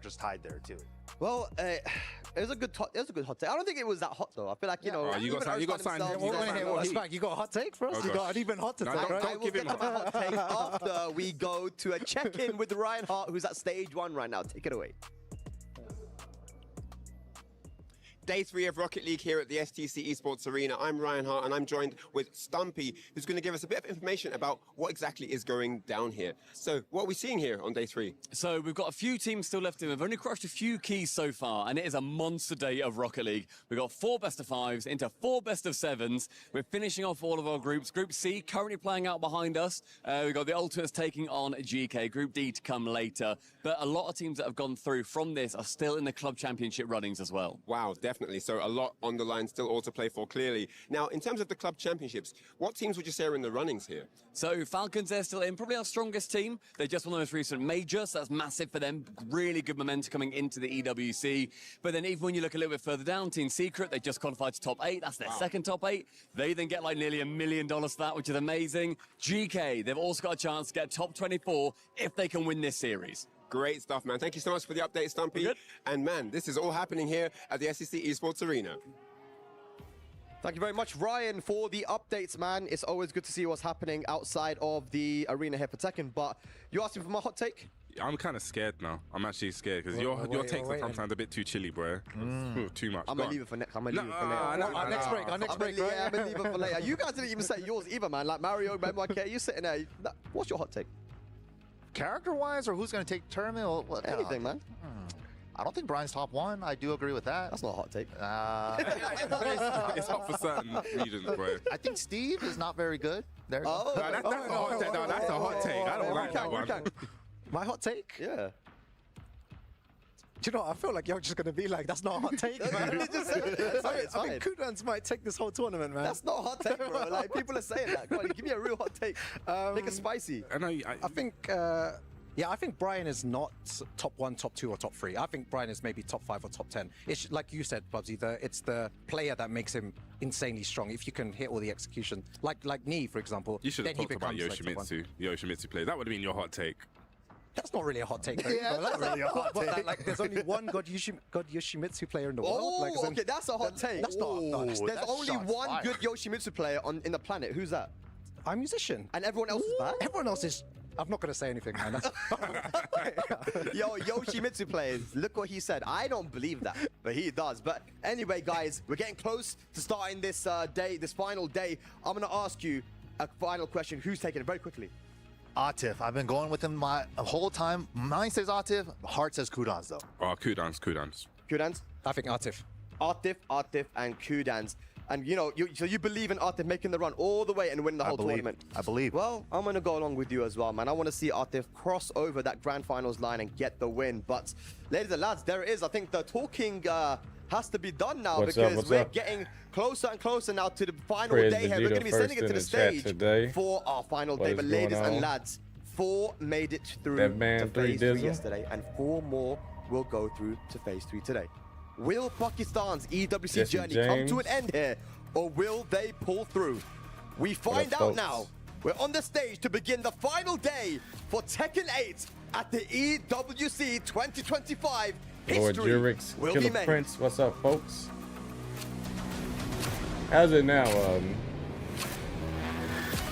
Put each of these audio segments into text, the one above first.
just tied there too. Well, it was a good hot take. I don't think it was that hot though. I feel like, you know, you got something. You got something. You got a hot take for us? Oh, you got an even hotter take, right? I will get to my hot take after we go to a check-in with Ryan Hart, who's at stage 1 right now. Take it away. Day 3 of Rocket League here at the STC Esports Arena. I'm Ryan Hart and I'm joined with Stumpy, who's going to give us a bit of information about what exactly is going down here. So what are we seeing here on day 3? So we've got a few teams still left in. We've only crushed a few keys so far, and it is a monster day of Rocket League. We've got 4 best-of-5s into 4 best-of-7s. We're finishing off all of our groups. Group C currently playing out behind us. We've got the Ultimates taking on GK. Group D to come later. But a lot of teams that have gone through from this are still in the club championship runnings as well. Wow, definitely. So a lot on the line, still all to play for, clearly. Now, in terms of the club championships, what teams would you say are in the runnings here? So Falcons, they're still in, probably our strongest team. They just won the most recent major, so that's massive for them. Really good momentum coming into the EWC. But then even when you look a little bit further down, Team Secret, they just qualified to top 8. That's their second top 8. They then get like nearly $1 million for that, which is amazing. GK, they've also got a chance to get top 24 if they can win this series. Great stuff, man. Thank you so much for the update, Stumpy. And man, this is all happening here at the SEC Esports Arena. Thank you very much, Ryan, for the updates, man. It's always good to see what's happening outside of the arena here for Tekken. But you asked me for my hot take? I'm kind of scared now. I'm actually scared because your takes are sometimes a bit too chilly, bro. Too much. I'm going to leave it for next. I'm going to leave it for later. Our next break, I'm going to leave it for later. You guys didn't even say yours either, man. Like Mario, MYK, you sitting there. What's your hot take? Character-wise, or who's going to take tournament? Or what? Anything, man. I don't think Brian's top 1. I do agree with that. That's not a hot take. It's hot for certain regions, bro. I think Steve is not very good. There you Oh, go. That's a hot take. That's a hot take. I don't like that one. My hot take? Yeah. Do you know what? I feel like you're just going to be like, that's not a hot take, man. I think Kudans might take this whole tournament, man. That's not a hot take, bro. Like, people are saying that. Come on, give me a real hot take. Make it spicy. I think, I think Brian is not top 1, top 2, or top 3. I think Brian is maybe top 5 or top 10. It's like you said, Bubsy, it's the player that makes him insanely strong. If you can hit all the execution, like Nee, for example. You should have talked about Yoshimitsu. Yoshimitsu play. That would have been your hot take. That's not really a hot take. Yeah, that's really a hot take. Like, there's only one God Yoshimitsu player in the world. Oh, like, okay, that's a hot take. That's not. There's only one good Yoshimitsu player in the planet. Who's that? I'm a musician. And everyone else is bad? Everyone else is. I'm not going to say anything, man. Yo, Yoshimitsu players, look what he said. I don't believe that, but he does. But anyway, guys, we're getting close to starting this this final day. I'm going to ask you a final question. Who's taking it very quickly? Atif. I've been going with him my whole time. Mine says Atif. Heart says Kudans, though. Oh, Kudans. Kudans? I think Atif. Atif, and Kudans. And, you know, so you believe in Atif making the run all the way and winning the whole tournament? I believe. Well, I'm going to go along with you as well, man. I want to see Atif cross over that grand finals line and get the win. But, ladies and lads, there it is. I think the talking has to be done now because we're getting closer and closer now to the final day here. We're going to be sending it to the stage for our final day. But, ladies and lads, 4 made it through to phase 3 yesterday, and 4 more will go through to phase 3 today. Will Pakistan's EWC journey come to an end here, or will they pull through? We find out now. We're on the stage to begin the final day for Tekken 8 at the EWC 2025. History will be made. Prince, what's up, folks? How's it now?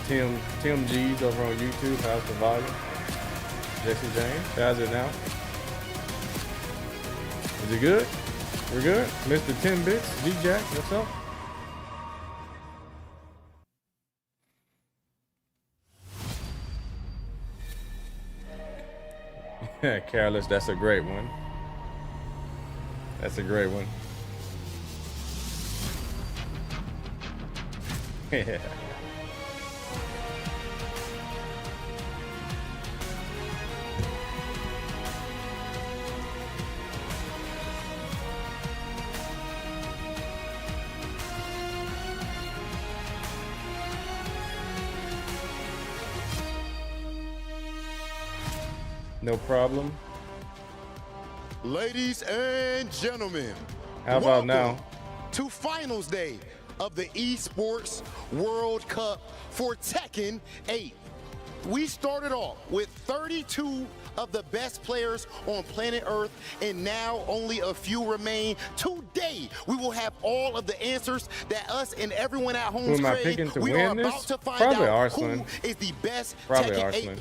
Tim G's over on YouTube. How's the volume? Jesse James, how's it now? Is it good? We're good? Mr. 10 Bits, G-Jack, what's up? Careless, that's a great one. That's a great one. Yeah. No problem. Ladies and gentlemen, how about now? To finals day of the Esports World Cup for Tekken 8. We started off with 32 of the best players on planet Earth, and now only a few remain. Today, we will have all of the answers that us and everyone at home crave. We are about to find out who is the best Tekken 8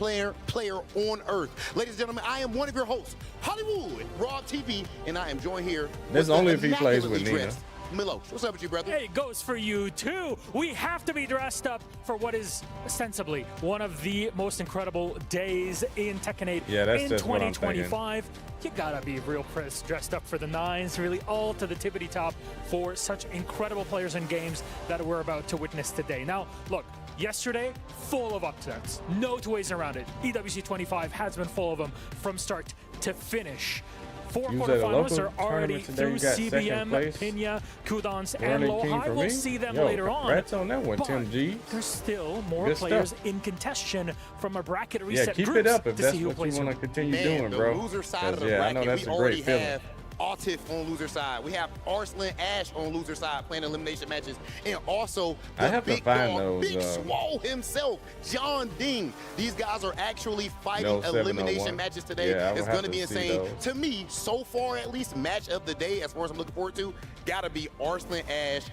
player on Earth. Ladies and gentlemen, I am one of your hosts, Hollywood Raw TV, and I am joined here. That's only if he plays with Nina. Milo, what's up with you, brother? Hey, it goes for you too. We have to be dressed up for what is ostensibly one of the most incredible days in Tekken 8 in 2025. You gotta be real dressed up for the nines, really all to the tippity top for such incredible players and games that we're about to witness today. Now, look, yesterday, full of upsets. No two ways around it. EWC 25 has been full of them from start to finish. 4 quarterfinals are already through CBM, Pinya, Kudans, and Lowhigh. We'll see them later on. Congrats on that one, Tim G. There's still more players in contention from a bracket reset. Yeah, keep it up if that's what you want to continue doing, bro. The loser side of the bracket, I know that's a great feeling. Atif on loser side. We have Arslan Ash on loser side playing elimination matches. And also the big dog, Big Swole himself, Jeondding. These guys are actually fighting elimination matches today. It's going to be insane. To me, so far at least, match of the day, as far as I'm looking forward to, got to be Arslan Ash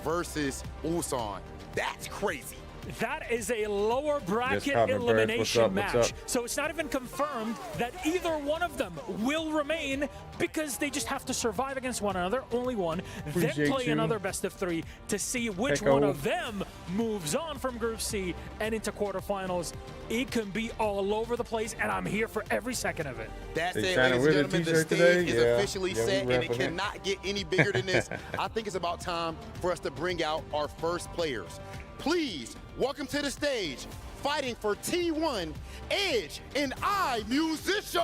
versus Ulsan. That's crazy. That is a lower bracket elimination match. So it's not even confirmed that either one of them will remain because they just have to survive against one another, only one, then play another best of 3 to see which one of them moves on from Group C and into quarterfinals. It can be all over the place, and I'm here for every second of it. That's it, ladies and gentlemen. The stage is officially set, and it cannot get any bigger than this. I think it's about time for us to bring out our first players. Please welcome to the stage, fighting for T1, Edge and I Musician.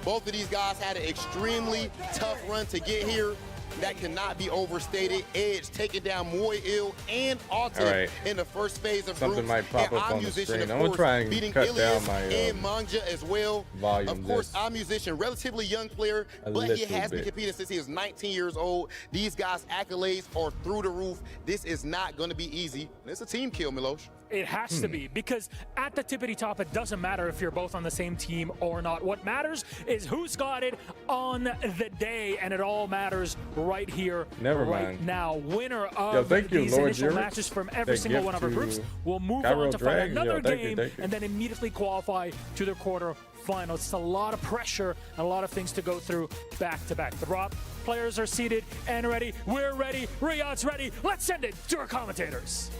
Both of these guys had an extremely tough run to get here. That cannot be overstated. Edge taking down Moy-Il and Atif in the first phase of groups. Might pop up on the screen. I'm gonna try and beating cut Ilias down my and Manja as well. Of course, our musician, relatively young player, but he has been competing since he was 19 years old. These guys' accolades are through the roof. This is not going to be easy. It's a team kill, Milosh. It has to be, because at the tippity top, it doesn't matter if you're both on the same team or not. What matters is who's got it on the day, and it all matters right here, now. Winner of these initial matches from every single one of our groups will move on to fight another game and then immediately qualify to the quarterfinals. It's a lot of pressure and a lot of things to go through back to back. The Raw players are seated and ready. We're ready. Riyadh's ready. Let's send it to our commentators.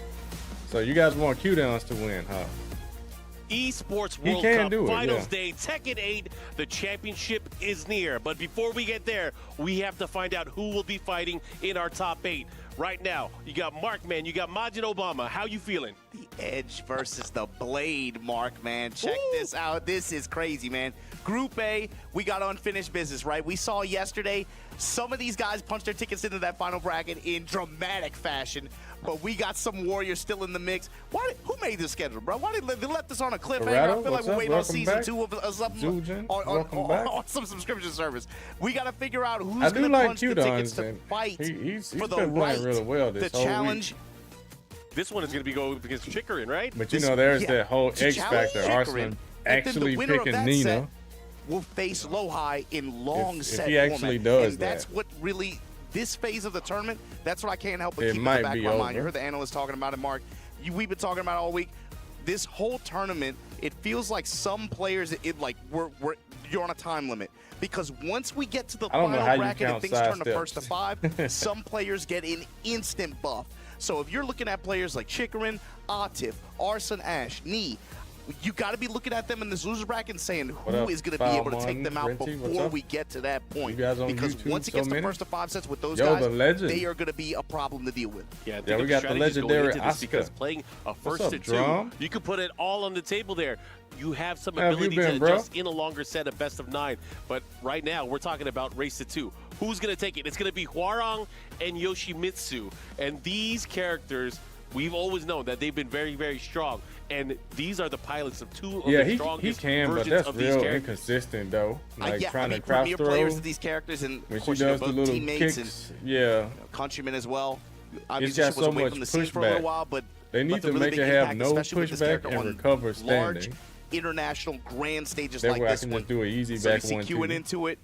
So you guys want Q-Downs to win, huh? Esports World Cup Finals Day, Tekken 8, the championship is near. But before we get there, we have to find out who will be fighting in our top 8. Right now, you got Markman, you got Majin Obama. How you feeling? The Edge versus the Blade, Markman. Check this out. This is crazy, man. Group A, we got unfinished business, right? We saw yesterday some of these guys punch their tickets into that final bracket in dramatic fashion, but we got some Warriors still in the mix. Who made this schedule, bro? Why did they let this on a cliffhanger? I feel like we're waiting on season 2 of something on some subscription service. We got to figure out who's going to punch the tickets to fight for the right to challenge. This one is going to be going against Chikrin, right? But you know, there's that whole X factor. Arslan actually picking Nina. Will face Lowhigh in long set if he actually does that's what really, this phase of the tournament, that's what I can't help but keep in the back of my mind. You heard the analyst talking about it, Mark. We've been talking about it all week. This whole tournament, it feels like some players, you're on a time limit. Because once we get to the final bracket and things turn to first to 5, some players get an instant buff. So if you're looking at players like Chikrin, Atif, Arslan Ash, Knee, you got to be looking at them in this loser bracket and saying who is going to be able to take them out before we get to that point. Because once it gets to first to 5 sets with those guys, they are going to be a problem to deal with. Yeah, we got the legendary Oscar. Because playing a first to 2, you can put it all on the table there. You have some ability to adjust in a longer set of best of 9. But right now, we're talking about race to 2. Who's going to take it? It's going to be Hwarang and Yoshimitsu. And these characters, we've always known that they've been very, very strong. And these are the pilots of 2 of the strongest versions of these characters. Inconsistent, though. Like trying to premier players of these characters, and when she does the little teammates kicks, and countrymen as well. Obviously, she was away from the scene for a little while, but They need to make it have no pushback and recover large standing. international grand stages That like way I this can one. just do an easy So back you see 1-2. queuing into it.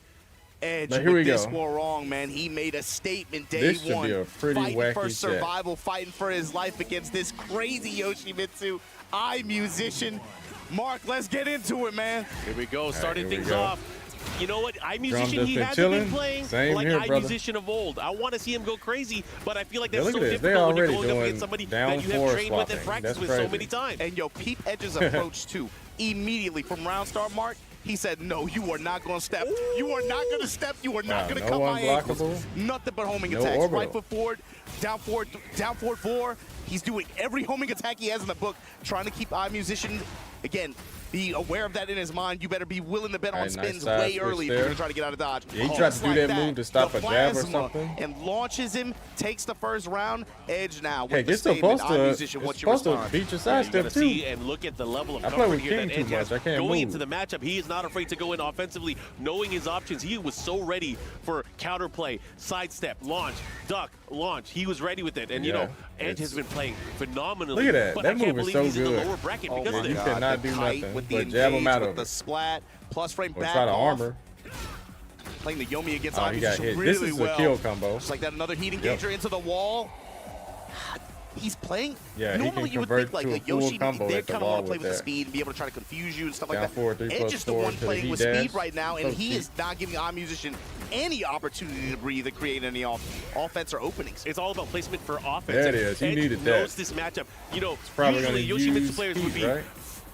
Edge Now, here we with this go. war wrong, man. He made a statement day This should one. be a pretty fighting wacky for set. survival, fighting for his life against this crazy Yoshimitsu iMusician. Mark, let's get into it, man. Here we go, starting here we things go. off. You know what? iMusician, he been hasn't chilling. been playing Same like here, brother. iMusician of old. I want to see him go crazy, but I feel like Yeah, that's look so at this. They difficult when you're already going up doing against somebody down that you have four trained with and swapping. practiced That's with so crazy. many times. And yo, peep Edge's approach too. Immediately from round start, Mark, he said, no, you are not going to step. You are not going to step. You are not going to cut my ankles. Nothing but homing No attacks. orbital. Right foot forward, down forward 4. He's doing every homing attack he has in the book, trying to keep iMusician, again, be aware of that in his mind. You better be willing to bet on Alright, nice spins side way switch early if there. you're going to try to get out of dodge. Yeah, he tried Just to do like that move to stop the a jab or plasma, something. and launches him, takes the first round. Edge now with Hey, the it's statement, supposed to, iMusician, what's your response? beat your You sidestep gotta too. see and look at the level of I play comfort with here King that too Edge has much. I can't going move. into the matchup. He is not afraid to go in offensively, knowing his options. He was so ready for counterplay, sidestep, launch, duck, launch. He was ready with it. And you Yeah, know, Edge has been playing phenomenally. Look at that. But That I can't move is believe so he's in the good. lower bracket Oh because my of You this. God, cannot the do kite nothing with the but jab him engage out with of the it. splat, plus frame Or back try to off. armor. Playing the Yomi against Oh, he got iMusician hit. really This is well. a kill combo. Just like that, another heat Yep. engager into the wall. He's playing. Yeah, he normally can you would convert think like to a a full Yoshi, combo they at the kind of wall want to play with with the that. speed and be able to try to confuse you and stuff Down like that. forward, 3 Edge plus is the 4 one to the playing heat with dash. speed right now, and So he cheap. is not giving iMusician any opportunity to breathe and create any offense or openings. It's all about placement for offense. There it And is. He Edge needed knows that. this matchup. You know, probably usually gonna Yoshimitsu use players heat, would be right?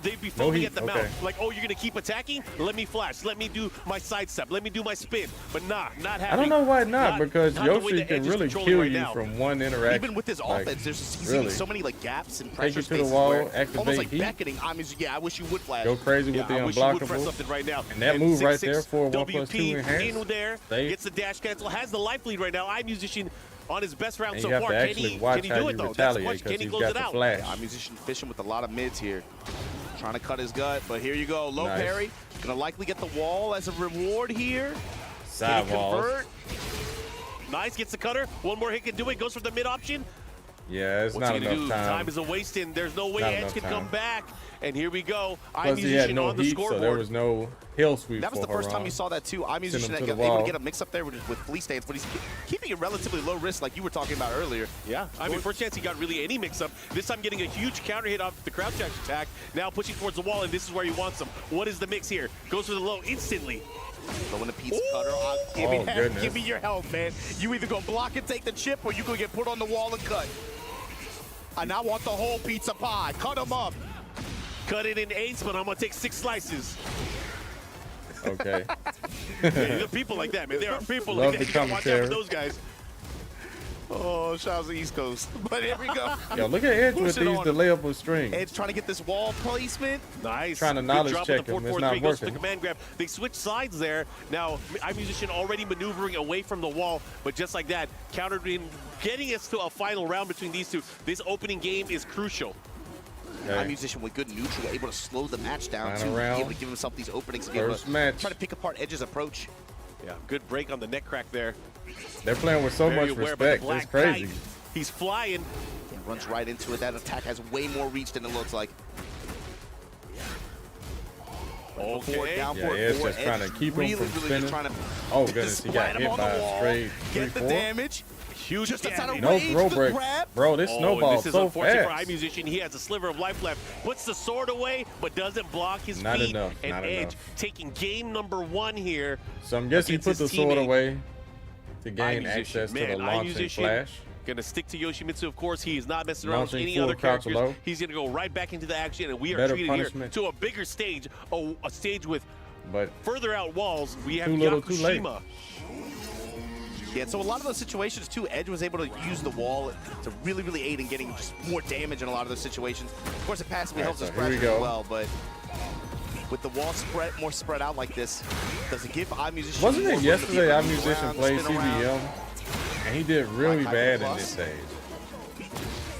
they'd be No foaming heat, at the okay. mouth. Like, oh, you're gonna keep attacking? Let me flash. Let me do my sidestep. Let me do my spin. But nah, not happening. I don't know why not, because not the way Yoshi that can Edge is really controlling kill right you now. from one interaction. Even with his Like, offense, he's really. seeing so many like gaps and Take pressure it to the spaces wall, where activate almost like heat. beckoning iMusician. Yeah, I wish you would flash. Go crazy with Yeah, the I wish you would press unblockable. something right now. And that move right 6-6 there for 1+2 WP enhanced. in there, Safe. gets the dash cancel, has the life lead right now. iMusician on his best round And so you have far. to Can actually he watch how do you it though? That's the retaliate question. because Can he he's close got it the out? flash. iMusician fishing with a lot of mids here. Trying to cut his gut, but here you go. Low Nice. parry. Gonna likely get the wall as a reward here. Side Can he walls. convert? Nice, gets the cutter. One more hit can do it. Goes for the mid option. Yeah, it's What's not he gonna enough do? time. Time is a wasting. There's no way Not Edge enough can time. come back. And here we go. Plus he had iMusician no on the heat, scoreboard. so there was no hill sweep That was for the first time Haran. you saw that too. Send him iMusician to able the to wall. get a mix up there with flea stance, but he's keeping it relatively low risk like you were talking about earlier. Yeah, I mean, first chance he got really any mix-up. This time getting a huge counter hit off the crouch attack. Now pushing towards the wall, and this is where he wants him. What is the mix here? Goes for the low instantly. Throwing the pizza cutter. Give me your help, man. You either gonna block and take the chip, or you gonna get put on the wall and cut. And I want the whole pizza pie. Cut him up. Cut it in eighths, but I'm gonna take 6 slices. Okay. There are people like that, man. There are people Love like that. the You gotta watch out commentary. for those guys. Oh, shout out to the East Coast. But here we go. Yo, look at Edge with Pushing these on him. delayable strings. Edge trying to get this wall placement. Nice. Trying to Good knowledge drop check with the him. It's 4-4-3. not Goes for the working. command grab. They switch sides there. Now, iMusician already maneuvering away from the wall, but just like that, countered in, getting us to a final round between these two. This opening game is crucial. Okay. iMusician with good neutral, able to slow the match down Final to round. be able to give himself these openings and be able First to match. try to pick apart Edge's approach. Yeah, good break on the neck crack there. They're playing with so Very much aware, but the respect. black It's crazy. kite, he's flying. Yeah, runs right into it. That attack has way more reach than it looks like. Okay. Forward, down Yeah, forward, Edge forward. just trying to keep him really, from really just spinning. trying to Oh, get goodness, this he got splat hit on by the a wall, straight get the 3-4. damage. Huge Just outside damage. of No range, throw the break. grab. Bro, this Oh, snowball this is so unfortunate fast. for iMusician. He has a sliver of life left. Puts the sword away, but doesn't block his Not feet. enough, And not Edge enough. taking game number 1 here. So I'm guessing he against put the his sword teammate. away to gain iMusician, access to man, the launching iMusician flash. Gonna stick to Yoshimitsu, of course. He is not messing around with Launching any full other crouch characters. low. He's gonna go right back into the action, and we are Better treated punishment. here to a bigger stage, a stage with But further out walls. We have Too little, too late. Yakushima. Yeah, so a lot of those situations too, Edge was able to use the wall to really, really aid in getting just more damage in a lot of those situations. Of course, it passively All right, helps his so here we pressure as go. well, but with the wall more spread out like this, does it give iMusician wasn't more it room to yesterday be able to move iMusician around, played spin around? CBM? And he did really Black bad Hyper in this Plus. stage.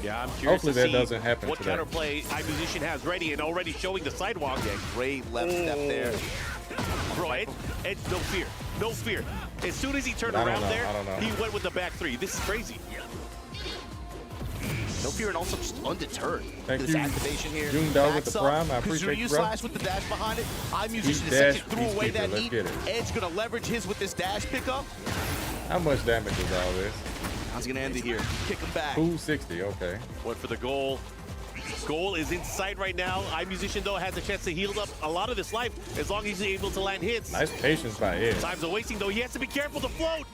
Yeah, I'm curious Hopefully to that see doesn't happen what today. counterplay iMusician has ready and already showing the sidewalk. Yeah, great left step there. Bro, Edge, no fear. No fear. As soon as he turned I don't around know, there, I don't know. he went with the back 3. This is crazy. No fear and also just undeterred. Thank this you, activation here. Jeondding with the prime. I appreciate you, bro. Slash with the dash behind it. iMusician essentially threw away that heat. Edge gonna leverage his with this dash pickup. How much damage is all this? How's he gonna end it here? Kick him back. 260, okay. Went for the goal. Goal is in sight right now. iMusician, though, has a chance to heal up a lot of this life as long as he's able to land hits. Nice patience by Edge. Time's a wasting, though. He has to be careful to float.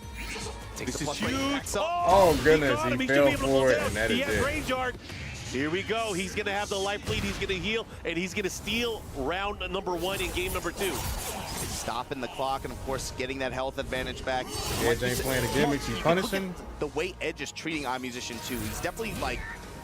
This is huge. Oh, goodness. He fell for it, and that is it. Range art. Here we go. He's going to have the life lead. He's going to heal, and he's going to steal round number 1 in game number 2. Stopping the clock and, of course, getting that health advantage back. Edge ain't playing the gimmicks. He's punishing. The way Edge is treating iMusician, too. He's definitely, like,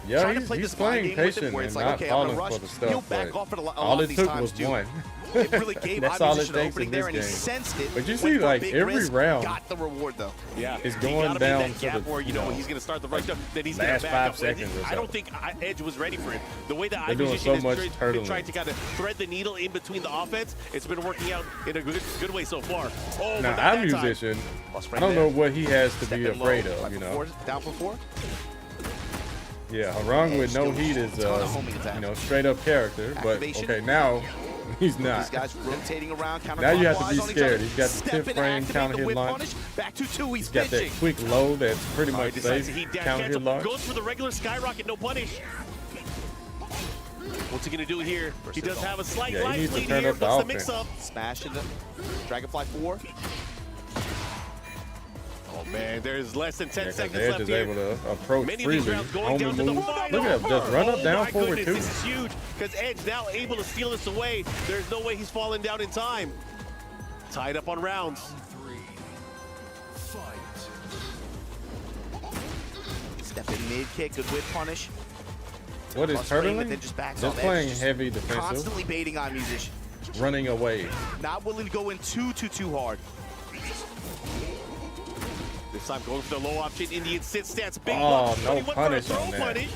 yeah, trying to play this playing patient where it's and like, not okay, I'm gonna falling rush. for the stuff. He'll back off at a lot all of it these took times, was too. one. It really gave That's all it iMusician an takes opening in there, this and he game. sensed it. But you see, like, every round, got the reward, though. Yeah, it's going down to gap the, where, you know, he's going to start the rush up, then he's going last to 5 back up. seconds or so. I don't think Edge was ready for it. The way that They're doing iMusician so much has been turtling. trying to kind of thread the needle in between the offense, it's been working out in a good way so far. Oh, now, but iMusician, I don't know what he has to be afraid of, you know. Down for 4. Yeah, Harang with no heat is, you know, straight up character. But, okay, now he's not. These guys rotating around, now you have to be scared. He's got the tip frame counter hit launch. Back to 2, he's got that quick low that's pretty much safe. Counter hit launch. Goes for the regular skyrocket, no punish. What's he going to do here? He does have a slight life lead here. What's the mix-up? Smash in the Dragonfly 4. Oh, man, there's less than 10 seconds Edge left is here. able to approach freely. Going down to the Look final. at him, just run up, down, forward, too. This is huge, because Edge now able to steal this away. There's no way he's falling down in time. Tied up on rounds. Step in mid kick, good whip punish. What is turtling? Just playing heavy defensive. Constantly baiting iMusician. Running away. Not willing to go in too hard. This time going for the low option Indian sit stance. Big no punish on that. Punish.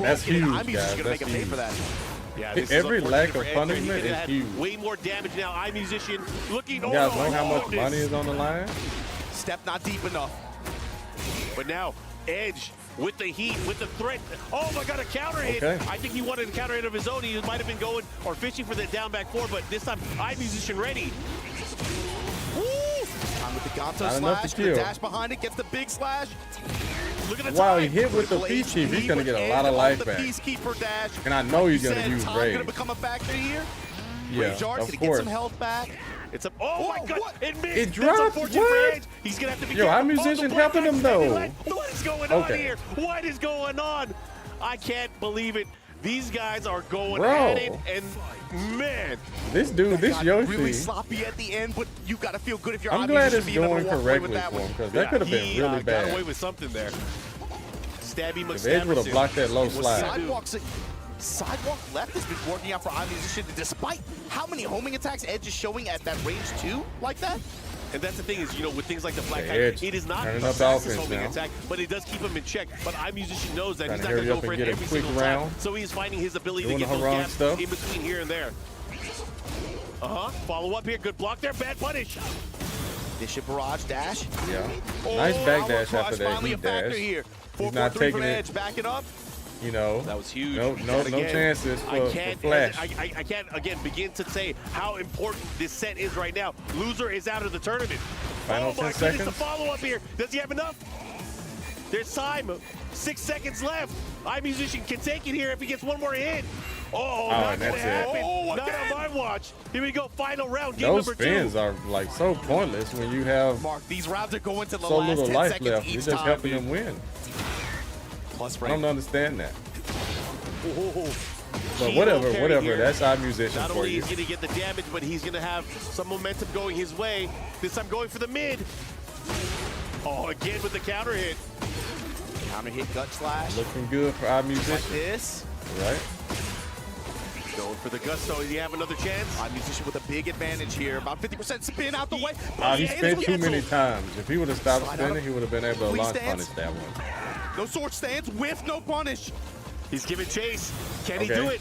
That's huge, guys. That's gonna make him pay for that. Yeah, every lack of punishment is huge. Way more damage now. iMusician looking. You guys know how much money is on the line? Step not deep enough. But now Edge with the heat, with the threat. Oh my God, a counter hit. Okay. I think he wanted a counter hit of his own. He might have been going or fishing for the down back 4, but this time iMusician ready. Woo! Time with the Ganto slash, the dash behind it, gets the big slash. Look at the wow, time. he hit with the Peacekeeper. He's going to get a lot of life back. Peacekeeper dash. And I know he's going to use Rage. Rage. Going to become a factor here. Yeah, Rage Art, of gonna course. Get some health back. It's a oh my God! What? It missed. It dropped. What? He's gonna have to be. Yo, iMusician helping him though. What is going on here? What is going on? I can't believe it. These guys are going at it, and man, this dude, this Yoshi, really sloppy at the end. But you gotta feel good if you're. I'm glad it's going correctly for him because that could have been really bad. Got away with something there. Stabby McStabberson. If Edge would have blocked that low slide. Sidewalk left has been working out for iMusician despite how many homing attacks Edge is showing at that range too, like that. And that's the thing is, you know, with things like the Black Knight, it is not the fastest homing attack, but it does keep him in check. But iMusician knows that he's not going to go for it every single time. So he's finding his ability to get those gaps in between here and there. Follow up here. Good block there. Bad punish. Bishop Barrage dash. Yeah. Nice back dash after that heat dash. He's not taking it. Back it up. You know, that was huge. No chances for Flash. I can't again begin to say how important this set is right now. Loser is out of the tournament. Final 10 seconds. The follow up here. Does he have enough? There's time. 6 seconds left. iMusician can take it here if he gets one more hit. Oh, not gonna happen. Not on my watch. Here we go. Final round. Game Those number 2. spins are like so pointless when you have Mark, these rounds are going to the so last little 10 life seconds left. each You're just time, helping them win. Plus I don't understand that. Oh. But whatever. That's iMusician Not for only you. he's going to get the damage, but he's going to have some momentum going his way. This time going for the mid. Oh, again with the counter hit. Counter hit gut slash. Looking good for iMusician. Like this. Right. Going for the gusto. Does he have another chance? iMusician with a big advantage here. About 50% spin out the way. He spent too many times. If he would have stopped spinning, he would have been able to launch punish that one. No sword stance with no punish. He's giving chase. Can he do it?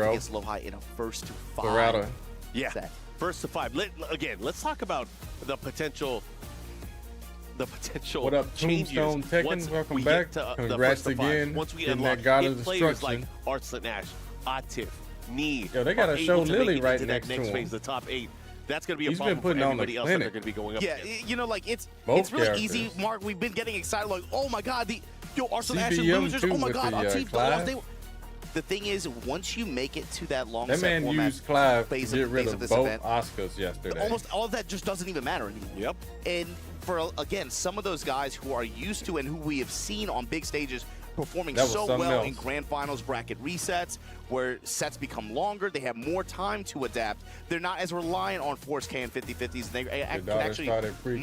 bro. against Lowhigh in a first to 5 Barada. Yeah, set. first to 5. Again, let's talk about the potential the potential What up, changes Tombstone Tekken? once Welcome we back. get to Congrats the first again. five. Once we Getting unlock that God hit of players like Destruction. Arslan Ash, Atif, Nee. Yo, they gotta are show able to make Lily it right into that next to him. phase, the top 8. That's going to be a He's problem been for putting on the everybody else that they're clinic. going to be going up Yeah, against. you know, like it's Both really characters. easy, Mark. We've been getting excited, like, oh my God, Arslan Ash and CBM losers. too Oh my with God, the, Atif Clive. lost. The thing is, once you make it to that long That set man format used Clive to phase get rid of of this both event, Oscars yesterday. almost all of that just doesn't even matter anymore. Yep. And for, again, some of those guys who are used to and who we have seen on big stages performing That was so something well else. in grand finals bracket resets, where sets become longer, they have more time to adapt. They're not as reliant on force K and 50-50s. They can actually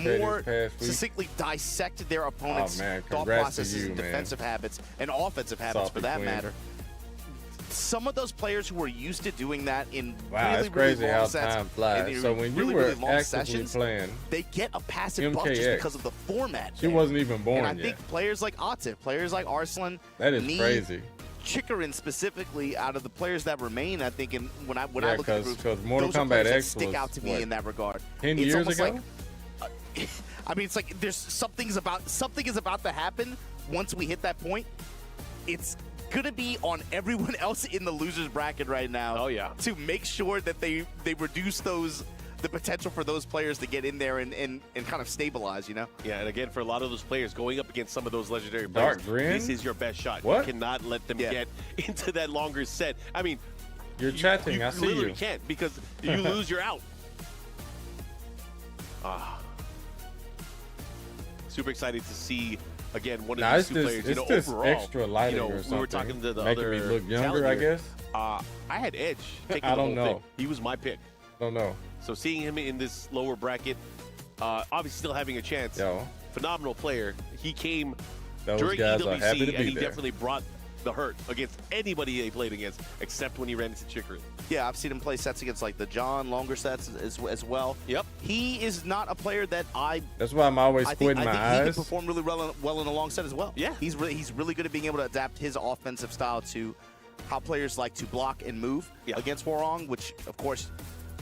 more succinctly dissect their opponent's thought processes and defensive habits and offensive habits for that matter. Some of those players who were used to doing that in really, really long sets, so when you really, were really long actively sessions, playing, they get a passive buff just because of the format. She wasn't even born and I yet. think players like Atif, players like Arslan, That is Nee, crazy. Chikarin specifically, out of the players that remain, I think, when I look at the group, because Mortal those are Kombat players that X stick was, out to me what, in that regard. 10 it's years almost ago? Like, I mean, it's like there's something is about to happen once we hit that point. It's gonna be on everyone else in the losers bracket right now. Oh yeah, to make sure that they reduce the potential for those players to get in there and kind of stabilize, you know? Yeah, and again, for a lot of those players going up against some of those legendary players, this is your best shot. What? You cannot let them get into that longer set. I mean, you're chatting. I see you. You literally can't because you lose, you're out. Super excited to see. Again, one of these two players, it's just overall, extra lighting or something. we were talking to the making other me look younger, I guess. I had Edge taking I the don't whole know. thing. He was my pick. Don't know. So seeing him in this lower bracket, obviously still having a chance. Phenomenal player. He came during EWC, and he definitely brought the hurt against anybody they played against, except when he ran into Chikarin. Yeah, I've seen him play sets against like the John, longer sets as well. Yep. He is not a player that That's why I'm always squinting my eyes. He can perform really well in a long set as well. Yeah. He's really good at being able to adapt his offensive style to how players like to block and move against Hwoarang, which of course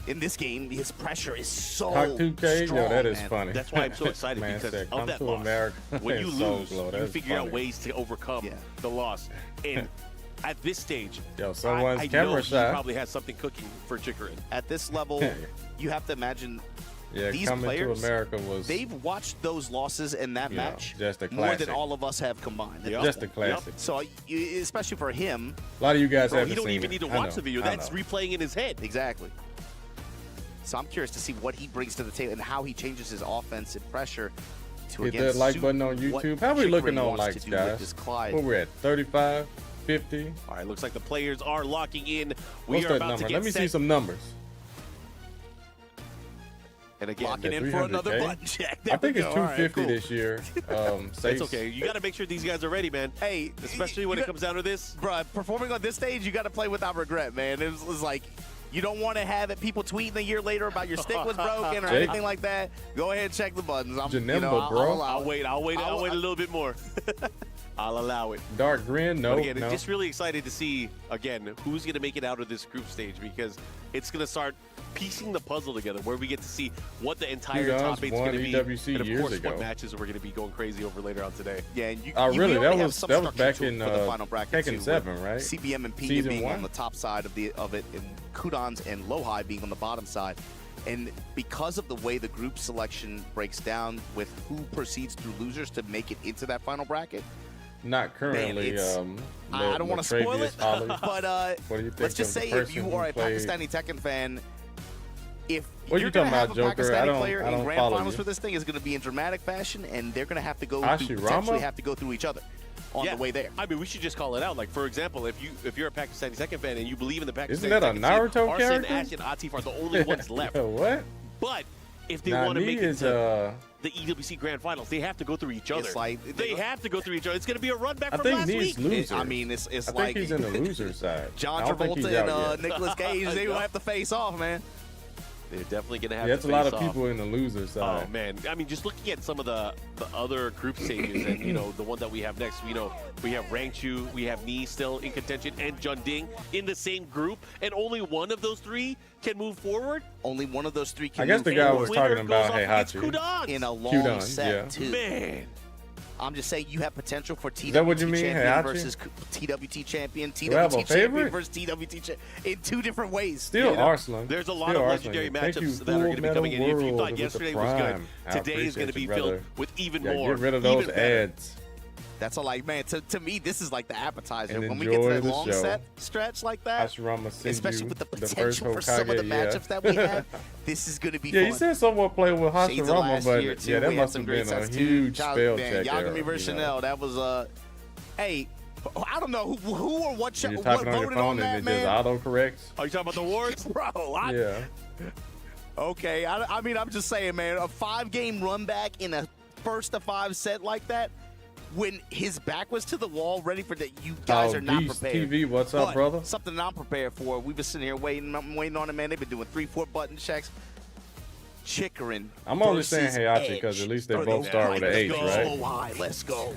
in this game his pressure is so strong. Yo, that is man. funny. That's why I'm so excited because of that loss. When you lose, you figure out ways to overcome the loss. And at this stage, someone's I camera know shot. he probably has something cooking for Chikarin. At this level, you have to imagine these coming players, to America was, they've watched those losses in that match just a more than classic. all of us have combined. Just a classic. So, especially for him, a lot of you guys haven't he don't seen even it. need to watch the video. That's replaying in his head. Exactly. So I'm curious to see what he brings to the table and how he changes his offensive pressure to Hit that like button on YouTube. How are we looking on likes, guys? Where we're at? 35, 50. All right, looks like the players are locking in. What's that number? Let me see some numbers. And again, locking in for another button check. I think it's 250 this year. It's okay. You got to make sure these guys are ready, man. Hey, especially when it comes down to this. Bro, performing on this stage, you got to play without regret, man. It was like, you don't want to have it people tweeting a year later about your stick was broken or anything like that. Go ahead and check the buttons. I'll wait a little bit more. I'll allow it. Dark Grin, no. But again, just really excited to see, again, who's going to make it out of this group stage because it's going to start piecing the puzzle together where we get to see what the entire top 8 is going to be. EWC and of years course, ago. what matches we're going to be going crazy over later on today. Yeah, and really? That was back in the final bracket Tekken 7, right? CBM and P Season being 1? on the top side of it, and Kudans and Lowhigh being on the bottom side. And because of the way the group selection breaks down with who proceeds through losers to make it into that final bracket, not currently. Man, I don't want to spoil it, but let's just say if you are a Pakistani Tekken fan, if you're going to have a Pakistani player in grand finals for this thing, is going to be in dramatic fashion, and they're going to have to go potentially have to go through each other on the way there. I mean, we should just call it out. Like, for example, if you're a Pakistani Tekken fan and you believe in the Pakistani Isn't that a Naruto Arslan, character? Ash, and Atif are the only ones left. What? But if they want to make it to the EWC Grand Finals, they have to go through each other. They have to go through each other. It's going to be a run back from last week. Losers. I mean, it's I like think he's in the loser side. John Travolta and Nicolas Cage. They will have to face off, man. They're definitely going to have that's a lot of people in the loser side. Oh, man. I mean, just looking at some of the other group stages and, you know, the one that we have next, you know, we have Rangchu, we have Ni still in contention, and Jeondding in the same group, and only one of those three can move forward? Only one of those three can I guess the guy was talking about Heihachi. In a long set, too. Man. I'm just saying you have potential for TWT champion versus TWT champion, TWT champion versus TWT champion in two different ways. Still Arslan. There's a lot of legendary matchups that are going to be coming in. If you thought yesterday was good, today is going to be filled with even more. Get rid of those ads. That's all, like, man, to me, this is like the appetizer. When we get to that long set stretch like that, especially with the potential for some of the matchups that we have, this is going to be fun. Yeah, you said someone played with Hashirama, but yeah, that must have been a huge spell check there. Yagami versus Chanel, that was, hey, I don't know who or what voted on that, man. Just auto-corrects? Are you talking about the awards? Bro, yeah. Okay, I mean, I'm just saying, man, a 5-game run back in a first to 5 set like that, when his back was to the wall, ready for that, you guys are not prepared. TV, what's up, brother? Something I'm prepared for. We've been sitting here waiting on it, man. They've been doing 3-4 button checks. Chikrin. I'm only saying Heihachi because at least they both start with an H, right? Lowhigh, let's go.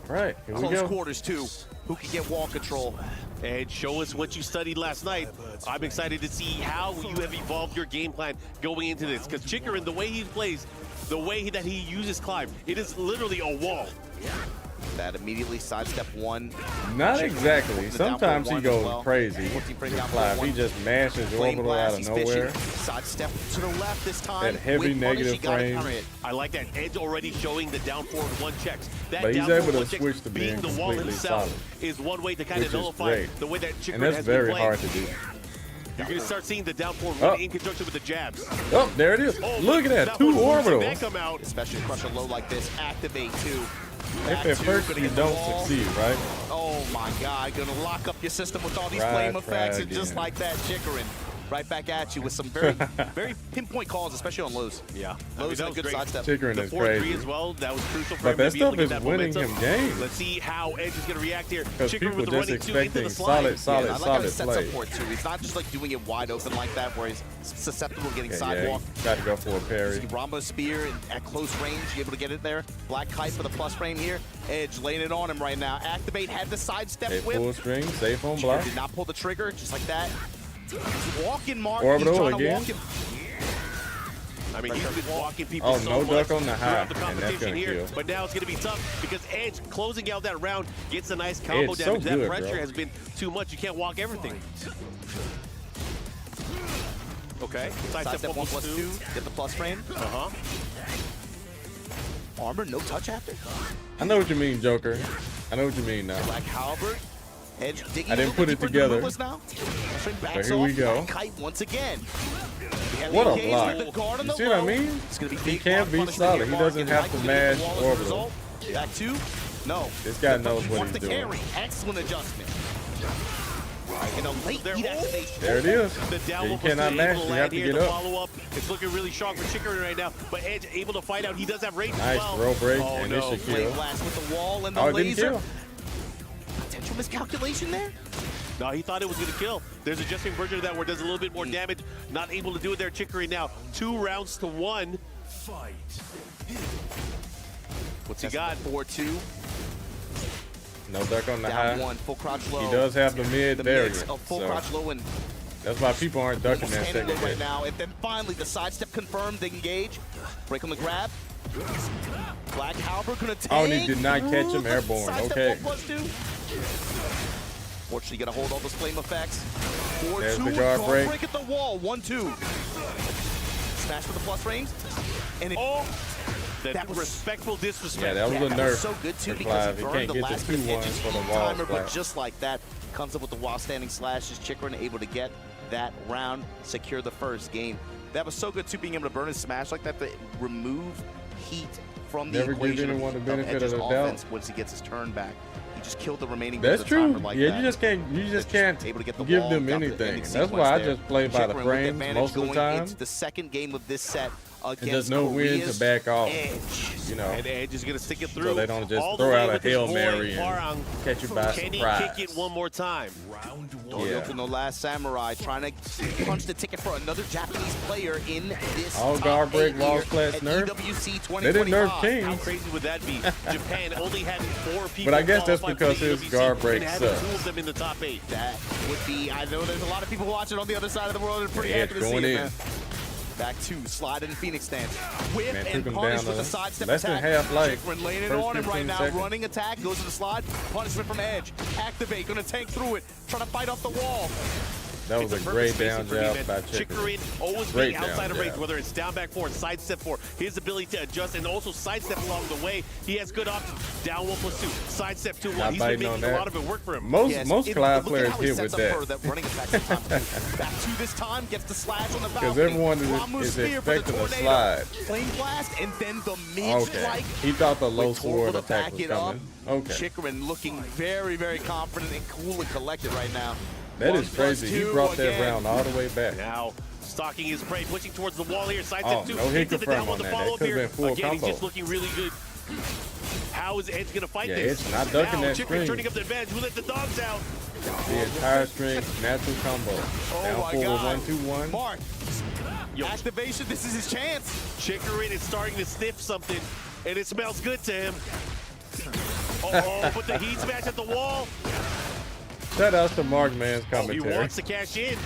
Right, here we Close go. quarters, too. Who can get wall control? And show us what you studied last night. I'm excited to see how you have evolved your game plan going into this. Because Chikrin, the way he plays, the way that he uses climb, it is literally a wall. That immediately sidestep one. Not exactly. Sometimes he goes crazy. He just mashes orbital out of nowhere. Sidestep to the left this time. That heavy negative frame. I like that. Edge already showing the down forward one checks. That but he's able to switch to being the wall himself solid is one way to kind of nullify the way that Chikrin and that's has very been playing. hard to do. You're going to start seeing the down forward in conjunction with the jabs. Oh, there it is. Look at that. 2 orbitals. Especially crush a low like this. Activate 2. If at first you don't succeed, right? Oh my God, gonna lock up your system with all these flame effects and just like that, Chikrin right back at you with some very, very pinpoint calls, especially on lows. Yeah, lows and a good sidestep. Chikrin is crazy. as well, that was crucial for but him that to be able stuff to is get that winning momentum. him games. Let's see how Edge is gonna react here. Because people with the just running expecting the solid play. play. Too. He's not just like doing it wide open like that, where he's susceptible to getting sidewalk. Got to go for a parry. Rambo spear at close range, you able to get it there. Black kite for the plus frame here. Edge laying it on him right now. Activate had the sidestep whip. Full string, safe on block. Did not pull the trigger, just like that. Walking Mark. Orbital again. I mean, he's been walking people so no much duck on the high, throughout the and that's competition gonna here. kill. But now it's going to be tough because Edge closing out that round gets a nice combo Edge damage. so That good, pressure bro. has been too much. You can't walk everything. Okay. Sidestep 1+2. Get the plus frame. Armor, no touch after. I know what you mean, Joker. I know what you mean now. Black halberd. Edge digging I didn't put it together. now. But here we go. Kite once again. What a block. You see what I mean? He can't be solid. He doesn't have to mash orbital. Back 2. No. This guy knows what he's doing. Carry. Excellent adjustment. In a late heat activation. There it is. The You cannot mash. You have to get up. Follow up. It's looking really strong for Chikrin right now, but Edge able to fight out. He does have range Nice as well. throw break, Oh, and no. this should kill. Blast with the wall and the Oh, it didn't laser. kill. Potential miscalculation there. No, he thought it was going to kill. There's a adjusting version of that where it does a little bit more damage. Not able to do it there. Chikrin now 2 rounds to 1. Fight. What's he got? 4-2. No duck on the Down high. 1. Full crouch low. He does have the mid barrier. Full crouch low and that's why people aren't ducking that second right hit. now. And then finally the sidestep confirmed. They engage. Break on the grab. Black halberd gonna take. Oh, and he did not catch him airborne. Sidestep Okay. 1+2. Fortunately, gonna hold all those flame effects. 4-2. There's the guard break. Break at the wall. 1-2. Smash with the plus frames. And it, That was respectful disrespect. Yeah, that was a that nerf was so good too for because Clive. he He burned can't the get last the bit 2-1 edges for the each wall timer, but splash. just like that, comes up with the while standing slashes. Chikrin able to get that round, secure the first game. That was so good too, being able to burn and smash like that to remove heat from the Never give equation anyone the of benefit Edge's of the offense doubt. once he gets his turn back. He just killed the remaining That's bits of true. timer like Yeah, that. you just can't able to get the give wall, them got the anything. ending That's sequence why I there. just play by the Chikrin with frames advantage most of the going time. into the second game of this set against and there's no wind to back off. Edge. You know, and Edge is going to stick it through. So they don't just all throw out a with his Hail boy, Mary and Hwarang. catch you by Can surprise. he kick it one more time? Open the last samurai, trying to punch the ticket for another Japanese player in this All guard break, lost class nerf. EWC They didn't nerf King. How crazy would that be? Japan only had 4 people. But I guess that's qualify because for the his EWC guard break and having sucks. 2 of them in the top 8. That would be, I know there's a lot of people watching on the other side of the world and pretty Yeah, happy to see going it, in. man. Back 2, slide in Phoenix stance. Whip Man, and took him punish down with to the sidestep less than attack. half life. Chikrin laying it First on him right 15 now. seconds. Running attack, goes to the slide. Punishment from Edge. Activate, gonna tank through it. Trying to fight off the wall. That was a great down jab by Chikrin always Great being outside down of range, jab. whether it's down back 4, side step 4, his ability to adjust and also sidestep along the way. He has good options. Down 1+2, side step 2-1. Not He's been biting on making a that. lot of it work for him. Most Yes, Cloud look at players how he hit sets with up for that. running attack sometimes. Back 2 this time, gets the slash on the balcony. Because everyone Ramuh is spear for the expecting a tornado. slide. Flame blast, and then the Okay. mid-strike. He thought the low with sword Torval to attack back was it up. coming. Okay. Chikrin looking very, very confident and cool and collected right now. That is 1+2 crazy. He brought that again. round all the way back. Now, stalking his prey, pushing towards the wall here. Side Oh, step 2. no hit into the confirm down on with the that. That follow-up could've here. been full Again, he's combo. just looking really good. How is Edge going to fight Yeah, this? Edge not ducking now, that Chikrin string. turning up the advantage. Who let the dogs out? The entire string, natural combo. Down my forward God. 1-2-1. Mark, Yo, activation, this is his chance. Chikrin is starting to sniff something, and it smells good to him. Oh, but the heat smash at the wall. Shout out to Mark Man's He commentary. wants to cash in.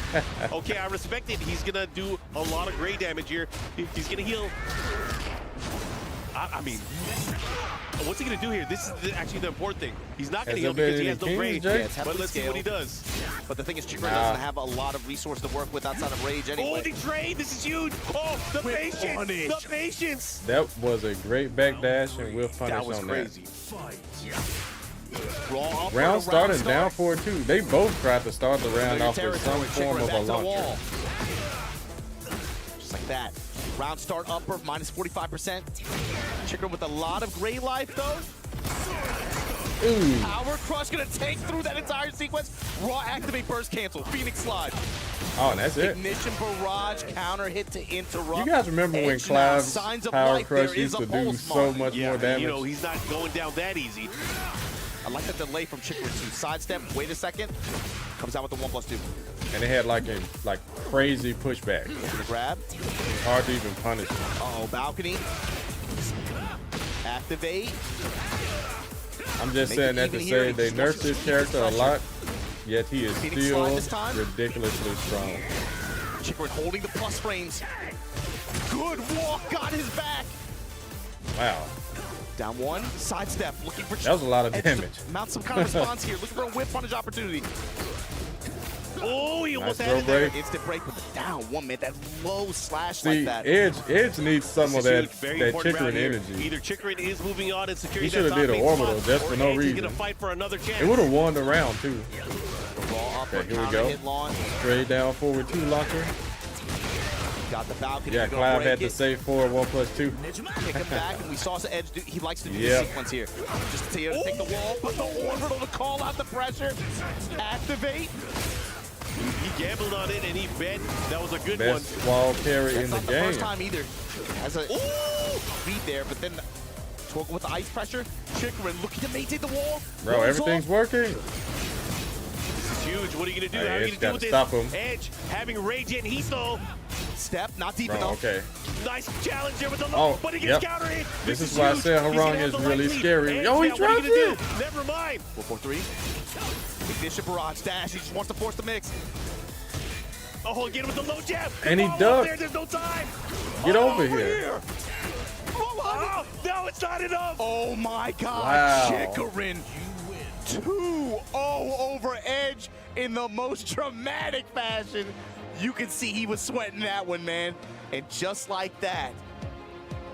Okay, I respect it. He's going to do a lot of gray damage here. He's going to heal. I mean, what's he going to do here? This is actually the important thing. He's not going to Has heal there because been he has no any gray. kings, Jake? Yeah, But let's see what he does. But the thing is, Chikrin doesn't have a lot of resource to work with outside of rage anyway. Oh, the trade. This is huge. Oh, the Whip patience. punish. The patience. That was a great backdash and whiff punish That was on crazy. Raw up Round for a started round down start. 4-2. They both tried to start the round Familiar off with some territory. form Chikrin of back a to the launcher. wall. Just like that. Round start upper, minus 45%. Chikrin with a lot of gray life, though. Ooh. Power Crush gonna take through that entire sequence. Raw activate, burst cancel, Phoenix slide. Oh, and that's it. Ignition barrage, counter hit to interrupt. You guys remember when Edge now, Cloud's signs of Power life, Crush there used is to a do pulse so mark. much Yeah, more damage? you know, he's not going down that easy. I like the delay from Chikrin too. Sidestep, wait a second. Comes out with the 1+2. And they had like a crazy pushback. The grab. Hard to even punish him. Uh-oh, balcony. Activate. I'm just Make saying it that to even here. say they He nerfed this character a lot, yet he is Phoenix still slide this time. ridiculously strong. Chikrin holding the plus frames. Good walk, got his back. Wow. Down 1, sidestep, looking for That was a lot of Edge to damage. mount some kind of response here, looking for a whip punish opportunity. Oh, he almost Nice had it throw there. break. Instant break with the down 1, man. That low slash See, like that. Edge needs some of This is that huge, very that important round Chikrin here. energy. Either Chikrin is moving on and securing He that shoulda top did an 8 orbital spot, just for or no Edge is reason. gonna fight for another chance. It would have won the round too. Raw upper, Okay, here we counter go. hit launch. Straight down forward 2 locker. Got the balcony. Yeah, gonna Cloud break had to it. save forward 1+2. Kick him back, and we saw Edge do. He likes to do Yep. the sequence here. Just to take the wall, put the orbital to call out the pressure. Activate. He gambled on it and he bet that was a good Best one. wall carry That's in the not the game. first time either. Has a beat there, but then Torgal with the ice pressure. Chikrin looking to maintain the wall. Bro, Rolls everything's off. working. This is huge. What are you gonna do? Hey, How are you Edge gonna do gotta with this? stop him. Edge having rage in heat though. Step, not deep Bro, enough. okay. Nice challenge there with the low, Oh, but he gets yep. counter hit. This is why I huge. said He's Hwarang gonna have is the really light lead. scary. Edge, Oh, he now, what are you dropped gonna it. do? Never mind. 4-4-3. Ignition barrage dash. He just wants to force the mix. Oh, get him with the low jab. And he Come on, ducked. There's no time. Get over here. Oh, no, it's not enough. Oh my God, Wow. Chikrin 2-0 over Edge in the most dramatic fashion. You can see he was sweating that one, man. And just like that,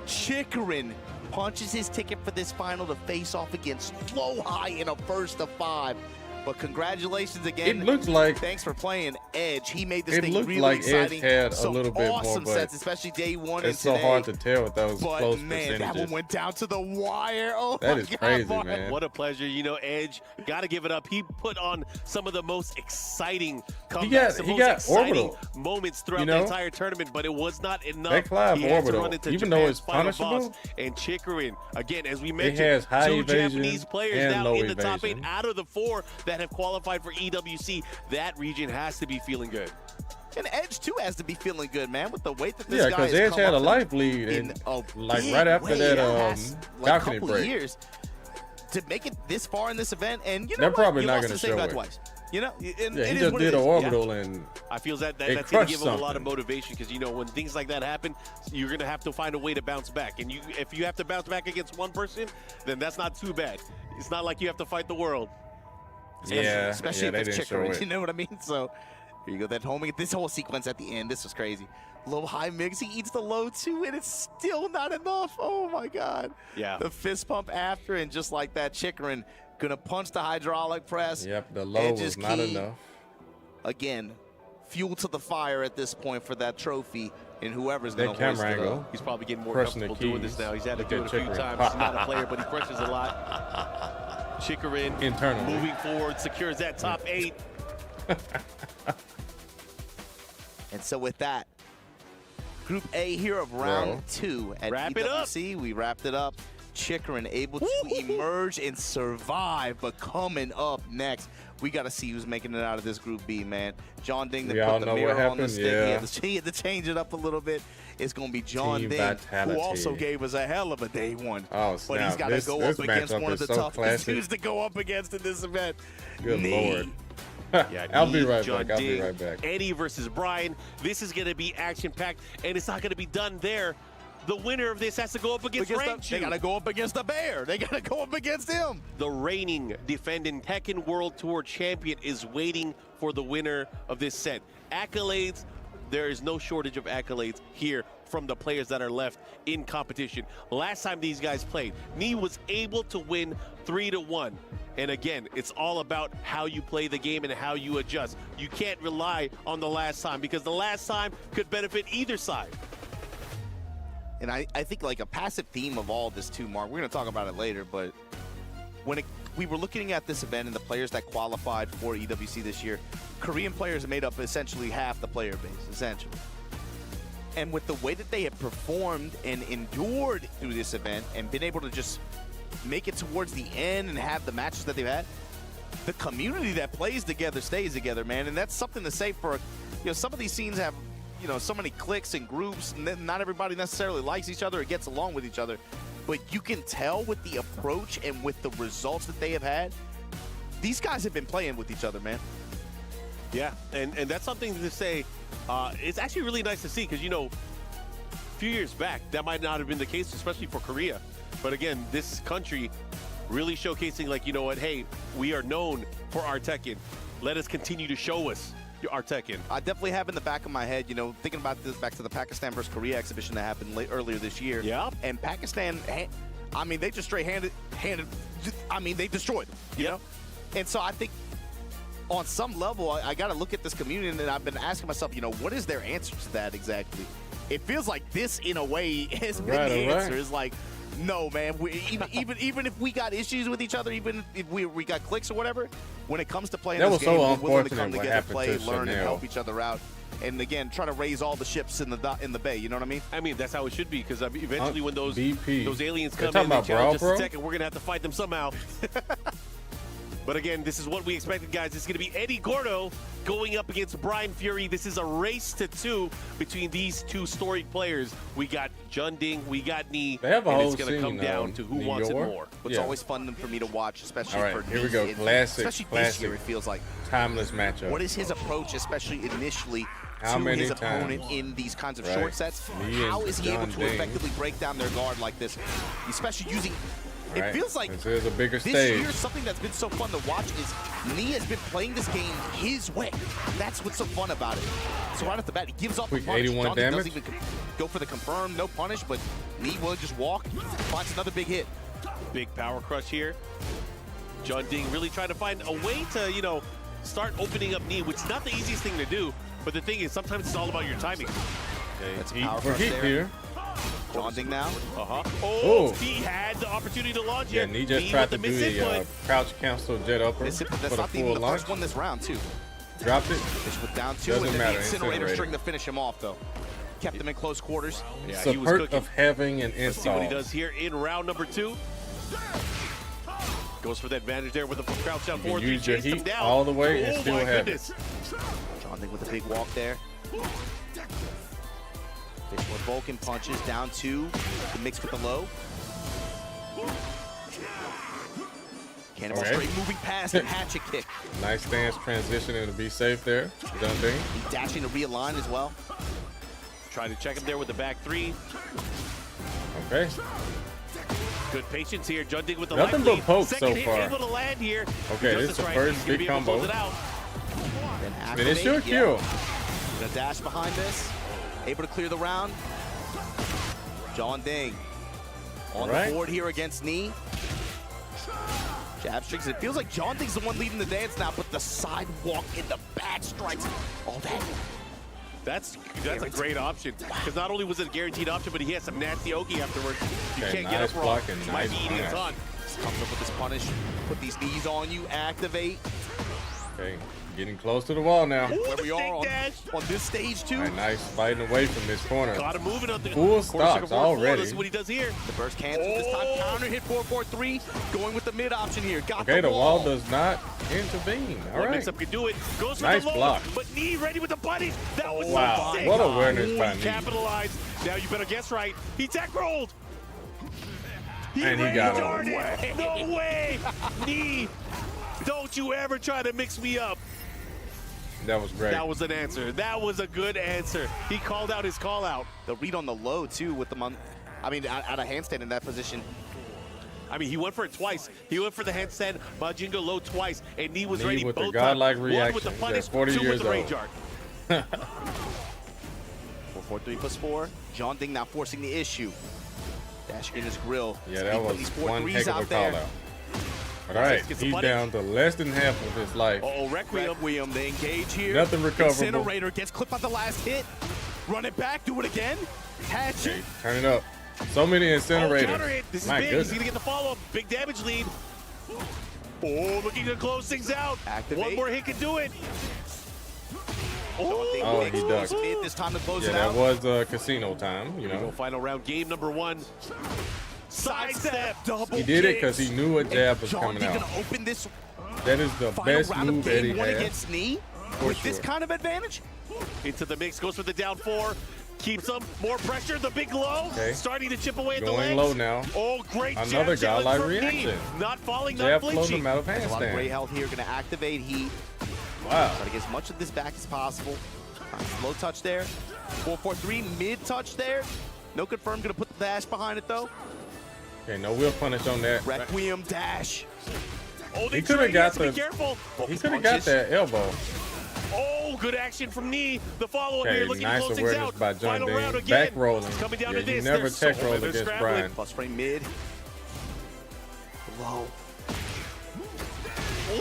Chikrin punches his ticket for this final to face off against Lowhigh in a first of 5. But congratulations again. It looks like. Thanks for playing Edge. He made this thing really like exciting. Edge had Some a little bit awesome more, sets, especially day one. It's so hard to tell with those close percentages. That one went down to the wire. Oh, that is crazy, Mark. man. What a pleasure. You know, Edge, got to give it up. He put on some of the most exciting comebacks, he got Orbital moments throughout the entire tournament, but it was not enough. That climb Orbital, even Japan's though it's punishable. And Chikarin, again, as we mentioned, it has high two evasion Japanese players and now low in the evasion. top 8 out of the 4 that have qualified for EWC. That region has to be feeling good. And Edge, too, has to be feeling good, man, with the weight that this guy because has Edge come had a up life lead, and like right after that balcony break. Years to make it this far in this event, and you know they're what? probably You not lost going to the same show guy it. twice. You know, and yeah, it he is just what did it an is. orbital, and I feel that's it going to crushed give him a lot of something. motivation because, you know, when things like that happen, you're going to have to find a way to bounce back. And if you have to bounce back against one person, then that's not too bad. It's not like you have to fight the world. Especially if they it's didn't show Chikarin, it. you know what I mean? So here you go, that homing. This whole sequence at the end, this was crazy. Low high mix, he eats the low 2, and it's still not enough. Oh my God. Yeah. The fist pump after, and just like that, Chikarin gonna punch the hydraulic press. Yep, the low was not enough. Again, fuel to the fire at this point for that trophy, and whoever's That gonna hoist camera it angle. up. He's probably getting more Pressing the comfortable doing this keys. now. He's had to Look do it at a few Chikarin. times. He's not a player, but he crushes a lot. Chikarin Internally. moving forward, secures that top 8. And so with that, Group A here of round 2 at Wrap it up. EWC. We wrapped it up. Chikarin able to emerge and survive, but coming up next, we got to see who's making it out of this Group B, man. Jeondding, they We all put the know what mirror on the happened, stick. yeah. He had to change it up a little bit. It's going to be Jeondding, vitality. who also gave us a hell of a day one. Oh, but snap. he's got to go up against matchup one of is the so toughest classic. dudes to go up against in this event. Good Knee. Lord. Yeah, I'll be right Jeondding, back. I'll be right back. Eddie versus Brian. This is going to be action-packed, and it's not going to be done there. The winner of this has to go up against Rangchu. They got to go up against the bear. They got to go up against him. The reigning defending Tekken World Tour champion is waiting for the winner of this set. Accolades, there is no shortage of accolades here from the players that are left in competition. Last time these guys played, Nee was able to win 3-1. And again, it's all about how you play the game and how you adjust. You can't rely on the last time because the last time could benefit either side. And I think like a passive theme of all this too, Mark, we're going to talk about it later, but when we were looking at this event and the players that qualified for EWC this year, Korean players made up essentially half the player base, essentially. And with the way that they have performed and endured through this event and been able to just make it towards the end and have the matches that they've had, the community that plays together stays together, man. And that's something to say for, some of these scenes have, so many cliques and groups, and not everybody necessarily likes each other or gets along with each other. But you can tell with the approach and with the results that they have had, these guys have been playing with each other, man. Yeah, and that's something to say. It's actually really nice to see because, a few years back, that might not have been the case, especially for Korea. But again, this country really showcasing, like, you know what, hey, we are known for our Tekken. Let us continue to show us our Tekken. I definitely have in the back of my head, thinking about this back to the Pakistan versus Korea exhibition that happened earlier this year. Yeah. And Pakistan, they just straight handed, they destroyed them, you know? And so I think on some level, I got to look at this community, and I've been asking myself, what is their answer to that exactly? It feels like this, in a way, has been the answer. It's like, no, man. Even if we got issues with each other, even if we got cliques or whatever, when it comes to playing this game, we're willing to come together, play, learn, and help each other out. And again, try to raise all the ships in the bay. You know what I mean? I mean, that's how it should be because eventually, when those aliens come talking in and about challenge Brawl, us to Tekken, we're gonna have to fight them somehow. But again, this is what we expected, guys. It's going to be Eddie Gordo going up against Brian Fury. This is a race to 2 between these two storied players. We got Jeondding, we got Nee, and it's going to come down to who wants it more. It's always fun for me to watch, especially for here we go. Classic, especially classic. this year, it feels like. Timeless matchup. What is his approach, especially initially, How to many his opponent times? in these kinds of short sets? How is he able to effectively break down their guard like this, especially using... It feels like this is a bigger this stage. year, something that's been so fun to watch is Nee has been playing this game his way. That's what's so fun about it. So right off the bat, he gives off the punish. 81 damage. Doesn't even go for the confirm, no punish, but Nee will just walk, finds another big hit. Big power crush here. Jeondding really trying to find a way to, you know, start opening up knee, which is not the easiest thing to do. But the thing is, sometimes it's all about your timing. Okay, That's heat power for heat there. here. Jeondding now. Oh, he had the opportunity to launch Yeah, it. Knee just tried to do the crouch cancel jet upper That's for the not even full the launch. first one this round, too. Dropped it. Fish with down 2, Doesn't and then matter, the incinerator incinerator. string to finish him off, though. Kept him in close quarters. Yeah, It's he a was perk cooking. of having an Let's see what install. he does here in round number 2. Goes for the advantage there with a crouch down You forward. use your Chased him heat down. all the way and Oh still my have goodness. Jeondding with a big walk there. Fish with Vulcan punches down 2. The mix with the low. Cannonball Okay. straight moving past and hatchet kick. Nice stance transitioning to be safe there. Jeondding. He dashing to realign as well. Trying to check him there with the back 3. Okay. Good patience here. Jeondding with the Nothing light but lead. pokes Second so hit far. able to land here. Okay, this is the first He's gonna big be able to close combo. it out. Then Finish activate, your yeah. kill. Gonna dash behind this. Able to clear the round. Jeondding on Right. the board here against Knee. Jab strikes. It feels like Jeondding's the one leading the dance now, but the sidewalk in the back strikes. All that. That's a great option. Because not only was it a guaranteed option, but he has some nasty Oki afterwards. You Okay, can't get nice up wrong. block and Might nice be eating a punish. ton. Comes up with this punish. Put these knees on you. Activate. Okay, getting close to the wall now. Where we Stick are dash. on this stage too. All right, nice fighting away from this corner. Got him moving on the Full corner stocks circle forward. already. This is what he does here. The burst cancel this time. Counter hit 4-4-3. Going with the mid option here. Got Okay, the the wall does not intervene. All One right. mix-up can do it. Goes for Nice the low, block. but Knee ready with the punish. That was Wow, so sick. what awareness by He Knee. capitalized. Now you better guess right. He tech rolled. And he ready got darted. him. No way. Knee, don't you ever try to mix me up. That was great. That was an answer. That was a good answer. He called out his call out. The read on the low too with the I mean, out of handstand in that position. I mean, he went for it twice. He went for the handstand Majinga low twice, and Knee was Knee ready with the both godlike times. One with reaction. the He's punish, at 40 two years with the rage old. art. 4-4-3+4. Jeondding now forcing the issue. Dashing in his grill. Yeah, that was these 4 one threes heck of a out call there. out. All right, Gets the he's punish. down to less than half of his life. Uh-oh, Requiem. Requiem, they engage here. Nothing recoverable. Incinerator gets clipped on the last hit. Run it back, do it again. Hatch Okay, it. turn it up. So many incinerators. Oh, counter hit. This is My big. goodness. He's going to get the follow-up. Big damage lead. Oh, looking to close things out. Activate. One more hit can do it. Oh, he ducked. Mid this time to close Yeah, it that out. was casino time, you Go know. final round, game number 1. Sidestep. Double He did it kicks. because he knew a jab was coming Jeondding out. gonna open this That is the final best round of move that he game 1 has. against Knee. For With this sure. kind of advantage. Into the mix, goes for the down 4. Keeps him. More pressure. The big low. Okay. Starting to chip away at the Going legs. low now. Oh, great Another jab challenge godlike from Knee. reaction. Not falling, Jab not floated flinching. him out of A lot of great handstand. health here. Gonna activate heat. Wow. Try to get as much of this back as possible. Low touch there. 4-4-3, mid touch there. No confirm, gonna put the dash behind it though. Okay, no wheel punish on that. Requiem dash. Oh, they He could have trade. got He has to the. be careful. He could have got that elbow. Oh, good action from Knee. The follow-up Okay, here, looking nice to close things awareness out. by Final round Jeondding. again. Back rolling. It's coming down Yeah, to this. you never They're tech so- roll they're against scrambling. Brian. Plus frame mid. Low.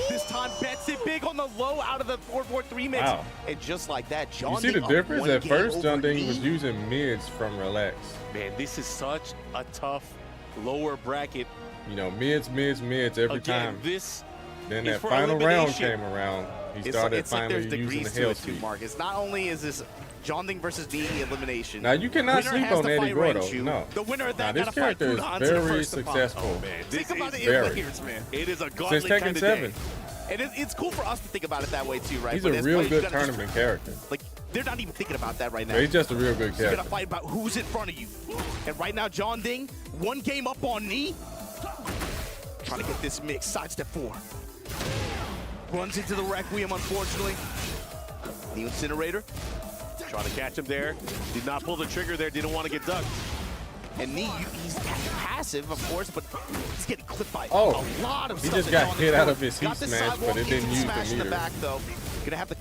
This time bets it big on the low out of the 4-4-3 mix. Wow. And just like that, You Jeondding see the difference? up At 1 first, game over Jeondding was Knee. using mids from relax. Man, this is such a tough lower bracket. You know, mids every Again, time. this Then is that for final round elimination. came around. He It's started like finally there's using degrees the to hell it too, sweep. Mark. It's not only is this Jeondding versus Knee elimination. Now you cannot Winner sleep has on to Eddie fight Gordo. Raichu. No. The winner of Now that this gotta fight character is Kudans in the very first to fight. successful. Oh, man, this Think about is the very. players, man. It is a Since godly Tekken kind of 7. day. And it's cool for us to think about it that way too, right? He's But a as real players, you good gotta tournament character. Like, they're not even thinking about that right now. But he's just a real good You gotta character. fight about who's in front of you. And right now, Jeondding, 1 game up on Knee. Trying to get this mix. Sidestep 4. Runs into the Requiem, unfortunately. The Incinerator. Trying to catch him there. Did not pull the trigger there. Didn't want to get ducked. And Knee, he's passive, of course, but he's getting clipped by Oh, a lot of he stuff. just that's got on the hit out court. of his Got heat the smash, sidewalk but it didn't into use the smash in the meter. back, though. Gonna have the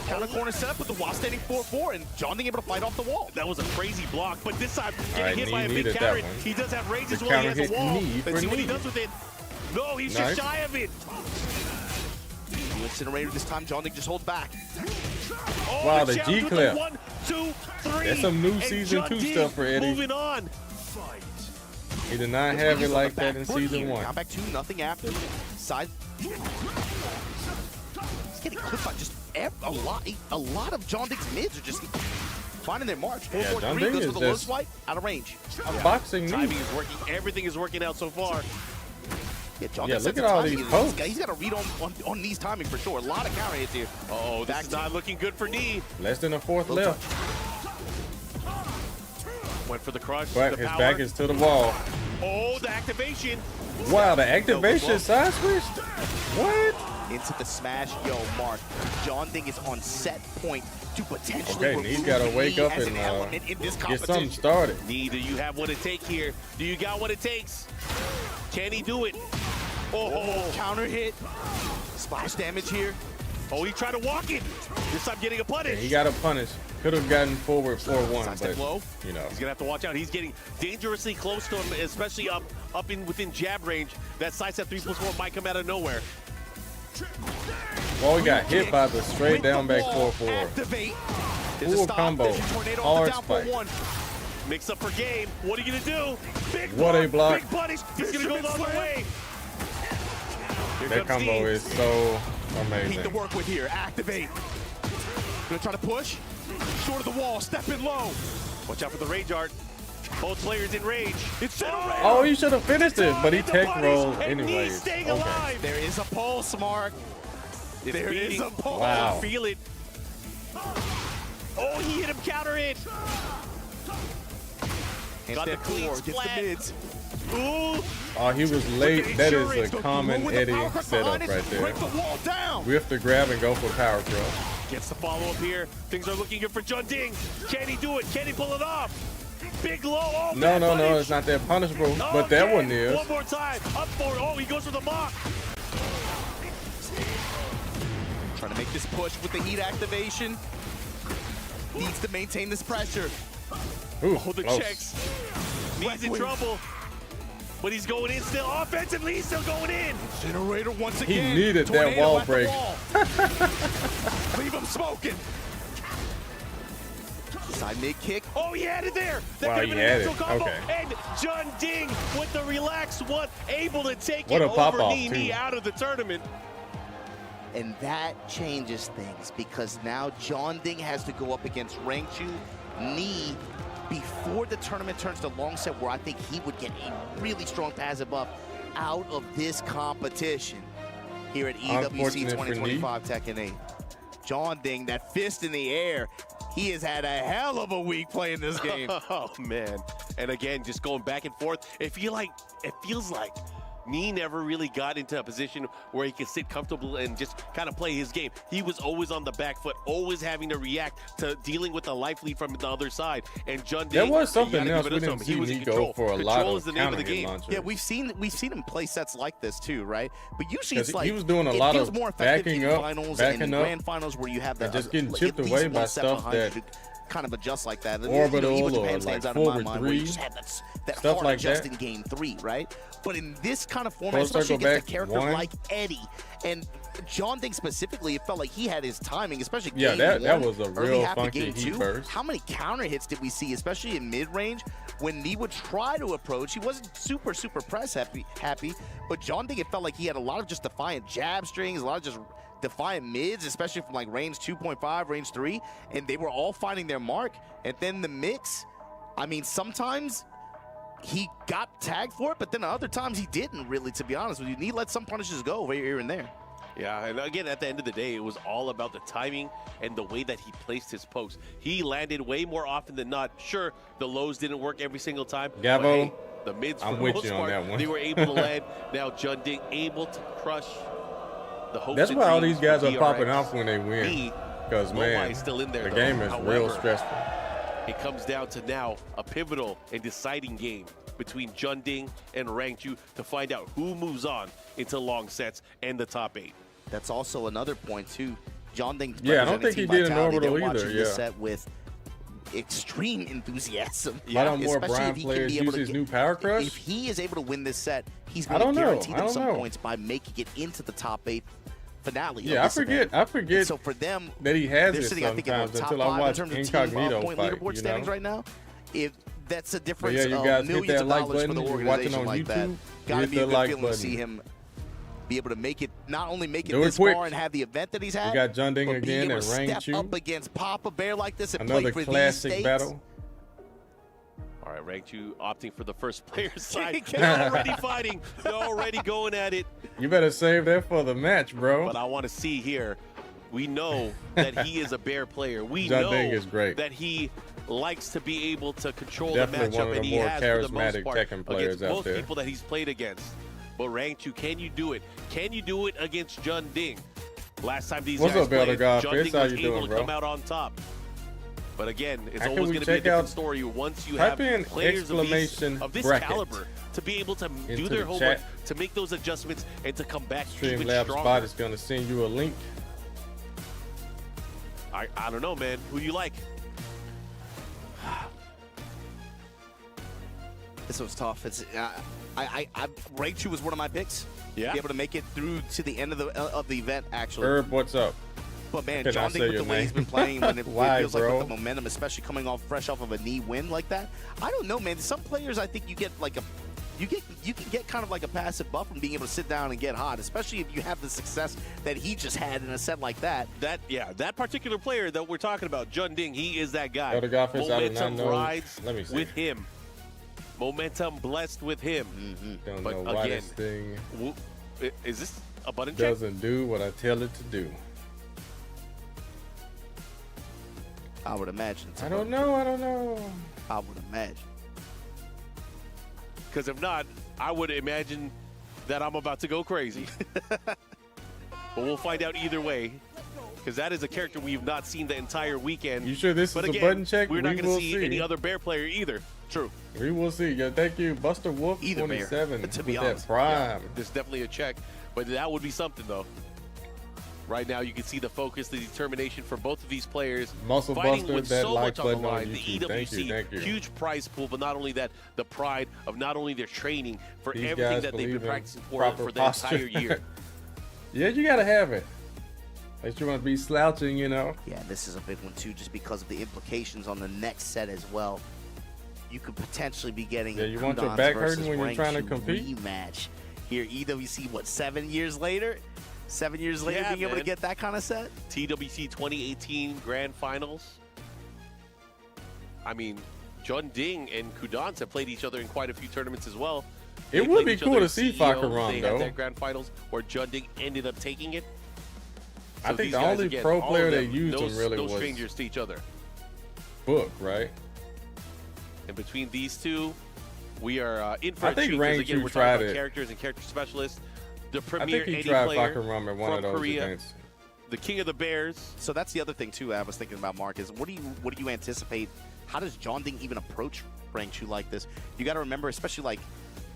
counter corner set up with the wall standing 4-4, and Jeondding able to fight off the wall. That was a crazy block, but this time All right, getting hit by a Knee big needed counter. that one. He does have rage as The well. He counter has a hit wall. Knee Let's for see what he Knee. does with it. No, he's Nice. just shy of it. The incinerator this time, Jeondding just holds back. Oh, Wow, the challenge with G-clip. 1, 2, 3. That's some new And Season 2 Jeondding stuff for Eddie. Moving on. He did not have it like that in Season 1. Down back 2, nothing after. Side. He's getting clipped by just a lot of Jeondding's mids are just finding their mark. 4-4-3 Jeondding goes is with the low just swipe, out of range. Boxing me. Timing is working. Everything is working out so far. Yeah, look at all these posts. He's got a read on Knee's timing for sure. A lot of counter hits here. Uh-oh, this is not looking good for Knee. Less than a fourth left. Went for the crush. But the his power. back is to the wall. Oh, the activation. Wow, the activation side switched? What? Into the smash. Yo, Mark, Jeondding is on set point to potentially Okay, Knee's got to wake up and get something started. Knee, do you have what it takes here? Do you got what it takes? Can he do it? Oh, counter hit. Splash damage here. Oh, he tried to walk it. This time getting a punish. Yeah, he got a punish. Could have gotten forward 4-1, but low. You know. He's gonna have to watch out. He's getting dangerously close to him, especially up within jab range. That sidestep 3+4 might come out of nowhere. Well, he got hit by the straight down back 4-4. Activate. Full combo. Hard spike. Mix up for game. What are you gonna do? Big What a block. Big punish. He's gonna go the other way. Here That comes combo Knee. is so Heat to amazing. work with here. Activate. Gonna try to push. Short of the wall. Stepping low. Watch out for the rage art. Both players in rage. It's Oh, he should have finished it, but he tech rolled and Knee anyways. staying Okay. alive. There is a pulse, Mark. It's There is beating. a pulse. Wow. Feel it. Oh, he hit him counter hit. Got the clean Gets the splat. mids. Ooh. Oh, he was late. That is a common Eddie setup right there. Break the wall down. Whiff the grab and go for power crush. Gets the follow-up here. Things are looking good for Jeondding. Can he do it? Can he pull it off? Big low. Oh, No, bad no, no, punish. it's not that punishable, Oh, but that yeah. one is. One more time. Up for it. Oh, he goes for the mock. Trying to make this push with the heat activation. Needs to maintain this pressure. Ooh, Oh, the close. checks. He's in trouble. But he's going in still. Offensively, he's still going in. Generator once He again. needed that Tornado wall at the break. wall. Leave him smoking. Side mid kick. Oh, he had it there. That Wow, could have he been a had natural it. combo. Okay. And Jeondding with the relaxed one, able to take What it a pop over off, Knee too. out of the tournament. And that changes things because now Jeondding has to go up against Rangchu. Knee, before the tournament turns to long set, where I think he would get a really strong passive buff out of this competition here at EWC Unfortunate for 2025 Tekken 8. Jeondding, that fist in the air. He has had a hell of a week playing this game. Oh, man. And again, just going back and forth. It feels like Knee never really got into a position where he could sit comfortable and just kind of play his game. He was always on the back foot, always having to react to dealing with the life lead from the other side. And Jeondding, There was something you gotta else give we it up to didn't him. see He was in Nico control. for a lot Control of is the name of counter the hit game. launchers. Yeah, we've seen him play sets like this too, right? But usually Because it's like he was doing a it lot feels of more effective backing in up, finals backing and up, grand finals where you have the and just getting at chipped least away one by set stuff behind that you to kind of adjust like that. orbital Even or Japan like stands out in my forward mind where you three, just had that stuff hard like adjust that. in game 3, right? But in this kind of format, Full especially circle against a back, character one. like Eddie and Jeondding specifically, it felt like he had his timing, especially Yeah, game that 1, was a early real half of funky game heat 2. burst. How many counter hits did we see, especially in mid-range, when Knee would try to approach? He wasn't super press happy, but Jeondding, it felt like he had a lot of just defiant jab strings, a lot of just defiant mids, especially from like range 2.5, range 3, and they were all finding their mark. And then the mix, I mean, sometimes he got tagged for it, but then other times he didn't really, to be honest with you. Knee let some punishes go right here and there. Yeah, and again, at the end of the day, it was all about the timing and the way that he placed his post. He landed way more often than not. Sure, the lows didn't work every single time. Gabo, but hey, the mids, for I'm the with most you on part, that one. they were able to land. Now Jeondding able to crush the hopes That's and why all dreams these guys for are popping DRX. off when they win. Knee, Because, man, Lowhigh's still in there, the though. game is real However, stressful. It comes down to now a pivotal and deciding game between Jeondding and Rangchu to find out who moves on into long sets and the top 8. That's also another point too. Jeondding, Yeah, I don't think he did an orbital either, This yeah. set with extreme enthusiasm. A lot more Brian players use his new Power Crush. If he is able to win this set, he's going to guarantee them some points by making it into the top 8 finale. Yeah, I forget. So for them, that he has they're it sitting, I think, in the top 5 in terms of Incognito team point fight, leaderboard standings right now. If that's a difference yeah, you guys of millions of dollars for the organization like that. Got to be a good feeling to see him be able to make it, not only make it this far and have the event that he's had, we got Jeondding again and step Rangchu up against Papa Bear like this and another play for classic these battle. All right, Rangchu opting for the first player side. They're already fighting. They're already going at it. You better save that for the match, bro. But I want to see here. We know that he is a Bear player. We Jeondding know is great. that he likes to be able to control Definitely the one matchup, of and the he more has for the most charismatic part Tekken players against out most there. people that he's played against. But Rangchu, can you do it? Can you do it against Jeondding? Last time these What's guys up, Elder played, God? Jeondding How was you able doing, to bro? come out on top. But again, it's How can always we going to be a check different out- story once you type have in players exclamation of this bracket caliber to be able to do into their the homework, chat. to make those adjustments, and to come back even Streamlabs stronger. Spot is going to send you a link. I don't know, man. Who do you like? This was tough. It's Rangchu was one of my picks. Yeah. Be able to make it through to the end of the event, actually. Herb, what's up? But man, Can I say Jeondding with your the way he's name? been playing, when it Why, feels like bro? with the momentum, especially coming off fresh off of a knee win like that. I don't know, man. Some players, I think you get like you can get kind of like a passive buff from being able to sit down and get hot, especially if you have the success that he just had in a set like that. That particular player that we're talking about, Jeondding, he is that guy. Elder Goffins, I do not Momentum know. rides Let me see. with him. Momentum blessed with him. Don't But know why again, this thing is this a button check? doesn't do what I tell it to do. I would imagine. I don't know. I would imagine. Because if not, I would imagine that I'm about to go crazy. But we'll find out either way. Because that is a character we've not seen the entire weekend. You sure this but is again, a button check? We're not We going will to see any other Bear player either. True. We will see. Yeah, thank you, Buster Wolf Either 27. Bear, to be with honest. that prime. There's definitely a check. But that would be something, though. Right now, you can see the focus, the determination for both of these players. Muscle fighting Buster, with that so like much on the button on line. The YouTube. EWC, Thank you. huge prize pool, but not only that, the pride of not only their training, for These everything guys that they've believe been in practicing for proper the posture. entire year. Yeah, you gotta have it. Unless you want to be slouching, you know. Yeah, this is a big one too, just because of the implications on the next set as well. You could potentially be getting Yeah, a you want your Kudans back versus hurting when you're trying to Rangchu compete? rematch here. EWC, what, 7 years later? 7 years later, Yeah, being able to man. get that kind of set? TWC 2018 Grand Finals. I mean, Jeondding and Kudans have played each other in quite a few tournaments as well. It They would played be each cool other to in see CEO. Fakaram, They though. had their Grand Finals where Jeondding ended up taking it. I So think these the guys, only again, pro all player of they them, used no, him really no was strangers to each other. Book, right? And between these two, we are in for I a think treat, 'cause again, Rangchu we're tried talking about it. characters and character specialists. The I premier think he Eddie tried player Fakaram at one of from those Korea, events. the king of the Bears. So that's the other thing too I was thinking about, Mark, is what do you anticipate? How does Jeondding even approach Rangchu like this? You got to remember, especially like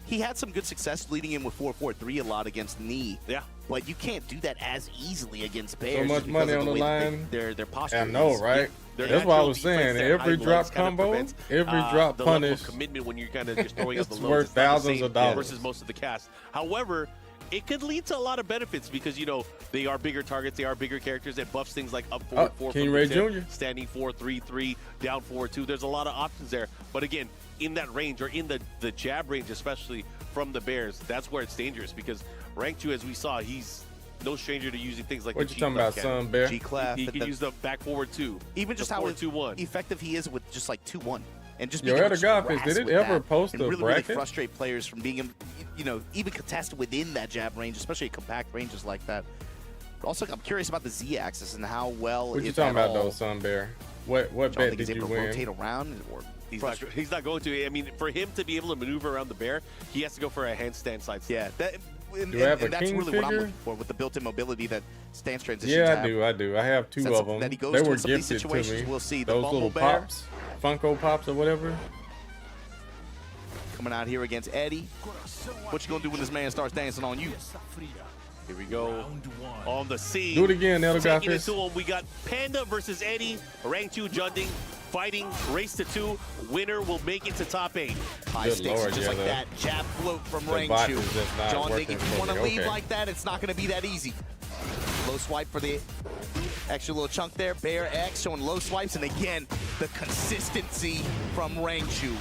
he had some good success leading in with 4-4-3 a lot against Knee. Yeah. But you can't do that as easily against Bears. So much just because money of on the the way that line. Their posture. I know, is. right? Their That's what I natural was saying. defense, their Every high drop lows kind of combo, prevents, every drop the level punish. of commitment when you're kind of just throwing out the It's lows. worth It's not the thousands same of dollars. versus most of the cast. However, it could lead to a lot of benefits because, you know, they are bigger targets, they are bigger characters. It buffs things like up 4-4 King from Ray the tip, Jr. standing 4-3-3, down 4-2. There's a lot of options there. But again, in that range, or in the jab range, especially from the Bears, that's where it's dangerous because Rangchu, as we saw, he's no stranger to using things like What the you talking about, G-Clef son, Bear? G-Clef. He can use the back forward too. Even just the how 4-2-1. effective he is with just like 2-1. And just Yo, being able Elder to Goffins, harass did it with ever that post and a really, bracket? really frustrate players from being, you know, even contested within that jab range, especially at compact ranges like that. But also, I'm curious about the Z-axis and how well. What you if talking at about, all, though, son, Bear? What bet Jeondding did is you able to win? rotate around or He's not going to. I mean, for him to be able to maneuver around the Bear, he has to go for a handstand side step. Yeah, and Do I have a that's king really what I'm figure? looking for with the built-in mobility that stance transitions Yeah, have. I do. I have two That's of them. that he goes They to were in some of these gifted to situations. me. We'll see the Those Bumble little Bear pops, Funko Pops or whatever. coming out here against Eddie. What you gonna do when this man starts dancing on you? Here we go on the scene. Do it again, Elder Taking it Goffins. to him. We got Panda versus Eddie, Rangchu, Jeondding. fighting, race to 2. Winner will make it to top 8. High stakes, Lord, just like that jab float from Rangchu. Jeondding, if you want to leave like that, it's not going to be that easy. Low swipe for the extra little chunk there. Bear X showing low swipes, and again, the consistency from Rangchu.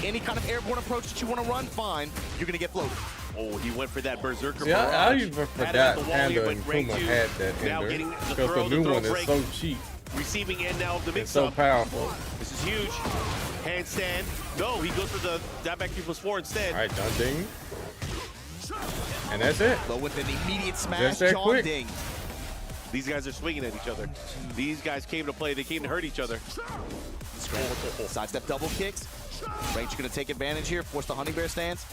Any kind of airborne approach that you want to run, fine. You're going to get floated. Oh, he went for that Berserker. See, I even forgot Panda and Kuma had that hinder, because the new one is so cheap. Receiving end now of the It's so mix-up. powerful. This is huge. Handstand. No, he goes for the dive back 3+4 instead. All right, Jeondding. And that's it. Low with an immediate smash, Just that quick. Jeondding. These guys are swinging at each other. These guys came to play. They came to hurt each other. Sidestep double kicks. Rangchu going to take advantage here, force the Honey Bear stance.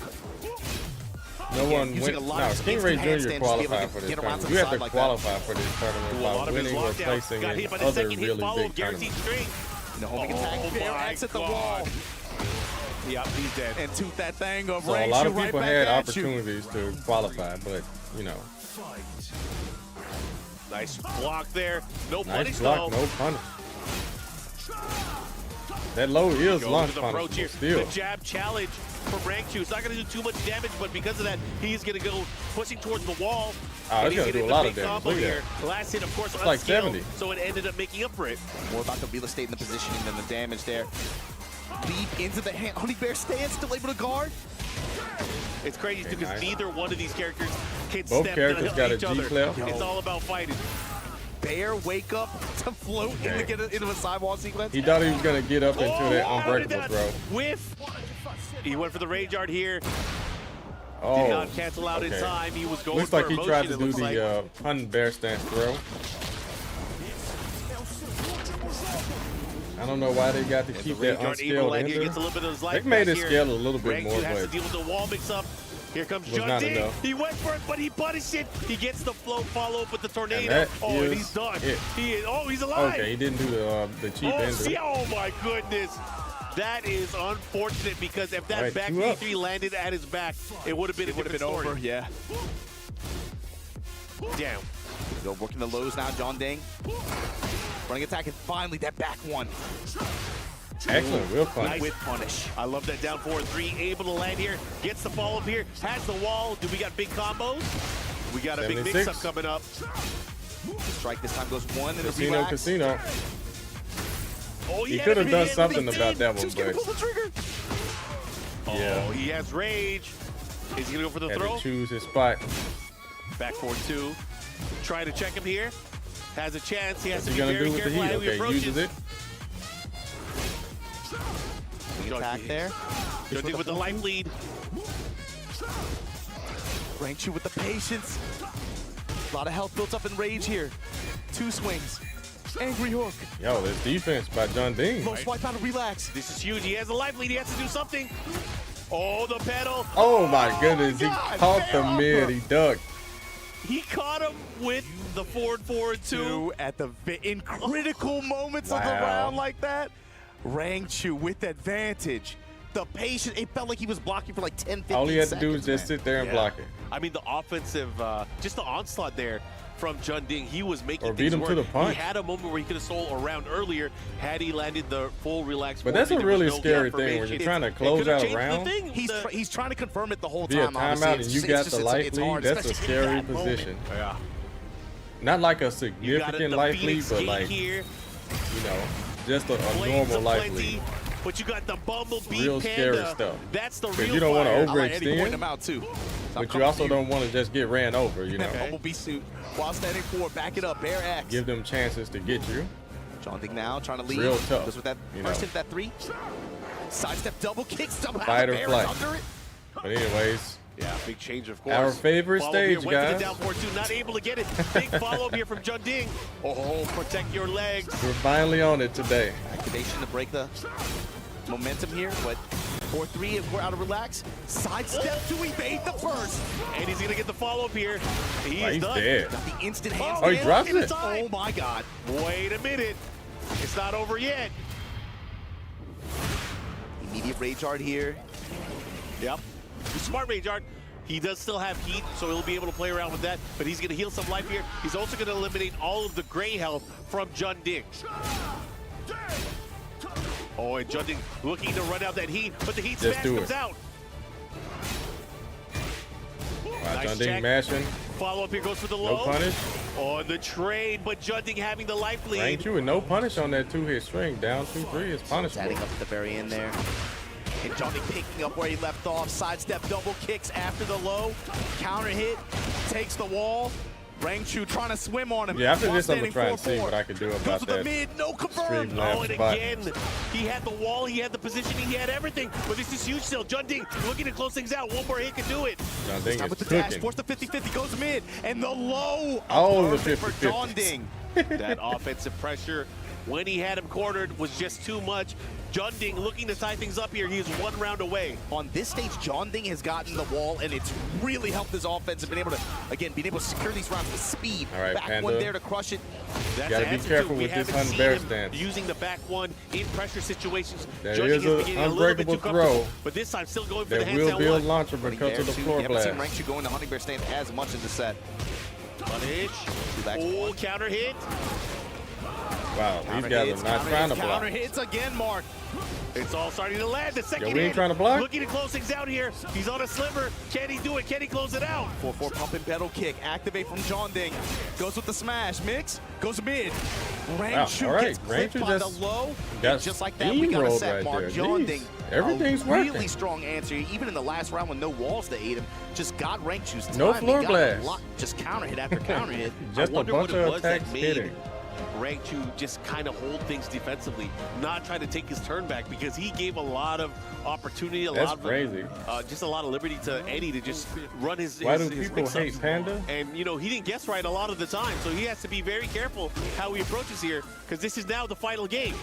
No one went. No, King Ray Jr. qualified for this tournament. You have to qualify for this tournament by winning or placing in other really big tournaments. The homing attack, Bear X at the wall. Yep, he's dead. And tooth that thing of So Rangchu a lot of right people back had at you. opportunities to qualify, but you know. Nice block there. No punish Nice block, though. no punish. That low is Go launch to the punish, approach here. but still. The jab challenge from Rangchu. It's not going to do too much damage, but because of that, he's going to go pushing towards the wall. Oh, and it's he's gonna do a getting lot the of big damage. combo Look at here. that. Last hit, of course, It's like unskilled, 70. so it ended up making up for it. More about the real estate and the positioning than the damage there. Leap into the hand. Honey Bear stance, still able to guard. It's crazy Okay, because nice. neither one of these characters can Both step characters to got a each other. G-flip. It's all about fighting. Bear wake up to float into a sidewall sequence. He thought he was gonna get up into that how did unbreakable that throw. whiff? He went for the rage art here. Oh, Did not cancel out in okay. time. He was going Looks for like he emotion, tried to it do looks the like. Hun Bear stance throw. I don't know why they got to keep that unscaled Here gets a hinder. little bit of his life They made back it here. scale a little bit Rangchu more, has to but deal with the wall mix-up. Here comes was not Jeondding. enough. He went for it, but he punished it. He gets the flow follow-up with the tornado. that Oh, and is he's done. it. He is. Oh, he's alive. okay, he didn't do the cheap Oh, ender. see, oh my goodness. That is unfortunate because if that All right, back 2 up. D3 landed at his back, it would have been a different story. over. Yeah. Damn. Go working the lows now, Jeondding. Running attack, and finally that back one. Excellent, real fun. Nice. With punish. I love that down 4-3, able to land here, gets the follow-up here, has the wall. Do we got big combos? We got a big 76. mix-up coming up. Strike this time goes one and a Casino, relax. casino. Oh, He had could have it done in. something He about did. that one, Who's gonna but pull the trigger? yeah. Oh, he has rage. Is he gonna go for the Had throw? to choose his spot. Back 4-2. Try to check him here. Has a chance. He has What's to he be gonna very do with the careful heat? how he Okay, approaches. uses it. Attack there. Jeondding with the life lead. Rangchu with the patience. A lot of health built up in rage here. 2 swings. Angry hook. Yo, this defense by Jeondding. Low swipe out of relax. This is huge. He has a life lead. He has to do something. Oh, the pedal. Oh my goodness, he God, caught the damn. mid, he ducked. He caught him with the forward 4-2. At the in critical moments of the Wow. round like that. Rangchu with advantage. The patience. It felt like he was blocking for like 10, 15 All he had to seconds, do was just man. sit there and Yeah. block it. I mean, the offensive, just the onslaught there from Jeondding, he was making Or beat things him work. to the punch. He had a moment where he could have stole a round earlier had he landed the full relax. But that's a 4-3. There was really no scary confirmation. thing when you're trying to It close could've out a changed the round. thing. He's trying to confirm it the whole Be a time. obviously. timeout It's and you just- got it's the just- life it's lead. hard, That's a especially in scary that moment. position. Yeah. Not like a You got significant the life lead, Phoenix but Gate like, here. you know, just a Blades normal of life plenty, lead. but you got the Bumblebee Real scary Panda. stuff. That's the 'Cause real you don't wanna fire. I like Eddie pointing overextend, him out too. but you also don't want to just get ran over, you know. Bumblebee suit while standing forward, back it up, Bear X. Give them chances to get you. Jeondding now trying to lead. Real tough, Goes with that you first know. hit, that 3. Sidestep double kick somehow. Fight or Bear flight. is under it. But anyways, Yeah, big change, of course. our favorite Follow stage, here, went to guys. the down 4-2, not able to get it. Big follow-up here from Jeondding. Oh, protect your legs. We're finally on it today. Activation to break the momentum here, but 4-3 and we're out of relax. Sidestep to evade the first. And he's going to get the follow-up here. He Oh, is he's done. dead. Got the instant hands. Oh, he dropped in it. time. Oh my God. Wait a minute. It's not over yet. Immediate rage art here. Yep. Smart rage art. He does still have heat, so he'll be able to play around with that, but he's going to heal some life here. He's also going to eliminate all of the gray health from Jeondding. Oh, and Jeondding looking to run out that heat, but the heat smash comes out. Nice Jeondding mashing. Follow up here goes for the low. No punish. On the trade, but Jeondding having the life lead. Rank 2 with no punish on that 2-hit string. Down 2-3 is punishable. Adding up at the very end there. And Jeondding picking up where he left off. Sidestep double kicks after the low. Counter hit. Takes the wall. Rangchu trying to swim on him. Yeah, after this, I'm going to try and see what I can do about that. that. Mid, no confirm. Oh, and again, he had the wall, he had the positioning, he had everything. But this is huge still. Jeondding looking to close things out. One more hit can do it. Jeondding is with the cooking. dash, force the 50-50, goes mid. And the low. Oh, the 50-50. For Jeondding. That offensive pressure, when he had him cornered, was just too much. Jeondding looking to tie things up here. He is 1 round away. On this stage, Jeondding has gotten the wall, and it's really helped his offense and been able to secure these rounds with speed. All right, back Panda. one there to crush it. That's gotta be careful with this unbear stance. Using the back one in pressure situations. There Jeondding is an unbreakable throw. But this time still going for the There hands will down be a one. launcher because of the floor blast. We haven't seen Rangchu going to Honey Bear stance as much in the set. Punish. Oh, counter hit. Wow, these guys are not trying to block. Counter hits again, Mark. It's all starting to land. The second we ain't trying to block. Looking to close things out here. He's on a sliver. Can he do it? Can he close it out? 4-4 pump and pedal kick. Activate from Jeondding. Goes with the smash. Mix. Goes mid. Rangchu gets clipped by the low. And just like that, we got a set, Mark. Jeondding. Everything's working. working. Really strong answer. Even in the last round with no walls to aid him. Just got Rangchu's time. No floor blast. Just counter hit after counter hit. Just a bunch of attacks hitting. Rangchu just kind of hold things defensively, not trying to take his turn back because he gave a lot of opportunity, just a lot of liberty to Eddie to just run his. Why do his people hate Panda? And you know he didn't guess right a lot of the time, so he has to be very careful how he approaches here because this is now the final game.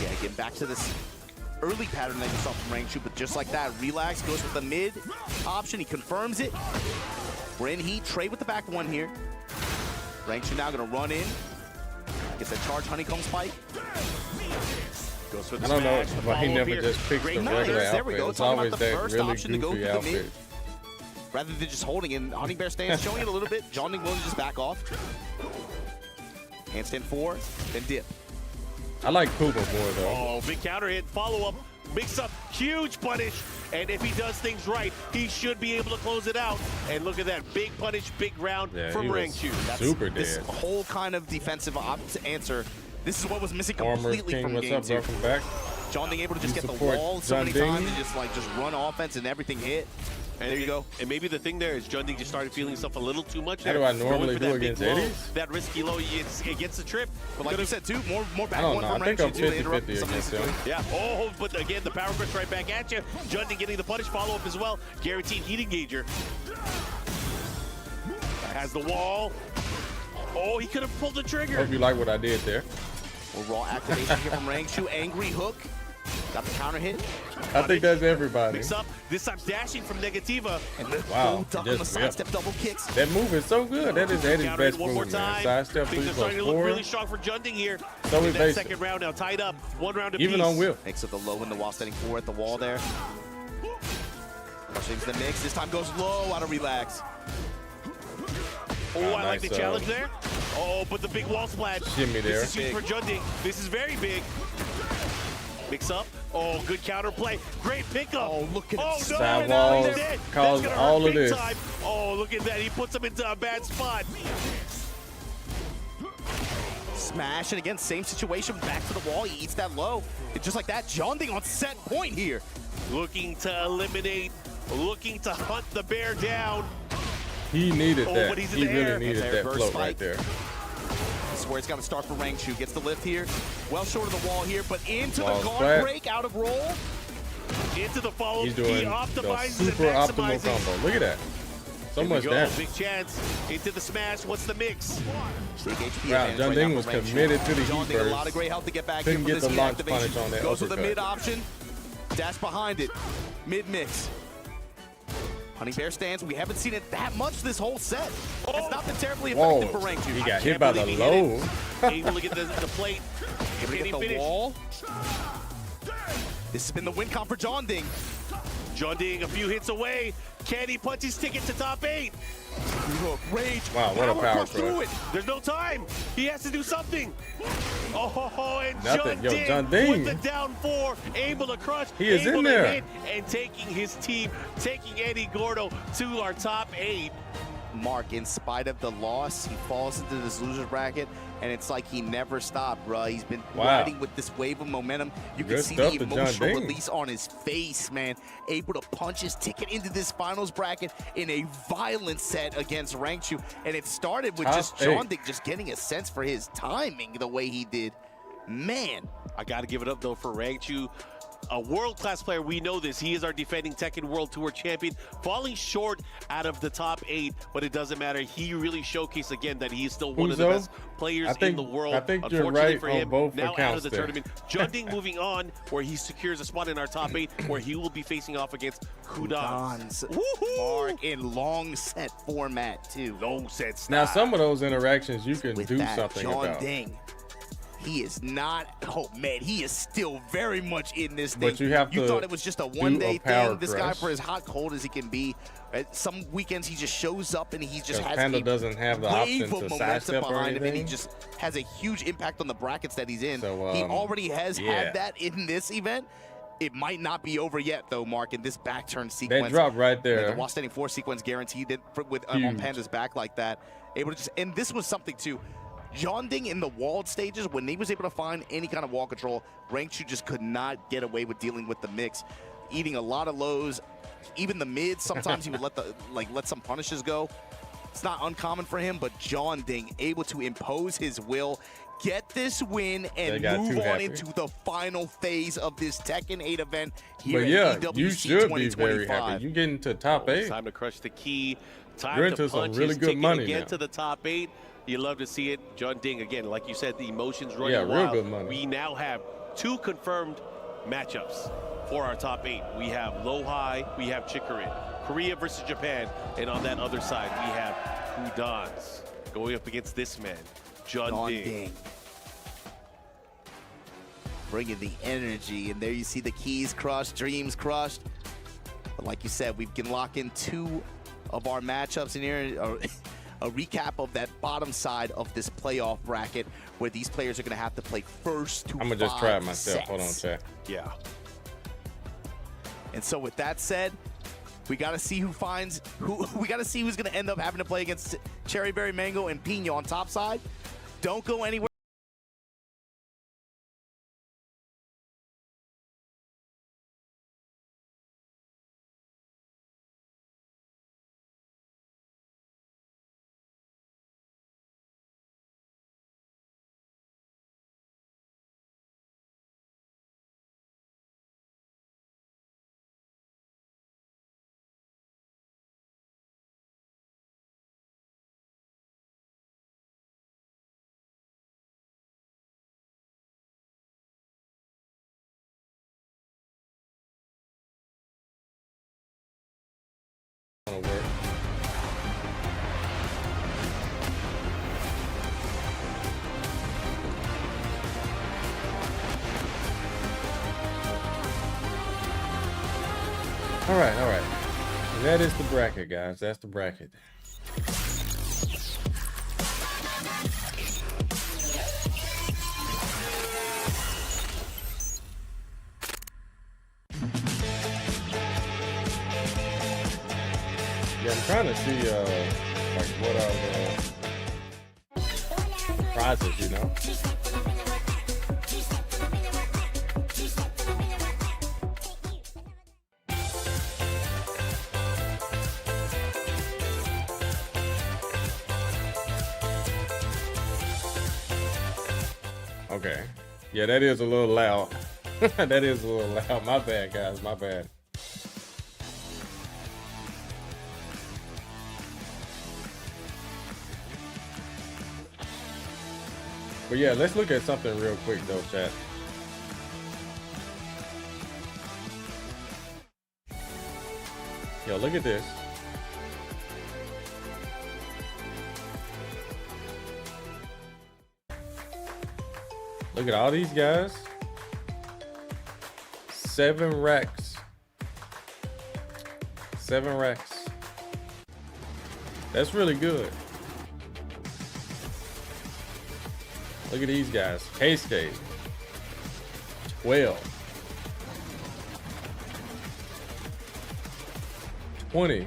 Yeah, getting back to this early pattern that you saw from Rangchu, but just like that, relax, goes with the mid option. He confirms it. We're in heat. Trade with the back one here. Rangchu now going to run in. Gets that charge honeycomb spike. Goes for the I don't know smash, why he never here. just picks the regular There we outfit. go. It's Talking always about the that first really option to go goofy through the mid. outfit. Rather than just holding in, Honey Bear stance, showing it a little bit. Jeondding willing to just back off. Handstand 4, then dip. I like Kuba more though. Oh, big counter hit, follow up, mix up, huge punish. And if he does things right, he should be able to close it out. And look at that, big punish, big round from Rangchu. Super dead. This whole kind of defensive answer, this is what was missing completely King, from what's game up, 2. bro, from back? Jeondding able to just get the support wall so many Jeondding. times and just run offense and everything hit. And there you go. And maybe the thing there is Jeondding just started feeling himself a little too much. How do I normally do against low, Eddies? that risky low, it gets the trip. But like you said, too, more back I don't one know. from I think I'm Rangchu to interrupt 50-50 some of against these. him. Yeah. Oh, but again, the power crush right back at you. Jeondding getting the punish follow-up as well. Guaranteed heat engager. Has the wall. Oh, he could have pulled the trigger. Hope you like what I did there. Raw activation here from Rangchu. Angry hook. Got the counter hit. I think that's everybody. Mix up. This time dashing from Negativa. And the Wow, duck on the sidestep double kicks. That move is so good. That is Eddie's Counter hit best one more move, man. time. Sidestep Things 3 are starting to look 4. really strong for Jeondding here. So In is that basic. second round now tied up. 1 round apiece. Even on Will. Makes it the low in the wall, standing 4 at the wall there. Rushing the mix. This time goes low out of relax. Oh, I like nice, the challenge there. Oh, but the big wall splat. Shimmy there. This is huge for Jeondding. This is very big. Mix up. Oh, good counter play. Great pickup. Oh, look at Oh, him. no, Sidewalls he's dead. cause That's gonna all hurt of big this. time. Oh, look at that. He puts him into a bad spot. Smash, and again, same situation. Back to the wall. He eats that low. It's just like that. Jeondding on set point here. Looking to eliminate, looking to hunt the bear down. He needed that. but he's in He the really air. needed There, that burst float spike. right there. This is where it's got to start for Rangchu. Gets the lift here. Well short of the wall here, but into Wall the guard splat. break, out of roll. Into the follow. He's He doing the optimizes super and optimal maximizes. combo. Look at that. So Here we much go. damage. Big chance into the smash. What's the mix? Big HP Wow, advantage Jeondding now was for Rangchu. committed to the heat Jeondding, a lot burst. of great health to get back Couldn't here for get this the heat launch activation. punish on that Goes with the uppercut. mid option. Dash behind it. Mid mix. Honey Bear stands. We haven't seen it that much this whole set. It's not been terribly effective for Rangchu. He got hit by the low. Able to get the plate. Able to Can he get the finish? wall. This has been the win con for Jeondding. Jeondding a few hits away. Can he punch his ticket to top 8? Look, Rage. Wow, what a power through it. There's no time. He has to do something. Oh, and Nothing. Yo, Jeondding with the down 4, able to crush. He is in there. Hit, and taking his team, taking Eddie Gordo to our top 8. Mark, in spite of the loss, he falls into this loser's bracket, and it's like he never stopped, bro. He's been riding with this wave of momentum. You can see the emotional release on his face, man. Able to punch his ticket into this finals bracket in a violent set against Rangchu. And it started with just Jeondding just getting a sense for his timing the way he did. Man. I got to give it up, though, for Rangchu. A world-class player, we know this. He is our defending Tekken World Tour champion, falling short out of the top 8, but it doesn't matter. He really showcased again that he's still one of the best players in the world. I think you're right for on him, both now accounts out of the there. tournament. Jeondding moving on, where he secures a spot in our top 8, where he will be facing off against Kudans. Mark, in long set format, too. Long set style. Now, some of those interactions you can do something about. He is not, oh man, he is still very much in this thing. But you have to thought it was just a one-day thing. This guy, crush. for as hot cold as he can be, some weekends he just shows up and he just has Panda a doesn't have the wave option of to momentum sidestep or behind him, and he anything. just has a huge impact on the brackets that he's in. So, he already has had that in this event. It might not be over yet, though, Mark, in this back turn sequence. That drop right there. The while standing 4 sequence guaranteed it with on Panda's back like that. Able to just, and this was something too. Jeondding in the walled stages, when he was able to find any kind of wall control, Rangchu just could not get away with dealing with the mix. Eating a lot of lows, even the mids, sometimes he would let some punishes go. It's not uncommon for him, but Jeondding able to impose his will, get this win, and move on into the final phase of this Tekken 8 event here at EWC you should 2025. be very happy. You get into top 8. Time to crush the key. Time You're to into some punch really his good ticket money again now. to the top 8. You love to see it. Jeondding, again, like you said, the emotions running real wild. good money. We now have 2 confirmed matchups for our top 8. We have Lowhigh, we have Chikarin, Korea versus Japan, and on that other side, we have Kudans going up against this man, Jeondding. Bringing the energy, and there you see the keys crushed, dreams crushed. But like you said, we can lock in 2 of our matchups in here. A recap of that bottom side of this playoff bracket, where these players are going to have to play first to 5 I'm going to just try it myself. sets. Hold on, chat. Yeah. And so with that said, we got to see who finds who. We got to see who's going to end up having to play against Cherry Berry Mango and Pino on top side. Don't go anywhere. All right. That is the bracket, guys. That's the bracket. Yeah, I'm trying to see like what are the prizes, you know? Okay. Yeah, that is a little loud. That is a little loud. My bad, guys. My bad. But yeah, let's look at something real quick though, chat. Yo, look at this. Look at all these guys. 7 racks 7 racks. That's really good. Look at these guys. K-Skate. 12. 20.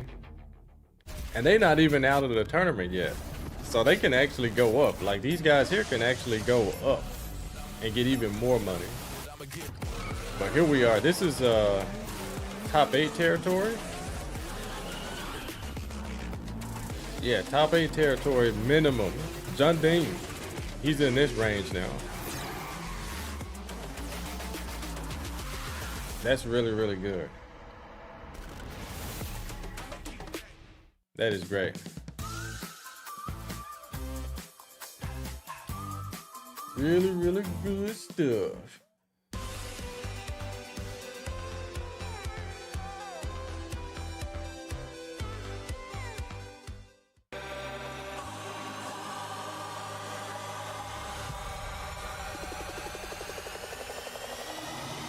And they're not even out of the tournament yet. So they can actually go up. Like these guys here can actually go up and get even more money. But here we are. This is top 8 territory. Yeah, top 8 territory minimum. Jeondding, he's in this range now. That's really, really good. That is great. Really, really good stuff.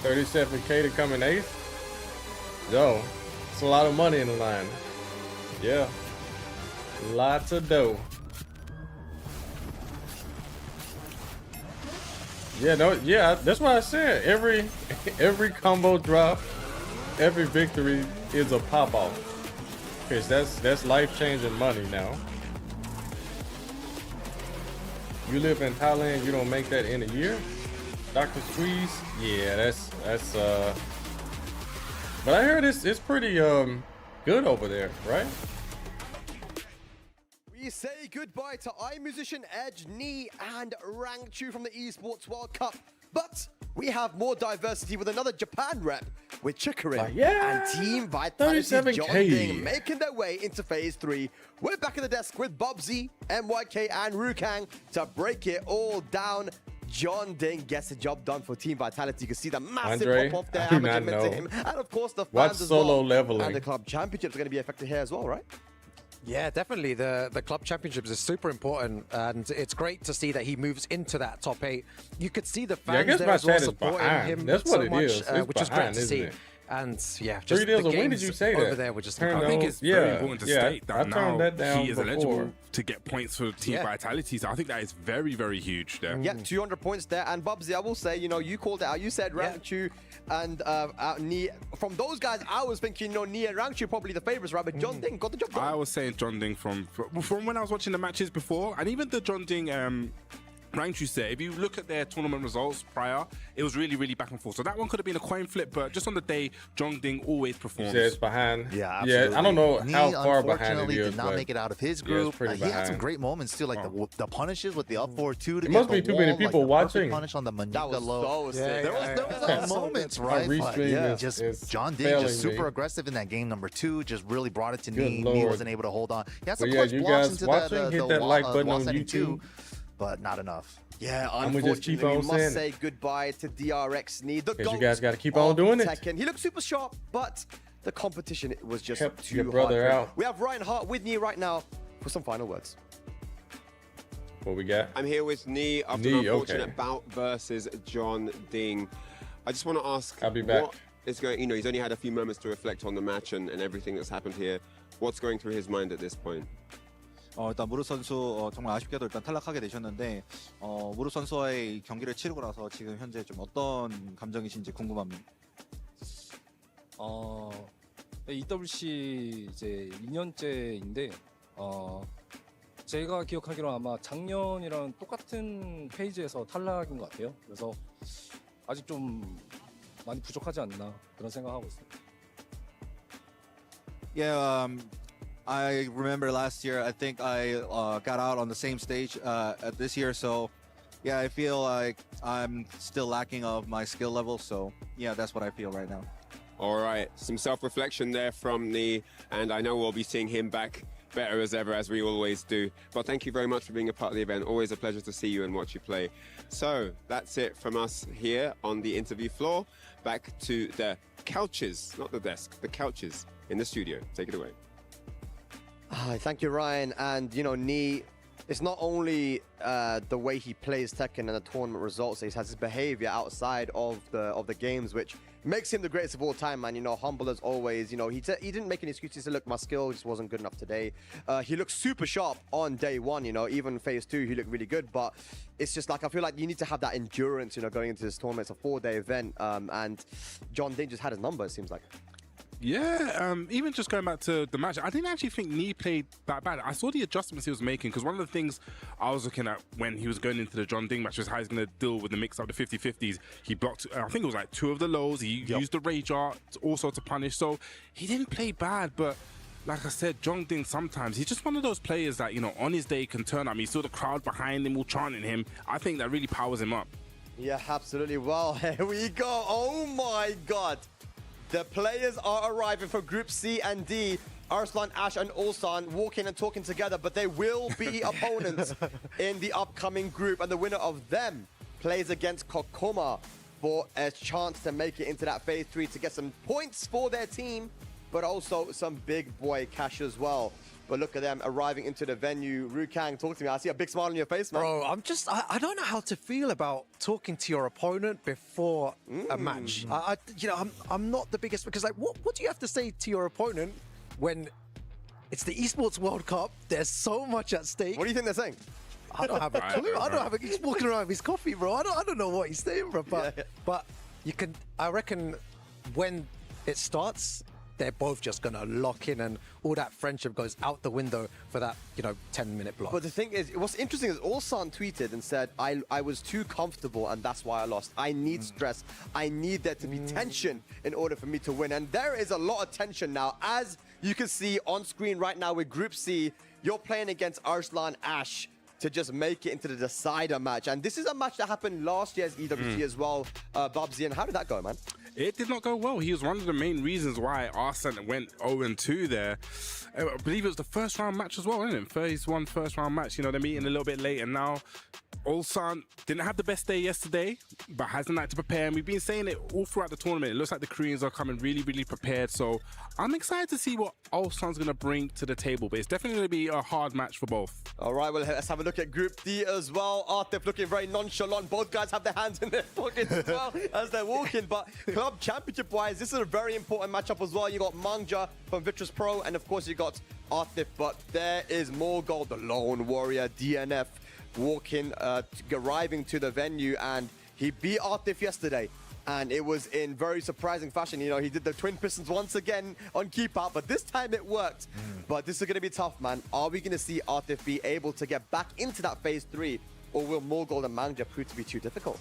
$37K to come in 8th. Yo, it's a lot of money in the line. Yeah, lots of dough. Yeah, no, yeah, that's what I said. Every combo drop, every victory is a pop off. Cause that's life-changing money now. You live in Thailand, you don't make that in a year. Dr. Squeeze, yeah, that's but I heard it's pretty good over there, right? We say goodbye to iMusician, Edge, Knee, and Rangchu from the Esports World Cup. But we have more diversity with another Japan rep with Chikarin and Team Vitality Jeondding making their way into Phase 3. We're back at the desk with Bubsy, MYK, and Rukang to break it all down. Jeondding gets the job done for Team Vitality. You can see the massive pop off there, hammer to him. And of course the fans as well. Leveling. And the club championships are going to be affected here as well, right? Yeah, definitely. The club championships is super important, and it's great to see that he moves into that top 8. You could see the fans there as well supporting him. That's what it is, which is great to see. And yeah, just the games when did you say over that? there were just I think it's very important to state that now he is before. eligible to get points for Team Vitality. So I think that is very, very huge there. Yeah, 200 points there. And Bubsy, I will say, you know, you called it out. You said Rangchu and Knee. From those guys, I was thinking, you know, Knee and Rangchu probably the favorites, right? But Jeondding got the job done. I was saying Jeondding from when I was watching the matches before, and even the Jeondding Rangchu set, if you look at their tournament results prior, it was really, really back and forth. So that one could have been a coin flip, but just on the day, Jeondding always performs. It's behind. Yeah, absolutely. Yeah, I don't know how far behind it unfortunately is, did not make it out of his group. He had some great moments too, like the punishes with the up 4-2. It must be too many people watching. Punish on the Manika low. There was moments, right? Just Jeondding just super aggressive in that game number 2. Just really brought it to Knee. Knee wasn't able to hold on. He had some clutch blocks into the like button on setting YouTube too, but not enough. Yeah, unfortunately, we must say goodbye to DRX Knee. The you guys got to keep on doing Tekken. He looked super sharp, but the competition was just too hard. Out. We have Ryan Hart with Knee right now for some final words. What we got? I'm here with Knee after an unfortunate bout versus Jeondding. I just want to ask, I'll be back. What is going? You know, he's only had a few moments to reflect on the match and everything that's happened here. What's going through his mind at this point? 일단 무르 선수 정말 아쉽게도 일단 탈락하게 되셨는데 무르 선수와의 경기를 치르고 나서 지금 현재 좀 어떤 감정이신지 궁금합니다. EWC 이제 2년째인데 제가 기억하기로 아마 작년이랑 똑같은 페이지에서 탈락인 것 같아요. 그래서 아직 좀 많이 부족하지 않나 그런 생각하고 있습니다. Yeah, I remember last year, I think I got out on the same stage at this year. So, yeah, I feel like I'm still lacking of my skill level. So, yeah, that's what I feel right now. All right, some self-reflection there from Knee, and I know we'll be seeing him back better as ever, as we always do. But thank you very much for being a part of the event. Always a pleasure to see you and watch you play. So that's it from us here on the interview floor. Back to the couches, not the desk, the couches in the studio. Take it away. Thank you, Ryan. And, you know, Knee, it's not only the way he plays Tekken and the tournament results, he has his behavior outside of the games, which makes him the greatest of all time, man. You know, humble as always. You know, he didn't make any excuses. He said, look, my skill just wasn't good enough today. He looked super sharp on day one, you know, even phase 2, he looked really good. But it's just like, I feel like you need to have that endurance, you know, going into this tournament. It's a 4-day event. And Jeondding just had his number, it seems like. Yeah, even just going back to the match, I didn't actually think Nee played that bad. I saw the adjustments he was making, because one of the things I was looking at when he was going into the Jeondding match was how he's going to deal with the mix-up, the 50-50s. He blocked, I think it was like 2 of the lows. He used the Rage Art also to punish. So he didn't play bad, but like I said, Jeondding sometimes, he's just one of those players that, you know, on his day can turn up. You saw the crowd behind him all chanting him. I think that really powers him up. Yeah, absolutely. Well, here we go. Oh my God. The players are arriving for Group C and D. Arslan, Ash, and Ulsan walking and talking together, but they will be opponents in the upcoming group, and the winner of them plays against Kokoma for a chance to make it into that phase 3 to get some points for their team, but also some big boy cash as well. But look at them arriving into the venue. Rukang, talk to me. I see a big smile on your face, man. Bro, I don't know how to feel about talking to your opponent before a match. I'm not the biggest, because like, what do you have to say to your opponent when it's the Esports World Cup? There's so much at stake. What do you think they're saying? I don't have a clue. I don't have a, he's walking around with his coffee, bro. I don't know what he's saying, bro. But you can, I reckon when it starts, they're both just going to lock in, and all that friendship goes out the window for that, 10-minute block. But the thing is, what's interesting is Ulsan tweeted and said, I was too comfortable and that's why I lost. I need stress. I need there to be tension in order for me to win. And there is a lot of tension now. As you can see on screen right now with Group C, you're playing against Arslan Ash to just make it into the decider match. And this is a match that happened last year's EWC as well, Bubsy. And how did that go, man? It did not go well. He was one of the main reasons why Arslan went 0-2 there. I believe it was the first round match as well, wasn't it? Phase 1 first round match. You know, they're meeting a little bit late, and now Ulsan didn't have the best day yesterday, but has a night to prepare. And we've been saying it all throughout the tournament. It looks like the Koreans are coming really, really prepared. So I'm excited to see what Ulsan's going to bring to the table. But it's definitely going to be a hard match for both. All right, well, let's have a look at Group D as well. Artif looking very nonchalant. Both guys have their hands in their pockets as well as they're walking. But club championship-wise, this is a very important matchup as well. You got Mangja from Virtus Pro, and of course you got Artif. But there is Morgul, the lone warrior, DNF, walking, arriving to the venue, and he beat Artif yesterday. And it was in very surprising fashion. You know, he did the twin pistons once again on keep out, but this time it worked. But this is going to be tough, man. Are we going to see Artif be able to get back into that phase 3, or will Morgul and Mangja prove to be too difficult?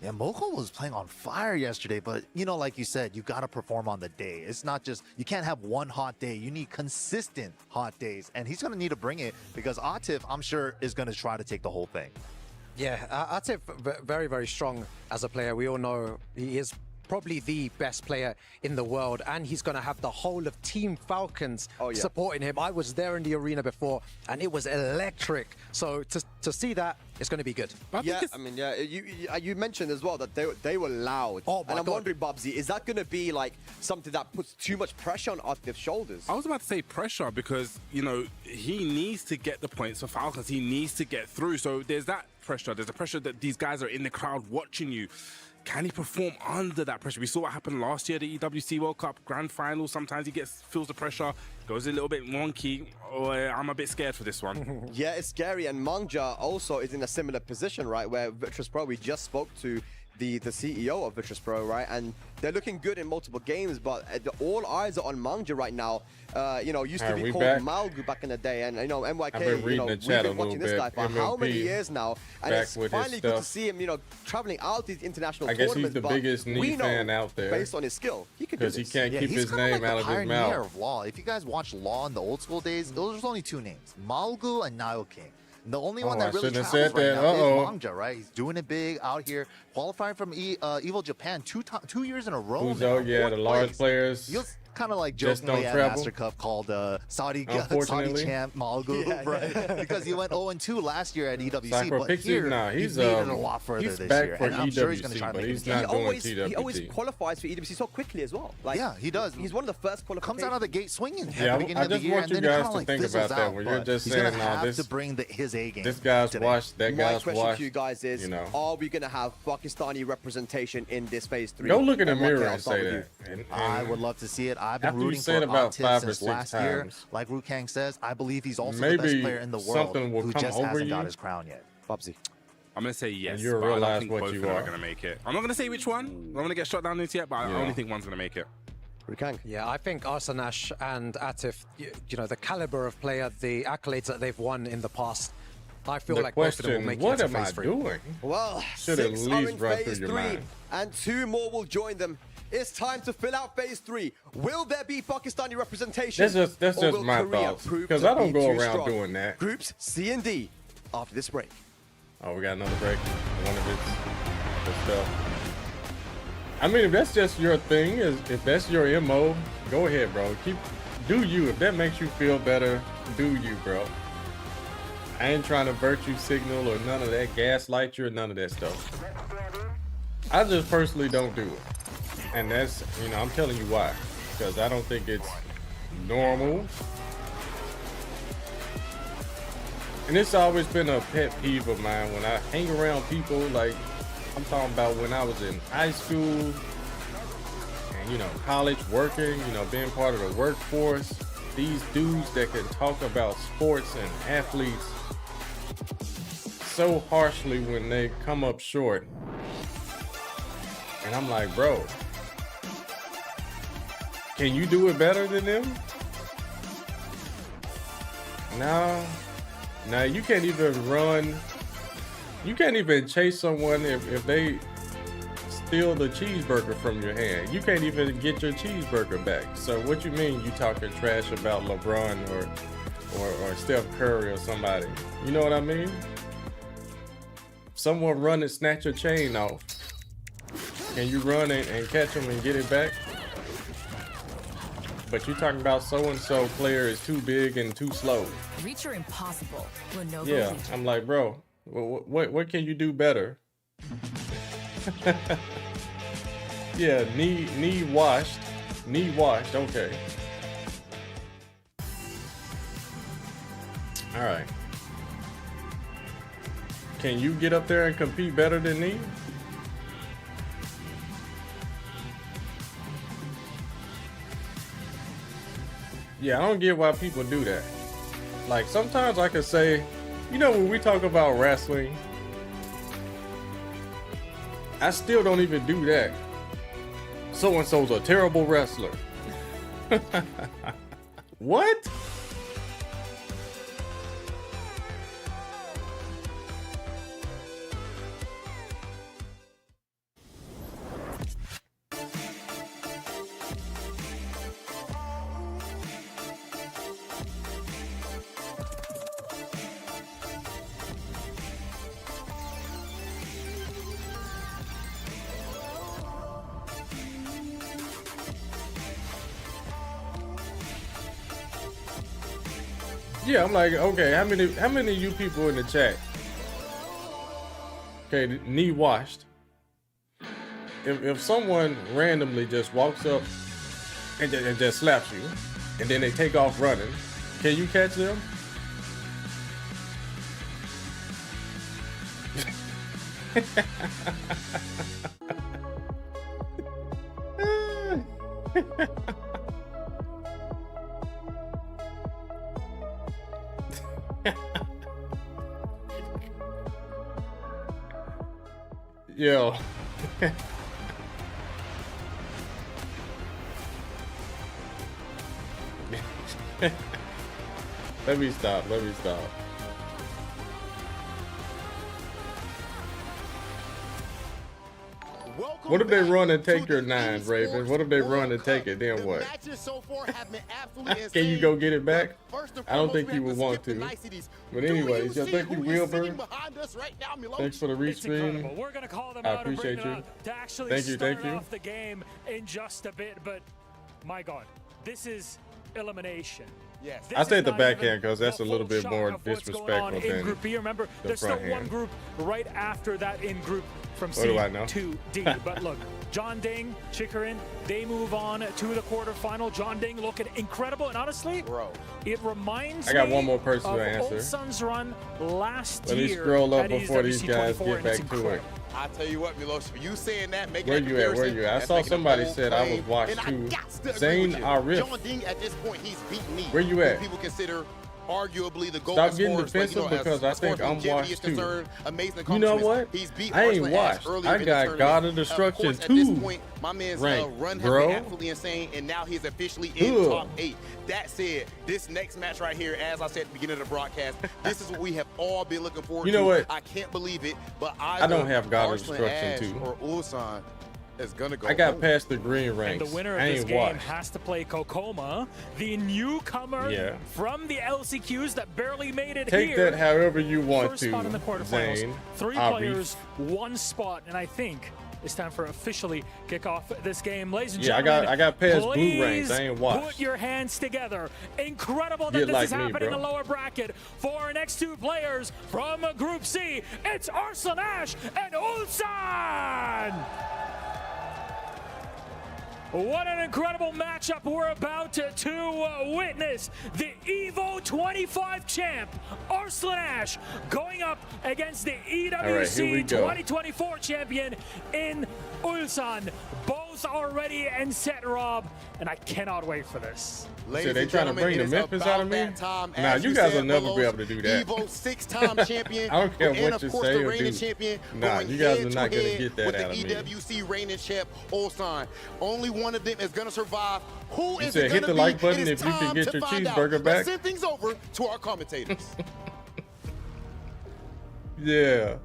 Yeah, Morgul was playing on fire yesterday, but, like you said, you got to perform on the day. It's not just, you can't have one hot day. You need consistent hot days, and he's going to need to bring it, because Artif, I'm sure, is going to try to take the whole thing. Yeah, Artif, very, very strong as a player. We all know he is probably the best player in the world, and he's going to have the whole of Team Falcons supporting him. I was there in the arena before, and it was electric. So to see that, it's going to be good. Yeah, I mean, yeah, you mentioned as well that they were loud. Oh my and I'm God. wondering, Bubsy, is that going to be like something that puts too much pressure on Artif's shoulders? I was about to say pressure because, he needs to get the points for Falcons. He needs to get through. So there's that pressure. There's the pressure that these guys are in the crowd watching you. Can he perform under that pressure? We saw what happened last year, the EWC World Cup Grand Final. Sometimes he feels the pressure, goes a little bit wonky. I'm a bit scared for this one. Yeah, it's scary. And Mangja also is in a similar position, right? Where Virtus Pro, we just spoke to the CEO of Virtus Pro, right? And they're looking good in multiple games, but all eyes are on Mangja right now. Used to be called Malgu back in the day, and NYK, we've been watching this guy for how many years now, and it's finally good to see him, traveling out these international tournaments. I guess he's the biggest Nee fan out there. Based on his skill, he could do this. Because he can't keep his name out of his mouth. Of Law. If you guys watch Law in the old school days, those are only 2 names, Malgu and Nile King. The only one that really travels right now is Mangja, right? He's doing it big out here, qualifying from Evil Japan 2 years in a row. The large players. kind of like jokingly at Master Cup called Saudi champ Malgu, right? Because he went 0-2 last year at EWC, but here he's made it a lot further this year, and I'm sure he's going to try to make it. He always qualifies for EWC so quickly as well. Like, yeah, he does. He's one of the first qualifications. Comes out of the gate swinging yeah, at the beginning of the year, and then it kind of of like think fizzles about that out. when you're just He's saying, going to have this, to bring his A game. This guy's washed, that guy's washed. My question to you guys is, are we going to have Pakistani representation in this phase 3? Go look in the mirror and say that. And I would love to see it. I've been rooting for Atif since last year. Like Rukang says, I believe he's also the best player in the world who just hasn't got his crown yet. Bubsy. I'm going to say yes, and you but I realize don't think what both you of them are going to make it. I'm not going to say which one. I'm going to get shot down into yet, but I only think one's going to make it. Rukang. Yeah, I think Arsanash and Atif, you know, the caliber of player, the accolades that they've won in the past, I feel like both of them will make it to phase 3. Doing? Well, should at 6 least are in run phase through 3, your mind. and 2 more will join them. It's time to fill out phase 3. Will there be Pakistani representation? That's just my thoughts, because I don't go around doing that. Groups C and D after this break. Oh, we got another break. One of its stuff. I mean, if that's just your thing, if that's your MO, go ahead, bro. Do you. If that makes you feel better, do you, bro. I ain't trying to virtue signal or none of that, gaslight you or none of that stuff. I just personally don't do it. And that's, you know, I'm telling you why. Because I don't think it's normal. And it's always been a pet peeve of mine when I hang around people, like I'm talking about when I was in high school and, you know, college, working, you know, being part of the workforce. These dudes that can talk about sports and athletes so harshly when they come up short. And I'm like, bro, can you do it better than them? No. Now you can't even run. You can't even chase someone if they steal the cheeseburger from your hand. You can't even get your cheeseburger back. So what you mean you talking trash about LeBron or Steph Curry or somebody? You know what I mean? Someone run and snatch your chain off. Can you run and catch them and get it back? But you talking about so-and-so player is too big and too slow. Reach your impossible. Yeah, I'm like, bro, what can you do better? Yeah, knee washed, okay. All right. Can you get up there and compete better than knee? Yeah, I don't get why people do that. Like, sometimes I could say, you know, when we talk about wrestling, I still don't even do that. So-and-so's a terrible wrestler. What? Yeah, I'm like, okay, how many of you people in the chat? Okay, knee washed. If someone randomly just walks up and just slaps you, and then they take off running, can you catch them? Yo. Let me stop. What if they run and take your 9, Raven? What if they run and take it? Then what? Can you go get it back? I don't think you would want to. But anyways, yo, thank you, Wilbur. Thanks for the restream. We're gonna call them I out and appreciate bring you. it up to actually Thank you, start thank you. off the game in just a bit, but my God. this is elimination. Yes. I say the backhand because that's a little bit more disrespectful than Group B. Remember, there's still one group right after that in group from C to D. But look, Jeondding, Chikarin, they move on to the quarterfinal. Jeondding looking incredible, and honestly, it reminds me. I got one more person to answer. Ulsan's run last year. Let me scroll up before these guys get back to it. I tell you what, Milos, for you saying that, making where you at? Where you at? I saw somebody said I was watched too. Zane Arif. Jeondding at this point, he's beaten me. Where you at? People consider arguably the goal. Stop getting defensive because I think I'm washed too. You know what? I ain't washed. I got God of Destruction 2 my man's run has bro. been absolutely insane, and now he's officially in top 8. That said, this next match right here, as I said at the beginning of the broadcast, this is what we have all been looking forward to. You know what? I can't believe it, but I don't have God of Destruction 2. Or Ulsan is gonna go. I got past the green ranks. And the winner of this game has to play Kokoma, the newcomer from the LCQs that barely made it here. Take that however you want First to, spot in the quarterfinals. Zane. 3 players, 1 spot, and I think it's time for officially kick off this game. Ladies and gentlemen, I got past blue ranks. I ain't watched. Put your hands together. Incredible that this is happening in the lower bracket. For our next 2 players from Group C, it's Arslan Ash and Ulsan. What an incredible matchup we're about to witness. The EVO 25 champ, Arslan Ash, going up against the EWC 2024 champion in Ulsan. Both are ready and set, Rob, and I cannot wait for this. So they trying to bring the Memphis out of me? Nah, you guys will never be able to do that. EVO 6-time champion. I don't care and what you of course, say the or reigning do. champion Nah, you guys are not going to get that with out of the me. EWC reigning champ, Ulsan. Only one of them is going to survive. Who is it it hit the like button if you can get your cheeseburger back. Let's send things over to our commentators. Yeah.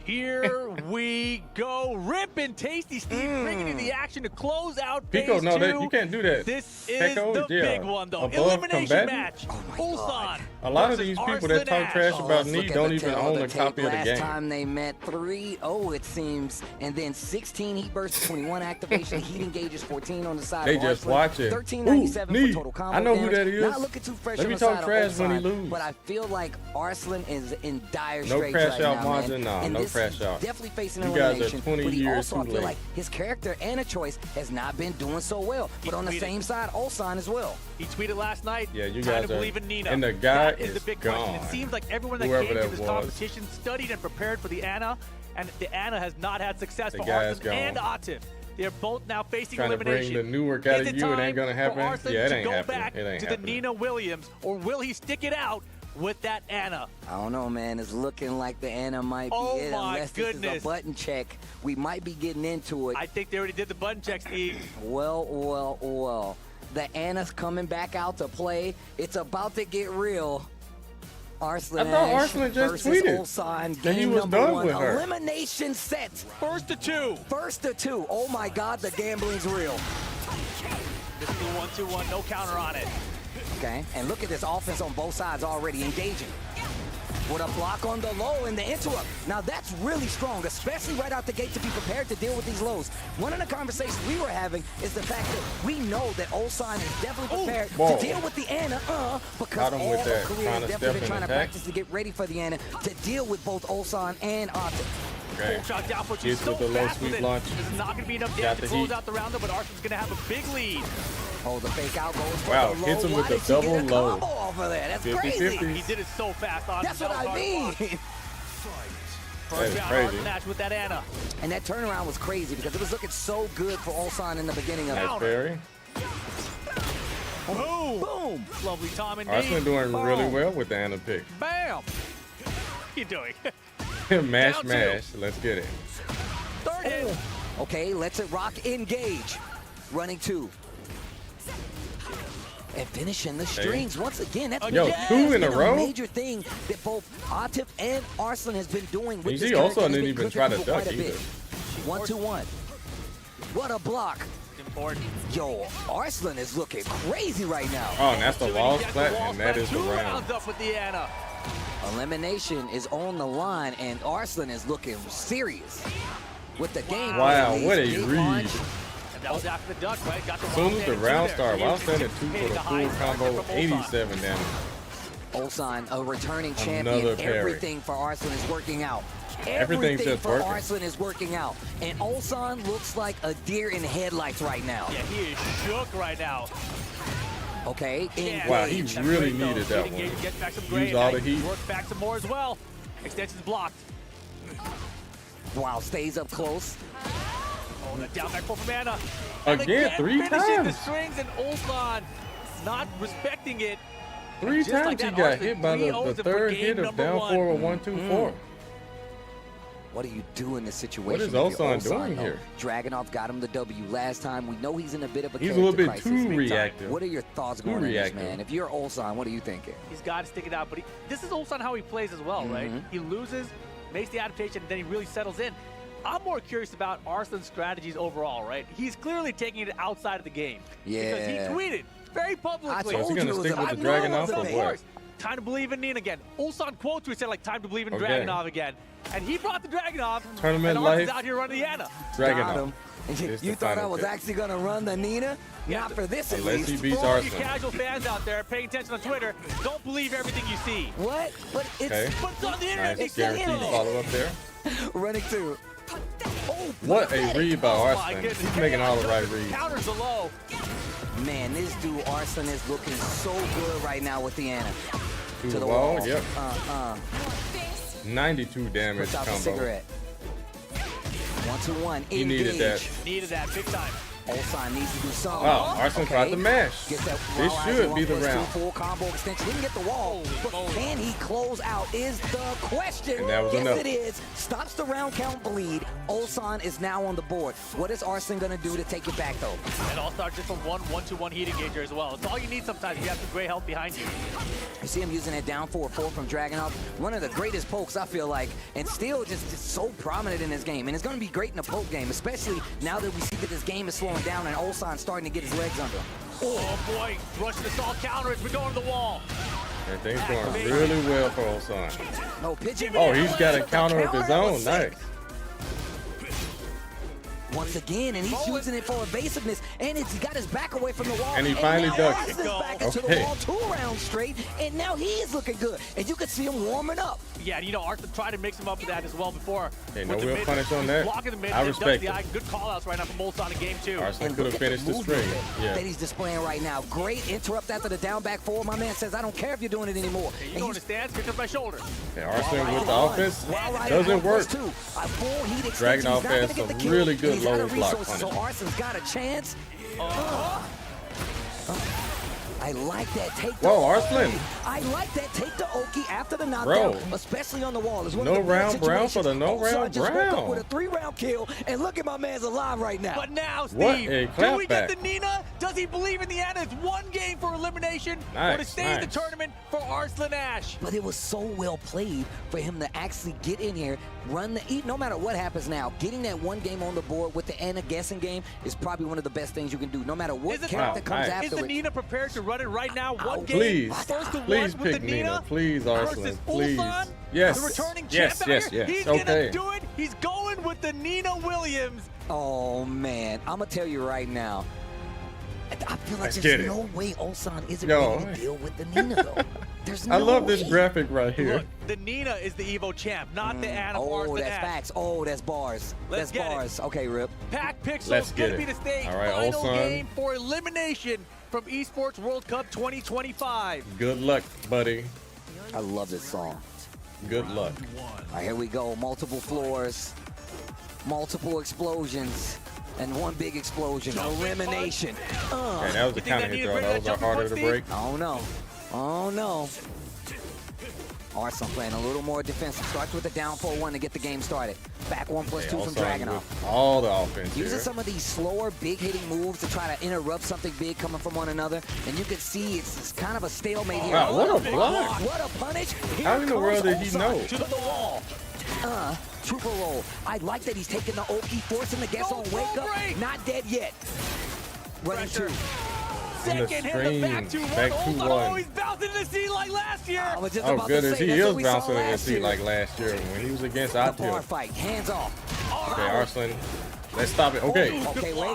Here we go. Rip and Tasty Steve bringing in the action to close out phase Pico, no, 2. You can't do that. This is the big one, though. Elimination match. Ulsan. A lot of these people that talk trash about me don't even own a copy of the game. Last time they met 3-0, it seems, and then 16 heat bursts, 21 activation, heat engages, 14 on the side. They just watch it. 1397 for total combo I know damage. who that is. Not looking too fresh Let on me the talk side trash of when he Ulsan, lose. but I feel like Arslan is in dire No straits crash right out now, margin, man. no crash out. Definitely facing You elimination. guys are 20 but he years also, I too feel late. like his character and a choice has not been doing so well. But on the same side, Ulsan as well. He tweeted last night, Yeah, you time guys to are. believe in Nina. And the guy that is the big question. It seems like everyone that Whoever came to that this was. competition studied and prepared for the Anna, and the Anna has not had success The for guy's Arslan and gone. Atif. They're both now facing Trying to elimination. bring the new work out Is of it you, it time ain't gonna for happen. Arslan Yeah, it to ain't go happening. back It ain't to happening. the Nina Williams, or will he stick it out with that Anna? I don't know, man. It's looking like the Anna might be it. My Unless goodness. this is a button check, we might be getting into it. I think they already did the button check, Steve. Well. The Anna's coming back out to play. It's about to get real. Arslan I thought Ash Arslan just versus tweeted Ulsan. that he Game was number done 1. with her. Elimination set. First to 2. Oh my God, the gambling's real. This is the 1-2-1, no counter on it. Okay, and look at this offense on both sides already engaging. With a block on the low and the interrupt. Now that's really strong, especially right out the gate to be prepared to deal with these lows. One of the conversations we were having is the fact that we know that Ulsan is definitely prepared to deal with the Anna, because all her career has definitely been trying to practice to get ready for the Anna, to deal with both Ulsan and Atif. Okay. Shot down for Gets with the low sweep launch. There's not going to be enough damage to close out the round, though, but Arslan's going to have a big lead. Oh, the fake out goes for Wow, the low. hits him with Why the did she get double a low. combo off of that? That's 50-50. crazy. He did it so fast. That's what I mean. First round, crazy. Arslan Ash with that Anna. And that turnaround was crazy because it was looking so good for Ulsan in the beginning of it. That's very. Boom! Lovely Tom and Arslan doing really well with the Anna pick. Bam! What you doing? mash. Down 2. Let's get it. Third hit. Okay, let's it rock, engage. Running 2. And finishing the strings once again. That's Yo, that's 2 in a been row? major thing that both Atif and Arslan has been doing with this he also character. didn't even try to duck either. 1-2-1. What a block. Important. Yo, Arslan is looking crazy right now. Oh, and that's the wall He splat, gets the and that is the 2 round. rounds up with the Anna. Elimination is on the line, and Arslan is looking serious with the game. Wow, what a Big read. launch. that was after the duck, right? Got the As soon as the round started, while standing 2 for the full combo, 87 damage. Ulsan, a returning champion. Everything for Arslan is working out. Everything's Everything just for working. Arslan is working out. And Ulsan looks like a deer in headlights right now. Yeah, he is shook right now. Okay. Yeah, wow, he really needed that one. Get back some gray. Use all the heat. Work back some more as well. Extension's blocked. Wow, stays up close. Oh, that down back for mana. Again, 3 finishing times. the strings, and Ulsan not respecting it. 3 Just times like he that, got Arslan hit by the 3-0s third for hit game of down 4 or 1-2-4. What do you do in this situation? What is if you're Ulsan doing here? Dragunov got him the W last time. We know he's in a bit of a He's a character little bit crisis. too reactive. What are your thoughts Too going on reactive. this, man? If you're Ulsan, what are you thinking? He's got to stick it out, but this is Ulsan how he plays as well, right? He loses, makes the adaptation, and then he really settles in. I'm more curious about Arslan's strategies overall, right? He's clearly taking it outside of the game. Yeah. Because he tweeted very publicly. So is he going to stick with the Dragunov or what? Time to believe in Nina again. Ulsan quote tweet said like time to believe in Okay. Dragunov again. And he brought the Dragunov. Tournament and life. Arslan's out here running the Ana. Dragunov. You thought I was actually going to run the Nina? Not for this, at Unless least. he beats For all you Arslan. casual fans out there paying attention on Twitter, don't believe everything you see. What? But it's, Okay. But it's on the internet. Nice They said guaranteed it. follow up there. running two. What a read by Oh my Arslan. goodness. He's making all the right reads. Counters the low. Man, this dude Arslan is looking so good right now with the Ana. To the wall, yep. 92 92 damage Puts out the combo. cigarette. 1-2-1. He needed that. Needed that big time. Ulsan needs to do something. Wow, Arslan tried to mash. Gets that This raw should eyes be the 1+2 round. full combo extension. He can get the wall, but can he close out is the question. And that was yes, enough. it is. Stops the round count bleed. Ulsan is now on the board. What is Arslan going to do to take it back, though? And all start just from 1-2-1 heat engager as well. It's all you need sometimes. You have some great help behind you. You see him using that down 4-4 from Dragunov. One of the greatest pokes, I feel like, and still just so prominent in this game. And it's going to be great in the poke game, especially now that we see that this game is slowing down and Ulsan's starting to get his legs under him. Oh boy, rush the stall counter as we go to the wall. And things going really well for Ulsan. No pitching. Oh, he's got a counter of his own. Nice. Once again, and he's using it for evasiveness, and he's got his back away from the wall. And he finally now ducked Arslan's it. back into the wall 2 rounds straight, and now he is looking good. And you can see him warming up. Yeah, and you know, Arslan tried to mix him up with that as well before. Okay, no With the real mid- punish on that. Blocking the mid, I then respect ducks the it. eye. Good call-outs right now from Ulsan in game 2. Arslan could have finished the string. Yeah. That he's displaying right now. Great interrupt after the down back forward. My man says, I don't care if you're doing it anymore. You know in the stance, pick up my shoulder. Okay, Arslan with the offense doesn't work. Dragunov has some really good low block punishment. So Arslan's got a chance. I like that take. Whoa, Arslan. I like that take the Oki after the knockdown, Bro. especially on the wall. It's one No of the rare round brown for the situations. no Ulsan round just woke up brown. with a 3-round kill, and look at my man's alive right now. But now, Steve, What a do we get clapback. the Nina? Does he believe in the Ana? It's one game for elimination or to Nice, stay in the nice. tournament for Arslan Ash. But it was so well played for him to actually get in here, run the eat. No matter what happens now, getting that one game on the board with the Ana guessing game is probably one of the best things you can do. No matter what character comes Is after the it. Nina prepared to run it right now? One game, Please, first to please one with pick the Nina. Nina. Please, Arslan. Versus Please. Ulsan, Yes. the returning Yes, champ yes, out here. yes. He's Okay. gonna do it. He's going with the Nina Williams. Oh man, I'm gonna tell you right now. I feel like Let's there's get it. no way Ulsan isn't Yo. ready to deal with the Nina though. There's no I love this way. graphic right here. Look, the Nina is the Evo champ, not the Ana Oh, Arslan that's Ash. facts. Oh, that's bars. Let's That's get it. bars. Okay, Rip. Pack Pixels Let's get gonna it. be the stage. All right, Final Ulsan. game for elimination from Esports World Cup 2025. Good luck, buddy. I love this song. Good luck. All right, here we go. Multiple floors, multiple explosions, and one big explosion. Elimination. Okay, that was the counter hit throw. Those are harder to break. Oh no. Oh no. Arslan playing a little more defensive. Starts with a down 4-1 to get the game started. Back 1+2 from Ulsan Dragunov. with all the offense Using here. some of these slower, big-hitting moves to try to interrupt something big coming from one another. And you can see it's kind of a stalemate here. Wow, what a block. What a punish. Here How in the world did he comes know? Ulsan to the wall. Trooper roll. I like that he's taking the Oki, forcing the guess on wake up. Not dead yet. Running two. In the Second hit, the back stream. 2-1. Back Ulsan 2-1. always bouncing in the sea like last year. I was just Oh about goodness, to say, he that's is what we saw bouncing in the last seat year. like last year when he was against The bar Atil. fight, hands off. Okay, Arslan Let's stop it. Okay.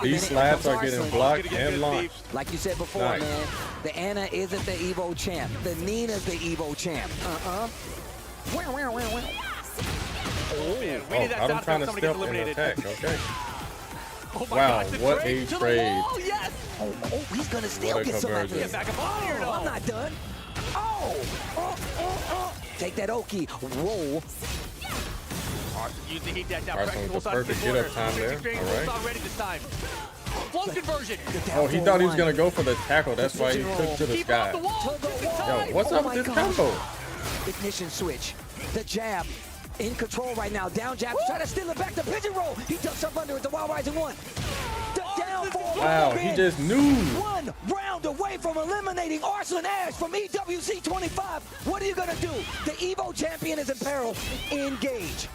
These slats are getting blocked and launched. Like you said before, man, the Anna isn't the Evo champ. The Nina's the Evo champ. I'm trying to step and attack. Okay. Oh my wow, gosh, what a trade. Oh, yes. Oh, he's going to still get some of this. Oh, I'm not done. Take that Oki. Whoa. Use the heat dash down. Arson with the perfect get up time there. All right. Ready this time. Flow conversion. Oh, he thought he was going to go for the tackle. That's why he took to the sky. Yo, what's up with this combo? Ignition switch. The jab. In control right now. Down jab. Try to steal it back to pigeon roll. He ducks up under it. The Wild Rising 1. The down forward. Wow, he just knew. 1 round away from eliminating Arslan Ash from EWC 25. What are you going to do? The Evo champion is in peril. Engage.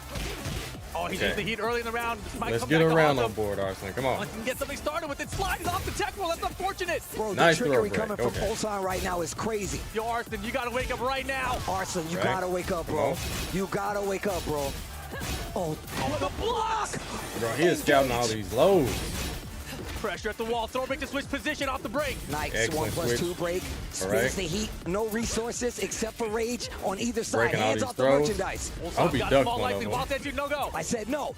Oh, he used the heat early in the round. Let's get around on board, Arslan. Come on. Let's get something started with it. Sliding off the tech roll. That's unfortunate. Bro, nice the trickery coming from Ulsan right now is crazy. Yo, Arslan, you got to wake up right now. Arslan, you got to wake up, bro. You got to wake up, bro. Oh, the block. Bro, he is scouting all these lows. Pressure at the wall. Throw break to switch position off the break. Nice. 1+2 break. Spins the heat. No resources except for rage on either side. Hands off the merchandise. I hope he ducked one of them. No go. I said no.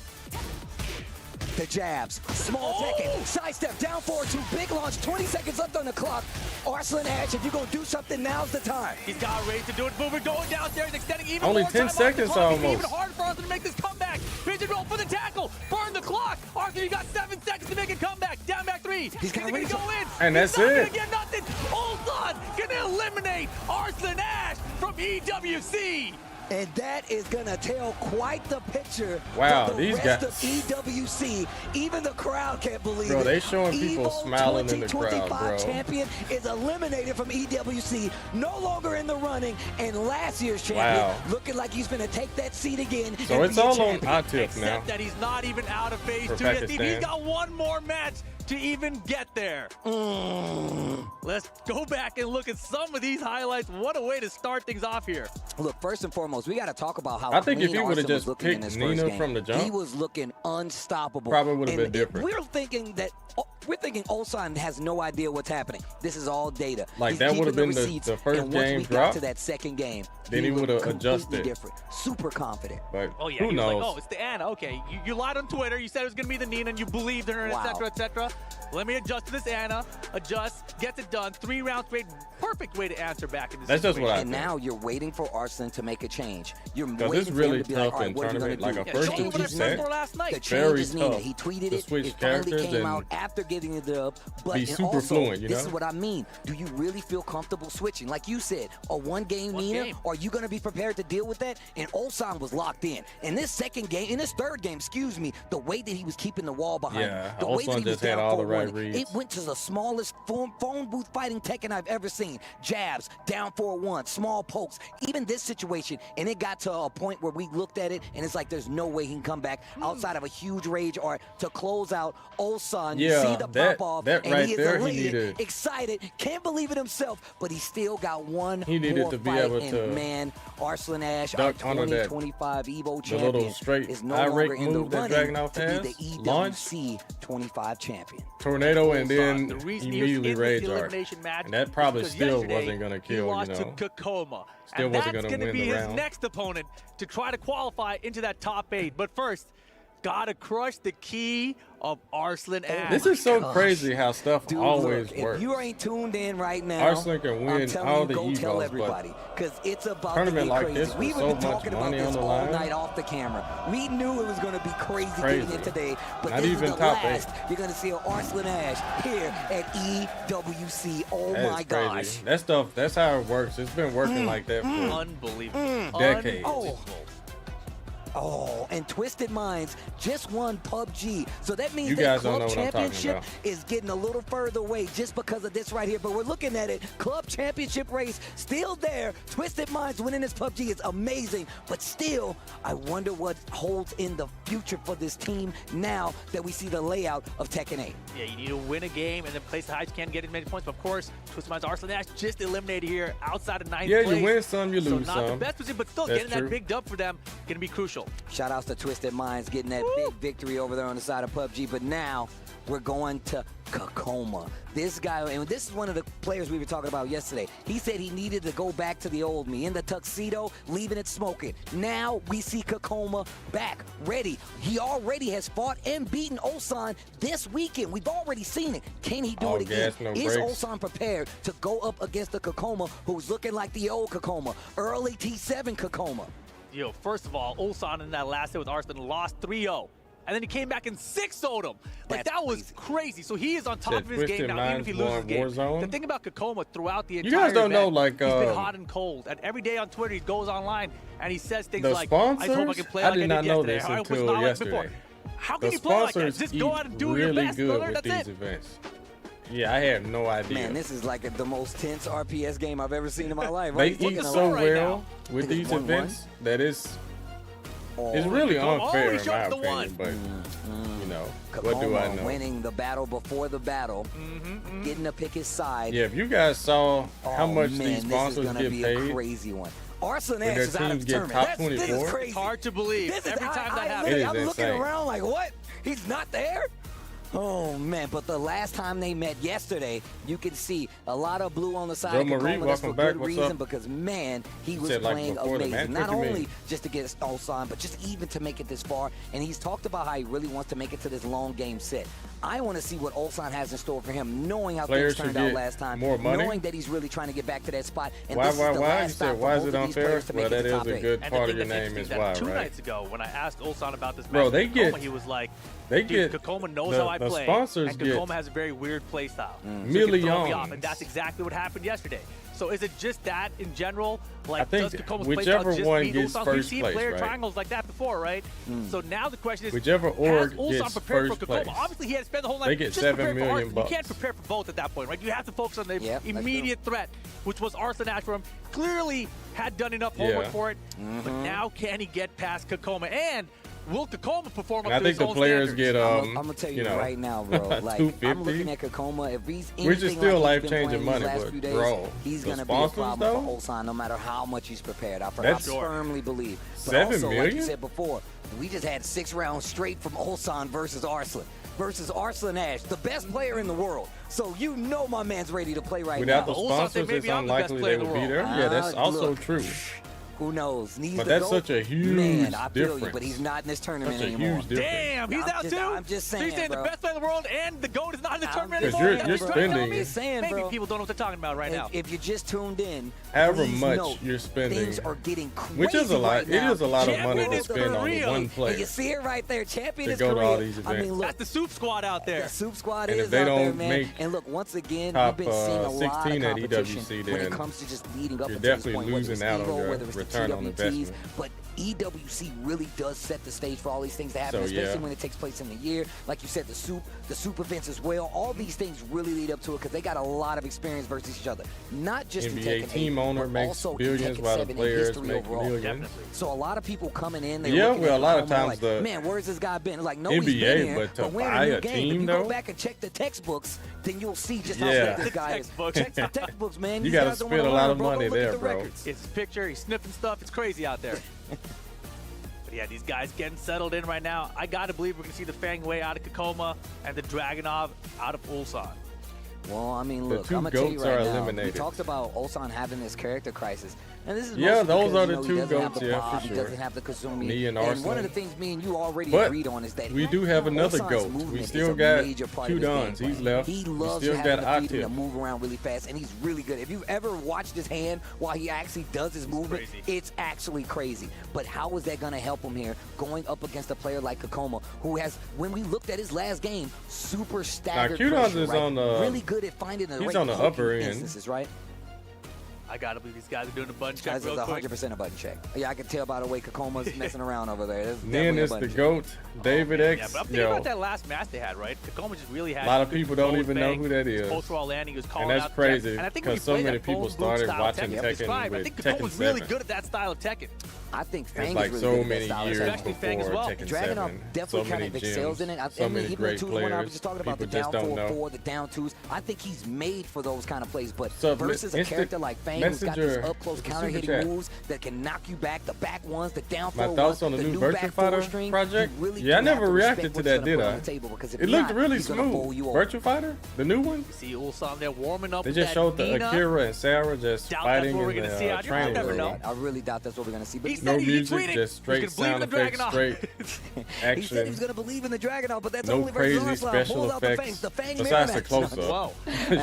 The jabs. Small Tekken. Sidestep. Down forward 2. Big launch. 20 seconds left on the clock. Arslan Ash, if you're going to do something, now's the time. He's got a race to do it. Moving, going down there. He's extending even only more 10 time seconds almost. It's even harder for Arslan to make this comeback. Pigeon roll for the tackle. Burn the clock. Arslan, you got 7 seconds to make a comeback. Down back 3. He's going to go in. And that's He's not it. going to get nothing. Ulsan going to eliminate Arslan Ash from EWC. And that is going to tell quite the picture. Wow, for the these rest guys. of EWC. Even the crowd can't believe bro, it. they showing people Evo smiling in the crowd, 2025 bro. champion is eliminated from EWC. No longer in the running. And last year's champion looking like he's going to take that seat again. So it's all on Atif now. Except that he's not even out of phase 2 yet. He's got one more match to even get there. Let's go back and look at some of these highlights. What a way to start things off here. Look, first and foremost, we got to talk about how I think if clean he would have Arslan was just looking in picked his Nina first game. from the jump, He was looking unstoppable. Probably would have been different. We're thinking Ulsan has no idea what's happening. This is all data. Like He's that would have been receipts, the first and game once we drop. got to that second game, Then he would have adjusted. Different. Super confident. But oh yeah, who he knows? was like, oh, it's the Anna. Okay, you lied on Twitter. You said it was gonna be the Nina, and you believed in her, etc., etc. Let me adjust to this Anna. Adjust, gets it done. 3 rounds straight. Perfect way to answer back in this That's situation. just what I And think. now you're waiting for Arslan to make a change. You're Because waiting it's for really him to be tough like, all in right, what are you tournament. gonna Like do? a first show me two what I set, said for last night. The change very is needed. tough He tweeted to it. switch It finally characters came and out after getting it up. But be and super also, fluent, you this know? is what I mean. Do you really feel comfortable switching? Like you said, a one-game Nina, or are you going to be prepared to deal with that? And Ulsan was locked in. In this third game, excuse me, the way that he was keeping the wall behind him, the way that Ulsan he was just had down all the 4-1, right reads. it went to the smallest phone booth fighting Tekken I've ever seen. Jabs, down 4-1, small pokes, even this situation. And it got to a point where we looked at it, and it's like there's no way he can come back outside of a huge rage or to close out Ulsan. You see the pop-off, and right he is there, he elated, needed. excited, can't believe it himself, but he still got one He needed more to be fight, able and to man, Arslan Ash, our duck under that 2025 Evo the champion, little straight is no eye longer rake in the move that running Dragunov to has. be the Launch, EWC 25 champion. tornado, and then The reason he was immediately in this rage art. elimination match And that probably because still yesterday wasn't going to kill, he lost you know. to Kakoma. Still and wasn't that's gonna gonna win be the his round. next opponent to try to qualify into that top 8. But first, gotta crush the key of Arslan Ash. This is so crazy how stuff Dude, always look, works. if you ain't tuned in right now, Arslan can I'm win telling all you, the go tell Evos, everybody, because it's about to tournament get like crazy. this with We've so been much talking about money this on the all line. night off the camera. We knew it was going to be crazy getting in today, but Not this even is the top last 8. you're going to see an Arslan Ash here at EWC. Oh That is my crazy. gosh. That stuff, that's how it works. It's been working like that for Unbelievable. decades. Oh, and Twisted Minds just won PUBG. So that means You that guys don't Club know what I'm talking Championship about. is getting a little further away just because of this right here. But we're looking at it. Club Championship race still there. Twisted Minds winning this PUBG is amazing. But still, I wonder what holds in the future for this team now that we see the layout of Tekken 8. Yeah, you need to win a game and then place the highest you can, get as many points. But of course, Twisted Minds Arslan Ash just eliminated here outside of 9th place. Yeah, you win some, you lose so not the some. best position, but still That's getting true. that big dub for them going to be crucial. Shout outs to Twisted Minds getting that big victory over there on the side of PUBG. But now we're going to Kakoma. This guy, and this is one of the players we were talking about yesterday. He said he needed to go back to the old me, in the tuxedo, leaving it smoking. Now we see Kakoma back, ready. He already has fought and beaten Ulsan this weekend. We've already seen it. Can he do it again? Is Ulsan prepared to go up against the Kakoma who's looking like the old Kakoma, early T7 Kakoma? Yo, first of all, Ulsan in that last hit with Arslan lost 3-0. And then he came back and 6-0'd him. Like, that was crazy. So he is on top of his game now, even if he loses the game. The thing about Kakoma throughout the entire you guys don't event, know, like, he's been hot and cold. And every day on Twitter, he goes online and he says things like, sponsors? I hope I can play like I did yesterday. I was not like before. How can you play like that? Just go out and do your best, brother. That's it. Events. Yeah, I had no idea. Man, this is like the most tense RPS game I've ever seen in my life. They eat so well with these events that it's really unfair in my opinion, but you know, what do I know? Winning the battle before the battle, getting to pick his side. Yeah, if you guys saw how much these sponsors get paid. This is gonna be a crazy one. Arslan Ash is out of the tournament. This is crazy. It's hard to believe. Every time that happens. I'm looking around like, what? He's not there? Oh, man, but the last time they met yesterday, you could see a lot of blue on the side of Kakoma. That's for good reason because, man, he was playing amazing. Not only just to get Ulsan, but just even to make it this far. And he's talked about how he really wants to make it to this long game set. I want to see what Ulsan has in store for him, knowing how things turned out last time, knowing that he's really trying to get back to that spot. And this is the last stop for both of these players to make it to top 8. Well, that is a good part of your name is why, right? 2 nights ago, when I asked Ulsan about this match with Kakoma, he was like, Kakoma knows how I play, and Kakoma has a very weird play style. So it can throw me off, and that's exactly what happened yesterday. So is it just that in general? Like, I think does Kakoma's whichever play one just gets Ulsan? first We've seen place, player right? triangles like that before, right? So now the question is, whichever org has Ulsan gets prepared first for Kakoma? place. Obviously, he had to spend the whole night They get just $7 preparing for million Arslan. bucks. You can't prepare for both at that point, right? You have to focus on the immediate threat, which was Arslan Ash for him. Clearly had done enough homework for it, but now can he get past Kakoma? And will Kakoma perform up to his own standards? I think the players get, I'm gonna tell you right now, bro. Like, I'm looking at Kakoma. If he's anything which is still like he's been life-changing playing money, these last but few days, bro, he's the gonna be a problem though? for Ulsan, no matter how much he's prepared. I That's firmly believe. But $7 also, million? like you said before, we just had 6 rounds straight from Ulsan versus Arslan. Versus Arslan Ash, the best player in the world. So you know my man's ready to play right Without now. the sponsors, it's unlikely they would be there. Yeah, that's also true. Who knows? But that's such a huge man, I feel difference. You, but he's not in this tournament Such a anymore. huge difference. Damn, he's out too? I'm just saying, so you're saying bro. the best player in the world and the GOAT is not in the tournament Because anymore? you're spending, Maybe people don't know what they're talking about right now. If you just tuned in, however please much note, you're spending, things are getting crazy which is a lot. right now. It is a lot of Champion money to is spend on real. one player. And you see it right there. Champion to is go to all career. these events. I mean, look, that's the Soup Squad out there. The Soup Squad and is if they out there, don't man. make And look, once again, top, we've been seeing a lot of 16 at competition EWC, when it then comes to just leading up you're until this definitely point, whether losing it's out on Evo, your whether it's return the on TWTs, investment. but EWC really does set the stage for all these things to happen, So, especially yeah. when it takes place in the year. Like you said, the soup events as well. All these things really lead up to it because they got a lot of experience versus each other. Not just in NBA Tekken team 8, owner but makes also in billions Tekken while the 7 players history make overall. millions. So a lot of people coming in, they're Yeah, looking well, at a lot of Kakoma times like, the man, where's this guy been? Like, no, NBA, he's been here, but to we're in buy a new a game. team, If you though? go back and check the textbooks, then you'll see just how Yeah. slick this guy is. Check the textbooks, man. You These got to guys don't spend a wanna lot learn, of bro. money Go look at there, the bro. records. It's his picture. He's sniffing stuff. It's crazy out there. But yeah, these guys getting settled in right now. I got to believe we're going to see the Fang Wei out of Kakoma and the Dragunov out of Ulsan. Well, I mean, The look, two I'm going to tell you goats right are now, eliminated. we talked about Ulsan having this character crisis. And this is Yeah, mostly those because, are the he two doesn't have goats, the yeah, Bob, for he sure. doesn't have the Kazumi. Me and one Arslan. of the things me and you already But agreed on is that we do have another Ulsan's goat. movement We is still a got major part two of his game Dons. He's plan. left. He We loves still having got the freedom to Octave. move around really fast, and he's really good. If you've ever watched his hand while he actually does his movement, it's actually crazy. But how is that going to help him here going up against a player like Kakoma, who has, when we looked at his last game, super staggered Q-Dons pressure, is right? on the- really good at finding the he's right on the cooking upper end. instances, right? I got to believe these guys are doing a button check Guys, real is quick. 100% a button check. Yeah, I can tell by the way Kakoma's messing around over there. There's Then definitely a it's button the check. GOAT, David X. Yeah, but I'm thinking Yo, about that last match they had, right? Kakoma just really had a lot of good people don't control even of know Fang. who that is. Overall landing, he was calling And that's out crazy Tekken. And I think when because you so play many that people full boot started style watching Tekken, Tekken I think with Kakoma's really Tekken 7. good at that style of Tekken. I think Fang like is really so good many at years style. before Tekken 7. Definitely kind of excels in it. I mean, even the 2-1 I was just talking about, the down 4-4, the down 2s. I think he's made for those kind of plays. But versus a character like Fang who's got these up-close counter-hitting moves that can knock you back, the back ones, the down 4-1, my thoughts on the new Virtua Fighter project? Yeah, I never reacted to that, did I? It looked really smooth. Virtua Fighter? The new one? You see Ulsan there warming up. They just showed the Akira and Sarah just fighting in the training room. I really doubt that's what we're going to see. But no music, just straight sound effects, straight action. He said he was going to believe in the Dragunov, but that's no only crazy special effects. Besides the close-up. Wow.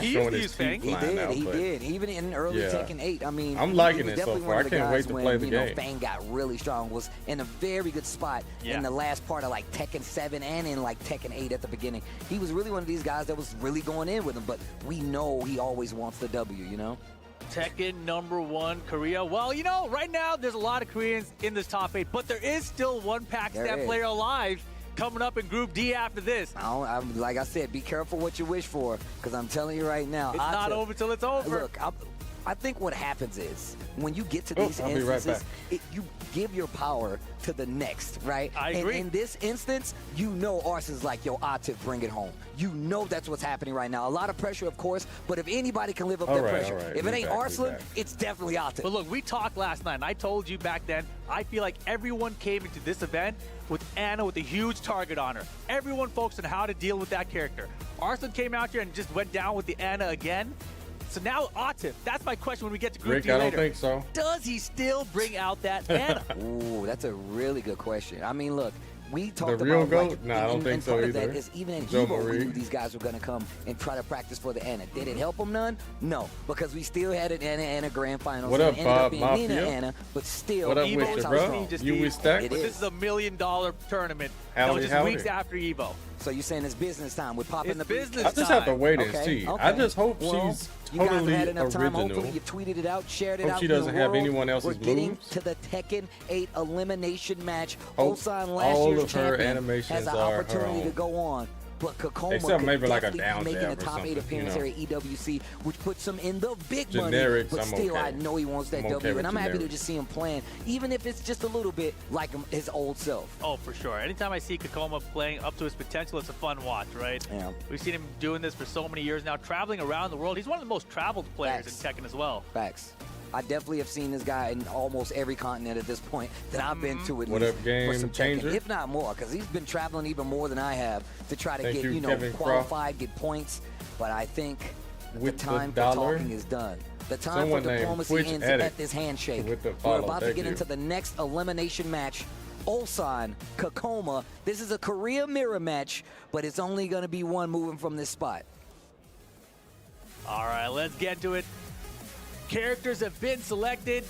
He used to use Fang. He did. Even in early Tekken 8. I mean, I'm liking it so far. I can't wait to play the game. Fang got really strong, was in a very good spot in the last part of like Tekken 7 and in like Tekken 8 at the beginning. He was really one of these guys that was really going in with him, but we know he always wants the W, you know? Tekken #1, Korea. Well, you know, right now there's a lot of Koreans in this top 8, but there is still one Pakistan player alive coming up in Group D after this. Like I said, be careful what you wish for, because I'm telling you right now. It's not over till it's over. Look, I think what happens is when you get to these instances, you give your power to the next, right? I agree. And in this instance, you know Arslan's like, yo, Atif, bring it home. You know that's what's happening right now. A lot of pressure, of course, but if anybody can live up that pressure, if it ain't Arslan, it's definitely Atif. But look, we talked last night, and I told you back then, I feel like everyone came into this event with Anna with a huge target on her. Everyone focused on how to deal with that character. Arslan came out here and just went down with the Anna again. So now Atif, that's my question when we get to Group D later. I don't think so. Does he still bring out that Anna? Ooh, that's a really good question. I mean, look, we talked the real about goat? Like, no, I don't think so either. That is even in Evo, we knew these guys were going to come and try to practice for the Anna. Did it help them none? No, because we still had an Anna Grand Finals. What up, Bob Mafia? Anna, but still, what up with you, bro? You with Stack? This is a $1 million tournament. Howdy, just weeks after Evo. So you're saying it's business time? We're popping the business. I just have to wait and see. I just hope she's totally had enough time. original. Hopefully you tweeted it out, shared it out. She doesn't have anyone else's moves. We're getting to the Tekken 8 elimination match. Ulsan, last year's champion, has an opportunity to go on. But Kakoma except maybe like a down making a top 8 appearance here at EWC, which puts him in the big money. But still, I know he wants that W, and I'm happy to just see him playing, even if it's just a little bit like his old self. Oh, for sure. Anytime I see Kakoma playing up to his potential, it's a fun watch, right? Yeah. We've seen him doing this for so many years now, traveling around the world. He's one of the most traveled players in Tekken as well. Facts. I definitely have seen this guy in almost every continent at this point that I've been to at least up, game for some changer? Tekken, if not more, because he's been traveling even more than I have to try to Thank get, you, Kevin qualified, get points. But I think the time for talking is done. The time for diplomacy ends at this handshake. We're about to get into the next elimination match. Ulsan, Kakoma. This is a Korea mirror match, but it's only going to be one moving from this spot. All right, let's get to it. Characters have been selected.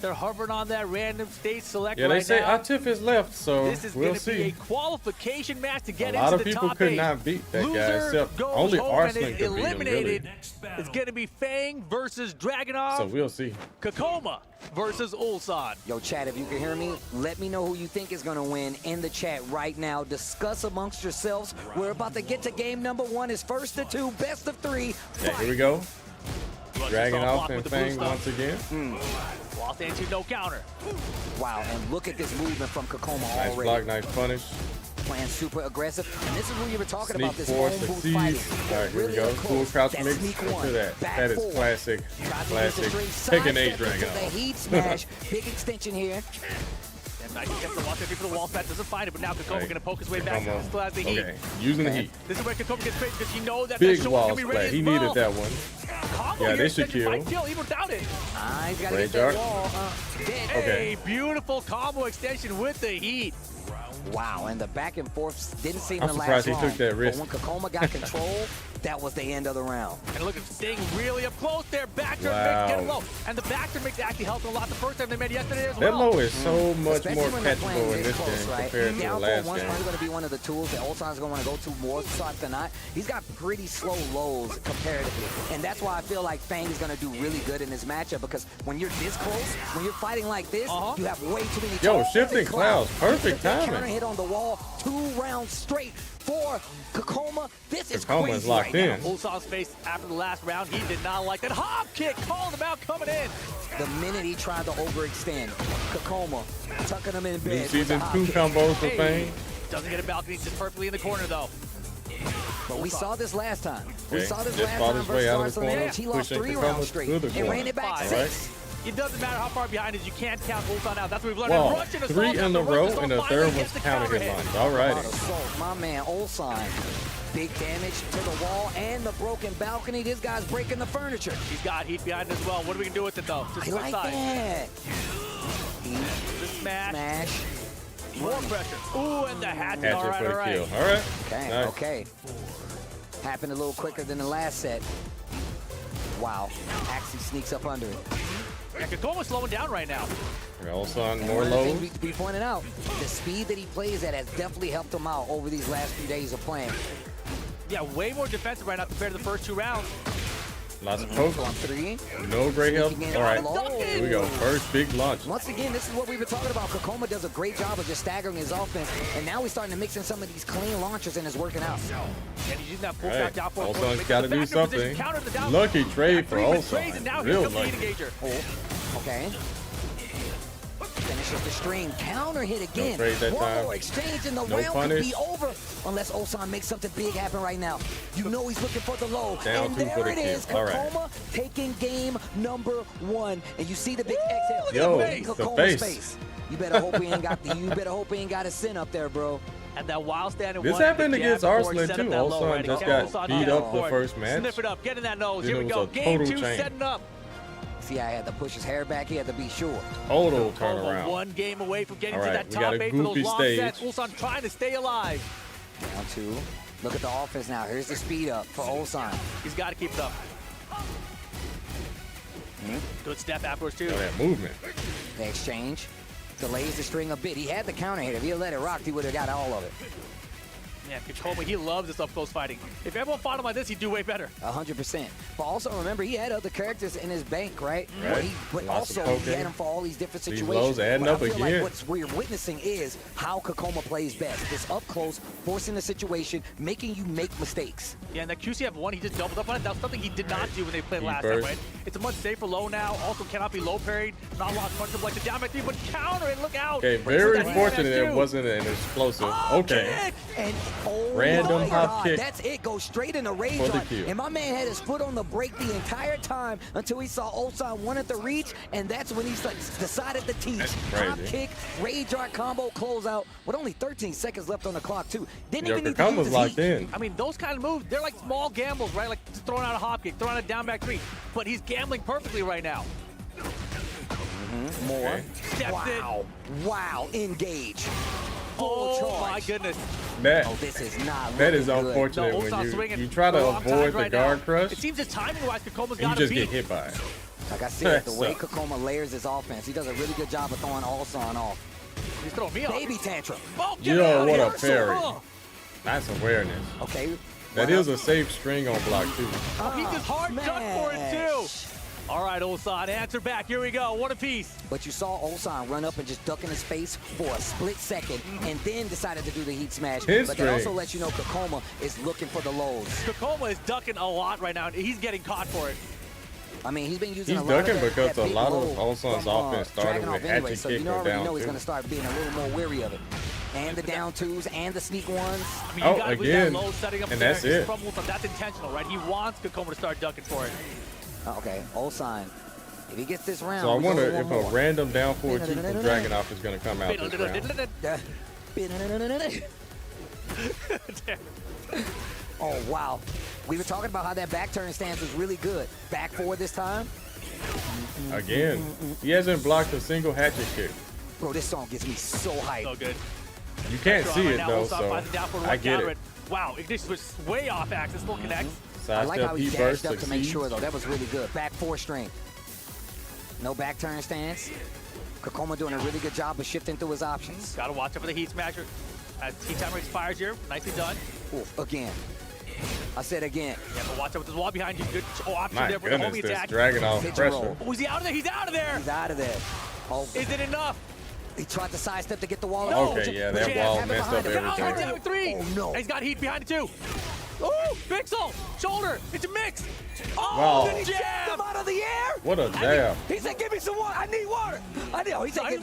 They're hovering on that random stage select right now. Yeah, they say Atif is left, so this is we'll going to be a qualification match to get into the top 8. A lot of people could not beat that guy, except only Arslan could eliminated. Beat him, really. It's going to be Fang versus Dragunov. So we'll see. Kakoma versus Ulsan. Yo, chat, if you can hear me, let me know who you think is going to win in the chat right now. Discuss amongst yourselves. We're about to get to game #1. It's first to 2, best of 3. Yeah, here we go. Dragunov and Fang once again. Lost into no counter. Wow, and look at this movement from Kakoma nice already. Block, nice punish. Playing super aggressive. And this is what you were talking Sneak about, this four, home boot succeed. fighting. All right, here really we go. Cool crouch mix. Look at that. That is classic. Tekken 8 Dragunov. The heat smash. Big extension here. I can get the wall there for the wall set, doesn't find it, but now Kakoma going to poke his way back. Still has the heat. Okay, using the heat. This is where Kakoma gets crazy because you know that big that wall can be ready splat. He as well. needed that one. Combo yeah, they should kill. Even without it. He's got to get that wall. Okay. A beautiful combo extension with the heat. Wow, and the back and forth didn't seem I'm to last surprised long. he took that risk. But when Kakoma got control, that was the end of the round. And look at Sting really up close there. Back turn mix getting low. And the back turn mix actually helped a lot the first time they met yesterday as well. That low is so much more catchable in this close, game right? compared to the last one's game. probably going to be one of the tools that Ulsan's going to want to go to more shots than not. He's got pretty slow lows comparatively. And that's why I feel like Fang is going to do really good in this matchup, because when you're this close, when you're fighting like this, you have way too many shifting clouds. Perfect timing. Counter hit on the wall. 2 rounds straight for Kokoma. This is Kokoma's crazy locked right in. now. Ulsan's face after the last round, he did not like that. Hop kick called him out coming in. The minute he tried to overextend, Kokoma tucking him in bed. New with season the hop 2 kick. combos for Fame. Doesn't get a balcony, just perfectly in the corner though. But we saw this last time. We Okay, saw this just last fought time his way out of versus the Arslan corner, Edge. He lost pushing 3 Kokoma rounds straight to the and corner. ran it back All 6. right. It doesn't matter how far behind is, you can't count Ulsan out. That's what we've learned. Wow, Russian 3 assault in a after row, Russian and the assault third finally was gets the counter hit hit. lines. All righty. Assault, my man Ulsan. Big damage to the wall and the broken balcony. This guy's breaking the furniture. He's got heat behind as well. What are we gonna do with it though? Just I quick like side. that. The smash. Smash. More pressure. Ooh, and the hatchet. Hatchet All right, for the all right. kill. All right. Okay, Nice. okay. Happened a little quicker than the last set. Wow. Axie sneaks up under it. Yeah, Kokoma's slowing down right now. Ulsan And more one of the low. things we be pointing out, the speed that he plays at has definitely helped him out over these last few days of playing. Yeah, way more defensive right now compared to the first 2 rounds. Lots of pokes. On 3. No great help. Sneaking in All right. low. Here we go. First big launch. Once again, this is what we've been talking about. Kokoma does a great job of just staggering his offense, and now he's starting to mix in some of these clean launchers, and it's working out. And he's using that pull Hey, shot down forward. Ulsan's Makes got the to do back door position, something. counter the down. Lucky trade for Back 3 with trades, and Ulsan. now here Real comes the lucky. heat engager. Okay. Finishes the string. Counter hit again. trade that One time. more exchange, and the No round punish. could be over unless Ulsan makes something big happen right now. You know he's looking for the low. Down and 2 there for the it is. kill. All right. Kokoma taking game number 1. And you see the big exhale. Yo, in the Kokoma's face. You better hope he ain't got a sin up there, bro. And that wild stand. This happened against Arslan too. Ulsan Ulsan just got beat up the first match. Sniff it up, get in that nose. Then Here it we was go. a Game total 2 change. setting up. See, I had to push his hair back. He had to be sure. Total Kokoma turnaround. 1 game away from getting All to right, that we got top a 8 for those goofy long stage. sets. Ulsan trying to stay alive. Down 2. Look at the offense now. Here's the speed up for Ulsan. He's got to keep it up. Good step afterwards too. Oh, that movement. The exchange delays the string a bit. He had the counter hit. If he had let it rock, he would have got all of it. Yeah, Kokoma, he loves this up-close fighting. If everyone fought him like this, he'd do way better. 100%. But also remember, he had other characters in his bank, right? Right. But Lots of also he poking. had him for all these different These situations. lows adding But up I feel again. like what we're witnessing is how Kokoma plays best. This up close, forcing the situation, making you make mistakes. Yeah, and that QCF1, he just doubled up on it. That was something he did not do when they played Deep last burst. time, right? It's a much safer low now. Also cannot be low parried. Not a lot of punches like the down by 3, but counter it. Look out. Okay, very fortunate it wasn't an explosive. Okay. Kick! And oh Random my hop God, kick. that's it. Goes straight in the rage For the line. kill. And my man had his foot on the brake the entire time until he saw Ulsan wanted to reach, and that's when he decided to teach. Hop crazy. kick, rage art combo, closeout with only 13 seconds left on the clock too. Didn't Yo, even need to use Kokoma's his locked heat. in. I mean, those kind of moves, they're like small gambles, right? Like just throwing out a hop kick, throwing out a down back 3. But he's gambling perfectly right now. More. Okay. Steps Wow. Wow. Engage. Oh Full my charge. goodness. That, Oh, this is not that is looking good. unfortunate No, when Ulsan swinging you try to for long avoid times the right guard now. crush It seems that timing-wise, Kokoma's and got you to just beat get hit by it. Like I said, the That way sucks. Kokoma layers his offense, he does a really good job of throwing Ulsan off. He's throwing me off. Baby tantrum. Oh, get Yo, out what here. a parry. Oh, Nice awareness. Okay. That is a safe string on block too. he just hard ducked for it too. All right, Ulsan, answer back. Here we go. One apiece. But you saw Ulsan run up and just duck in his face for a split second and then decided to do the heat smash. His but that also string. lets you know Kokoma is looking for the lows. Kokoma is ducking a lot right now. He's getting caught for it. I mean, he's been using He's a lot ducking of that, because that a big lot of low Ulsan's from, offense started Dragunov with anyway, hatchet so kick you or already down know he's two. going to start being a little more weary of it. And the down twos and the sneak ones. I mean, Oh, you gotta believe again. that low setting up And there that's is it. from Ulsan. That's intentional, right? He wants Kokoma to start ducking for it. Okay, Ulsan. If he gets this round, So I we go wonder one if more. a random down forward two from Dragunov is going to come out this round. Oh, wow. We were talking about how that back turn stance was really good. Back forward this time. Again, he hasn't blocked a single hatchet kick. Bro, this song gets me so hyped. So good. You can't Pressure see on it right now. though, Ulsan so finds the down forward, I get counter it. Wow, Ignition was way off axis. Still connects. I like how Sidestep, he he burst, dashed up to make succeeds. sure, though. That was really good. Back four string. No back turn stance. Kokoma doing a really good job of shifting through his options. Gotta watch out for the heat smasher. As heat timer expires here, nicely done. Oof, again. I said again. Yeah, but watch out with this wall behind you. Good option My there for the goodness, homie this attack. Dragunov Pitch and pressure. roll. Oh, is he out of there? He's out of there. He's out of there. Oh, Is it enough? He tried to sidestep to get the wall. Okay, yeah, that wall messed up everything. Down 3. Oh, no. And he's got heat behind it, too. Oh, Pixel, shoulder, it's a mix. Oh, wow. Did he jab him out of the air? What a jab. He said, give me some water. I need water. He said, he's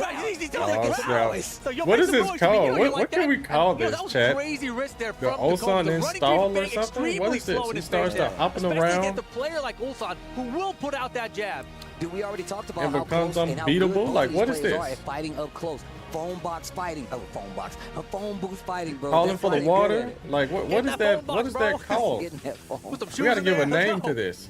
what is this called? What can we call this, Chad? Crazy risk there the Ulsan install or something? What is this? He starts to hopping around. Against a player like Ulsan who will put out that jab. Dude, we already talked about it how becomes close unbeatable. Like, what is this? Fighting up close. Phone box fighting. Oh, phone box. A phone booth fighting, bro. Calling for the water? Like, what is that? What is that called? We got to give a name to this.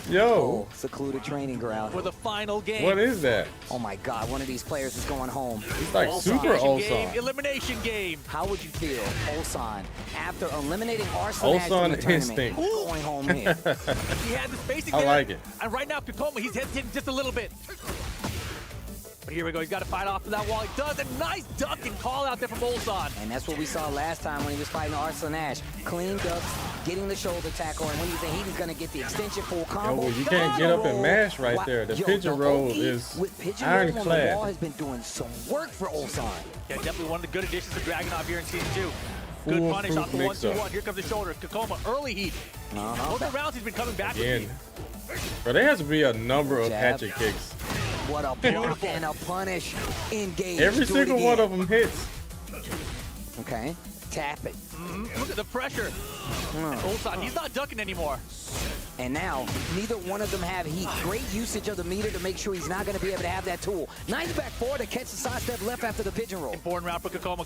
Yo. Secluded training ground. For the final game. What is that? Oh my God, one of these players is going home. He's like super Ulsan. Elimination game. How would you feel, Ulsan, after eliminating Arsenal Ulsan in the instinct. going home here? He had the spacing I there. like it. And right now, Kakoma, he's hesitating just a little bit. But here we go. He's got to fight off of that wall. He does. A nice duck and call out there from Ulsan. And that's what we saw last time when he was fighting Arsenal Ash. Clean ducks, getting the shoulder tackle, and when you think he was going to get the extension full combo. Yo, you can't get up and mash right there. The pigeon roll is ironclad. The wall has been doing some work for Ulsan. Yeah, definitely one of the good additions to Dragunov here in Season 2. Good punish off the 1-2-1. Here comes the shoulder. Kakoma, early heat. Both the rounds he's been coming back with. But there has to be a number of hatchet kicks. What a block and a punish. Engage. Every single one of them hits. Okay. Tap it. Look at the pressure. Ulsan, he's not ducking anymore. And now, neither one of them have heat. Great usage of the meter to make sure he's not going to be able to have that tool. Nice back forward to catch the sidestep left after the pigeon roll. Important round for Kakoma.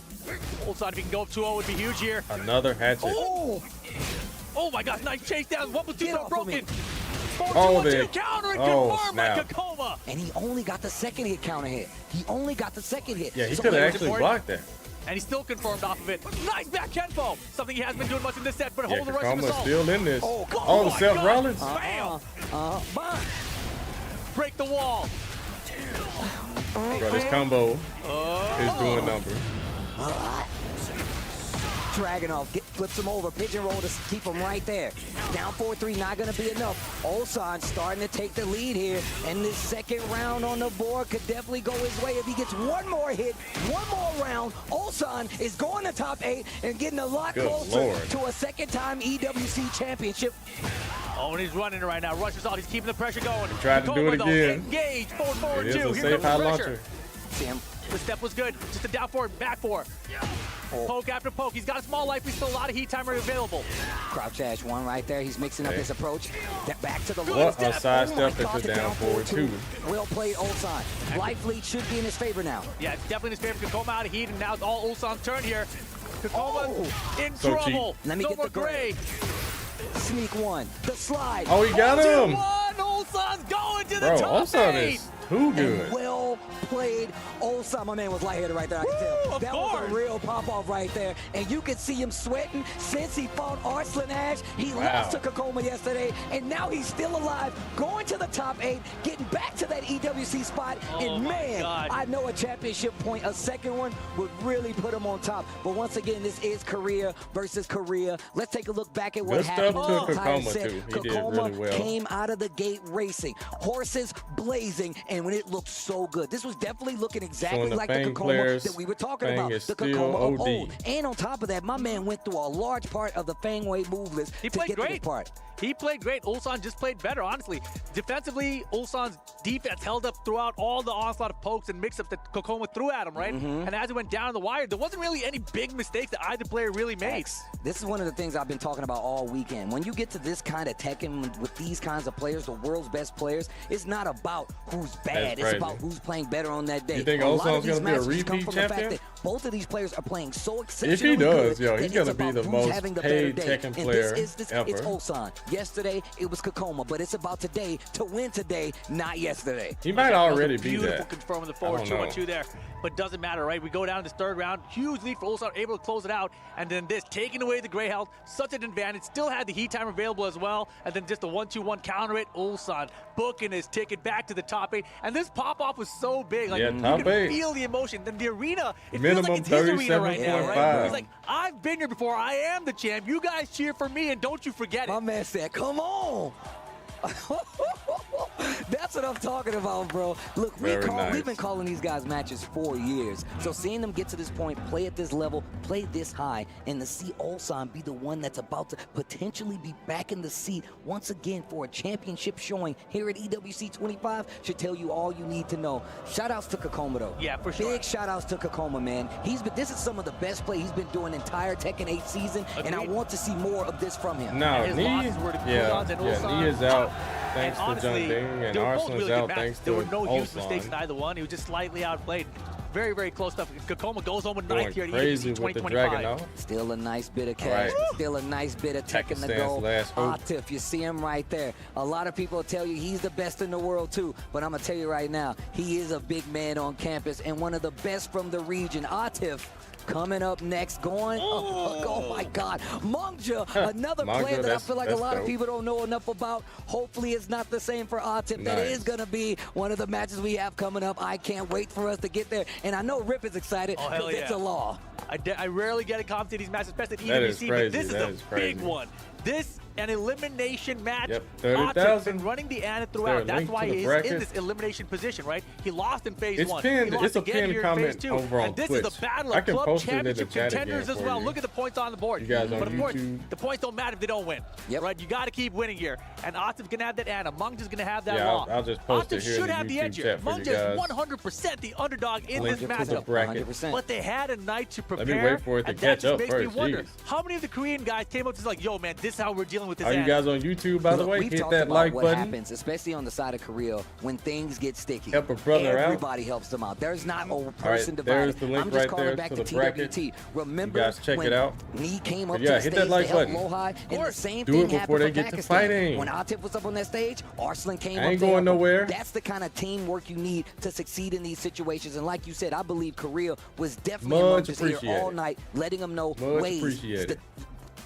Ulsan, if he can go up 2-0, would be huge here. Another hatchet. Oh my gosh, nice chase down. 1-2 not broken. 4-2-1-2 counter and confirmed by Kakoma. And he only got the second hit counter hit. He only got the second hit. Yeah, he could have actually blocked that. And he's still confirmed off of it. Nice back Kenpo. Something he hasn't been doing much in this set, but hold the rush Kakoma's assault. still in this. Oh, Seth Rollins. Bam. Break the wall. Bro, this combo is doing numbers. Dragunov flips him over, pigeon roll to keep him right there. Down 4-3, not going to be enough. Ulsan starting to take the lead here, and this second round on the board could definitely go his way. If he gets one more hit, one more round, Ulsan is going to top 8 and getting a lot closer to a second-time EWC championship. Oh, and he's running it right now. Rushes off. He's keeping the pressure going. He tried to do it again. Engage. Forward, it 2. is a safe high launcher. See him. The step was good. Just a down forward, back 4. Poke after poke. He's got a small life. He's still a lot of heat timer available. Crouch Ash 1 right there. He's mixing up his approach. Back to the what a side step into down forward 2. Well played, Ulsan. Life lead should be in his favor now. Yeah, it's definitely in his favor. Kakoma out of heat, and now it's all Ulsan's turn here. Kakoma in trouble. Let me get the gray. Sneak 1. The slide. Oh, he got him. Ulsan's going to the top Ulsan 8. is too good. And well played, Ulsan. My man was lightheaded right there. I can tell. That was a real pop-off right there. And you can see him sweating since he fought Arslan Ash. He lost to Kakoma yesterday, and now he's still alive, going to the top 8, getting back to that EWC spot. And man, I know a championship point, a second one, would really put him on top. But once again, this is Korea versus Korea. Let's take a look back at what happened in the entire set. Kakoma came out of the gate racing, horses blazing, and when it looked so good. This was definitely looking exactly like the Kakoma that we were talking about. The Kakoma of old. And on top of that, my man went through a large part of the Fang Wei move list to get to this part. He played great. Ulsan just played better, honestly. Defensively, Ulsan's defense held up throughout all the onslaught of pokes and mix-up that Kakoma threw at him, right? And as it went down the wire, there wasn't really any big mistakes that either player really made. This is one of the things I've been talking about all weekend. When you get to this kind of Tekken with these kinds of players, the world's best players, it's not about who's bad. It's about who's playing better on that day. You think Ulsan's going to be a repeat champion? Both of these players are playing so exceptionally If he does, good, he's going to be the most paid Tekken player ever. It's Ulsan. Yesterday, it was Kakoma, but it's about today to win today, not yesterday. He might already be that. Beautiful confirming the forward 2-1-2 there. But doesn't matter, right? We go down to this third round. Huge lead for Ulsan, able to close it out. And then this, taking away the gray health, such an advantage. Still had the heat time available as well. And then just a 1-2-1 counter it. Ulsan booking his ticket back to the top 8. And this pop-off was so big. Like, you can feel the emotion. Then the arena, it feels like it's his arena right now, right? He's like, I've been here before. I am the champ. You guys cheer for me, and don't you forget it. My man said, come on. That's what I'm talking about, bro. Look, we've been calling these guys matches for years. So seeing them get to this point, play at this level, play this high, and to see Ulsan be the one that's about to potentially be back in the seat once again for a championship showing here at EWC 25 should tell you all you need to know. Shout-outs to Kakoma, though. Yeah, for sure. Big shout-outs to Kakoma, man. This is some of the best play he's been doing entire Tekken 8 season, and I want to see more of this from him. No, Knee is out thanks to Jeondding, and Arslan's out thanks to There were no huge Ulsan. mistakes in either one. He was just slightly outplayed. Very, very close stuff. Kakoma goes home with 9th here at crazy EWC with the 2025. Dragon, Still a nice bit of cash. Still a nice bit of Tekken to go. Atif, you see him right there. A lot of people tell you he's the best in the world too, but I'm gonna tell you right now, he is a big man on campus and one of the best from the region. Atif coming up next, oh my God, Mongja, another player that I feel like a lot of people don't know enough about. Hopefully it's not the same for Atif. That is going to be one of the matches we have coming up. I can't wait for us to get there. And I know Rip is excited because it's a law. I rarely get a comment to these matches, especially at EWC, but this is a big one. This an elimination match. Yep, Atif's been running the Ana throughout. That's why he's in this elimination position, right? He lost in phase 1. It's a pinned comment over on And this Twitch. is the battle of club championship contenders as well. You. Look at the points on the board. You guys but of course, YouTube. the points don't matter if they don't win. Right? You got to keep winning here. And Atif's going to have that Ana. Mungja's going to have that law. I'll just post it here should in the have the YouTube edge here. chat for you Mungja's guys. 100% the underdog in this matchup. 100%. But they had a night to prepare. Let me wait for it to and catch that up just makes first. me wonder, how many of the Korean guys came up to like, yo, man, this is how we're dealing with this. Are you guys on YouTube, by the way? We've Hit talked that about like what button. happens, especially on the side of Korea, when things get sticky. Help a brother out. Everybody helps them out. There's not a person there's divided. the link I'm just right calling there back to to the bracket. TWT. Remember You guys check when it out. Knee came up to Yeah, the hit stage that like to help button. Lowhigh, and the same Do thing it before happened they for get to Pakistan. fighting. When Atif was up on that stage, Arslan came I up ain't there. going nowhere. That's the kind of teamwork you need to succeed in these situations. And like you said, I believe Korea was definitely amongst us here all night, letting them know ways to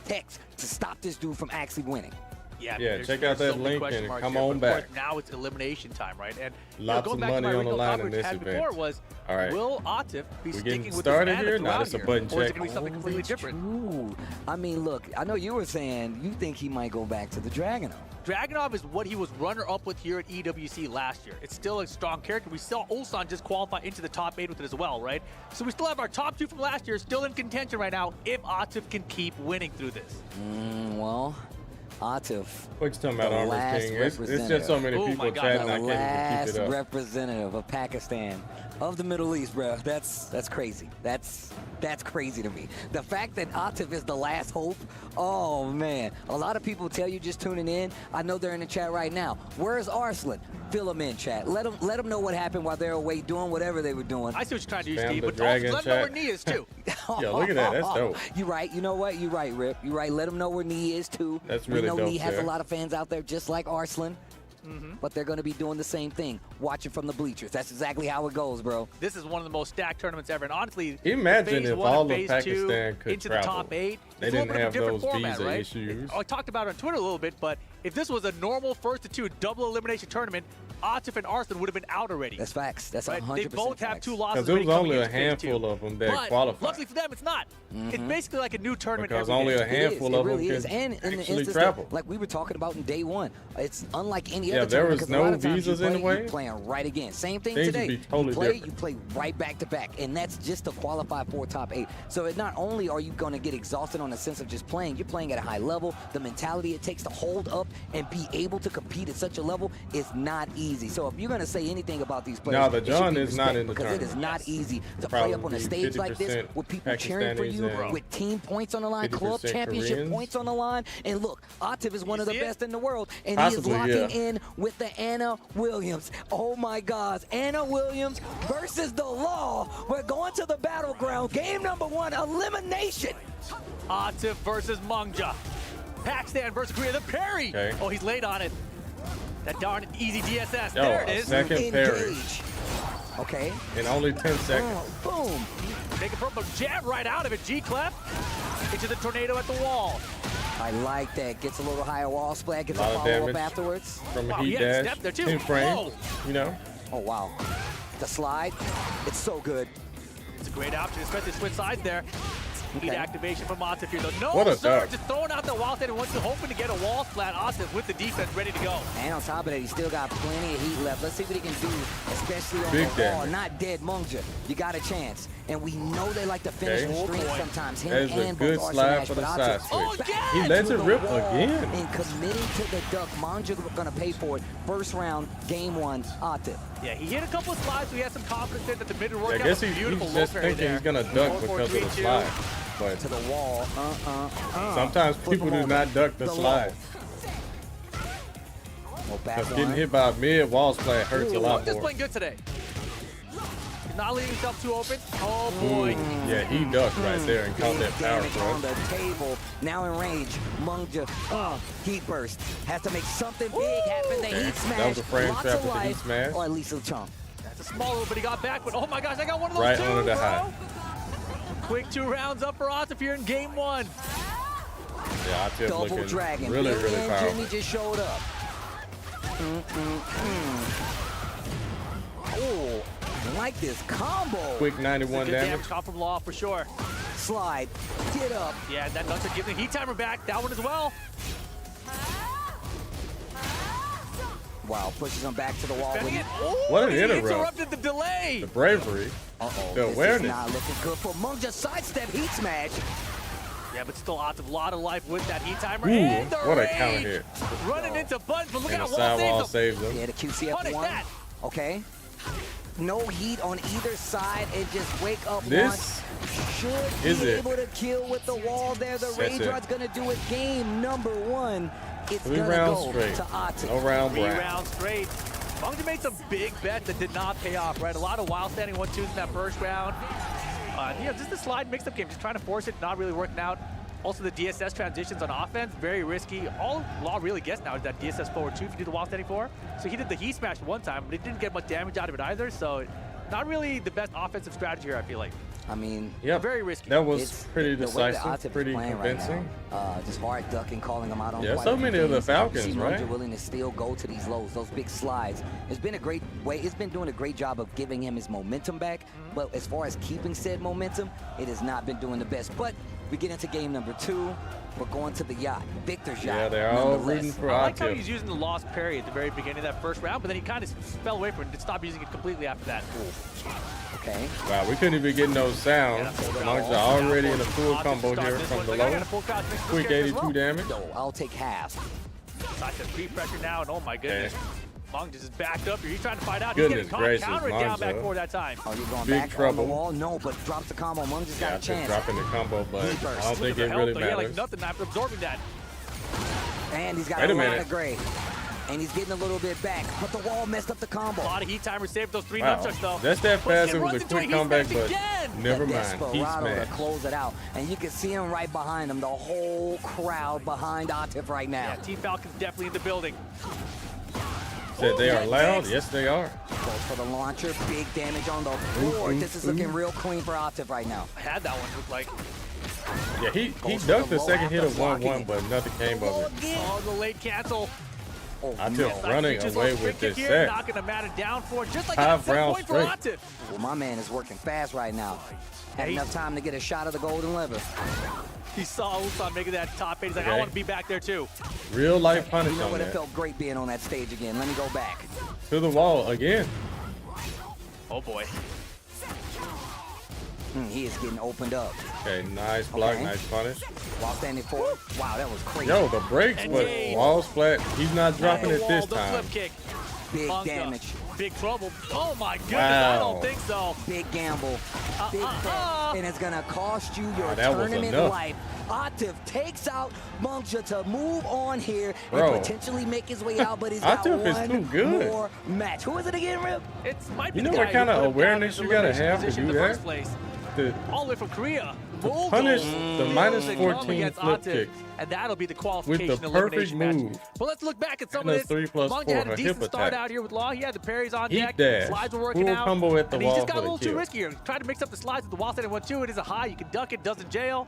text to stop this dude from actually winning. Yeah, check out that link and come on back. Now it's elimination time, right? And lots of money on the line in this event. Was, all right, will Atif be sticking with started this here? Now it's a button check. Or is it going to be something completely different? True. I mean, look, I know you were saying you think he might go back to the Dragunov. Dragunov is what he was runner-up with here at EWC last year. It's still a strong character. We saw Ulsan just qualify into the top 8 with it as well, right? So we still have our top 2 from last year still in contention right now if Atif can keep winning through this. Well, Atif. What you talking about, Armor King? It's just so many people chatting. I can't even keep it up. Last representative of Pakistan, of the Middle East, bro. That's crazy. That's crazy to me. The fact that Atif is the last hope. Oh man, a lot of people tell you just tuning in. I know they're in the chat right now. Where's Arslan? Fill them in, chat. Let them know what happened while they're away doing whatever they were doing. I see what you're trying to do, Steve, but also let them know where Knee is too. Yo, look at that. That's dope. You're right. You know what? You're right, Rip. You're right. Let them know where Knee is too. That's really dope. We know Knee has a lot of fans out there, just like Arslan. But they're going to be doing the same thing, watching from the bleachers. That's exactly how it goes, bro. This is one of the most stacked tournaments ever. And honestly, imagine if all of phase Pakistan could into travel. the top 8. They didn't have those format, visa right? issues. I talked about it on Twitter a little bit, but if this was a normal 1st-2 double elimination tournament, Atif and Arslan would have been out already. That's facts. That's 100% They both have 2 losses. Because there was only a handful of them that qualified. Luckily for them, it's not. It's basically like a new tournament. Because only a handful of them could actually travel. Like we were talking about in day 1, it's unlike any other there tournament. was no visas anyway. You're playing right again. Same thing Things today. Would be totally You play right back to back, and that's just to qualify for top 8. So it not only are you going to get exhausted on the sense of just playing, you're playing at a high level. The mentality it takes to hold up and be able to compete at such a level is not easy. So if you're going to say anything about these players, no, the John is not in the because tournament. it is not easy to play up on a stage like this with people cheering for you, with team points on the line, club championship Koreans. points on the line. And look, Atif is one of the best in the world, and Possibly, he is locking in with the Ana Williams. Oh my gosh, Ana Williams versus the Law. We're going to the battleground. Game number 1, elimination. Atif versus Mongja. Pakistan versus Korea. The parry. Okay. Oh, he's late on it. That darn easy DSS. Yo, there it is. Second parry. Okay. In only 10 seconds. Boom. Take a purple jab right out of it. G-clef into the tornado at the wall. I like that. Gets a little higher wall splat. Gets a follow-up afterwards. From a heat dash. Step there too. 10 frames. Whoa. You know. Oh, wow. The slide. It's so good. It's a great option, especially switch sides there. Heat activation from Atif here, though. No, what a sir, duck. just throwing out the wall and once hoping to get a wall splat. Atif with the defense ready to go. And on top of that, he's still got plenty of heat left. Let's see what he can do, especially on Big the wall. damage. Not dead, Mungja. You got a chance. And we know they like to finish the streak sometimes. Him There's a and good both slide Arsene for the Ash, side but switch. Atif He lets it rip again. And committing to the duck. Mungja going to pay for it. First round, game 1, Atif. Yeah, he hit a couple of slides, so he had some confidence in that the mid workout. I guess he's he's just thinking he's going to duck because of the slide. But to the wall. Sometimes people do not duck the slide. Because getting hit by a mid wall splat hurts a lot Just more. playing good today. He's not leaving himself too open. Oh boy. Yeah, he ducked right there and caught that power Damage on the thrust. table. Now in range. Mungja. Heat burst. Has to make something big happen. The heat smash. That was a frame Lots trap of with the heat life, smash. or at least a chunk. That's a small one, but he got back. But oh my gosh, I got one of those Right too, under the bro. high. Quick 2 rounds up for Atif here in game 1. Yeah, Atif Double looking dragon. really, Billy really and powerful. Jimmy just showed up. Oh, I like this combo. Quick 91 Good damage. caught from Law for sure. Slide. Get up. Yeah, that Nunchuck gives the heat timer back. That one as well. Wow, pushes him back to the wall. Defending With it. Oh, What an he interrupt. interrupted the delay. The bravery. The this awareness. is not looking good for Mungja. Sidestep heat smash. Yeah, but still Atif, a lot of life with that heat timer. Ooh, And the what a rage. counter hit. Running into buttons, but look And at the how sidewall well saves him. Yeah, the QCF Punish one. that. Okay. No heat on either side and just wake up This once. Should is be it. able to kill with the wall there. The That's Rage it. Rod's gonna do it. Game number 1. It's 3 gonna rounds go straight. to Atif. No round 3 brown. rounds straight. Mungja made some big bets that did not pay off, right? A lot of wild standing 1-2s in that first round. Just the slide mix-up game, just trying to force it, not really working out. Also, the DSS transitions on offense, very risky. All Law really gets now is that DSS forward 2 if you do the wild standing 4. So he did the heat smash one time, but he didn't get much damage out of it either. So not really the best offensive strategy here, I feel like. I mean, Yep. Very risky. That was it's pretty the way that decisive, Atif pretty is playing convincing. Right now. Just hard ducking, calling them out on Yeah, quite so a few many of the things. Falcons, You see right? Mungja willing to still go to these lows, those big slides. It's been a great way. It's been doing a great job of giving him his momentum back. But as far as keeping said momentum, it has not been doing the best. But we get into game number 2. We're going to the yacht, Victor's yacht. Yeah, they're all nonetheless. rooting for I like how Atif. he's using the lost parry at the very beginning of that first round, but then he kind of fell away from it and stopped using it completely after that. Okay. Wow, we couldn't even get no sound. Mungja already in a full combo here from the low. Quick 82 damage. No, I'll take half. Such a free pressure now, and oh my goodness. Mungja just backed up here. He's trying to fight out. Goodness He's getting gracious, countered down back Mungja. forward that time. Are you going Big back trouble. on the wall? No, but drops the combo. Mungja's got Yeah, a just chance. dropping the combo, but He burst. I don't think The it health, really though, yeah, like matters. nothing after absorbing that. And he's got Wait a a lot minute. of gray. And he's getting a little bit back. But the wall messed up the combo. A lot of heat timers saved those 3 Wow, nunchucks, though. that's that fast. It was runs a into quick heat comeback, smash but again. never The mind. Heat Desperado to smash. close it out. And you can see him right behind him. The whole crowd behind Atif right now. Yeah, Team Falcon's definitely in the building. Said they are loud. Yes, they are. Goes for the launcher. Big damage on the board. This is looking real clean for Atif right now. I had that one, looked like. Yeah, he Goes for ducked the the low second hit after of blocking 1-1, it. but nothing came of it. Oh, the late cancel. Oh, Atif no. running Just away a with quick this kick here, set. knocking Amada down for it, just like 5 that set rounds point for straight. Atif. Well, my man is working fast right now. Had Yeah, enough time to get a shot of the golden liver. He saw Ulsan making that top 8. He's like, I Okay. want to be back there too. Real life punish You know on what? It that. felt great being on that stage again. Let me go back. To the wall again. Oh boy. He is getting opened up. Okay, nice block, Okay. nice punish. While standing forward. Wow, that was crazy. Yo, the brakes, but Engage. walls flat. He's not dropping The it wall, this the time. flip kick. Big Mungja. damage. Big trouble. Oh my goodness, Wow. I don't think so. Big gamble. Big bet. And it's going to cost you your Oh, that was tournament enough. life. Atif takes out Mungja to move on here Bro. and potentially make his way out, but he's got Atif is too one good. more match. Who is it again, Rip? It might be You know the what guy kind who of put him down awareness in you the gotta elimination have to position do in the that? first place. To All the way from Korea. punish the minus Mogul 14 against flip Atif, kick and that'll be the with qualification the perfect elimination match. move. But let's look back at some And of a this. 3+4, Mungja had a a hip decent start attack. out here with Law. He had the parries on Heat deck. dash. Slides were working Full out. combo at the and he wall just got for a the little too kill. risky here. Tried to mix up the slides with the wall setting 1-2. It is a high. You can duck it, doesn't jail.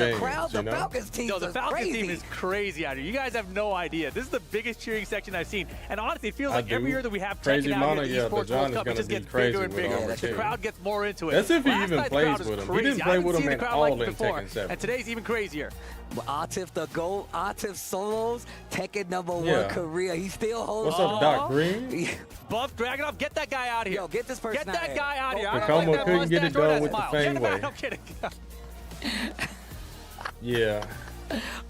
in the crowd. The Falcons team the Falcons team is crazy out here. You guys have no idea. idea. This is the biggest cheering section I've seen. And honestly, it feels like every year that we have Crazy Tekken out Mana, here, yeah, the Esports World Cup, it just gets bigger and bigger. The crowd gets more into it. That's if he Last even night, the plays crowd was with him. He crazy. didn't play with him at all in before. Tekken 7. And today's even crazier. Atif the GOAT, Atif solos, Tekken #1 Korea. He still holds. What's up, Doc Green? Buff Dragunov, get that guy out of here. Yo, get this person Get that guy out of here. Takomo couldn't get it done with the Fang Way. I'm kidding. Yeah.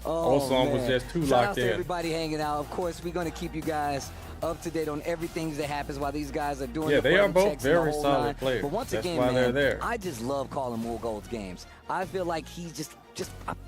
Ulsan was just too Shout locked out to in. everybody hanging out. Of course, we're going to keep you guys up to date on everything that happens while these guys are doing Yeah, the they are button both checks and the very whole solid nine. players. But once That's again, why they're man, there. I just love calling Mool Gold's games. I feel like he's just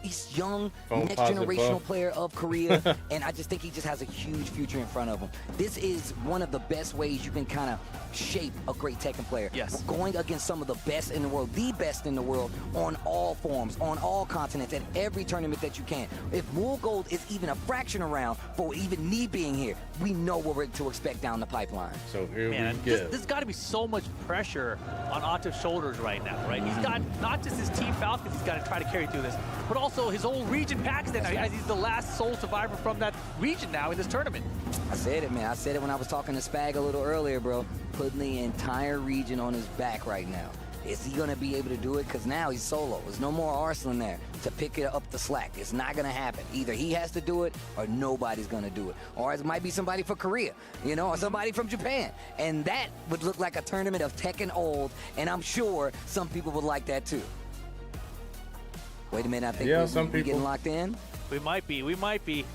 he's young, Phone next positive generational buff. player of Korea, and I just think he just has a huge future in front of him. This is one of the best ways you can kind of shape a great Tekken player. Yes. Going against some of the best in the world, the best in the world, on all forms, on all continents, at every tournament that you can. If Mool Gold is even a fraction around for even me being here, we know what we're to expect down the pipeline. So here Man, we go. this has got to be so much pressure on Atif's shoulders right now, right? He's got not just his Team Falcons he's got to try to carry through this, but also his whole region Pakistan, as he's the last sole survivor from that region now in this tournament. I said it, man. I said it when I was talking to Spag a little earlier, bro. Putting the entire region on his back right now. Is he going to be able to do it? Because now he's solo. There's no more Arslan there to pick it up the slack. It's not going to happen. Either he has to do it or nobody's going to do it. Or it might be somebody for Korea, you know, or somebody from Japan. And that would look like a tournament of Tekken old, and I'm sure some people would like that too. Wait a minute, I think we're getting locked in. We might be.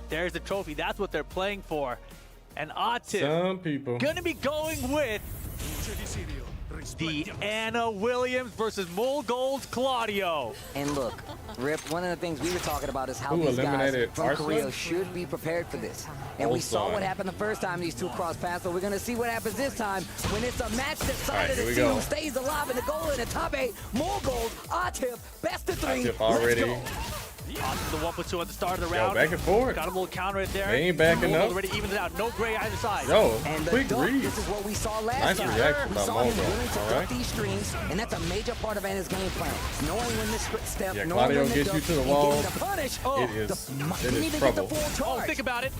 There's the trophy. That's what they're playing for. And Atif gonna be going with the Anna Williams versus Mool Gold's Claudio. And look, Rip, one of the things we were talking about is how these guys from Korea should be prepared for this. And we saw what happened the first time these two crossed paths, but we're going to see what happens this time when it's a match decided to see who stays alive in the goal in the top 8. Mool Gold, Atif, best of 3. Atif already. Atif the 1+2 at the start of the round. Yo, back and forth. Got a little counter right there. They ain't backing up. Already evened it out. No gray either side. Yo, and quick read. This is what we saw last Nice time. reaction We by saw him Mogo. willing to All duck right. these streams, and that's a major part of Anna's game plan. Knowing when to step, Yeah, knowing Claudio when to gets you duck, to the and wall. getting the punish. It is trouble. Oh, think about it.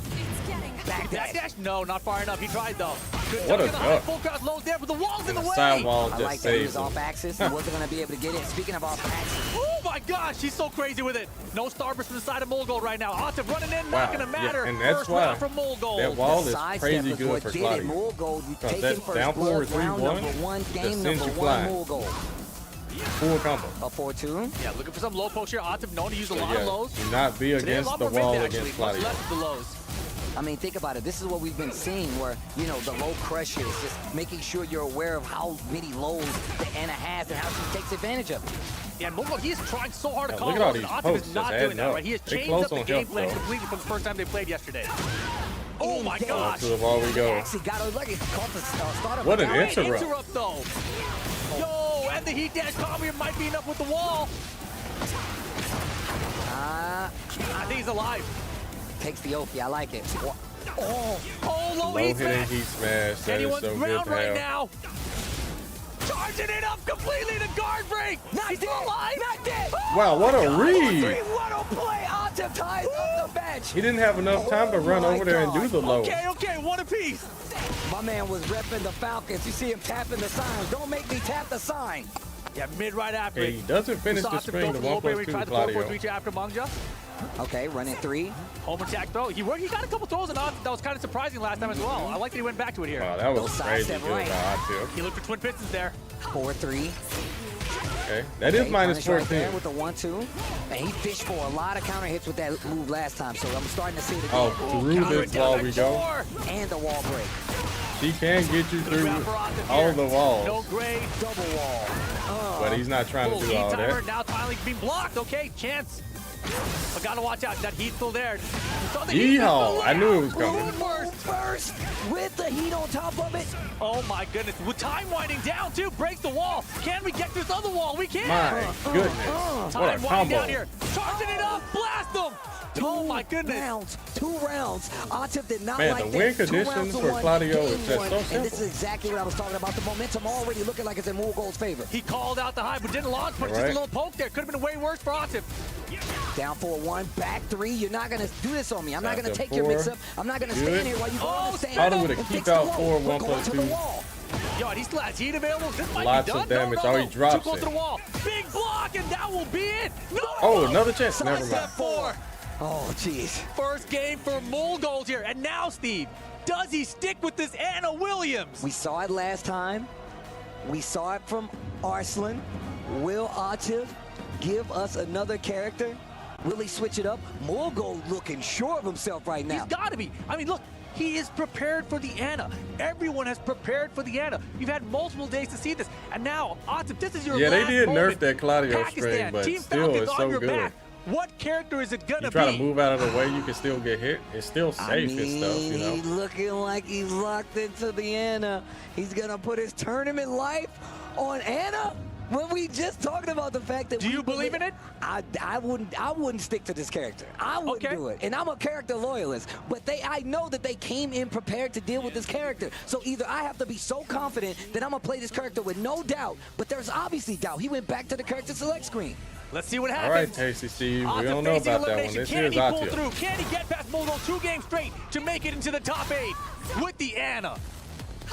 Backdash? No, not far enough. He tried though. Good What a duck in the high duck. full cross lows there, but the wall's in the way. Sidewall I just like that he was saves him. off axis. He wasn't going to be able to get it. Speaking of off axis. Oh my gosh, he's so crazy with it. No starburst from the side of Mool Gold right now. Atif running in, not going to matter. Yeah, and that's First why round from Mool Gold. that wall is Side crazy step was good what for did it. Claudio. Mool Gold, Because taking that first down blood, forward round 3-1 number 1, just game sends number you 1, flying. Mool Gold. Full combo. A 4-2. Yeah, looking for some low post here. Atif known to use a So, lot yeah, of lows. do not be Today, a against lot the more mid, wall actually, against much Claudio. less of the lows. I mean, think about it. This is what we've been seeing where, you know, the low crushes, just making sure you're aware of how many lows that Anna has and how she takes advantage of it. Yeah, Mool Gold, he is trying so hard to Yeah, call look at all lows, and these Atif posts is not just doing that, adding right? He has up. They changed close up the on game health, plan though. completely from the first time they played yesterday. Oh my gosh. To the wall we go. Actually got a lucky caught the start of What an a interrupt. Though. Yo, and the heat dash combo might be enough with the wall. I think he's alive. Takes the Opie. I like it. Oh, low Low heat hitting smash. heat smash. That is Anyone's so good round to right have. now. Charging it up completely to guard break. Not He's dead. alive. Not dead. Wow, what a read. 3-1 play. Atif ties up the bench. He didn't have enough time to run over there and do the low. Okay, one apiece. My man was repping the Falcons. You see him tapping the sign. Don't make me tap the sign. Yeah, mid right after Hey, it. he doesn't finish the string to 1+2 Claudio. Reach after Mangja. Okay, running 3. Home attack throw. He got a couple throws and that was kind of surprising last time as well. I like that he went back to it here. Wow, that was Those crazy sidestep good right. by Atif. He looked for twin pistons there. 4-3. Okay, that is minus punish right 14. there with the 1-2. And he fished for a lot of counter hits with that move last time, so I'm starting to see it again. Oh, through this wall we go. And the wall break. She can get you through all the walls, No grade. Double wall. but he's not trying to do Heat all timer that. now finally being blocked. Okay, chance. But gotta watch out. That heat's still there. Yeehaw! I knew it was coming. First with the heat on top of it. Oh my goodness. With time winding down too. Breaks the wall. Can we get this other wall? We can. My goodness. What a Time winding combo. down here. Charging it up. Blast them. Oh my goodness. Two rounds. Atif did not Man, like the win that. 2 conditions rounds to for 1, Claudio is game just 1. so And this simple. is exactly what I was talking about. The momentum already looking like it's in Mool Gold's favor. He called out the high, but didn't launch. But just a Right. little poke there. Could have been way worse for Atif. Down 4-1, back 3. You're not going to do this on me. I'm not going to take your mix-up. I'm not going to stand here while you go on the stand. I would have keep out 4-1+2. Yo, and he still has heat available. This might Lots be done. of damage. No, Oh, he drops Too close it. to the wall. Big block, and that will be it. No. Oh, another chance. Never mind. Step 4. Oh, jeez. First game for Molgold here. And now, Steve, does he stick with this Anna Williams? We saw it last time. We saw it from Arslan. Will Atif give us another character? Will he switch it up? Molgold looking sure of himself right now. He's got to be. I mean, look, he is prepared for the Anna. Everyone has prepared for the Anna. You've had multiple days to see this. And now, Atif, this is your last they did moment. nerf that Claudio Pakistan, string, but Team still, Falcons it's on so your good. back. What character is it going to You be? try to move out of the way, you can still get hit. It's still safe and stuff, you know. He's looking like he's locked into the Anna. He's going to put his tournament life on Anna? When we just talking about the fact that do you believe in it? I wouldn't stick to this character. I wouldn't do it. And I'm a character loyalist, but I know that they came in prepared to deal with this character. So either I have to be so confident that I'm gonna play this character with no doubt, but there's obviously doubt. He went back to the character select screen. Let's see what happens. All right, Tasty Steve. We don't know about that one. This Can is he pull Atif. through? Can he get past Molgold 2 games straight to make it into the top 8 with the Anna?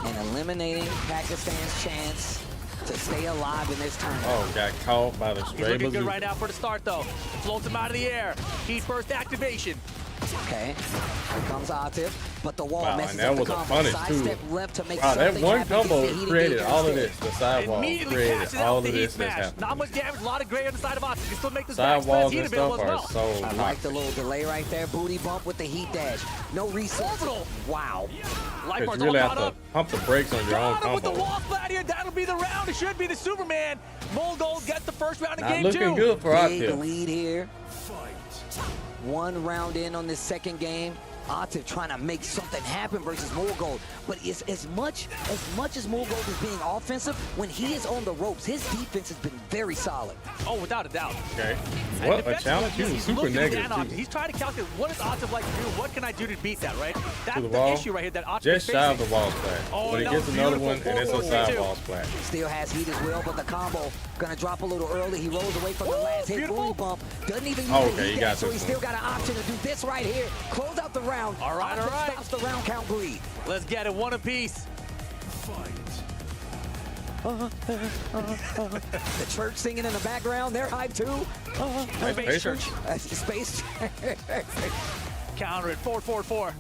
And eliminating Pakistan's chance to stay alive in this tournament. Oh, got caught by the He's stray looking bazooka. good right now for the start, though. Floats him out of the air. Heat first activation. Okay, here comes Atif, but the wall Wow, messes and that up was the a combo. punish, Sidestep too. left to make Wow, that something one happen. combo Gets the heat created engagement all of instead. this. The sidewall Immediately created cashes all out of the this heat that's smash. happening. Not much damage, a lot of gray on the side of Atif. He can still make this back smash Sidewalls heat and available stuff as are well. so I like the little delay right there. Booty bump with the heat dash. No reset. Orbital. Wow. Life Because bars you really all have caught to up. pump the brakes on your own Got him with the combo. wall splat here. That'll be the round. It should be the Superman. Molgold gets the first round in Not game looking 2. good for Big Atif. lead here. 1 round in on this second game. Atif trying to make something happen versus Molgold. But it's as much as Molgold is being offensive, when he is on the ropes, his defense has been very solid. Oh, without a doubt. Okay. And What a defensively, challenge. You was he's super looking negative, at Atif. too. He's trying to calculate what does Atif like to do? What can I do to beat that, right? That's To the the wall. issue right here that Atif Just is shy of facing. the wall splat. Oh, But he that gets was another beautiful. one, and it's a 4-4-2. sidewall splat. Still has heat as well, but the combo gonna drop a little early. He rolls away from the last hit. beautiful. Booty bump. Doesn't even use Oh, the okay, heat he got dash, so this he's one. still got an option to do this right here. Close out the round. All right, Atif all right. stops the round count bleed. Let's get it, one apiece. The church singing in the background, they're hyped too. Space Church. That's the Space Counter it, 4-4-4.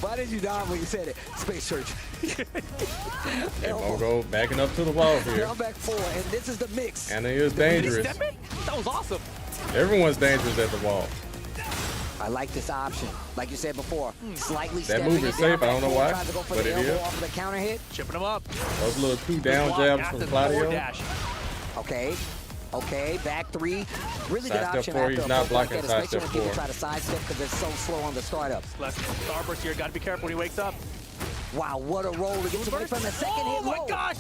Why did you die when you said it? Space Church. And Mogo backing up to the wall here. Down back 4, and this is the mix. And it is Did he dangerous. step in? That was awesome. Everyone's dangerous at the wall. I like this option. Like you said before, slightly That stepping move it is down safe. I don't know back 4, why, tries to go for but the it elbow is. off of the counter hit. Chipping him up. Those little 2 down Block jabs after from the forward Claudio. dash. Okay. Okay, back 3. Really good Sidestep option 4, after he's a not poke like blocking that, especially when sidestep people 4. try to sidestep because they're so slow on the startup. Less starburst here. Got to be careful when he wakes up. Wow, what a roll to get away from the second Oh hit my roll. gosh!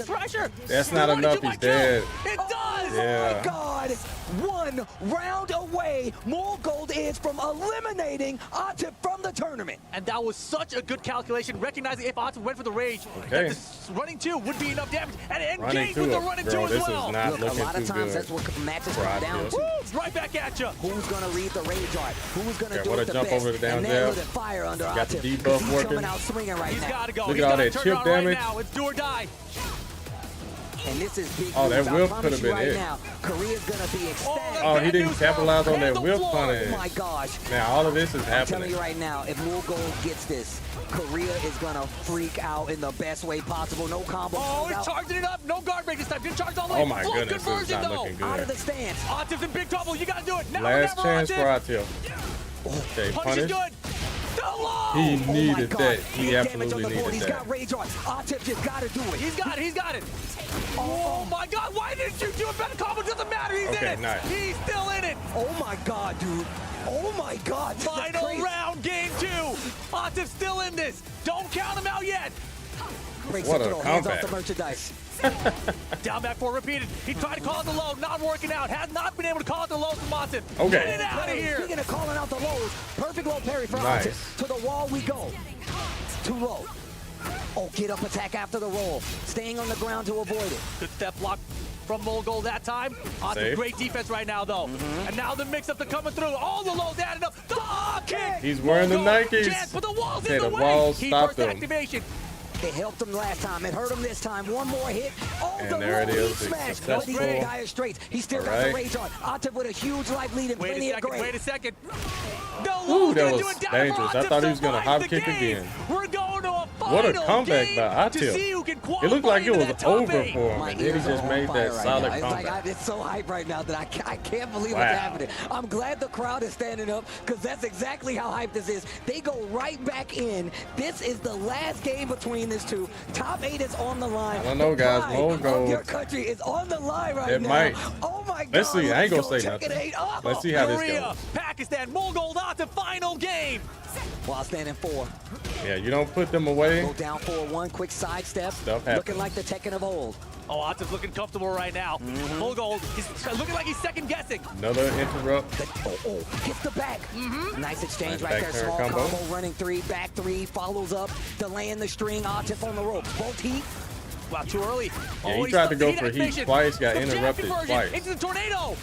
Pressure! That's not enough. He's dead. It does! Yeah. Oh my God! 1 round away, Molgold is from eliminating Atif from the tournament. And that was such a good calculation, recognizing if Atif went for the rage, Okay. that this running 2 would be enough damage, and Running engage 2 with the up. running Bro, 2 as this well. is not Look, a looking lot of too times good. that's what matches for come Atif. down to. Woo, right back at you. Who's gonna read the rage art? Who's gonna Okay, do what it a the jump best? over the down and jab. then with the fire under Got the Atif. debuff He's working. coming out swinging right He's now. got to go. Look He's at all got to that turn chip around right damage. now. It's do or die. And this is big Oh, that news. I whip promise could've you been right it. now, Korea's gonna be ecstatic. Oh, he didn't capitalize on that Handle whip floor. punish. Oh my gosh. Now all of this is I'm telling happening. you right now, if Molgold gets this, Korea is gonna freak out in the best way possible. No combo. Oh, he's out. charging it up. No guard break this time. Didn't charge all the way. Oh my Float goodness, this is conversion, not though. looking Out of good. the stance. Atif's in big trouble. You got to do it. Now Last or never, chance Atif. for Atif. Okay, Punish is punish. good. The low. He Oh my needed God. that. Big He damage absolutely on the board. needed He's that. got rage on. Atif just gotta do it. He's got it. He's got it. Oh my God. Why didn't you do a better combo? Doesn't matter. He's Okay, in it. nice. He's still in it. Oh my God, dude. Oh my God. This is Final crazy. round, game 2. Atif's still in this. Don't count him out yet. Breaks What the a throw, hands off comeback. the merchandise. Down back 4 repeated. He tried to call it the low. Not working out. Has not been able to call it the low from Atif. Okay. Get it out of here. Speaking of calling out the lows, perfect low parry for Nice. Atif. To the wall we go. Too low. Oh, get up attack after the roll. Staying on the ground to avoid it. Good step block. from Mogul that time. Awesome, great defense right now, though. And now the mix-ups are coming through. All the lows added up. The kick! He's wearing the Nikes. Chance, but the wall's in the way. walls stopped him. Activation. It helped him last time. It hurt him this time. One more hit. Oh, and the there it is. smash. No, these dire straits. He still got the rage on. Atif with a huge life lead and plenty of great. Wait a second. Ooh, that was dangerous. I thought he was going to hop kick again. We're going to a final what a comeback by Atif. It looked like it was over for him, and then he just made that solid comeback. It's so hype right now that I can't believe what's happening. I'm glad the crowd is standing up because that's exactly how hype this is. They go right back in. This is the last game between these two. Top 8 is on the line. I don't know, guys. Mogul. Your country is on the line right now. It might. Oh my God. Let's see. I ain't gonna say nothing. Let's see how this goes. Pakistan, Mogul to final game. While standing 4. Yeah, you don't put them away. Go down 4-1, quick sidestep. Stuff looking like the Tekken of old. Oh, Atif's looking comfortable right now. Mogul, he's looking like he's second guessing. Another interrupt. Hits the back. Nice exchange right there. Small combo. Running 3, back 3, follows up, delaying the string. Atif on the ropes. Both heat. Wow, too early. Yeah, he tried to go for heat twice, got interrupted twice. Into the tornado.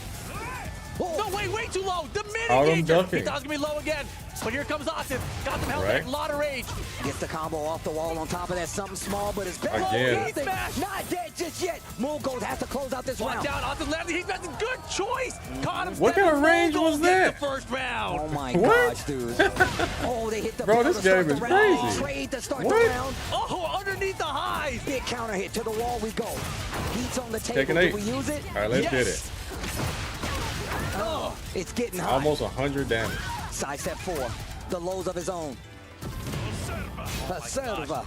No, way too low. The Caught him mid ducking. He thought it was going to be low again. But here comes Atif. Got them held back. A lot of rage. Gets the combo off the wall on top of that. Something small, but it's better. Again. Not dead just yet. Mogul has to close out this round. Watch out. Atif landing. He's got a good choice. Caught him. What kind of range was that? The first round. Oh my gosh, dude. Oh, they hit the bro, this game is crazy. Trade to start the round. Oh, underneath the highs. Big counter hit to the wall we go. Heat's on the table. Tekken 8. Do we use it? All right, let's get it. Oh, it's getting hot. Almost 100 damage. Sidestep 4. The lows of his own. Serva.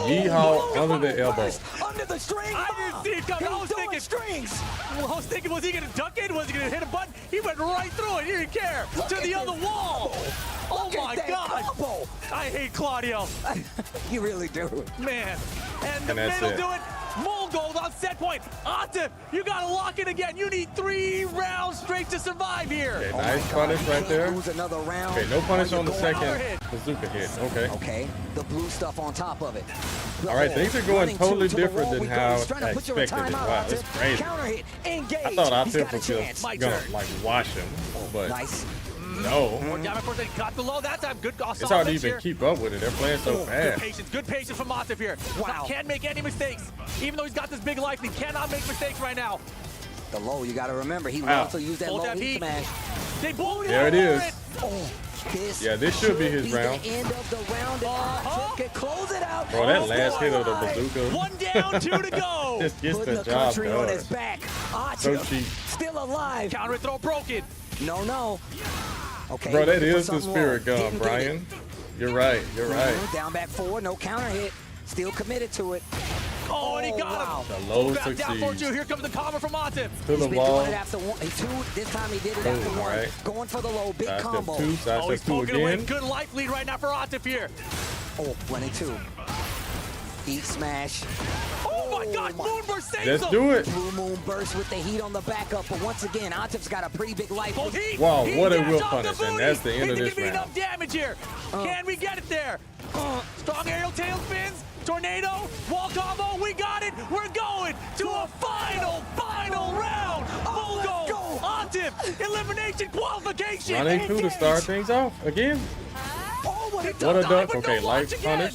Yeehaw under the elbow. Under the string. I didn't see it coming. I was thinking strings. I was thinking, was he going to duck it? Was he going to hit a button? He went right through it. He didn't care. To the other wall. Oh my God. Combo. I hate Claudio. You really do. Man. And the middle do it. Mogul on set point. Atif, you got to lock it again. You need 3 rounds straight to survive here. Okay, nice punish right there. Lose another round. Okay, no punish on the second bazooka hit. Okay. Okay, the blue stuff on top of it. All right, things are going totally different than how I expected it. Wow, this is crazy. I thought Atif was just gonna like wash him, but no. Got the low that time. Good. It's hard to even keep up with it. They're playing so fast. Good patience from Atif here. Wow. Can't make any mistakes. Even though he's got this big life, he cannot make mistakes right now. The low, you got to remember, he also used that low heat smash. They both there it is. Yeah, this should be his round. The end of the round, and Atif can close it out. Bro, that last hit of the bazooka. 1 down, 2 to go. Just gets Putting the the job country on his done. back. So Atif cheap. still alive. Counter throw broken. No. Okay. Bro, that is the spirit gun, Brian. You're right. You're right. Down back 4, no counter hit. Still committed to it. Oh, and he got him. The low Down for succeeds. 2. Here comes the combo from Atif. To the He's wall. been doing it after 1. 2. This time he did it after 1. Right. Going for the low. Big combo. Two, Oh, he's poking away. again. Good life lead right now for Atif here. Oh, 1 and 2. Heat smash. Oh my God, Moonburst saves Let's him. do it. Blue Moon burst with the heat on the backup, but once again, Atif's got a pretty big life. Both heat. Wow, He what a dashed whip off punish, the and booty. that's the end of He this didn't give me round. enough damage here. Can we get it there? Strong aerial tail spins, tornado, wall combo. We got it. We're going to a final round. Mogul, Atif, elimination qualification. Running through to start things off again. Oh, what a What a duck. Okay, life punish.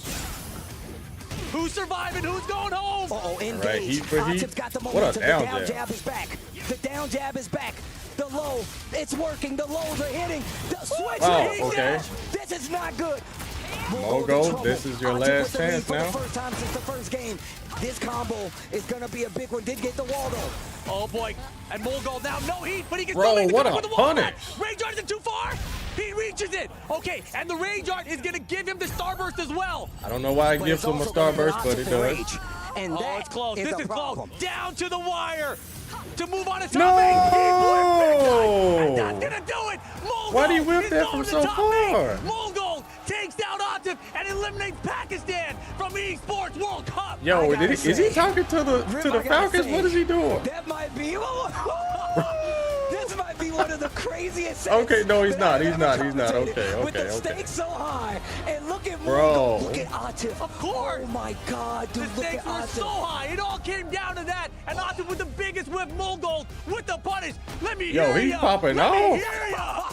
Who's surviving? Who's going home? Engage. Right, heat for heat. Atif's got the What momentum. a down The down jab. jab is back. The down jab is back. The low, it's working. The lows are hitting. The switch. Wow, is okay. This is not good. Mogul, this is your last chance for now. the first time since the first game. This combo is going to be a big one. Did get the wall, though. Oh, boy. And Mogul now, no heat, but he can Bro, still make the what comeback a with the wall. punish. Rage Art isn't too far. He reaches it. Okay, and the Rage Art is going to give him the Starburst as well. I don't know why it gives him a starburst, but it does. And oh, it's close. This is close. Down to the wire. To move on to top No! 8. He whipped That's not do it. Mogul Why'd he whip is that going from to so top far? 8. Mogul takes down Atif and eliminates Pakistan from Esports World Cup. Yo, is he talking to the Falcons? What is he doing? That might be. This might be one of the craziest. Okay, no, he's not. He's not. With the Okay. stakes so high, and look at Bro. Look at Atif. Of course. Oh my God, dude. The stakes were so high. It all came down to that. And Atif with the biggest whip, Mogul with the punish. Let me hear he's ya. popping Let off. me hear ya.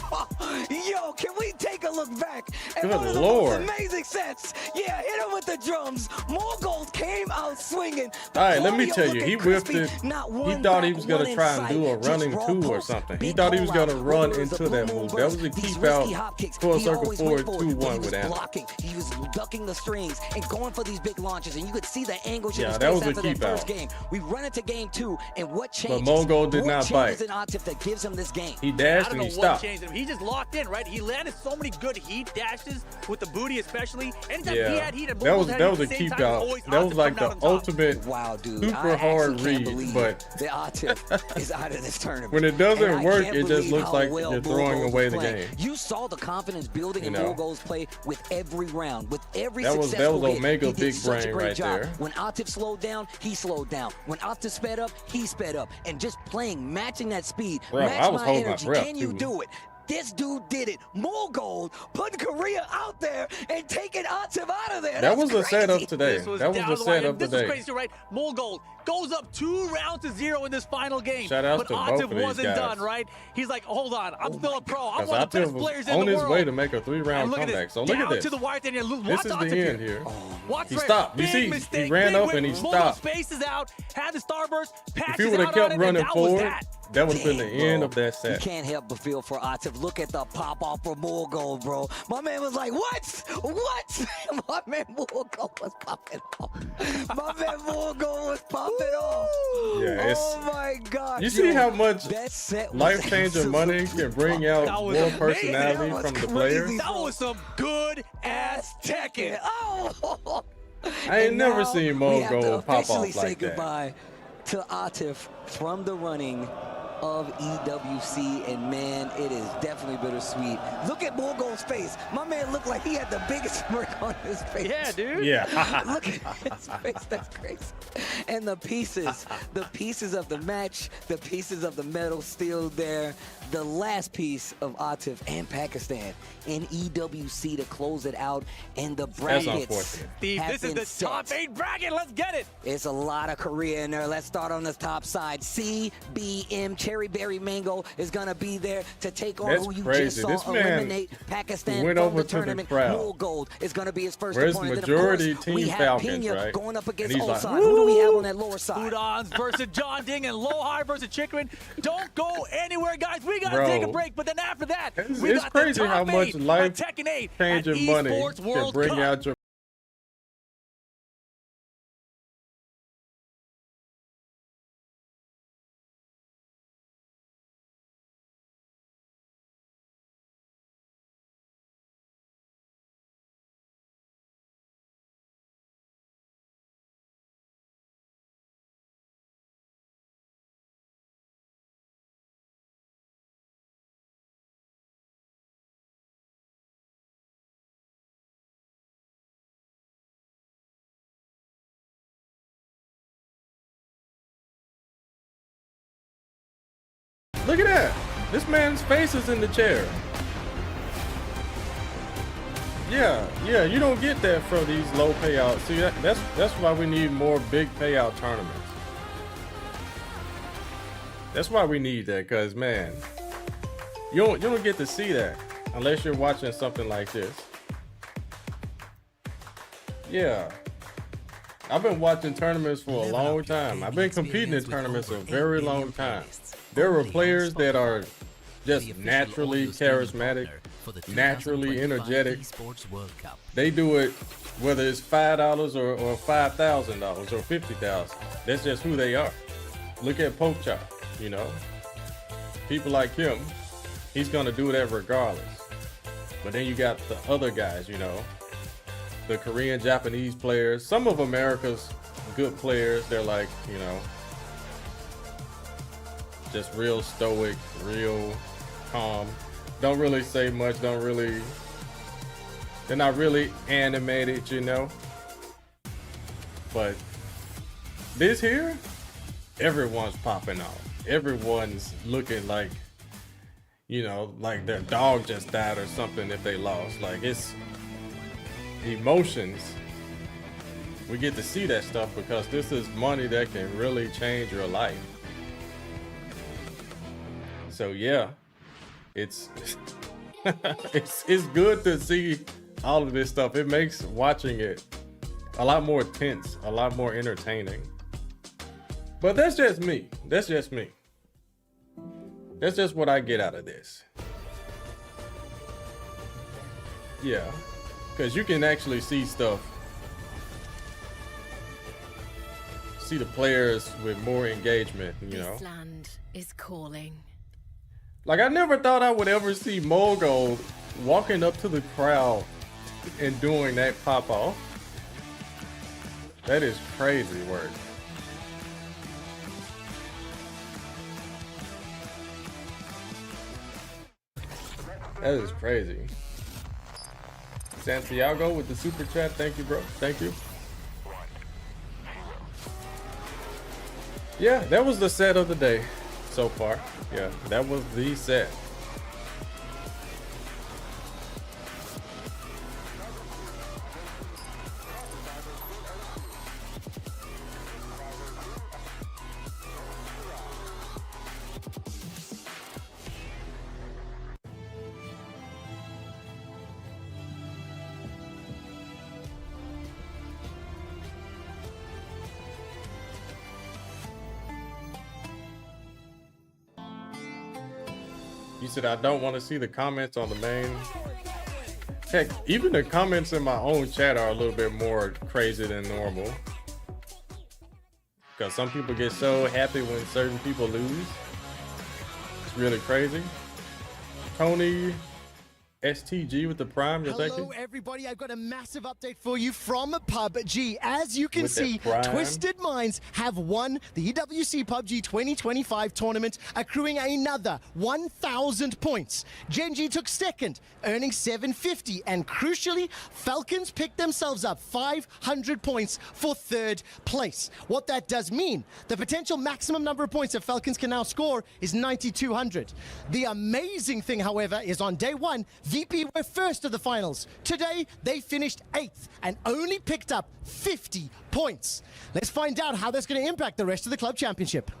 Yo, can we take a look back at Good one of the Lord. most amazing sets? Yeah, hit him with the drums. Mogul came out swinging. All right, let me tell you, he whipped it. He thought he was going to try and do a running two or something. He thought he was going to run into that move. That was a keep out full circle forward 2-1 with that. Blocking. He was ducking the strings and going for these big launches, and you could see the angles in his that face was a after that keep first out. game. We run into game 2, and what changes? But Mogul did not bite. In Atif that gives him this game. He dashed and he stopped. Changed him. He just locked in, right? He landed so many good heat dashes with the booty, especially. Anytime he had heat, and that was a a keep out. That was like the ultimate super hard read. But the Atif is out of this tournament. When it doesn't work, it just looks like you're throwing away the game. You saw the confidence building in Mogul's play with every round, with every that was Omega hit. big brain right there. When Atif slowed down, he slowed down. When Atif sped up, he sped up. And just playing, matching that speed, match my energy. Can you do it? This dude did it. Mogul putting Korea out there and taking Atif out of there. That was a setup today. That was a setup today. This was crazy, right? Mogul goes up 2-0 in this final game. Shout out but to Atif both of these wasn't guys. done, right? He's like, hold on, I'm still a pro. I'm one of the Atif best players in the world. on his way to make a 3-round comeback. So look at this. To the wire, this is the end here. Watch he stopped. You see, he ran up and he stopped. Spaces out, had the starburst, if he would have kept running forward, that would have been the end of that set. You can't help but feel for Atif. Look at the pop off for Mogul, bro. My man was like, what? What? My man Mogul was popping off. My man Mogul was popping off. Yeah, oh my God. You see how much life-changing money can bring out more personality from the players? That was some good-ass Tekken. Oh! I ain't never seen Mogul pop off like say goodbye to Atif from the running of EWC, and man, it is definitely bittersweet. Look at Mogul's face. My man looked like he had the biggest smirk on his face. Yeah, dude. Yeah. Look at his face. That's crazy. And the pieces of the match, the pieces of the medal still there. The last piece of Atif and Pakistan in EWC to close it out, and the brackets. Steve, this is the top 8 bracket. Let's get it. It's a lot of Korea in there. Let's start on the top side. CBM Cherry Berry Mango is going to be there to take on who you just saw eliminate Pakistan from the tournament. Mogul is going to be his first opponent. Where's majority Team we have Falcons, Pena right? going up against Ulsan. Ulsan. Who do we have on that lower side? Udons versus Jeondding and Lowhigh versus Chickman. Don't go anywhere, guys. We got to take a break. But then after that, we got crazy the top how much 8 life Tekken 8 changing money can bring out your Look at that. This man's face is in the chair. Yeah, you don't get that for these low payouts. See, that's why we need more big payout tournaments. That's why we need that, cause man, you don't get to see that unless you're watching something like this. Yeah. I've been watching tournaments for a long time. I've been competing in tournaments a very long time. There were players that are just naturally charismatic, naturally energetic. They do it whether it's $5 or $5,000 or $50,000. That's just who they are. Look at Poke Chop, you know. People like him, he's gonna do that regardless. But then you got the other guys, you know, the Korean, Japanese players, some of America's good players. They're like, you know, just real stoic, real calm. Don't really say much, they're not really animated, you know. But this here, everyone's popping off. Everyone's looking like, you know, like their dog just died or something if they lost. Like it's emotions, we get to see that stuff because this is money that can really change your life. So yeah, it's it's good to see all of this stuff. It makes watching it a lot more tense, a lot more entertaining. But that's just me. That's just me. That's just what I get out of this. Yeah, because you can actually see stuff. See the players with more engagement, you know. This land is calling. Like, I never thought I would ever see Mogul walking up to the crowd and doing that pop off. That is crazy work. That is crazy. Santiago with the super chat. Thank you, bro. Thank you. Yeah, that was the set of the day so far. Yeah, that was the set. You said I don't want to see the comments on the main. Heck, even the comments in my own chat are a little bit more crazy than normal. Because some people get so happy when certain people lose. It's really crazy. Tony STG with the Prime. Hello, everybody. I've got a massive update for you from PUBG. As you can see, Twisted Minds have won the EWC PUBG 2025 tournament, accruing another 1,000 points. Jeondding took second, earning 750, and crucially, Falcons picked themselves up 500 points for third place. What that does mean, the potential maximum number of points that Falcons can now score is 9,200. The amazing thing, however, is on day one, VP were first of the finals. Today, they finished 8th and only picked up 50 points. Let's find out how that's going to impact the rest of the club championship.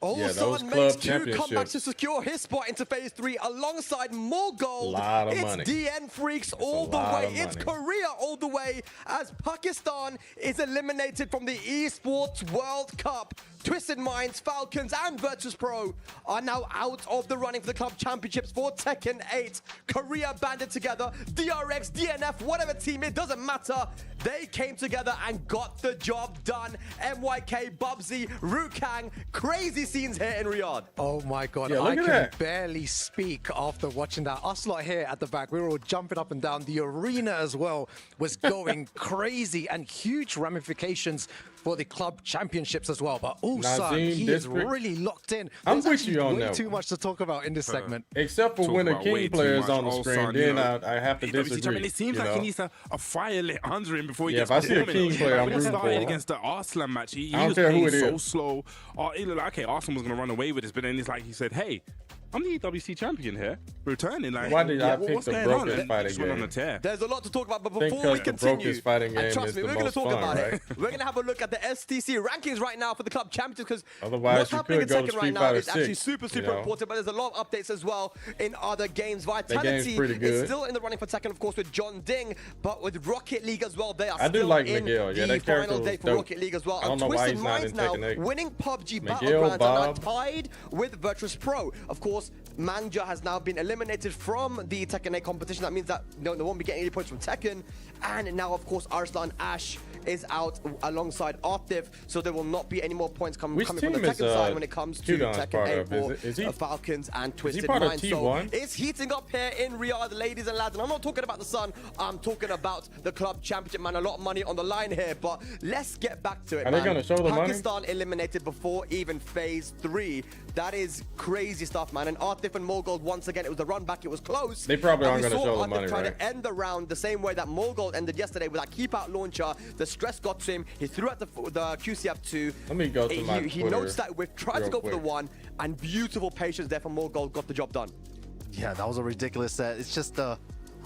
Ulsan makes 2 comebacks to secure his spot into phase 3 alongside Mogul. It's DN Freaks all the way. It's Korea all the way as Pakistan is eliminated from the Esports World Cup. Twisted Minds, Falcons, and Virtus Pro are now out of the running for the club championships for Tekken 8. Korea banded together, DRX, DNF, whatever team, it doesn't matter. They came together and got the job done. MYK, Bubsy, Rukang, crazy scenes here in Riyadh. Oh my God, yeah, I can barely speak after watching that. Us lot here at the back, we were all jumping up and down. The arena as well was going crazy and huge ramifications for the club championships as well. But Ulsan, he is really locked in. I'm with you on that. Way too much to talk about in this segment. Except for when a King player is on the screen, then I have to disagree. It seems like he needs a fire lit under him before he gets if I see a King player, I'm when he rooting for started him. against the Arslan match, he I don't was care who playing it so is. slow. It looked like, okay, Arslan was going to run away with this, but then it's like he said, hey, I'm the EWC champion here, returning. Like, why did I pick the brokest fighting game? There's a lot to talk about, but before we continue, and trust me, we're going to talk about it. We're going to have a look at the STC rankings right now for the club champions, because what's happening in Tekken right now is actually super important. But there's a lot of updates as well in other games. Vitality is still in the running for Tekken, of course, with Jeondding, but with Rocket League as well. They are still in the final day for Rocket League as well. And Twisted Minds now winning PUBG Battlegrounds and are tied with Virtus Pro. Of course, Manja has now been eliminated from the Tekken 8 competition. That means that they won't be getting any points from Tekken. And now, of course, Arslan Ash is out alongside Artif, so there will not be any more points coming from the Tekken side when it comes to Tekken 8 for Falcons and Twisted Minds. So it's heating up here in Riyadh, ladies and lads. And I'm not talking about the sun, I'm talking about the club championship, man. A lot of money on the line here, but let's get back to it, man. Are they going to show the money? Pakistan eliminated before even phase 3. That is crazy stuff, man. And Artif and Mogul, once again, it was the run back. It was close. They probably aren't going to show the money, try to end the round the same way that Mogul ended yesterday with that keep-out launcher. The stress got to him. He threw out the QCF2. Let me go to my He noticed that we've tried to go for the 1, and beautiful patience there from Mogul got the job done. Yeah, that was a ridiculous set. It's just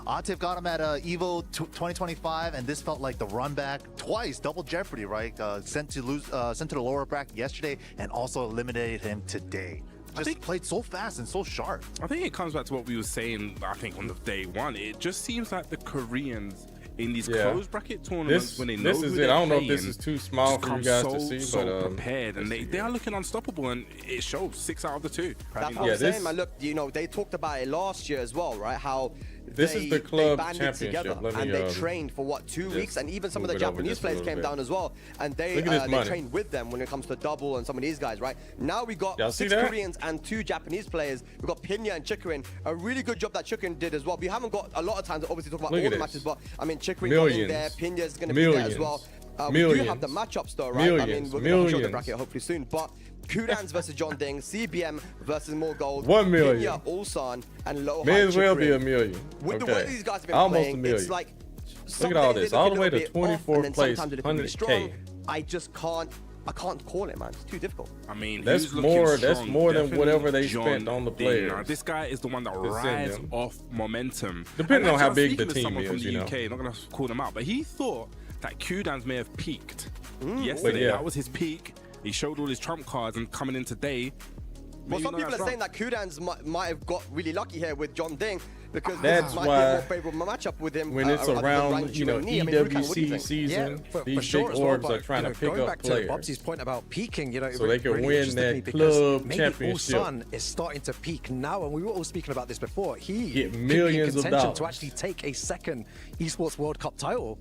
Atif got him at EVO 2025, and this felt like the run back twice, double jeopardy, right? Sent to the lower bracket yesterday, and also eliminated him today. Just played so fast and so sharp. I think it comes back to what we were saying, I think, on the day one. It just seems like the Koreans in these closed bracket tournaments, when they know who they're I don't know if playing, this is too small for you guys to see, so prepared, and they are looking unstoppable, and it shows 6 out of the 2. That's what I'm saying, man. Look, you know, they talked about it last year as well, right? How this is the club championship together, and they trained for what, 2 weeks, and even some of the Japanese players came down as well, and they trained with them when it comes to double and some of these guys, right? Now we got 6 Koreans and 2 Japanese players. We got Pinya and Chikurin. A really good job that Chikurin did as well. We haven't got a lot of time to obviously talk about all the matches, but I mean Chikurin got in there, Pinya's going to be there as well. We do have the matchups though, right? I mean, we're going to show the bracket hopefully soon, but Kudans versus Jeondding, CBM versus More Gold, 1 million. Pinya, Ulsan, and Lowhigh. May as well be $1 million. With the way these guys have been playing, it's like look at all this, all the way to 24th place, 100K. I can't call it, man. It's too difficult. I mean, that's more than whatever they spent on the players. Now, this guy is the one that rides off momentum. Depending on how big the team is, from the UK, not going to call them out, but he thought that Kudans may have peaked yesterday. That was his peak. He showed all his trump cards, and coming in today. Well, some people are saying that Kudans might have got really lucky here with Jeondding, because that's this might be a more favorable matchup with him. When it's around, you know, EWC season, these sure big orbs are trying to pick going up back players. to Bobsy's point about peaking, you know, so they can win that club championship. Ulsan is starting to peak now, and we were all speaking about this before. He get millions of dollars to actually take a second Esports World Cup title.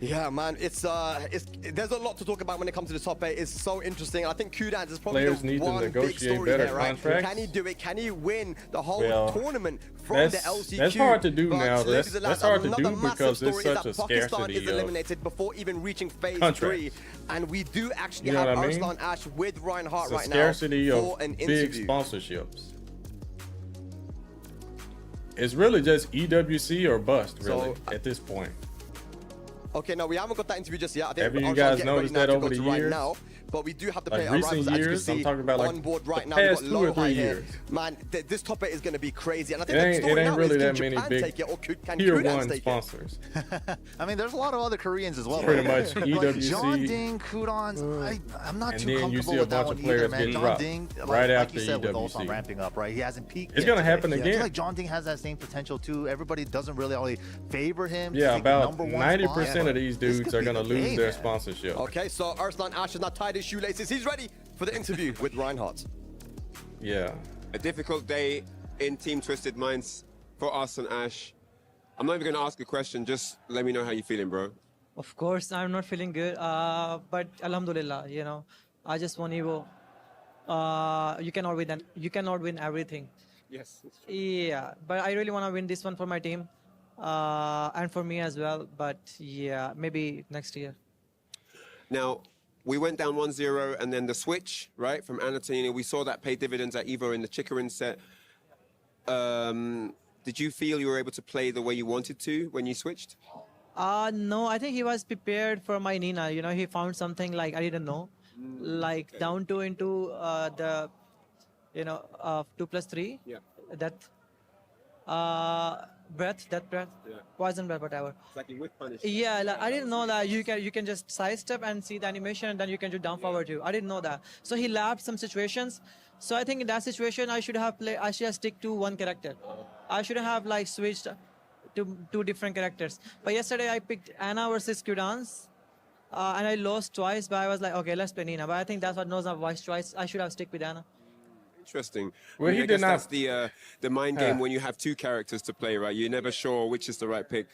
Yeah, man, there's a lot to talk about when it comes to the top 8. It's so interesting. I think Kudans is probably the one big story here, right? Can he do it? Can he win the whole tournament from the LCQ? That's hard to do now. That's hard to do because there's such a scarcity Pakistan is eliminated before even reaching phase 3, and we do actually have Arslan Ash with Reinhardt right now for an interview. Big sponsorships. It's really just EWC or bust, really, at this point. Okay, no, we haven't got that interview just yet. I think have you guys noticed that over the years? Right now, but we do have the player recent arrivals, years, as you I'm can see, talking about like on board right now. Past We've got 2 or 3 Lowhigh years. here. Man, this top 8 is going to be crazy. And I think it ain't really that many can big take it, or can tier Kudans 1 take sponsors. I mean, there's a lot of other Koreans as well. Pretty much EWC. Jeondding, Kudans, I'm not too comfortable with that one either, man. Jeondding, right like after you said, with EWC. Ulsan ramping up, right? He hasn't peaked. It's going to happen I again. feel like Jeondding has that same potential too. Everybody doesn't really favor him. Yeah, about 90% of these dudes are going to lose their sponsorship. Okay, so Arslan Ash has not tied his shoelaces. He's ready for the interview with Reinhardt. Yeah. A difficult day in Team Twisted Minds for Arslan Ash. I'm not even going to ask a question. Just let me know how you're feeling, bro. Of course, I'm not feeling good. But Alhamdulillah, you know, I just won EVO. You cannot win everything. Yes. Yeah, but I really want to win this one for my team. And for me as well. But yeah, maybe next year. Now, we went down 1-0, and then the switch, right, from Anatina. We saw that pay dividends at EVO in the Chikurin set. Did you feel you were able to play the way you wanted to when you switched? No, I think he was prepared for my Nina. You know, he found something like I didn't know, like down 2 into the, 2+3. Yeah. That. Breath, poison breath, whatever. Exactly, with punish. Yeah, like, I didn't know that you can just sidestep and see the animation, and then you can do down forward too. I didn't know that. So he lapped some situations. So I think in that situation I should have stick to one character. I shouldn't have like switched to 2 different characters. But yesterday I picked Anna versus Kudans, and I lost twice. But I was like, okay, let's play Nina. But I think that's what knows my voice choice. I should have stick with Anna. Interesting. Well, I guess that's the mind game when you have 2 characters to play, right? You're never sure which is the right pick.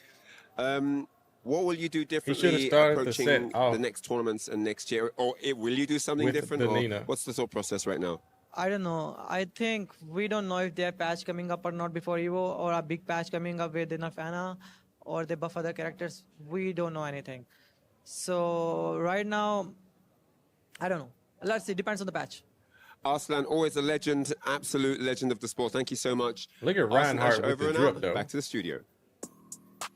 What will you do differently approaching the next tournaments and next year? Or will you do something different? Or what's the thought process right now? I don't know. I think we don't know if their patch coming up or not before EVO, or a big patch coming up with enough Anna, or they buff other characters. We don't know anything. So right now, I don't know. Let's see. Depends on the patch. Arslan, always a legend, absolute legend of the sport. Thank you so much. Look at Reinhardt with the drip, though. Back to the studio.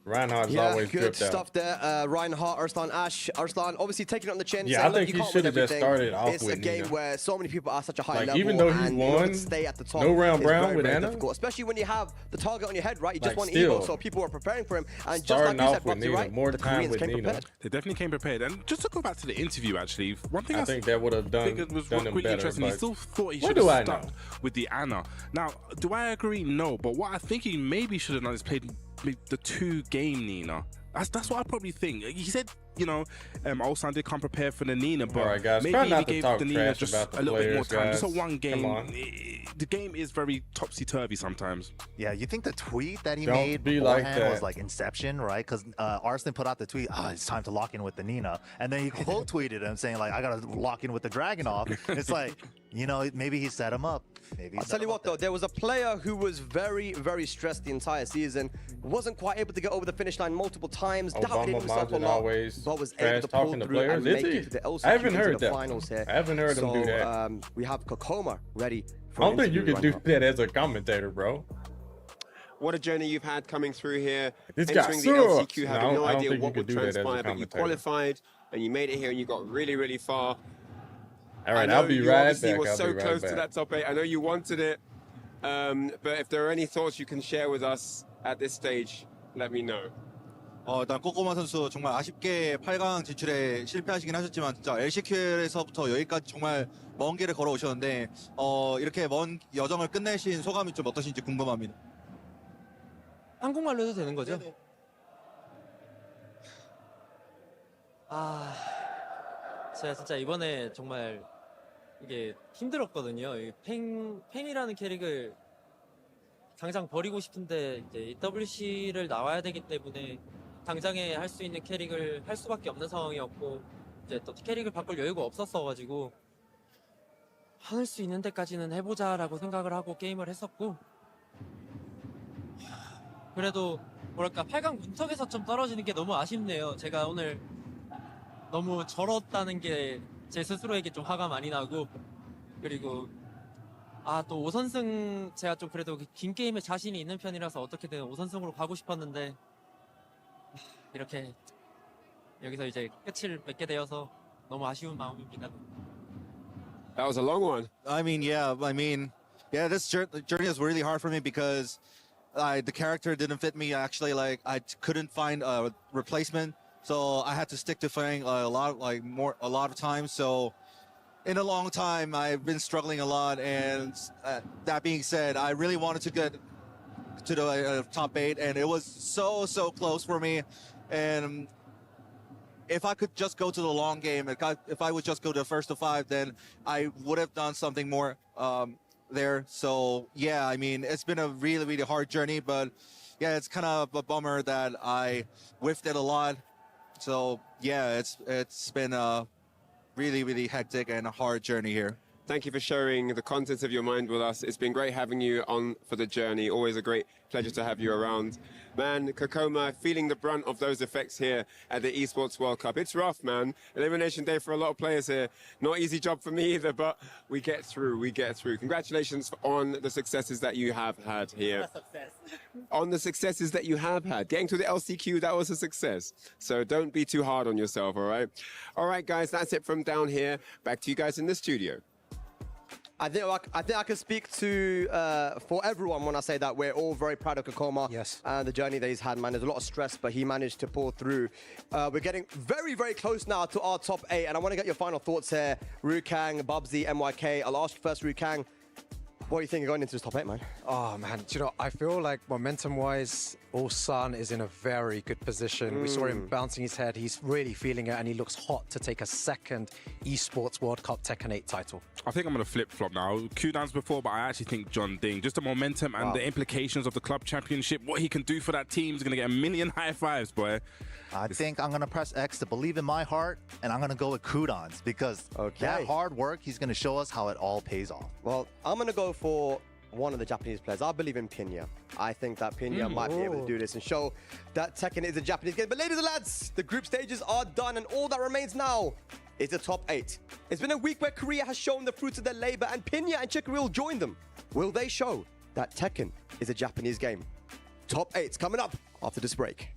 Reinhardt's always good dripped out. stuff there. Reinhardt, Arslan, Ash. Arslan obviously taking it on the chin. Yeah, saying, I think he should have just started off it's with a game Nina. where so many people are such a high level. Even though he's and won, to stay at the top no round is brown very, with very Anna. difficult, especially when you have the target on your head, right? You just Like, want still, Evo, so people are preparing for him. And just starting like you off said, with Bobsy, Nina, right? more the time Koreans with came Nina. prepared. They definitely came prepared. And just to go back to the interview, actually, one thing I think that would have done was them really better. interesting. He But still thought he what should do I have know? stuck with the Anna. Now, do I agree? No. But what I think he maybe should have done is played the 2-game Nina. That's what I probably think. He said, you know, Ulsan did come prepared for the Nina, but Alright, guys, maybe try not he to gave talk the Nina trash just about the a little bit more players, time. Just a guys. one Come game. on. The game is very topsy-turvy sometimes. Yeah, you think the tweet that he Don't made be like beforehand that. was like Inception, right? Because Arslan put out the tweet, it's time to lock in with the Nina. And then he quote tweeted him saying, like, I got to lock in with the Dragunov. It's like, you know, maybe he set him up. Maybe I'll tell you what, though, there was a player who was very, very stressed the entire season, wasn't quite able to get over the finish line multiple times, doubted himself a lot, but was able to pull through and make it to the LCQ I haven't heard into the that. finals here. I haven't heard him do that. So we have Kokoma ready for I don't think you interview could do right now. that as a commentator, bro. What a journey you've had coming through here, This guy entering the sucks. LCQ, No, having no I don't idea think you what could would do that as a transpire, but you commentator. qualified and you made it here and you got really, really far. All right, I know I'll be you right obviously back. were I'll so be right close back. to that top 8. I know you wanted it, but if there are any thoughts you can share with us at this stage, let me know. 일단 꼬꼬마 선수 정말 아쉽게 8강 진출에 실패하시긴 하셨지만 진짜 LCQ에서부터 여기까지 정말 먼 길을 걸어오셨는데 이렇게 먼 여정을 끝내신 소감이 좀 어떠신지 궁금합니다. 한국말로 해도 되는 거죠? 제가 진짜 이번에 정말 이게 힘들었거든요. 이 팽이라는 캐릭을 당장 버리고 싶은데 이제 EWC를 나와야 되기 때문에 당장에 할 수 있는 캐릭을 할 수밖에 없는 상황이었고 이제 또 캐릭을 바꿀 여유가 없었어가지고 할 수 있는 데까지는 해보자라고 생각을 하고 게임을 했었고 그래도 뭐랄까 8강 문턱에서 좀 떨어지는 게 너무 아쉽네요. 제가 오늘 너무 절었다는 게 제 스스로에게 좀 화가 많이 나고 그리고 또 5선승 제가 좀 그래도 긴 게임에 자신이 있는 편이라서 어떻게든 5선승으로 가고 싶었는데 이렇게 여기서 이제 끝을 맺게 되어서 너무 아쉬운 마음입니다. That was a long one. Yeah, this journey is really hard for me because the character didn't fit me. Actually, like I couldn't find a replacement, so I had to stick to Fang a lot of times. So, in a long time, I've been struggling a lot. And that being said, I really wanted to get to the top 8, and it was so close for me. And if I could just go to the long game, if I would just go to the first to 5, then I would have done something more there. So yeah, I mean, it's been a really, really hard journey, but yeah, it's kind of a bummer that I whiffed it a lot. So yeah, it's been a really, really hectic and a hard journey here. Thank you for sharing the contents of your mind with us. It's been great having you on for the journey. Always a great pleasure to have you around. Man, Kokoma, feeling the brunt of those effects here at the Esports World Cup. It's rough, man. Elimination day for a lot of players here. Not easy job for me either, but we get through. Congratulations on the successes that you have had here. On the successes that you have had. Getting to the LCQ, that was a success. So don't be too hard on yourself, all right? All right, guys, that's it from down here. Back to you guys in the studio. I think I can speak to for everyone when I say that we're all very proud of Kokoma and the journey that he's had, man. There's a lot of stress, but he managed to pull through. We're getting very, very close now to our top 8, and I want to get your final thoughts here. Rukang, Bubsy, MYK. I'll ask you first, Rukang. What are you thinking going into this top 8, man? Oh, man. Do you know, I feel like momentum-wise, Ulsan is in a very good position. We saw him bouncing his head. He's really feeling it, and he looks hot to take a second Esports World Cup Tekken 8 title. I think I'm going to flip-flop now. Cooldown's before, but I actually think Jeondding, just the momentum and the implications of the club championship, what he can do for that team is going to get a million high fives, boy. I think I'm going to press X to believe in my heart, and I'm going to go with Kudans because that hard work, he's going to show us how it all pays off. Well, I'm going to go for one of the Japanese players. I believe in Pinya. I think that Pinya might be able to do this and show that Tekken is a Japanese game. But ladies and lads, the group stages are done, and all that remains now is the top 8. It's been a week where Korea has shown the fruits of their labor, and Pinya and Chicory will join them. Will they show that Tekken is a Japanese game? Top 8's coming up after this break.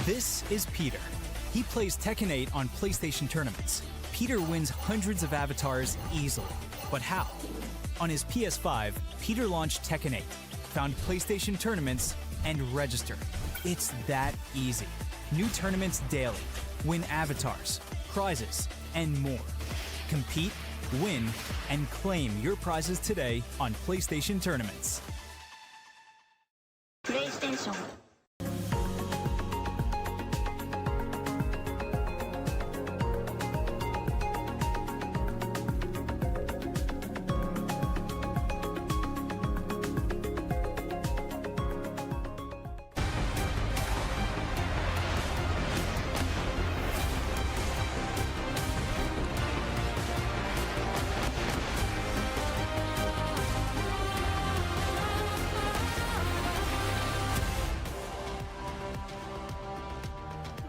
This is Peter. He plays Tekken 8 on PlayStation tournaments. Peter wins hundreds of avatars easily. But how? On his PS5, Peter launched Tekken 8, found PlayStation tournaments, and registered. It's that easy. New tournaments daily. Win avatars, prizes, and more. Compete, win, and claim your prizes today on PlayStation tournaments. PlayStation.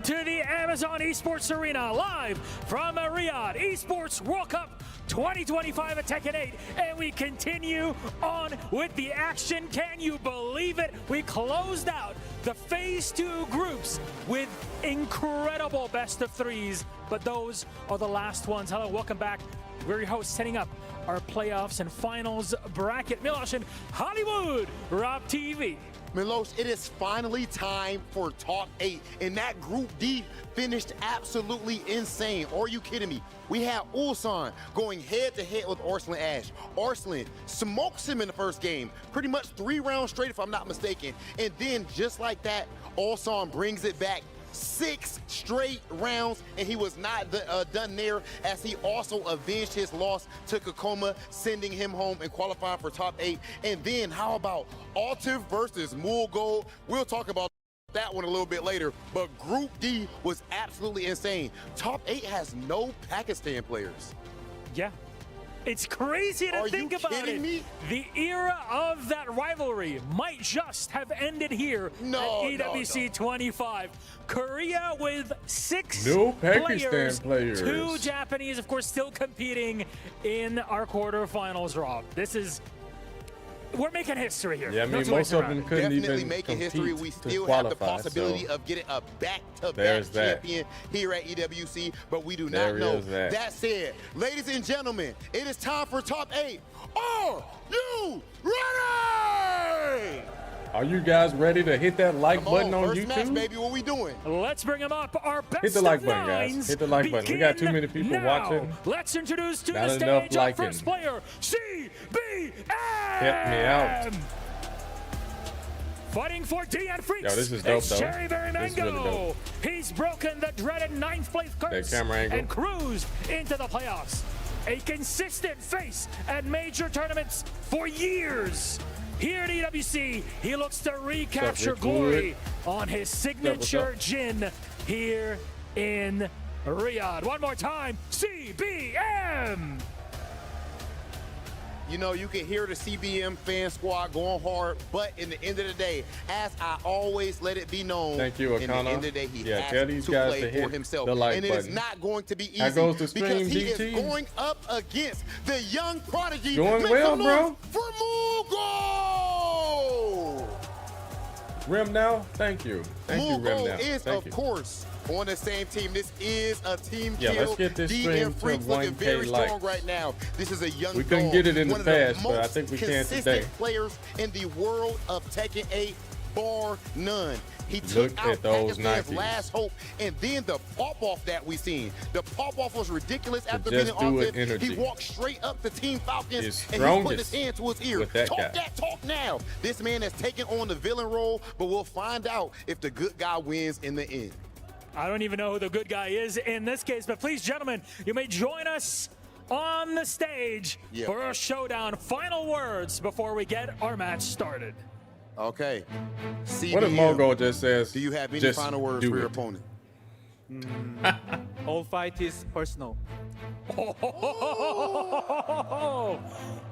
To the Amazon Esports Arena, live from Riyadh Esports World Cup 2025 at Tekken 8, and we continue on with the action. Can you believe it? We closed out the Phase 2 groups with incredible best of threes, but those are the last ones. Hello, welcome back. We're your hosts, setting up our playoffs and finals bracket. Milosh in Hollywood, Rob TV. Milosh, it is finally time for Top 8, and that Group D finished absolutely insane. Are you kidding me? We had Ulsan going head-to-head with Arslan Ash. Arslan smokes him in the first game, pretty much 3 rounds straight if I'm not mistaken. And then just like that, Ulsan brings it back 6 straight rounds, and he was not done there, as he also avenged his loss to Kokoma, sending him home and qualifying for Top 8. And then how about Altiv versus Mulgold? We'll talk about that one a little bit later, but Group D was absolutely insane. Top 8 has no Pakistan players. Yeah. It's crazy to think about it. Me? The era of that rivalry might just have ended here at EWC 25. Korea with 6 Pakistan players. 2 Japanese, of course, still competing in our quarterfinals, Rob. This is we're making history here. Yeah, I mean, most of them couldn't Definitely even making compete history. We to still qualify, have the possibility so of getting a back-to-back there's that. champion here at EWC, but we do There not know. is that. That said, ladies and gentlemen, it is time for top 8. Are you ready? Are you guys ready to hit that like button on First YouTube? match, baby. What we doing? Let's bring them up. Our best Hit the like of button, guys. nines Hit the like button. We got too many people now. watching. Let's introduce to Not the enough stage our liking. first player, CBM. Help me out. Fighting for DN Freaks. Yo, this is dope, it's though. Cherry Berry This is Mango. really dope. He's broken the dreaded 9th place curse That camera angle. and cruised into the playoffs. A consistent face at major tournaments for years. Here at EWC, he looks to recapture Rick glory Wood? on his signature gin here in Riyadh. One more time, CBM. You know, you can hear the CBM fan squad going hard, but in the end of the day, as I always let it be known, Thank you, in the Akana. end of the day, he Yeah, has tell these to guys play to hit for himself. the like and it is button. not going to be How easy goes the stream, because he DT? is going up against the young prodigy. Doing Make well, some bro. noise for Mughal! Rim now? Thank you. Thank you, Rim Mughal now. is, Thank of you. course, on the same team. This is a team Yeah, kill. let's get this DN stream to Freaks looking 1K very strong likes. right now. This is a young We couldn't dog, get it in the one of past, but I most think we can consistent today. players in the world of Tekken 8, bar none. He Look took out at those Pakistan's Nikes. last hope, and then the pop-off that we seen. The pop-off was ridiculous after Just being Do It offense. energy He walked straight up to Team Falcons, is and he put his strongest hand to his ear. with that Talk guy. that talk now. This man has taken on the villain role, but we'll find out if the good guy wins in the end. I don't even know who the good guy is in this case, but please, gentlemen, you may join us on the stage for a showdown. Final words before we get our match started. Okay. What if Mogo just says, do you have any just final words do for your it? opponent? All fight is personal.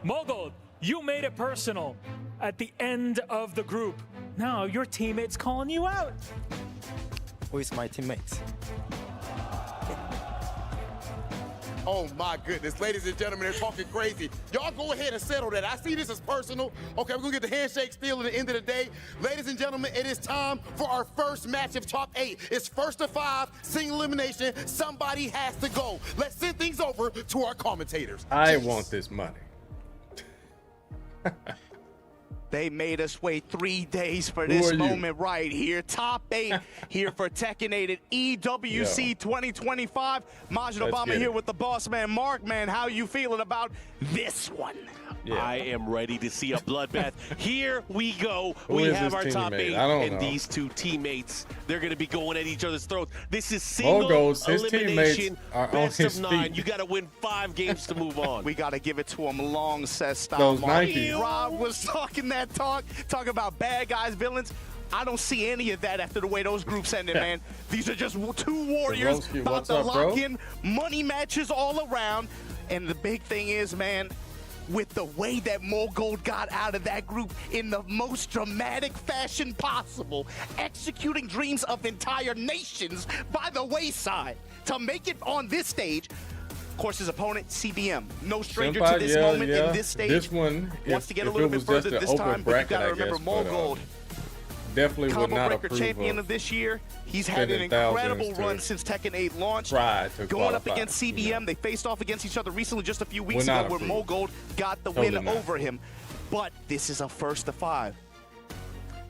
Mogul, you made it personal at the end of the group. Now your teammates calling you out. Who is my teammates? Oh my goodness, ladies and gentlemen, they're talking crazy. Y'all go ahead and settle that. I see this as personal. Okay, we're gonna get the handshake still at the end of the day. Ladies and gentlemen, it is time for our first match of top 8. It's first to 5, single elimination. Somebody has to go. Let's send things over to our commentators. I want this money. They made us wait 3 days for this moment right here. Top 8 here for Tekken 8 at EWC 2025. Majid Obama here with the boss man, Mark. Man, how you feeling about this one? Yeah. I am ready to see a bloodbath. Here we go. Who we is have this our top teammate? 8, I don't and know. these two teammates, they're going to be going at each other's throats. This is single Mogos, his elimination, teammates are on best his of 9. feet. You got to win 5 games to move on. We got to give it to him long, says style. Those Mark. Nikes. Rob was talking that talk about bad guys, villains. I don't see any of that after the way those groups ended, man. These are just two warriors Zarowski, about what's to up, lock bro? in money matches all around. And the big thing is, man, with the way that Mogul got out of that group in the most dramatic fashion possible, executing dreams of entire nations by the wayside to make it on this stage. Of course, his opponent, CBM, no stranger Senpai, to this moment in this stage. This one, Wants to get a if little it bit was further just this an time, open but you bracket, got to I remember guess, but, Mogul. definitely would Combo not Breaker approve champion of of this year. He's had an spending thousands incredible to run since Tekken 8 launched. try to Going up qualify, against CBM, they faced off against each other recently just a few weeks Would not ago where approve. Mogul got the Totally win not. over him. But this is a first to 5.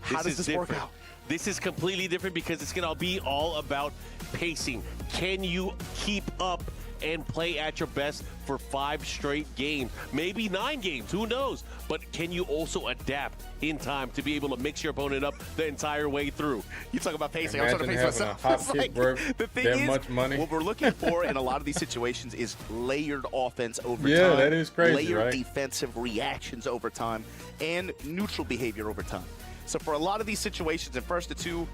How does this work out? This is completely different because it's going to be all about pacing. Can you keep up and play at your best for 5 straight games? Maybe 9 games, who knows? But can you also adapt in time to be able to mix your opponent up the entire way through? You talk about pacing. Imagine I'm trying to pace having myself. a hot It's kick like, worth the thing that is, much money. what we're looking for in a lot of these situations is layered offense over Yeah, time. that is crazy, Layered right? defensive reactions over time, and neutral behavior over time. So for a lot of these situations in first to 2,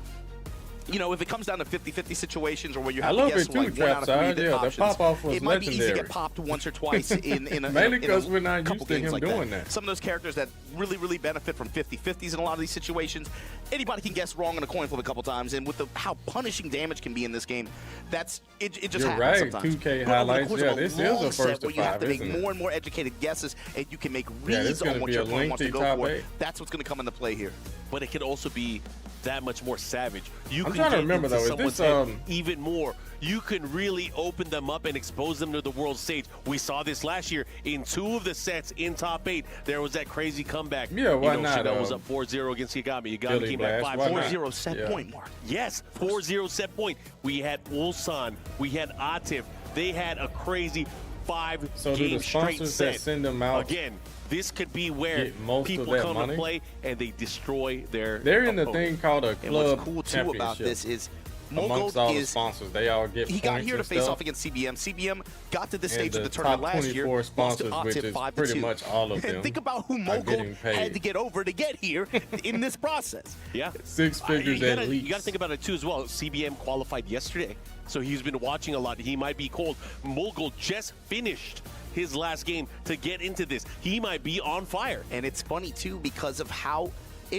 you know, if it comes down to 50-50 situations or where you have to guess like 1 out of 3 options, the pop-off was it might be easy to legendary. get popped once or twice in a Mainly because we're couple not used to games him like doing that. that. Some of those characters that really benefit from 50-50s in a lot of these situations, anybody can guess wrong on a coin flip a couple times, and with how punishing damage can be in this game, it just You're happens right. sometimes. 2K But over the highlights, course yeah, of a this is long a set first to where you have 5, to make isn't it? more and more educated guesses, and you can make Yeah, this reads is gonna on what be your a opponent wants to lengthy go top for. 8. That's what's going to come into play here. But it can also be that much more savage. You I'm can trying to get remember, into though, is someone's this, head even more. You can really open them up and expose them to the world stage. We saw this last year in 2 of the sets in top 8. There was that crazy comeback. Yeah, why you know, not? Chanel was up 4-0 against Yagami. Yagami came back 4-0 set point, Mark. Yes, 4-0 set point. We had Ulsan. We had Atif. They had a crazy 5-game So do the straight sponsors set. that send them out Again, this could be where get most people of that come money? to play and they destroy their They're in the opponent. thing called a And what's club cool too about this is amongst all the sponsors. They all get he got points here to and face stuff. off against CBM. CBM got to this And stage of the the tournament top last year. 24 lost to sponsors, which Octave is 5-2. pretty much all of them, And think about who are Mogul getting paid. had to get over to get here in this process. Yeah. 6 figures you at gotta, least. You got to think about it too as well. CBM qualified yesterday, so he's been watching a lot. He might be cold. Mogul just finished his last game to get into this. He might be on fire. And it's funny too because of how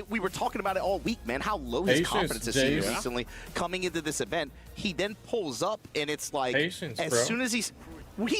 we were talking about it all week, man, how low his Patience, confidence is seen Jace. recently coming into this event. He then pulls up and it's like Patience, as bro. soon as he's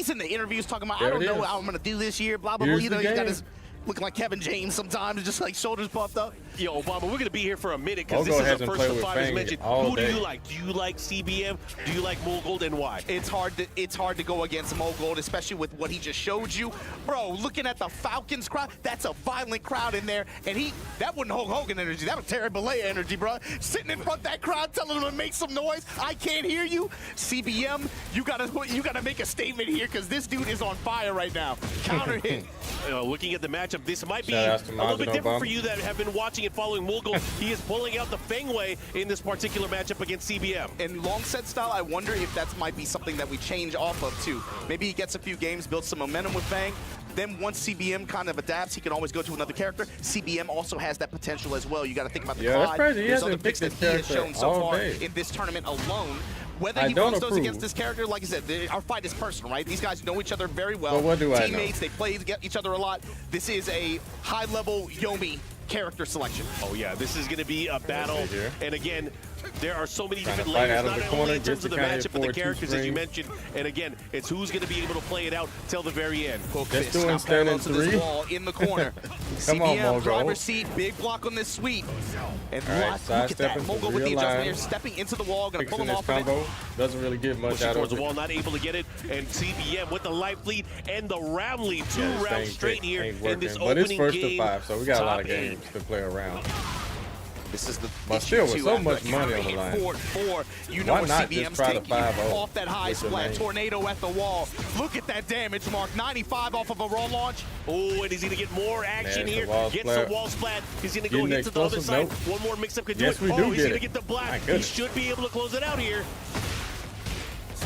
in the interviews talking about, There I don't it know is. how I'm going to do this year, blah, blah, blah. Here's You know, the he's got game. his looking like Kevin James sometimes, just like shoulders puffed up. Yo, Obama, we're going to be here for a minute because Mogul this is hasn't the first played of with 5 as Fang mentioned. all Who do day. you like? Do you like CBM? Do you like Mogul, and why? It's hard to go against Mogul, especially with what he just showed you. Bro, looking at the Falcons crowd, that's a violent crowd in there. And that wasn't Hulk Hogan energy. That was Terry Bollea energy, bro. Sitting in front of that crowd, telling them to make some noise. I can't hear you. CBM, you gotta make a statement here because this dude is on fire right now. Counter hit. Looking at the matchup, this might be Shout a out to little bit Mazda different Obama. for you that have been watching and following Mogul. He is pulling out the Fangway in this particular matchup against CBM. And long set style, I wonder if that might be something that we change off of too. Maybe he gets a few games, builds some momentum with Fang. Then once CBM kind of adapts, he can always go to another character. CBM also has that potential as well. You got to think about the Yeah, that's Clyde. crazy. He There's hasn't other picks that picked he this has shown character so all far day. in this tournament alone. Whether I he don't runs those approve. against this character, like I said, our fight is personal, right? These guys know each other very well. But what do I know? Teammates, they play each other a lot. This is a high-level Yomi character selection. Oh yeah, this is going to be a battle. And again, there are so many Trying to different fight layers, out of not the only corner, in terms gets of the the counter matchup, but the 4-2 characters, as you screen. mentioned. And again, it's who's going to be able to play it out till the very end. Just doing standing To this 3. wall in the corner. Come on, CBM, Mogul. driver's seat, big block on this sweep. And All right, look at sidestepping that. for Mogul with the real adjustment line. here, stepping into the wall, going to pull Fixing him his off of it. combo. Doesn't really get much Pushing out towards of the it. wall, not able to get it. And CBM with the life lead and the round lead. 2 Yeah, this rounds thing straight here ain't in this working. But it's opening first to game. 5, so we got a lot of top 8. games to play around. This is the But still, with so much money on the line, you know why where not CBM's just try to taking you 5-0 off that high with the splat lane? tornado at the wall. Look at that damage, Mark. 95 off of a raw launch. Oh, and he's going to get more action There's here. the wall Gets splat. the wall splat. He's going to go Getting hit to the other explosive? side. Nope. One more mix-up could do Yes, it. we Oh, do he's get going to it. get the My blast. He goodness. should be able to close it out here.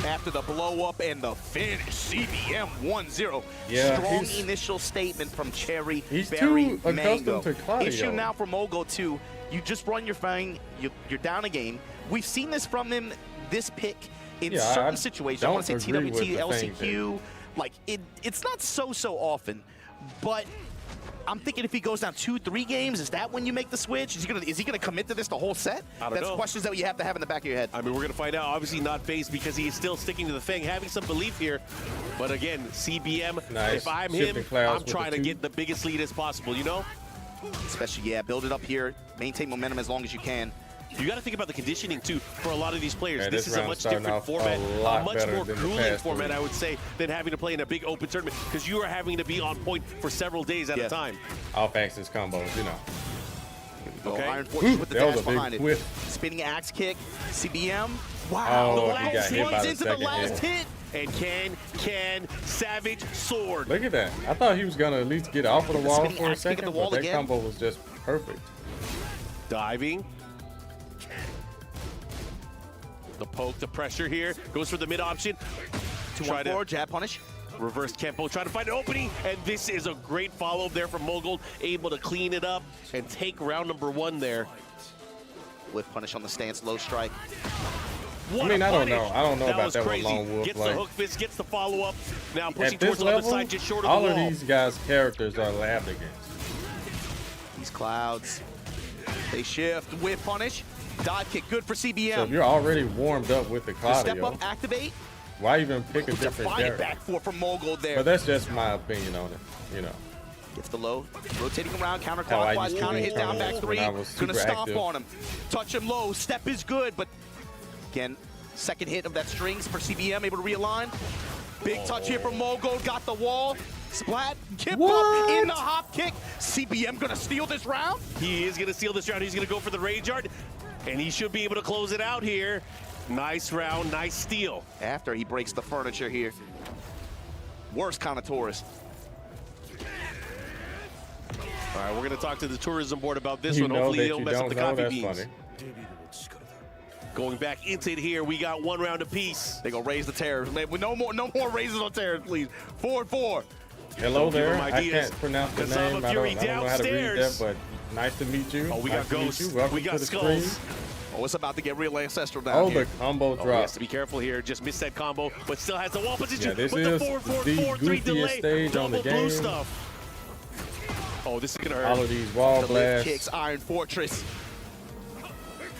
After the blow up and the finish, CBM 1-0. Yeah, Strong he's- initial statement from Cherry He's Berry too accustomed Mango. to Claudio. Issue now for Mogul too. You just run your Fang, you're down a game. We've seen this from him, this pick in Yeah, I certain situations. I want to don't say agree with TWT, the Fang LCQ. Like it's not so often, but I'm thinking if he goes down 2-3 games, is that when you make the switch? Is he gonna commit to this the whole set? I don't That's know. questions that you have to have in the back of your head. I mean, we're going to find out. Obviously not phased because he is still sticking to the thing, having some belief here. But again, CBM, Nice. if I'm Shifting him, clouds I'm with the trying to 2. get the biggest lead as possible, you know? Especially, yeah, build it up here, maintain momentum as long as you can. You got to think about the conditioning, too, for a lot of these players. Yeah, this this is a round much starting different off format, a lot much better more than the grueling past format, 3. I would say, than having to play in a big open tournament because you are having to be on point for several days at a time. Off-axis combos, you know. Okay. Okay. Iron Fortress with the That was dash a big behind it. whiff. Spinning axe kick, CBM. Wow, Oh, the he got last hit by runs the into the second last hit. hit. And can Savage Sword. Look at that. I thought he was going to at least get off of the The wall spinning for a axe kick at second, the wall but that again. combo was just perfect. Diving. The poke, the pressure here. Goes for the mid option. 2-1-4, jab punish. Reverse Kempo, trying to find an opening, and this is a great follow-up there from Mogul, able to clean it up and take round number 1 there. Whip punish on the stance, low strike. I mean, I don't know. I don't know about that crazy. one long whoop. Gets like, the hook fist, gets the follow-up. Now pushing at this towards level, the other side, just short of all the of wall. these guys' characters are labbed against. These clouds, they shift. Whip punish. Dive kick, good for CBM. So if you're already warmed up with the Claudio, step up, activate. Why even pick a different character? Back four from Mogul there. But that's just my opinion on it, you know. Gets the low, rotating around, counterclockwise, counter hit down back three. Gonna stomp on him. Touch him low, step is good, but again, second hit of that strings for CBM, able to realign. Big touch here from Mogul, got the wall. Splat, kip up in the hop kick. CBM gonna steal this round? He is gonna steal this round. He's gonna go for the rage art, and he should be able to close it out here. Nice round, nice steal. After he breaks the furniture here. Worst kind of tourist. All right, we're going to talk to the tourism board about this one. Hopefully they don't mess up the coffee beans. Funny. Going back into it here, we got 1 round apiece. They gonna raise the terrors. No more raises on terrors, please. 4-4. Hello there. I can't pronounce the name. I don't know how to read that, but nice to meet you. Oh, we got ghosts. Welcome we got to the skulls. screen. Oh, it's about to get real ancestral down Oh, here. the combo drop. He has to be careful here. Just missed that combo, but still has the wall position. Yeah, this with is the 4-4-4-3 the delay. stage on the Double blue game. stuff. Oh, this is gonna hurt. All of these wall the blasts. kicks, Iron Fortress.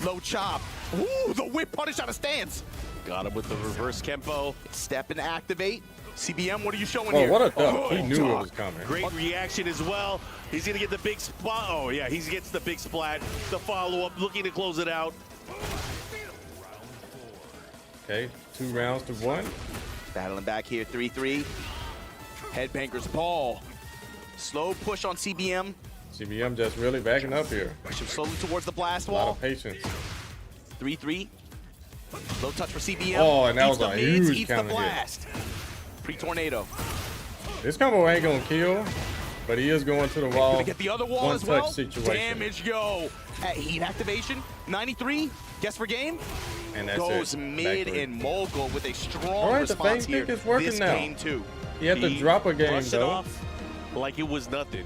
Low chop. Ooh, the whip punish out of stance. Got him with the reverse Kempo. Step and activate. CBM, what are you showing Oh, here? what a duck. Oh, He knew it was coming. Great reaction as well. He's gonna get the big spot. Oh yeah, he gets the big splat. The follow-up, looking to close it out. Okay, 2 rounds to 1. Battling back here, 3-3. Headbanger's ball. Slow push on CBM. CBM just really backing up here. Push him slowly towards the blast A lot wall. of patience. 3-3. Low touch for CBM. Oh, and that Eats was the a mids, huge eats the counter hit. blast. Pre-tornado. This combo ain't gonna kill, but he is going to the wall. Gonna get the other wall as well. Situation. Damage, yo. At heat activation, 93. Guess for game. And that's Goes it. mid Backward. and Mogul with a strong All right, the response fake here. kick is working this now. game too. He had to drop a game brushed it though. off like it was nothing.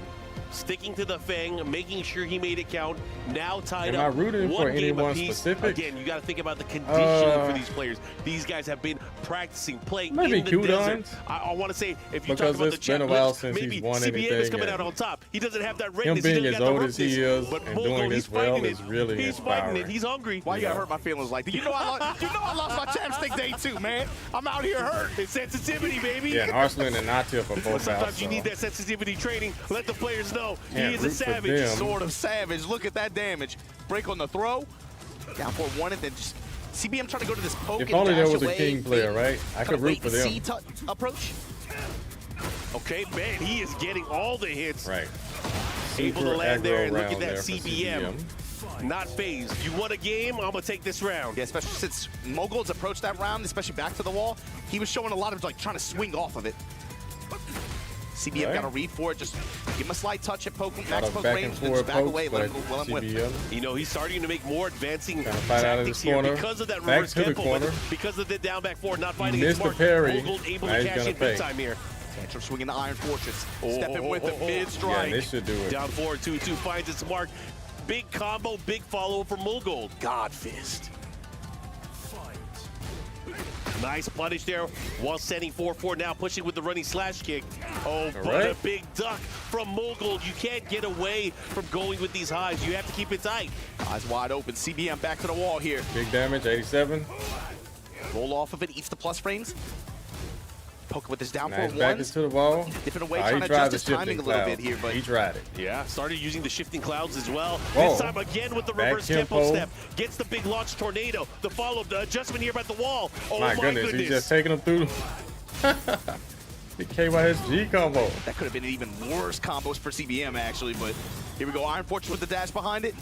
Sticking to the Fang, making sure he made it count. Now tied Am up. I rooting for one game anyone apiece. specific? Again, you got to think about the conditioning for these players. These guys have been practicing, playing Maybe in the desert. Q-Dons? I want to say, if you Because talk about it's the been a while checklists, since maybe he's won CBM is anything, coming out and on top. He doesn't have that Him redness. being he as doesn't got old the as he roughness. is But and Mogul, doing he's this well fighting is it. really He's fighting inspiring. it. He's hungry. Why you gotta hurt my feelings like that? You know I lost my chapstick day too, man. I'm out here hurt. It's sensitivity, baby. Yeah, and Arslan and Natia are both out. Sometimes you so need that sensitivity training. Let the players know Can't he is a root for savage. them. Sort of savage. Look at that damage. Break on the throw. Down for 1 and then just CBM trying to go to this poke If and only dash there was a away. king player, right? I could root for them. C approach. Okay, man, he is getting all the hits. Right. Able Super to land there and look aggro at that round there for CBM. Not phased. You won a game, I'm gonna take this round. Yeah, especially since Mogul's approached that round, especially back to the wall, he was showing a lot of like trying to swing off of it. CBM Right. got to read for it. Just give him a slight touch at poke, Lot max of poke back range, and then forth just back pokes, away, let him but go, well him whip. CBM You know, he's starting to make more advancing Trying to fight out of tactics this here corner. because of that Back reverse to the tempo, but corner. because of the down back forward, not fighting Missed smart. the parry. Mogul able Now to he's cash gonna in big pay. time here. Tantrum swinging the Iron Fortress. Stepping with the mid Yeah, strike. this should do it. Down forward, 2-2 finds its mark. Big combo, big follow from Mogul. God fist. Nice punish there while sending 4-4, now pushing with the running slash kick. Oh, but right. a big duck from Mogul. You can't get away from going with these highs. You have to keep it tight. Eyes wide open. CBM back to the wall here. Big damage, 87. Roll off of it, eats the plus frames. Poke with his down Nice for back ones. into the wall. Different way, He trying to tried adjust the his timing a shifting little bit cloud. here, but He tried it. Yeah, started using the shifting clouds as well. Whoa. This time again with the Back reverse tempo tempo. step. Gets the big launch tornado. The follow-up, the adjustment here by the wall. Oh My goodness, he's just taking him through. The KYSG combo. that could have been even worse combos for CBM, actually, but here we go. Iron Fortress with the dash behind it.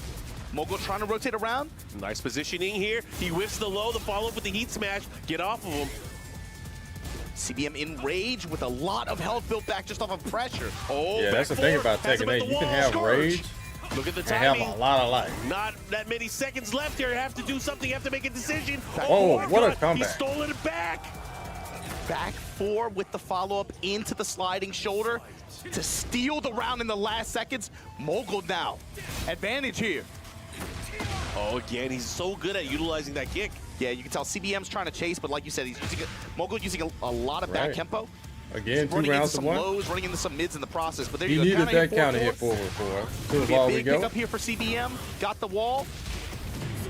Mogul trying to rotate around. Nice positioning here. He whiffs the low, the follow-up with the heat smash. Get off of him. CBM in rage with a lot of health built back just off of pressure. Oh, Yeah, that's the back thing forward. about Has him Tekken at 8. the You can wall. have Scourge. rage Look at the and have timing. a lot of life. Not that many seconds left here. You have to do something. You have to make a decision. Oh, what a God. He comeback. stole it back. Back 4 with the follow-up into the sliding shoulder to steal the round in the last seconds. Mogul now. Advantage here. Oh, again, he's so good at utilizing that kick. Yeah, you can tell CBM's trying to chase, but like you said, he's using Mogul using a lot of back tempo. Again, running 2 rounds into to some 1. lows, running into some mids in the process. But there he you go. Needed that counter hit forward for. To the wall we go. Big pick up here for CBM. Got the wall.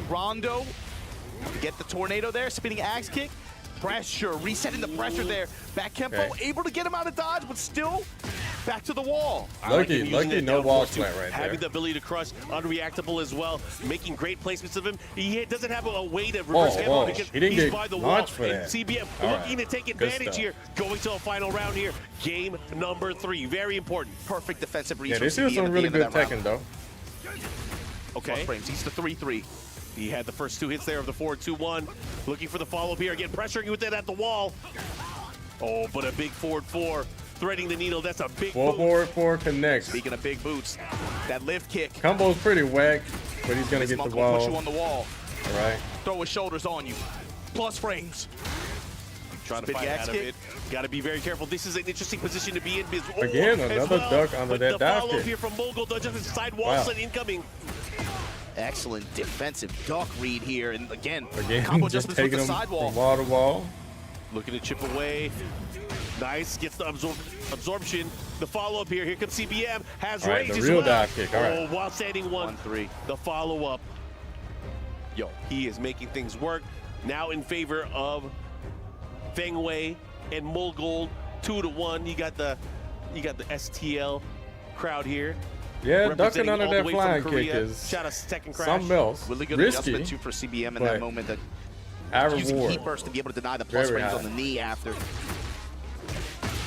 Rondo. Get the tornado there. Spinning axe kick. Pressure. Resetting the pressure there. Back tempo. Able to get him out of dodge, but still back to the wall. Lucky no wall sweat right there. Having the ability to crush, unreactable as well, making great placements of him. He doesn't have a way to reverse him because he didn't he's get by the wall. for And that. CBM looking to take advantage here, going to a final round here. Game number 3, very important. Perfect defensive reach. Yeah, this is some really good Tekken though. Okay. Frames. He's the 3-3. He had the first 2 hits there of the 4-2-1. Looking for the follow-up here. Again, pressuring with it at the wall. Oh, but a big forward 4. Threading the needle. That's a big boot. Forward 4 connects. Speaking of big boots, that lift kick. Combo's pretty whack, but he's going to get the wall. Put you on the wall. All right. Throw his shoulders on you. Plus frames. Trying to fight out of it. Got to be very careful. This is an interesting position to be in. Again, another duck under that dive kick. The follow-up here from Mogul. Just side wall set incoming. Excellent defensive duck read here, and again combo just taking him from wall to wall. Looking to chip away. Nice, gets the absorption. The follow-up here. Here comes CBM. Has range the as real well. dive kick. All right. While standing 1-3. The follow-up. Yo, he is making things work. Now in favor of Feng Wei and Mogul. 2-1. You got the STL crowd here. Yeah, ducking under that flying kick is Shout out to Tekken Crash. something else. Really good risky, adjustment too for CBM in that moment. That using reward. heat burst to be able to deny the plus frames on the knee after.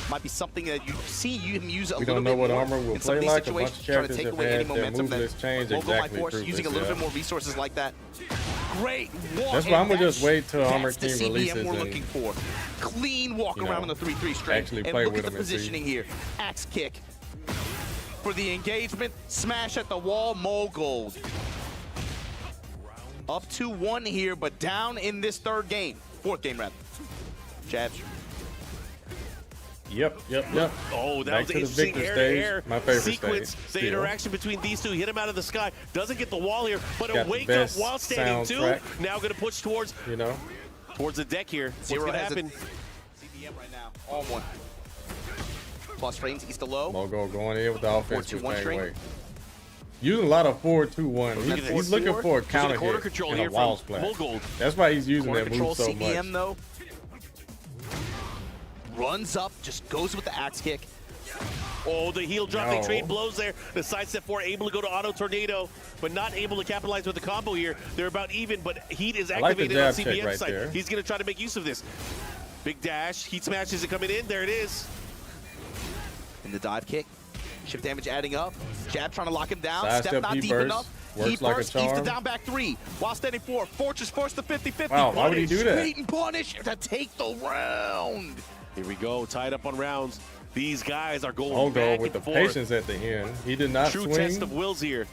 Might be something that you see him use a we little don't know bit what more armor will in some play of these like. A bunch situations, of trying to characters take have away any had their momentum that moveless change Mogul might exactly force, using a little bit more resources like that. Great walk. That's why I'm gonna just wait till Armor King the releases CBM we're looking for. Clean walk around on the 3-3 straight. Actually and play look with at the him and see. positioning here. Axe kick. For the engagement, smash at the wall, Mogul. Up 2-1 here, but down in this fourth game rather. Jabs. Yep. Oh, that Back was to an the interesting Victor air-to-air stage. My favorite sequence. stage. The interaction between these two. Hit him out of the sky. Doesn't get the wall here, but a Got the wake up best while standing too. soundtrack. Now going to push towards towards the deck here. What's going to happen? CBM right now. On one. Plus frames, east to low. Mogul going in with the offense with 4-2-1 Feng string. Wei. Using a lot of 4-2-1. He's looking for a counter quarter hit control and here a wall from splash. Mogul. That's why he's using Corner that control move so CBM much. though. Runs up, just goes with the axe kick. Oh, the heel drop. They trade blows there. The side step 4 able to go to auto tornado, but not able to capitalize with the combo here. They're about even, but heat is like the activated on jab check CBM's right side. there. He's going to try to make use of this. Big dash. Heat smash is coming in. There it is. In the dive kick. Shift damage adding up. Jab trying to lock him down. Side Step step not heat deep burst. enough. Works Heat like a burst, keeps the charm. down back 3. While standing 4. Fortress force the 50-50. Wow, why would he do that? Beat and punish to take the round. Here we go. Tied up on rounds. These guys are going Mogul back with the and forth. patience at the end. He did not True swing. test of wills here.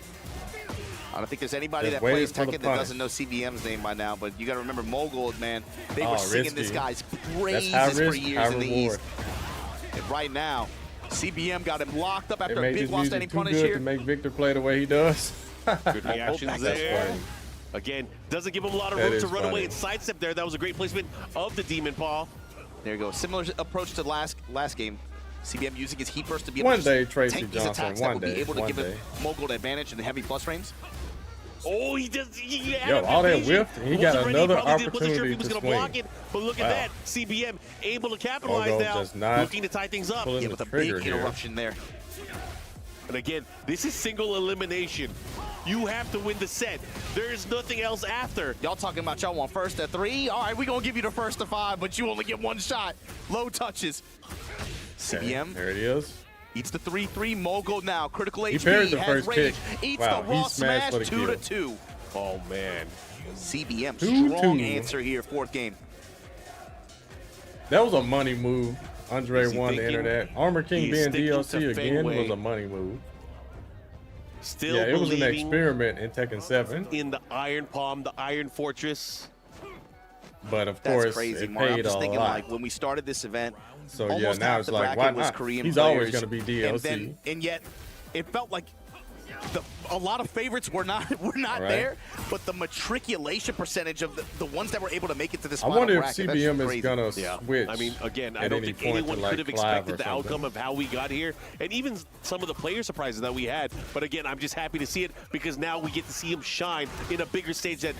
I don't think there's anybody Just that plays waited for the Tekken that punish. doesn't know CBM's name by now, but you got to remember Mogul, man. They Oh, were singing risky. this guy's That's praises high for risk, years high in the reward. East. And right now, CBM got him locked up They after a made big this while music standing too punish good here. to make Victor play the way he does. Good reactions there. funny. Again, doesn't give him a lot of That room to is run funny. away and sidestep there. That was a great placement of the Demon Paw. There you go. Similar approach to last game. CBM using his heat burst to be able One to day, just Tracy tank these Johnson, attacks one that will day, be able to one give day. him Mogul an advantage in the heavy plus frames. Oh, he does. He Yo, all that whiff, he got another opportunity He was to going to swing. block it, but look at Wow. that. CBM able to capitalize Mogul now, just not looking to tie things up. pulling Yeah, the with a trigger big here. interruption there. And again, this is single elimination. You have to win the set. There is nothing else after. Y'all talking about y'all want first to 3? All right, we're going to give you the first to 5, but you only get one shot. Low touches. CBM. There it is. Eats the 3-3. Mogul now. Critical HP. parried the has first range. kick. Eats Wow, the raw he smashed smash. for the kill. 2-2. Oh, man. CBM. 2-2. Strong answer here. Fourth game. That was a money move. Andre Is he won the thinking? internet. Armor King He's being sticking DLC to again Feng Wei. was a money move. Still Yeah, it was an believing experiment in Tekken 7. in the Iron Palm, the Iron Fortress. But of That's course, crazy, it Mark. I'm paid just a thinking, lot. like, when we started this event, So yeah, almost now half it's the like, bracket why was not? Korean He's players, always going to be DLC. And yet, it felt like a lot of favorites were not there, but the matriculation percentage of the ones that were able to make it to this final bracket. I wonder if CBM is gonna switch. I mean, again, I don't think anyone could have expected the outcome of how we got here, and even some of the player surprises that we had. But again, I'm just happy to see it because now we get to see him shine in a bigger stage that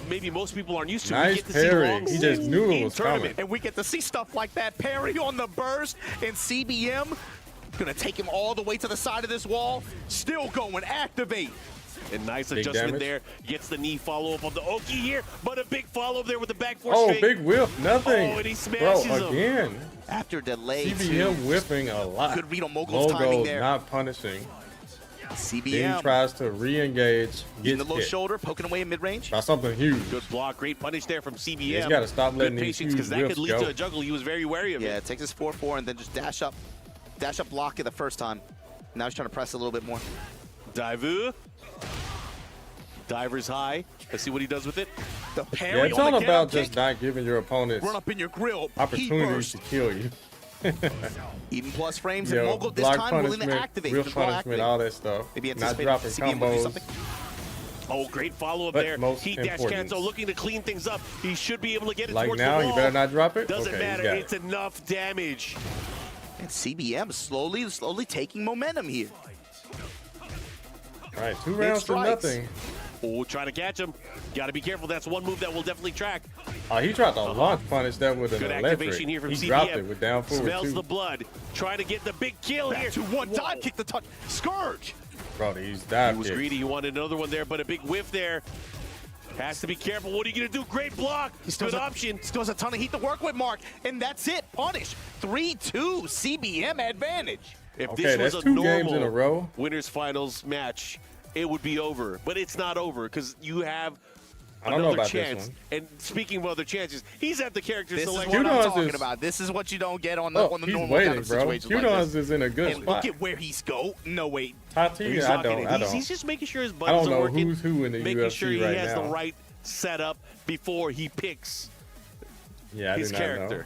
maybe most people aren't used to. Nice we get to parry. He just knew it was coming, and we get to see stuff like that parry on the burst, and CBM. Gonna take him all the way to the side of this wall. Still going, activate. And nice adjustment there. Gets the knee follow-up on the Oki here, but a big follow-up there with the back four straight. Big whip, nothing. Oh, and he smashes him. Again. After delay, CBM whipping a lot. Good read on Mogul's timing there. Not punishing. CBM. Then he tries to re-engage. Getting the low shoulder, poking away in mid-range. That's something huge. Good block, great punish there from CBM. He's got to stop letting these huge because that could lead go. to a juggle. He was very wary of it. Yeah, it takes his 4-4 and then just dash up block it the first time. Now he's trying to press a little bit more. Diver. Diver's high. Let's see what he does with it. The parry. Yeah, it's all about just not giving your opponents run up in your grill. Opportunities to kill you. Even plus frames, and Mogul this time willing to activate. Real punishment, all that stuff. Maybe not dropping combos. Oh, great follow-up there. Heat dash cancel, looking to clean things up. He should be able to get it towards the wall. Like now, you better not drop it? Doesn't matter. It's enough damage. And CBM slowly taking momentum here. All right, 2 rounds to nothing. Oh, trying to catch him. Got to be careful. That's one move that will definitely track. He tried to launch punish that with an Good electric. activation here from he CBM. dropped it with down forward. Smells the blood. Trying to get the big kill here. 2-1 dive kick the touch. Scourge. Bro, he's dive He was greedy. He wanted another one there, but a big whiff there. Has to be careful. What are you going to do? Great block. Good option. Still has a ton of heat to work with, Mark. And that's it. Punish. 3-2. CBM advantage. If this was a 2 normal games in a row. winners finals match, it would be over. But it's not over because you have I don't know another about chance. This one. And speaking of other chances, he's at the character this selection. This is what I'm talking about. This is what you don't get on the normal kind of situations like this. Is in a good and spot. look at where he's go. No, wait. Tati, I don't. He's just making sure his buttons are working. Who's who in the making UFC sure he right has now. the right setup before he picks his I character.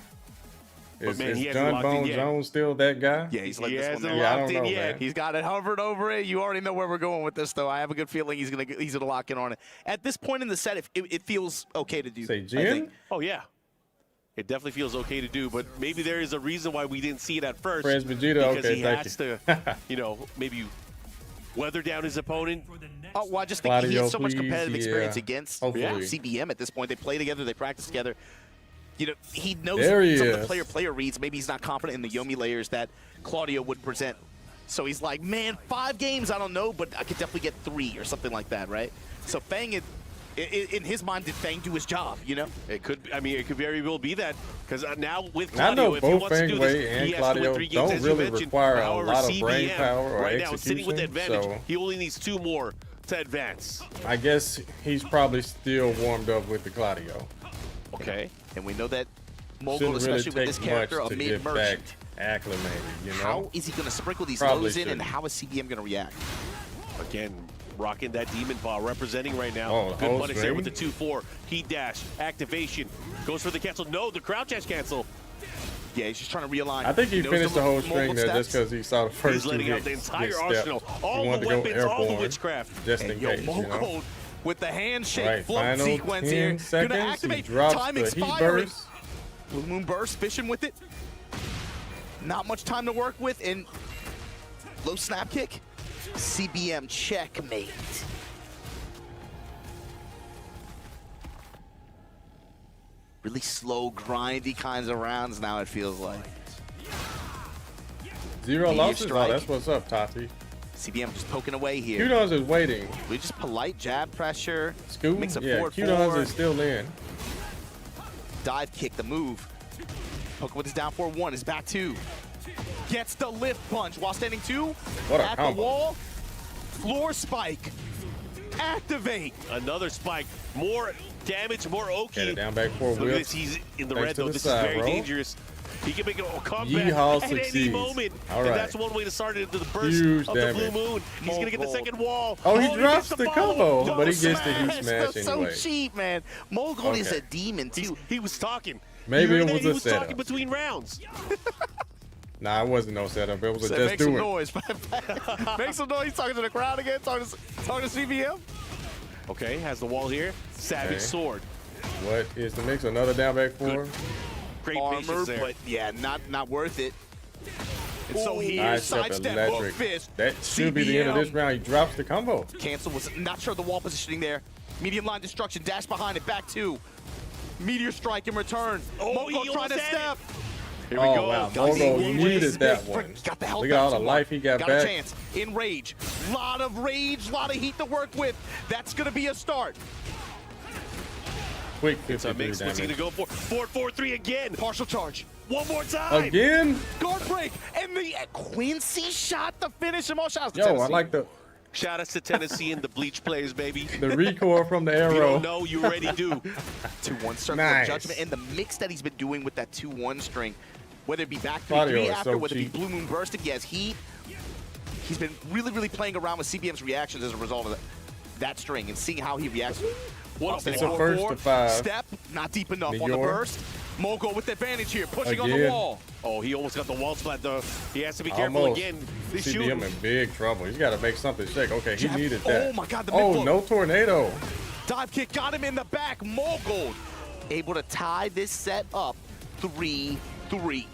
Is he hasn't John locked Bone in yet. Jones still that guy? Yeah, he's like He this hasn't one. locked in yet. He's got it hovered over it. You already know where we're going with this, though. I have a good feeling he's gonna lock in on it. At this point in the set, it feels okay to do. Say Jin? Oh yeah, it definitely feels okay to do. But maybe there is a reason why we didn't see it at first. Friends Vegeta, because he has to, maybe weather down his opponent. Oh, well, I just think Claudio, he has so much please, competitive experience against Hopefully. CBM at this point. They play together. They practice together. He knows There some of the player reads. Maybe he's not confident in the Yomi layers that Claudio would present. So he's like, man, 5 games, I don't know, but I could definitely get 3 or something like that, right? So Fang, in his mind, did Fang do his job, It could, it could very well be that. Because now with I know Claudio, if he both wants to do Fang Wei this, and he has to win Claudio 3 games, don't as you really mentioned. require a However, lot of CBM brain power or right now is sitting with the execution, advantage. so- He only needs 2 more to advance. I guess he's probably still warmed up with the Claudio. Okay. And we know that Mogul, Shouldn't really especially with this take character, much a to get back mid-merchant. acclimated, How is he going to sprinkle these Probably lows in, and shouldn't. how is CBM going to react? Again, rocking that demon paw, representing right now. Oh, the Good whole punish there string? with the 2-4. Heat dash, activation. Goes for the cancel. No, the crouch dash cancel. Yeah, he's just trying to realign. I think he knows finished the whole Mogul string there just steps. because he saw the first He's 2 letting hits out the entire get arsenal. stepped. All He wanted the to go weapons, all the airborne, witchcraft. just And in yo, case, Mogul with the handshake Right, float final sequence 10 here. Gonna seconds, activate. he drops Time the heat expiring. burst. Blue Moon burst, fishing with it. Not much time to work with, and low snap kick. CBM checkmate. Really slow, grindy kinds of rounds now, it feels like. 0 Meteor losses? Oh, strike. that's what's up, Tati. CBM just poking away here. Q-Dons is waiting. We just polite jab pressure. Scoop? Makes a Yeah, forward Q-Dons four. is still in. Dive kick, the move. Poke with his down 4-1, his back 2. Gets the lift punch while standing 2. What a at combo. the wall. Floor spike. Activate. Another spike. More damage, more Oki. Get it down back 4 Look at whip. this. He's in the Thanks red, to though. the This side, is very bro. dangerous. He can make a comeback Yeehaw at any succeeds. moment. All And right. that's one way to start it into the burst Huge of the damage. Blue Moon. He's going to get the second wall. Oh, he drops gets the follow. combo, but he gets the heat smash That's anyway. so cheap, man. Mogul is Okay. a demon, too. He was talking. Maybe You it heard was that? a He was setup. talking between rounds. Nah, it wasn't no setup. It was a just make do some it. noise. Make some noise. He's talking to the crowd again. Talking to CBM. Okay, has the wall here. Savage sword. What is the mix? Another down back four. Great Armor, patience there. but yeah, not worth it. And so he nice sidestep hook fist. That should be the end of this round. He drops the combo. Cancel was not sure of the wall positioning there. Medium line destruction, dash behind it, back two. Meteor strike in return. Mogo trying to step. Here we go. Wow, Mogo needed that one. Got the health Look at all the life he got got back. a chance. In rage. Lot of rage, lot of heat to work with. That's going to be a start. Quick It's a 53 mix. What's he damage. going to go for? 4-4-3 again. Partial charge. One more time. Again? Guard break. And the Quincy shot to finish him all shots. Yo, I like the Shout out to Tennessee and the Bleach players, baby. the recoil from the arrow. You don't know, you already do. 2-1 circle Nice. of judgment and the mix that he's been doing with that 2-1 string. Whether it be back 3-3 Claudio is after, so whether it cheap. be Blue Moon bursting, yes, he's been really playing around with CBM's reactions as a result of that string and seeing how he reacts. What It's a first to 5. Step, not deep enough on the Meteor. burst. Mogo with advantage here, pushing on the Again. wall. Oh, he almost got the wall splat, though. He has to be careful Almost. again. They CBM shoot. in big trouble. He's got to make something shake. Okay, he Jab. needed that. Oh my God, the Oh, mid-blow. no tornado. Dive kick got him in the back. Mogo able to tie this set up 3-3.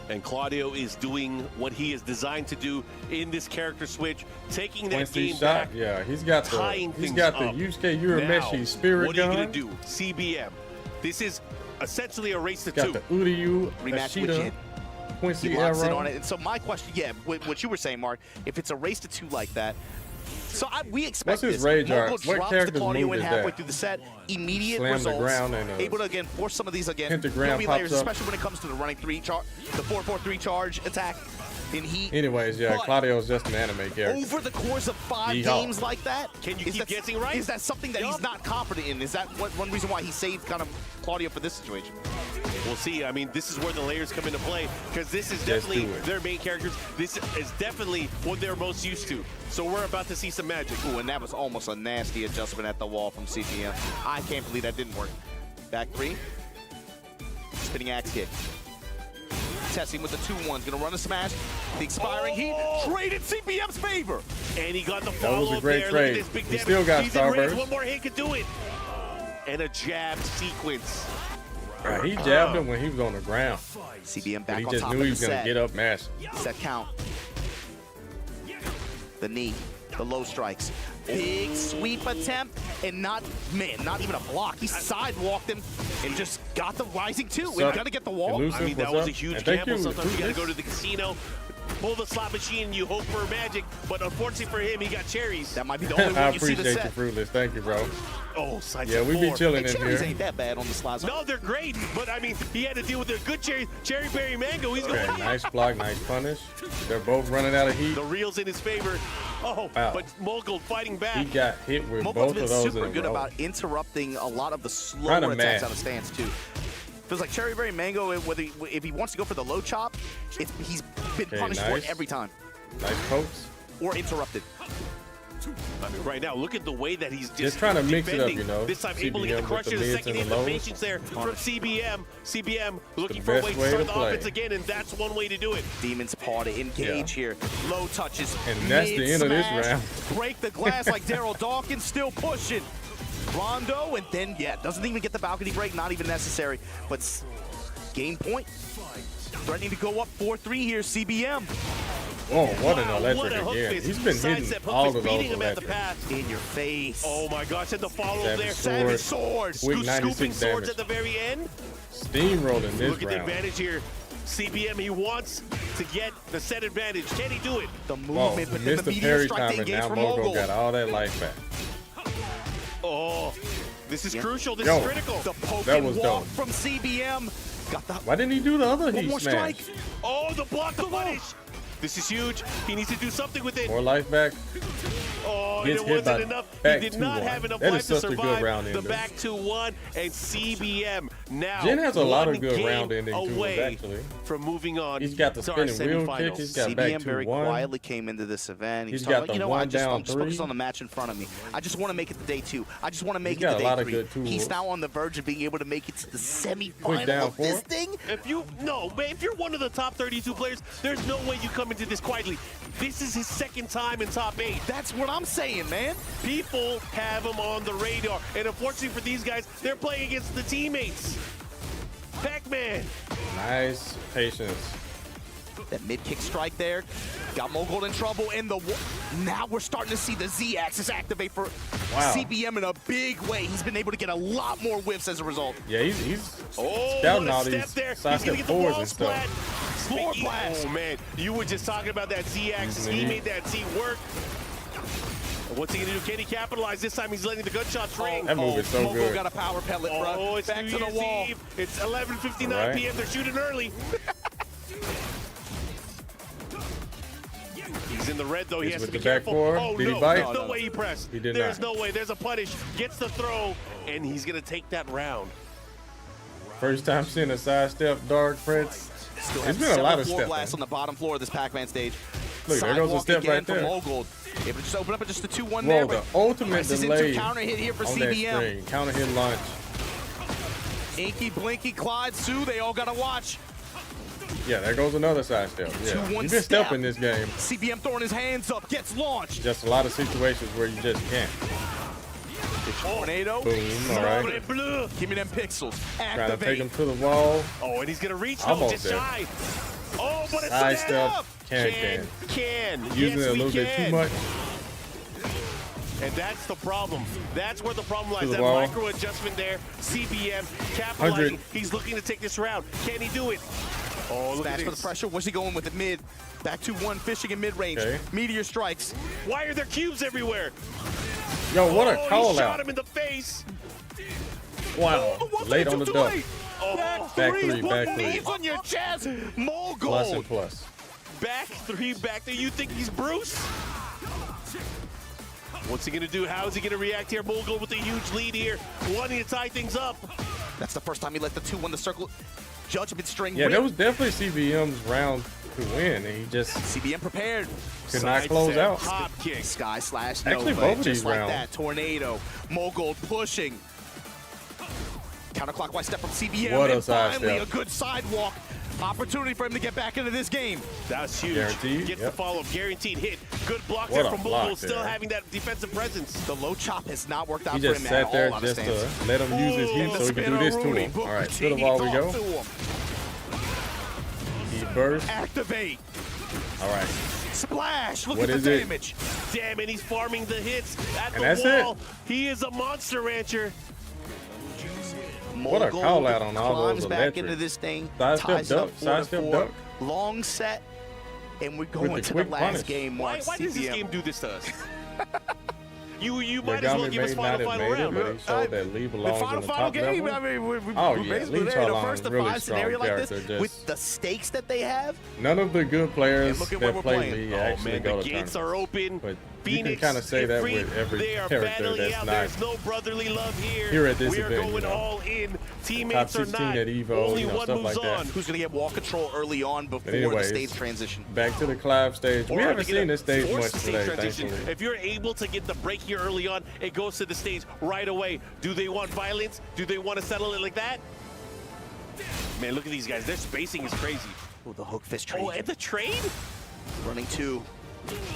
And Claudio is doing what he is designed to do in this character switch, taking that Quincy game shot. back, Yeah, he's got tying the things up. Yusuke Now, Urameshi spirit what are you gun. going to do? CBM. This is essentially a race to Got two. the Uryu Rematch with Ashita Jin. Quincy He locks in arrow. on it. And so my question, yeah, what you were saying, Mark, if it's a race to 2 like that, so we expect What's his this. rage Mogo art? What drops the character's Claudio move in is halfway that? through the set. Immediate Slam the results. ground and able to, again, force some of these, again, pentagram three pops layers, up. especially when it comes to the running 3 charge, the 4-4-3 charge attack in heat. Anyways, yeah, But Claudio's just an anime character. over the course of 5 Yeehaw. games like that, Can you is keep that- guessing right? Is that something that he's not confident in? Is that one reason why he saved kind of Claudio for this situation? We'll see. I mean, this is where the layers come into play because this is definitely do it. their main characters. This is definitely what they're most used to. So we're about to see some magic. Ooh, and that was almost a nasty adjustment at the wall from CPM. I can't believe that didn't work. Back 3. Spinning axe kick. Testing with the 2-1s. Gonna run a smash. The expiring heat. Trade in CPM's favor. And he got the That follow was a up great there. trade. Look at this big He damage. still got He's in range. Starburst. One more hit could do it. And a jab sequence. Right, he jabbed him when he was on the ground. CBM But back he on just top knew of he the was going set. to get up massive. Set count. The knee. The low strikes. Big sweep attempt. And not even a block. He sidewalked him and just got the rising 2. We've got to get the wall. Elusive, I mean, that what's was up? a huge And thank gamble. you, Sometimes you got to Fruitless. go to the casino, pull the slot machine, and you hope for magic. But unfortunately for him, he got cherries. That might be the only I one you see the appreciate you, set. Fruitless. Thank you, bro. Oh, side Yeah, set we be 4. chilling Hey, in cherries here. ain't that bad on the slides. No, they're great, but I mean, he had to deal with the good cherry berry mango. He's Okay, going. nice block, nice punish. They're both running out of heat. The reel's in his favor. Oh, Wow. but Mogul fighting back. He got hit with Mogo's both been of those super in a good row. about interrupting a lot of the Trying to slower attacks mash. out of stance too. Feels like Cherry Berry Mango, if he wants to go for the low chop, he's been Okay, punished for nice. it every time. Nice pokes. Or interrupted. I mean, right now, look at the way that he's Just trying to mix it up, defending. you know. This time, able to get the CBM with crusher. the The mids second and hit, the the lows. patience there from CBM. CBM looking the for a best way to way start to the play. offense again, and that's one way to do it. Demon's Paw to engage here. Low touches. And that's the end of this mid-smash, round. Break the glass like Daryl Dawkins, still pushing. Rondo, and then, doesn't even get the balcony break, not even necessary. But game point. Threatening to go up 4-3 here, CBM. Oh, what an Wow, electric what a hook again. fist. He's been Side hitting step hook all fist, of those beating him at the electric. pass. In your face. Oh my gosh, and the follow Savage there. sword. Savage sword. Quick 96 Scooping swords damage. at the very end. Steamrolling this Look at the round. advantage here. CBM, he wants to get the set advantage. Can he do it? The Whoa, movement, but then missed the the meteor parry strike time, to and engage now from Mogo Mogul. got all that life back. Oh, this is crucial. This Yo. is critical. The poke That and was walk dope. from CBM. Got the Why didn't he do the other one heat more smash? strike. Oh, the block, the punish. This is huge. He needs to do something with it. More life back. Oh, gets it hit by wasn't enough. back He did not 2-1. have enough That life is to such a good survive round the ending. back 2-1, and CBM now Jin has a lot of good game round ending to away him, actually. from moving on. He's got the to our spinning wheel kick. semifinals. He's got back CBM very 2-1. quietly came into this event. He's He's got talking the about, you know, one I'm just down focused 3. on the match in front of me. I just want to make it to day 2. I just want to make He's it got to a lot day of 3. good tools. He's now on the verge of being able to make it to the semifinal down of this 4. thing. If you're one of the top 32 players, there's no way you come into this quietly. This is his second time in top 8. That's what I'm saying, man. People have him on the radar, and unfortunately for these guys, they're playing against the teammates. Pac-Man. Nice patience. That mid-kick strike there got Mogold in trouble, and now we're starting to see the Z-axis activate for CBM in a big way. He's been able to get a lot more whiffs as a result. Yeah, he's Oh, scouting what a all step these there. He's side gonna step get the forwards wall and splat. stuff. Floor blast. Oh, man. You were just talking about that Z-axis. He made that Z work. What's he gonna do? Can he capitalize? This time he's letting the gunshots ring. That move is so Mogo good. got a power pellet, bro. Oh, it's back New to the Year's wall. Eve. It's 11:59 Right. p.m. They're shooting early. He's in the red, though. He has to be careful. Oh, Did he no. bite? There's no way he pressed. He did There's not. no way. There's a punish. Gets the throw, and he's going to take that round. First time seeing a sidestep Dark Prince. Still There's has been a lot several of floor stepping. blasts on the bottom floor of this Pac-Man stage. Look, there goes a Sidewalk step again right from there. Mogold. Able to just open up at just the 2-1 Whoa, there. the but ultimate presses into delay counter hit here for on that CBM. screen. Counter hit launch. Inky, Blinky, Clyde, Sue, they all got to watch. Yeah, there goes another sidestep. Yeah, 2-1 you've been step. stepping this game. CBM throwing his hands up, gets launched. Just a lot of situations where you just can't. Tornado. Boom, all right. Give me them pixels. Trying to take Activate. him to the wall. Oh, and he's going to reach. No, Almost just there. shy. Oh, but it's Sidestep. up. Can. Yes, Using it a we little bit too can. much. And that's the problem. That's where the problem lies. To the That wall. micro adjustment there. CBM capitalizing. 100. He's looking to take this round. Can he do it? Oh, look Smash at for the this. pressure. What's he going with it mid? Back to 1, fishing in mid-range. Okay. Meteor strikes. Why are there cubes everywhere? Yo, what a Oh, call he shot out. him in the face. Wow. Late on the duck. Oh, Back three, Put back three. knees on your chest. Mogold. Plus and plus. back three, back there. You think he's Bruce? What's he gonna do? How is he gonna react here? Mogold with a huge lead here, wanting to tie things up. That's the first time he let the 2-1 the circle judgment string. Yeah, that was definitely CBM's round to win, and he just CBM prepared. could not close out. Hop kick. Sky slash Actually, Nova, both of just these like rounds. that. Tornado. Mogold pushing. Counterclockwise step from CBM. What a and side finally step. a good sidewalk. Opportunity for him to get back into this game. That's huge. Guaranteed, Gets yep. the follow-up. Guaranteed hit. Good block What there a from block Mogold. Still there. having that defensive presence. The low chop has not worked out He for just him sat at there all out of just stance. to let him use his heat so he could do this to him. All right, to the ball we go. He burst. Activate. All right. Splash. Look What at is the it? damage. Damn it, he's farming the hits at And the that's wall. He is a monster rancher. What a Mogold call out on all climbs those back electric. into this thing. Sidestep ties it up duck, 4-4. sidestep duck. Long set. And we're going the to the quick last punish. game. Why Mark does this CBM. game do this to us? You might as well Yagami give us may not have final made it, round. but he showed that Lee belongs in the top game. level. I mean, we're Oh, we're yeah, basically Lee there. The Chalon, first to really five strong scenario like this, character, just- with the stakes that they have. None of the good players And look at where that we're play playing. Lee Oh actually man, go the to gates tournaments. are open. But Phoenix, you can kind of say that Ifrit, with every they are character battling that's out. not There's no brotherly love here. here at this we are event, going you know. all in. Top Teammates are 16 not. at Evo, Only you know, one stuff moves like that. on. Who's going to get wall control early on before anyways, the stage transition? Back to the Clive stage. Or We are haven't they gonna seen this stage force much the stage today, transition? thankfully. If you're able to get the break here early on, it goes to the stage right away. Do they want violence? Do they want to settle it like that? Man, look at these guys. Their spacing is crazy. Oh, the hook fist trade. Oh, and the trade? Running two.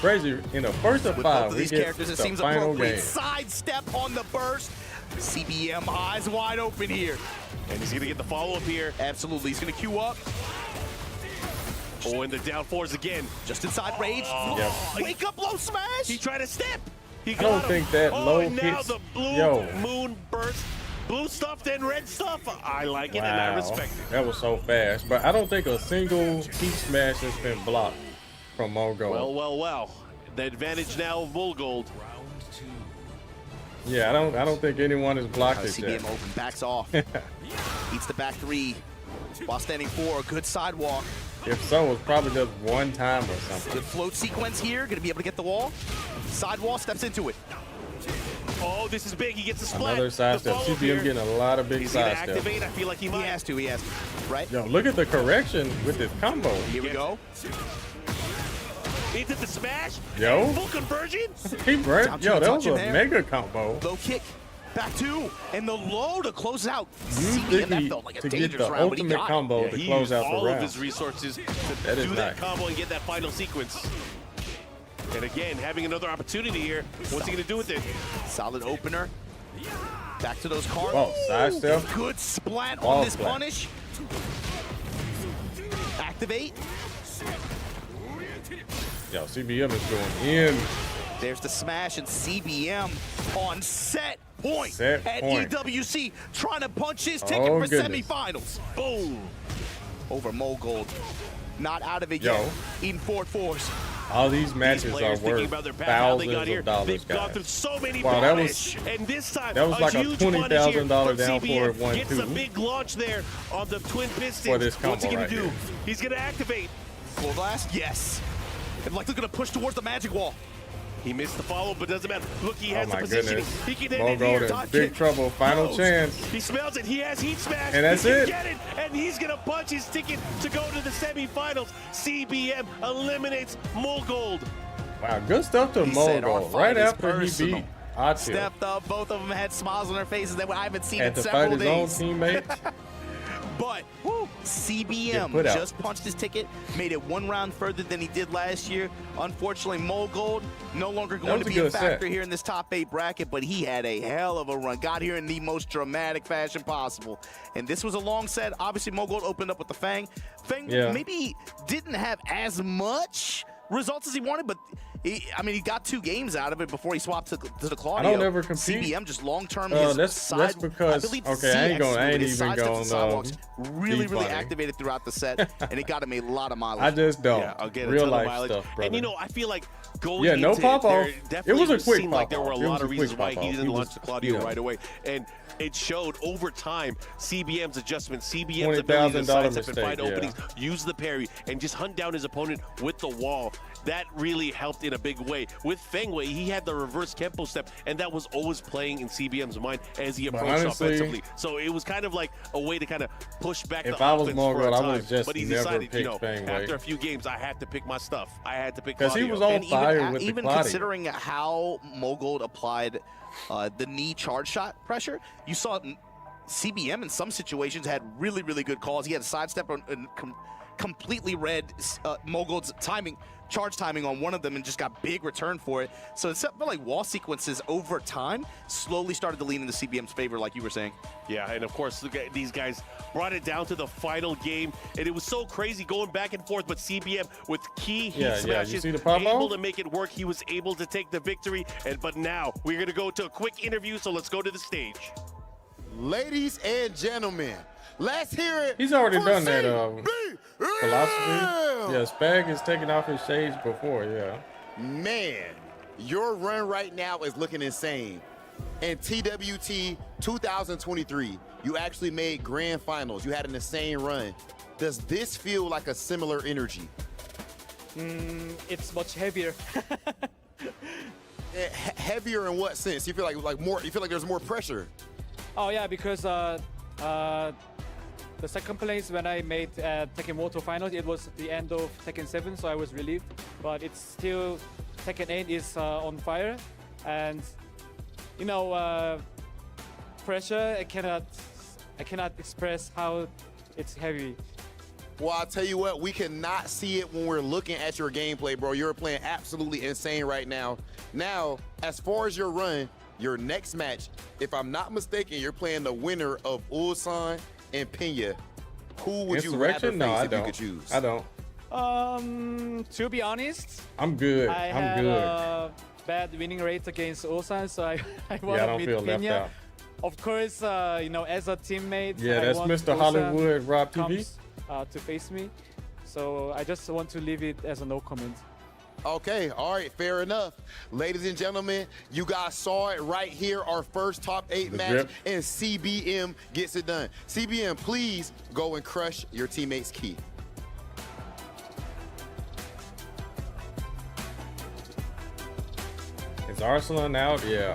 Crazy. In the first of With five, both of we these get characters, it the seems final appropriate. game. Sidestep on the burst. CBM eyes wide open here. And he's going to get the follow-up here. Absolutely. He's going to queue up. Oh, and the down fours again. Just inside rage. Yep. Wake up low smash. He tried to step. He I got don't him. think that oh, low and now hits. the blue Yo. moon burst. Blue stuff, then red stuff. I like it and I Wow. respect it. That was so fast. But I don't think a single heat smash has been blocked from Mogo. Well. The advantage now of Mogold. Yeah, I don't think anyone has blocked it CBM yet. open, backs off. Eats the back three. While standing four, a good sidewalk. If so, it's probably just one time or something. Good float sequence here. Going to be able to get the wall. Sidewall steps into it. Oh, this is big. He gets a splat. Another side step. CBM getting a lot of big side steps. Activate. I feel like he has to. He has to. Right? Yo, look at the correction with this combo. Here we go. Into the smash. Yo. Full conversion. Yo, that was a mega combo. Low kick. Back two. And the low to close out. That felt like a dangerous round, ultimate combo to close out the round. All of his resources to do that combo and get that final sequence. And again, having another opportunity here. What's he going to do with it? Solid opener. Back to those cards. Oh, side step. Good splat on this punish. Activate. Yo, CBM is going in. There's the smash, and CBM on set point at EWC, trying to punch his ticket for semifinals. Boom. Over Mogold. Not out of it yet. Eating forward fours. All these matches are worth thousands of dollars, They've guys. gone through so many wow, that was like a $20,000 down for CBM gets a big launch there on the twin pistons. For this combo What's he gonna right do? here. He's gonna activate. Full blast, yes. And like they're gonna push towards the magic wall. He missed the follow, but doesn't matter. Look, he has the positioning. He can end it here. in big trouble. Final chance. He smells it. He has heat smash. And that's he it. Get it. And he's going to punch his ticket to go to the semifinals. CBM eliminates Mogold. Wow, good stuff to Mogold. Right after he beat Atif. Stepped up. Both of them had smiles on their faces that I haven't seen in to several fight his days. own teammates. But CBM just punched his ticket, made it one round further than he did last year. Unfortunately, Mogold no longer going to be a factor here in this top 8 bracket, but he had a hell of a run. Got here in the most dramatic fashion possible. And this was a long set. Obviously, Mogold opened up with the Fang. Fang maybe didn't have as much results as he wanted, but he got 2 games out of it before he swapped to the Claudio. I don't ever compete. CBM just long-term that's because, I ain't even going really activated throughout the set, and it got him a lot of mileage. I just don't. Yeah, I'll get real a ton life of mileage. stuff, brother. And you know, I feel like going into no pop-off. It was a quick seemed like there were a lot of reasons why pop-off. he didn't launch the Claudio right away. And it showed over time CBM's adjustment, CBM's ability to sidestep and find openings, use the parry, and just hunt down his opponent with the wall. That really helped in a big way. With Fengwei, he had the reverse Kempo step, and that was always playing in CBM's mind as he approached offensively. So it was kind of like a way to kind of push back the offense for a time. But he decided, after a few games, I had to pick my stuff. I had to pick Claudio. Because he was on fire with even the Claudio. Considering how Mogold applied the knee charge shot pressure, you saw CBM in some situations had really good calls. He had a sidestep and completely read Mogold's charge timing on one of them and just got big return for it. So it felt like wall sequences over time slowly started to lean into CBM's favor, like you were saying. Yeah, and of course, these guys brought it down to the final game, and it was so crazy going back and forth, but CBM with key heat smashes, able to make it work. He was able to take the victory, but now we're going to go to a quick interview, so let's go to the stage. Ladies and gentlemen, let's hear it. He's already done that philosophy. Yeah, Spag has taken off his shades before, Man, your run right now is looking insane. In TWT 2023, you actually made grand finals. You had an insane run. Does this feel like a similar energy? It's much heavier. Heavier in what sense? You feel like more? You feel like there's more pressure? Oh yeah, because the second place when I made Tekken Moto Finals, it was the end of Tekken 7, so I was relieved. But it's still, Tekken 8 is on fire, and you know, pressure. I cannot express how it's heavy. Well, I'll tell you what, we cannot see it when we're looking at your gameplay, bro. You're playing absolutely insane right now. Now, as far as your run, your next match, if I'm not mistaken, you're playing the winner of Ulsan and Pena. Who would you rather face if you could choose? I don't. To be honest, I'm good. I had a bad winning rate against Ulsan, so I want to meet Pena. Of course, you know, as a teammate, that's Mr. Hollywood, Rob TV. To face me, so I just want to leave it as a no comment. Okay, all right, fair enough. Ladies and gentlemen, you guys saw it right here, our first top 8 match, and CBM gets it done. CBM, please go and crush your teammate's key. Is Arslan out? Yeah.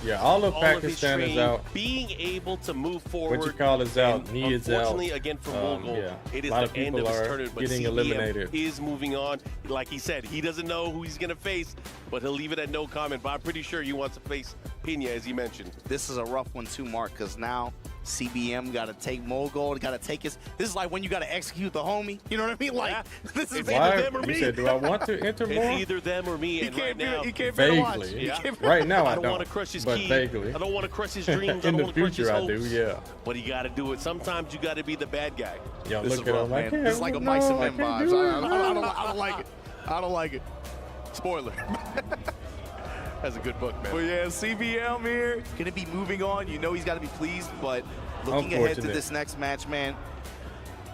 Yeah, all of Pakistan is out. Being able to move forward. What you call is out. Knee is out. Unfortunately, again for Mogul, yeah. it is a lot the of end people of his are tournament. But getting CBM eliminated. is moving on. Like he said, he doesn't know who he's going to face, but he'll leave it at no comment. But I'm pretty sure he wants to face Pena, as he mentioned. This is a rough one too, Mark, because now CBM got to take Mogul, got to take his. This is like when you got to execute the homie. You know what I mean? Like, this is either them or me. You said, do I want to enter more? It's either them or me. And right now, he can't be watch. Yeah. Right now, I don't want to crush his but key. vaguely. I don't want to crush his dreams. In I don't the want to crush his future, I hopes. do, yeah. But you got to do it. Sometimes you got to be the bad guy. Yo, this look is at rough, him. man. This is like a Mice and Men vibes. I don't like it. I don't like it. Spoiler. That's a good book, man. But yeah, CBM here gonna be moving on. You know he's got to be pleased, but looking ahead to this next match, man,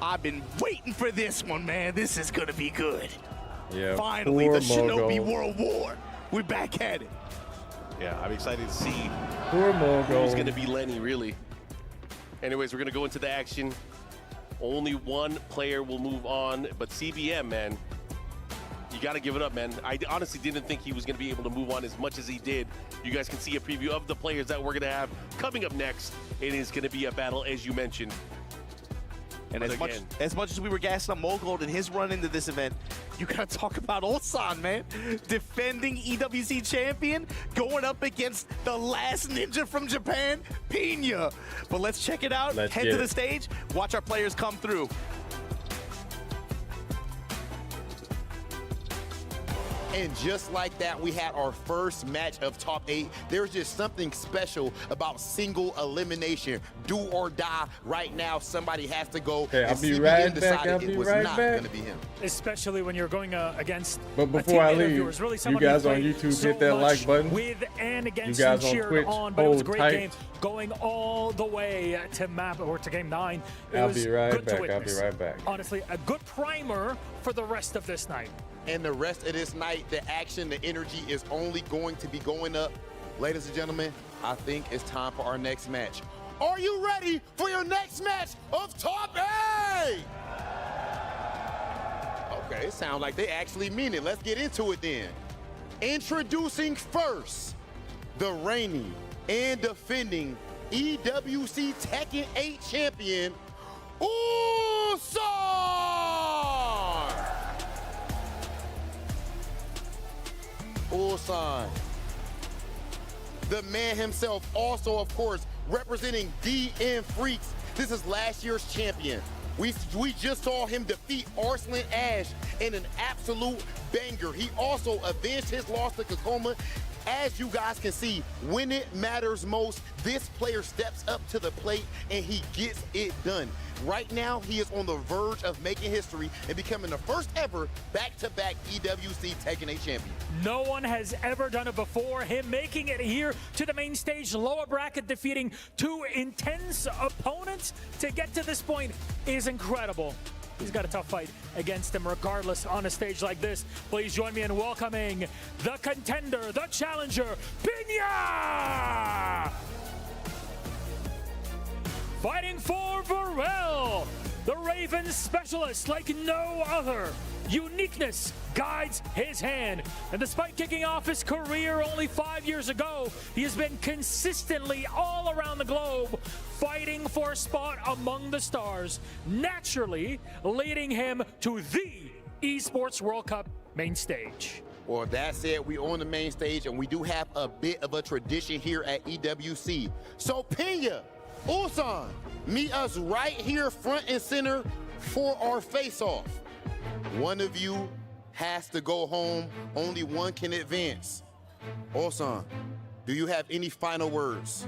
I've been waiting for this one, man. This is gonna be good. Yeah. Finally, the Shinobi World War. We're back at it. Yeah, I'm excited to see poor Mogul. Who's gonna be Lenny, really. Anyways, we're gonna go into the action. Only one player will move on, but CBM, man, you got to give it up, man. I honestly didn't think he was going to be able to move on as much as he did. You guys can see a preview of the players that we're going to have coming up next. It is going to be a battle, as you mentioned. And as much as we were gassing on Mogul in his run into this event, you got to talk about Ulsan, man. Defending EWC champion, going up against the last ninja from Japan, Pena. But let's check it out. Head to the stage. Watch our players come through. And just like that, we had our first match of top 8. There's just something special about single elimination. Do or die. Right now, somebody has to go. Okay, I'll be right back. I'll be right back. Gonna be him. Especially when you're going against. But before I leave, really you guys on YouTube, hit that like button. With and against you guys and on Twitch, on, but it was a great tight. game, going all the way to map or to game 9. I'll be right back. I'll be right back. Honestly, a good primer for the rest of this night. And the rest of this night, the action, the energy is only going to be going up. Ladies and gentlemen, I think it's time for our next match. Are you ready for your next match of Top 8? Okay, it sounds like they actually mean it. Let's get into it then. Introducing first, the reigning and defending EWC Tekken 8 champion, Ulsan! Ulsan. The man himself, also, of course, representing DN Freaks. This is last year's champion. We just saw him defeat Arslan Ash in an absolute banger. He also avenged his loss to Kakoma. As you guys can see, when it matters most, this player steps up to the plate and he gets it done. Right now, he is on the verge of making history and becoming the first ever back-to-back EWC Tekken 8 champion. No one has ever done it before. Him making it here to the main stage, lower bracket, defeating 2 intense opponents to get to this point is incredible. He's got a tough fight against him regardless on a stage like this. Please join me in welcoming the contender, the challenger, Pena! Fighting for Varel, the Raven specialist like no other. Uniqueness guides his hand. And despite kicking off his career only 5 years ago, he has been consistently all around the globe fighting for a spot among the stars, naturally leading him to the Esports World Cup main stage. Well, that's it. We on the main stage, and we do have a bit of a tradition here at EWC. So, Pena, Ulsan, meet us right here front and center for our face-off. One of you has to go home. Only one can advance. Ulsan, do you have any final words?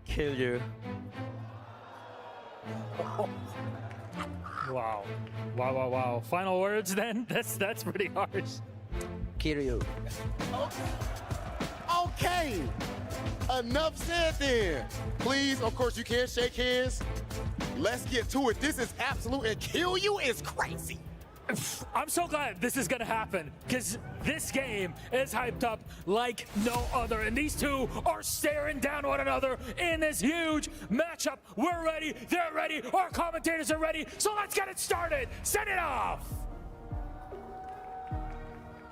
Kill you. Wow. Wow, wow, wow. Final words then? That's pretty harsh. Kill you. Okay. Enough said then. Please, of course, you can't shake hands. Let's get to it. This is absolute, and kill you is crazy. I'm so glad this is gonna happen, because this game is hyped up like no other, and these two are staring down one another in this huge matchup. We're ready, they're ready, our commentators are ready, so let's get it started. Send it off!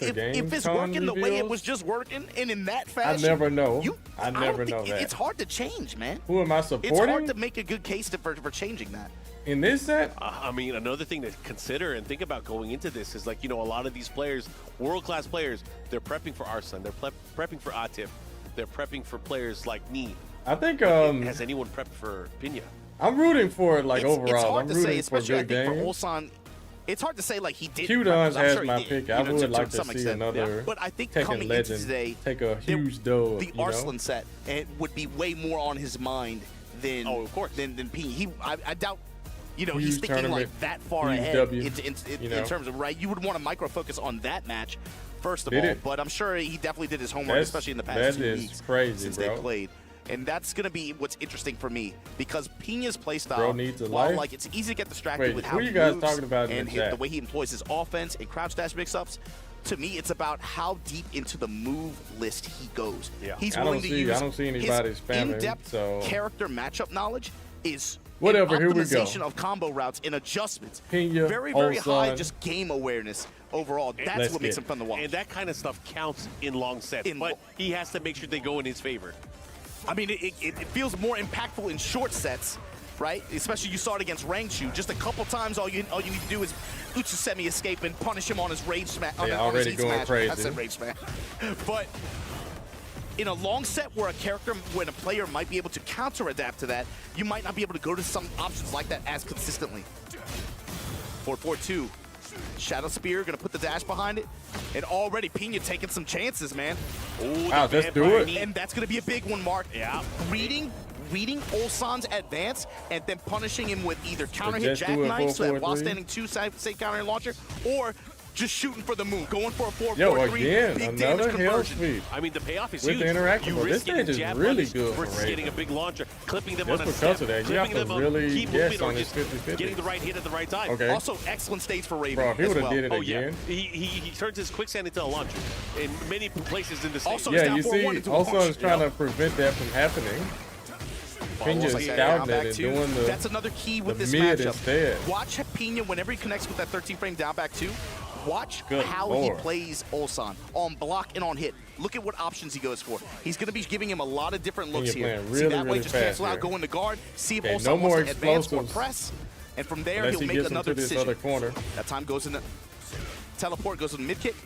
if it's working the way it was just working and in that fashion, I never know. I never know that. It's hard to change, man. Who am I supporting? It's hard to make a good case for changing that. In this set? I mean, another thing to consider and think about going into this is, like, you know, a lot of these players, world-class players, they're prepping for Arslan, they're prepping for Atif, they're prepping for players like me. I think has anyone prepped for Pinya? I'm rooting for it, like, overall. It's hard I'm to rooting say, especially for I think games. for Ulsan. It's hard to say like he did. Q-Dons has sure my did, pick. I would like to see another but I think Tekken coming legend into today, take a huge dub. The Arslan set and would be way more on his mind than than P. I doubt. You know, he's thinking like that far ahead in terms of right. You would want to micro focus on that match first of all, but I'm sure he definitely did his homework, especially in the past 2 weeks since they played. And that's going to be what's interesting for me because Pina's playstyle, while like it's easy to get distracted with how he moves and the way he employs his offense and crouch dash mix-ups, to me it's about how deep into the move list he goes. Yeah. He's willing to use his in-depth character matchup knowledge is whatever. Here we go. Optimization of combo routes and adjustments. Pina, very high just game awareness overall. That's what makes him fun to watch. And that kind of stuff counts in long sets, but he has to make sure they go in his favor. I mean, it feels more impactful in short sets, right? Especially you saw it against Rangchu. Just a couple times, all you need to do is Uchisemi escape and punish him on his rage smash. Already going smash. crazy. I said rage smash. But in a long set where when a player might be able to counter-adapt to that, you might not be able to go to some options like that as consistently. 4-4-2. Shadow Spear, gonna put the dash behind it. And already Pina taking some chances, man. Ooh, let's do it. And that's gonna be a big one, Mark. Yeah. Reading Ulsan's advance and then punishing him with either counter hit jackknife, so that while standing 2 safe counter hit launcher, or just shooting for the moon, going for a 4-4-3. Again, another hell speed. I mean, the payoff is with huge. The interaction. You risk this stage is really good versus for getting a big launcher, clipping them just on a because step, of that, you have to really guess on this 50-50. Getting the right hit at the right time. Okay. Also, excellent stage for Raven. Bro, if he would have did it again. He turns his quicksand into a launcher in many places in the stage. Also, you see, also is trying to prevent that from happening. Pina is scouting it and doing the That's another key with this matchup. Instead. Watch Pina whenever he connects with that 13-frame down back 2. Watch how he plays Ulsan on block and on hit. Look at what options he goes for. He's going to be giving him a lot of different looks here. See that way, just cancel out, go into guard, see if Ulsan wants to advance or press, and from there he'll make another decision. That time goes in the teleport, goes in the mid kick.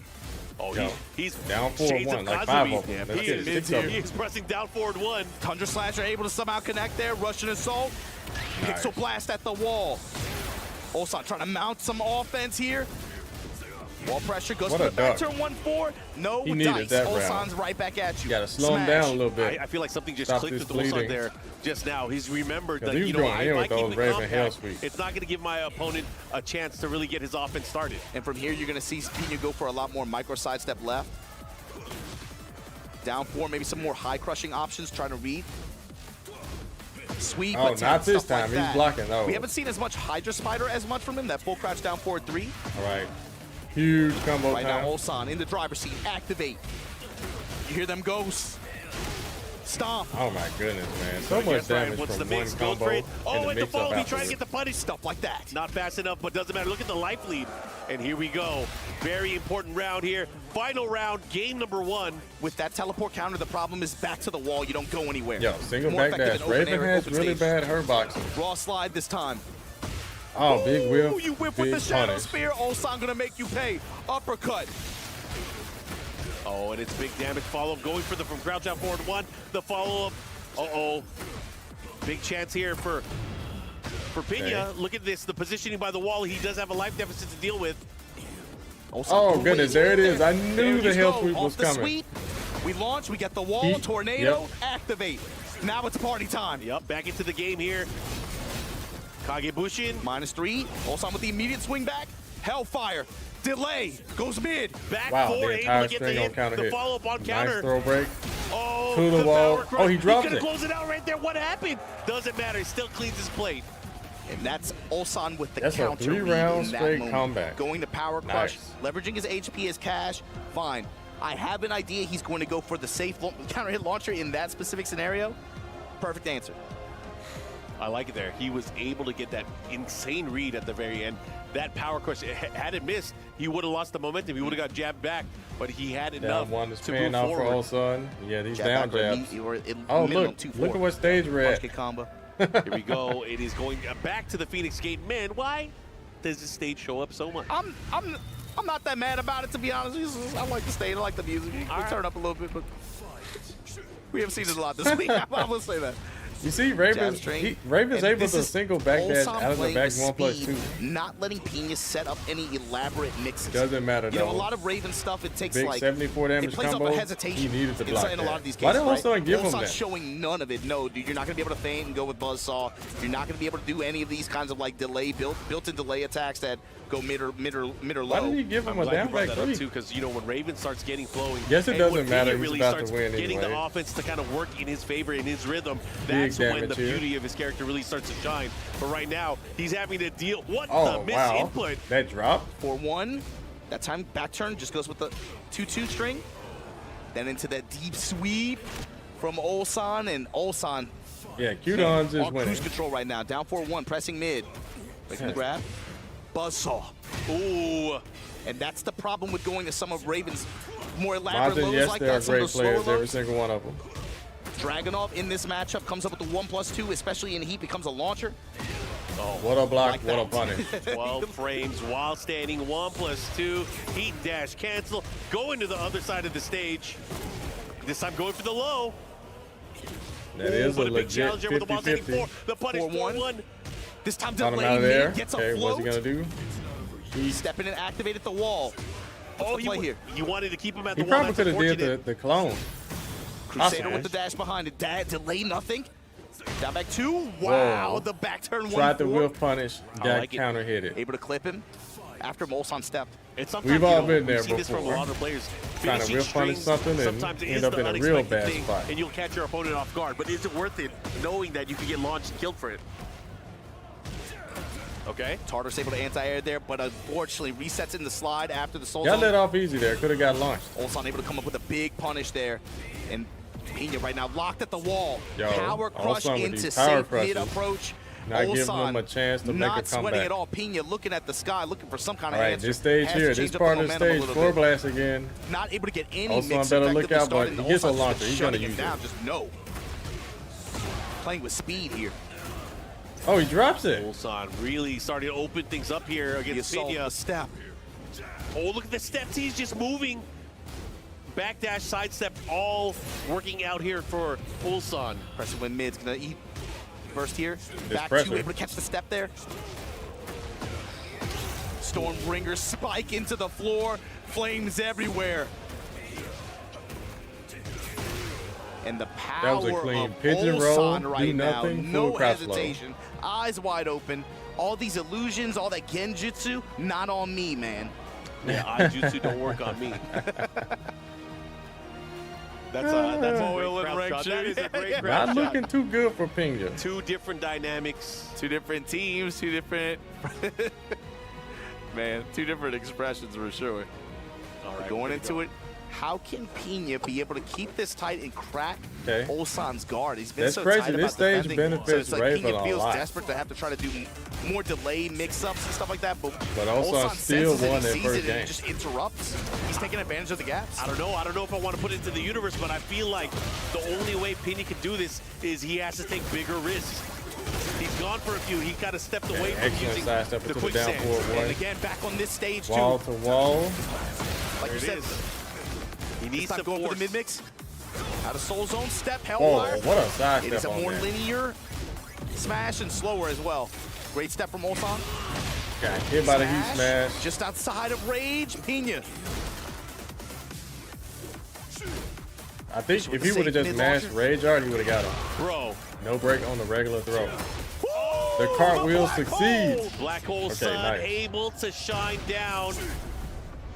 Oh, he's down forward one, like 5 of them. He is pressing down forward 1. Tundra Slasher able to somehow connect there. Russian Assault. Pixel Blast at the wall. Ulsan trying to mount some offense here. Wall pressure goes to the back turn 1-4. No dice. Ulsan's right back at you. You gotta slow him down a little bit. I feel like something just clicked with Ulsan there just now. He's remembered that, you know, I keep it compact, it's not going to give my opponent a chance to really get his offense started. And from here, you're going to see Pina go for a lot more micro sidestep left. Down 4, maybe some more high crushing options, trying to read. Sweep. Oh, not this time. He's blocking. Oh. We haven't seen as much Hydra Spider as much from him. That full crouch down forward 3. All right. Huge combo right now, Ulsan in the driver's seat. Activate. You hear them ghosts. Stomp. Oh my goodness, man. So much damage from one combo. Oh, and the follow, he trying to get the punish. Stuff like that. Not fast enough, but doesn't matter. Look at the life lead. And here we go. Very important round here. Final round, game number 1. With that teleport counter, the problem is back to the wall. You don't go anywhere. Yo, single back dash. Raven has really bad hurt boxing. Raw slide this time. Oh, big whip. You whip with the Shadow Spear. Ulsan gonna make you pay. Uppercut. Oh, and it's big damage follow-up. Going for the from crouch out forward 1. The follow-up. Uh-oh. Big chance here for Pina. Okay. Look at this. The positioning by the wall. He does have a life deficit to deal with. Oh, goodness. There it is. I knew the hell sweep was coming. Sweep. We launch. We get the wall. Tornado. Activate. Now it's party time. Yep. Back into the game here. Kagebushin. -3. Ulsan with the immediate swing back. Hellfire. Delay. Goes mid. Back wow, 4. the entire string on counter hit. The follow-up on counter. Nice throw break. Oh, to the wall. Oh, he dropped it. He's going to close it out right there. What happened? Doesn't matter. He still cleans his plate. And that's Ulsan with the that's counter. That's a 3-round straight comeback. Going to power crush, leveraging his HP as cash. Fine. I have an idea he's going to go for the safe counter hit launcher in that specific scenario. Perfect answer. I like it there. He was able to get that insane read at the very end. That power crush, had it missed, he would have lost the momentum. He would have got jabbed back, but he had enough to move forward. Ulsan. Yeah, these down jabs. Oh, look at what stage we're at. Combo. Here we go. It is going back to the Phoenix Gate. Man, why does this stage show up so much? I'm not that mad about it, to be honest. I like the stage. I like the music. We turn up a little bit, but we haven't seen it a lot this week. I will say that. You see, Raven's able to single backdash out of the back 1+2. Not letting Pina set up any elaborate mixes. Doesn't matter, though. You know, a lot of Raven stuff, it takes big like 74 damage it plays combo. off a hesitation. He needed to block in a lot of these Why cases, did Ulsan give him Ulsan's that? showing none of it. No, dude, you're not gonna be able to feint and go with Buzzsaw. You're not gonna be able to do any of these kinds of like delay built-in delay attacks that go mid or low. Why did he give him a down back three? Too, because you know when Raven starts getting flowing, yes, it doesn't matter. He's really about starts to win getting anyway. the offense to kind of work in his favor, in his rhythm. That's when the beauty of his character really starts to shine. But right now, he's having to deal. What the miss input? That drop 4-1. That time back turn just goes with the 2-2 string. Then into that deep sweep from Ulsan, and Ulsan. Yeah, Q-Dons is on winning. Cruise control right now. Down 4-1, pressing mid. Breaking the grab. Buzzsaw. Ooh. And that's the problem with going to some of Raven's more elaborate lows yes, like they that. are Some of great the slower players, every lows. single one of them. Dragunov in this matchup comes up with the 1+2, especially in heat, becomes a launcher. Oh, what a block, like what a punish. 12 frames while standing, 1+2, heat dash cancel, going to the other side of the stage. This time going for the low. That is a legit 50-50. The punish 4-1. This time Got him delay out of there. gets a Okay, float. what's he gonna do? He's stepping and activated the wall. What's the play here? You wanted to keep him at He the wall. probably could have did the clone. Crusader with the dash behind it. Delay nothing. Down back 2. Wow, Whoa. the back turn 1-4. Tried the whiff punish, got like counter hit it. Able to clip him after Ulsan stepped. We've all been there seen this from a before. lot of players. Trying to Finishing whiff punish strings something and sometimes end is up the in a real unexpected bad thing, spot. and you'll catch your opponent off guard. But is it worth it knowing that you can get launched and killed for it? Okay. Tartar's able to anti-air there, but unfortunately resets in the slide after the soul Got zone. let off easy there, could have got launched. Ulsan able to come up with a big punish there. And Pina right now locked at the wall. Yo, power crush Ulsan with into these power safe mid crushes. approach. Not giving Ulsan him a chance to make a not sweating comeback. at all. Pina looking at the sky, looking for some kind All of right, answer. this stage Has to here, change this up the part of the momentum a stage, little floor bit. blast again. Not able to get any Ulsan mix better effectively look out, started, but and he gets a Ulsan's launcher. just He's gonna shutting use it it. down. Just no. Playing with speed here. Oh, he drops it. Ulsan really starting to open things up here against Pina. The step. Oh, look at the steps. He's just moving. Backdash, sidestep, all working out here for Ulsan. Pressure when mid's gonna eat first here. Back pressure. 2, able to catch the step there. Stormbringer spike into the floor. Flames everywhere. And the power That was a clean of pigeon roll, Ulsan do right nothing, now. No full crouch low. hesitation. Eyes wide open. All these illusions, all that genjutsu, not on me, man. Yeah, Ijutsu don't work on me. That's a great crowd shot. That is a great crowd Not shot. looking too good for Pina. Two different dynamics. Two different teams, two different... Man, two different expressions for sure. All right, Going into it, how can Pina be able to keep this tight and crack Okay. Ulsan's guard? He's been That's so crazy. tight This about stage defending. benefits so it's like Raven Pina a feels lot. desperate to have to try to do more delay mix-ups and stuff like that. But Ulsan still senses it, won he that sees first it, and game. he just interrupts. He's taking advantage of the gaps. I don't know if I want to put it into the universe, but I feel like the only way Pina can do this is he has to take bigger risks. He's gone for a few. He kind of stepped away from Excellent using sidestep the into the quicksand. down forward And one. again, back on this stage Wall too. to wall. Like you There said, it is. He needs this time to going for force. the mid-mix. Out of soul zone, step, Whoa, hellwire. what a sidestep It is a on more that. linear smash and slower as well. Great step from Ulsan. Got hit by the heat smash. Just outside of Rage, Pina. I think with if the he would have safe just mid-launcher. mashed Rage Art, he would have got him. Bro. No break on the regular throw. The cartwheel succeeds. Black Hole Okay, Sun nice. able to shine down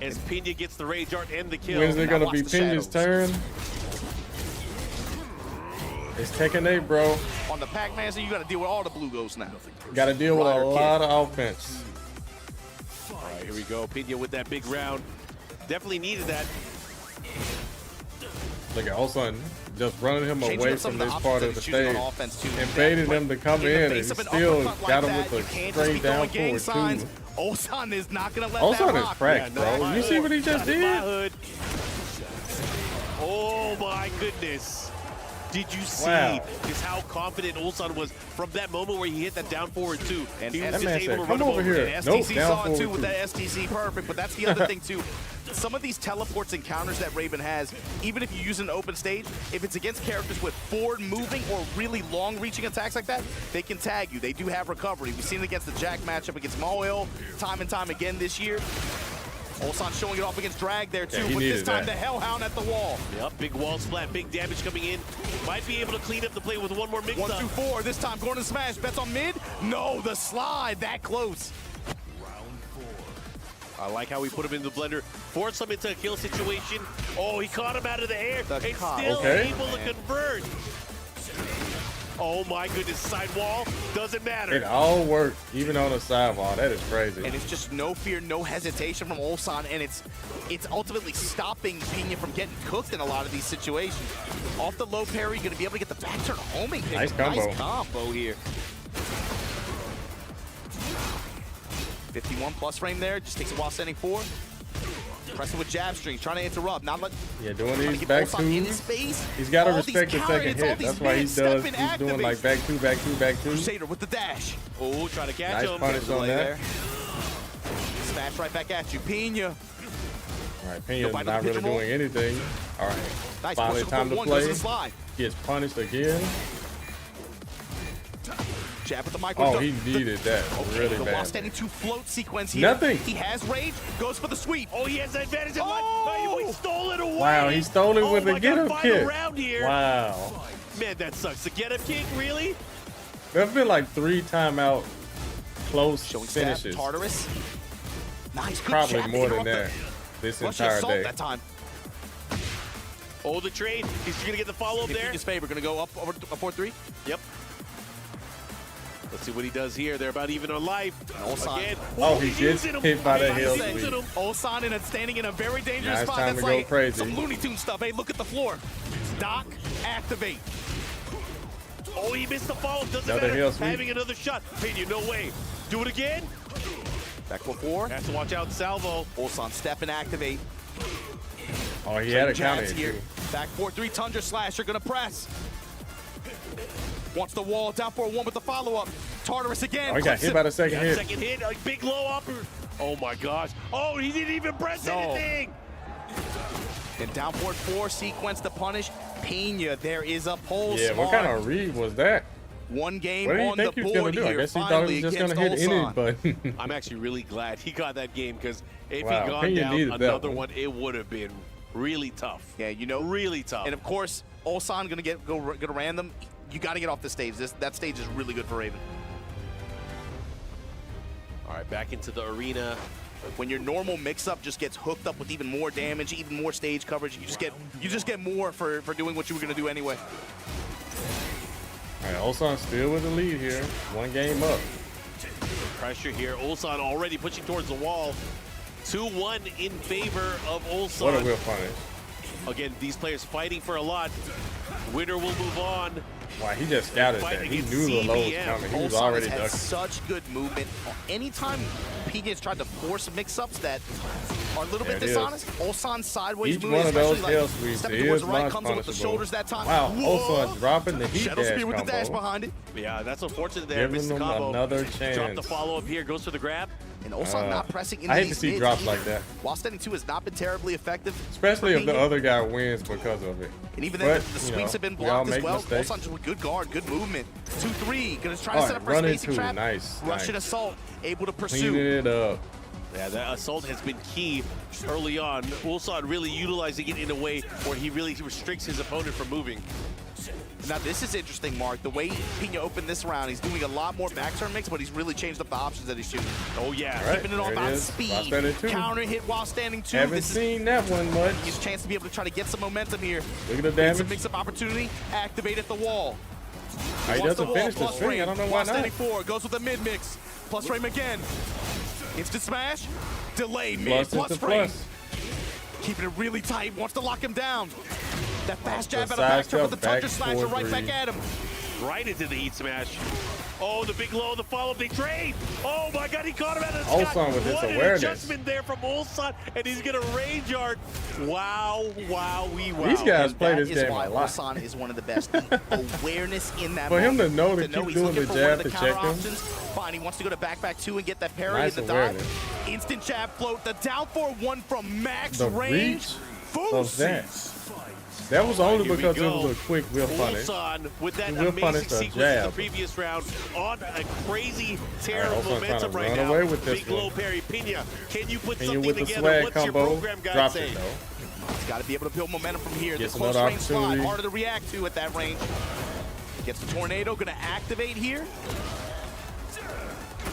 as Pina gets the Rage Art and the kill. When is it Now gonna watch be the Pina's turn? It's Tekken 8, bro. On the Pac-Man, so you got to deal with all the blue ghosts now. Got to deal with a Rider kid. lot of offense. All right, here we go. Pina with that big round. Definitely needed that. Look at Ulsan just running him Changing away up some from of the this part of options the that he's choosing stage on offense, too. and baiting But him to come in the in, and face he of an still uppercut got like him that, with you a can't just be straight down throwing gang forward signs. too. Ulsan is not going to let Ulsan that is rock. cracked, Yeah, bro. nice. You see what he just Got in my did? hood. Oh my goodness. did you see is how confident Ulsan was from that moment where he hit that down forward two. And he was that just man able said, to "Come run him over here." And Nope, STC down saw it forward too with two. that STC perfect, but that's the other thing too. Some of these teleports and counters that Raven has, even if you use an open stage, if it's against characters with forward moving or really long reaching attacks like that, they can tag you. They do have recovery. We've seen it against the Jack matchup against Moel time and time again this year. Ulsan showing it off against Drag there too, but this time the Hellhound at the wall. Yep, big wall splat, big damage coming in. Might be able to clean up the play with one more mix-up. 1, 2, 4, this time going to smash. Bets on mid. No, the slide that close. I like how we put him in the blender, force him into a kill situation. Oh, he caught him out of the air. And still able to convert. Oh my goodness, sidewall, doesn't matter. It all worked, even on a sidewall. That is crazy. And it's just no fear, no hesitation from Ulsan, and it's ultimately stopping Pina from getting cooked in a lot of these situations. Off the low parry, going to be able to get the back turn homing pick. Nice combo. Nice combo here. 51 plus frame there, just takes a while sending 4. Pressing with jab strings, trying to interrupt. Not let doing these back twos. He's got to respect the second hit. That's why he's doing like back two, back two, back two. Crusader with the dash. Oh, trying to catch him. Nice punish on that. Smash right back at you, Pina. All right, Pina's not really doing anything. All right, nice. Finally time to play. Gets punished again. Jab with the micro. Oh, he needed that really bad. While standing 2 float sequence here. Nothing. He has rage, goes for the sweep. Oh, he has the advantage of life. Oh, he stole it away. Wow, he stole it with a get-up kick. Here. Wow. Man, that sucks. The get-up kick, really? There's been like 3 timeout close Showing finishes. Tartarus. Nice, good Probably jab more than that this entire day. That time. Oh, the trade. He's going to get the follow-up there. In his favor. Going to go up over 4-3. Yep. Let's see what he does here. They're about even on life. Again. Oh, he gets hit by the hell sweep. Ulsan standing in a very dangerous spot. Time That's to go like crazy. Some Looney Tunes stuff. Hey, look at the floor. Doc, activate. Oh, he missed the follow. Doesn't matter. Having another shot. Pena, no way. Do it again. Back 4-4. Has to watch out salvo. Ulsan step and activate. Oh, he had a counter here. Back 4-3. Tundra slash. You're going to press. Wants the wall, down 4-1 with the follow-up. Tartarus again. Oh, he got hit by the second hit. Second hit, a big low upper. Oh my gosh. Oh, he didn't even press anything. And down forward 4, sequence to punish. Pina, there is a pole smart. What kind of read was that? One game what on the board here. I guess he thought he was just going to hit any button. I'm actually really glad he got that game because if he gone Pina down another one, it would have been really tough. Yeah, you know. Really tough. And of course, Ulsan going to go random. You got to get off the stage. That stage is really good for Raven. All right, back into the arena. When your normal mix-up just gets hooked up with even more damage, even more stage coverage, you just get more for doing what you were going to do anyway. All right, Ulsan still with the lead here. 1 game up. Pressure here. Ulsan already pushing towards the wall. 2-1 in favor of Ulsan. What a whip punish. Again, these players fighting for a lot. Winner will move on. Wow, he just scouted that. He knew the low was coming. He was already ducking. Such good movement. Anytime PJ's tried to force mix-ups that are a little bit dishonest, Ulsan's sideways each movement, one of those especially hell like sweeps stepping towards the right, is comes in with the shoulders that time. Wow, Ulsan dropping the heat Shadow dash Spear with the dash combo. behind it. Yeah, that's unfortunate there. Giving them another chance. Drop the follow-up here, goes for the grab. And Ulsan not pressing into I hate these to see mids drops either. like that. While standing 2 has not been terribly effective. Especially if the other guy wins because of it. And even then, the sweeps have been blocked as well. Ulsan just with good guard, good movement. 2-3, gonna try to set up for a spacing trap. Nice. Russian assault, able to pursue. Cleaning it up. Yeah, that assault has been key early on. Ulsan really utilizing it in a way where he really restricts his opponent from moving. Now this is interesting, Mark. The way Pina opened this round, he's doing a lot more back turn mix, but he's really changed up the options that he's shooting. Oh yeah, right, keeping it all about speed. Counter hit while standing 2. Haven't seen that one much. He's a chance to be able to try to get some momentum here. Look at the damage. It's a mix-up opportunity. Activate at the wall. He doesn't finish the swing. I don't know why not. Standing 4 goes with the mid mix. Plus frame again. Instant smash. Delayed mid plus frame. Keeping it really tight. Wants to lock him down. That fast jab out of back with the Tundra slasher right back at him. Right into the heat smash. Oh, the big low, the follow, big trade. Oh my God, he caught him out of the Ulsan sky. with this What awareness. An adjustment there from Ulsan, and he's gonna rage yard. Wow, wow, wow. These guys play this That is game why a lot. Ulsan is one of the best. The awareness in that For him moment. to know to keep he's doing looking the for jab one of to the check counter him. options. Fine, he wants to go to back 2 and get that parry Nice in the awareness. dive. Instant jab float. The down 4-1 from max The range. reach of that. That was only because it was a quick whip punish. Ulsan with that Whip amazing punish, a sequence in jab. the previous round on a crazy tear All right, of Ulsan momentum trying to right run now. away with this Big one. low parry. Pina, can you put And you something with the together? swag What's combo, your program guide drops say? it though. He's got to be able to build momentum from here. Gets The close another range slide, opportunity. harder to react to at that range. Gets the tornado, gonna activate here.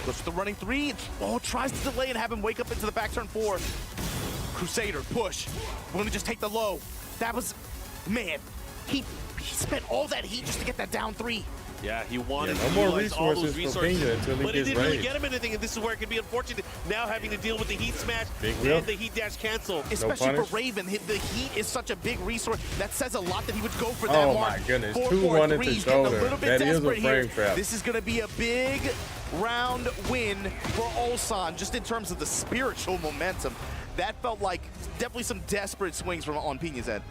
Goes for the running 3. Oh, tries to delay and have him wake up into the back turn 4. Crusader, push. We're gonna just take the low. That was, man, he spent all that heat just to get that down 3. Yeah, he wanted no to more utilize all those resources for Pena until he but it gets didn't really range. get him anything, and this is where it could be unfortunate. Now having to deal with the heat smash Big whip. and the heat dash cancel. Especially for Raven, the heat is such a big resource. That says a lot that he would go for that mark. Oh my goodness, 4-4-3. 2-1 into He's getting a shoulder. little bit That is a desperate here. frame trap. This is going to be a big round win for Ulsan, just in terms of the spiritual momentum. That felt like definitely some desperate swings from on Pina's head.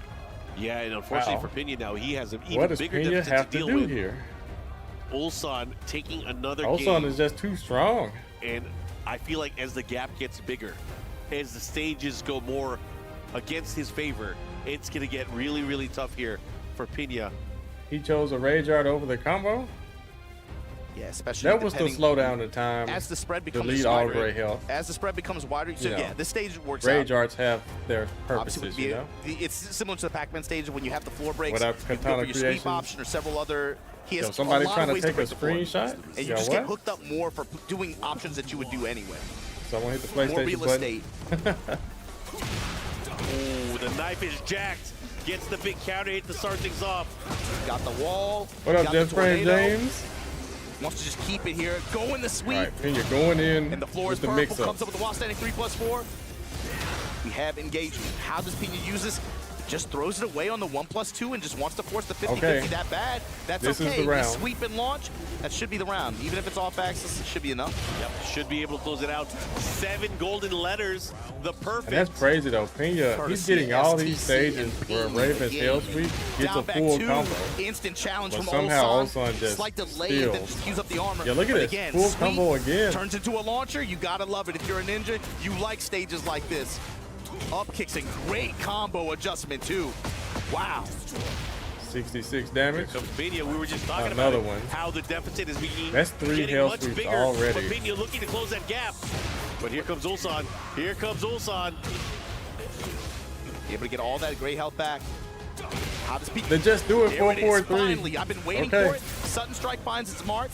Yeah, and unfortunately Wow. for Pena now, he has an What even does bigger Pena deficit have to to deal do with. here? Ulsan taking another Ulsan game. is just too strong. And I feel like as the gap gets bigger, as the stages go more against his favor, it's going to get really, really tough here for Pena. He chose a rage art over the combo. Yeah, especially That was to slow down the time. As the spread becomes delete all wider, gray health. As the spread becomes wider, so You know, yeah, this stage works Rage out. arts have their Obviously, purposes, you know. it's similar to the Pac-Man stage when you have the floor breaks. Without you go for katana your sweep creations. option or several other. He has Yo, somebody a lot trying of to ways take a break the floor. screenshot? And you Yo, just what? get hooked up more for doing options that you would do anyway. Someone hit the More PlayStation real button. estate. Ooh, the knife is jacked. Gets the big counter hit to start things off. Got the wall. What up, got the Just Frame tornado. James? Wants to just keep it here. Go in the sweep. All right, Pena going in And the floor is with the purple. mix-up. Comes up with the wall standing 3+4. We have engagement. How does Pena use this? Just throws it away on the 1+2 and just wants to force the 50-50 Okay. that bad. That's This is okay. the round. We sweep and launch. That should be the round. Even if it's off axis, it should be enough. Yep, should be able to close it out. 7 golden letters, the perfect. And that's crazy though. Pena, he's getting all these stages where Raven's Hell Sweep gets Down a back full 2, combo. instant challenge But from somehow Ulsan. Ulsan just Slight delay and then steals. just use up the armor. Yeah, look at But this. again, Full sweep combo again. Turns into a launcher. You gotta love it. If you're a ninja, you like stages like this. Up kicks and great combo adjustment too. Wow. 66 damage. Pena, we were just talking Another about one. how the deficit is being That's 3 getting hell much sweeps bigger. already. But Pena looking to close that gap. But here comes Ulsan. Here comes Ulsan. Able to get all that great health back. How does Pena? They just do it There it is, 4-4-3. Finally, I've been waiting Okay. for it. Sudden Strike finds its mark.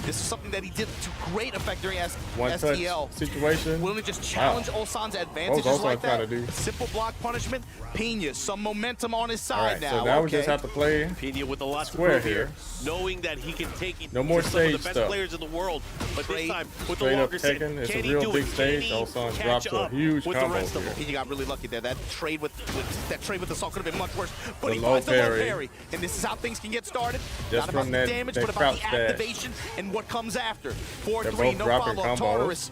This is something that he did to great effect during One touch STL. situation. Willing to just challenge Wow. Ulsan's What advantages was Ulsan like trying that. to do? Simple block punishment. Pena, some momentum on his All side right, now. so now we okay. just have to play Pena with a lot to square prove here. knowing that he can take it No more to some of the stage best stuff. players in the world. But this time, with the Straight up longer set, Tekken. It's can a he real do big it? stage. Can he Ulsan catch drops a up huge with the combo rest of here. them? Pena got really lucky there. That trade with the assault could have been much worse. But The he low finds the low parry. parry. And this is how things can get started. Just Not about from the that- damage, that but about the crouch dash. activation and what comes after. They're 4-3, both no dropping follow-up. combos. Tartarus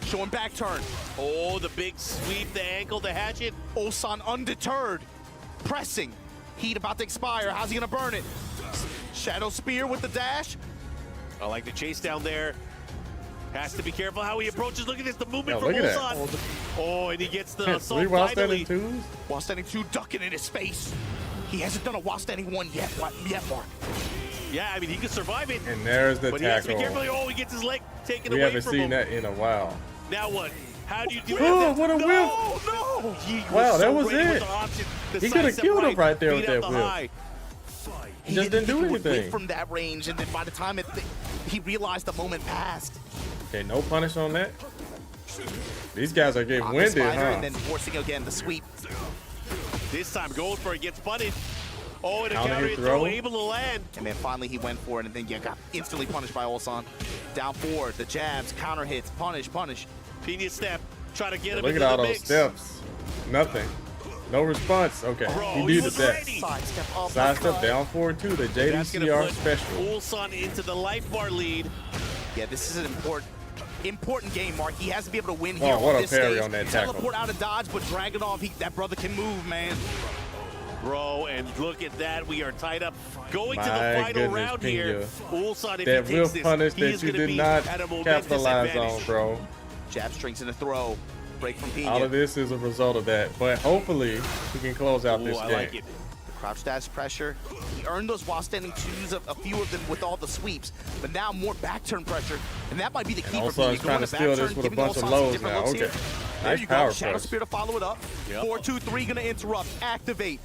showing back turn. Oh, the big sweep, the ankle, the hatchet. Ulsan undeterred. Pressing. Heat about to expire. How's he gonna burn it? Shadow Spear with the dash. I like the chase down there. Has to be careful how he approaches. Look at this, the movement Yo, from look at that. Ulsan. Oh, and he gets the 3 assault while finally. standing 2s. While standing 2, ducking in his face. He hasn't done a while standing 1 yet, Mark. Yeah, I mean, he could survive it. And there's the But he has to be tackle. careful. Oh, he gets his leg taken We away haven't from seen him. that in a while. Now what? How do you do Oh, that? what a whip. No! He Wow, was that so was ready with it. the option. The He coulda sidestep killed him right there with beat out that the whip. high. He just didn't do He would whip anything. from that range, and then by the time he realized the moment passed. Okay, no punish on that. These guys are getting On the winded, spider, huh? And then forcing again the sweep. This time going for it, gets punished. Oh, and a Counter counter hit hit throw, throw. able to land. And then finally he went for it, and then got instantly punished by Ulsan. Down 4, the jabs, counter hits, punish. Pena step, try to get him Look into at all the those mix. steps. Nothing. No response. Okay, he needed that. Sidestep down 4-2. The JDCR special. Ulsan into the life bar lead. Yeah, this is an important game, Mark. He has to be able to win here what on a this parry stage. on that tackle. Teleport out of dodge, but Dragunov, that brother can move, man. Bro, and look at that. We are tied up. Going to the final round here. Ulsan, if he takes this, punish he that is you going to did be not at a momentous capitalize advantage. on, bro. Jab strings in the throw. Break from Pena. All of this is a result of that, but hopefully we can close out this game. I like it. Crouch dash pressure. He earned those while standing twos, a few of them with all the sweeps, but now more back turn pressure, and that might be the key for Pena. Ulsan's trying to steal this with a bunch of lows now. Okay. There you power go. Shadow press. Spear to follow it up. 4-2-3 gonna interrupt. Activate.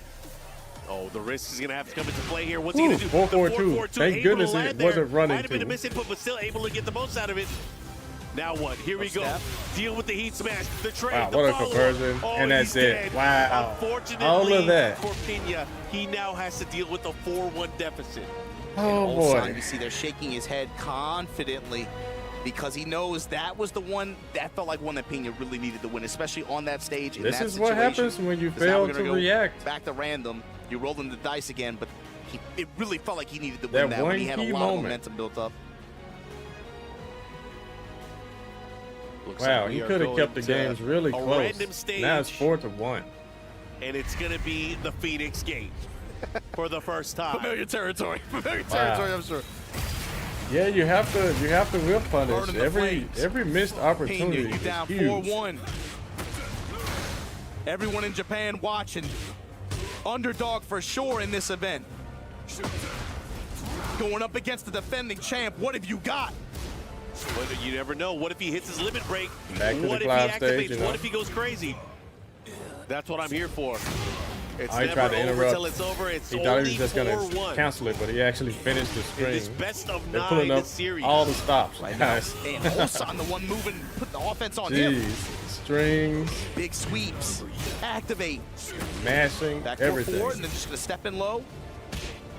Oh, the risk is going to have to come into play here. What's he going to do? 4-4-2. Thank goodness it wasn't running. Might have been a misinput, but still able to get the most out of it. Now what? Here we go. Deal with the heat smash. The trade. Wow, the what a follow-up. conversion. Oh, And that's he's it. dead. Wow. Unfortunately, All of that. for Pena, he now has to deal with a 4-1 deficit. Oh, boy. You see they're shaking his head confidently because he knows that was the one that felt like one that Pena really needed to win, especially on that stage. In This that is what situation. happens when you 'Cause now fail we're to gonna go react. Back to random. You're rolling the dice again, but it really felt like he needed to That win that one when he had a key lot moment. of momentum built up. Looks Wow, like we he are could have going kept the to games really a close. random stage. Now it's 4-1. And it's going to be the Phoenix Gate for the first time. Familiar territory. Familiar Wow. territory, I'm sure. Yeah, you have to whip punish. Burning the flames. Every missed Pena, opportunity you is down huge. 4-1. Everyone in Japan watching. Underdog for sure in this event. Going up against the defending champ. What have you got? But you never know. What if he hits his limit break? Back to the what if he cloud activates? stage, you know? What if he goes crazy? That's what I'm here for. It's He never tried to over interrupt. till it's over. It's He only thought he was just going 4-1. to cancel it, but he actually finished the In string. this best of They're 9 pulling up this series. all the stops, guys. And Ulsan, the one moving, putting the offense on him. Jeez. Strings, Big sweeps. Activate. mashing, Back everything. forward, and then just gonna step in low.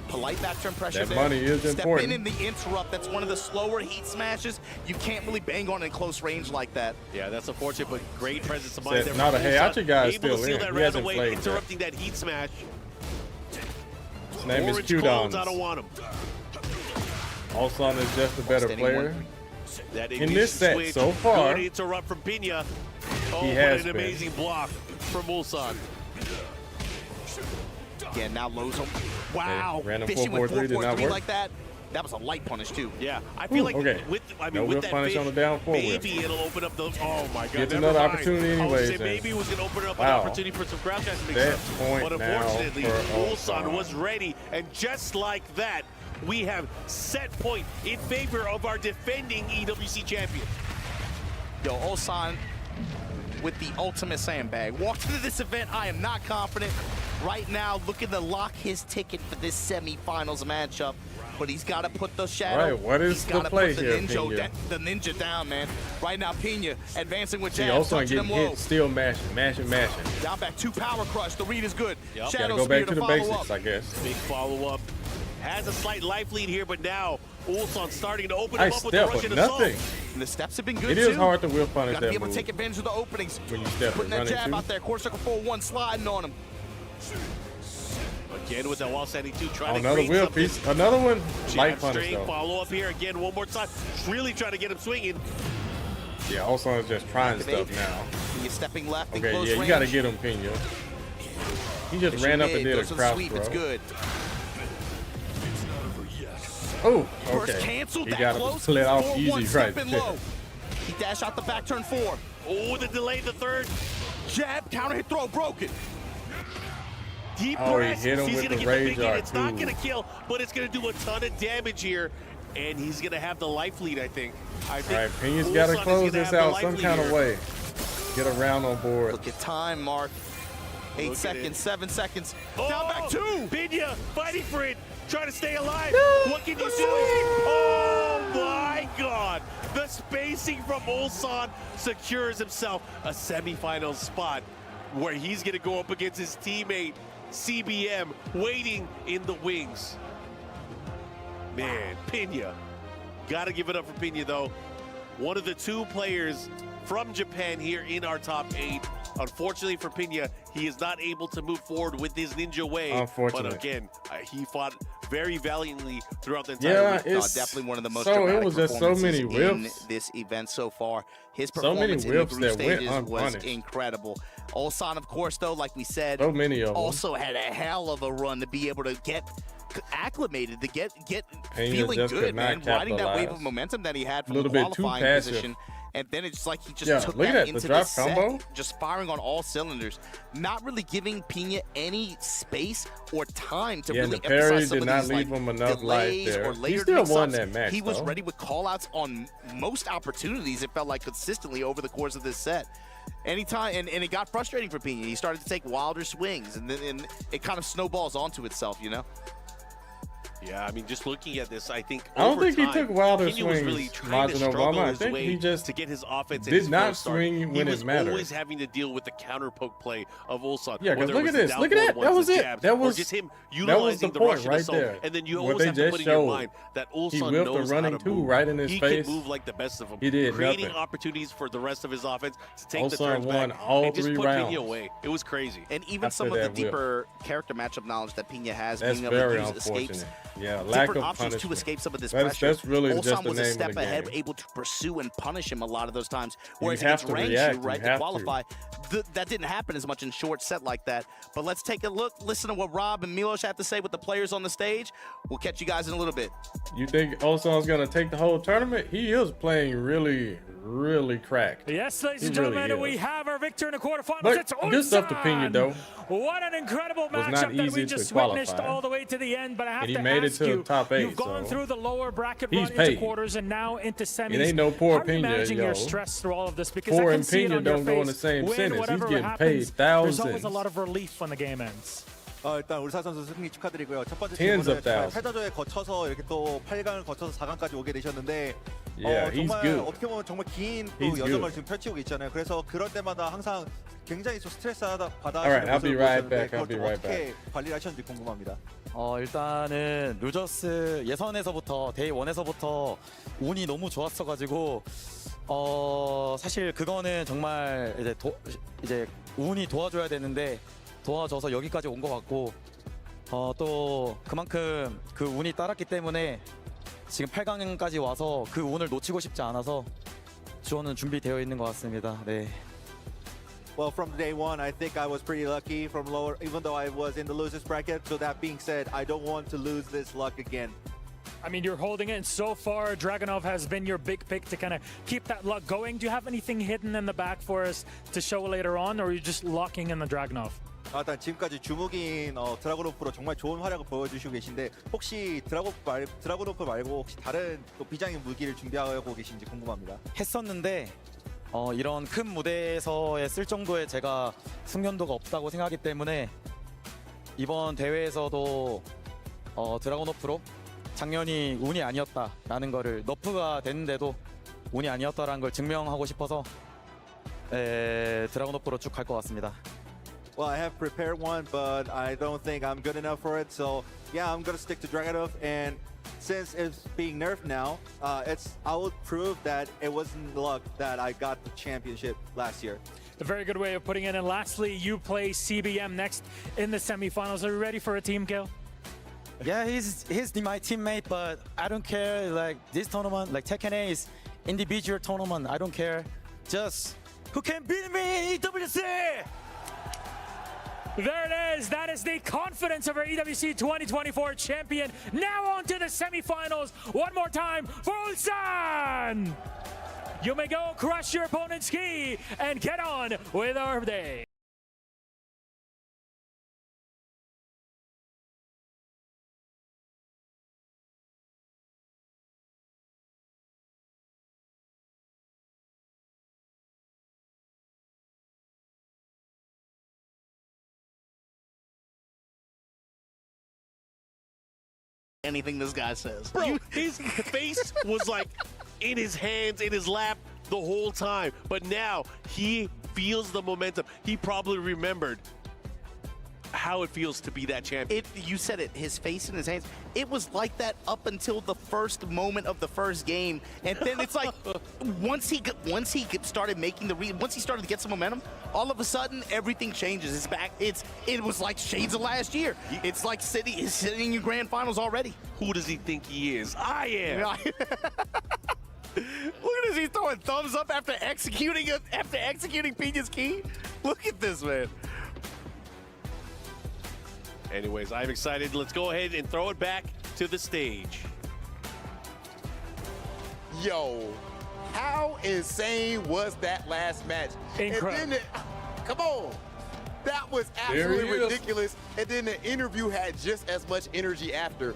Polite back turn pressure That there. money is Step important. in the interrupt. That's one of the slower heat smashes. You can't really bang on in close range like that. Yeah, that's unfortunate, but great presence of mind Said, there. "Now the from Heihachi Ulsan. guy is Able to still seal in. that He round hasn't away, played yet. interrupting that heat smash. His name is Orange Q-Dons. cones, I don't want him. Ulsan is just a better Standing player. one. That In this set switch, so far, good interrupt from Pena. Oh, he what has an been. amazing block from Ulsan. Yeah, now lows him. Wow. Okay, random Fishing with 4-4-3 did not 4-4-3 work. like that. That was a light punish too. Yeah, I feel like okay. with No with whip that punish fish, on the down four whip. maybe it'll open up those. Oh my God! Gets never another mind. opportunity I was anyways, gonna say maybe it was going to open up an Wow. opportunity for some crowd guys to make That stuff. point But now unfortunately, for Ulsan Ulsan. was ready, and just like that, we have set point in favor of our defending EWC champion. Yo, Ulsan with the ultimate sandbag. Walked into this event, I am not confident. Right now, looking to lock his ticket for this semifinals matchup. But he's got to put the shadow. Right, what is he's the gotta play put here, ninja, Pena? the ninja down, man. Right now, Pena advancing with See, jabs, Ulsan touching him getting low. hit, still mashing. Down back 2 power crush. The read is good. Yep. Shadow Gotta go back spear to the follow basics, up. I guess. Big follow-up. Has a slight life lead here, but now Ulsan starting to open him Nice up with the step, but Russian assault. nothing. And the steps have been good It too. is hard to whip punish Gotta be that able move. to take advantage of the openings. When you step Putting and that run jab into. out there. Core circle 4-1 sliding on him. Again with that wall standing 2, trying to Another create whip something. piece. Another one. Light Jab punish straight, though. follow up here again one more time. Really trying to get him swinging. Yeah, Ulsan is just trying stuff now. He's stepping left in Okay, close yeah, you range. gotta get him, Pena. He just ran up and did a Goes to the crouch sweep. throw. It's good. Oh, First okay. canceled He that got close. to let off 4-1 easy right stepping there. low. He dashed out the back turn 4. Oh, the delay, the third. Jab, counter hit throw, broken. Deep Oh, he press. hit him He's with gonna the get the rage big hit. art, It's not too. gonna kill, but it's gonna do a ton of damage here. And he's gonna have the life lead, I think. All right, Pena's got to Ulsan is close gonna this have the out life some lead kind of here. way. Get a round on board. Look at time, Mark. 8 Look at seconds, it. 7 seconds. Oh, Down back 2. Pena fighting for it, trying to stay alive. What can you do? Oh my God! The spacing from Ulsan secures himself a semifinal spot where he's gonna go up against his teammate CBM, waiting in the wings. Man, Pena. Gotta give it up for Pena though. One of the 2 players from Japan here in our top 8. Unfortunately for Pina, he is not able to move forward with his ninja way. Unfortunately. But again, he fought very valiantly throughout the entire week. It's definitely one of the most so dramatic it was just so many performances whiffs in this event so far. His So many performance in the whiffs group that went stages was unpunished. incredible. Ulsan, of course, though, like we said, So many of them. also had a hell of a run to be able to get acclimated, to get Pena feeling just good, could not man. Riding that wave capitalize. of momentum that he had from Little the bit too qualifying passive. position. And then it's like he just Yeah, took look at that that, the into drop the set, combo. just firing on all cylinders, not really giving Pina any space or time to Yeah, really the parry emphasize some did of not these leave like him enough life delays there. or He layered still won mix-ups. that match, He was though. ready with call-outs on most opportunities, it felt like, consistently over the course of this set. Anytime, and it got frustrating for Pina. He started to take wilder swings, and then it kind of snowballs onto itself, you know? Yeah, I mean, just looking at this, I think I don't over think he time, took wilder Pena was swings, really trying to Majin struggle Obama. I his think way he just to get his offense. did not swing when he it was mattered. always having to deal with the counter poke play of Ulsan. Yeah, 'cause whether it look was at the this. down Look at that. forward That ones, was the it. jabs, That or was- just him that was utilizing the the point Russian right assault. there. And then you What always they have to just put in your showed. mind that He Ulsan whiffed a knows running how to two move. right in his he face. can move like the best of them. He did creating nothing. opportunities for the rest of his offense to take the Ulsan turns won back all and just 3 put rounds. Pina away. It was crazy. And even After some of the that whip. deeper character matchup knowledge that Pina has, That's being able very to use escapes, unfortunate. Yeah, lack different of options to punishment. escape some of this That's pressure. really Ulsan just the was name a of step the ahead, game. able to pursue and punish him a lot of those times. You Whereas have against to Rangshu, react. You right, to have to. qualify, that didn't happen as much in short set like that. But let's take a look, listen to what Rob and Milos have to say with the players on the stage. We'll catch you guys in a little bit. You think Ulsan's going to take the whole tournament? He is playing really, really cracked. Yes, ladies He and gentlemen, really we is. have our victor in the quarterfinals. But It's good stuff to Ulsan. Pina, though. What an incredible Was not matchup that easy we to just qualify. witnessed all the way to the end. But I have And he to made it ask to you, top 8, you've gone so through the lower bracket he's run into paid. quarters and now into semis. It ain't no poor How are you Pina, managing your yo. stress through all of this? Because Poor I can and see it Pina on your don't go in face. the same Win, sentence. He's whatever getting happens, paid there's thousands. always a lot of relief when the game ends. 일단 울산 선수 승리 축하드리고요. 첫 번째 Tens 팀으로 of thousands. 8다조에 거쳐서 이렇게 또 8강을 거쳐서 4강까지 오게 되셨는데 Yeah, he's 정말 good. 어떻게 보면 정말 긴 또 He's 여정을 good. 지금 펼치고 있잖아요. 그래서 그럴 때마다 항상 굉장히 좀 스트레스 받아 Alright, I'll be 모습을 right 보여주는데 back. I'll 그걸 be 좀 right 어떻게 관리를 하셨는지 궁금합니다. 일단은 루저스 예선에서부터 데이 1에서부터 운이 너무 좋았어가지고 사실 그거는 정말 이제 운이 도와줘야 되는데 도와줘서 여기까지 온 것 같고 또 그만큼 그 운이 따랐기 때문에 지금 8강까지 와서 그 운을 놓치고 싶지 않아서 저는 준비되어 있는 것 같습니다. 네. Well, from day one, I think I was pretty lucky from lower, even though I was in the losers bracket. So that being said, I don't want to lose this luck again. I mean, you're holding it, and so far, Dragunov has been your big pick to kind of keep that luck going. Do you have anything hidden in the back for us to show later on, or are you just locking in the Dragunov? 일단 지금까지 주무기인 드라곤오프로 정말 좋은 활약을 보여주시고 계신데 혹시 드라곤오프 말고 혹시 다른 또 비장의 무기를 준비하고 계신지 궁금합니다. 했었는데 이런 큰 무대에서의 쓸 정도의 제가 숙련도가 없다고 생각하기 때문에 이번 대회에서도 드라곤오프로 작년이 운이 아니었다라는 거를 너프가 됐는데도 운이 아니었다라는 걸 증명하고 싶어서 드라곤오프로 쭉 갈 것 같습니다. Well, I have prepared one, but I don't think I'm good enough for it. So yeah, I'm gonna stick to Dragunov, and since it's being nerfed now, I will prove that it wasn't luck that I got the championship last year. A very good way of putting it. And lastly, you play CBM next in the semifinals. Are you ready for a team kill? Yeah, he's my teammate, but I don't care. Like this tournament, like Tekken A is individual tournament. I don't care. Just who can beat me in EWC? There it is. That is the confidence of our EWC 2024 champion. Now on to the semifinals. One more time for Ulsan. You may go crush your opponent's ski and get on with our day. Anything this guy says. Bro, his face was like in his hands, in his lap the whole time. But now he feels the momentum. He probably remembered how it feels to be that champion. You said it, his face in his hands. It was like that up until the first moment of the first game, and then it's like once he started making once he started to get some momentum, all of a sudden everything changes. It's back. It was like shades of last year. It's like sitting in your grand finals already. Who does he think he is? I am. Look at this, he's throwing thumbs up after executing Peña's key. Look at this, man. Anyways, I'm excited. Let's go ahead and throw it back to the stage. Yo, how insane was that last match? Incredible. And then come on. That was absolutely ridiculous. And then the interview had just as much energy after.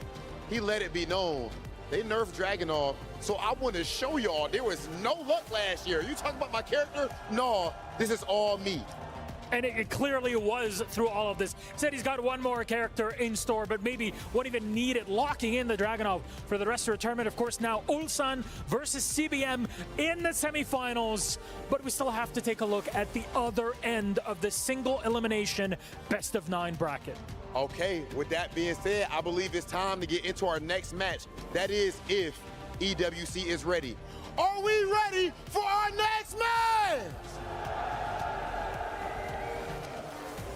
He let it be known. They nerfed Dragunov, so I want to show y'all there was no luck last year. You talking about my character? No, this is all me. And it clearly was through all of this. Said he's got one more character in store, but maybe won't even need it. Locking in the Dragunov for the rest of the tournament. Of course, now Ulsan versus CBM in the semifinals. But we still have to take a look at the other end of the single elimination best of 9 bracket. Okay, with that being said, I believe it's time to get into our next match. That is if EWC is ready. Are we ready for our next match?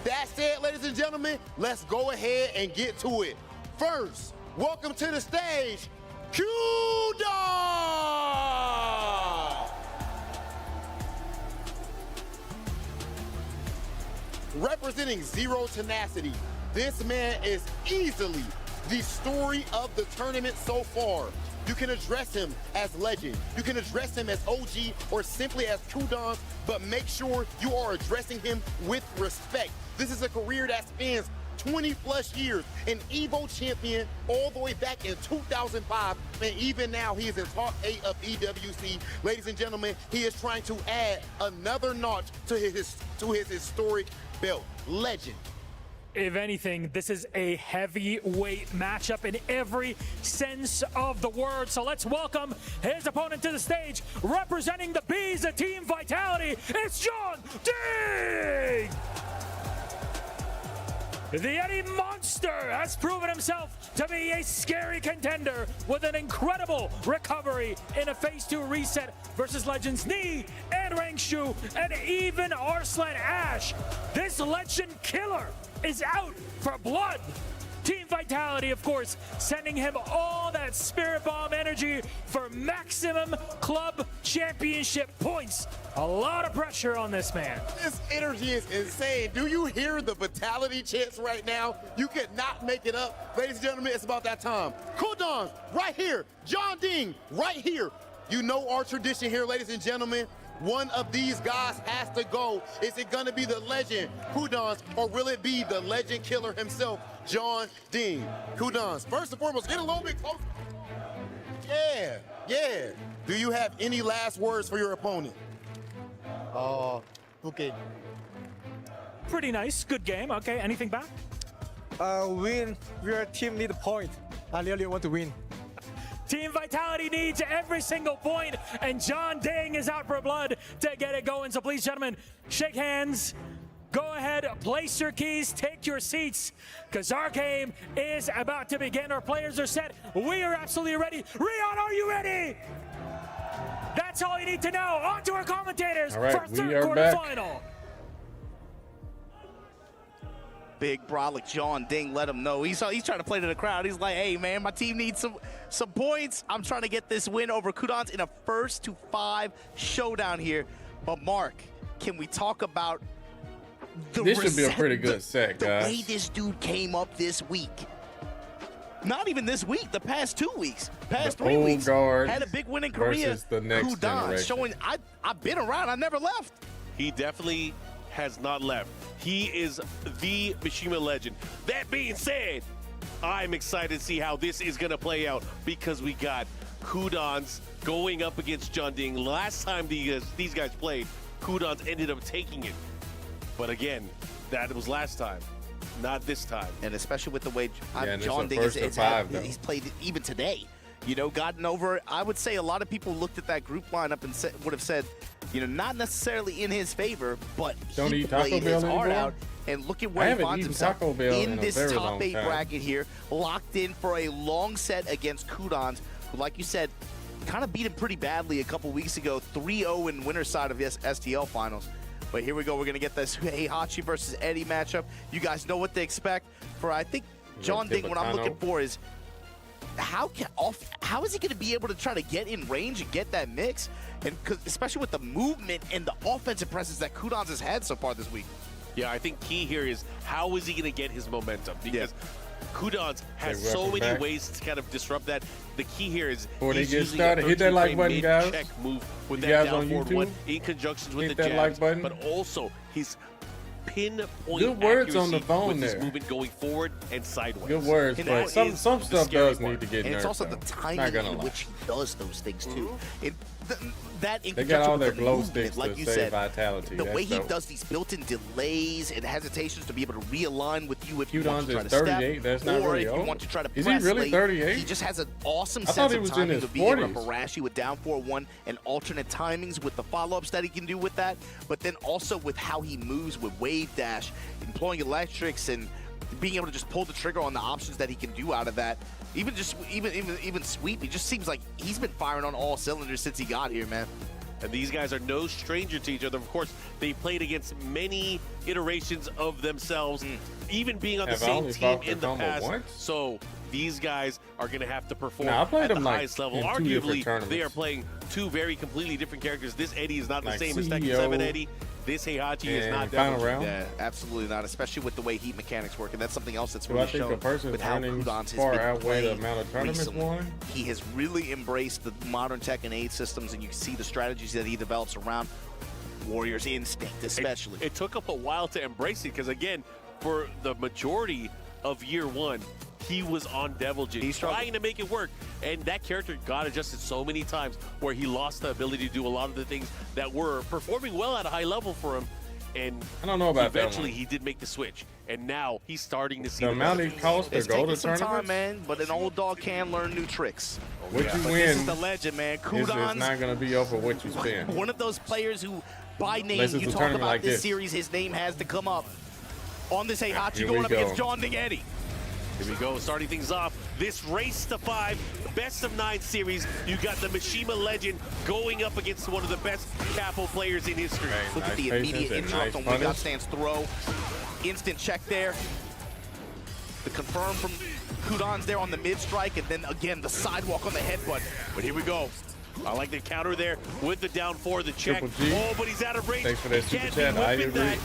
That's it, ladies and gentlemen. Let's go ahead and get to it. First, welcome to the stage, Jeondding! Representing Zero Tenacity, this man is easily the story of the tournament so far. You can address him as legend, you can address him as OG, or simply as Jeondding, but make sure you are addressing him with respect. This is a career that spans 20 plus years, an EVO champion all the way back in 2005, and even now he is in top 8 of EWC. Ladies and gentlemen, he is trying to add another notch to his historic belt. Legend. If anything, this is a heavyweight matchup in every sense of the word. So let's welcome his opponent to the stage, representing the Bees of Team Vitality, it's Jeondding! The Eddie Monster has proven himself to be a scary contender with an incredible recovery in a Phase 2 reset versus Legends Knee and Rangshu and even Arslan Ash. This legend killer is out for blood. Team Vitality, of course, sending him all that Spirit Bomb energy for maximum club championship points. A lot of pressure on this man. This energy is insane. Do you hear the Vitality chants right now? You could not make it up. Ladies and gentlemen, it's about that time. Jeondding right here. Jeondding right here. You know our tradition here, ladies and gentlemen. One of these guys has to go. Is it going to be the legend, Jeondding, or will it be the legend killer himself, Jeondding? Jeondding, first and foremost, get a little bit closer. Yeah. Do you have any last words for your opponent? Okay. Pretty nice, good game. Okay, anything back? Win. Your team need a point. I really want to win. Team Vitality needs every single point, and Jeondding is out for blood to get it going. So please, gentlemen, shake hands. Go ahead, place your keys, take your seats, because our game is about to begin. Our players are set. We are absolutely ready. Rion, are you ready? That's all you need to know. On to our commentators for our third quarterfinal. Big brolic Jeondding let him know. He's trying to play to the crowd. He's like, hey, man, my team needs some points. I'm trying to get this win over Jeondding in a 1-5 showdown here. But, Mark, can we talk about this should be a pretty good set, guys. The way this dude came up this week. Not even this week, the past 2 weeks, past 3 weeks. Had a big win in Korea. The next Jeondding showing I've been around, I never left. He definitely has not left. He is the Mishima legend. That being said, I'm excited to see how this is going to play out because we got Jeondding going up against Jeondding. Last time these guys played, Jeondding ended up taking it. But again, that was last time, not this time. And especially with the way Jeondding he's played even today. You know, gotten over, I would say a lot of people looked at that group lineup and would have said, you know, not necessarily in his favor, but he played his heart out. And look at where he finds himself in this top 8 bracket here, locked in for a long set against Kudans, who, like you said, kind of beat him pretty badly a couple weeks ago, 3-0 in winner's side of this STL finals. But here we go. We're going to get this Heihachi versus Eddie matchup. You guys know what to expect. For, I think, Jeondding, what I'm looking for is how is he going to be able to try to get in range and get that mix? And especially with the movement and the offensive presence that Kudans has had so far this week. Yeah, I think key here is how is he going to get his momentum? Because Kudans has so many ways to kind of disrupt that. The key here is he's using hit that like button, guys. Check move with you that guys down on forward YouTube? one in conjunction with hit the that jab, like button. but also his pinpoint good words on the phone with there. his movement going forward and sideways. Good words, but some stuff does need to get nerfed. And it's also the timing in which he does those things too. They got all their glow sticks like you said, vitality. The way he does these built-in delays and hesitations to be able to realign with you if you want to try to 38. step, That's not or really if old. you want to try to Is press he really late. 38? He just has an awesome I sense thought he of was in timing his to be able to 40s. harass you with down 4-1 and alternate timings with the follow-ups that he can do with that, but then also with how he moves with wave dash, employing electrics, and being able to just pull the trigger on the options that he can do out of that. Even sweep, it just seems like he's been firing on all cylinders since he got here, man. And these guys are no stranger to each other. Of course, they played against many iterations of themselves, even being on the same team in the past. So these guys are going to have to perform at the highest level. Arguably, they are playing two very completely different characters. This Eddie is not the same as Tekken 7 Eddie. This Heihachi is not final round. Yeah, absolutely not, especially with the way heat mechanics work, and that's something else that's really I think shown the person's with how earnings Kudans has far been outweigh the playing amount of tournaments recently. won. He has really embraced the modern Tekken 8 systems, and you can see the strategies that he develops around Warrior's Instinct, especially. It took him a while to embrace it, because again, for the majority of year one, he was on Devil Jin. He's trying to make it work, and that character got adjusted so many times where he lost the ability to do a lot of the things that were performing well at a high level for him. And I don't know about eventually that one. he did make the switch, and now he's starting to see the amount it costs to go to some tournaments. time, man, but an old dog can learn new tricks. What you But win this is the legend, man. Kudans is not going to be over what you spend. One of those players who, by name, Unless it's you a talk tournament about like this this. series, his name has to come up. On this Heihachi Here going we up go. against Jeondding Eddie. Here we go, starting things off. This race to 5, best of 9 series. You got the Mishima legend going up against one of the best capo players in history. Look at the immediate interrupt on Without Stand's throw. Instant check there. The confirm from Kudans there on the mid strike, and then again the sidewalk on the headbutt. But here we go. I like the counter there with the down 4, the check. G. Oh, but he's out of range. Thanks for that He super can't chat. be I whipping agree. that.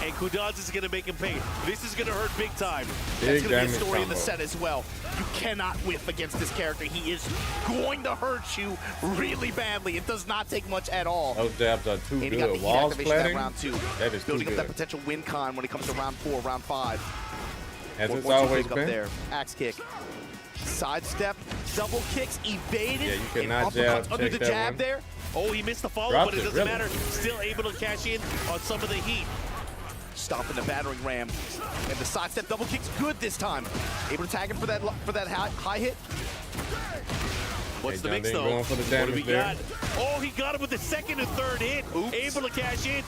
And Kudans is going to make him pay. This is going to hurt big time. That's Big going to be a damage story in the combo. set as well. You cannot whiff against this character. He is going to hurt you really badly. It does not take much at all. Those jabs are too And he got the good. heat Wall activation at splatting, round 2. that is too Building up that good. potential win con when it comes to round 4, round 5. As One it's more always kick up been. there. Axe kick. Sidestep, double kicks, evaded. Yeah, you and cannot uppercuts jab under check the that jab one. there. Oh, he missed the follow, Dropped but it it, doesn't really. matter. Still able to cash in on some of the heat. Stomping the battering ram. And the sidestep double kick's good this time. Able to tag him for that high hit. What's the Hey, mix, Jeondding though? going for the What do damage we there. got? Oh, he got him with the second and third hit. Oops. Able to cash in.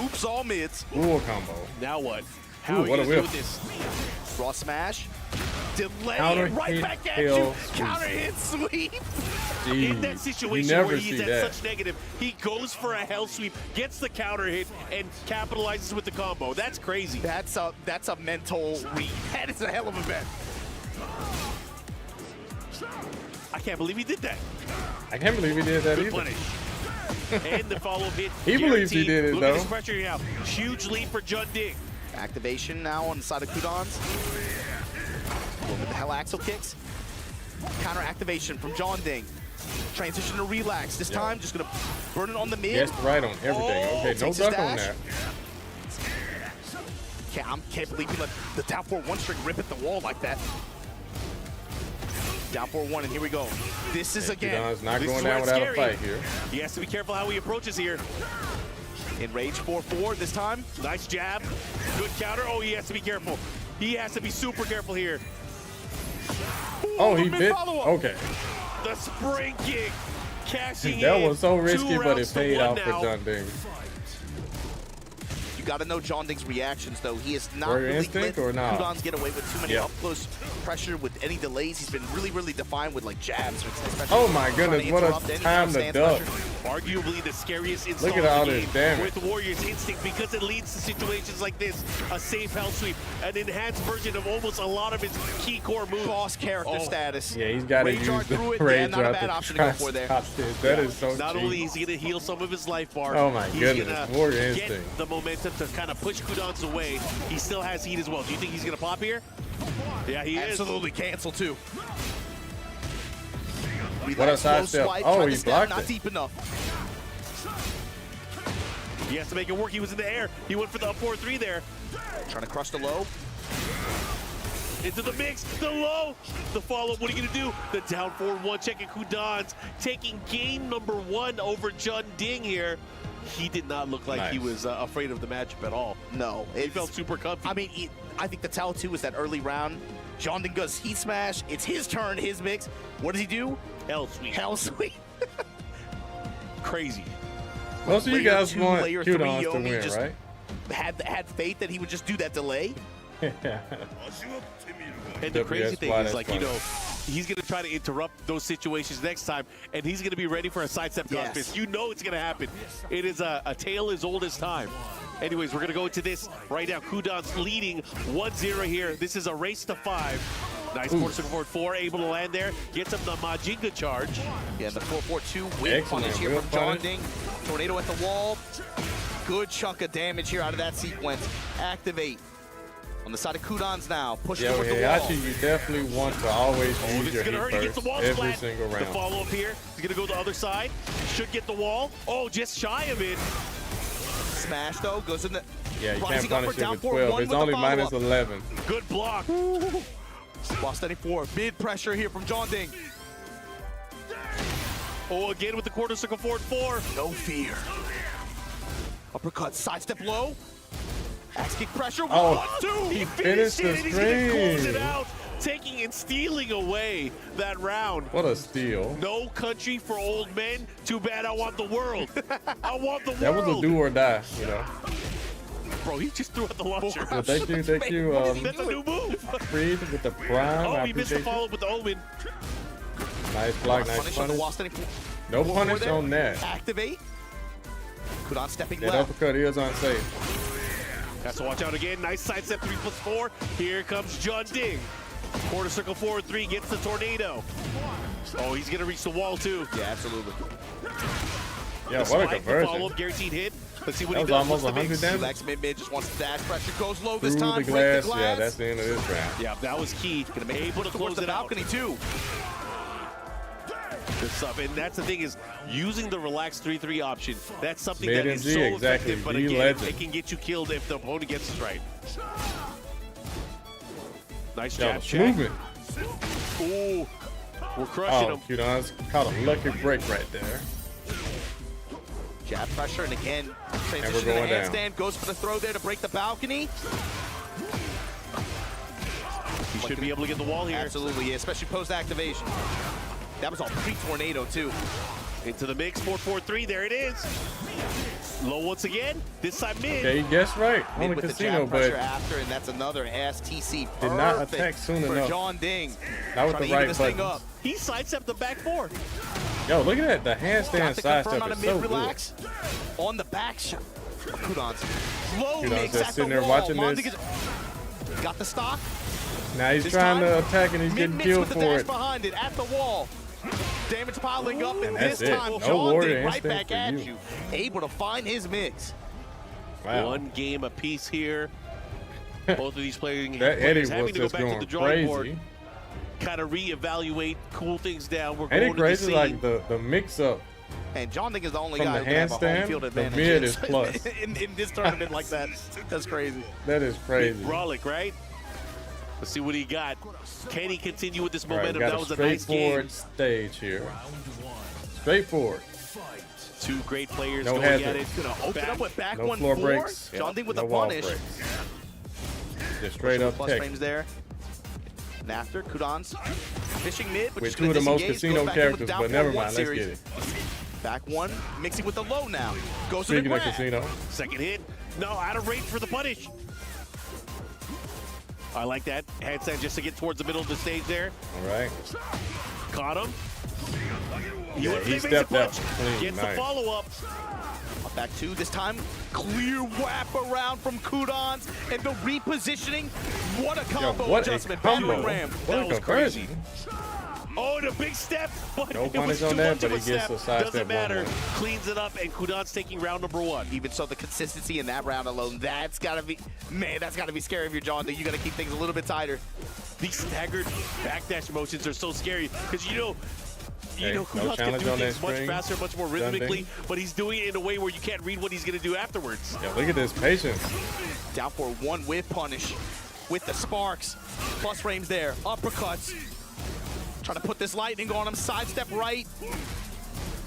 Oops, all mids. Ooh, a combo. Now what? How Ooh, are you what a going to do whip. with this? Raw smash. Delay Counter it right hit, back at kill, you. sweep. Counter hit sweep. In that Jeez, situation you never where he's see at that. such negative, he goes for a hell sweep, gets the counter hit, and capitalizes with the combo. That's crazy. That's a mental read. That is a hell of a bet. I can't believe he did that. I can't believe he did that Good either. punish. And the follow-up hit. He believes he guaranteed. did it, Look at though. this pressure now. Huge lead for Jeondding. Activation now on the side of Kudans. Going with the hell axle kicks. Counter activation from Jeondding. Transition to relax. This time, just gonna burn it on the mid. Guessed right on everything. Okay, no takes his duck on dash. that. Can't believe he let the down 4-1 string rip at the wall like that. Down 4-1, and here we go. This is again. Kudans not This going is down where it's without a scary. fight here. He has to be careful how he approaches here. Enrage 4-4 this time. Nice jab. Good counter. Oh, he has to be careful. He has to be super careful here. Oh, he the bit. follow-up. Okay. The spring kick. Cashing That in. was so risky, 2 but it rounds to paid 1 off for now. Jeondding. You got to know Jeondding's reactions, though. He is not Warrior really instinct let or not? Kudans get away with too many up-close pressure with any delays. He's been really defined with like jabs. Oh my goodness, what a time to duck. Arguably the scariest install Look at all of the this game damage. with Warrior's instinct, because it leads to situations like this. A safe hell sweep, an enhanced version of almost a lot of his key core moves. Boss character status. Yeah, he's got to use the rage not a art bad to option to try go for there. stop this. That is so Not cheap. only is he going to heal some of his life bar, Oh my he's goodness, gonna Warrior get instinct. the momentum to kind of push Kudans away. He still has heat as well. Do you think he's going to pop here? Yeah, he is. Absolutely cancel too. What a sidestep. Oh, he blocked not it. deep enough. He has to make it work. He was in the air. He went for the up 4-3 there. Trying to crush the low. Into the mix, the low, the follow-up. What are you gonna do? The down 4-1, checking Kudans, taking game number 1 over Jeondding here. He did not look like he was afraid of the matchup at all. No. He felt super comfy. I mean, I think the tell too is that early round, Jeondding goes heat smash. It's his turn, his mix. What does he do? Hell sweep. Hell sweep. Crazy. Most of you guys want layer Kudans 3 to Yomi win, just right? had faith that he would just do that delay. And the crazy thing is, like, you know, he's going to try to interrupt those situations next time, and he's going to be ready for a sidestep crossface. You know it's going to happen. It is a tale as old as time. Anyways, we're going to go into this right now. Kudans leading 1-0 here. This is a race to 5. Nice quarter circle forward 4, able to land there. Gets him the Majinga charge. Yeah, the 4-4-2 whip punish here from Jeondding. Tornado at the wall. Good chunk of damage here out of that sequence. Activate. On the side of Kudans now. Push toward the wall. Actually, you definitely want to always use your hurt. He heat gets the first wall every splat. single round. The follow-up here. He's going to go the other side. Should get the wall. Oh, just shy of it. Smash, though. Goes in the... Yeah, you can't punish it with 12. It's only minus 11. Good block. While standing for mid pressure here from Jeondding. Oh, again with the quarter circle forward 4. No fear. Uppercut, sidestep low. Axe kick pressure. Oh, 1-2. he finished the He's going to close it stream. out, taking and stealing away that round. What a steal. No country for old men. Too bad I want the world. I want the That world. was a do or die, you know. Bro, he just threw out the launcher. Well, thank you. That's a new move. Freed with the prime. Oh, I he missed the appreciate follow-up with the Omen. you. Nice block, nice Punish on the punish. wall standing No punish on that. Activate. Kudans stepping That left. uppercut is unsafe. Has to watch out again. Nice sidestep 3+4. Here comes Jeondding. Quarter circle forward 3 gets the tornado. Oh, he's gonna reach the wall too. Yeah, absolutely. Yeah, what a conversion. Follow-up guaranteed hit. Let's see what he That does. was almost What's the 100 mix? damage. Relax mid just wants to dash. Pressure goes low this Through time. the Break glass. the glass. Yeah, that's the end of this round. Yeah, that was key. Gonna make Able to close the it out. balcony too. Good stuff. And that's the thing is using the relaxed 3-3 option. That's something Mid that and is G, so exactly. effective, but The again, legend. it can get you killed if the opponent gets it right. Nice Yo, jab check. movement. Ooh, we're crushing Oh, him. Kudans caught a lucky break right there. Jab pressure and again we're transition to the going down. handstand. Goes for the throw there to break the balcony. He should be able to get the wall here. Absolutely, yeah, especially post activation. That was all pre-tornado too. Into the mix, 4-4-3, there it is. Low once again, this time mid. Okay, he guessed right on Mid the with casino, the jab pressure but after, and that's another STC. did not Perfect attack soon for enough. Jeondding. Not with Trying the to even right this thing buttons. up. He sidestepped the back 4. Yo, look at that. The handstand Got the confirm sidestep on a is so good. mid-relax. On the back shot. Kudans. Low Kudans mix just at sitting the there wall. watching Jeondding this. got the stock. Now he's This trying time, to attack and he's getting Mid-mix killed with the for dash it. behind it at the wall. Damage piling up, and That's this it. time No warrior Jeondding right instinct back for at you. you. Able to find his mix. Wow. One game apiece here. Both of these players That Eddie having was to go just back to going the drawing board, crazy. kind of reevaluate, cool things down. We're Eddie going to crazy see. like the mix-up And Jeondding is the only from guy the who can have a home handstand. field The advantage mid is plus. in this tournament like that. That's crazy. That is crazy. Brolic, right? Let's see what he got. Can he continue with this All right, momentum? got That a was a nice game. straightforward stage here. Straightforward. Two great players No going hazard. at it. Gonna open up with back No 1-4. floor breaks. Jeondding with no a wall punish. breaks. Just straight up Plus tech. frames there. And after, Kudans fishing mid, but With just two of gonna the most disengage, casino goes back in with characters, down but never 4-1 mind. Let's series. get it. Back one, mixing with the low now. Goes to Speaking the of grab. casino, Second hit. No, out of range for the punish. I like that. Handstand just to get towards the middle of the stage there. All right. Caught him. Yeah, he stepped up. Gets the follow-up. Back two this time. Clear wrap around from Kudons and the repositioning. What a combo adjustment. Battering ram. That was crazy. Oh, and a big step, but no it punish was on too that, much but of he a gets step. a side Doesn't step matter. one. Cleans it up, and Kudon's taking round number 1. Even so, the consistency in that round alone, that's got to be, man, that's got to be scary if you're Jeondding. You got to keep things a little bit tighter. These staggered backdash motions are so scary because Kudons can do on things that much string. faster, much more rhythmically, but he's doing it in a way where you can't read what he's going to do afterwards. Yeah, look at this patience. Down for 1 with punish, with the sparks, plus frames there, uppercuts. Trying to put this lightning on him, sidestep right.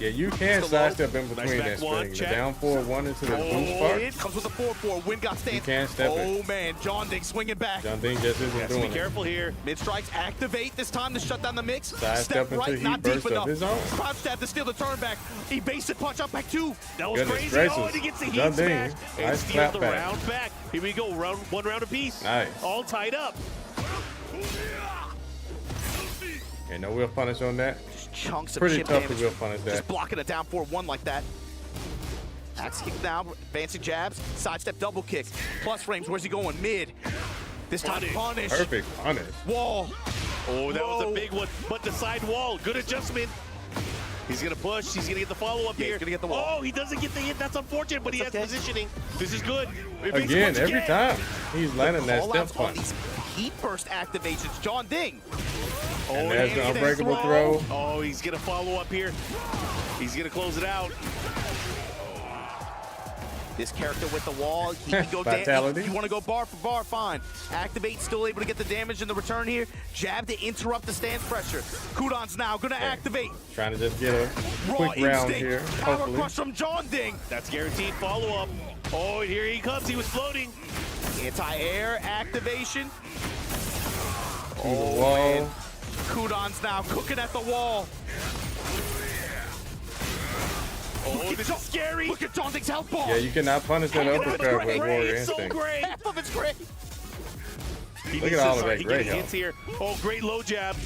Yeah, you can sidestep in between that string. The down 4-1 into the boost part. It comes with a 4-4. Wind got stance. You can't step it. Oh man, Jeondding swinging back. Jeondding just isn't doing it. Be careful here. Mid strikes activate this time to shut down the mix. Sidestep Step right, until he not deep bursts enough. up his own. Crouch stab to steal the turn back. Evasive punch up back 2. That was Goodness crazy. gracious. Oh, and he gets the heat Jeondding, smash and nice steals clap the back. round back. Here we go, one round apiece. Nice. All tied up. Okay, no wheel punish on that. Just chunks of Pretty chip tough damage. to wheel punish that. Just blocking a down 4-1 like that. Axe kick now, advancing jabs, sidestep double kick. Plus frames, where's he going? Mid. This time punish. Perfect punish. Wall. Oh, that was a big one. But the side wall, good adjustment. He's gonna push. He's gonna get the follow-up here. He's gonna get the wall. Oh, he doesn't get the hit. That's unfortunate, but he has positioning. This is good. Again, every time he's landing that step punch. Heat burst activations. Jeondding. Oh, And there's the unbreakable throw. Oh, he's gonna follow up here. He's gonna close it out. This character with the wall, he can go Fatality. You want to go bar for bar, fine. Activate, still able to get the damage in the return here. Jab to interrupt the stance pressure. Kudon's now gonna activate. Trying to just get a Raw quick round instinct. here, Power hopefully. crush from Jeondding. That's guaranteed follow-up. Oh, and here he comes. He was floating. Anti-air activation. To the wall. Man. Kudon's now cooking at the wall. Oh, this is scary. Look at Jeondding's health bar. Yeah, you cannot punish that uppercut with Warrior It's so Instinct. great. Half of it's great. He Look needs at all to of start that great getting hits here. Oh, great low jab.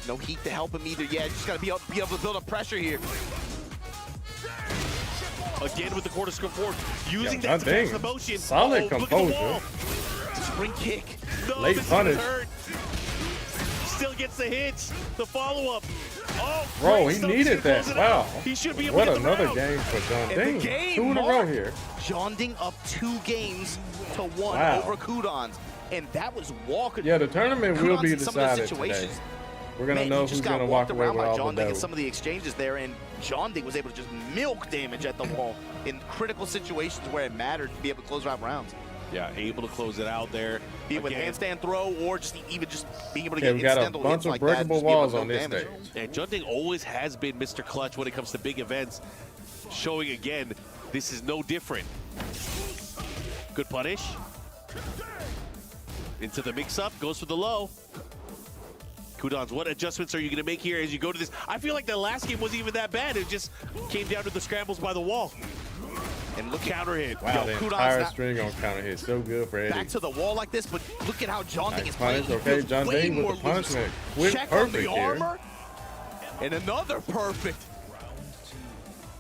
No heat to help him either. Yeah, just gotta be able to build up pressure here. Again with the quarter scope forward. Using Yeah, that to catch Jeondding. the motion. Solid Look at the wall. composure. Spring kick. No, Late this punish. is hurt. Still gets the hits. The follow-up. Oh, Bro, great he stuff. He's needed gonna that. close it out. Wow. He should be able What to get the another round. game for And the Jeondding. game, 2 in a row Mark. here. Jeondding up 2 games to 1 Wow. over Kudons. And that was Walker. Yeah, the tournament will Kudons be in some of those decided today. situations. We're going to Man, know he who's just got going to walked walk away around with by all the Jeondding in dough. some of the exchanges there, and Jeondding was able to just milk damage at the wall in critical situations where it mattered to be able to close out rounds. Yeah, able to close it out there. Be it with Again. handstand throw or just even just being able to Yeah, get we got a incidental bunch hits of like that. breakable just be able walls to on build this damage. stage. And Jeondding always has been Mr. Clutch when it comes to big events. Showing again, this is no different. Good punish. Into the mix-up, goes for the low. Kudons, what adjustments are you going to make here as you go to this? I feel like the last game wasn't even that bad. It just came down to the scrambles by the wall. And look counter hit. Wow, the Kudons entire now- string on counter hit. So good for Eddie. Back to the wall like this, but look at how Jeondding Nice is playing. punish. He Okay, feels way Jeondding with more the punishment. loose. Quick, Check on perfect the here. armor. And another perfect.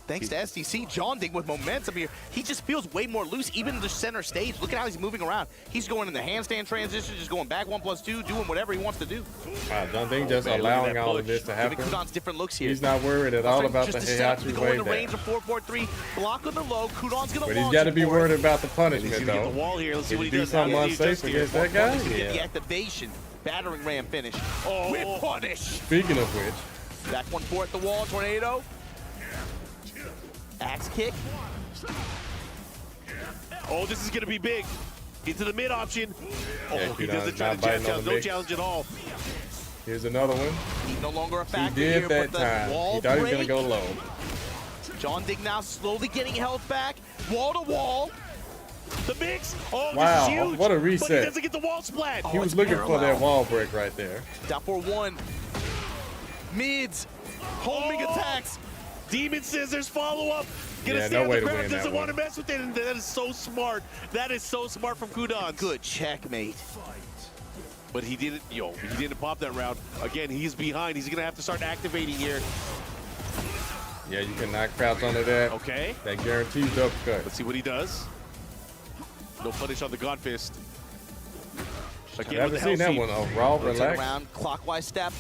Thanks to SDC, Jeondding with momentum here. He just feels way more loose, even in the center stage. Look at how he's moving around. He's going in the handstand transition, just going back 1+2, doing whatever he wants to do. Wow, Jeondding just man, look at allowing that all of push. this to happen. Giving Kudons different looks here. He's not worried at all about the Just a step to Heihachi go in the wave range back. of 4-4-3, block on the low. Kudon's gonna But he's launch got to it be for worried it. about the He's punishment, going to get though. the wall here. Let's see If what you he do does. something How does he unsafe adjust here? against that guy, Get the yeah. activation. Battering ram finish. Oh. With punish. Speaking of which, Back 1-4 at the wall. Tornado. Axe kick. Oh, this is going to be big. Into the mid option. Oh, Yeah, he Kudon's doesn't try to not biting jab on challenge. the No mix. challenge at all. here's another one. He's no longer a He factor did here, that but the time. wall He thought he was break. going to go low. Jeondding now slowly getting health back. Wall to wall. The mix. Oh, Wow, this is huge. what a But he reset. doesn't get the wall splat. He was looking for that wall break right there. Down for 1. Mids. Homing attacks. Demon Scissors follow-up. Gonna Yeah, stay no on way the to ground. win that Doesn't want to one. mess with it. And that is so smart. That is so smart from Kudans. Good checkmate. But he didn't, he didn't pop that round. Again, he's behind. He's gonna have to start activating here. Yeah, you can knock crouch under that. Okay. That guarantees uppercut. Let's see what he does. No punish on the God Fist. Again, I haven't seen that one. Raw, relax. Around, clockwise step.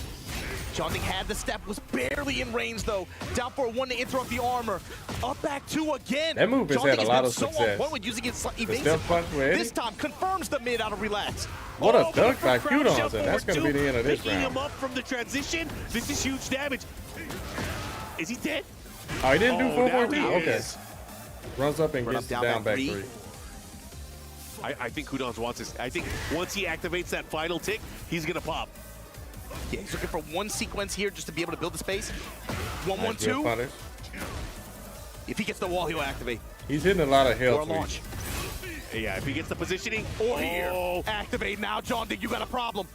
Jeondding had the step, was barely in range though. Down for a 1 to interrupt the armor. Up back 2 again. That move has Jeondding had a lot been of so on success. point with using its The step evasive. punch with Eddie. This time confirms the mid out of relax. What a Oh, dunk by crouch Kudans, jump and that's going to be forward the end of this picking round. him up from the transition. This is huge damage. Is he dead? Oh, he didn't do Oh, 4-4-2? now he Okay. is. Runs up and Run gets up, the down down back back 3. I think Kudans wants this. I think once he activates that final tick, he's going to pop. Yeah, he's looking for one sequence here just to be able to build the space. 1-1-2. Nice good punish. If he gets the wall, he'll activate. He's hitting a lot of Or health. launch. Yeah, if he gets the positioning. Or here. Activate now, Jeondding. You got a problem.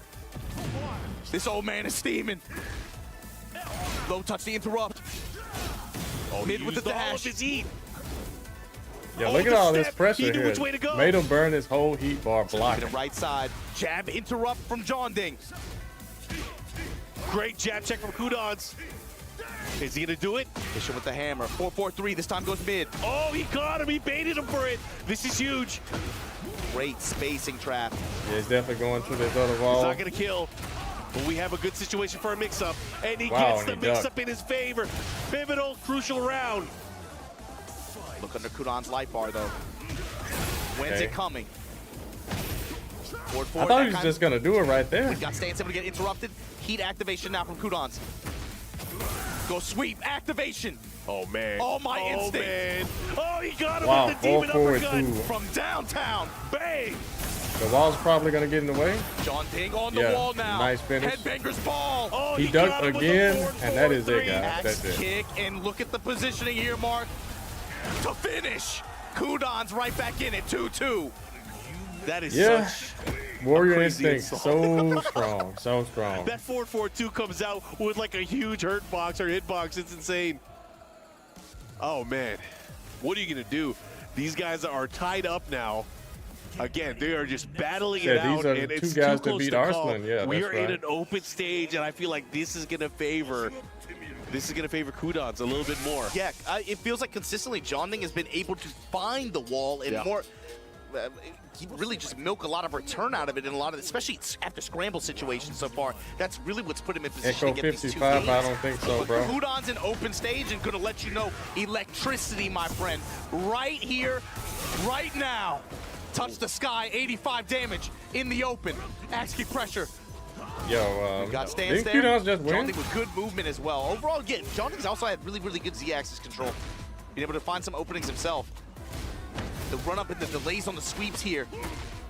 This old man is steaming. Low touch the interrupt. Oh, Mid with the all of dash. his heat. Yeah, Oh, look at the all this step. pressure He knew here. which way to go. Made him burn his whole heat bar To blocking. the right side. Jab interrupt from Jeondding. Great jab check from Kudans. Is he going to do it? Fishing with the hammer. 4-4-3. This time goes mid. Oh, he caught him. He baited him for it. This is huge. Great spacing trap. Yeah, he's definitely going to this other He's wall. not going to kill. But we have a good situation for a mix-up. And he Wow, gets and the he mix-up in his favor. Pivotal, crucial round. Look under Kudans' light bar, though. When's Okay. it coming? Forward, I forward. thought That he was kind just going to do it right there. We got stance able to get interrupted. Heat activation now from Kudans. Go sweep. Activation. Oh, man. Oh, my instinct. Man. Oh, he got him Wow, with the demon 4-4-2. uppercut. From downtown. Bang. The wall's probably going to get in the way. Jeondding on the Yeah, wall now. nice finish. Headbanger's ball. Oh, He got dunked him with the again, forward and that is it, 4-3. guys. Axe That's it. kick, and look at the positioning here, Mark. To finish. Kudans right back in it, 2-2. That is Yeah. such Warrior crazy instinct, so strong, so strong. That 4-4-2 comes out with like a huge hurt box or hit box. It's insane. Oh, man. What are you going to do? These guys are tied up now. Again, they are just battling it Yeah, these out, are and the it's two guys too to close beat to call. Arslan. Yeah, we that's are in right. an open stage, and I feel like this is going to favor Kudans a little bit more. Yeah, it feels like consistently Jeondding has been able to find the wall and more. He really just milk a lot of return out of it in a lot of, especially after scramble situations so far. That's really what's put him in position Echo to get these 55, 2 I games. don't think so, bro. Kudans in open stage and gonna let you know electricity, my friend. Right here, right now. Touch the sky, 85 damage in the open. Axe kick pressure. Yo, Got stance didn't there. Kudans just win? Jeondding with good movement as well. Overall, again, Jeondding's also had really, really good Z-axis control. Being able to find some openings himself. The run up and the delays on the sweeps here.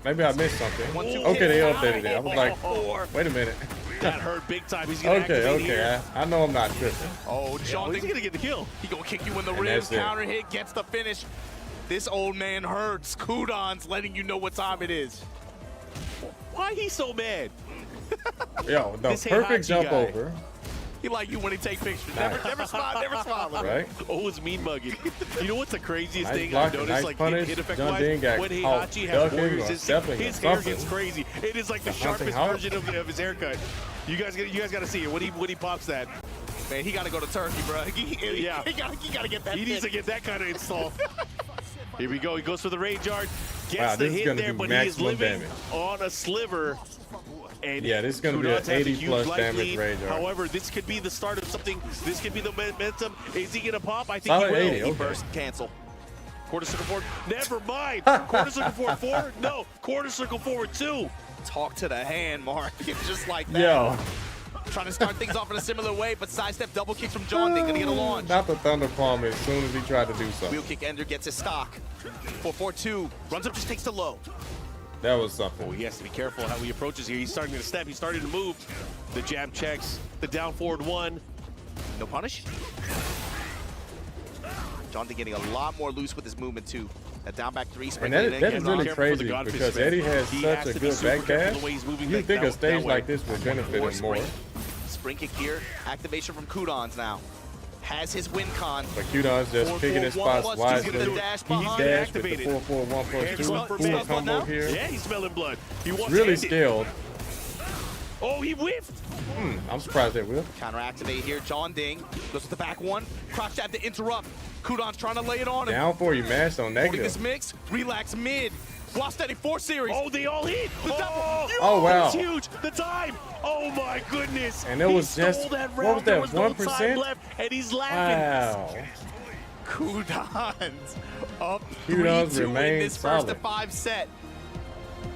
Maybe I missed something. 1-2 Okay, they kick. updated it. I was like, wait a minute. That hurt big time. He's going to Okay, activate okay. here. I know I'm not tripping. Oh, He's Jeondding. going to get the kill. He gonna kick you in the And ribs. that's it. Counter hit, gets the finish. This old man hurts. Kudans letting you know what time it is. Why he so mad? Yo, the This perfect Heihachi jump guy. over. He like you when he take pictures. Nice. Never smile, never smile. Right? Always mean mugging. You know what's the craziest Nice thing block, I've noticed, nice like punish. hit effect Jeondding wise, got when caught Heihachi has ducking Warriors, or his stepping or hair gets something. crazy. It is like the Something sharpest out. version of his haircut. You guys got to see it when he pops that. Man, he gotta go to Turkey, bro. Yeah. he gotta get that. He needs to fixed. get that kind of install. Here we go. He goes for the rage art. Gets Wow, the this is hit gonna there, do but he is maximum living damage. on a sliver. And Yeah, this is gonna be Kudans an has a 80 huge plus life damage lead. rage art. However, this could be the start of something. This could be the momentum. Is he gonna pop? I think Solid he will. 80, He okay. Burst, cancel. Quarter circle forward. Never mind. Quarter circle forward 4? No. Quarter circle forward 2. Talk to the hand, Mark. Just like that. Yo. Trying to start things off in a similar way, but sidestep double kicks from Jeondding. Gonna get a launch. Not the thunder palm as soon as he tried to do something. Wheel kick ender gets his stock. 4-4-2. Runs up, just takes the low. That was something. Oh, he has to be careful how he approaches here. He's starting to step. He's starting to move. The jab checks. The down forward 1. No punish. Jeondding getting a lot more loose with his movement too. That down back 3 And sprinkling that in. is gets really off. crazy because Eddie has He such has a to be good super back careful dash. the way he's moving You back think a that stage way. like this would benefit Or him more. spring kick here. Activation from Kudans now. has his win con. But Qdon's just picking his spots wisely. He dashed with the 4-4-1+2. Combo here. Yeah, he's smelling blood. He wants really skilled. Oh, he whiffed. I'm surprised they will. Counter activate here. Jeondding goes with the back one. Crouch jab to interrupt. Qdon's trying to lay it on him. Down for you, mashed on negative. This mix. Relax mid. Block steady 4 series. Oh, they all hit. Oh wow. That's huge. The time. Oh my goodness. And it was just, what was that, 1%? Left, and he's laughing. Wow. Qdon's up 3-2 in this first to 5 set.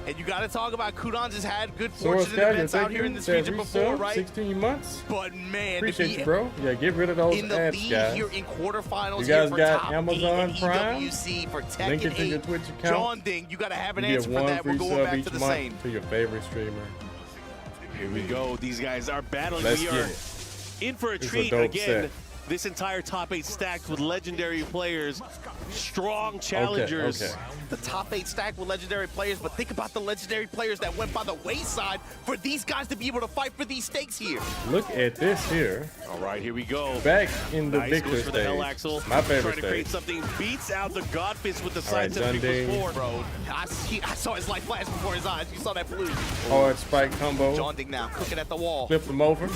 And you got to talk about Qdon's has had good fortune in events out here in this region before, right? 16 months. But man, appreciate you, bro. Yeah, get rid of those in the ads, lead guys. here in quarterfinals. You guys here for got top Amazon 8 Prime? EWC for Tekken Link it to your 8. Twitch account. Jeondding, you got to have an You answer get for one that. We're free going sub back each to the month same. to your favorite streamer. Here we go. These guys are battling. Let's we get are it. in for a It's a treat dope again. set. This entire top 8 stacked with legendary players, strong challengers. Okay. The top 8 stacked with legendary players, but think about the legendary players that went by the wayside for these guys to be able to fight for these stakes here. Look at this here. All right, here we go. Back in the Nice, victor goes for the stage. L Axel. My favorite Trying to create stage. something, beats out the God Fist with the All right, side step Jeondding. forward. Bro, I saw his life flash before his eyes. You saw that blue. Hard spike combo. Jeondding now, cooking at the wall. Flip them over.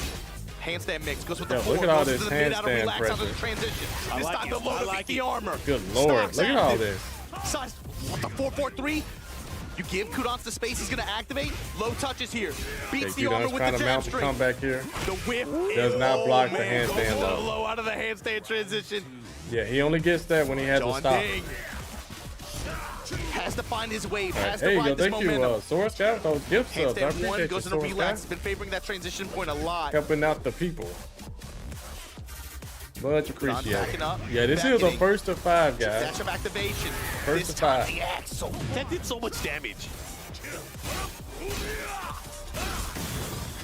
Handstand mix, goes with the Yo, 4, look at all goes this to the mid, out of handstand relax, out of the pressure. transition. I This like time it. the low I to like beat the it. armor. Good lord. Stocks Look at all active. this. Size, what the 4-4-3? You give Qdon's the space, he's gonna activate. Low touches here. Beats Okay, the armor Qdon's with trying the to jab mount the straight. comeback here. The whip. Does not block the man, handstand goes low. low out of the handstand transition. Yeah, he only gets that when he has to stop. Jeondding has to find his wave, Right. has Hey, to yo, ride this thank you, momentum. Sword Scout, those gift subs. I Handstand appreciate one you, goes into Sword relax. Scout. Been favoring that transition point a lot. Helping out the people. Much appreciated. backing up, Yeah, this is a backing. first to 5, guys. Dash of activation. First This to time 5. the Axel. That did so much damage.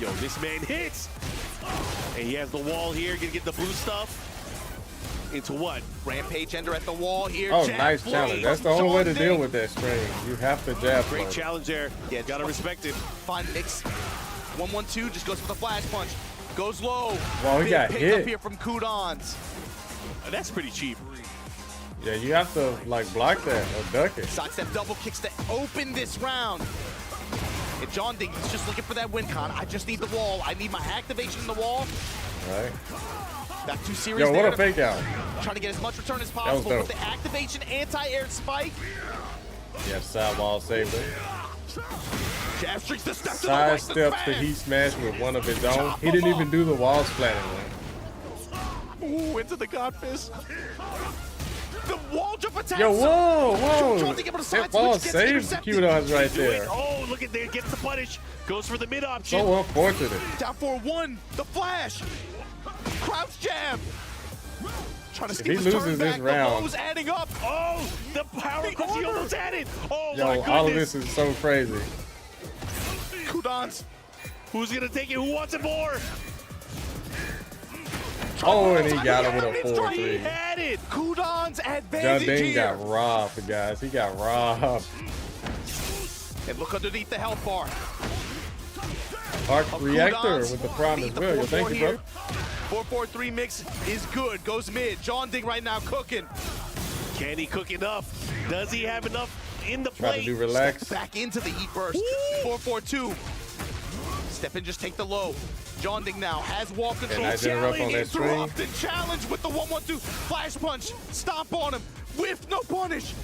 Yo, this man hits. And he has the wall here. Gonna get the blue stuff. Into what? Rampage ender at the wall here. Oh, jab nice blade. challenge. That's the only way to deal Jeondding. with that string. You have to jab Great block. challenge there. Yeah, Gotta respect it. Fine mix. 1-1-2 just goes for the flash punch. Goes low. Wow, he Big got pick hit. up here from Qdon's. That's pretty cheap. Yeah, you have to like block that or duck it. Sidestep double kicks to open this round. And Jeondding, he's just looking for that win con. I just need the wall. I need my activation in the wall. Right. Back 2 series Yo, there. what a fake out. Trying to get as much return as was possible dope. with the activation anti-air spike. Yeah, side wall saved it. Jab streaks the step to the Side right. steps that he smashed with one of his own. He didn't even do the wall splatting one. Ooh, into the God Fist. The wall jump attack. Yo, whoa, whoa. Jeondding able to side That ball switch, gets saved intercepted. Qdon's right Do it. there. Oh, look at there. Gets the punish. Goes for the mid option. So unfortunate. Down for 1. The flash. Crouch jab. Trying to If skip he his loses turn this back. round- The lows adding up. Oh, the power crush. He almost had it. Oh, my Yo, goodness. all of this is so crazy. Qdon's. Who's going to take it? Who wants it more? Oh, and he got him with a He 4-3. had it. Qdon's advantage Jeondding here. got robbed, guys. He got robbed. And look underneath the health bar. Arc reactor Qdon's with the prime as beat the well. Yo, 4-4 thank you, here. bro. 4-4-3 mix is good. Goes mid. Jeondding right now cooking. Can he cook enough? Does he have enough in the Try plate? to do relax. Back into the heat burst. 4-4-2. Step in, just take the low. Jeondding now has wall control. nice interrupt on that string. Interrupt and challenge with the 1-1-2. Flash punch. Stomp on him. Whiff, no punish.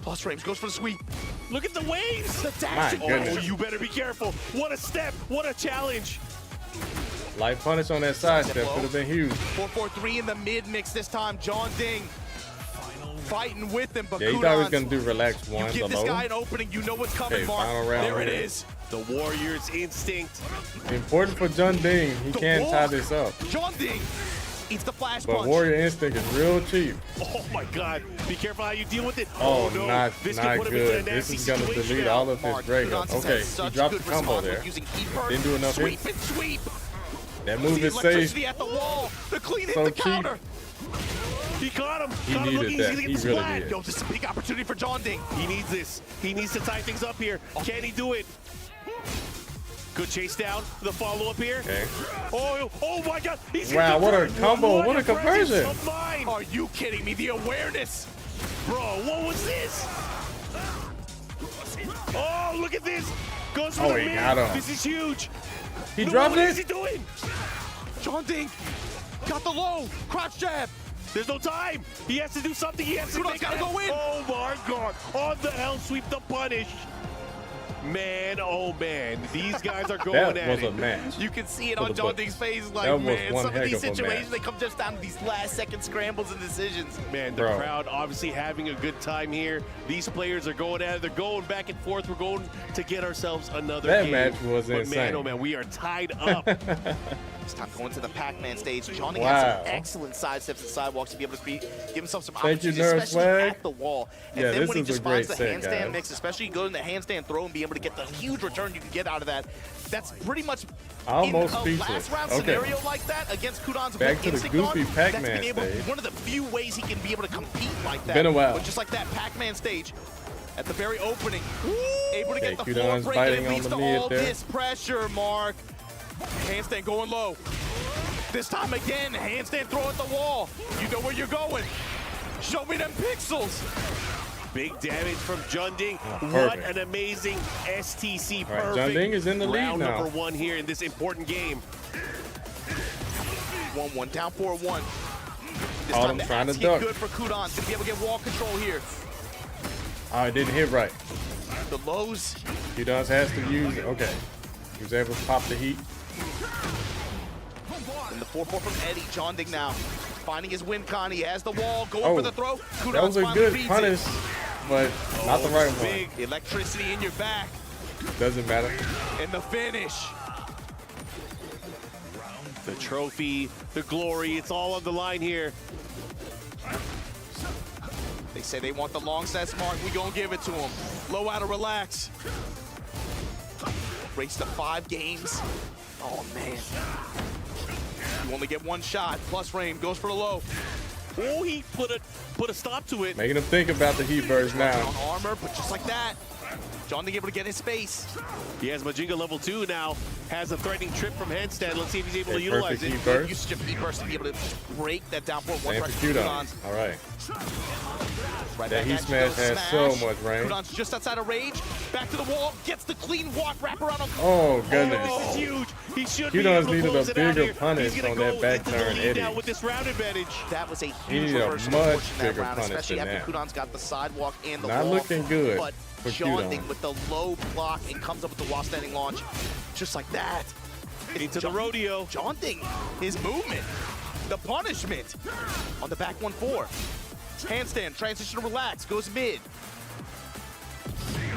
Plus frames goes for the sweep. Look at the waves. The dash. My goodness. Oh, you better be careful. What a step. What a challenge. Light punish on that side step could have been huge. 4-4-3 in the mid mix this time. Jeondding fighting with him, but Yeah, he thought he was Qdon's. going to do relax one, You the give this low. guy an opening, you know what's coming, Okay, Mark. final round There right it here. is. The Warriors' instinct. Important for Jeondding. He can wall. tie this up. Jeondding eats the flash But punch. Warrior Instinct is real cheap. Oh my God! Be careful how you deal with it. Oh, no! not This can put him into a good. This nasty is going to situation delete now. all of his Mark, breakup. Qdon's has Okay, had he such dropped good the combo response with there. using heat burst. Didn't do enough Sweep hits. and sweep. That move The is safe. electricity at the wall. The clean hit So the cheap. counter. He caught him. He Caught him needed looking. that. He's gonna He get the really splat. did. Yo, this is a big opportunity for Jeondding. He needs this. He needs to tie things up here. Can he do it? Good chase down. The follow-up here. Okay. Oh my God. He's Wow, what a combo. What a conversion. Are you kidding me? The awareness. Bro, what was this? Oh, look at this. Goes for the he mid. got him. This is huge. He dropped What it? is he doing? Jeondding got the low. Crouch jab. There's no time. He has to do something. He has to make gotta go in. Oh my God. On the L sweep, the punish. Man, oh man, these guys are going That at was it. a match. You can see it For on the Jeondding's Bucks. face. That Like, was man, one some of heck these of a situations, match. they come just down to these last-second scrambles and decisions. Man, the Bro. crowd obviously having a good time here. These players are going at it. They're going back and forth. We're going to get ourselves another That game. match was but insane. man, oh man, we are tied up. It's time going to the Pac-Man stage. Jeondding Wow. has some excellent side steps and sidewalks to be able to give himself some Thank you, opportunities, Nerd especially Swag. at the wall. And Yeah, then this when he is a just great finds the set, handstand guys. mix, especially go in the handstand throw and be able to get the huge return you can get out of that. That's pretty much Almost in a speechless. last round Okay. scenario like that against Kudan's Back to the instinct goofy on, Pac-Man that's been able, stage. one of the few ways he can be able to compete like that. Been a while. But just like that Pac-Man stage, at the very opening, able to Okay, get the floor Kudan's break, biting and it on leads the to mid all there. this pressure, Mark. Handstand going low. This time again, handstand throw at the wall. You know where you're going. Show me them pixels. Big damage from Jeondding. What perfect. an amazing STC. All right, Perfect. Jeondding is in the lead round now. number 1 here in this important game. 1-1, down 4-1. This Autumn time the trying to axe duck. hit good for Kudan. He's gonna be able to get wall control here. Oh, it didn't hit right. The lows. Kudan's has to use it. Okay. He was able to pop the heat. And the 4-4 from Eddie. Jeondding now finding his win con. He has the wall. Going Oh, for the throw. Kudan that was a finally good reads punish, it. but not the right one. Big electricity in your back. Doesn't matter. And the finish. The trophy, the glory, it's all on the line here. They say they want the long sets, Mark. We gonna give it to them. Low out of relax. Race to 5 games. Oh, man. You only get 1 shot. Plus frame goes for the low. Oh, he put a stop to it. Making him think about the heat burst now. On armor, but just like that, Jeondding able to get in space. He has Majinga level 2 now. Has a threatening trip from handstand. Let's see if he's able to Okay, utilize perfect it. heat burst. Usage of heat burst to be able to break that down for 1 Same pressure for from Kudan. Kudan's. All right. Right That back heat at you, smash though. has so Smash. much range. Kudan's just outside of rage. Back to the wall. Gets the clean walk wrap around on. Oh, goodness. This is huge. He should be Kudan's able to needed close a it out bigger here. punish He's gonna on go that back into the turn lead Eddie. now with this round advantage. That was a He huge needed a reversal much unfortunately, that bigger round, punish especially than after that. Kudan's got the sidewalk and the Not wall. looking good But for Jeondding Kudan. with the low block and comes up with the wall standing launch, just like that. Into the rodeo. Jeondding, his movement, the punishment on the back 1-4. Handstand, transition to relax, goes mid.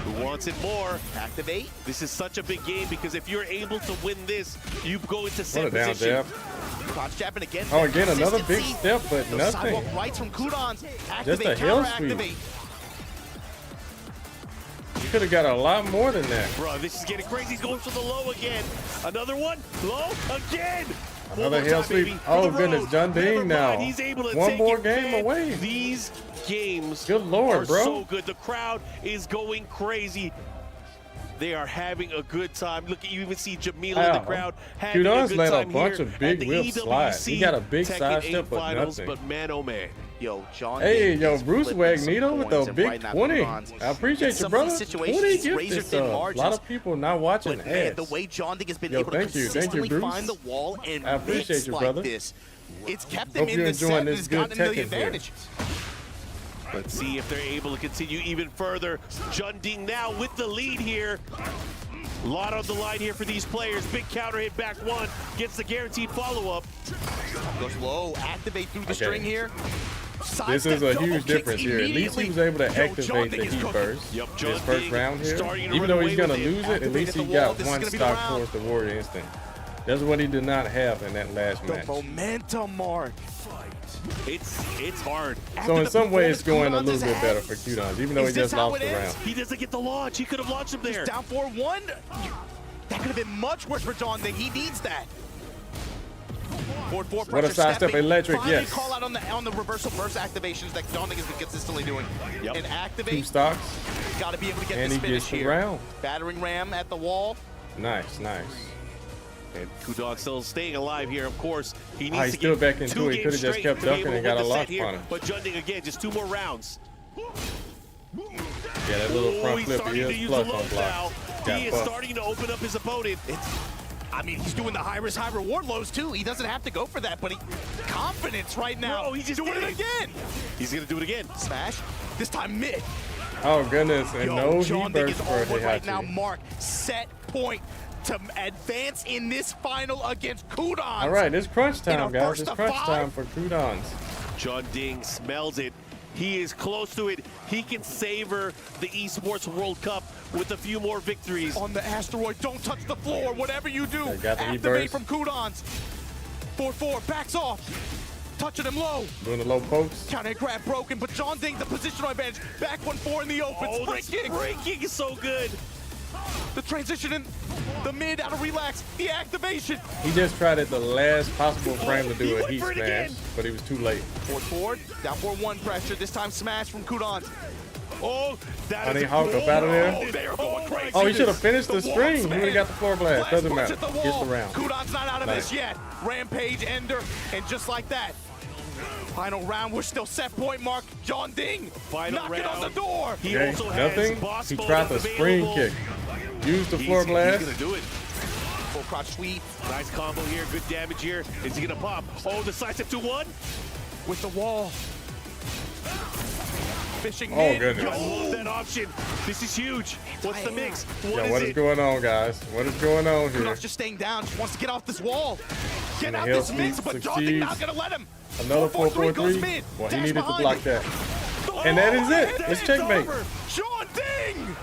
Who wants it more? Activate. This is such a big game because if you're able to win this, you go into set What a down position. jab. Crotch jabbing again. Oh, again, another big Consistency. step, but Those nothing. sidewalk rights from Kudan's. Just Activate, a hell counter sweep. activate. You could have got a lot more than that. Bro, this is getting crazy. He's going for the low again. Another one. Low again. Another One more hell time, sweep. baby. Oh, For the goodness. road. Jeondding Never now. mind. He's able to One take more it, game man. away. These games Good lord, are bro. so good. The crowd is going crazy. They are having a good time. Look, you even see Jamila in the crowd having Kudan's a good let a time bunch here of big at the whip EWC slides. He got a big Tekken side 8 step, but finals, nothing. But man, oh man. Yo, Jeondding Hey, yo, is Bruce flipping some Wagnito with coins, the and big right now 20. Kudan's- I appreciate in you, some of brother. these situations, 20 it's gifted razor-thin subs. A lot margins. of people not watching But man, ads. the way Jeondding has been Yo, able to thank you, consistently Bruce. find the wall and I appreciate mix you, like brother. this, it's kept him Hope in you're this set enjoying and this has good gotten him the Tekken here. advantage. Let's see if they're able to continue even further. Jeondding now with the lead here. A lot on the line here for these players. Big counter hit back 1. Gets the guaranteed follow-up. Goes low, activate through the Okay. string here. This is a huge difference here. At least he was able to activate the heat burst. Yep, His first round here. Even though he's gonna lose it, at least he got one stock towards the Warrior Instinct. That's what he did not have in that last match. The momentum, Mark. It's hard. So in some ways, it's going a little bit better for Kudan, even though he just lost the round. He doesn't get the launch. He could have launched him there. He's down 4-1. That could have been much worse for Jeondding. He needs that. Forward 4 What a pressure sidestep, stepping. electric, Finally yes. call out on the reversal burst activations that Jeondding has been consistently doing. And 2 activate. stocks, Got to be able to get and this he finish gets the here. round. Battering ram at the wall. Nice, nice. And Kudon still staying alive here, of course. He needs he's to still get back into 2 it. He games could have just straight kept to be ducking able to and got win a the lock set here. on him. But Jeondding again, just 2 more rounds. Yeah, that little front he's flip, starting to he is use plus the on lows block. now. He is starting to open up his opponent. I mean, he's doing the high risk, high reward lows too. He doesn't have to go for that, but confidence right now. Bro, he just doing did it again. He's gonna do it again. Smash. This time mid. Oh goodness, and no heat Jeondding burst is for all one right Heihachi. now. Mark, set point to advance in this final against Kudon. All right, it's crunch time, guys. first It's to crunch 5. time for Kudons. Jeondding smells it. He is close to it. He can savor the Esports World Cup with a few more victories. On the asteroid, don't touch the floor. Whatever you do, got the activate E-burst. from Kudons. 4-4, backs off. Touching him low. Doing the low pokes. Counter grab broken, but Jeondding, the positional advantage. Back 1-4 in the open. Oh, Spring the kick. spring kick is so good. The transition in the mid out of relax. The activation. He just tried at the last possible frame to do he a went heat for it smash, again. but he was too late. Forward, down 4-1 pressure. This time smash from Kudon. Oh, that Honey is Hawk up out of there. Oh, they are going crazy. Oh, he should have finished the wall string. He would smash. have got the floor blast. Doesn't Flash matter. punch at the Gets wall. the round. Kudon's not out of Nice. this yet. Rampage ender, and just like that. Final round, we're still set point mark. Jeondding knocking on the door. He Okay, also nothing. has boss He mode tried the spring available. kick. Used the floor blast. He's gonna do it. Full crotch sweep. Nice combo here. Good damage here. Is he gonna pop? Oh, decisive 2-1. With the wall. Fishing Oh, mid. goodness. I love that option. This is huge. What's the mix? What is going on, guys? What is going on here? Kudon's just staying down. Just wants to get off this wall. Get And the out hill this mix, sweep but Jeondding succeeds. not gonna let him. Another 4-4-3 goes 4-4-3. mid. Well, he Dash needed to behind block it. that. And that is it. And It's it's checkmate. over. Jeondding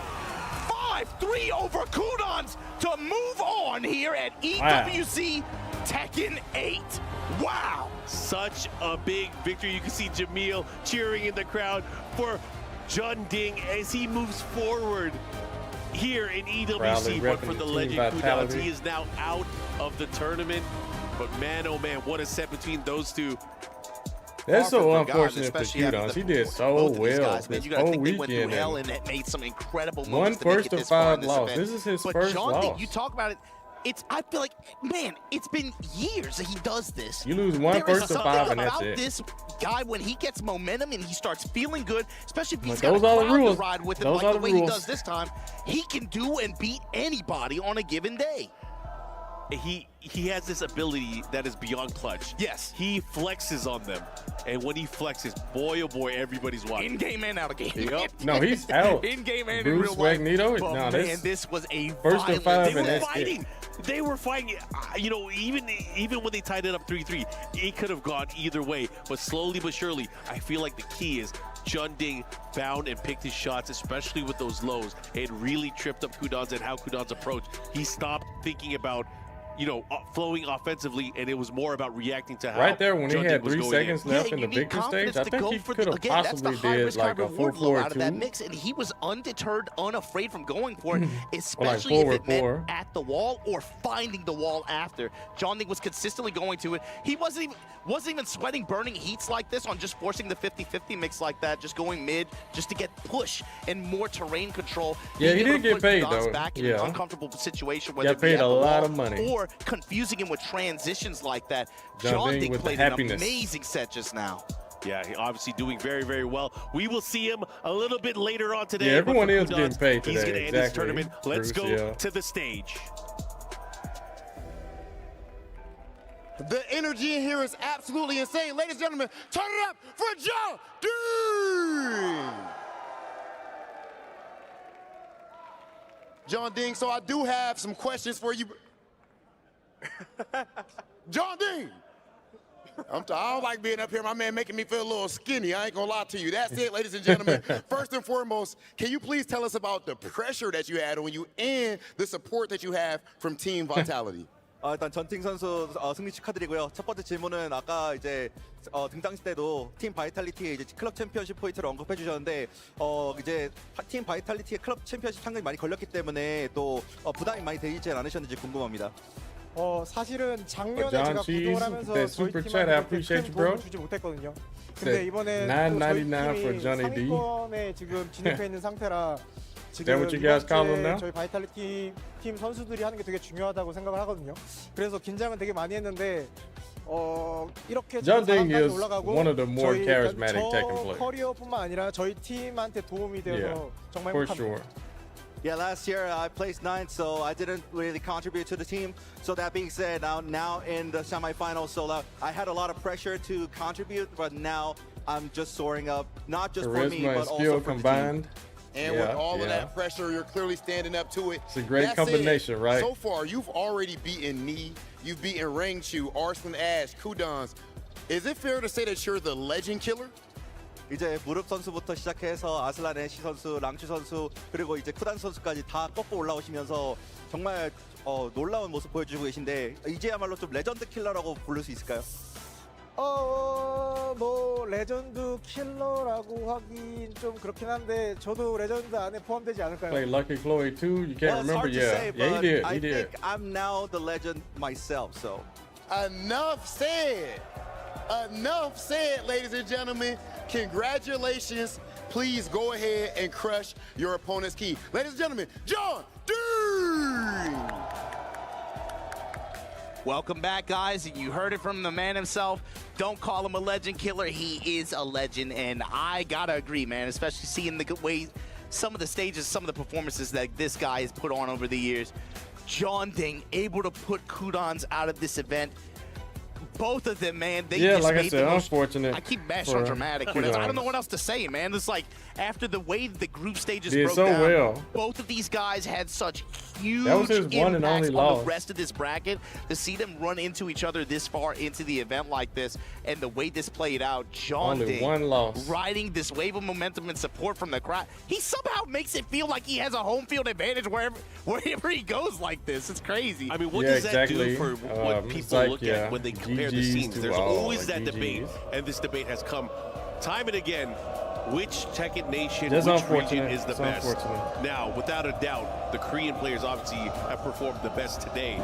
5-3 over Kudons to move on here at EWC Tekken 8. Wow. Such a big victory. You can see Jamil cheering in the crowd for Jeondding as he moves forward here in EWC. But for the legend Kudons, he is now out of the tournament. But man, oh man, what a set between those two. That's so unfortunate for Kudons. He did so well Guys, this you gotta whole think they went through weekend. hell and made some incredible One moments to make first it to this far in 5 this loss. event. This is his but first Jeondding, loss. you talk about it. I feel like, man, it's been years that he does this. You lose one There first is to something 5 and that's about it. this guy when he gets momentum and he starts feeling good, especially if he's But got those a are the crowd to rules. ride with him Those like are the the way he rules. does this time. He can do and beat anybody on a given day. He has this ability that is beyond clutch. Yes. He flexes on them. And when he flexes, boy, oh boy, everybody's watching. In-game and out of game. Yep. No, he's out. In-game and Bruce in real life. Magneto? But No, man, this was a first to 5 They and were that's fighting. it. They were fighting. You know, even when they tied it up 3-3, it could have gone either way. But slowly but surely, I feel like the key is Jeondding found and picked his shots, especially with those lows. It really tripped up Kudons and how Kudons approached. He stopped thinking about, you know, flowing offensively, and it was more about reacting to how Right there when he Jeondding had was 3 going seconds in. left in the victory stage, I think he could have possibly did like a 4-4-2. mix, and he was undeterred, unafraid from going for it, Or like especially if it meant forward 4. at the wall or finding the wall after. Jeondding was consistently going to it. He wasn't even sweating burning heats like this on just forcing the 50-50 mix like that, just going mid, just to get push and more terrain control. Yeah, he Being able did to get put paid, Kudons though. back in Yeah. an uncomfortable situation, whether Got it be paid at a the lot wall of money. or confusing him with transitions like that. Jeondding Jeondding with the played an happiness. amazing set just now. Yeah, he obviously doing very, very well. We will see him a little bit later on today. Yeah, but everyone for is Kudons, getting paid He's today, going to end this exactly. tournament. Let's Bruce, go yeah. to the stage. The energy in here is absolutely insane. Ladies and gentlemen, turn it up for Jeondding! Jeondding, so I do have some questions for you. Jeondding! I don't like being up here. My man making me feel a little skinny. I ain't gonna lie to you. That's it, ladies and gentlemen. First and foremost, can you please tell us about the pressure that you had on you and the support that you have from Team Vitality? 일단 전팅 선수 승리 축하드리고요. 첫 번째 질문은 아까 이제 등장시 때도 팀 바이탈리티의 이제 클럽 챔피언십 포인트를 언급해 주셨는데 이제 팀 바이탈리티의 클럽 챔피언십 상금이 많이 걸렸기 때문에 또 부담이 많이 되지 않으셨는지 궁금합니다. 사실은 작년에 John 제가 Cheese, 구동을 하면서 that 저희 super chat, I 팀한테 appreciate 큰 you, bro. 도움을 주지 못했거든요. That 근데 이번에 또 저희 $9.99 for 팀이 Johnny D. 상위권에 지금 진입해 있는 상태라 that what you guys call them now? 저희 바이탈리티 팀 선수들이 하는 게 되게 중요하다고 생각을 하거든요. 그래서 긴장은 되게 많이 했는데 이렇게 Jeondding is 올라가고 one of the more 저희 charismatic Tekken 저 players. 커리어뿐만 아니라 저희 팀한테 도움이 되어서 정말 for 행복합니다. sure. Yeah, last year I placed 9th, so I didn't really contribute to the team. So that being said, now in the semifinals, so I had a lot of pressure to contribute, but now I'm just soaring up, not just for me, Charisma but and also skill for combined. the team. And with all of that pressure, you're clearly standing up to it. It's a great That combination, said, right? So far, you've already beaten me. You've beaten Rangchu, Arslan Ash, Kudans. Is it fair to say that you're the legend killer? 이제 무릎 선수부터 시작해서 아슬란 애쉬 선수, 랑추 선수, 그리고 이제 쿠단 선수까지 다 꺾고 올라오시면서 정말 놀라운 모습 보여주고 계신데 이제야말로 좀 레전드 킬러라고 부를 수 있을까요? 뭐 레전드 킬러라고 하긴 좀 그렇긴 한데 저도 레전드 안에 포함되지 않을까요? Play Lucky Chloe too. You can't Well, remember, it's hard to say, yeah, he did. I He did. think I'm now the legend myself, so. Enough said. Enough said, ladies and gentlemen. Congratulations. Please go ahead and crush your opponent's key. Ladies and gentlemen, Jeondding! Welcome back, guys. You heard it from the man himself. Don't call him a legend killer. He is a legend, and I gotta agree, man, especially seeing the good way some of the stages, some of the performances that this guy has put on over the years. Jeondding able to put Kudans out of this event. Both of them, man, they just like made I said, the most, unfortunate. I keep mashing on dramatic. But I don't know what else to say, man. It's like after the way the group stages Did broke so down, well. both of these guys had such huge That was his one and impacts only on loss. the rest of this bracket. To see them run into each other this far into the event like this, and the way this played out, Only one Jeondding loss. riding this wave of momentum and support from the crowd. He somehow makes it feel like he has a home field advantage wherever he goes like this. It's crazy. I mean, what Yeah, does that do exactly. for what It's people like, look yeah, at when they compare the GGs scenes? to There's all, always like that debate, GGs. and this debate has come time and again. Which Tekken nation, That's which region unfortunate. is the It's best? unfortunate. Now, without a doubt, the Korean players obviously have performed the best today.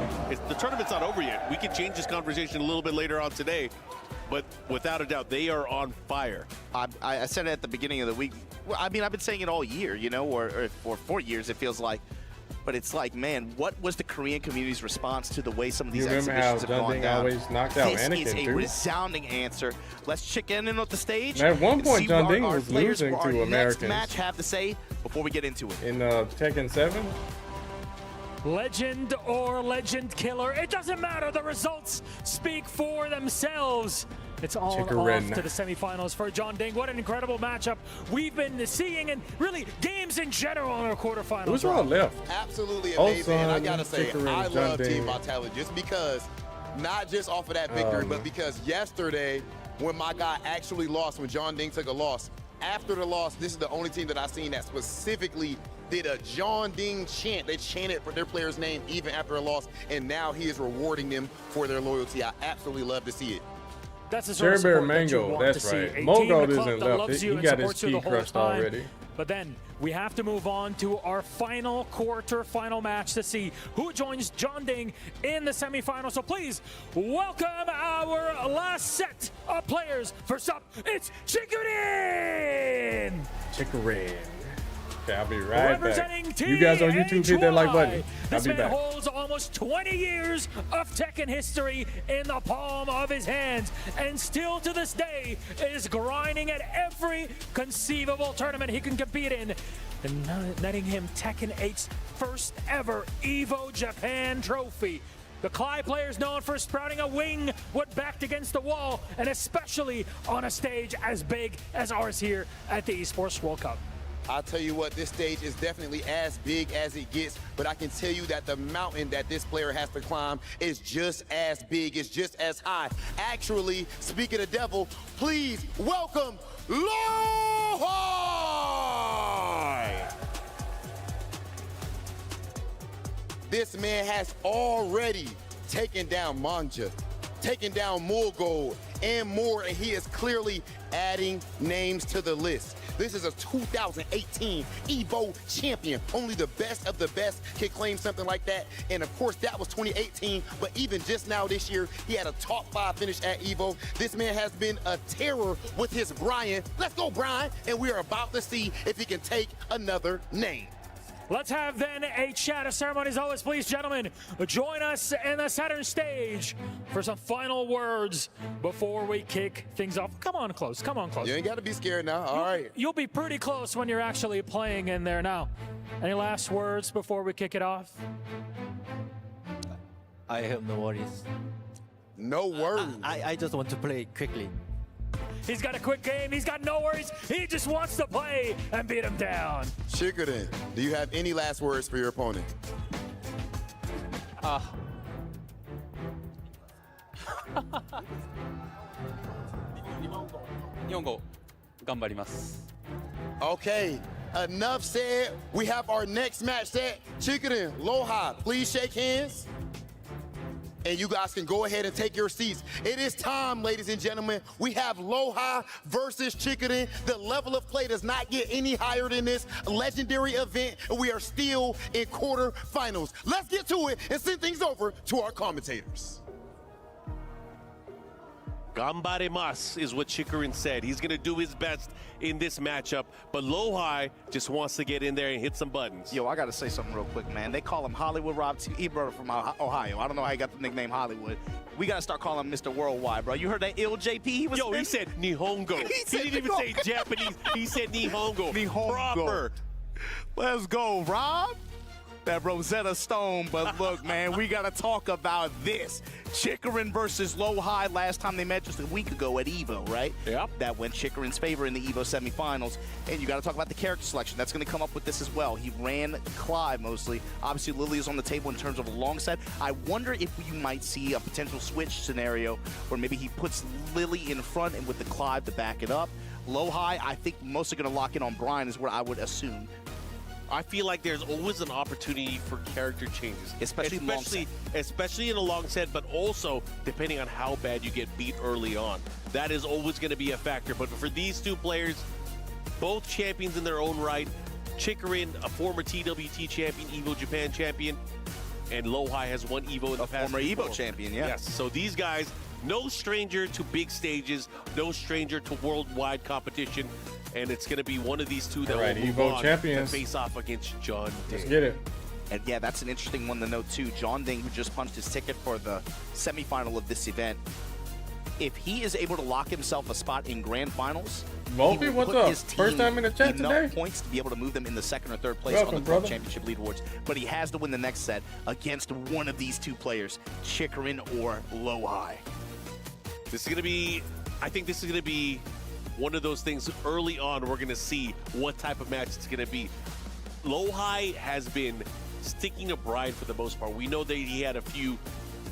The tournament's not over yet. We can change this conversation a little bit later on today, but without a doubt, they are on fire. I said it at the beginning of the week. Well, I mean, I've been saying it all year, you know, or for 4 years, it feels like. But it's like, man, what was the Korean community's response to the way some of these You remember how exhibitions have gone Jeondding down? always knocked out This is Anakin, a too? resounding answer. Let's check in on the stage. At one and point, see what Jeondding our was players losing for our to next Americans. match have to say before we get into it. In Tekken 7? Legend or legend killer, it doesn't matter. The results speak for themselves. It's all Chikarin. off to the semifinals for Jeondding. What an incredible matchup we've been seeing, and really games in general in our quarterfinals. Who's all left? Absolutely amazing. And I Ulsan, gotta say, Chikarin, I love Jeondding. Team Vitality just because, not just off of that victory, Oh, but because yesterday, when my guy actually lost, when Jeondding took a loss, after the loss, this is the only team that I've seen that specifically did a Jeondding chant. They chanted for their player's name even after a loss, and now he is rewarding them for their loyalty. I absolutely love to see it. That's the sort of Cherry Bear support that you Mango, want that's to see. right. A team, Mogo a club isn't that left. loves He you and got his supports you key the whole crushed time. already. But then we have to move on to our final quarter-final match to see who joins Jeondding in the semifinals. So please welcome our last set of players. First up, it's Chikarin! Chikarin. Okay, I'll be right Representing back. Team You guys on YouTube, hit that like button. I'll This be man back. holds almost 20 years of Tekken history in the palm of his hands, and still to this day is grinding at every conceivable tournament he can compete in, and netting him Tekken 8's first ever EVO Japan trophy. The Cly player is known for sprouting a wing when backed against the wall, and especially on a stage as big as ours here at the Esports World Cup. I'll tell you what, this stage is definitely as big as it gets, but I can tell you that the mountain that this player has to climb is just as big, it's just as high. Actually, speaking of devil, please welcome Lowhigh! This man has already taken down Manja, taken down Mulgold, and more, and he is clearly adding names to the list. This is a 2018 EVO champion. Only the best of the best can claim something like that. And of course, that was 2018, but even just now this year, he had a top 5 finish at EVO. This man has been a terror with his Brian. Let's go, Brian. And we are about to see if he can take another name. Let's have then a chat of ceremonies. Always, please, gentlemen, join us in the center stage for some final words before we kick things off. Come on close. Come on close. You ain't got to be scared now. All right. You'll be pretty close when you're actually playing in there now. Any last words before we kick it off? I have no worries. No worries. I just want to play quickly. He's got a quick game. He's got no worries. He just wants to play and beat him down. Chikrin, do you have any last words for your opponent? 日本語頑張ります。 Okay, enough said. We have our next match set. Chikrin, Lowhigh, please shake hands. And you guys can go ahead and take your seats. It is time, ladies and gentlemen. We have Lowhigh versus Chikrin. The level of play does not get any higher than this legendary event, and we are still in quarterfinals. Let's get to it and send things over to our commentators. Ganbaremas is what Chikrin said. He's going to do his best in this matchup, but Lowhigh just wants to get in there and hit some buttons. Yo, I got to say something real quick, man. They call him Hollywood Rob Ebro from Ohio. I don't know how he got the nickname Hollywood. We got to start calling him Mr. Worldwide, bro. You heard that ill JP he was He said Nihongo. He didn't even say Japanese. He said Nihongo. Nihongo. Proper. Let's go, Rob. That Rosetta Stone, but look, man, we got to talk about this. Chikrin versus Lowhigh. Last time they met just a week ago at EVO, right? Yep. That went Chikrin's favor in the EVO semifinals. And you got to talk about the character selection. That's going to come up with this as well. He ran Clive mostly. Obviously, Lily is on the table in terms of a long set. I wonder if you might see a potential switch scenario where maybe he puts Lily in front and with the Clive to back it up. Lowhigh, I think mostly going to lock in on Brian is what I would assume. I feel like there's always an opportunity for character changes, especially in a long set, but also depending on how bad you get beat early on. That is always going to be a factor. But for these two players, both champions in their own right, Chikrin, a former TWT champion, EVO Japan champion, and Lowhigh has won EVO in the past. Former EVO champion, yeah. Yes. So these guys, no stranger to big stages, no stranger to worldwide competition. And it's going to be one of these two that will move on to face off against Jeondding. Let's get it. And yeah, that's an interesting one to note too. Jeondding, who just punched his ticket for the semifinal of this event. If he is able to lock himself a spot in grand finals, Volpe, what's up? First time in the chat today? Points to be able to move them in the second or third place on the club championship leaderboards. But he has to win the next set against one of these two players, Chikrin or Lowhigh. This is going to be, I think this is going to be one of those things early on we're going to see what type of match it's going to be. Lowhigh has been sticking to Brian for the most part. We know that he had a few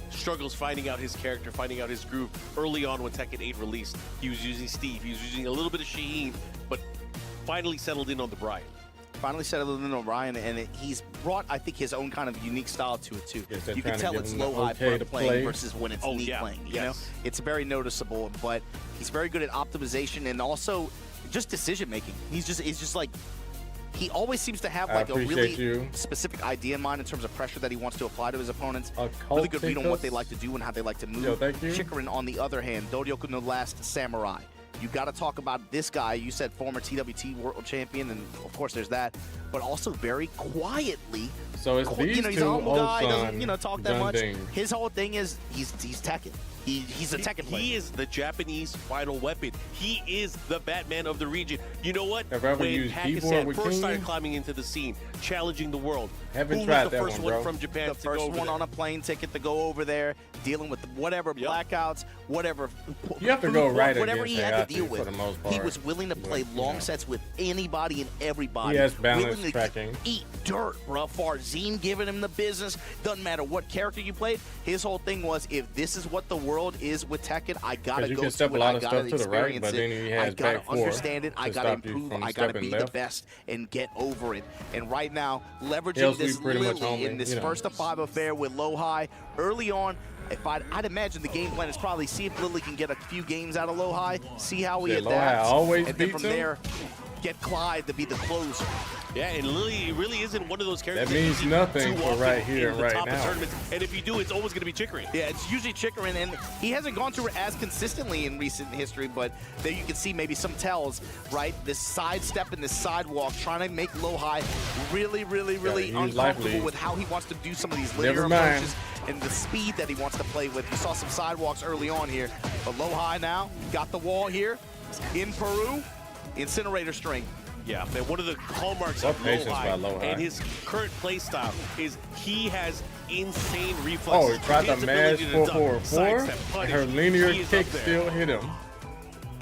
struggles finding out his character, finding out his groove early on when Tekken 8 released. He was using Steve, he was using a little bit of Shaheen, but finally settled in on the Brian. Finally settled in on Brian, and he's brought, I think, his own kind of unique style to it, too. You can tell it's Lowhigh playing versus when it's me playing, you know? It's very noticeable, but he's very good at optimization and also just decision-making. He's just like, he always seems to have like a really specific idea in mind in terms of pressure that he wants to apply to his opponents. Really good read on what they like to do and how they like to move. Chikrin, on the other hand, Doryoku no Last Samurai. You got to talk about this guy. You said former TWT world champion, and of course there's that, but also very quietly. So it's these he's a humble guy, doesn't talk that much. Jeondding. His whole thing is he's Tekken. He's a Tekken player. He is the Japanese final weapon. He is the Batman of the region. You know what? When Pakistan first started climbing into the scene, challenging the world, who was the first one from Japan the to go first over one there? on a plane ticket to go over there, dealing with whatever blackouts, whatever. You have to go right whatever he had to deal for with. the most part. He was willing to play long sets with anybody and everybody. He has balance willing tracking. to eat dirt, bro. Farzine giving him the business. Doesn't matter what character you played. His whole thing was, if this is what the world is with Tekken, I gotta go to it. I gotta experience it. I gotta understand it. I gotta improve. I gotta be the best and get over it. And right now, leveraging this Lily in this first of 5 affair with Lowhigh early on. If I'd imagine the game plan is probably see if Lily can get a few games out of Lowhigh, see how he adapts, and then from there, get Clyde to be the closer. Yeah, and Lily really isn't one of those characters that means nothing for right here and right now. And if you do, it's always going to be Chicory. Yeah, it's usually Chicory, and he hasn't gone to her as consistently in recent history, but there you can see maybe some tells, right? This sidestep and this sidewalk, trying to make Lowhigh really uncomfortable with how he wants to do some of these linear approaches and the speed that he wants to play with. You saw some sidewalks early on here, but Lowhigh now got the wall here in Peru, incinerator string. Yeah, man, one of the hallmarks of Lowhigh and his current play style is he has insane reflexes. Oh, he tried to mash 4-4-4, and her linear kick still hit him.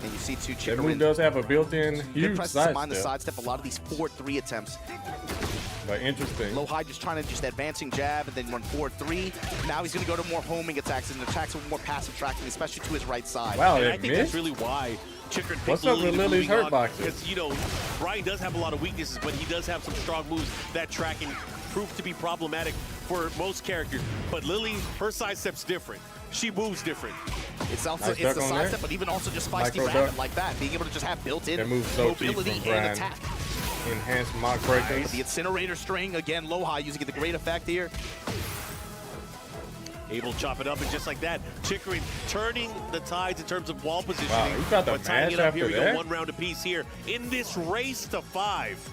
And you see two That move does have a built-in huge sidestep. The sidestep, a lot of these 4-3 attempts. But interesting. Lowhigh just trying to advancing jab and then run 4-3. Now he's going to go to more homing attacks and attacks with more passive tracking, especially to his right side. Wow, and I think that's really why Chicory picked What's up with Lily's hurt boxes? Because, you know, Brian does have a lot of weaknesses, but he does have some strong moves that tracking proved to be problematic for most characters. But Lily, her sidestep's different. She moves different. It's also it's the sidestep, but even also just feisty rabbit like that, being able to just have built-in mobility and attack. Enhanced mock breakers. The incinerator string again. Lowhigh using it to great effect here. Able to chop it up, and just like that, Chicory turning the tides in terms of wall positioning. Wow, he got the but tying mash it up here. after We that? go 1 round apiece here in this race to 5.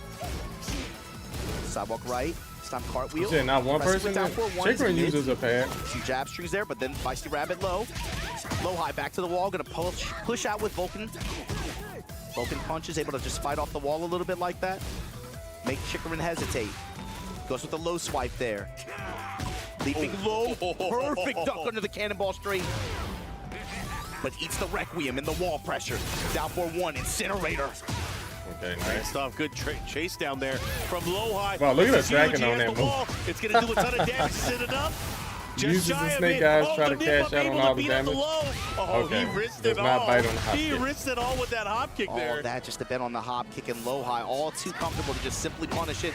Sidewalk right. Stop cartwheel. You said not one person? Chicory uses a pad. Some jab strings there, but then feisty rabbit low. Lowhigh back to the wall, gonna push out with Vulcan. Vulcan punches, able to just fight off the wall a little bit like that. Make Chicory hesitate. Goes with the low swipe there. Leaping low, perfect duck under the cannonball straight. But eats the Requiem in the wall pressure. Down 4-1, incinerator. Okay, Great nice. stuff. Good chase down there from Lowhigh. Wow, look at that tracking on that move. It's going to do a ton of damage. Is it enough? Uses the snake eyes, try to cash out on all the damage. Okay, he risked does it not all. bite on the hop He kick. risked it all with that hop kick there. All that just to bet on the hop kick and Lowhigh. All too comfortable to just simply punish it.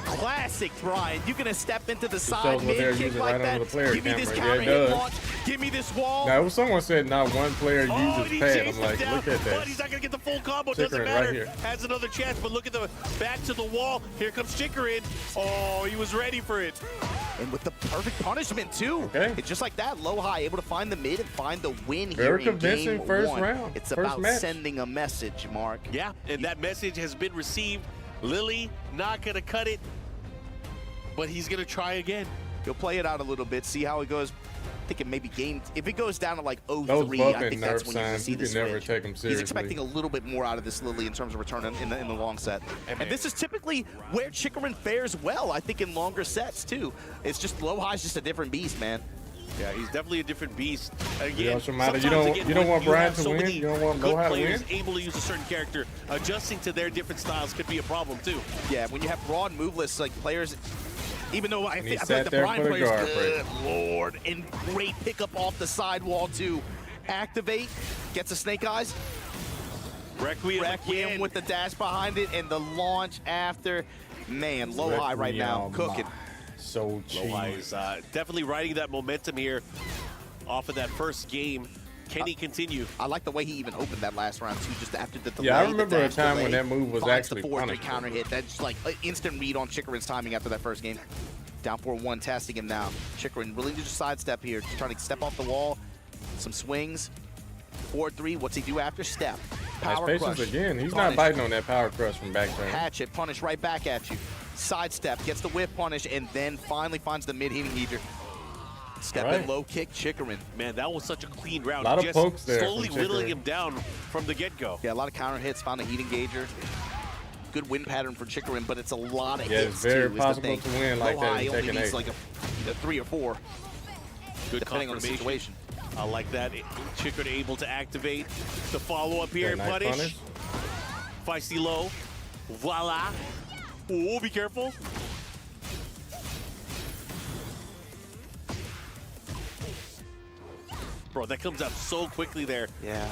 Classic, Brian. You're going to step into the side mid kick like that. Give me this counter hit launch. Give me this wall. Now, someone said not one player uses pad. I'm like, look at that. But he's not going to get the full combo. Chicory Doesn't matter. right here. Has another chance, but look at the back to the wall. Here comes Chicory. Oh, he was ready for it. And with the perfect punishment, too. Okay. It's just like that. Lowhigh able to find the mid and find the win Very here in convincing game first 1. round. It's First about match. sending a message, Mark. Yeah, and that message has been received. Lily not going to cut it, but he's going to try again. He'll play it out a little bit, see how it goes. I think it maybe game. If it goes down to like 0-3, Those I think that's when you see you the can never switch. take them seriously. He's expecting a little bit more out of this Lily in terms of return in the long set. And this is typically where Chicory fares well, I think, in longer sets, too. It's just Lowhigh's just a different beast, man. Yeah, he's definitely a different beast. Again, You sometimes, don't want you Brian have to so win? many You don't want good Lowhigh to players win? able to use a certain character. Adjusting to their different styles could be a problem, too. Yeah, when you have broad move lists, like players, even though I feel like the there Brian for the players, guard good lord, and great pickup off the sidewall to activate, gets a snake eyes. Requiem with the dash behind it and the launch after. Man, Lowhigh right now cooking. So cheap. Lowhigh is definitely riding that momentum here off of that first game. Can he continue? I like the way he even opened that last round too, just after the delay. Yeah, I remember the a time when delay, that move was finds actually the 4-3 punishable. counter hit. That's like an instant read on Chicory's timing after that first game. Down 4-1, testing him now. Chicory really just sidestep here, just trying to step off the wall. Some swings. 4-3, what's he do after? Step. Power Nice crush. patience again. He's Punish. not biting on that power crush from back turn. Hatchet, punish right back at you. Sidestep, gets the whip punish, and then finally finds the mid-hitting heater. Step in low kick, Chicory. Man, that was such a clean round. Lot of Just pokes there slowly from whittling Chicory. him down from the get-go. Yeah, a lot of counter hits, found a heat engager. Good win pattern for Chicory, but it's a lot of Yeah, hits it's very too, possible is the thing. to win like that Lowhigh in only Tekken needs 8. like a 3 or 4, Good depending on the confirmation. situation. I like that. Chicory able to activate the follow-up here. Nice Punish. Feisty low. Voila. Oh, be careful. Bro, that comes out so quickly there. Yeah.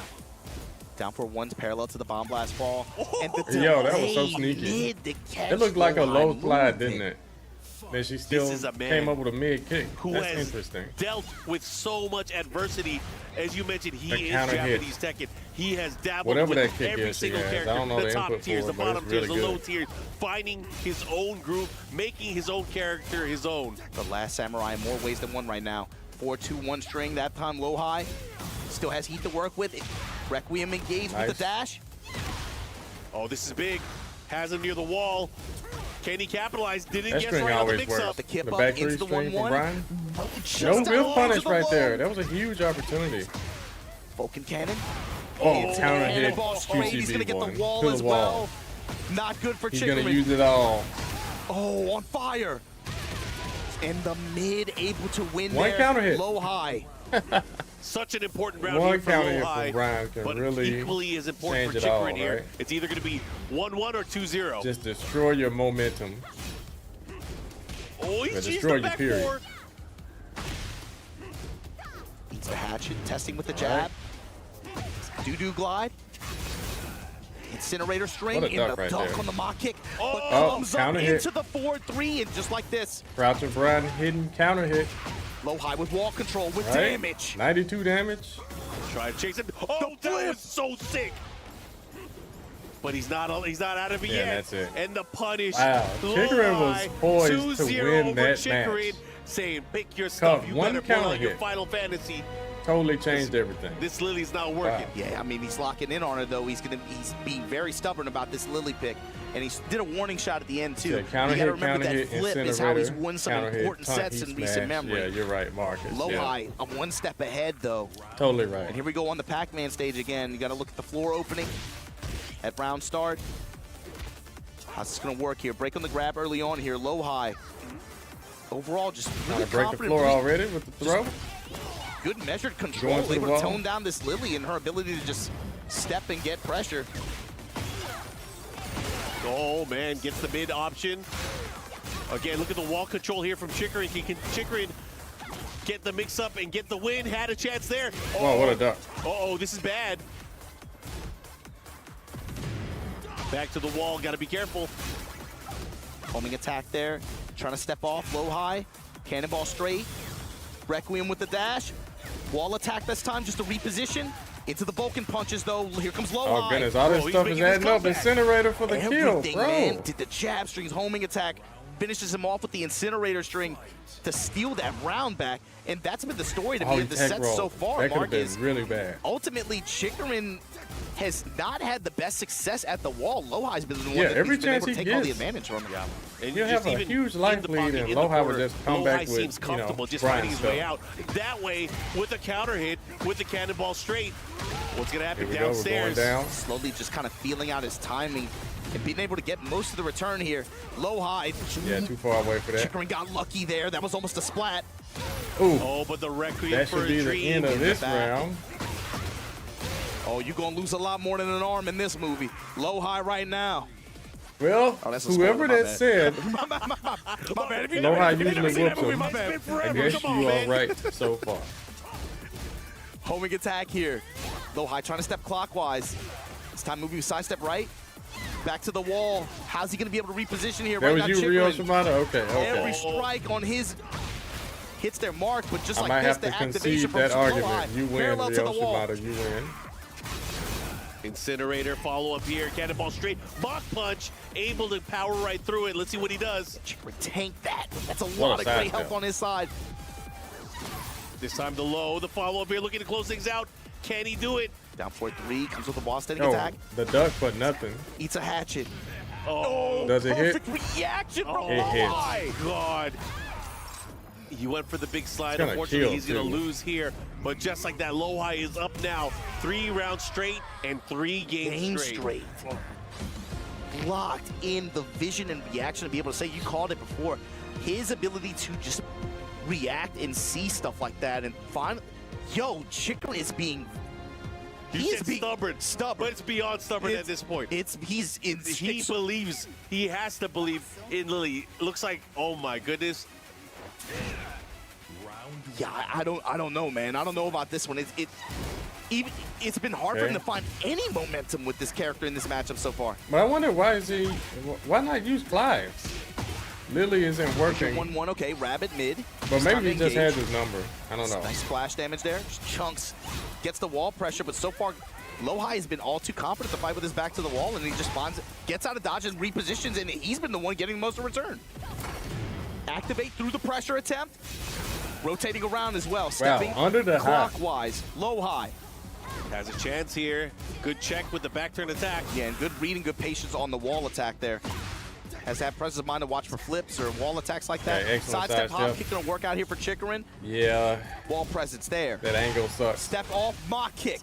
Down for 1's parallel to the bomb blast fall. And the Yo, that was so delay sneaky. mid to catch It looked like a low Lowhigh slide, movement. didn't it? Then she still This is a man came up with a mid kick. who That's has interesting. dealt with so much adversity. As you mentioned, he The is counter hit. Japanese Tekken. He has dabbled Whatever with that kick every is he single has, I character. don't know The the top input tiers, for the it, but it's bottom tiers, really the low good. tiers, finding his own groove, making his own character his own. The Last Samurai in more ways than one right now. 4-2-1 string, that time Lowhigh. Still has heat to work with. Requiem engaged with the dash. Oh, this is big. Has him near the wall. Can he capitalize? Didn't That guess string right on the always mix-up. works. The kip The up back three into the string from 1-1. Brian. No Just whip out punish to the right low. there. That was a huge opportunity. Vulcan cannon. Oh, It's counter hit. cannonball straight. He's going to get QCB the boy. wall To the as wall. well. Not good for He's Chickerin. going to use it all. Oh, on fire. In the mid, able to win One there. counter hit. Lowhigh. Such an important round One here for counter hit Lowhigh, from Brian can but really equally as important for change it all, Chickerin here. right? It's either going to be 1-1 or 2-0. Just destroy your momentum. Oh, he's used destroy the your back period. four. Beats the hatchet, testing with the jab. Doo-doo glide. Incinerator string What a in duck the right duck there. on the mock kick. Oh, But comes up counter hit. into the 4-3 and just like this. Crouching Brian, hidden counter hit. Lowhigh with wall control with Right? damage. 92 damage. Try to chase him. Oh, that was so sick. But he's not out of it Yeah, yet. that's it. And the punish. Wow, Chickerin was poised to 2-0 win over that Chickerin, match. saying, pick your stuff. Cup, You one better pull counter out your hit. Final Fantasy. Totally changed everything. This Lily's not working. Yeah, I mean, he's locking in on it, though. He's being very stubborn about this Lily pick. And he did a warning shot at the end, too. Yeah, counter you got to hit, remember counter that hit, flip is how he's incinerator, won some counter hit, important taunt, sets heat in recent smash. memory. Yeah, you're right, Marcus. Lowhigh, I'm one step ahead, though. Totally right. And here we go on the Pac-Man stage again. You got to look at the floor opening at round start. How's this going to work here? Break on the grab early on here. Lowhigh. Overall, just really Trying to break the confident. floor really already with the throw. good measured control. Going to the Able to wall. tone down this Lily and her ability to just step and get pressure. Oh, man, gets the mid option. Again, look at the wall control here from Chickerin. Can Chickerin get the mix-up and get the win? Had a chance there. Whoa, what a duck. Uh-oh, this is bad. Back to the wall, got to be careful. Homing attack there. Trying to step off, low high. Cannonball straight. Requiem with the dash. Wall attack this time just to reposition. Into the Vulcan punches though. Here comes low high. Oh goodness, all this stuff is adding up. Incinerator for the kill, Everything, bro. man. Did the jab strings, homing attack. Finishes him off with the incinerator string to steal that round back. And that's been the story to me of the set so far, That could Mark, have is been really bad. ultimately Chickerin has not had the best success at the wall. Lohigh's been the one Yeah, that every he's been able chance to he take all the gets. advantage from. Yeah. And You have a even huge in life the lead, pocket, and in the Lowhigh would corner, just come Lowhigh back with, seems comfortable just grind finding his way stuff. out. That way, with a counter hit, with the cannonball straight, what's going to happen Here we go, we're downstairs? going down. Slowly just kind of feeling out his timing and being able to get most of the return here. Low high. Yeah, too far away for that. Chickerin got lucky there. That was almost a splat. Ooh. Oh, but the Requiem That for should a be the dream end of in the this back. round. Oh, you're going to lose a lot more than an arm in this movie. Low high right now. Well, Oh, that's a whoever spoiler, my that bad. said, My bad. If you Lowhigh never usually seen that whoops movie, him. my bad. I guess Come on, you man. are right so far. Homing attack here. Low high trying to step clockwise. This time moving sidestep right. Back to the wall. How's he going to be able to reposition here? That right was now, you, Rio Chickerin. Shimada? Okay, okay. Every strike on his hits their mark, but just I like might this, have the to activation concede from that Low argument. High, You win, parallel to Rio the wall. Shimada, you win. Incinerator follow up here, cannonball straight, mock punch, able to power right through it. Let's see what he does. Chickerin tank that. That's a What lot a of great sidestep. help on his side. This time the low, the follow up here, looking to close things out. Can he do it? Down 4-3, comes with a wall standing Oh, attack. the duck for nothing. Eats a hatchet. Oh, Does it hit? Perfect reaction from It Low hits. High. God. He went for the big slide. gonna Unfortunately, kill, he's going to too. lose here. But just like that, Lowhigh is up now. 3 rounds straight and 3 games straight. Locked in the vision and reaction to be able to say, you called it before, his ability to just react and see stuff like that and find, yo, Chickerin is being, He said stubborn, but it's beyond stubborn It's- at this point. He believes, he has to believe in Lily. Looks like, oh my goodness. Yeah, I don't know, man. I don't know about this one. It's been hard for him Okay. to find any momentum with this character in this matchup so far. But I wonder why not use Clives? Lily isn't working. 1-1, okay, Rabbit mid. But maybe he just has his number. I don't know. Nice splash damage there. Chunks gets the wall pressure, but so far, Lowhigh has been all too confident to fight with his back to the wall, and he just gets out of dodge and repositions, and he's been the one getting most of return. Activate through the pressure attempt. Rotating around as well. Stepping under the clockwise. Lowhigh has a chance here. Good check with the back turn attack. Yeah, and good reading, good patience on the wall attack there. Has that presence of mind to watch for flips or wall attacks like that. Yeah, Sidestep hop kick gonna work out here for Chikarin. Yeah. Wall presence there. That angle sucks. Step off, mock kick.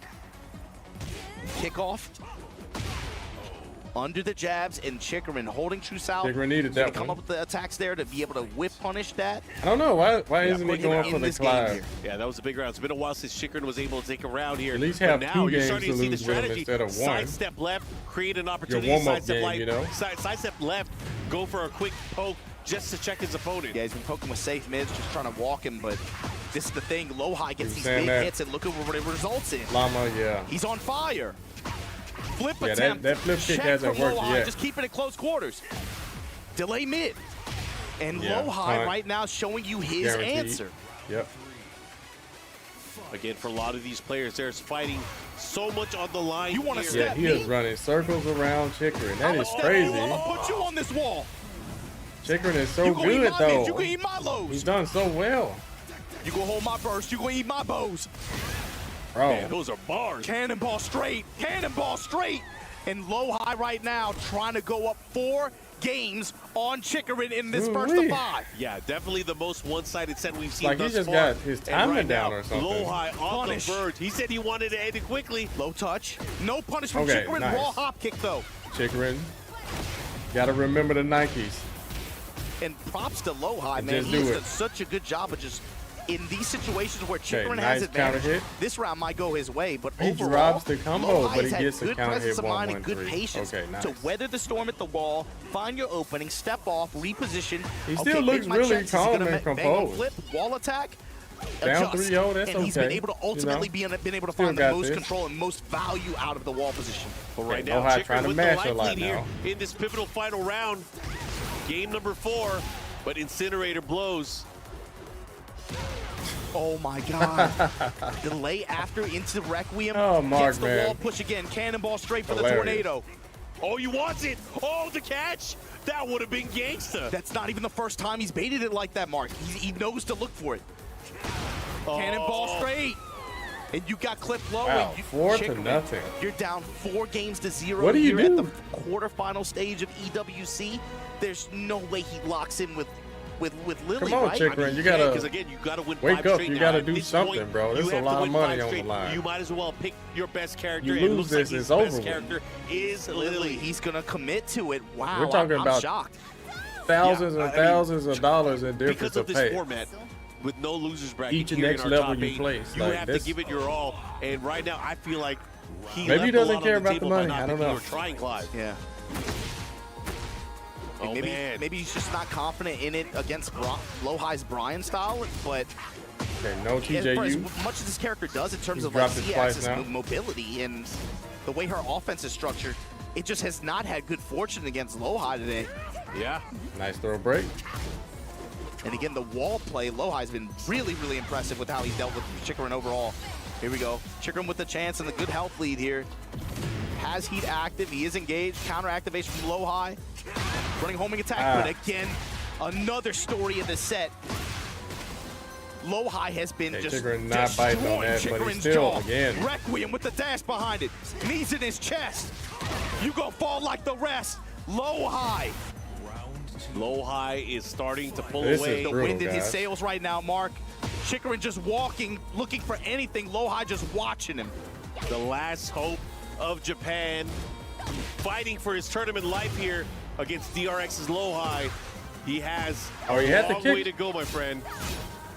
Kick off. Under the jabs, and Chikarin holding true south. Chikarin needed that come one. up with the attacks there to be able to whip punish that. I don't know. Why isn't he going for the Clyde? Yeah, that was a big round. It's been a while since Chikarin was able to take a round here. At least but have now 2 you're games starting to to see the lose with him strategy. instead of 1. Sidestep left, create an opportunity. Your warm-up Sidestep game, right, you know? Sidestep left, go for a quick poke just to check his opponent. Yeah, he's been poking with safe mids, just trying to walk him, but this is the thing. Lowhigh gets these saying big that. hits, and look at what it results in. Llama, yeah. He's on fire. Flip Yeah, attempt. that flip kick Check hasn't from worked Lowhigh, yet. just keeping it close quarters. Delay mid. And Yeah, Lowhigh punt. right now showing you his Guaranteed. answer. Yep. Again, for a lot of these players, there's fighting so much on the line. You want to here. step Yeah, he is running circles around Chikarin. That is crazy. I'm gonna put you on this wall. Chikarin is so You gonna eat good, my though. mids, you gonna eat my lows. He's done so well. You gonna hold my burst, you gonna eat my bows. Bro. Man, those are bars. Cannonball straight, cannonball straight. And Lowhigh right now trying to go up 4 games on Chikarin in this first of 5. Yeah, definitely the most one-sided set we've seen Like he thus just far. got his And timing right down now, or something. Lowhigh on Punish. the verge. He said he wanted to end it quickly. Low touch. No punish from Okay, Chikarin. nice. Raw hop kick though. Chikarin. Gotta remember the Nikes. And props to Lowhigh, And man. just He has do done it. such a good job of just in these situations where Chikarin nice has advantage. counter hit. This round might go his way, but He overall, drops the combo, Lowhigh but has he had gets a good counter presence hit of mind and good 1-1-3. patience Okay, nice. to weather the storm at the wall, find your opening, step off, reposition. He okay, still make looks my really checks. Is he calm gonna and bang on composed. Flip, wall attack. Down adjust. 3-0, that's and he's been okay, able to you ultimately know. been able to Still find the got most this. control and most value out of the wall position. But right Okay, now, Lowhigh Chikarin trying to with the mash life a lot lead here now. in this pivotal final round. Game number 4, but Incinerator blows. Oh my God. Delay after into Requiem. Oh, Mark, Gets the man. wall push again. Cannonball straight for Hilarious. the tornado. Oh, you want it? Oh, the catch? That would have been gangsta. That's not even the first time he's baited it like that, Mark. He knows to look for it. Cannonball straight. And you got clipped low. Wow, and you, 4-0. You're down 4 games to 0 What do you here at do? the quarterfinal stage of EWC. There's no way he locks in with Lily, Come on, right? Chikarin, you gotta because again, you gotta win wake 5 up. straight You now. gotta At do this something, point, bro. you There's a have to lot of win money 5 on the straight. line. You might as well pick your best character. You and it lose looks this, like his it's over best with. character is Lily. He's gonna commit to it. Wow, We're talking I'm about shocked. thousands Yeah, and I mean, thousands of dollars in difference Because of of this pay. format, with no losers bracket Each here next in our level top you 8, place, you like have this- to give it your all. And right now, I feel like he Maybe he left doesn't a lot care on the about the table by money. not I don't picking know. or trying Clive. Yeah. Oh, maybe, man. maybe he's just not confident in it against Lowhigh's Brian style, but Okay, no for as TJU. much as this character does in terms He's of like dropped it twice Z-axis now. mobility and the way her offense is structured, it just has not had good fortune against Lowhigh today. Yeah. Nice throw break. And again, the wall play, Lowhigh's been really, really impressive with how he's dealt with Chikarin overall. Here we go. Chikarin with the chance and the good health lead here. Has heat active, he is engaged. Counter activation from Lowhigh. Running homing attack, but again, another story in the set. Lowhigh has been Okay, just Chikarin not biting on destroying that, but Chikarin's he's still, jaw. again. Requiem with the dash behind it. Knees in his chest. You gonna fall like the rest. Lowhigh. Lowhigh is starting to pull This away. is The brutal, wind in his guys. sails right now, Mark. Chikarin just walking, looking for anything. Lowhigh just watching him. The last hope of Japan, fighting for his tournament life here against DRX's Lowhigh. He has Oh, he a had the long kick. way to go, my friend.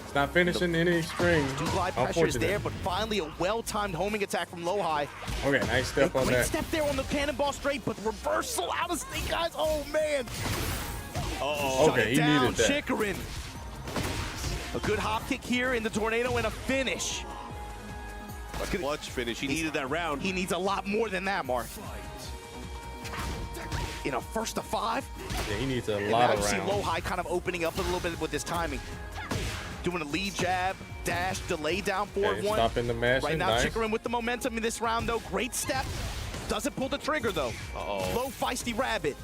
It's not finishing any strings. Glide pressure is Unfortunate. there, but finally a well-timed homing attack from Lowhigh. Okay, nice step on Great that. step there on the cannonball straight, but reversal out of Snake Eyes. Oh, man. Uh-oh. Shut Okay, it he down, needed that. Chikarin. A good hop kick here in the tornado and a finish. A clutch finish. He needed that round. He needs a lot more than that, Mark. in a first to 5. Yeah, he needs a And lot now of you see rounds. Lowhigh kind of opening up a little bit with his timing. Doing a lead jab, dash, delay down forward Okay, one. stopping the mashing, Right now, nice. Chikarin with the momentum in this round, though. Great step. Doesn't pull the trigger, though. Low feisty rabbit.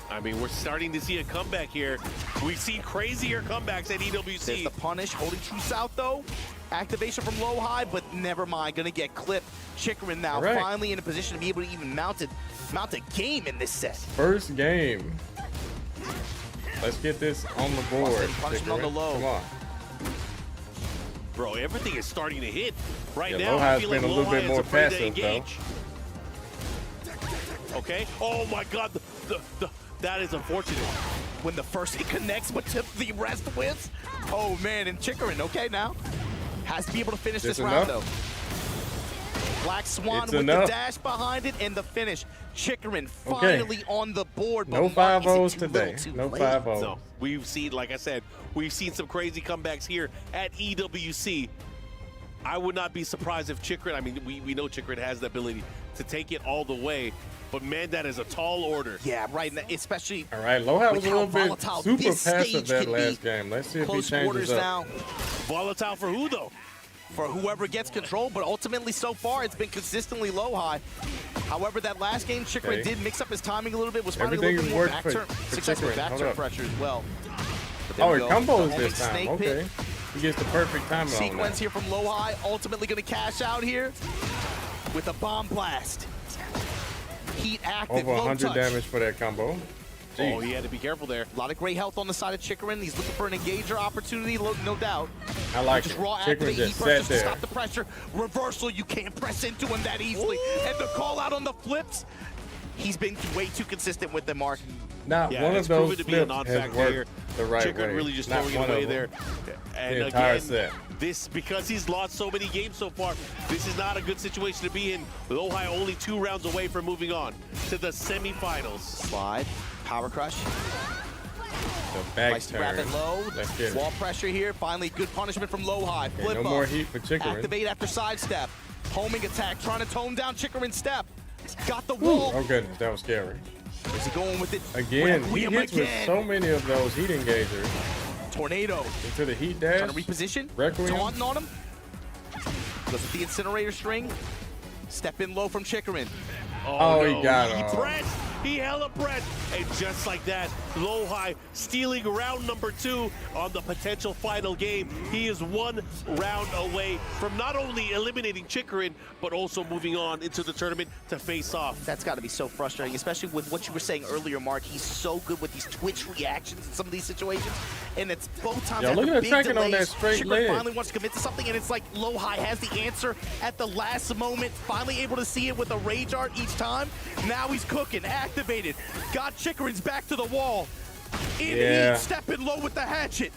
I mean, we're starting to see a comeback here. We've seen crazier comebacks at EWC. There's the punish, holding true south, though. Activation from Lowhigh, but never mind. Gonna get clipped. Chikarin now Right. finally in a position to be able to even mount a game in this set. First game. Let's get this on the board. Punishment on the low. Come on. Bro, everything is starting to hit. Right Yeah, now, I Lowhigh's feel been like a little Lowhigh bit is more afraid to passive, though. engage. Okay. Oh my God, that is unfortunate. When the first hit connects, but the rest wins. Oh man, and Chikarin, okay now. Has to be able to finish this round though. Black Swan It's with enough. the dash behind it and the finish. Chikarin finally on the board. No but Mark, is 5-0s it too today. little too No late? 5-0s. No, we've seen, like I said, we've seen some crazy comebacks here at EWC. I would not be surprised if Chikarin, I mean, we know Chikarin has the ability to take it all the way, but man, that is a tall order. Yeah, right, especially All right, Lowhigh was with a how little bit volatile super this passive stage that can last be. game. Let's see if he Close changes quarters up. now. Volatile for who, though? For whoever gets control, but ultimately so far it's been consistently Lowhigh. However, that last game, Chikarin did mix up his timing a little bit, was finding a little bit more Everything worked back turn, for successful Chikarin. back Hold turn up. pressure as well. But there Oh, we it go. combos The homing this time. snake Okay. pit. He gets the perfect timing on Sequence that. here from Lowhigh, ultimately going to cash out here with a bomb blast. Heat active, Over low 100 touch. damage for that combo. Oh, Jeez. he had to be careful there. A lot of great health on the side of Chikarin. He's looking for an engager opportunity, no doubt. I like Just it. raw Chikarin activate, just he pressures sat to there. stop the pressure. Reversal, you can't press into him that easily. And the call out on the flips. He's been way too consistent with them, Mark. Now, Yeah, one it's of those proven to be a flips has non-factor here. worked the right Chikarin way. really just Not throwing it one away of there. them. And The entire again, set. this, because he's lost so many games so far, this is not a good situation to be in. Lowhigh only 2 rounds away from moving on to the semifinals. Slide, power crush. The back Nice turn. rapid low. Let's get it. Wall pressure here. Finally, good punishment from Lowhigh. Okay, Flip no up. more heat for Chikarin. Activate after sidestep. Homing attack, trying to tone down Chikarin's step. Got the Ooh, wall. oh goodness, that was scary. Is he going with it? Again, he Requiem hits with again. so many of those heat engagers. Tornado. Into the heat dash. Trying to reposition. Requiem. Taunting on him. Goes with the incinerator string. Step in low from Chikarin. Oh, he got He him. pressed. He held a breath. And just like that, Lowhigh stealing round number 2 on the potential final game. He is 1 round away from not only eliminating Chikarin, but also moving on into the tournament to face off. That's got to be so frustrating, especially with what you were saying earlier, Mark. He's so good with these twitch reactions in some of these situations. And it's both times Yo, after look at big the tracking on delays, that straight Chikarin leg. finally wants to commit to something, and it's like Lowhigh has the answer at the last moment, finally able to see it with a rage art each time. Now he's cooking, activated. Got Chikarin's back to the wall. In Yeah. heat, stepping low with the hatchet.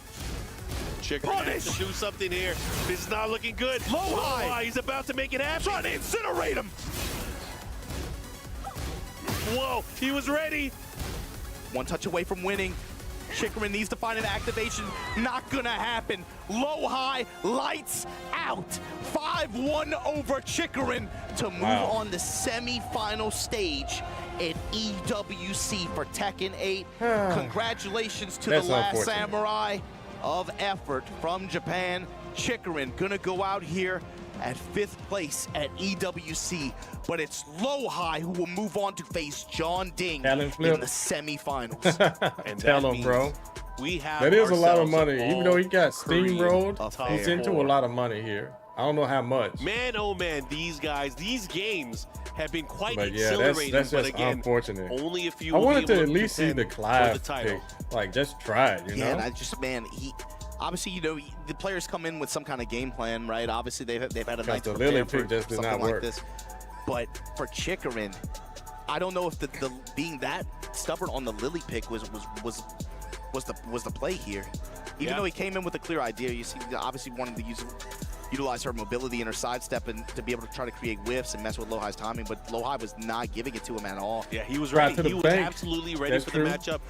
Chikarin has to do something here. This is not looking good. Lowhigh. He's about to make it happen. Trying to incinerate him. Whoa, he was ready. One touch away from winning. Chikarin needs to find an activation. Not gonna happen. Lowhigh, lights out. 5-1 over Chikarin to move on the semi-final stage at EWC for Tekken 8. Congratulations to That's the last unfortunate. samurai of effort from Japan. Chikarin gonna go out here at 5th place at EWC, but it's Lowhigh who will move on to face Jeondding Talon flip. in the semifinals. And Tell that him, means bro. we have That is a lot of ourselves money. Even though he got Korean steamrolled, top he's into four. a lot of money here. I don't know how much. Man, oh man, these guys, these games have been quite But yeah, exhilarating. that's but just again, unfortunate. only a few. I will wanted be to able at least see the contend for Clive the title. pick. Like, just try it, you Yeah, know? and I just, man, he obviously, you know, the players come in with some kind of game plan, right? Obviously, they've had a night to the prepare Lily for pick just did something not like work. this. But for Chikarin, I don't know if the being that stubborn on the Lily pick was the play here. Even though he came in with a clear idea, you see, obviously wanted to utilize her mobility and her sidestep and to be able to try to create whiffs and mess with Lowhigh's timing, but Lowhigh was not giving it to him at all. Yeah, he was Right ready. to the He was bank. absolutely ready That's for true. the matchup.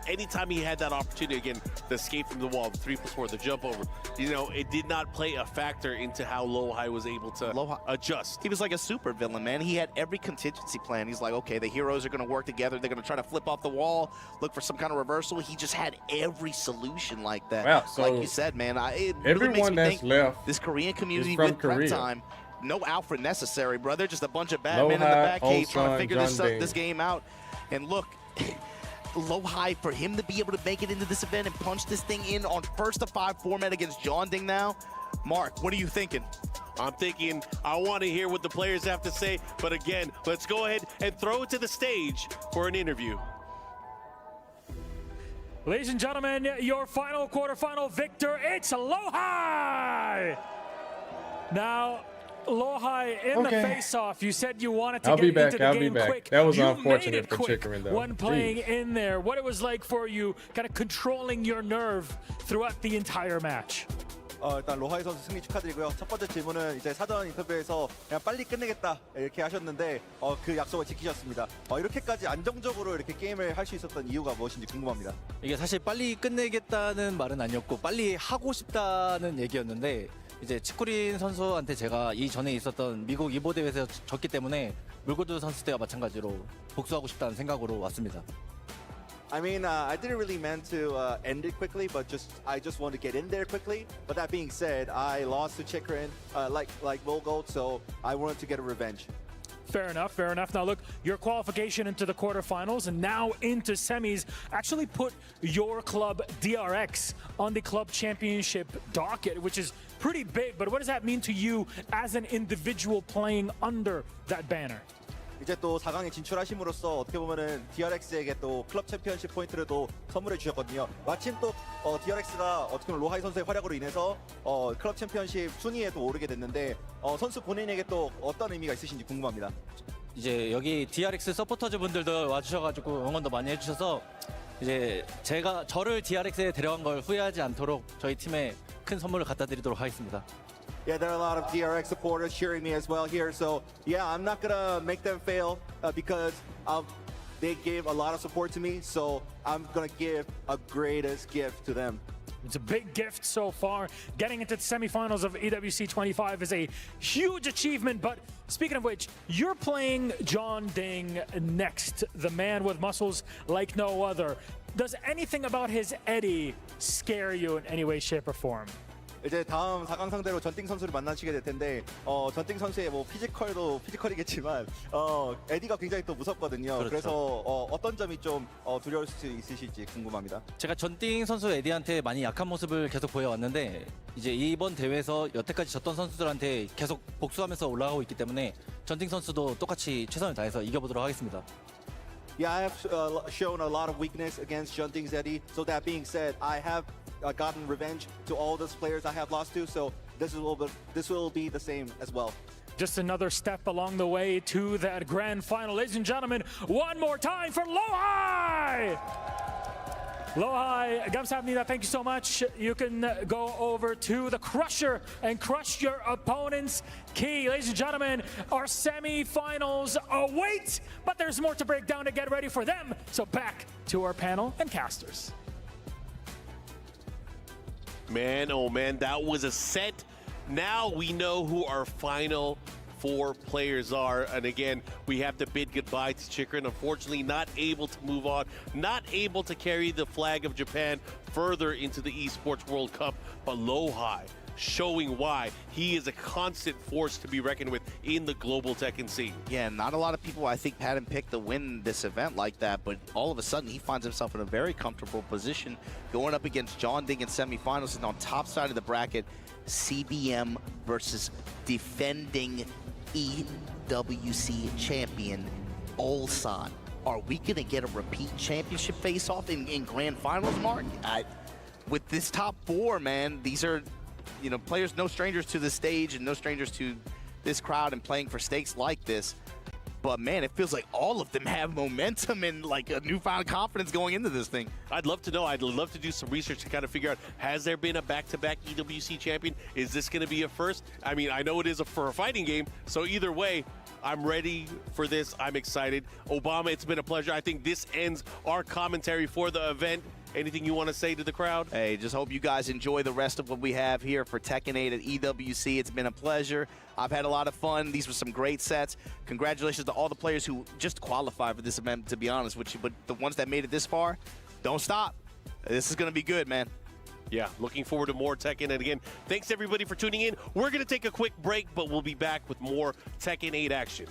anytime he had that opportunity, again, the escape from the wall, the 3+4, the jump over, you know, it did not play a factor into how Lowhigh was able to adjust. He was like a super villain, man. He had every contingency plan. He's like, okay, the heroes are going to work together. They're going to try to flip off the wall, look for some kind of reversal. He just had every solution like that. Wow, so like you said, man, it everyone really makes me that's think left this Korean community from with prep Korea. time, no Alfred necessary, bro. They're just a bunch of bad men in the Lowhigh, back cave trying to Ulsan, figure Jeondding. this game out. And look, Lowhigh, for him to be able to make it into this event and punch this thing in on first to 5 format against Jeondding now. Mark, what are you thinking? I'm thinking I want to hear what the players have to say, but again, let's go ahead and throw it to the stage for an interview. Ladies and gentlemen, your final quarterfinal victor, it's Lowhigh! Now, Lowhigh, in the face-off, you said you wanted to get into the game quick. That was you unfortunate made it for quick Chickering, though. when playing in there. What it was like for you, kind of controlling your nerve throughout the entire match. 일단 로하이 선수 승리 축하드리고요. 첫 번째 질문은 이제 사전 인터뷰에서 그냥 빨리 끝내겠다 이렇게 하셨는데 그 약속을 지키셨습니다. 이렇게까지 안정적으로 이렇게 게임을 할 수 있었던 이유가 무엇인지 궁금합니다. 이게 사실 빨리 끝내겠다는 말은 아니었고 빨리 하고 싶다는 얘기였는데 이제 치쿠린 선수한테 제가 이전에 있었던 미국 2보 대회에서 졌기 때문에 물고두 선수 때와 마찬가지로 복수하고 싶다는 생각으로 왔습니다. I mean, I didn't really mean to end it quickly, but I just want to get in there quickly. But that being said, I lost to Chickering, like Volgold, so I wanted to get a revenge. Fair enough, fair enough. Now look, your qualification into the quarterfinals and now into semis actually put your club DRX on the club championship docket, which is pretty big. But what does that mean to you as an individual playing under that banner? 이제 또 4강에 진출하심으로써 어떻게 보면은 DRX에게 또 클럽 챔피언십 포인트를 또 선물해 주셨거든요. 마침 또 DRX가 어떻게 보면 로하이 선수의 활약으로 인해서 클럽 챔피언십 순위에 또 오르게 됐는데 선수 본인에게 또 어떤 의미가 있으신지 궁금합니다. 이제 여기 DRX 서포터즈 분들도 와주셔가지고 응원도 많이 해주셔서 이제 저를 DRX에 데려간 걸 후회하지 않도록 저희 팀에 큰 선물을 갖다 드리도록 하겠습니다. Yeah, there are a lot of DRX supporters cheering me as well here. So yeah, I'm not gonna make them fail because they gave a lot of support to me. So I'm gonna give a greatest gift to them. It's a big gift so far. Getting into the semifinals of EWC 25 is a huge achievement. But speaking of which, you're playing Jeondding next, the man with muscles like no other. Does anything about his Eddie scare you in any way, shape, or form? 이제 다음 4강 상대로 전띵 선수를 만나시게 될 텐데 전띵 선수의 뭐 피지컬도 피지컬이겠지만 에디가 굉장히 또 무섭거든요. 그렇죠. 그래서 어떤 점이 좀 두려울 수 있으실지 궁금합니다. 제가 전띵 선수 에디한테 많이 약한 모습을 계속 보여왔는데 이제 이번 대회에서 여태까지 졌던 선수들한테 계속 복수하면서 올라가고 있기 때문에 전띵 선수도 똑같이 최선을 다해서 이겨보도록 하겠습니다. Yeah, I have shown a lot of weakness against Jeondding's Eddie. So that being said, I have gotten revenge to all those players I have lost to. So this will be the same as well. Just another step along the way to that grand final. Ladies and gentlemen, one more time for Lowhigh! Lowhigh, 감사합니다. Thank you so much. You can go over to the Crusher and crush your opponent's key. Ladies and gentlemen, our semi-finals await, but there's more to break down to get ready for them. So back to our panel and casters. Man, oh man, that was a set. Now we know who our final 4 players are. And again, we have to bid goodbye to Chickering. Unfortunately, not able to move on, not able to carry the flag of Japan further into the Esports World Cup. But Lowhigh showing why he is a constant force to be reckoned with in the global Tekken scene. Yeah, not a lot of people, I think, had him pick to win this event like that, but all of a sudden he finds himself in a very comfortable position going up against Jeondding in semifinals, and on top side of the bracket, CBM versus defending EWC champion Ulsan. Are we going to get a repeat championship face-off in grand finals, Mark? With this top 4, man, these are, you know, players no strangers to the stage and no strangers to this crowd and playing for stakes like this. But man, it feels like all of them have momentum and like a newfound confidence going into this thing. I'd love to know. I'd love to do some research to kind of figure out, has there been a back-to-back EWC champion? Is this going to be a first? I mean, I know it is for a fighting game, so either way, I'm ready for this. I'm excited. Obama, it's been a pleasure. I think this ends our commentary for the event. Anything you want to say to the crowd? Hey, just hope you guys enjoy the rest of what we have here for Tekken 8 at EWC. It's been a pleasure. I've had a lot of fun. These were some great sets. Congratulations to all the players who just qualified for this event, to be honest with you. But the ones that made it this far, don't stop. This is going to be good, man. Yeah, looking forward to more Tekken. And again, thanks everybody for tuning in. We're going to take a quick break, but we'll be back with more Tekken 8 action.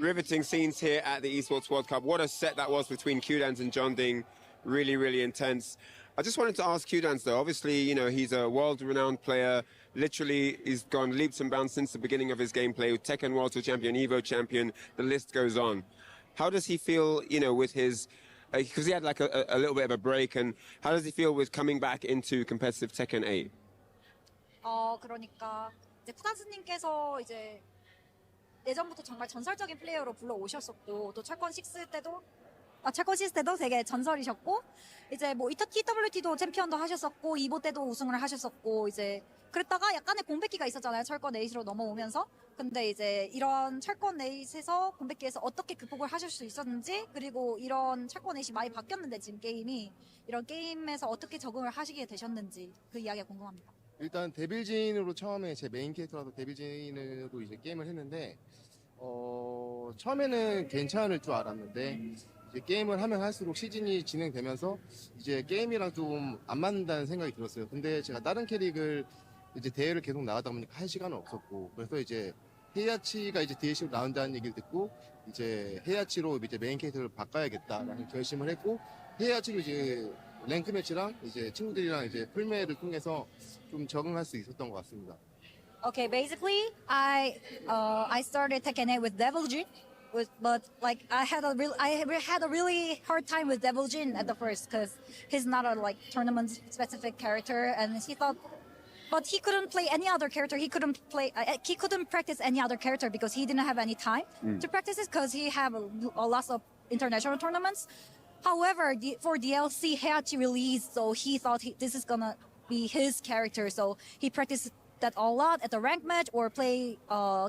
Riveting scenes here at the Esports World Cup. What a set that was between Qdans and Jeondding. Really, really intense. I just wanted to ask Qdans though, obviously, you know, he's a world-renowned player. Literally, he's gone leaps and bounds since the beginning of his gameplay. Tekken World Tour Champion, Evo Champion, the list goes on. How does he feel, you know, with his, because he had like a little bit of a break, and how does he feel with coming back into competitive Tekken 8? 그러니까 이제 쿠단스님께서 이제 예전부터 정말 전설적인 플레이어로 불러오셨었고 또 철권 6 때도 철권 6 때도 되게 전설이셨고 이제 뭐 EWT도 챔피언도 하셨었고 이보 때도 우승을 하셨었고 이제 그랬다가 약간의 공백기가 있었잖아요. 철권 8으로 넘어오면서. 근데 이제 이런 철권 8에서 공백기에서 어떻게 극복을 하실 수 있었는지 그리고 이런 철권 8이 많이 바뀌었는데 지금 게임이 이런 게임에서 어떻게 적응을 하시게 되셨는지 그 이야기가 궁금합니다. 일단 데빌진으로 처음에 제 메인 캐릭터라서 데빌진으로 이제 게임을 했는데 처음에는 괜찮을 줄 알았는데 이제 게임을 하면 할수록 시즌이 진행되면서 이제 게임이랑 좀 안 맞는다는 생각이 들었어요. 근데 제가 다른 캐릭을 이제 대회를 계속 나가다 보니까 할 시간은 없었고 그래서 이제 헤이아치가 이제 DLC로 나온다는 얘기를 듣고 이제 헤이아치로 이제 메인 캐릭터를 바꿔야겠다라는 결심을 했고 헤이아치로 이제 랭크 매치랑 이제 친구들이랑 이제 풀매를 통해서 좀 적응할 수 있었던 것 같습니다. Okay, basically, I started Tekken 8 with Devil Jin, but like I had a really hard time with Devil Jin at the first because he's not a like tournament specific character, and he thought, but he couldn't play any other character. He couldn't practice any other character because he didn't have any time to practice it because he had a lot of international tournaments. However, for DLC, Heihachi released, so he thought this is gonna be his character, so he practiced that a lot at the rank match or play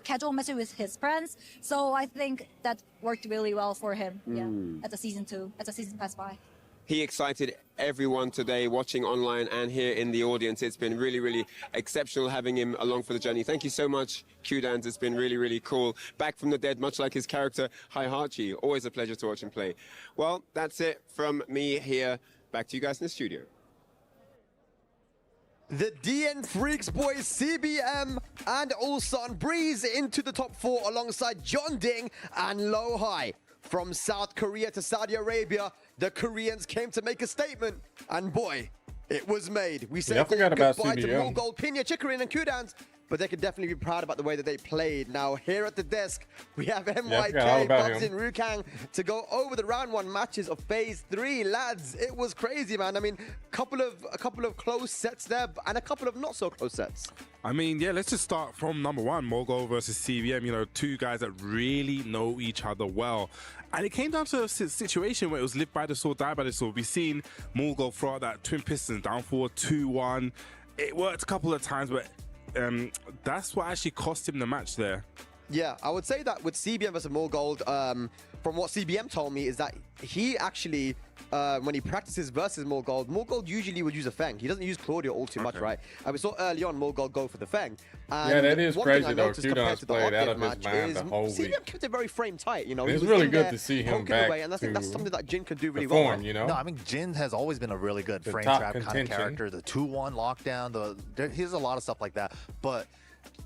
casual matches with his friends. So I think that worked really well for him. Yeah, at the season 2, at the season pass by. He excited everyone today watching online and here in the audience. It's been really, really exceptional having him along for the journey. Thank you so much, Qdans. It's been really, really cool. Back from the dead, much like his character, Heihachi. Always a pleasure to watch him play. Well, that's it from me here. Back to you guys in the studio. The DN Freaks boys, CBM and Ulsan breeze into the top 4 alongside Jeondding and Lowhigh. From South Korea to Saudi Arabia, the Koreans came to make a statement, and boy, it was made. We said goodbye to Mogul, Pinya, Chikarin and Qdans, but they could definitely be proud about the way that they played. Now, here at the desk, we have MYK, Bubs and Rukang to go over the round 1 matches of Phase 3. Lads, it was crazy, man. I mean, a couple of close sets there, and a couple of not so close sets. I mean, yeah, let's just start from number 1, Mogul versus CBM. You know, 2 guys that really know each other well. And it came down to a situation where it was live by the sword, die by the sword. We've seen Mogul throw out that twin pistons down forward 2-1. It worked a couple of times, but that's what actually cost him the match there. Yeah, I would say that with CBM versus Morgold, from what CBM told me, is that he actually, when he practices versus Morgold usually would use a Feng. He doesn't use Claudio all too much, right? And we saw early on Morgold go for the Feng. And yeah, that is crazy though. Q-Don's played out of his mind the whole week. CBM kept it very frame tight, you know. It's really good to see him back away, and I think that's something that Jin can do really form, well. Right? You know? No, I mean, Jin has always been a really good frame trap kind of character. The 2-1 lockdown, he has a lot of stuff like that. But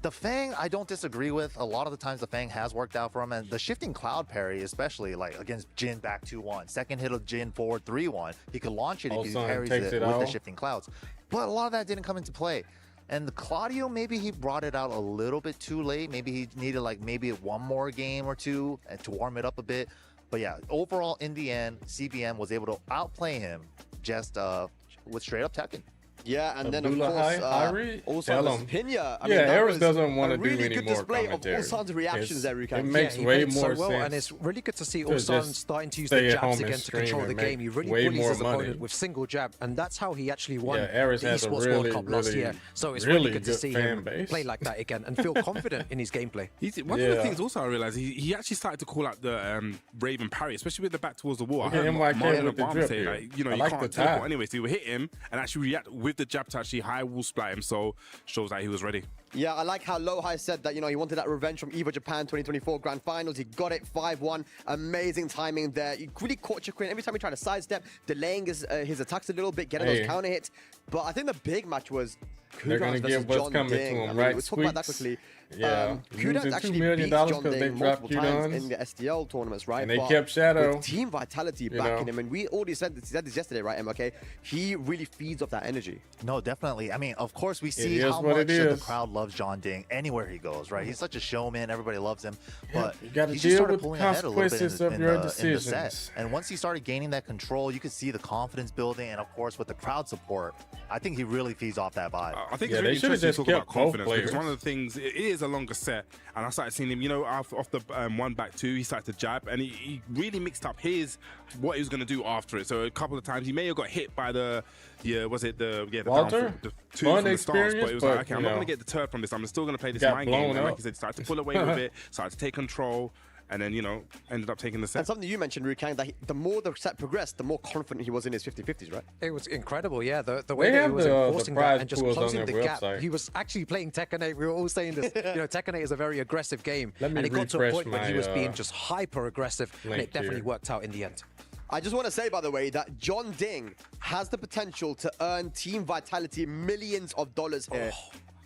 the Fang, I don't disagree with. A lot of the times the Fang has worked out for him, and the shifting cloud parry, especially like against Jin back 2-1. Second hit of Jin forward 3-1. He could launch it if he parries it with the shifting clouds. But a lot of that didn't come into play. And the Claudio, maybe he brought it out a little bit too late. Maybe he needed like maybe one more game or two to warm it up a bit. But yeah, overall in the end, CBM was able to outplay him just with straight up Tekken. Yeah, and then of course, Ulsan's Pinya. I mean, Eris doesn't want to do really any good more display commentary. of Ulsan's reactions there, It makes way more sense. And it's really good to see Ulsan starting to use the jabs again to control the game. He really bullies his opponent with single jab, and that's how he actually won the Esports World Cup last year. So it's really good to see him play like that again and feel confident in his gameplay. One of the things also I realized, he actually started to call out the Raven parry, especially with the back towards the wall. I heard Mario Obama say, like, you know, you can't teleport anyway, so he would hit him and actually react with the jab to actually high wall splat him, so shows that he was ready. Yeah, I like how Lowhigh said that, you know, he wanted that revenge from EVO Japan 2024 Grand Finals. He got it 5-1. Amazing timing there. He really caught Chikuin every time he tried to sidestep, delaying his attacks a little bit, getting those counter hits. But I think the big match was Kudans versus Jeondding. I mean, we'll talk about that quickly. Yeah, Kudans actually beat Jeondding multiple times in the SDL tournaments, right? And they kept Shadow. With Team Vitality backing him, and we already said this yesterday, right, MLK? He really feeds off that energy. No, definitely. I mean, of course, we see how much the crowd loves Jeondding anywhere he goes, right? He's such a showman. Everybody loves him. But you got to he just deal started with the pulling ahead a little bit consequences of your in the decisions. set. And once he started gaining that control, you could see the confidence building, and of course, with the crowd support, I think he really feeds off that vibe. I think it's really interesting to talk about confidence because one of the things, it is a longer set, and I started seeing him, you know, off the 1-2, he started to jab, and he really mixed up what he was going to do after it. So a couple of times he may have got hit by the Walter? The two from the stars, but it was like, okay, I'm not going to get deterred from this. I'm still going to play this mind game. And like you said, started to pull away with it, started to take control. And then, you know, ended up taking the set. And something you mentioned, Rukang, that the more the set progressed, the more confident he was in his 50-50s, right? It was incredible, yeah. The way that he was enforcing that and just closing the gap. He was actually playing Tekken 8. We were all saying this. You know, Tekken 8 is a very aggressive game. And it got to a point when he was being just hyper aggressive, and it definitely worked out in the end. I just want to say, by the way, that Jeondding has the potential to earn Team Vitality millions of dollars here.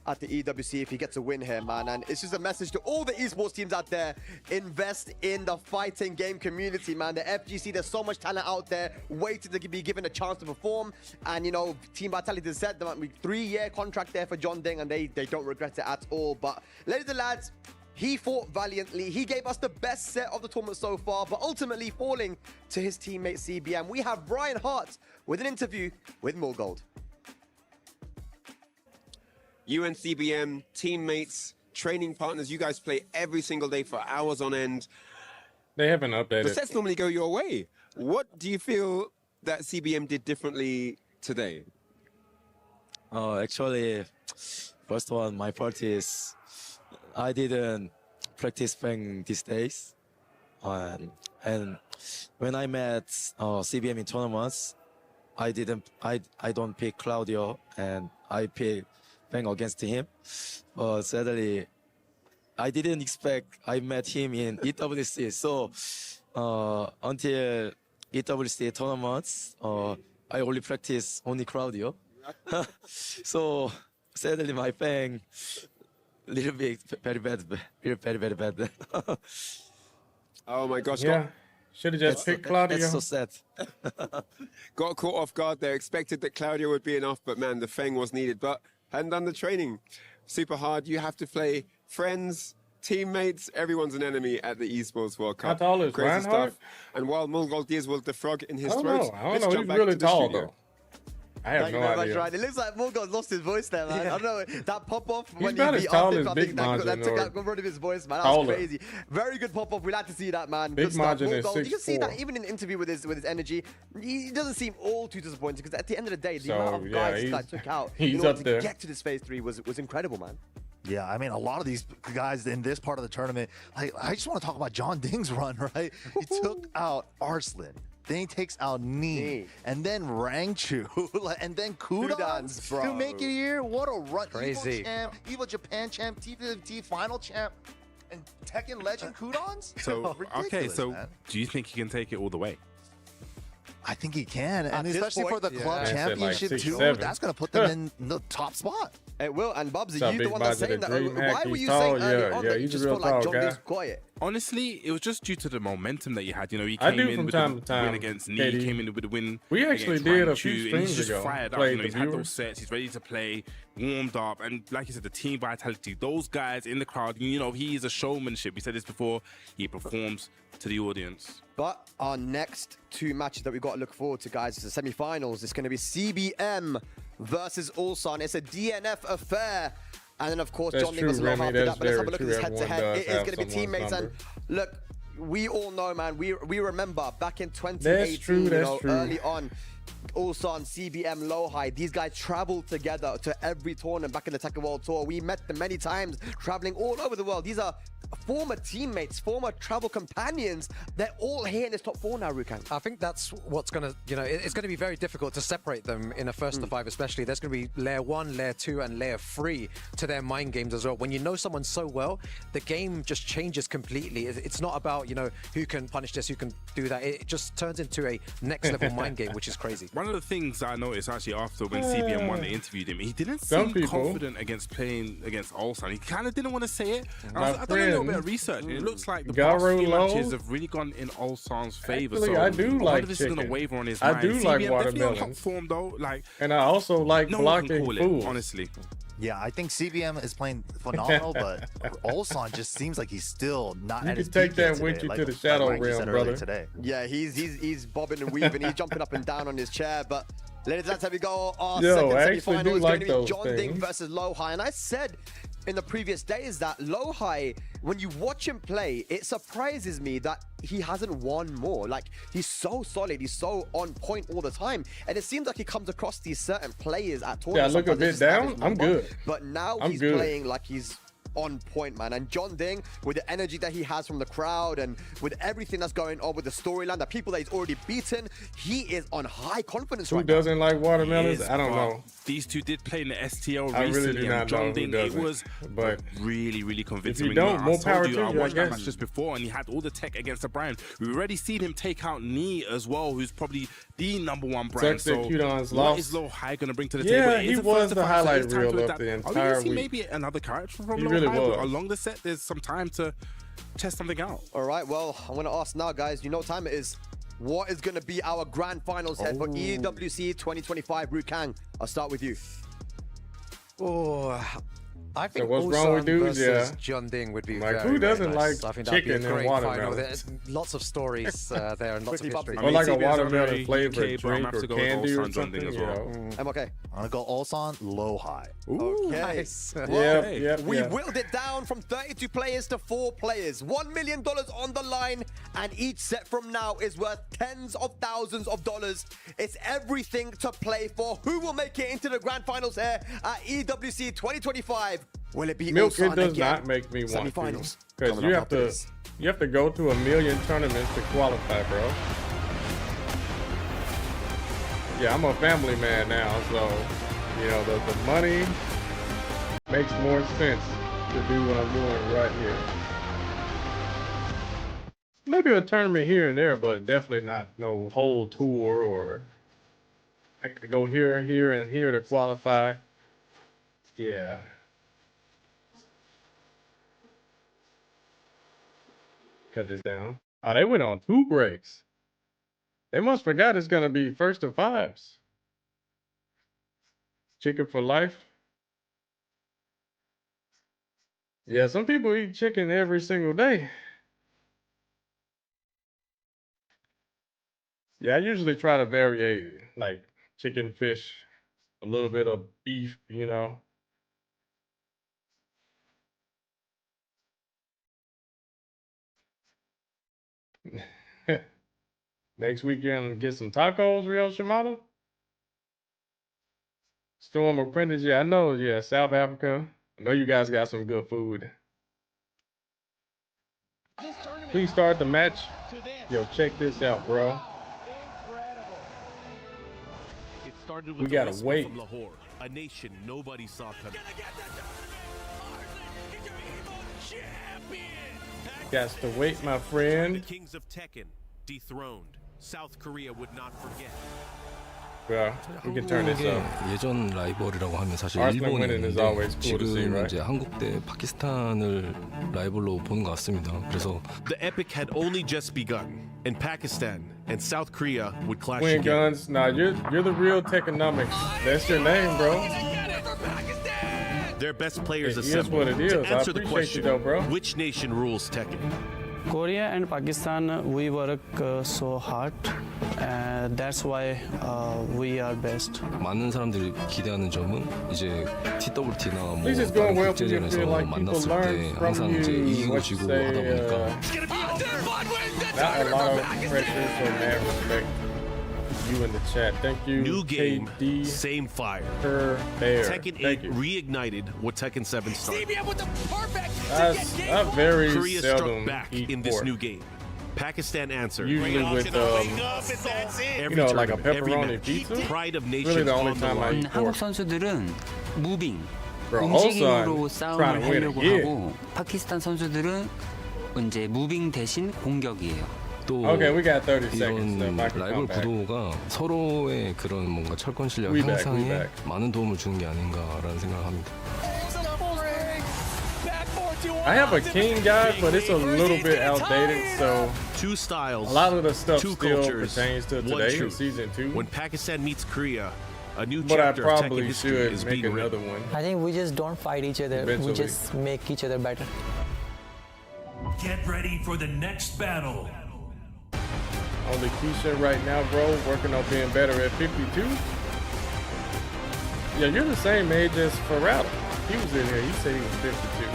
At the EWC if he gets a win here, man. And it's just a message to all the esports teams out there: invest in the fighting game community, man. The FGC, there's so much talent out there waiting to be given a chance to perform. And, you know, Team Vitality said there might be a 3-year contract there for Jeondding, and they don't regret it at all. But ladies and lads, he fought valiantly. He gave us the best set of the tournament so far, but ultimately falling to his teammate CBM. We have Brian Hart with an interview with Morgold. You and CBM, teammates, training partners, you guys play every single day for hours on end. They haven't updated. The sets normally go your way. What do you feel that CBM did differently today? Actually, first one, my part is I didn't practice Fang these days. And when I met CBM in tournaments, I don't pick Claudio, and I pick Fang against him. But sadly, I didn't expect I met him in EWC. So until EWC tournaments, I only practice only Claudio. So sadly, my Fang little bit very bad. Oh my gosh. Yeah. Should have just picked Claudio. That's so sad. Got caught off guard there. Expected that Claudio would be enough, but man, the Fang was needed. But hadn't done the training. Super hard. You have to play friends, teammates. Everyone's an enemy at the Esports World Cup. How tall is Crazy Reinhardt? stuff. And while Morgold Diaz will defrog in his I throat, don't know. He's really tall, though. I have no idea. Right. It looks like Morgold lost his voice there, man. I don't know. That pop-off when not he as beat tall Arthur, as I Big think Margin that took out rid of his voice, man. That was crazy. Very good pop-off. We like to see that, man. Big Margin is 6'4". You can see that even in the interview with his energy, he doesn't seem all too disappointed, because at the end of the day, the amount of guys this guy took out in order to get to this phase 3 was incredible, man. Yeah, I mean, a lot of these guys in this part of the tournament, like, I just want to talk about Jeondding's run, right? He took out Arslan, then he takes out Nee, and then Rangchu, and then Kudans to make it here. What a run. Crazy. Evo champ, Evo Japan champ, T50 final champ, and Tekken legend Kudans? So, okay, so man. do you think he can take it all the way? I think he can, and this especially point, for the club I said like championship 6, too. 7. That's going to put them in the top spot. It will, and Bubsy, What's up, you the big one that's budget, saying that. Dream Why Hack, were he's you tall? saying early Yeah, on yeah, that you he's a just real felt like tall Jeondding's guy. quiet? Honestly, it was just due to the momentum that you had. You know, he I came do in from with time the to time, win against Nee, KD. came in with the win. We actually against did a Rangchu, few and he's streams just ago. fired up. Played You know, the he's had viewers. those sets. He's ready to play, warmed up, and like you said, the team vitality. Those guys in the crowd. You know, he is a showmanship. We said this before. He performs to the audience. But our next 2 matches that we've got to look forward to, guys, is the semi-finals. It's going to be CBM versus Ulsan. It's a DNF affair. And then, of course, That's Jeondding true, versus Lowhigh Remy. after that. That's But let's have a very look at true. this head-to-head. Everyone It is does going to be have teammates. someone's And look, we all know, man, we remember back in 2018, That's true, you that's know, true. early on, Ulsan, CBM, Lowhigh, these guys traveled together to every tournament back in the Tekken World Tour. We met them many times, traveling all over the world. These are former teammates, former travel companions. They're all here in this top 4 now, Rukan. I think that's what's going to, you know, it's going to be very difficult to separate them in a first to 5, especially. There's going to be layer 1, layer 2, and layer 3 to their mind games as well. When you know someone so well, the game just changes completely. It's not about, you know, who can punish this, who can do that. It just turns into a next level mind game, which is crazy. One of the things I noticed actually after when CBM won, they interviewed him. He didn't seem confident against playing against Ulsan. He kind of didn't want to say it. I've done a little bit of research. It looks like the past few matches have really gone in Ulsan's favor. Actually, So I do like this chicken. is going to waver on his I mind. do like CBM definitely on top watermelons. form though. Like, And I also like no one can blocking call fools. it, honestly. Yeah, I think CBM is playing phenomenal, but Ulsan just seems like he's still not You at his can take peak yet that with today, you to the shadow Ryan realm, said earlier brother. Today. Yeah, he's bobbing and weaving. He's jumping up and down on his chair. But ladies and gentlemen, we go our Yo, second I actually semi-final. do It's like going to be those Jeondding things. versus Lowhigh. And I said in the previous days that Lowhigh, when you watch him play, it surprises me that he hasn't won more. Like, he's so solid, he's so on point all the time, and it seems like he comes across these certain players at tournaments. Yeah, I look a sometimes bit it's just down. average I'm number, good. But now I'm he's good. playing like he's on point, man. And Jeondding, with the energy that he has from the crowd and with everything that's going on with the storyline, the people that he's already beaten, he is on high confidence Who right now. doesn't like watermelons? Is, I don't but know. These two did play in the STL I really recently, do not and know who Jeondding, it doesn't, was but really, really convincing. if you don't, I more told power you, to I you, I watched that guess. match just before, and he had all the tech against the brand. We already seen him take out Nee as well, who's probably the #1 brand. Sucks that Qdon's what lost. is Lowhigh going to bring to the Yeah, table? It he is a was first the to five, so highlight it's time reel to of adapt. the Are we entire going to see week. maybe another character from He Lowhigh? really was. Along the set, there's some time to test something out. All right, well, I'm going to ask now, guys. You know what time it is. What is going to be our grand finals head for EWC 2025? Rukang, I'll start with you. Oh, I think what's wrong with Ulsan dudes? versus Yeah. Jeondding would be Like, very, who doesn't very nice. like I think that'd be a chicken and great final. watermelon? There's lots of stories there and lots of history. Or like a CBS watermelon honorary flavored UK, but I'm drink have or to go with candy or Ulsan something. Jeondding as You well. know? I'm okay. I'm gonna go Ulsan Lowhigh. Okay. Nice. Well, we whittled it down from 32 players to 4 players. $1 million on the line, and each set from now is worth tens of thousands of dollars. It's everything to play for. Who will make it into the grand finals here at EWC 2025? Will it be Milk Ulsan it does again? not make me want to. Semi-finals. Because Coming you up have after to this. go to 1,000,000 tournaments to qualify, bro. Yeah, I'm a family man now, so you know the money makes more sense to do what I'm doing right here. Maybe a tournament here and there, but definitely not no whole tour or I could go here, here, and here to qualify. Yeah. Cut this down. Oh, they went on 2 breaks. They must forgot it's gonna be first to 5s. Chicken for life. Yeah, some people eat chicken every single day. Yeah, I usually try to vary like chicken, fish, a little bit of beef, you know. Next weekend, get some tacos, Real Shimano. Storm Apprentice, yeah, I know, yeah, South Africa. I know you guys got some good food. Please start the match. Yo, check this out, bro. It started with We gotta wait. From Lahore, a nation nobody saw coming. Got to wait, my friend. The kings of Tekken dethroned. South Korea would not forget. Yeah, we can turn this up. 예전 라이벌이라고 하면 사실 Arslan winning is 일본인데 always cool to see, 지금 right? 이제 한국 대 파키스탄을 라이벌로 보는 것 같습니다. 그래서 The epic had only just begun, and Pakistan and South Korea would clash Win again. Guns. Nah, you're the real Techonomics. That's your name, bro. Their best players It is assembled what it is. to I answer the appreciate you question: though, bro. which nation rules Tekken? Korea and Pakistan, we work so hard, and that's why we are best. 많은 사람들이 기대하는 점은 이제 TWT나 뭐 This is going 다른 well for you. 국제전에서 Feel like people 만났을 때 learn from 항상 you. 이제 이기고 What 지고 you say, 하다 보니까 not a lot of pressure, so mad respect. You in the chat. Thank you. New game, KD same fire. Bear. Tekken 8 reignited what Tekken 7 started. I very Korea seldom struck back eat in this pork. new game. Pakistan answered. Usually with Every like a tournament, every pepperoni match. pizza. Pride of Really nations the only on the time I line. eat pork. 한국 선수들은 무빙, Bro, 움직임으로 Ulsan trying 싸움을 to win 하려고 again. 하고 파키스탄 선수들은 이제 무빙 대신 공격이에요. 또 Okay, we got 30 seconds. 이런 So I can 라이벌 come back. 구도가 서로의 그런 뭔가 철권 실력 We back, 향상에 we back. 많은 도움을 주는 게 아닌가라는 생각을 합니다. I have a king guy, but it's a little bit outdated, so Two styles, a lot of the stuff two still cultures, pertains to one today in truth. season 2. When Pakistan meets Korea, a new But I chapter of Tekken probably history should is make being another written. one. I think we just don't fight each other. Eventually. We just make each other better. Get ready for the next battle. Only Keisha right now, bro, working on being better at 52. Yeah, you're the same age as Ferrell. He was in here. He said he was 52.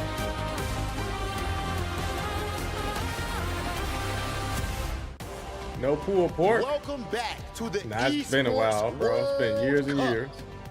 No pulled pork. Welcome back to the Nah, it's been a while, bro. It's been years and years.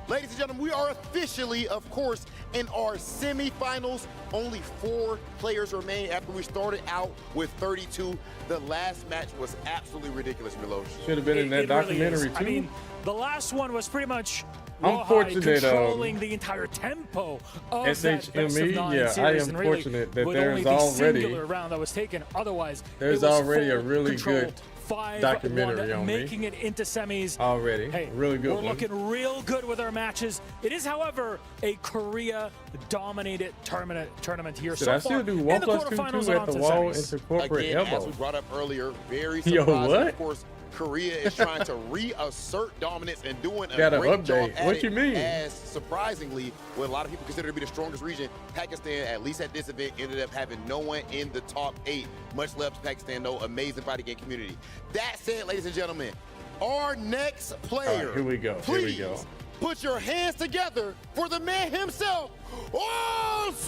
Ladies and gentlemen, we are officially, of course, in our semifinals. Only 4 players remain after we started out with 32. The last match was absolutely ridiculous, Milosh. Should have been in that documentary, too. I mean, the last one was pretty much I'm Lowhigh fortunate, controlling the entire tempo of that best of SHME, 9 yeah, I series, am and really, fortunate that with there's only the already singular round that was taken. Otherwise, there's it was already a full really control, good 5-1, documentary on me. making it into semis. Already. Hey, Really good we're one. looking real good with our matches. It is, however, a Korea-dominated tournament here Should so I still far. do In 1 the plus 2 quarterfinals 2 and at the on to wall semis. into corporate Again, elbow? as we brought up earlier, very Yo, surprising. what? Of course, Korea is trying to reassert dominance and doing a Got an great job update. at What it, you mean? As surprisingly, what a lot of people consider to be the strongest region, Pakistan, at least at this event, ended up having no one in the top 8. Much love to Pakistan, though. Amazing fighting game community. That said, ladies and gentlemen, our next player. All right, here we go. Please Here we go. put your hands together for the man himself, Ulsan!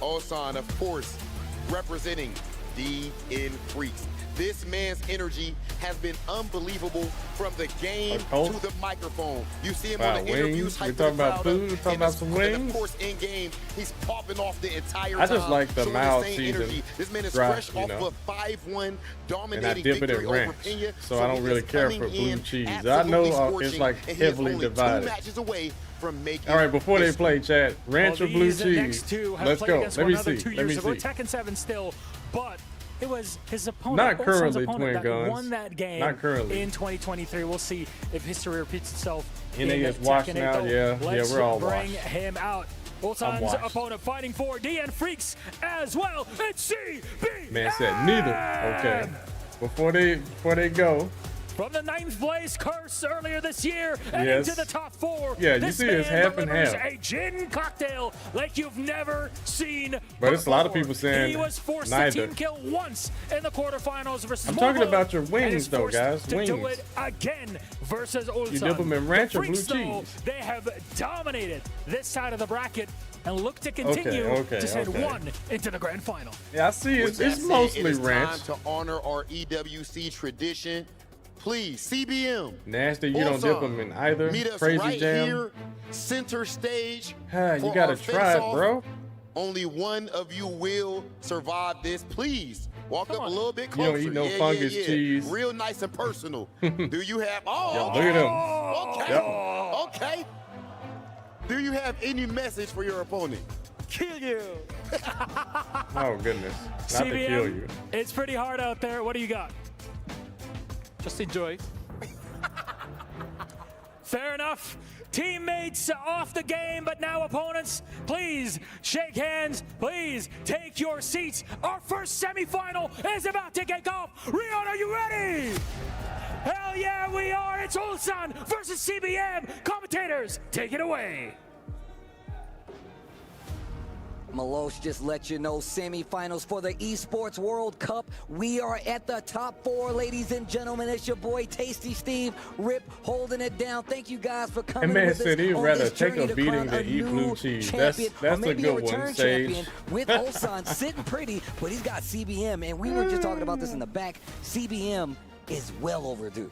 Ulsan, of course, representing DN Freaks. This man's energy has been unbelievable from the game to the microphone. You see him on the interviews, We hyping talking the about crowd food. We up, talking and about some of wings. course, in game, he's popping off the entire time. I just like the showing mild same season energy. This man is dry, fresh you off know. of 5-1 And I dominating dip it victory in over ranch, Pena. so I don't he really is care coming for blue in cheese. I absolutely know it's scorching, like and he is heavily only divided. 2 matches away from making All right, before they history. play, chat, ranch or blue These cheese? next two have Let's played go. against Let one me another see. 2 Let me years ago. see. Tekken 7 still, but it was his opponent, Not Ulsan's currently, opponent, Twin that Guns. won that game Not currently. in 2023. We'll see if history repeats itself. NA in is washed Tekken 8, now, though. yeah. Let's We're all bring washed. him out. I'm Ulsan's washed. opponent fighting for DN Freaks as well. It's CB. Man said neither. Okay. Before they go, From the 9th place curse earlier this year and Yes. into the top 4. Yeah, you this see it's man half and delivers half. a gin cocktail like you've never seen But it's a lot of before. people saying he was forced neither. to team kill once in the quarterfinals versus I'm talking Movo, about your and wings, is though, forced guys. to do Wings. it again versus Ulsan. You dip 'em in ranch The or blue Freaks, though, cheese? they have dominated this side of the bracket and look to continue okay, to send okay. one into the grand final. yeah, I see With it's that said, mostly it is ranch. time to honor our EWC tradition. Please, CBM. Nasty, you don't dip them in either. Meet us Crazy right Jam. here, center stage. You gotta try it, bro. Only one of you will survive this. Please walk up a little bit closer. You don't eat no fungus cheese. Real nice and personal. Do you have? Oh, look at him. Okay. Okay. Do you have any message for your opponent? Kill you. Oh goodness. Not CBM, to kill you. It's pretty hard out there. What do you got? Just enjoy. Fair enough. Teammates off the game, but now opponents, please shake hands. Please take your seats. Our first semifinal is about to kick off. Rion, are you ready? Hell yeah, we are. It's Ulsan versus CBM. Commentators, take it away. Malosh just let you know, semifinals for the Esports World Cup. We are at the top 4, ladies and gentlemen. It's your boy Tasty Steve, Rip, holding it down. Thank you guys for coming. And man with said he'd us rather on this take journey a to beating crown than eat blue cheese. That's a good one, Sage. With Ulsan sitting pretty, but he's got CBM, and we were just talking about this in the back. CBM is well overdue.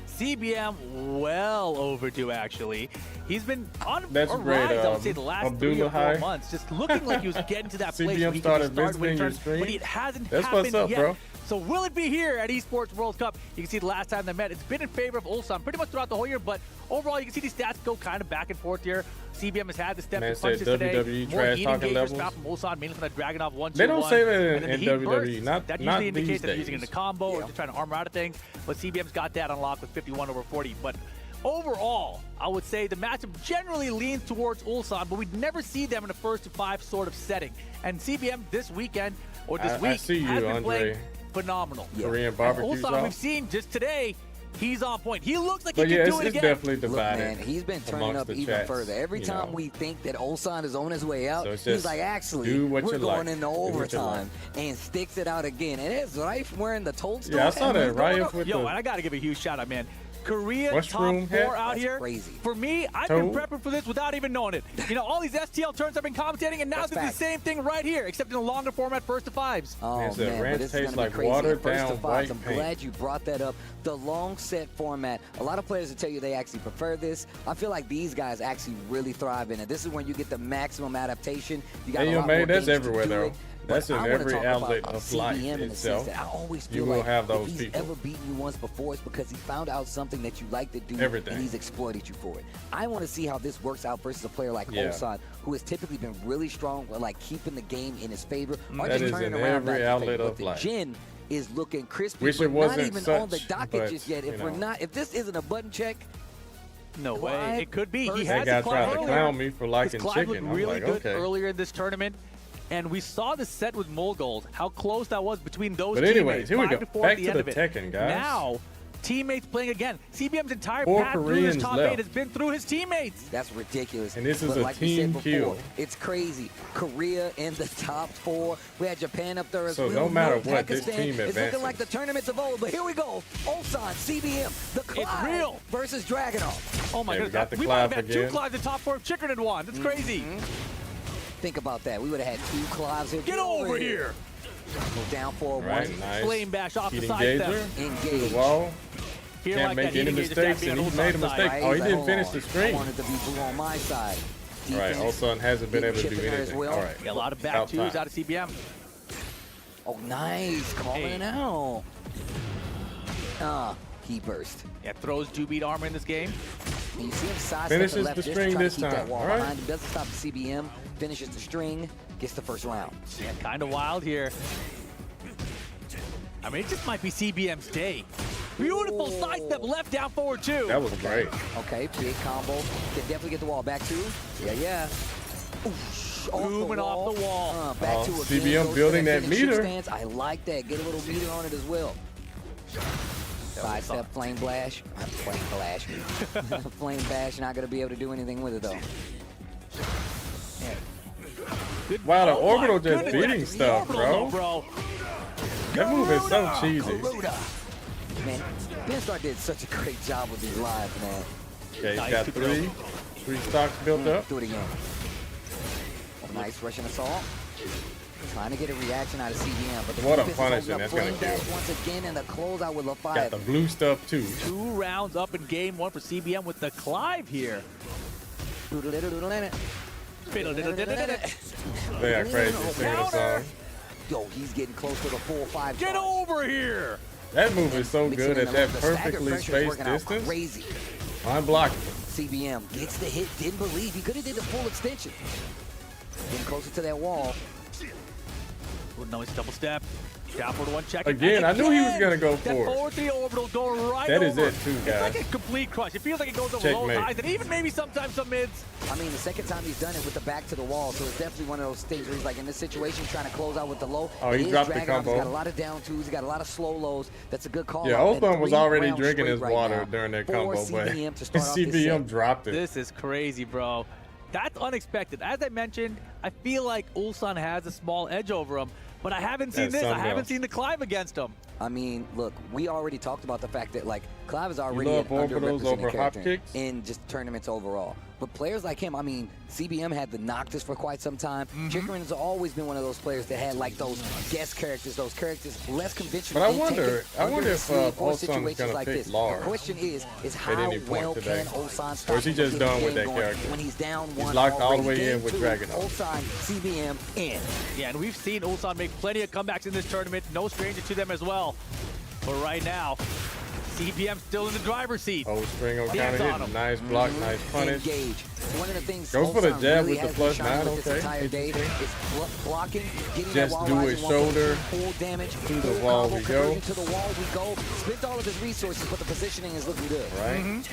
CBM well overdue, actually. He's been on That's a great, rise, I would say, the last 3 or 4 months, just looking like he was getting to that place where he could start winning turns, but it hasn't happened yet. Bro. So will it be here at Esports World Cup? You can see the last time they met, it's been in favor of Ulsan pretty much throughout the whole year, but overall you can see these stats go kind of back and forth here. CBM has had the step and punches today. WWE More trash heat talking engagers levels. from Ulsan, mainly from the Dragunov 1-2-1. They don't say that in WWE, bursts, that usually indicates that they're using it in days. a combo or just trying to armor out of things, but CBM's got that unlocked with 51/40. But overall, I would say the matchup generally leans towards Ulsan, but we'd never see them in a 1-5 sort of setting. And CBM this weekend, or this week, has been playing phenomenal. Korean barbecue Ulsan, sauce. we've seen just today, he's on point. He looks like he But can do it it's again. definitely divided. Look, man, he's been turning up even further. Every time we think that Ulsan is on his way out, he's like, actually, we're going into overtime, and sticks it out again. And it's Rife wearing the toadstool. Yeah, I saw that. Rife with and I got to give a huge shout out, man. Korea Mushroom top 4 hat? out That's here. crazy. For me, I've been prepping for this without even knowing it. You know, all these STL turns I've been commentating, and now it's the same thing right here, except in a longer format, 1-5s. Oh, man, but this is going to be crazy. Watered down white paint. I'm glad you brought that up. The long set format, a lot of players will tell you they actually prefer this. I feel like these guys actually really thrive in it. This is when you get the maximum adaptation. You got a lot more that's games everywhere, to do though. it. That's in every outlet of life CBM in the sense that I always feel you will like have those if he's people. ever beaten you once before, it's because he found out something that you like to do, Everything. and he's exploited you for it. I want to see how this works out versus a player like Ulsan, who has typically been really strong with like keeping the game in his favor, or That just is turning in around every back outlet but of the life. Jin is looking crispy, Wish but it wasn't not even such, on the docket but, just yet. If we're not, if this isn't a button check. No way. It could be. He That has guy a tried to earlier. clown me for liking His chicken. looked I'm really like, good okay. earlier in this tournament. And we saw the set with Molgold, how close that was between those But anyways, teammates. here we go. 5-4 Back at the to end the of it. Tekken, guys. Now, teammates playing again. CBM's entire 4 path through Koreans this top left. 8 has been through his teammates. That's ridiculous. And this is but a like we team said before, kill. it's crazy. Korea in the top 4. We had Japan up there as well. So no matter what, Pakistan. this team It's advances. looking like the tournament's of old. But here we go. Ulsan, CBM, the Clive real. versus Dragunov. Oh my Okay, we goodness. got the We might have Clive had 2 again. Clives in top 4 if Chicken had won. That's crazy. Think about that. We would have had 2 Clives here. Get over here. Move down 4-1. Right, nice. Flame bash off Heat the side step. engager to Engage. the wall. Here Can't like make that, he any engages mistakes, that and being he on made a Ulsan's mistake. side. Oh, he He's like, didn't hold finish on. the I string. wanted to be blue on my side. Right, Defense. Ulsan hasn't been able to do Chipping there as anything. well. All right. Yeah, a lot of back Out twos time. out of CBM. Oh, nice. Calling it out. He burst. Yeah, throws 2-beat armor in this game. And you see him sidestep Finishes the left the just string to try this to keep that time. wall All right. behind him. Doesn't stop the CBM. Finishes the string. Gets the first round. Yeah, kind of wild here. I mean, it just might be CBM's day. Beautiful sidestep, left down forward 2. That was great. Okay, big combo. Can definitely get the wall back 2. Yeah. Oof, Moving off the wall. Back to CBM goes building to that finishing meter. Stance. I like that. Get a little meter on it as well. Sidestep, flame blast. Flame blast. Flame bash. Not going to be able to do anything with it, though. Good. Wow, the Oh orbital my just goodness, beating that's the stuff, orbital, bro. though, That move is so cheesy. Man, Benstar did such a great job with these lives, man. Okay, he's Nice, got good three stocks built up. Do it again. Oh, nice Russian assault. Trying to get a reaction out of CBM, but the what a punishment that's gonna kill. Once again, and the closeout with Lowhigh. Got the blue stuff too. 2 rounds up in game 1 for CBM with the Clive here. They are crazy singing a song. Yo, he's getting close to the 4-5. Get over here! That move is so good at that perfectly spaced distance. Crazy. Unblocking. CBM gets the hit, didn't believe. He could have did the full extension. Getting closer to that wall. Oh, no, it's double step. Down for the 1 check. Again, I knew he was going to go that for it. That 4-3 orbital going right that over. That is it too, guys. It's like a complete crush. It feels like it goes over low highs and even maybe sometimes some mids. I mean, the second time he's done it with the back to the wall, so it's definitely one of those things where he's like in this situation trying to close out with the low. Oh, he dropped the combo. He's got a lot of down twos. He's got a lot of slow lows. That's a good call. Yeah, Ulsan was already drinking his water during that combo, but CBM dropped it. This is crazy, bro. That's unexpected. As I mentioned, I feel like Ulsan has a small edge over him. But I haven't seen this. I haven't seen the Clive against him. I mean, look, we already talked about the fact that, like, Clive is already an underrepresented character in just tournaments overall. But players like him, I mean, CBM had the Noctis for quite some time. Chicorin has always been one of those players that had, like, those guest characters, those characters less conventional. But I wonder if Ulsan's going to pick Lars. The question is how well can Ulsan start? Or is he just done with that character? When he's down 1, he's locked all the way in with Dragunov. Ulsan, CBM, in. Yeah, and we've seen Ulsan make plenty of comebacks in this tournament. No stranger to them as well. But right now, CBM still in the driver's seat. Oh, String on counter hit. Nice block, nice punish. Engage. One of the things goes for the jab really with the +9, okay. Blocking, just do his shoulder. Full damage. To the wall we go. To the wall we go. Spent all of his resources, but the positioning is looking good. Right.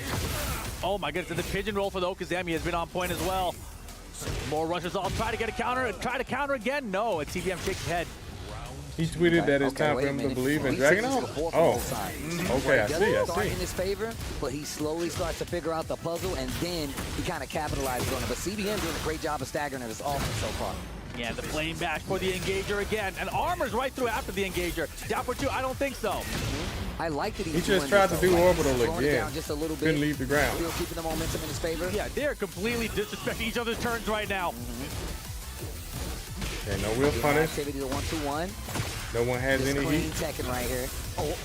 Oh my goodness, and the pigeon roll for the Okazami has been on point as well. More rushes off, try to get a counter, try to counter again. No, and CBM shakes his head. He tweeted that it's time for him to believe in Dragunov. Oh, okay, I see. In his favor, but he slowly starts to figure out the puzzle, and then he kind of capitalizes on it. But CBM doing a great job of staggering it offense so far. Yeah, the flame bash for the Engager again, and Armor's right through after the Engager. Down for 2, I don't think so. I like that he just tried to do orbital again. Just a little bit. Couldn't leave the ground. Still keeping the momentum in his favor. Yeah, they're completely disrespecting each other's turns right now. Okay, no real punish. Activity to 1-2-1. No one has any heat. Tekken right here. Oh,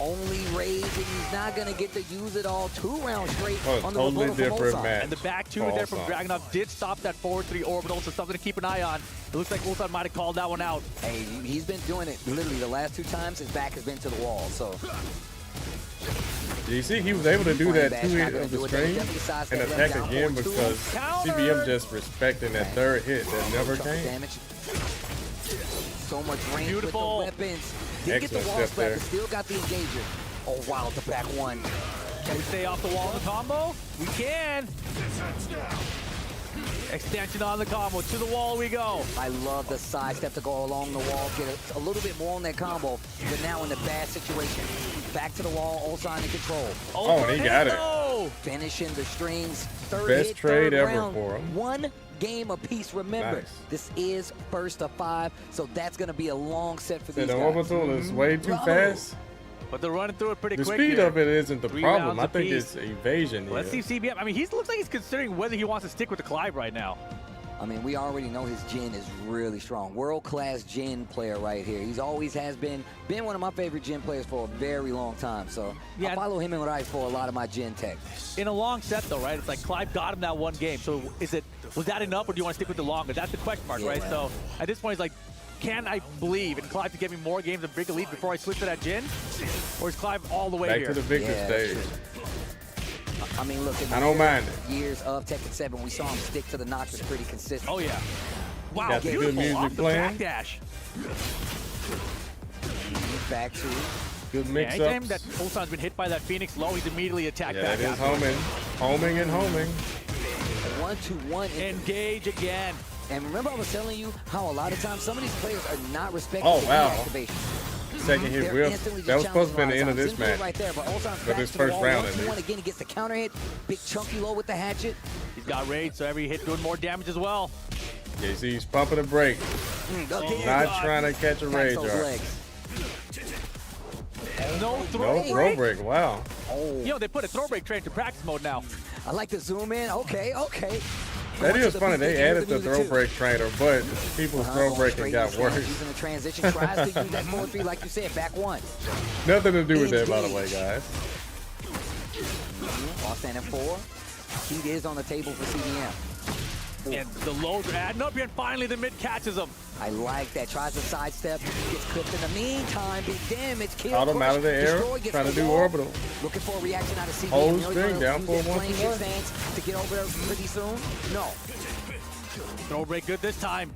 only raise, and he's not going to get to use it all 2 rounds straight on the totally different match. And the back 2 there from Dragunov did stop that forward 3 orbital, so something to keep an eye on. It looks like Ulsan might have called that one out. Hey, he's been doing it literally the last 2 times. His back has been to the wall, so. You see, he was able to do that 2 hit of the string and attack again because CBM just respecting that 3rd hit that never came. So much range with the weapons. Did get the wall spread, still got the Engager. Oh, wow, the back 1. Can we stay off the wall in the combo? We can. Extension on the combo. To the wall we go. I love the side step to go along the wall. Get a little bit more on that combo. But now in the bad situation. Back to the wall. Ulsan in control. Oh, and he got it. Finishing the strings. 3rd Best hit, trade 3rd ever round. for him. 1 game apiece. Remember, this is first of 5, so that's going to be a long set for these guys. The orbital is way too fast. But they're running through it pretty quick. The speed here. of it isn't the problem. I think it's evasion. Let's see CBM. I mean, he looks like he's considering whether he wants to stick with the Clive right now. I mean, we already know his Jin is really strong. World-class Jin player right here. He's always has been one of my favorite Jin players for a very long time. So yeah, I follow him and Rai for a lot of my Jin tech. In a long set, though, right? It's like Clive got him that 1 game. So was that enough, or do you want to stick with the longer? That's the question mark, right? So at this point, he's like, can I believe in Clive to give me more games and bigger lead before I switch to that Jin? Or is Clive all the way back here? To the bigger stage. I mean, look, I don't mind it. Years of Tekken 7, we saw him stick to the Noctis pretty consistent. Oh, yeah. Wow, got the good music playing. Backdash. Back to good mix-ups. Anytime that Ulsan's been hit by that Phoenix low, he's immediately attacked back. Yeah, it is homing. Homing and homing. 1-2-1. Engage again. And remember I was telling you how a lot of times some of these players are not respecting the activation. Second hit whip. That was supposed to be the end of this match. Right there, but this first round at least. Again, he gets the counter hit. Big chunky low with the hatchet. He's got raid, so every hit doing more damage as well. Yeah, you see, he's pumping a break. Not trying to catch a rage art. No throw break. Wow. You know, they put a throw break train to practice mode now. I like to zoom in. Okay. That is funny. They added the throw break trainer, but people's throw breaking got worse. Using the transition, tries to use that 4-3 like you said, back one. Nothing to do with that, by the way, guys. While standing 4, heat is on the table for CDM. And the lows are adding up here, and finally the mid catches him. I like that. Tries to sidestep, gets clipped in the meantime. Big damage. Kill. Caught him out of the air, trying to do orbital. Looking for a reaction out of CDM. Whole string down for 1-1. To get over there pretty soon? No. Throw break good this time.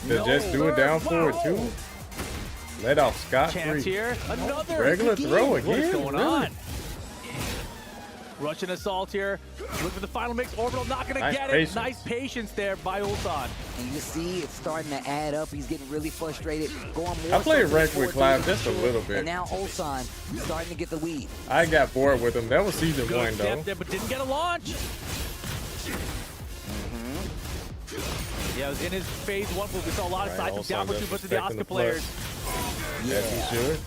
They just do it down forward too. Let off scot-free. Chance here. Another. Regular throw again. What's going really? on? Russian assault here. Look for the final mix. Orbital not going to get it. Nice patience there by Ulsan. And you see it's starting to add up. He's getting really frustrated. Going more. I played ranked with Clive just a little bit. And now Ulsan starting to get the lead. I got bored with him. That was season 1 though. There, but didn't get a launch. Yeah, it was in his phase 1 move. We saw a lot of sides down for 2 but to the Oscar players. Yes, he should.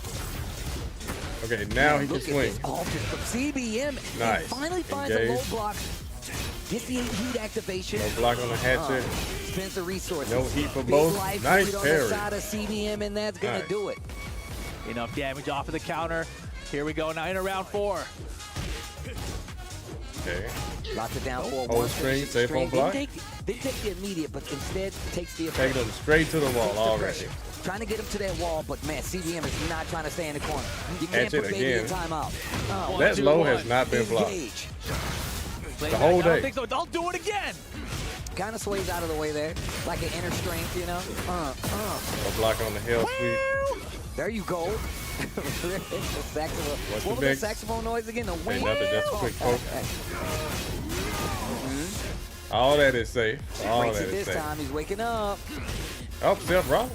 Okay, now he can swing. CBM nice. Finally finds a low block. Gets the heat activation. No block on the hatchet. Spends the resources. No heat for both. Nice parry. On the side of CBM, and that's gonna do it. Enough damage off of the counter. Here we go. Now in round 4. Okay. Locks it down for one string, safe on block. They take the immediate, but instead takes the effect. Taking them straight to the wall already. Trying to get him to that wall, but man, CBM is not trying to stay in the corner. You can't put baby in timeout. That low has not been blocked. The whole day. I don't think so. I'll do it again. Kind of sways out of the way there, like an inner strength, you know. A block on the hell sweep. There you go. Saxophone. What was the saxophone noise again? The nothing, just a quick poke. All that is safe. All that is safe. This time he's waking up. Oh, Seth Rollins.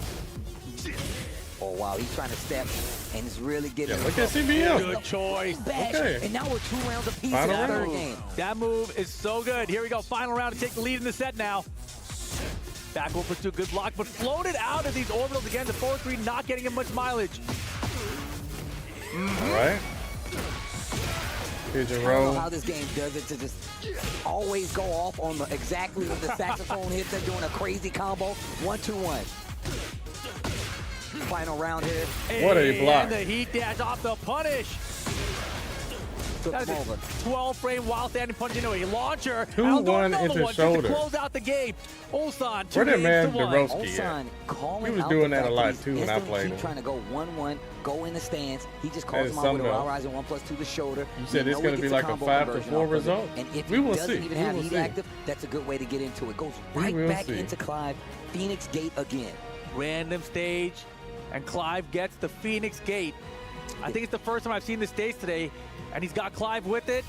Oh wow, he's trying to step and he's really getting. Yeah, look at CBM. Good choice. Okay. And now we're 2 rounds apiece in the third game. That move is so good. Here we go. Final round to take the lead in the set now. Back over to good block, but floated out of these orbitals again. The 4-3 not getting him much mileage. All right. Pigeon roll. I don't know how this game does it to just always go off on exactly when the saxophone hits. They're doing a crazy combo. 1-2-1. Final round here. What a block. And the heat dash off the punish. That is a 12-frame wild standing punch into a launcher. 2-1 into shoulder. To close out the game. Ulsan, where did man Ulsan he was doing that a lot too when I played him. Trying to go 1-1, go in the stance. He just calls him out with a wild rising 1+2 to the shoulder. You said it's going to be like a 5-4 result? And if we will he doesn't see. even have heat active, that's a good way to get into it. Goes right back into Clive. Phoenix Gate again. Random stage, and Clive gets the Phoenix Gate. I think it's the first time I've seen this stage today, and he's got Clive with it.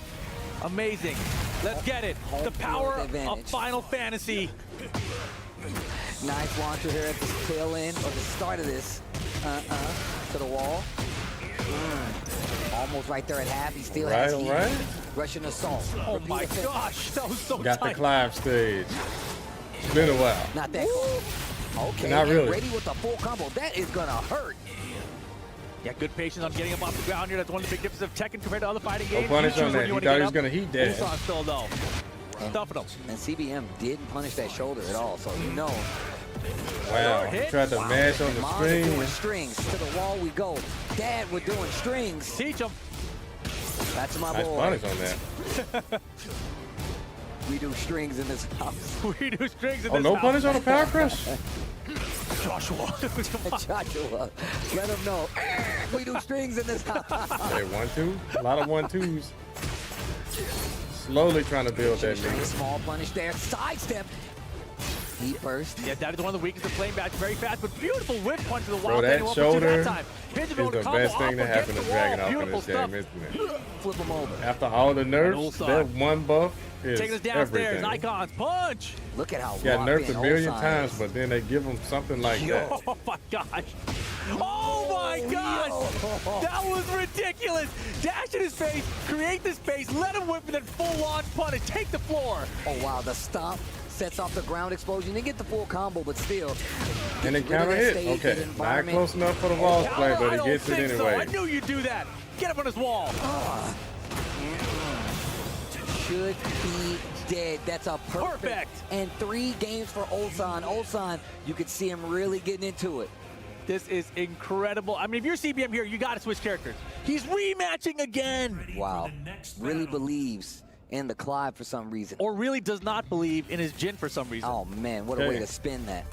Amazing. Let's get it. The power of Final Fantasy. Nice launcher here at the tail end, or the start of this. To the wall. Almost right there at half. He still has heat. Russian assault. Oh my gosh, that was so got tight. the Clive stage. It's been a while. Not that close. Okay, not really. Ready with the full combo. That is gonna hurt. Yeah, good patience on getting him off the ground here. That's one of the big differences of Tekken compared to other fighting games. No punish on that. He thought he was gonna heat dash. Ulsan still though. Stuffing him. And CBM didn't punish that shoulder at all, so you know. Wow, he tried to mash on the string. Doing strings. To the wall we go. Dad, we're doing strings. Teach him. That's my boy. Nice punish on that. We do strings in this house. We do strings in this house. Oh, no punish on the power crush? Joshua. Joshua, let him know. We do strings in this house. Hey, 1-2. A lot of 1-2s. Slowly trying to build that lead. Small punish there. Sidestep. Heat first. Yeah, that is one of the weakest of playing back very fast, but beautiful whip punch to the wall. Bro, that shoulder is the the best thing that happened to Dragon off in this game, isn't it? Flip him over. After all the nerfs, that one buff is taking us downstairs. everything. Icons, punch! Look at how got nerfed a million times, but then they give him something like that. Oh my gosh! Oh my gosh! That was ridiculous! Dash in his face, create the space, let him whip, and then full launch punish, take the floor. Oh wow, the stomp sets off the ground explosion. They get the full combo, but still. And then counter hit. Okay, not close enough for the wall play, but he gets it anyway. So. I knew you'd do that. Get up on his wall. should be dead. That's a perfect. And 3 games for Ulsan. Ulsan, you could see him really getting into it. This is incredible. I mean, if you're CBM here, you got to switch characters. He's rematching again. Wow. Really believes in the Clive for some reason. Or really does not believe in his Jin for some reason. Oh, man, what a way to spin that.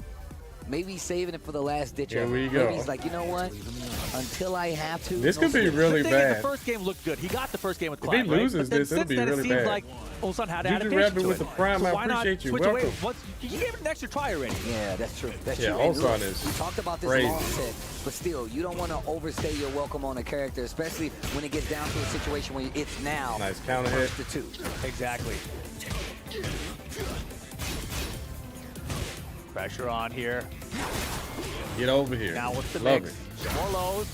Maybe he's saving it for the last ditch. Here we go. Maybe he's like, you know what? Until I have to. This could be really bad. The first game looked good. He got the first game with If Clive, he loses right? this, it'll be really bad. Like Ulsan had you adaptation to with it. the prime, so I appreciate you. Switch Welcome. away. You gave it an extra try already. Yeah, that's true. That's true. Ulsan is we talked about this crazy. long set, but still, you don't want to overstay your welcome on a character, especially when it gets down to a situation where it's now nice counter hit. To 2. Exactly. Pressure on here. Get over here. Now what's the Love mix? it. More lows.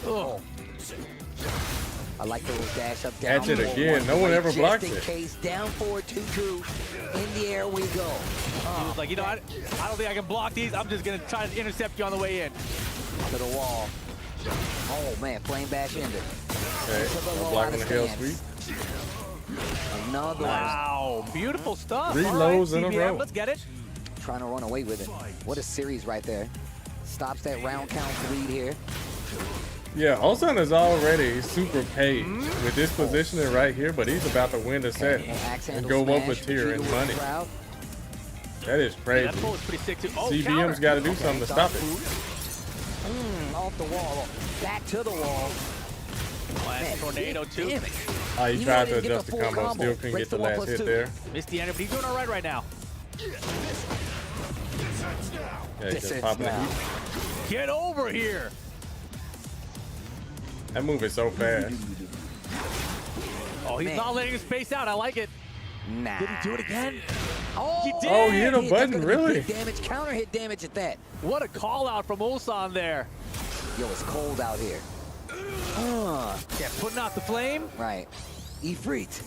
Oh. I like the little dash up down. Catch it again. No one ever blocks it. Just in case, down forward 2-2. In the air we go. He was like, you know, I don't think I can block these. I'm just going to try to intercept you on the way in. To the wall. Oh, man. Flame bash ended. Okay. Blocking the hill sweep. Another wow. Beautiful stuff. 3 lows in a row. Let's get it. Trying to run away with it. What a series right there. Stops that round count lead here. Yeah, Ulsan is already super paid with this positioning right here, but he's about to win the set and go up a tier in money. That is crazy. That pull is pretty sick too. Oh, CBM's got to do something to stop it. Off the wall. Back to the wall. Man, tornado too. Oh, he tried to adjust the combo, still couldn't get the last hit there. Missed the end, but he's doing all right now. Yeah, he's just popping the heat. Get over here. That move is so fast. Oh, he's not letting him space out. I like it. Nah. Did he do it again? Oh, he did. Oh, he hit a button, really? Hit damage, counter hit damage at that. What a call out from Ulsan there. Yo, it's cold out here. Yeah, putting out the flame. Right. Ifrit.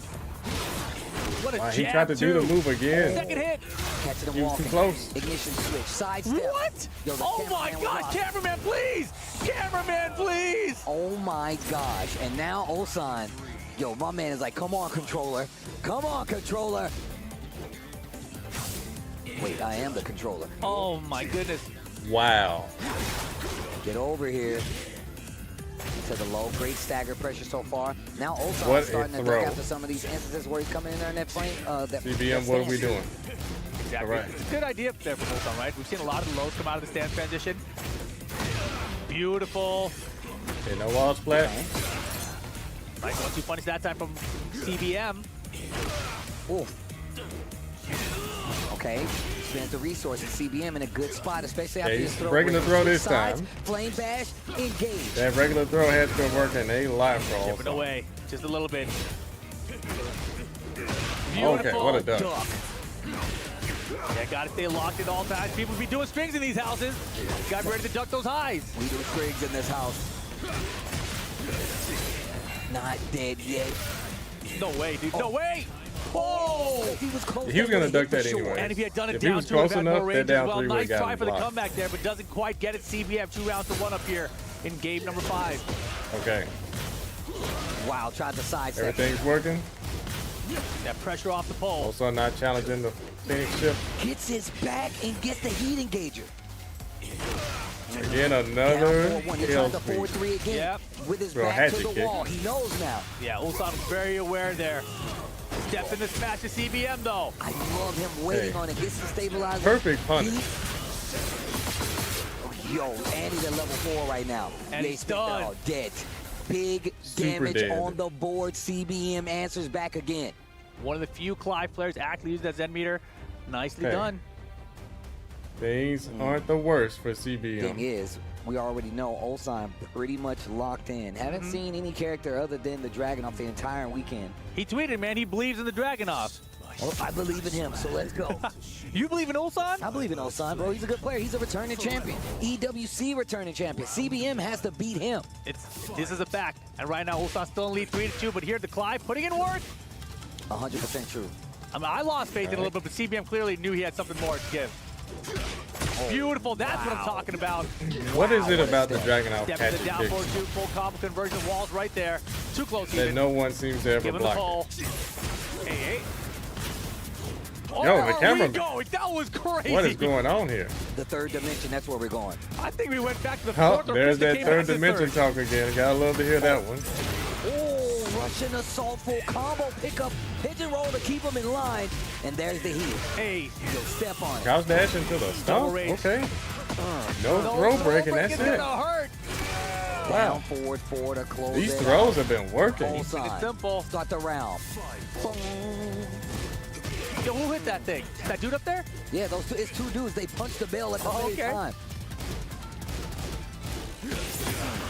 What a wow, jab, he tried to do the move again. Second hit. Catching him he was walking. too close. Ignition switch. Sidestep. What? Yo, oh my gosh, cameraman, please! Cameraman, please! Oh my gosh. And now Ulsan. Yo, my man is like, come on, controller. Come on, controller. Wait, I am the controller. Oh my goodness. Wow. Get over here. To the low, great stagger pressure so far. Now Ulsan is starting to duck after some of these instances where he's coming in there in that flame. CBM, what are we doing? Exactly. Right. It's a good idea there for Ulsan, right? We've seen a lot of the lows come out of the stance transition. Beautiful. Okay, no wall splat. Okay. Nice 1-2 punish that time from CBM. Ooh. Okay. Spends the resources. CBM in a good spot, especially after his throw. Breaking the throw this time. Flame bash, engage. That regular throw has been working a lot for Ulsan. Chipping away, just a little bit. Okay, what a duck. Yeah, gotta stay locked at all times. People be doing strings in these houses. Got ready to duck those highs. We do strings in this house. Not dead yet. No way, dude. No way! Oh! He was close. He was going to duck that anyway. And if he had done it if down he was two, close had enough, more range down as well. 3 Nice try for the blocked. comeback there, but doesn't quite get it. CBM 2 rounds to 1 up here in game number 5. Okay. Wow, tried to sidestep. Everything's working. That pressure off the pole. Also not challenging the Phoenix ship. Gets his back and gets the heat engager. Again, another kill the 4-3 again. Yep. With his back to the wall. He knows now. Yeah, Ulsan is very aware there. Step in the smash to CBM though. I love him waiting on it. Gets the stabilizer. Perfect punish. Yo, and he's at level 4 right now. And he's done. Dead. Big Super damage dead. on the board. CBM answers back again. One of the few Clive players actually used that Zen meter. Nicely done. Things aren't the worst for CBM. Thing is, we already know Ulsan pretty much locked in. Haven't seen any character other than the Dragunov the entire weekend. He tweeted, man, he believes in the Dragunov. Well, I believe in him, so let's go. You believe in Ulsan? I believe in Ulsan, bro. He's a good player. He's a returning champion. EWC returning champion. CBM has to beat him. This is a fact. And right now, Ulsan's still in lead 3-2, but here the Clive putting in work. 100% true. I mean, I lost faith in a little bit, but CBM clearly knew he had something more to give. Beautiful. That's what I'm talking about. What is it about the Dragon Out Step catching to down kicks? 4-2, full combo conversion. Walls right there. Too close That even. no one seems to ever Give him the block pull. it. Hey. Yo, the camera. That was crazy. What is going on here? The third dimension, that's where we're going. I think we went back to the Oh, fourth. there's that third dimension talk again. Gotta love to hear that one. Oh, Russian assault, full combo pickup, pigeon roll to keep him in line. And there's the heel. Hey, go step on it. Couch dash into the stump. Okay. No throw break, and that's it. Hurt. Wow. Down forward, forward, to close. These throws have been working. It's simple. Start the round. Yo, who hit that thing? That dude up there? Yeah, those two, it's two dudes. They punch the bell at the same time.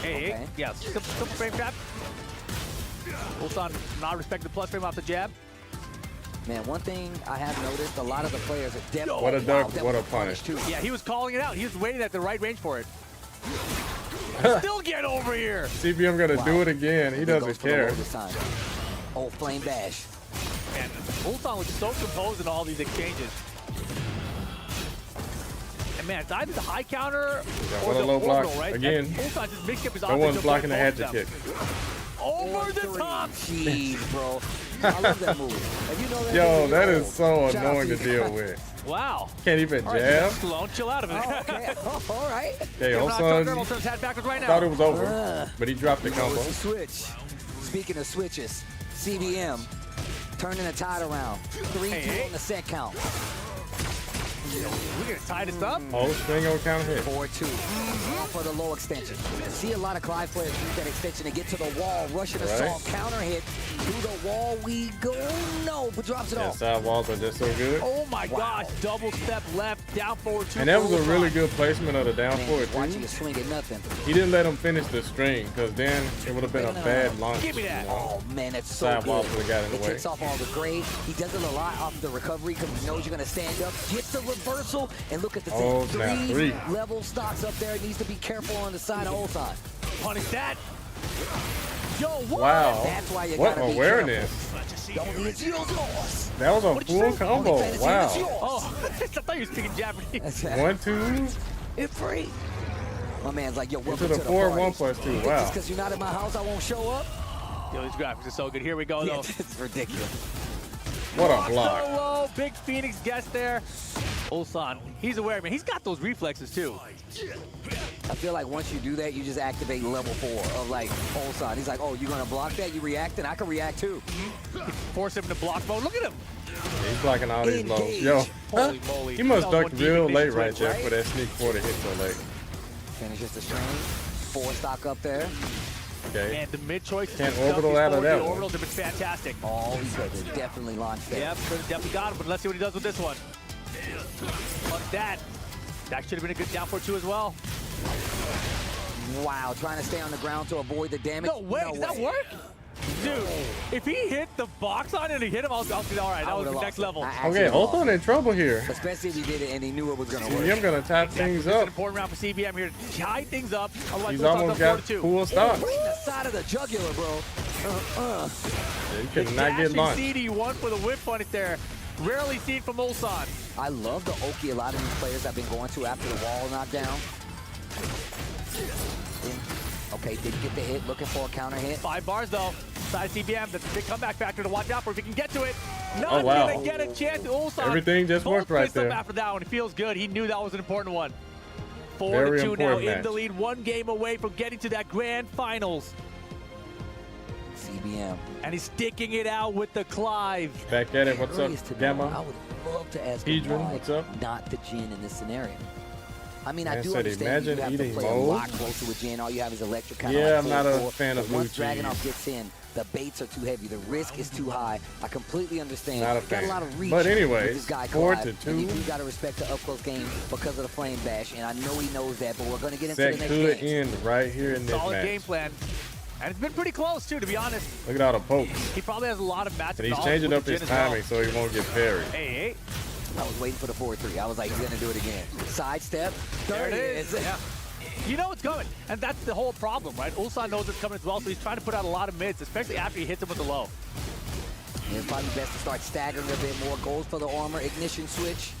Hey, yeah, simple frame trap. Ulsan not respecting the plus frame off the jab. Man, one thing I have noticed, a lot of the players are definitely... What a duck, what a punish. Too. Yeah, he was calling it out. He was waiting at the right range for it. Still get over here. CBM gonna do it again. He doesn't care. Oh, flame bash. Man, Ulsan was so composed in all these exchanges. And man, it's either the high counter or the low block right? again. Ulsan just mixed up his no one's blocking the hatchet kick. Over the top. Jeez, bro. I love that move. And you know that Yo, that is so annoying to deal with. Wow. Can't even jab. Sloan, chill out of it. Oh, okay. All right. Okay, Ulsan thought it was over, but he dropped the combo. Switch. Speaking of switches, CBM turning the tide around. 3-2 on the set count. We're going to tie this up. Oh, string on counter hit. 4-2 for the low extension. See a lot of Clive players use that extension to get to the wall. Russian assault, counter hit. Through the wall we go. No, but drops it off. Side walls are just so good. Oh my gosh, double step left, down forward 2. And that was a really good placement of the down forward too. Watching you swing at nothing. He didn't let him finish the string, because then it would have been a bad launch. Give me that. You know? Oh man, that's so Side good. walls would have got in the way. Takes off all the grade. He does it a lot off the recovery because he knows you're going to stand up. Gets the reversal, and look at the three level stocks up there. It needs to be careful on the side of Ulsan. Punish that. Yo, what? Wow. That's why you what gotta awareness. Be yours. That was a full combo. Wow. Oh, I thought you were speaking Japanese. 1-2. It's free. My man's like, yo, welcome to the 4-1+2. Wow. Just because you're not at my house, I won't show up. Yo, these graphics are so good. Here we go, though. It's ridiculous. What a block. So low, big Phoenix guest there. Ulsan, he's aware, man. He's got those reflexes, too. I feel like once you do that, you just activate level 4 of like Ulsan. He's like, oh, you're going to block that? You react, and I can react too. Force him into block mode. Look at him. Yeah, he's blocking all these lows. Yo, holy moly. He must duck real late right there for that sneak 4 to hit so late. Finishes the string. 4 stock up there. Okay. And the mid choice. Can't orbital out of that one. Orbitals have been fantastic. Oh, he's definitely launched that. Yep, definitely got him, but let's see what he does with this one. Like that. That should have been a good down for 2 as well. Wow, trying to stay on the ground to avoid the damage. No way, does that work? Dude, if he hit the box on it and he hit him, I'll be all right. That was the next level. Okay, Ulsan in trouble here. Especially if he did it and he knew it was going to work. CBM going to tie things It's up. an important round for CBM here to tie things up. He's almost got full stock. Right in the side of the jugular, bro. Yeah, you cannot get launched. CD1 for the whip punish there. Rarely seen from Ulsan. I love the Oki a lot of these players have been going to after the wall knockdown. Okay, didn't get the hit, looking for a counter hit. 5 bars though. Side CBM, that's a big comeback factor to watch out for if he can get to it. Not Oh, wow. gonna get a chance. Ulsan. Everything just worked right there. After that one, it feels good. He knew that was an important one. 4-2 Very now match. in the lead, 1 game away from getting to that grand finals. CBM. And he's sticking it out with the Clive. Back at it. What's up, Gamma? I would love to ask him Pedron, why what's up? not the Jin in this scenario. I mean, I Man do said understand you have to eating play a mold. lot closer with Jin. All you have is electric kind Yeah, of I'm not a fan of blue once Dragunov cheese. gets in, the baits are too heavy. The risk is too high. I completely understand. Not a Got a fan. lot of reach But anyways, with this guy 4-2. And you do got to respect the up-close game because of the flame bash, and I know he knows that, but we're going to get into That the next could game. end right here in this Solid match. game plan. And it's been pretty close, too, to be honest. Look at all the pokes. He probably has a lot of matches. And he's changing up his timing so he won't get parried. Hey. I was waiting for the 4-3. I was like, he's going to do it again. Sidestep. There it is. Yeah. You know it's coming, and that's the whole problem, right? Ulsan knows it's coming as well, so he's trying to put out a lot of mids, especially after he hits him with the low. It's probably best to start staggering a bit more. Goes for the armor, ignition switch.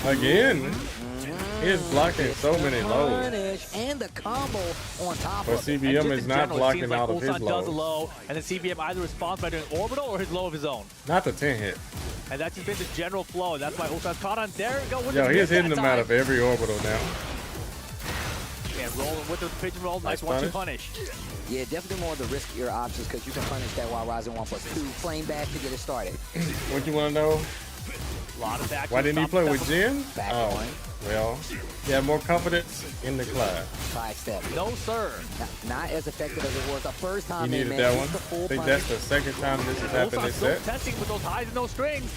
Again? He is blocking so many lows. And the combo on top but of it. CBM is not blocking out of his Ulsan does a lows. low, and then CBM either responds by doing orbital or his low of his own. Not the 10 hit. And that's just been the general flow, and that's why Ulsan's caught on. There we go. Yo, he's hitting them out of every orbital now. And rolling with the pigeon roll. Nice 1-2 punish. Yeah, definitely more of the riskier options because you can punish that while rising 1+2. Flame back to get it started. What you want to know? A lot of back. Why didn't he play with Jin? Back one. Well, he had more confidence in the class. Side step. No, sir. Not as effective as it was the first time. He needed that one. I think that's the second time this has happened this set. Testing with those highs and those strings.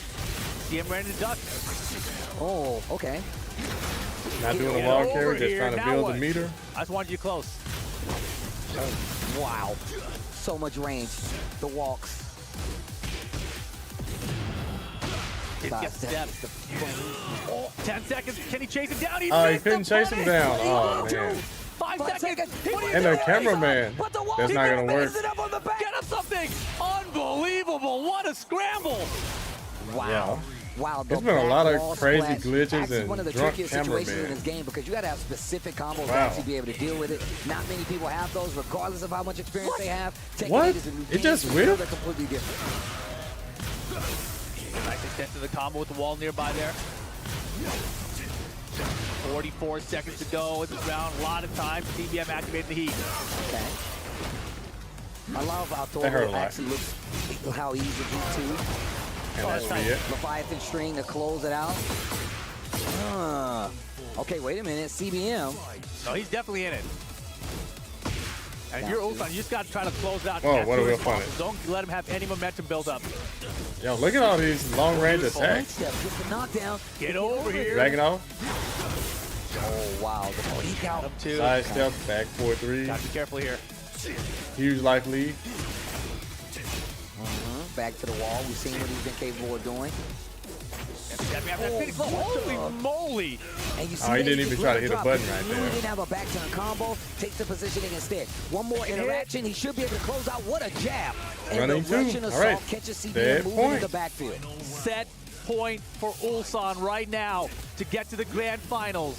See him ready to duck. Oh, okay. Not doing a wall carry, just trying to build the meter. I just wanted you close. Oh, wow. So much range. The walks. It gets steps. 10 seconds. Can he chase him down? He couldn't chase him down. Oh, man. 5 seconds. And the cameraman. That's not going to work. Get him something. Unbelievable. What a scramble. Wow. Yeah. Wow, there's been a lot of crazy splash. glitches Actually, and one of the drunk trickiest situations in cameraman. this game because you got to have specific combos to actually be able to deal with it. Not many people have those, regardless of how much experience they have. What? It just whipped? They're completely different. Nice extent to the combo with the wall nearby there. 44 seconds to go in this round. A lot of time. CBM activating the heat. Okay. I love how Thor actually looks how easy it is too. And that's it. Leviathan string to close it out. Okay, wait a minute. CBM. No, he's definitely in it. And if you're Ulsan, you just got to try to close it out. Oh, what a real punish. Don't let him have any momentum build up. Yo, look at all these long range attacks. Knockdown. Get over here. Dragging off. Oh, wow. The peek out. Side step, back 4-3. Got to be careful here. Huge life lead. Back to the wall. We've seen what he's been capable of doing. Holy moly! And you see he didn't even try to hit a button right there. He didn't have a back turn combo. Takes the positioning instead. One more interaction. He should be able to close out. What a jab! And Running the Russian assault catches CBM moving in the backfield. Set point for Ulsan right now to get to the grand finals.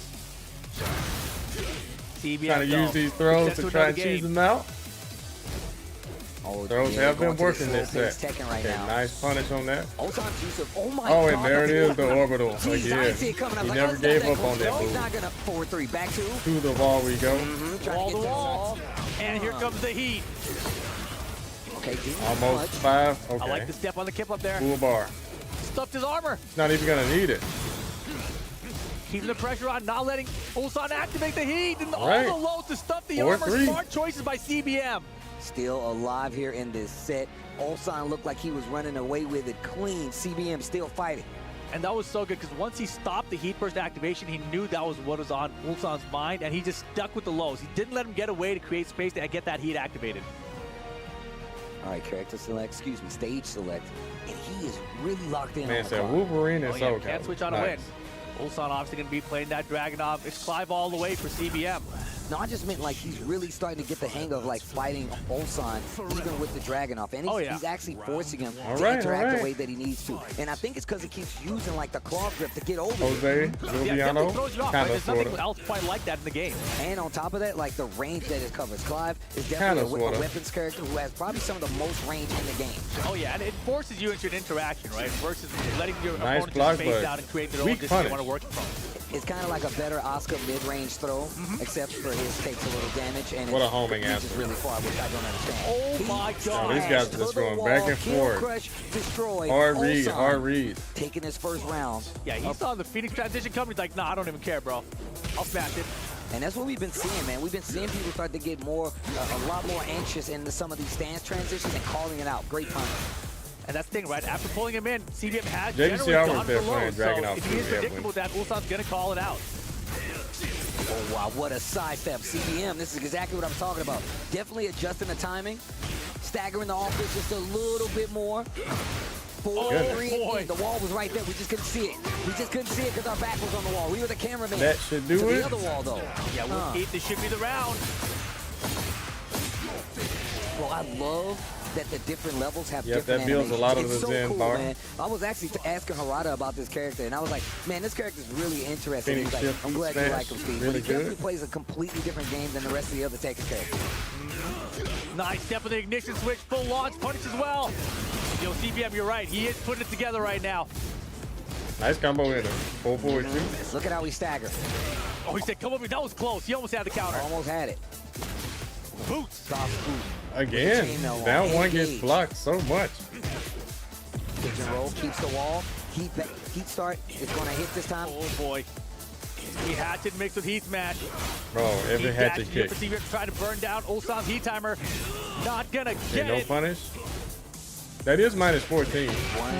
CBM trying to use these throws to try and cheese them out. Throws have been working this set. Tekken right okay, now. Nice punish on that. Oh my God. And there it is, the orbital. Again. He never gave up on that move. He's not gonna 4-3 back to. To the wall we go. Wall to wall. And here comes the heat. Okay, almost 5. Okay. I like the step on the kip up there. Full bar. Stuffed his armor. He's not even gonna need it. Keeping the pressure on, not letting Ulsan activate the heat. And all the lows to stuff the armor. Smart choices by CBM. Still alive here in this set. Ulsan looked like he was running away with it clean. CBM still fighting. And that was so good because once he stopped the heat burst activation, he knew that was what was on Ulsan's mind, and he just stuck with the lows. He didn't let him get away to create space to get that heat activated. All right, character select, stage select. And he is really locked in. Man said Wolverine is so good. Can't switch on a win. Ulsan obviously going to be playing that Dragunov. It's Clive all the way for CBM. No, I just meant like he's really starting to get the hang of like fighting Ulsan even with the Dragunov. And he's actually forcing him to interact the way that he needs to. And I think it's because he keeps using like the claw grip to get over Jose, Lubiano, There's nothing else quite like that in the game. And on top of that, like the range that it covers. Clive is definitely a weapons character who has probably some of the most range in the game. Oh yeah, and it forces you into an interaction, right? Versus letting your opponent block, just space out and create their own distance they want to work from. It's kind of like a better Oscar mid-range throw, except for his takes a little damage and what a homing answer. Really far, which I don't understand. Oh my God! These guys are just going back and forth. Hard read. Taking his first round. Yeah, he saw the Phoenix transition coming. He's like, nah, I don't even care, bro. I'll smash it. And that's what we've been seeing, man. We've been seeing people start to get more, a lot more anxious into some of these stance transitions and calling it out. Great punch. And that's the thing, right? After pulling him in, CBM has JVC generally gone there for low. So if he is predictable that Ulsan's going to call it out. Oh, wow, what a sidestep. CBM, this is exactly what I'm talking about. Definitely adjusting the timing, staggering the offense just a little bit more. 4-3, the wall was right there. We just couldn't see it. We just couldn't see it because our back was on the wall. We were the cameraman. That should do it. The other wall, though. Yeah, we'll keep. This should be the round. Well, I love that the different levels have different that builds animations. a lot of it's the so Zen cool, bar. man. I was actually asking Harada about this character, and I was like, man, this character is really interesting. He's like, I'm glad you like him, Steve. Really but he definitely plays a completely different game than the rest of the other Tekken characters. Nice step of the ignition switch, full launch, punish as well. Yo, CBM, you're right. He is putting it together right now. Nice combo in him. Full forward two. Look at how he staggered. Oh, he said, come over. That was close. He almost had the counter. Almost had it. Boots. Soft boot. Again, down one gets blocked so much. Pigeon roll, keeps the wall. Heat start is going to hit this time. Oh, boy. He hatchet mixed with heat smash. Bro, every hatchet kick. Trying to burn down Ulsan's heat timer. Not going to get no it. punish. That is minus 14.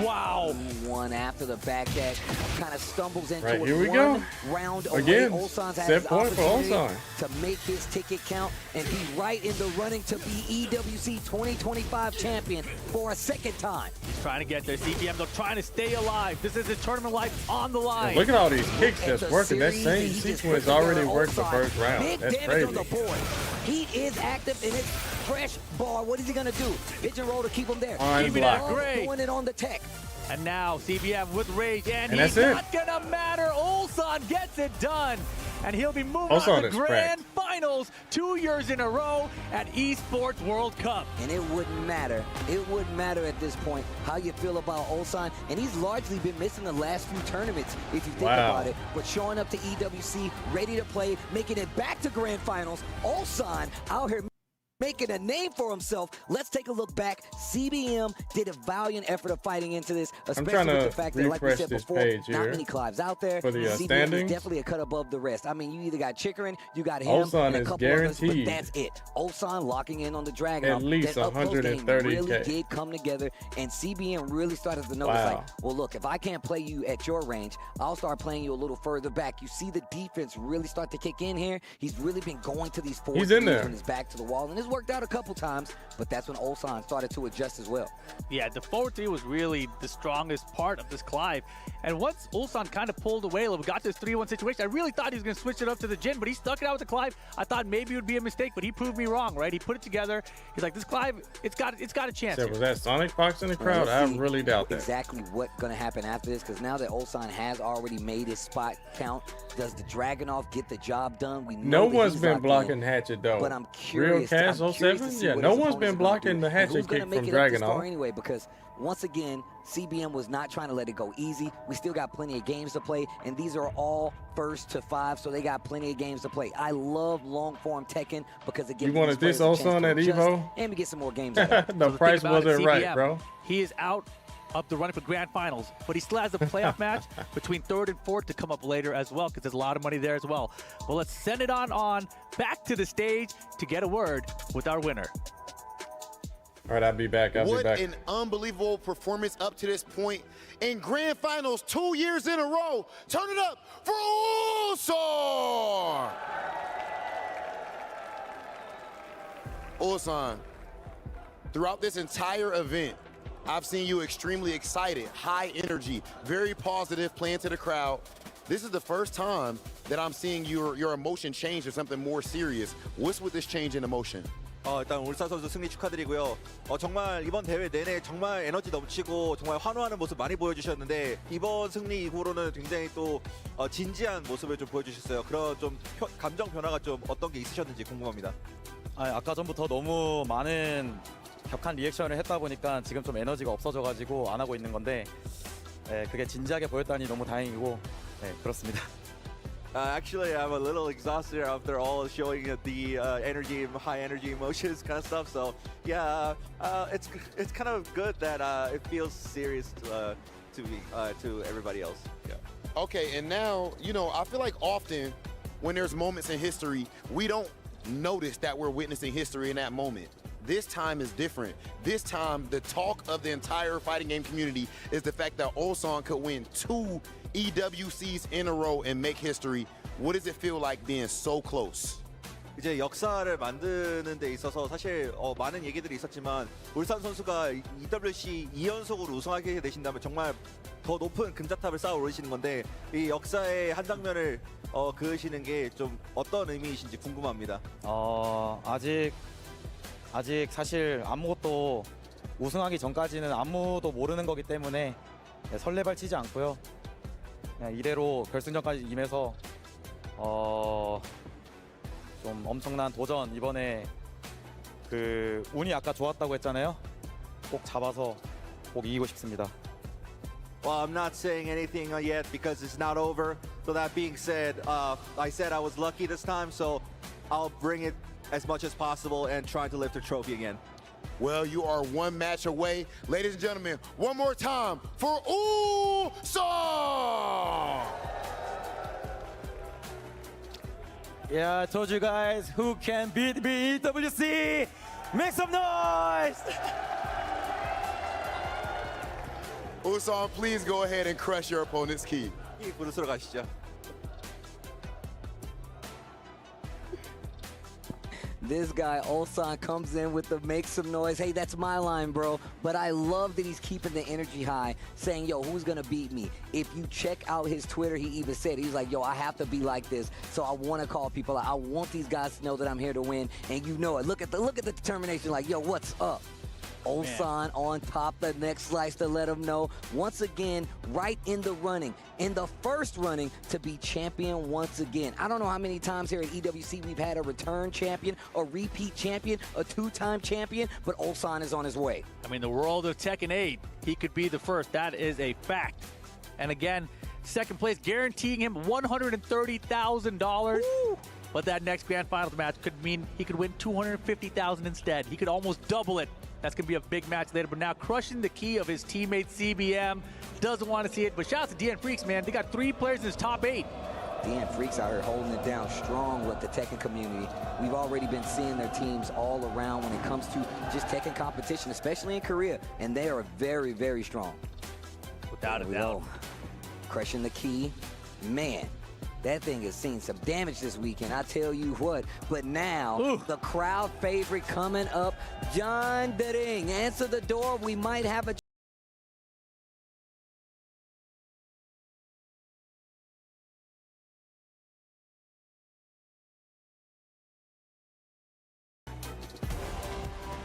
Wow. One after the back dash. Kind of stumbles into right, it. here we One go. round away. Again, Ulsan's had set his point for opportunity Ulsan. to make his ticket count and be right in the running to be EWC 2025 champion for a second time. He's trying to get there. CBM, though, trying to stay alive. This is a tournament life on the line. Look at all these kicks that's working. That same sequence already worked the first round. Big That's damage crazy. on the board. Heat is active and it's fresh bar. What is he gonna do? Pigeon roll to keep him there. Keep it at gray. Doing it on the tech. And now CBM with rage, and And he's that's not gonna matter. Ulsan gets it done, and he'll be moving Ulsan on to is grand finals 2 years in a row at Esports World Cup. And it wouldn't matter. It wouldn't matter at this point how you feel about Ulsan. And he's largely been missing the last few tournaments, if you think about it. But showing up to EWC, ready to play, making it back to grand finals. Ulsan out here making a name for himself. Let's take a look back. CBM did a valiant effort of fighting into this, especially with the fact that, like we said before, not many Clives out there. For the CBM standings. is definitely a cut above the rest. I mean, you either got Chikrin, you got him, Ulsan and a is couple others, but guaranteed that's it. Ulsan locking in on the Dragon. At least that up-close game 130K. really did come together, and CBM really started to notice, like, well, look, if I can't play you at your range, I'll start playing you a little further back. You see the defense really start to kick in here. He's really been going to these 4 He's in there when he's back to the wall, and it's worked out a couple times, but that's when Ulsan started to adjust as well. Yeah, the forward three was really the strongest part of this Clive. And once Ulsan kind of pulled away a little, got this 3-1 situation, I really thought he was going to switch it up to the Jin, but he stuck it out with the Clive. I thought maybe it would be a mistake, but he proved me wrong, right? He put it together. He's like, this Clive, it's got a chance. So was that Sonic Fox in the crowd? I really doubt that. Exactly what's going to happen after this, because now that Ulsan has already made his spot count, does the Dragunov get the job done? We know no one's been blocking Hatchet though. But I'm curious. Real Cast 07? Yeah, no one's been blocking the Hatchet kick from Dragunov. Anyway, because once again, CBM was not trying to let it go easy. We still got plenty of games to play, and these are all first to 5, so they got plenty of games to play. I love long-form Tekken because it gives you wanted this Ulsan at Evo, and we get some more games. The price wasn't right, bro. He is out of the running for grand finals, but he still has a playoff match between 3rd and 4th to come up later as well, because there's a lot of money there as well. Well, let's send it on back to the stage to get a word with our winner. All right, I'll be back. What an unbelievable performance up to this point. In grand finals 2 years in a row. Turn it up for Ulsan! Ulsan, throughout this entire event, I've seen you extremely excited, high energy, very positive, playing to the crowd. This is the first time that I'm seeing your emotion change to something more serious. What's with this change in emotion? 일단 울산 선수 승리 축하드리고요. 정말 이번 대회 내내 정말 에너지 넘치고 정말 환호하는 모습 많이 보여주셨는데 이번 승리 이후로는 굉장히 또 진지한 모습을 좀 보여주셨어요. 그런 좀 감정 변화가 좀 어떤 게 있으셨는지 궁금합니다. 아까 전부터 너무 많은 격한 리액션을 했다 보니까 지금 좀 에너지가 없어져가지고 안 하고 있는 건데 그게 진지하게 보였다니 너무 다행이고 그렇습니다. Actually, I'm a little exhausted after all showing the energy, high energy emotions kind of stuff. So yeah, it's kind of good that it feels serious to everybody else. Yeah. Okay, and now, you know, I feel like often when there's moments in history, we don't notice that we're witnessing history in that moment. This time is different. This time, the talk of the entire fighting game community is the fact that Ulsan could win 2 EWCs in a row and make history. What does it feel like being so close? 이제 역사를 만드는 데 있어서 사실 많은 얘기들이 있었지만 울산 선수가 EWC 2연속으로 우승하게 되신다면 정말 더 높은 금자탑을 쌓아 오르시는 건데 이 역사의 한 장면을 그으시는 게 좀 어떤 의미이신지 궁금합니다. 아직 아직 사실 아무것도 우승하기 전까지는 아무도 모르는 거기 때문에 설레발치지 않고요. 그냥 이대로 결승전까지 임해서 좀 엄청난 도전, 이번에 그 운이 아까 좋았다고 했잖아요. 꼭 잡아서 꼭 이기고 싶습니다. Well, I'm not saying anything yet because it's not over. So that being said, I said I was lucky this time, so I'll bring it as much as possible and try to lift the trophy again. Well, you are one match away. Ladies and gentlemen, one more time for Ulsan! Yeah, I told you guys who can beat me, EWC! Make some noise! Ulsan, please go ahead and crush your opponent's key. 부르스러 가시죠. This guy, Ulsan, comes in with the make some noise. Hey, that's my line, bro. But I love that he's keeping the energy high, saying, yo, who's going to beat me? If you check out his Twitter, he even said, he's like, yo, I have to be like this. So I want to call people out. I want these guys to know that I'm here to win. And you know it. Look at the determination, like, yo, what's up? Ulsan on top the next slice to let him know. Once again, right in the running, in the first running to be champion once again. I don't know how many times here at EWC we've had a return champion, a repeat champion, a two-time champion, but Ulsan is on his way. I mean, the world of Tekken 8, he could be the first. That is a fact. And again, second place, guaranteeing him $130,000. But that next grand finals match could mean he could win $250,000 instead. He could almost double it. That's going to be a big match later. But now crushing the key of his teammate CBM. Doesn't want to see it. But shout out to DN Freaks, man. They got 3 players in his top 8. DN Freaks out here holding it down strong with the Tekken community. We've already been seeing their teams all around when it comes to just Tekken competition, especially in Korea. And they are very, very strong. Without a doubt. Crushing the key. Man. That thing has seen some damage this weekend, I tell you what. But now, the crowd favorite coming up, Jeondding. Answer the door, we might have a...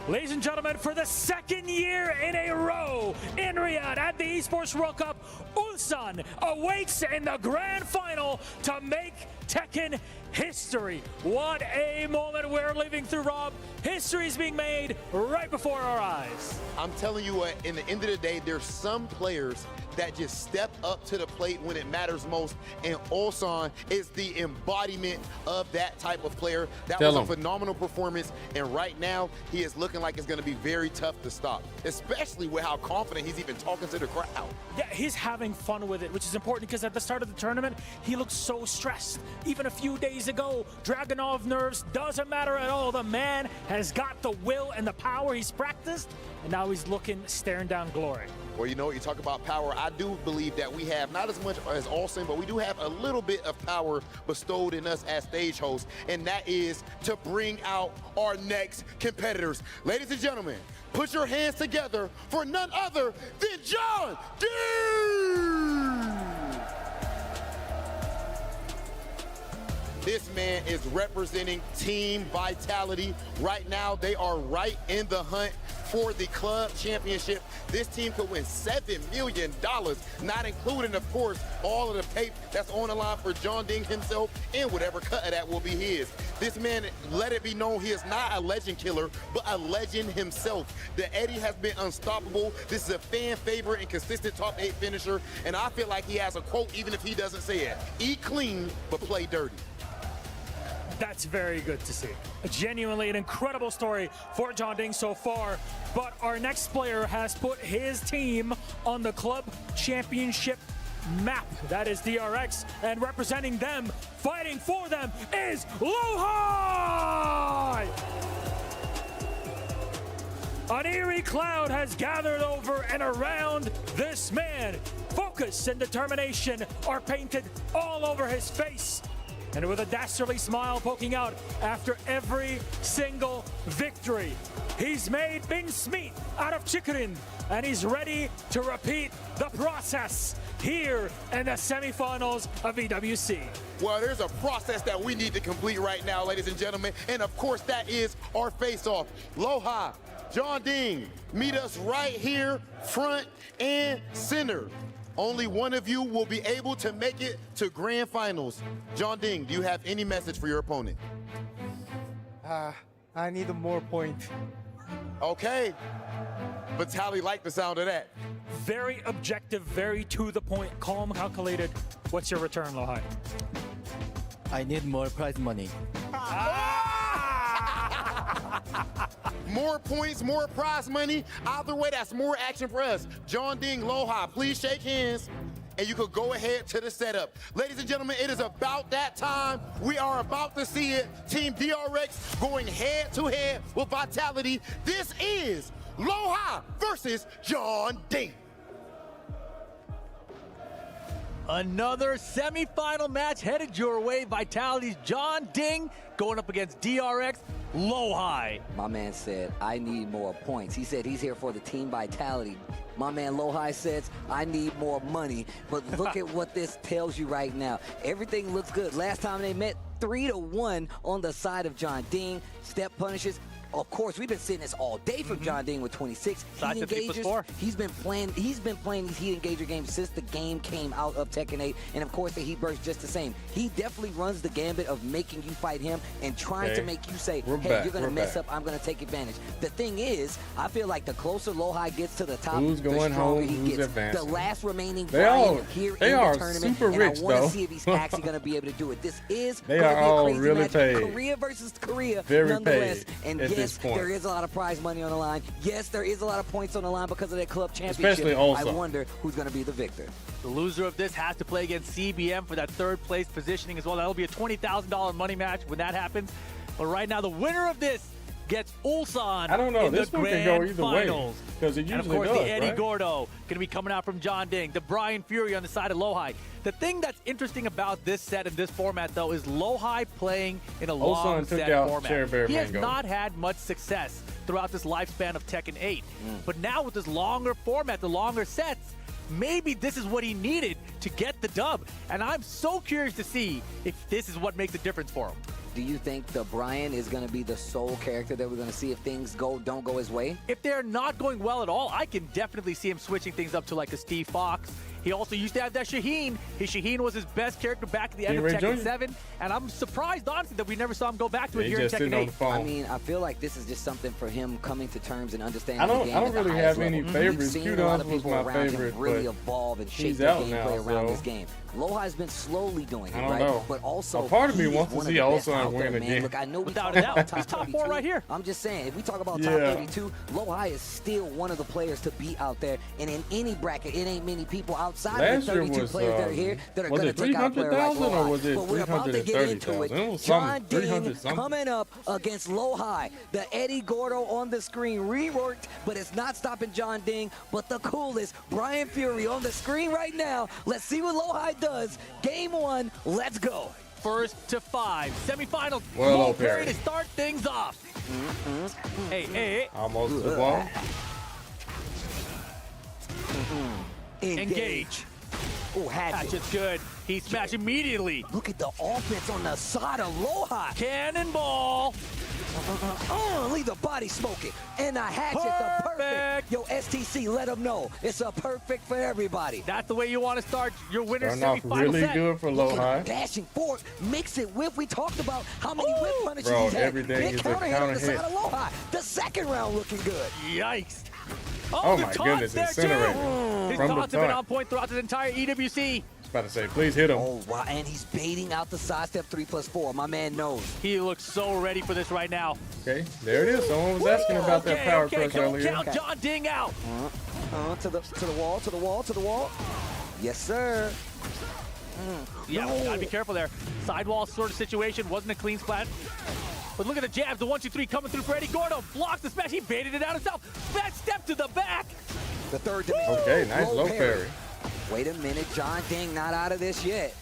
Ladies and gentlemen, for the second year in a row in Riyadh at the Esports World Cup, Ulsan awaits in the grand final to make Tekken history. What a moment we're living through, Rob. History is being made right before our eyes. I'm telling you what, in the end of the day, there's some players that just step up to the plate when it matters most, and Ulsan is the embodiment of that type of player. That was a phenomenal performance, and right now he is looking like it's going to be very tough to stop, especially with how confident he's even talking to the crowd. Yeah, he's having fun with it, which is important because at the start of the tournament, he looked so stressed. Even a few days ago, Dragunov nerves doesn't matter at all. The man has got the will and the power he's practiced, and now he's staring down glory. Well, you know, you talk about power. I do believe that we have not as much as Ulsan, but we do have a little bit of power bestowed in us as stage hosts, and that is to bring out our next competitors. Ladies and gentlemen, put your hands together for none other than Jeondding! This man is representing Team Vitality. Right now, they are right in the hunt for the club championship. This team could win $7 million, not including, of course, all of the tape that's on the line for Jeondding himself and whatever cut of that will be his. This man, let it be known, he is not a legend killer, but a legend himself. The Eddie has been unstoppable. This is a fan favorite and consistent top 8 finisher, and I feel like he has a quote even if he doesn't say it. Eat clean, but play dirty. That's very good to see. Genuinely an incredible story for Jeondding so far, but our next player has put his team on the club championship map. That is DRX, and representing them, fighting for them, is Lowhigh! An eerie cloud has gathered over and around this man. Focus and determination are painted all over his face, and with a dastardly smile poking out after every single victory. He's made mincemeat out of chicken, and he's ready to repeat the process here in the semifinals of EWC. Well, there's a process that we need to complete right now, ladies and gentlemen, and of course that is our face-off. Lowhigh, Jeondding, meet us right here, front and center. Only one of you will be able to make it to grand finals. Jeondding, do you have any message for your opponent? I need more points. Okay. Vitaly liked the sound of that. Very objective, very to the point, calm, calculated. What's your return, Lowhigh? I need more prize money. More points, more prize money. Either way, that's more action for us. Jeondding, Lowhigh, please shake hands. And you could go ahead to the setup. Ladies and gentlemen, it is about that time. We are about to see it. Team DRX going head-to-head with Vitality. This is Lowhigh versus Jeondding. Another semifinal match headed your way. Vitality's Jeondding going up against DRX Lowhigh. My man said, I need more points. He said he's here for the team Vitality. My man Lowhigh says, I need more money. But look at what this tells you right now. Everything looks good. Last time they met, 3-1 on the side of Jeondding. Step punishes. Of course, we've been seeing this all day from Jeondding with 26 heat engagers. He's been playing these heat engager games since the game came out of Tekken 8, and of course the heat burst just the same. He definitely runs the gambit of making you fight him and trying to make you say, hey, you're gonna mess up, I'm gonna take advantage. The thing is, I feel like the closer Lowhigh gets to the top, the stronger he gets. The last remaining Brian here in the tournament, and I want to see if he's actually gonna be able to do it. This is they are all really paid. Korea versus Korea, very nonetheless. Paid. And yes, there is a lot of prize money on the line. Yes, there is a lot of points on the line because of that club championship. Especially also. I wonder who's going to be the victor. The loser of this has to play against CBM for that third place positioning as well. That'll be a $20,000 money match when that happens. But right now, the winner of this gets Ulsan. I don't know. In this the one grand can go either finals. way because it usually and of course, does, the Eddie right? Gordo going to be coming out from Jeondding. The Brian Fury on the side of Lowhigh. The thing that's interesting about this set and this format, though, is Lowhigh playing in a long set format. He has not had much success throughout this lifespan of Tekken 8. But now with this longer format, the longer sets, maybe this is what he needed to get the dub. And I'm so curious to see if this is what makes a difference for him. Do you think the Brian is going to be the sole character that we're going to see if things don't go his way? If they're not going well at all, I can definitely see him switching things up to like a Steve Fox. He also used to have that Shaheen. His Shaheen was his best character back at the end of Tekken 7. And I'm surprised, honestly, that we never saw him go back to it here in Tekken 8. I mean, I feel like this is just something for him coming to terms and understanding the game. I don't really have any favorites. Q-Dons was my favorite, really evolve and shape the gameplay around this game. Lowhigh's been slowly doing it, right? But also, a part of me wants to see Ulsan win again. Look, I know without a doubt, he's top 4 right here. I'm just saying, if we talk about top 32, Lowhigh is still one of the players to beat out there. And in any bracket, it ain't many people outside of the 32 players that are here that are going to take out a player like Lowhigh. But we're about to get into it. Jeondding coming up against Lowhigh. The Eddie Gordo on the screen reworked, but it's not stopping Jeondding. But the coolest, Brian Fury on the screen right now. Let's see what Lowhigh does. Game 1, let's go. First to 5, semifinal. Well, Perry to start things off. Hey. Almost the ball. Engage. Oh, Hatchet's good. He smashed immediately. Look at the offense on the side of Lowhigh. Cannonball. Leave the body smoking. And the hatchet's a perfect. Yo, STC, let them know. It's a perfect for everybody. That's the way you want to start your winner's semifinal semifinal really set. Good for Lowhigh. Dashing forward, mix it with. We talked about how many whip punishes bro, he's had. everything is a counter hit. On the side of Lowhigh. The second round looking good. Yikes. Oh my goodness, incinerated. His taunts have been on point throughout this entire EWC. About to say, please hit him. Oh, wow, and he's baiting out the sidestep 3+4. My man knows. He looks so ready for this right now. Okay, there it is. Someone was asking about that power crush earlier. Count Jeondding out. To the wall. Yes, sir. Yeah, no. gotta be careful there. Sidewall sort of situation. Wasn't a clean splat. But look at the jabs. The 1-2-3 coming through for Eddie Gordo. Blocks the smash. He baited it out himself. Back step to the back. The third dimension. Okay, nice low parry. Wait a minute, Jeondding not out of this yet.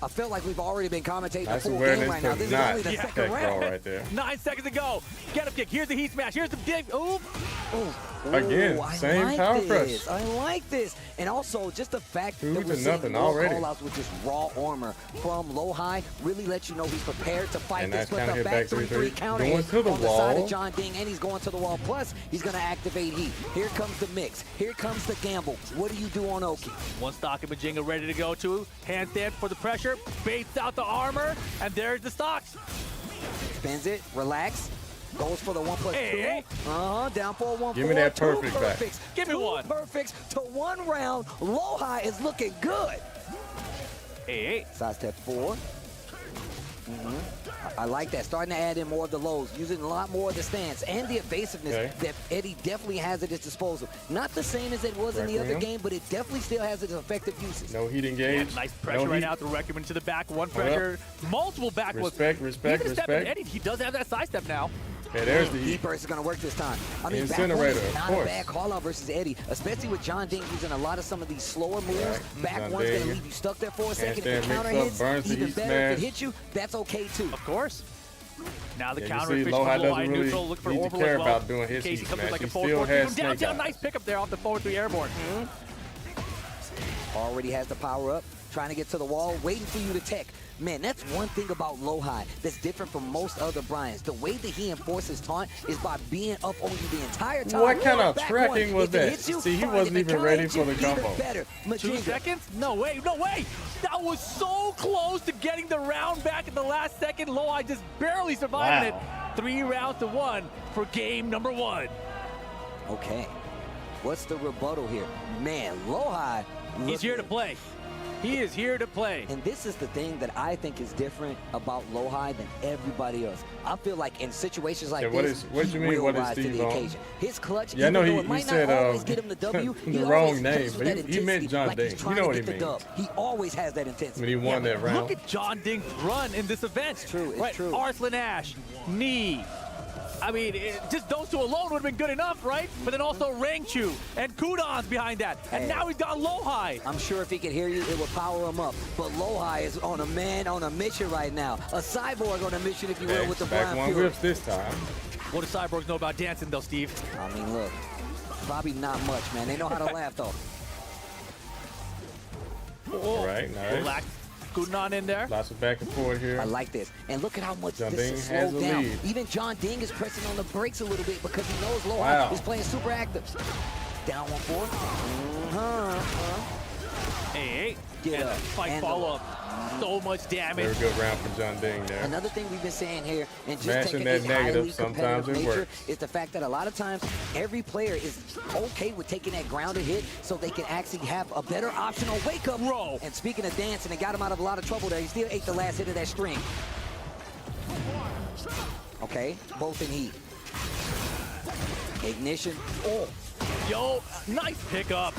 I feel like we've already been commentating the full game right now. This is only the second round. Right there. 9 seconds to go. Get up kick. Here's the heat smash. Here's the dig. Ooh. Again, same power crush. I like this. And also, just the fact that we're seeing more call-outs with just raw armor from Lowhigh really lets you know he's prepared to fight this. But the back 3-3 counter hit on the side of Jeondding, and he's going to the wall. Plus, he's going to activate heat. Here comes the mix. Here comes the gamble. What do you do on Oki? One stock of Majinga ready to go to. Handstand for the pressure. Baits out the armor. And there's the stocks. Spins it. Relax. Goes for the 1+2. Down for a 1-4. Give me that perfect back. Give me one. Perfects to 1 round. Lowhigh is looking good. Side step 4. I like that. Starting to add in more of the lows, using a lot more of the stance and the evasiveness that Eddie definitely has at his disposal. Not the same as it was in the other game, but it definitely still has its effective uses. No heat engage. Yeah, nice pressure right now. Through Reckerman to the back. One pressure. Multiple back. Respect. Eddie, he does have that side step now. Okay, there's the heat burst is going to work this time. I mean, Incinerator, back one is not a bad call out versus Eddie, especially with Jeondding using a lot of some of these slower moves. Back one's going to leave you stuck there for a second. If the counter hits, even better. If it hits you, that's okay too. Of course. Now the counter see, fish Lowhigh from doesn't really neutral, look for need to orbital care as well. about doing his Casey heat comes smash. like a He forward still has down, snake nice pickup there off the forward 3 airborne. Already has the power up, trying to get to the wall, waiting for you to tech. Man, that's one thing about Lowhigh that's different from most other Bryans. The way that he enforces taunt is by being up on you the entire time. What kind of tracking was that? See, he wasn't even ready for the combo. 2 seconds? No way, no way! That was so close to getting the round back at the last second. Lowhigh just barely surviving it. 3 rounds to 1 for game number 1. Okay. What's the rebuttal here? Man, Lowhigh. He's here to play. He is here to play. And this is the thing that I think is different about Lowhigh than everybody else. I feel like in situations like this, what do you mean, what is Steve on? His clutch, yeah, no, he said get him the W, the wrong name, but he meant Jeondding. You know what he means. He always has that intensity. When he won that round. Look at Jeondding's run in this event. It's true, it's true. Arslan Ash, knee. I mean, just those 2 alone would have been good enough, right? But then also Rangchu and Kudon's behind that. And now he's got Lowhigh. I'm sure if he could hear you, it would power him up. But Lowhigh is on a mission right now. A cyborg on a mission, if you will, with the back one whips this time. What do cyborgs know about dancing, though, Steve? I mean, look, probably not much, man. They know how to laugh, though. All right, nice. Relax. Kudon in there. Lots of back and forth here. I like this. And look at how much Jeondding this is slowed down. Even Jeondding is pressing on the brakes a little bit because he knows Lowhigh is playing super active. Down 1-4. Hey, get up. Fight follow-up. So much damage. Very good round for Jeondding there. Another thing we've been saying here, and just mashing that negative, sometimes it works, is the fact that a lot of times every player is okay with taking that grounded hit so they can actually have a better option on wake-up. Roll. And speaking of dancing, it got him out of a lot of trouble there. He still ate the last hit of that string. Okay, both in heat. Ignition. Oh. Yo, nice pickup.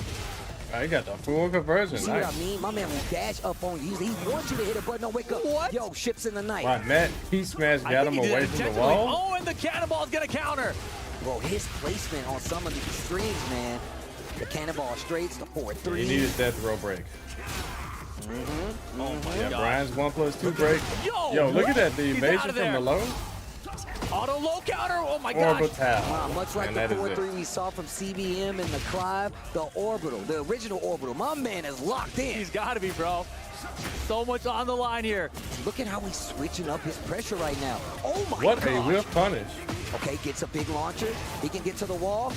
I got the full conversion. See what I mean? My man will dash up on you. He wants you to hit a button on wake up. What? Yo, ships in the night. Wow, that heat smash got him away from the wall. Oh, and the cannonball's gonna counter. Bro, his placement on some of these strings, man. The cannonball straights, the 4-3. He needed that throw break. Oh my God. Brian's 1+2 break. Yo, look at that. The evasion from the low. Auto low counter. Oh my gosh. Orbital. Much like the 4-3 we saw from CBM and the Clive, the orbital, the original orbital. My man is locked in. He's got to be, bro. So much on the line here. Look at how he's switching up his pressure right now. Oh my What gosh. a whiff punish. Okay, gets a big launcher. He can get to the wall.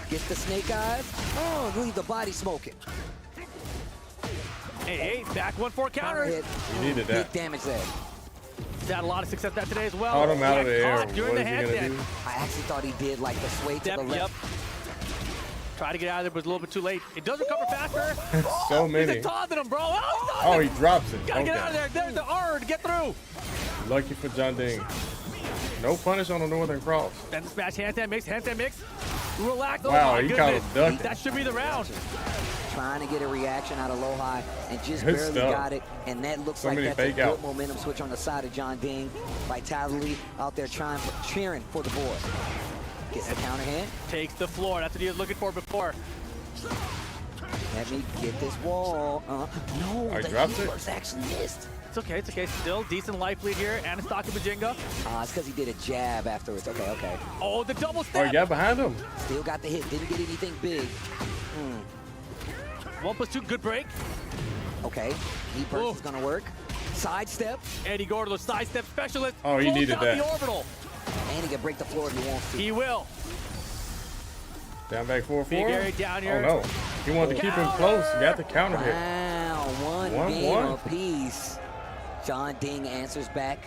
Gets the snake eyes. Oh, leave the body smoking. Hey, back 1-4 counter. Hit. You needed that. Big damage there. He's had a lot of success that today as well. Caught him out of the air. What is he gonna do? I actually thought he did like the sway to the left. Yep. Try to get out of there, but it's a little bit too late. It does recover faster. So many. He's taunting him, bro. Oh, he drops it. Gotta get out of there. There's the R to get through. Lucky for Jeondding. No punish on the Northern Cross. Then the smash, handstand mix. Relax. Wow, oh my he goodness. kind of ducked. That should be the round. Trying to get a reaction out of Lowhigh and just Good barely stuff. got it. And that looks So like many that's a fake good outs. momentum switch on the side of Jeondding. Vitality out there cheering for the boy. Gets the counter hand. Takes the floor. That's what he was looking for before. Let me get this wall. No, the Heatburst actually missed. It's okay, it's okay. Still decent life lead here. Anastaki Majinga. It's because he did a jab afterwards. Okay. Oh, the double step. Oh, you got behind him. Still got the hit. Didn't get anything big. 1+2, good break. Okay, Heatburst is gonna work. Sidestep. Eddie Gordo, sidestep specialist. Oh, he needed that. The orbital. And he can break the floor if he wants to. He will. Down back 4-4. Big area down here. Oh no, he wanted to keep him close. He got the counter hit. Wow, one game apiece. Jeondding answers back.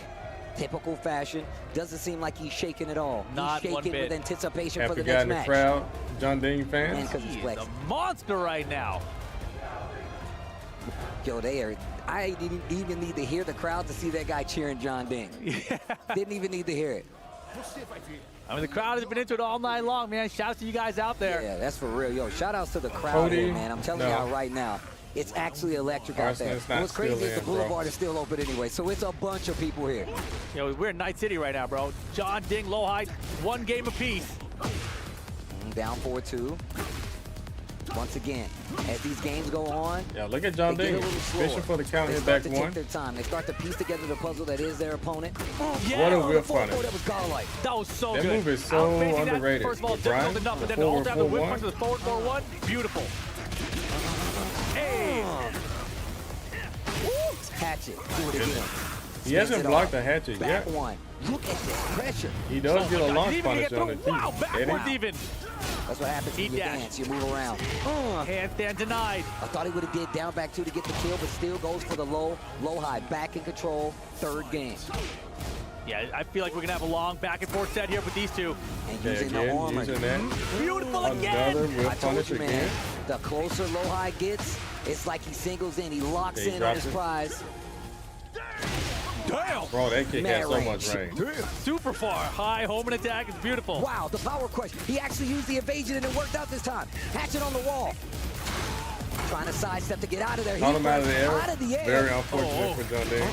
Typical fashion. Doesn't seem like he's shaking at all. Not he's shaking one bit. with anticipation Half for the the guy next in the match. crowd, Jeondding fans. And because he's flexing. A monster right now. Yo, I didn't even need to hear the crowd to see that guy cheering Jeondding. Didn't even need to hear it. I mean, the crowd has been into it all night long, man. Shout out to you guys out there. Yeah, that's for real. Yo, shout outs to the crowd here, man. I'm telling y'all right now. It's actually electric out there. What's crazy is the Boulevard is still open anyway, so it's a bunch of people here. Yo, we're in Night City right now, bro. Jeondding, Lowhigh, one game apiece. Down 4-2. Once again, as these games go on, yeah, look at Jeondding fishing for the counter hit back one. They start to take their time. They start to piece together the puzzle that is their opponent. What a whip punish. That was so that good. That move is so underrated. First of all, difficult enough, but then the ult down the whip punch to the forward 4-1. Beautiful. Hey! Hatchet. Do it again. He hasn't blocked the hatchet yet. One. Look at this pressure. He does get a launch punish on the teeth. Wow, backwards even. That's what happens when you dance. You move around. Handstand denied. I thought he would have did down back 2 to get the kill, but still goes for the low high. Back in control. Third game. Yeah, I feel like we're going to have a long back and forth set here with these two. And using the armor. Beautiful again. I told you, man. The closer Lowhigh gets, it's like he singles in. He locks in on his prize. Damn! Bro, that kick has so much range. Super far. High home and attack is beautiful. Wow, the power crush. He actually used the evasion and it worked out this time. Hatchet on the wall. Trying to sidestep to get out of there. Caught him out of the air. Out of the air. Very unfortunate for Jeondding.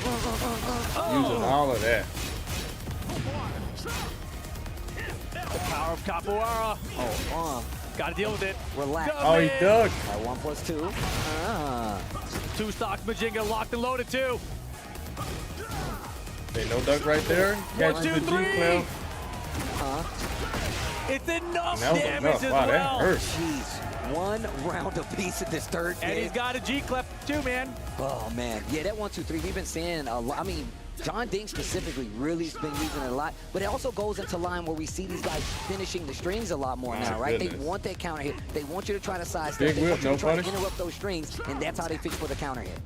Using all of that. The power of Capoeira. Gotta deal with it. Relax. Oh, he ducked. 1+2. 2 stocks, Majinga locked and loaded too. Okay, no duck right there. Catches the G-Clef. It's enough damage as well. That hurt. Jeez. 1 round apiece in this third game. And he's got a G-Clef too, man. Oh, man. Yeah, that 1-2-3, we've been seeing a lot. I mean, Jeondding specifically really has been using it a lot, but it also goes into line where we see these guys finishing the strings a lot more now, right? They want that counter hit. They want you to try to sidestep. They want you to try to interrupt those strings, and that's how they fish for the counter hit.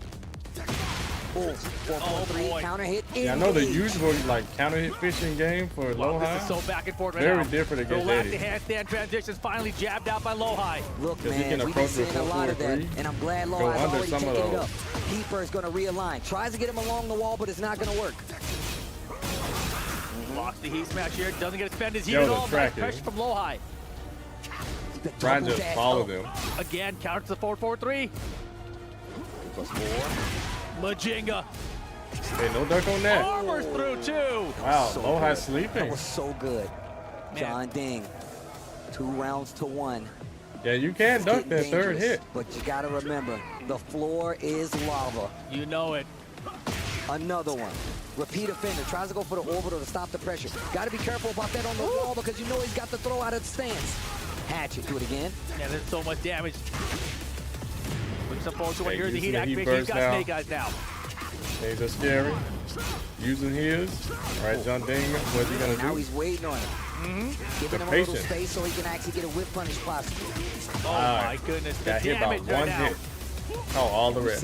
4-4-3 counter hit. Yeah, I know the usual counter hit fishing game for Lowhigh. This is so back and forth right Very now. different against Eddie. Eddie. Handstand transitions finally jabbed out by Lowhigh. Look, man, we've been seeing a lot of that, and I'm glad Lowhigh's already taking it up. Keeper is going to realign. Tries to get him along the wall, but it's not going to work. Blocks the heat smash here. Doesn't get to spend his heat at all. Nice pressure from Lowhigh. Brian just followed him. Again, counter to the 4-4-3. Majinga. Hey, no duck on that. Armors through too. Wow, so Lowhigh sleeping. That was so good. Jeondding. 2 rounds to 1. Yeah, you can duck that third hit. But you got to remember, the floor is lava. You know it. Another one. Repeat offender. Tries to go for the orbital to stop the pressure. Got to be careful about that on the wall because you know he's got the throw out of the stance. Hatchet. Do it again. Yeah, there's so much damage. Looks forward to when you're in the heat activation. He's got Snake Eyes now. Things are scary. Using his. All right, Jeondding, what's he going to do? Now he's waiting on it. Giving him a little space so he can actually get a whip punish possibly. Oh, my goodness. Got hit by 1 hit. Oh, all the rest.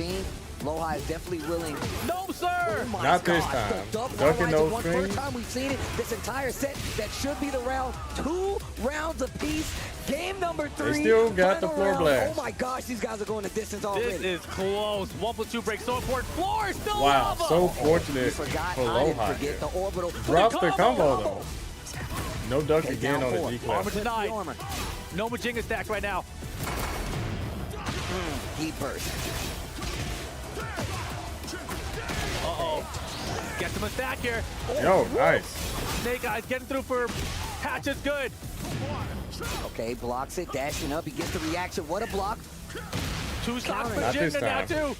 Lowhigh is definitely willing. No, sir! Oh Not this time. Ducking those strings. First time we've seen it this entire set. That should be the round. 2 rounds apiece. Game number 3. They still got the floor blast. Oh my gosh, these guys are going the distance already. This is close. 1+2 break so important. Floor is still wow, lava. so fortunate for Lowhigh. Forget the orbital. Drops the combo though. No duck again on the G-Clef. Armor denied. No Majinga stack right now. Heat burst. Gets him a stack here. Yo, nice. Snake Eyes getting through for Hatchet's good. Okay, blocks it, dashing up. He gets the reaction. What a block. Two stocks for Jeondding now too.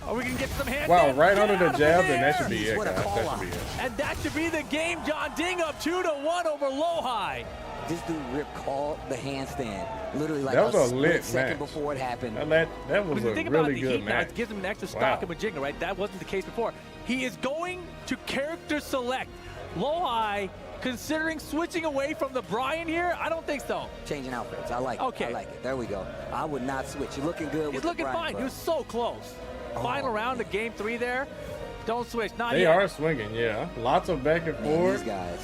Are we gonna get some hand? Wow, right under the jab, then that should be it, guys. That should be it. And that should be the game. Jeondding up 2-1 over Lowhigh. This dude ripped called the handstand literally like that was a lit second before it happened. That was a really good match. It gives him an extra stock in Majinga, right? That wasn't the case before. He is going to character select. Lowhigh, considering switching away from the Brian here, I don't think so. Changing outfits, I like it. Okay. I like it. There we go. I would not switch. You're looking good. He's looking fine. He was so close. Final round of game 3 there. Don't switch. Not they yet. are swinging, yeah. Lots of back and forth. These guys.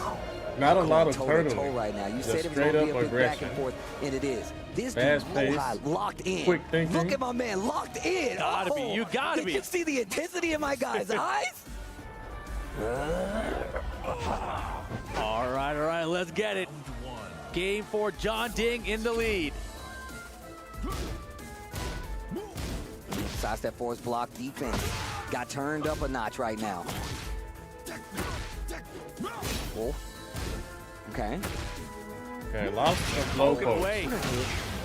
Not a lot of turtling right now. You said it was going to be a big back and forth, and it is. This dude Lowhigh locked in. Quick thinking. Look at my man locked in. Gotta be. You gotta be. Did you see the intensity in my guy's eyes? All right, let's get it. Game 4, Jeondding in the lead. Sidestep force block defense. Got turned up a notch right now. Oh. Okay. Okay, lots of low poke.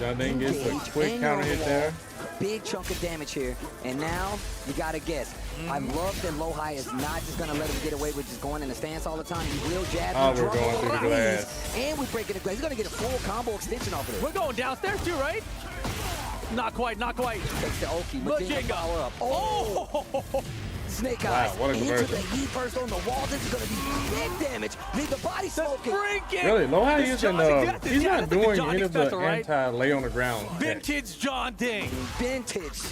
Jeondding gets a quick counter hit there. Big chunk of damage here, and now you gotta guess. I love that Lowhigh is not just gonna let him get away with just going in the stance all the time. He will jab. Oh, we're going through the glass. And we're breaking the glass. He's gonna get a full combo extension off of it. We're going downstairs too, right? Not quite, not quite. Takes the Oki. Majinga power up. Oh! Snake eyes. Wow, what a into conversion. the heat burst on the wall. This is gonna be big damage. Leave the body smoking. Really, Lowhigh isn't. He's not doing any of the anti-lay on the ground. Vintage Jeondding. Vintage.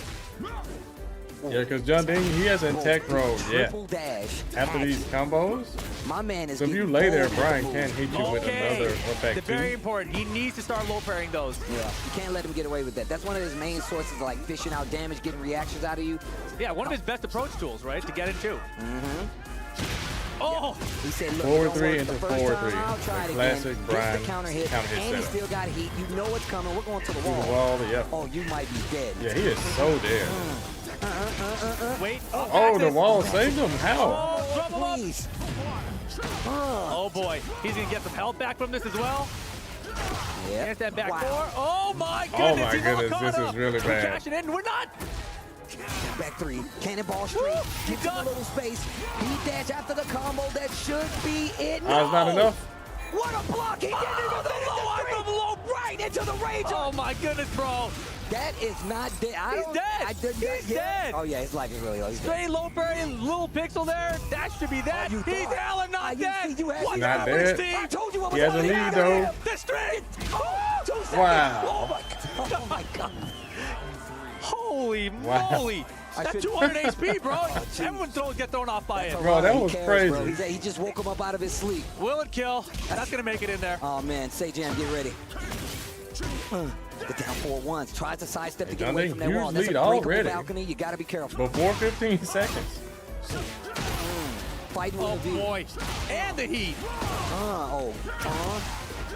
Yeah, because Jeondding, he hasn't tech rolled yet. Dash. After these combos, my man is. So if you lay there, Brian can hit you with another effect. Very important. He needs to start low parrying those. Yeah, you can't let him get away with that. That's one of his main sources of like fishing out damage, getting reactions out of you. Yeah, one of his best approach tools, right? To get it too. Oh! He said, look, 4-3 into 4-3. Classic Brian counter hit, and he still got heat. You know what's coming. We're going to the wall. To the wall, yeah. Oh, you might be dead. Yeah, he is so dead. Wait. Oh, the wall saved him. How? Oh, please. Oh boy, he's gonna get some health back from this as well. Yeah. There's that back four. Oh my goodness. Oh my goodness, this is really bad. Cashing in. We're not. Back 3, cannonball straight. Gives him a little space. He dash after the combo. That should be it. No. That's not enough. What a block! He did it with the low right into the Ranger. Oh my goodness, bro. That is not dead. He's dead. Oh yeah, his life is really low. Straight low parry, little pixel there. That should be that. He's hella not dead. What's not dead. dead. I told you I was he has a lead though. The straight. Wow. Oh my god. Holy moly. That's 200 HP, bro. Everyone get thrown off by it. Bro, that was crazy. Bro. He just woke him up out of his sleep. Will it kill? That's going to make it in there. Oh, man. Say Jam, get ready. Get down 4-1. Tries to sidestep to get away from that wall. That's a breakable balcony. You got to be careful. Before 15 seconds. Fighting with the boy. And the heat.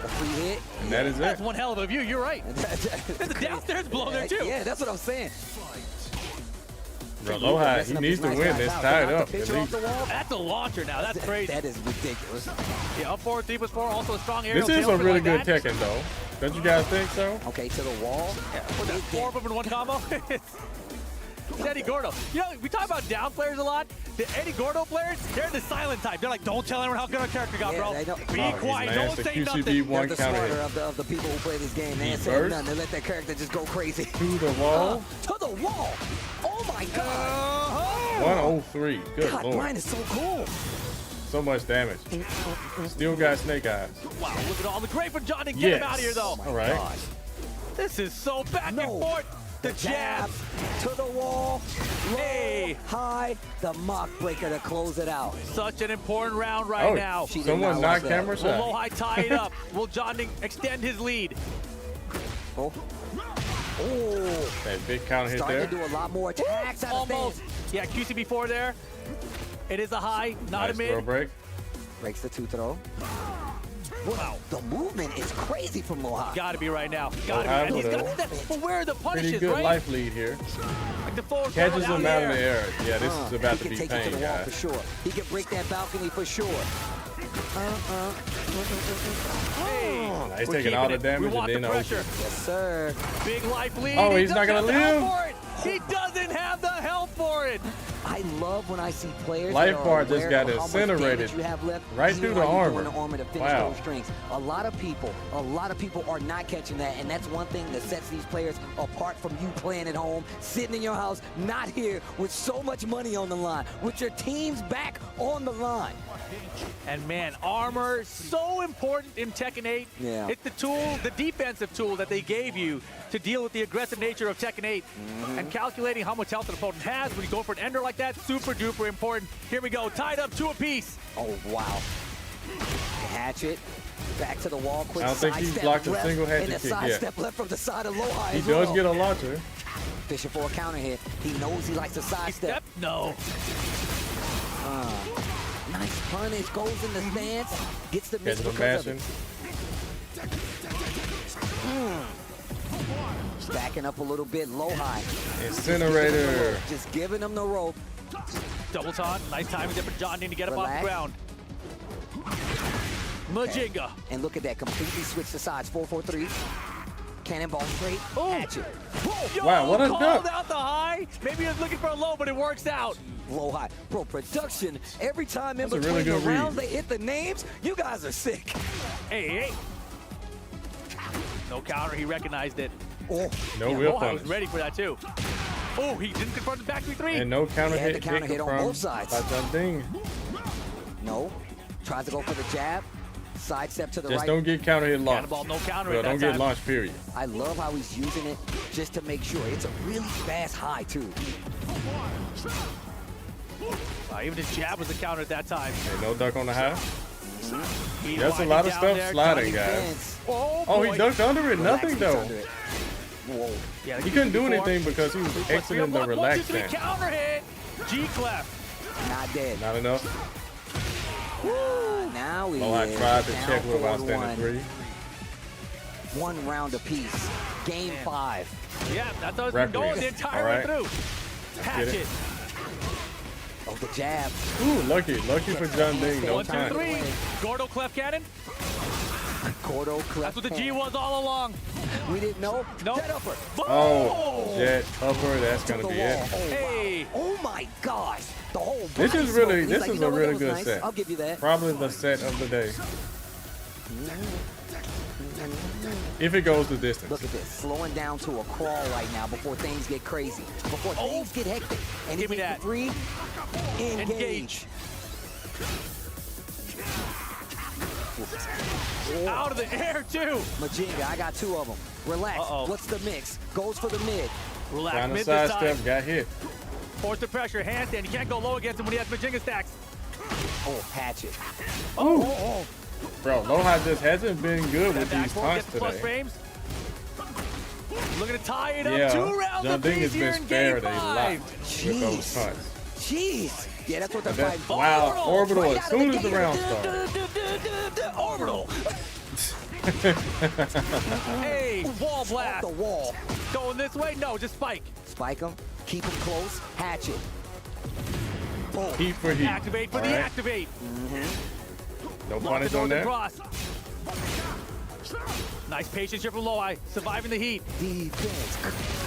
A free hit. And that is it. That's one hell of a view. You're right. There's a downstairs blow there, too. Yeah, that's what I'm saying. Bro, Lowhigh, he needs to win this tied up. That's a launcher now. That's crazy. That is ridiculous. Yeah, up 4, 3+4. Also a strong aerial. This is a really good Tekken, though. Don't you guys think so? Okay, to the wall. Yeah, 4 of them in one combo. It's Eddie Gordo. You know, we talk about down players a lot. The Eddie Gordo players, they're the silent type. They're like, don't tell anyone how good our character got, bro. Be quiet. Don't say nothing. They're the smarter of the people who play this game. They ain't saying nothing. They let their character just go crazy. To the wall. To the wall. Oh my god. 103. Good God, lord. mine is so cool. So much damage. Still got snake eyes. Wow, look at all the great for Jeondding. Get him out of here, though. All right. Gosh. This is so back and forth. The jab to the wall. Hey, high, the mock breaker to close it out. Such an important round right now. Someone knocked camera shot. Will Lowhigh tie it up? Will Jeondding extend his lead? Oh, that big counter hit there. Starting to do a lot more attacks. Almost. Yeah, QCB4 there. It is a high, not a mid. Throw break. Breaks the 2 throw. Wow, the movement is crazy from Lowhigh. Gotta be right now. Gotta be. And he's got that. But where are the punishes, Pretty good right? life lead here. Like the forward catches him out of the air. Yeah, this is about to be pain, guys. guys. For sure. He can break that balcony for sure. Hey, he's taking all the damage and then pressure. Yes, sir. Big life lead. Oh, he's not gonna live. He doesn't have the health for it. I love when I see players. Life bar just got incinerated right through the armor. Wow. A lot of people are not catching that, and that's one thing that sets these players apart from you playing at home, sitting in your house, not here with so much money on the line, with your team's back on the line. And man, armor so important in Tekken 8. Yeah. It's the tool, the defensive tool that they gave you to deal with the aggressive nature of Tekken 8. And calculating how much health an opponent has when you go for an ender like that, super duper important. Here we go, tied up 2 apiece. Oh wow. Hatchet. Back to the wall, quick. I don't think he's blocked a single hatchet kick yet. And a sidestep left from the side of Lowhigh. He does get a launcher. Fishing for a counter hit. He knows he likes to sidestep. No. Nice punish, goes in the stance, gets the miss because of it. Backing up a little bit, Lowhigh. Incinerator. Just giving him the rope. Double taunt, nice timing there for Jeondding to get him off the ground. Majinga. And look at that, completely switched the sides, 4-4-3. Cannonball straight, hatchet. Yo, wow, what a duck. Called out the high. Maybe he was looking for a low, but it works out. Lowhigh. Bro, production, every time in That's between really the rounds read. they hit the names, you guys are sick. Hey. No counter, he recognized it. Oh, no real Lowhigh punish. was ready for that too. Oh, he didn't confront the back 3-3. And no counter hit, the counter hit on both sides. By Jeondding. No, tries to go for the jab. Sidestep to the right. Just don't get counter hit launched. Cannonball, no counter Well, at that don't time. get launched, period. I love how he's using it just to make sure. It's a really fast high, too. Even his jab was a counter at that time. Hey, no duck on the high. He That's a lot of stuff there, sliding, guys. Oh, he ducked under it. Nothing, though. Whoa. Yeah, He couldn't do anything because he was exiting the relaxed stance. Counter hit. G-clef. Not dead. Not enough. Now he I is tried to down check with 4-1. outstanding 3. 1 round apiece. Game 5. Yeah, that's how it's been going the entire way through. Hatchet. Oh, the jab. Ooh, lucky for Jeondding. No 1, 2, time. 3. Gordo clef cannon. Gordo clef. That's what the G was all along. We didn't know. Nope. Jet upper. Oh, jet upper. That's To gonna the be wall. it. Oh, Hey. wow. Oh my gosh. The whole This body is really, smoking. He's this like, is you know a what, really that was good nice. set. I'll give you that. Probably the set of the day. If it goes the distance. Look at this, slowing down to a crawl right now before things get crazy, before things get hectic. And Give me that. 3, engage. Out of the air, too. Majinga, I got 2 of them. Relax. Uh-oh. What's the mix? Goes for the mid. Relax, Trying to mid this time. sidestep, got hit. Force the pressure, handstand. You can't go low against him when he has Majinga stacks. Oh, hatchet. Oh. Bro, Lowhigh just hasn't been good with these taunts Plus today. frames. Looking to tie it up. Yeah, 2 rounds Jeondding apiece has here been in game spared a lot 5. with those taunts. Jeez. Yeah, that's what they're That- fighting. wow, orbital Right as out soon of as the gate. round started. Orbital. Hey, wall blast. The wall. Going this way? No, just spike. Spike him. Keep him close. Hatchet. Boom. Heat for heat. Activate for All the right. activate. No Lock punish the on northern there. cross. Nice patience here from Lowhigh. Surviving the heat. Defense.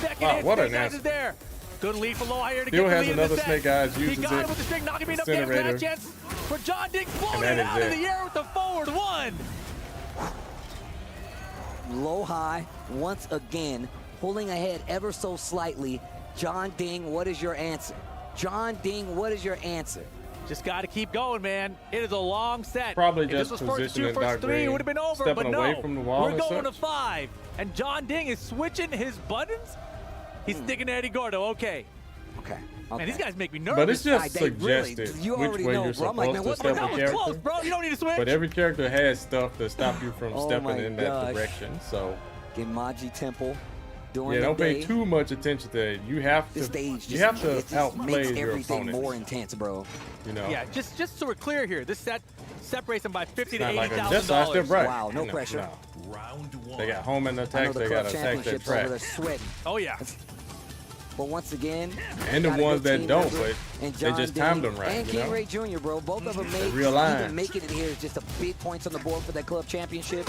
Second Wow, hit. what a Snake Eyes nasty. is there. Good lead for Lowhigh here to Still get the has lead in another the set. Snake Eyes, He uses got it. him with the string, not gonna be enough damage for that Incinerator. chance. For Jeondding, floating that it is out of it. the air with the forward 1. Lowhigh, once again, pulling ahead ever so slightly. Jeondding, what is your answer? Jeondding, what is your answer? Just got to keep going, man. It is a long set. Probably if just this was first 2, positioning first Dark 3, it Green, would have been over. stepping But no, away from the wall we're and going to such. 5. And Jeondding is switching his buttons. He's sticking Eddie Gordo. Okay. Okay. Man, these guys make me nervous. But it's just They really- suggested you which already way know, you're bro. I'm like, supposed man, to what the step that a was character. close, bro. You don't need to switch. But every character has stuff to stop you from Oh stepping my in that gosh. direction. So Gemaji Temple during yeah, the don't day. pay too much attention to it. You have This to. stage You just, have to it just outplay makes your everything opponent. more intense, bro. You know. Yeah, just so we're clear here, this set separates them by $50,000 to Not like a $80,000. just sidestep right. Wow, no pressure. They got home in the I know attacks. the They got club to attack that championships over there track. sweating. Oh, yeah. But once again, and the ones that don't, but they just timed them right. And King Ray Jr., bro, both of them made even making it here is just a big points on the board for that club championship.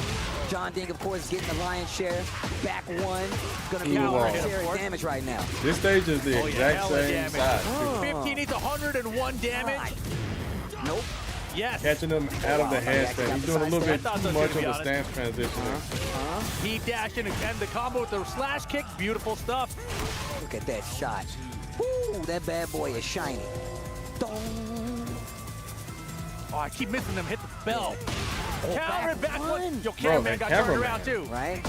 Jeondding, of course, getting the lion's share. Back one, gonna be a lion's share of damage right now. This stage is the exact same size. 15 needs 101 damage. Nope. Yes. Catching him out of the handstand. He's doing a little bit too much of a stance transition. He dashed in and the combo with the slash kick. Beautiful stuff. Look at that shot. Woo, that bad boy is shiny. Oh, I keep missing them. Hit the bell. Counter back one. Yo, cameraman got turned around too. Right?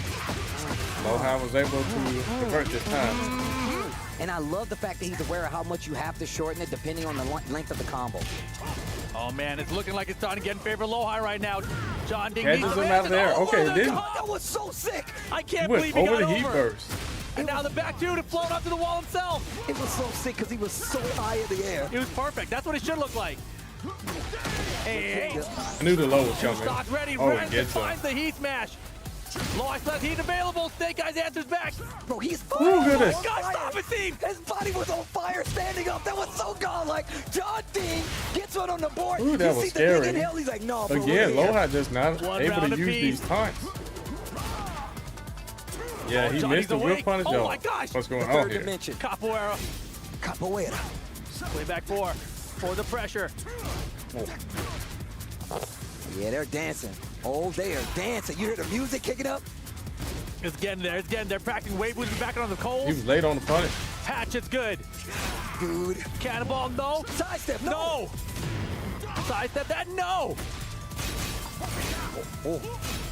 Lowhigh was able to convert this time. And I love the fact that he's aware of how much you have to shorten it depending on the length of the combo. Oh man, it's looking like it's starting to get in favor of Lowhigh right now. Jeondding catches him out there. Okay, that was so sick. I can't believe he got over the heat burst. And now the back two to float up to the wall himself. It was so sick because he was so high in the air. It was perfect. That's what it should look like. Hey, I knew the low was coming. Stock ready. Oh, Rand finds the heat smash. Lowhigh says heat available. Snake Eyes answers back. Bro, he's oh, goodness. God, stop it, team. His body was on fire standing up. That was so godlike. Jeondding gets one on the board. Ooh, that was scary. Inhale. He's like, no, bro. Again, Lowhigh just not able to use these taunts. Yeah, he missed the real punish. Oh my gosh. What's going on here? Dimension. Capoeira. Play back four for the pressure. Yeah, they're dancing. Oh, they are dancing. You hear the music kicking up? It's getting there. It's getting there. Practicing wave boots back on the coals. He was late on the punish. Hatch, it's good. Dude. Cannonball, no. Sidestep, no. Sidestep that, no.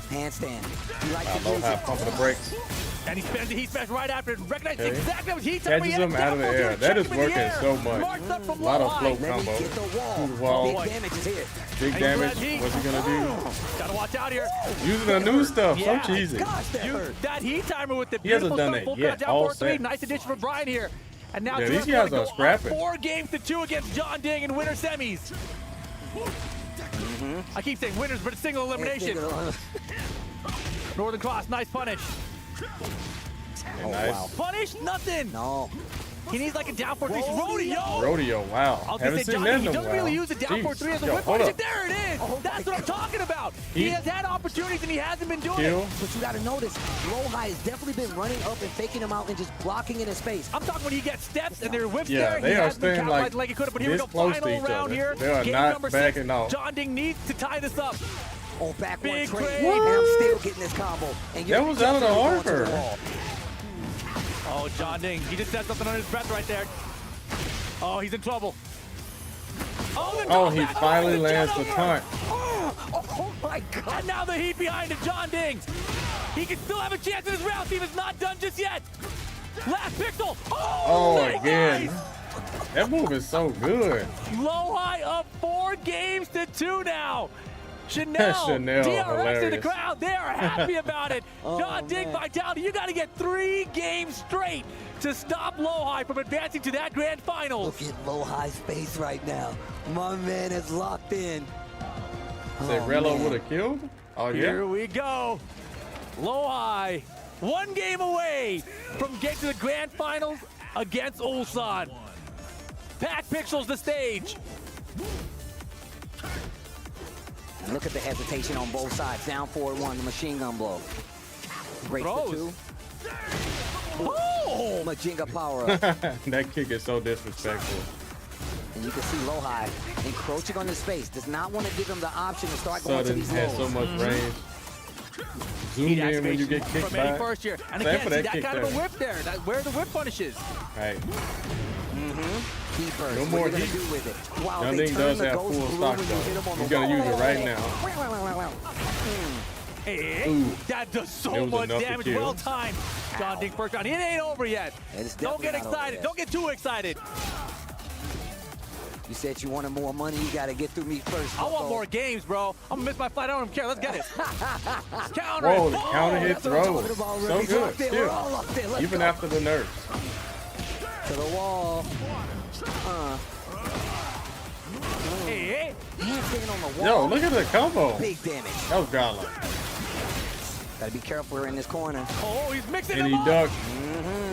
Handstand. You like the Lowhigh pumping the brakes. And he spends the heat smash right after it. Recognizes exactly what heat catches him out of the air. That is working so much. A lot of float combo. Get the wall. Through the wall. Big damage is here. Big damage. What's he gonna do? Gotta watch out here. Using the new stuff. So cheesy. Gosh, that heat timer with the he hasn't done that yet. All set. Nice addition for Brian here. And now these guys are scrapping. 4-2 against Jeondding in winter semis. I keep saying winners, but it's single elimination. Northern Cross, nice punish. Oh, nice. Wow. Punish, nothing. No. He needs like a down 4-3 rodeo. Rodeo, wow. I was gonna say, Johnny, he doesn't really use the down 4-3 as a whip punish. There it is. That's what I'm talking about. He has had opportunities and he hasn't been doing it. But you got to notice, Lowhigh has definitely been running up and faking him out and just blocking in his face. I'm talking when he gets steps and there are whips there. They are staying like he could have, but here we go. Final round here. They are not backing off. Jeondding needs to tie this up. Oh, back one Big trade. And I'm still getting this combo. And that was out of the harbor. Oh, Jeondding. He just said something under his breath right there. Oh, he's in trouble. Oh, he finally lands the taunt. Oh my God. And now the heat behind it, Jeondding. He can still have a chance in his round team. It's not done just yet. Last pixel. Oh, again. Nice. That move is so good. Lowhigh up 4-2 now. Chanel, DRX hilarious. in the crowd, they are happy about it. Jeondding, Vitality, you got to get 3 games straight to stop Lowhigh from advancing to that grand finals. Look at Lowhigh's face right now. My man is locked in. Say Rello would have killed? Oh, yeah. Here we go. Lowhigh, 1 game away from getting to the grand finals against Ulsan. Pack Pixels the stage. And look at the hesitation on both sides. Down 4-1, the machine gun blow. Breaks the 2. Oh! Majinga power up. That kick is so disrespectful. And you can see Lowhigh encroaching on his face. Does not want to give him the option to start going to these has so much range. Zoom in when you get kicked from by. First year. And again, see that kind of a whip there. That's where the whip punishes. Right. Heat burst. No more heat. Do with it? Wow, Jeondding does have full stock though. He's gonna use it right now. Hey, that does so much damage. Well timed. Jeondding first round. It ain't over yet. Don't get excited. Don't get too excited. You said you wanted more money. You got to get through me first. I want more games, bro. I'm gonna miss my flight. I don't even care. Let's get it. Counter. Whoa, the counter hit throw. So good. Still. Even after the nerfs. To the wall. Hey. Handstand on the wall. Yo, look at the combo. Big damage. That was godlike. Gotta be careful in this corner. Oh, he's mixing and them he ducked.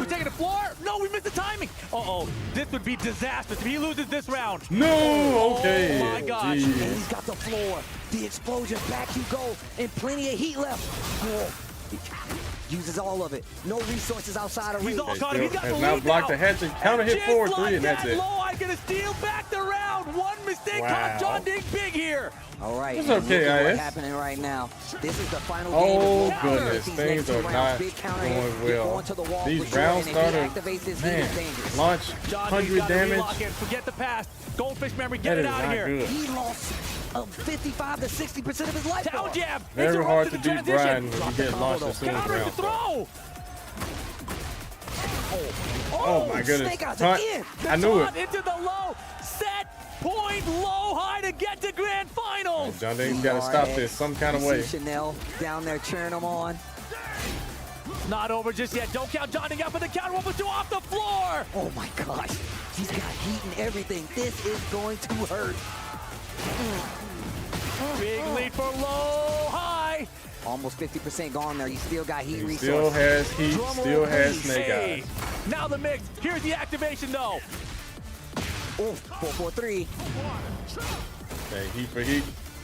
we're taking the floor. No, we missed the timing. Uh-oh, this would be disastrous if he loses this round. No, okay. Oh my gosh. And he's got the floor. The explosion, back you go, and plenty of heat left. Uses all of it. No resources outside of reach. He's all caught him. He's got the lead now blocked the head, counter hit forward 3, and that's it. Lowhigh gonna steal back the round. One mistake caught Jeondding big here. All right. It's okay, what's happening right now. This is the final game. Oh goodness, things are not going well. These round starters, man, launch 100 damage. Forget the pass. Goldfish memory, get it out of here. Good. He lost 55 to 60% of his life. Down jab. Very hard to beat Brian when you get launched as soon as round throw. Oh my goodness. I knew it. Into the low. Set point Lowhigh to get to grand finals. Jeondding's got to stop this some kind of way. Chanel down there cheering him on. Not over just yet. Don't count Jeondding out for the counter. 1+2 off the floor. Oh my gosh. He's got heat and everything. This is going to hurt. Big lead for Lowhigh. Almost 50% gone there. You still got heat resources. Still has heat, still has snake eyes. Now the mix. Here's the activation though. Oh, 4-4-3. Okay, heat for heat.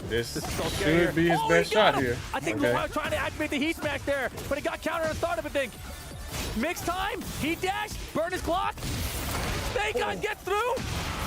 This should be his best shot here. I think Lowhigh was trying to activate the heat smash there, but he got counter on the start of it. Think. Mix time, heat dash, burn his clock. Snake eyes get through.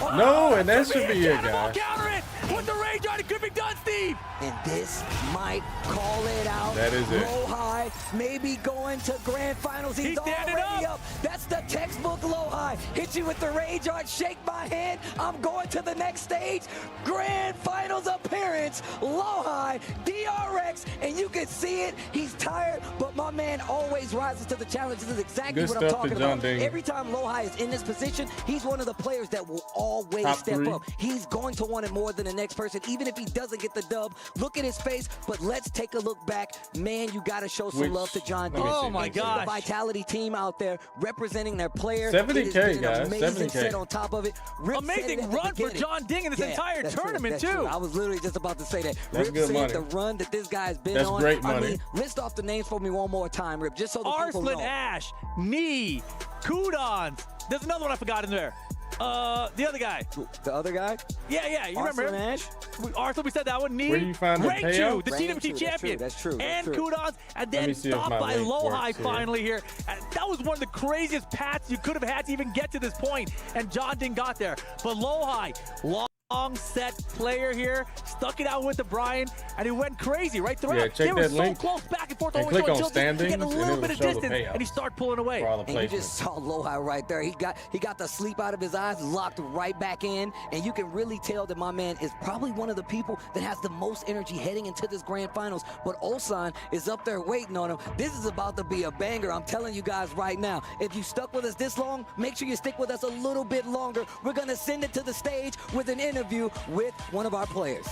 No, and that should be it, guys. Counter it with the rage on. It could be done, Steve. And this might call it out. That is it. Lowhigh maybe going to grand finals. He's already up. That's the textbook Lowhigh. Hit you with the rage art. Shake my hand. I'm going to the next stage. Grand finals appearance. Lowhigh, DRX, and you can see it. He's tired, but my man always rises to the challenge. This is exactly what I'm talking about. Every time Lowhigh is in this position, he's one of the players that will always step up. He's going to want it more than the next person, even if he doesn't get the dub. Look at his face, but let's take a look back. Man, you got to show some love to Jeondding. Oh my gosh. The Vitality team out there representing their player. 70K, guys. Amazing 70K. Set on top of it. Rip amazing run for Jeondding in this entire tournament, too. True. I was literally just about to say that. That's Rip good said money. the run that this guy's been That's on. great money. I mean, list off the names for me one more time, Rip, just so the people know. Ash, Me, Kudons. There's another one I forgot in there. The other guy. The other guy? Yeah, you remember him? Ash? Arthur, we said that one. Where do you find the payout? the TWT champion. That's true. And Kudons, and then stopped by Lowhigh finally here. And that was one of the craziest paths you could have had to even get to this point. And Jeondding got there. But Lowhigh, long set player here, stuck it out with the Brian, and he went crazy right throughout. Yeah, check they were that so link close back and forth, and always click on until standings, getting a and little it'll bit of show the distance, payouts and he started pulling away. For all the And you placements. just saw Lowhigh right there. He got the sleep out of his eyes, locked right back in, and you can really tell that my man is probably one of the people that has the most energy heading into this grand finals. But Ulsan is up there waiting on him. This is about to be a banger. I'm telling you guys right now. If you stuck with us this long, make sure you stick with us a little bit longer. We're gonna send it to the stage with an interview with one of our players.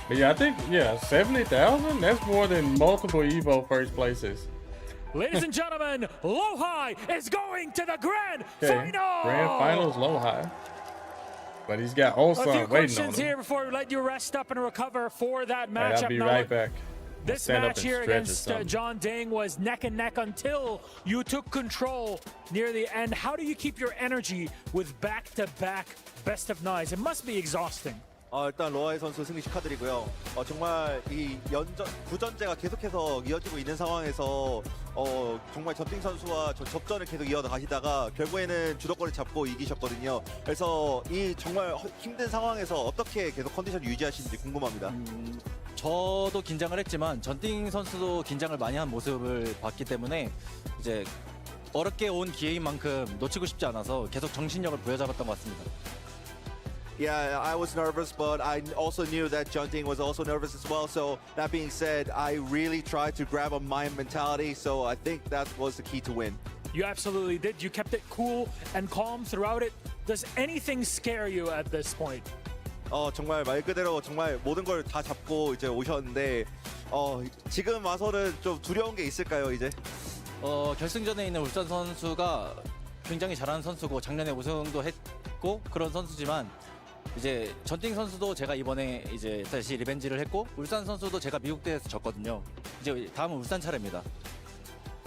But yeah, I think, 70,000? That's more than multiple EVO first places. Ladies and gentlemen, Lowhigh is going to the grand final. Grand finals Lowhigh. But he's got Ulsan waiting on him. A few questions here before we let you rest up and recover for that matchup. I'll be right back. This match here against Jeondding was neck and neck until you took control near the end. How do you keep your energy with back-to-back best of nines? It must be exhausting. 일단 로하이 선수 승리 축하드리고요. 정말 이 부전제가 계속해서 이어지고 있는 상황에서 정말 전띵 선수와 접전을 계속 이어서 가시다가 결국에는 주도권을 잡고 이기셨거든요. 그래서 이 정말 힘든 상황에서 어떻게 계속 컨디션 유지하시는지 궁금합니다. 저도 긴장을 했지만 전띵 선수도 긴장을 많이 한 모습을 봤기 때문에 이제 어렵게 온 기회인 만큼 놓치고 싶지 않아서 계속 정신력을 부여잡았던 것 같습니다. Yeah, I was nervous, but I also knew that Jeondding was also nervous as well. So that being said, I really tried to grab on my mentality. So I think that was the key to win. You absolutely did. You kept it cool and calm throughout it. Does anything scare you at this point? 정말 말 그대로 정말 모든 걸 다 잡고 이제 오셨는데 지금 와서는 좀 두려운 게 있을까요, 이제? 결승전에 있는 울산 선수가 굉장히 잘하는 선수고 작년에 우승도 했고 그런 선수지만 이제 전띵 선수도 제가 이번에 이제 다시 리벤지를 했고 울산 선수도 제가 미국 대회에서 졌거든요. 이제 다음은 울산 차례입니다.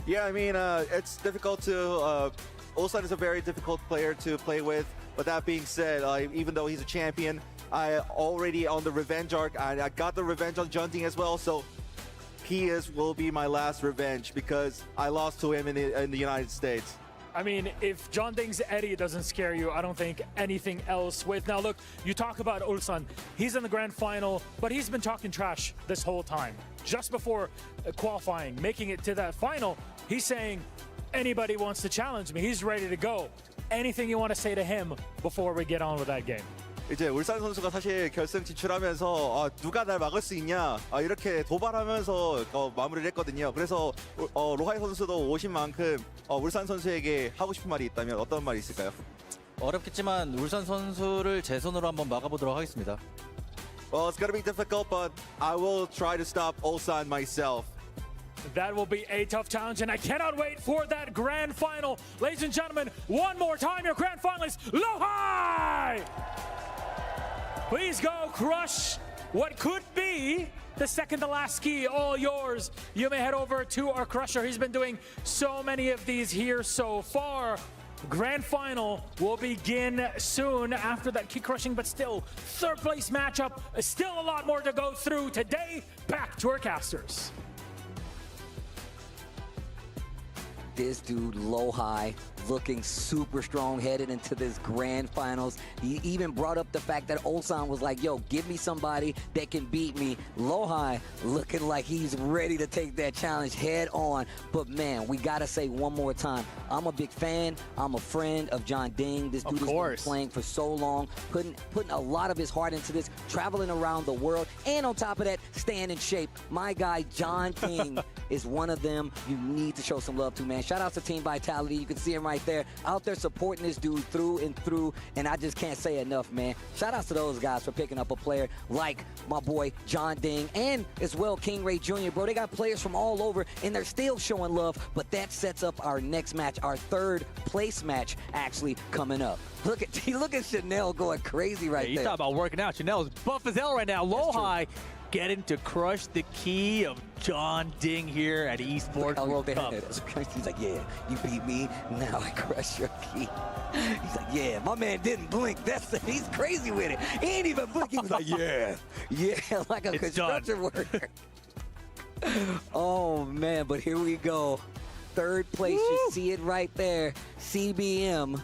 Yeah, I mean, it's difficult to... Ulsan is a very difficult player to play with. But that being said, even though he's a champion, I already on the revenge arc. I got the revenge on Jeondding as well, so he will be my last revenge because I lost to him in the United States. I mean, if Jeondding's Eddie doesn't scare you, I don't think anything else with. Now look, you talk about Ulsan. He's in the grand final, but he's been talking trash this whole time. Just before qualifying, making it to that final, he's saying, anybody wants to challenge me, he's ready to go. Anything you want to say to him before we get on with that game? 이제 울산 선수가 사실 결승 진출하면서 누가 날 막을 수 있냐 이렇게 도발하면서 마무리를 했거든요. 그래서 로하이 선수도 오신 만큼 울산 선수에게 하고 싶은 말이 있다면 어떤 말이 있을까요? 어렵겠지만 울산 선수를 제 손으로 한번 막아보도록 하겠습니다. Well, it's gonna be difficult, but I will try to stop Ulsan myself. That will be a tough challenge, and I cannot wait for that grand final. Ladies and gentlemen, one more time, your grand finalists, Lowhigh! Please go crush what could be the second to last ski, all yours. You may head over to our crusher. He's been doing so many of these here so far. Grand final will begin soon after that key crushing, but still third place matchup. Still a lot more to go through today. Back to our casters. This dude, Lowhigh, looking super strong headed into this grand finals. He even brought up the fact that Ulsan was like, yo, give me somebody that can beat me. Lowhigh looking like he's ready to take that challenge head on. But man, we gotta say one more time, I'm a big fan, I'm a friend of Jeondding. This dude has been playing for so long, putting a lot of his heart into this, traveling around the world, and on top of that, staying in shape. My guy, Jeondding, is one of them you need to show some love to, man. Shout out to Team Vitality. You can see him right there, out there supporting this dude through and through, and I just can't say enough, man. Shout out to those guys for picking up a player like my boy Jeondding, and as well King Ray Jr., bro. They got players from all over, and they're still showing love, but that sets up our next match, our third place match actually coming up. Look at Chanel going crazy right there. You talk about working out. Chanel's buff as hell right now. Lowhigh getting to crush the key of Jeondding here at Esports World Cup. He's like, yeah, you beat me, now I crush your key. He's like, yeah, my man didn't blink. He's crazy with it. He ain't even blink. He was like, yeah, like a construction worker. Oh man, but here we go. Third place, you see it right there. CBM,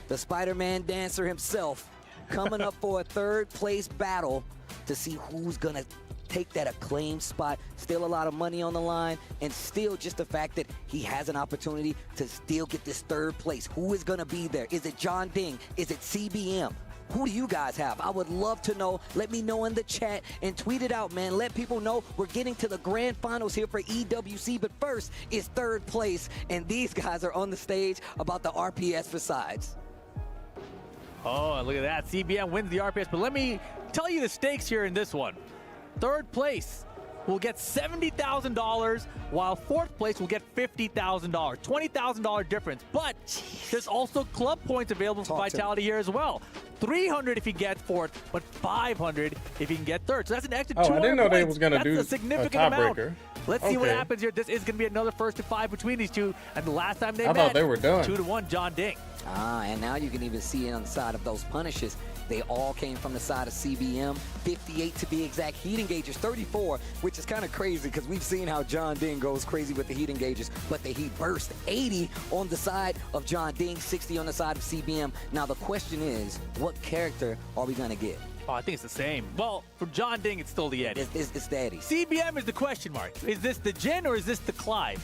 the Spider-Man dancer himself, coming up for a third place battle to see who's gonna take that acclaimed spot. Still a lot of money on the line, and still just the fact that he has an opportunity to still get this third place. Who is gonna be there? Is it Jeondding? Is it CBM? Who do you guys have? I would love to know. Let me know in the chat and tweet it out, man. Let people know we're getting to the grand finals here for EWC, but first is third place, and these guys are on the stage about the RPS for sides. Oh, look at that. CBM wins the RPS, but let me tell you the stakes here in this one. Third place will get $70,000, while fourth place will get $50,000. $20,000 difference, but there's also club points available for Vitality here as well. 300 if you get fourth, but 500 if you can get third. So that's an extra 200 I didn't know points. they was going to do a significant amount. Let's see what Okay. happens here. This is going to be another 1 to 5 between these two. And the last time they met, thought they were done. 2-1 Jeondding. And now you can even see it on the side of those punishes. They all came from the side of CBM. 58 to be exact. Heat engagers 34, which is kind of crazy because we've seen how Jeondding goes crazy with the heat engagers, but the heat burst 80 on the side of Jeondding, 60 on the side of CBM. Now the question is, what character are we gonna get? Oh, I think it's the same. Well, for Jeondding, it's still the Eddie. It's the Eddie. CBM is the question mark. Is this the Jin or is this the Clive?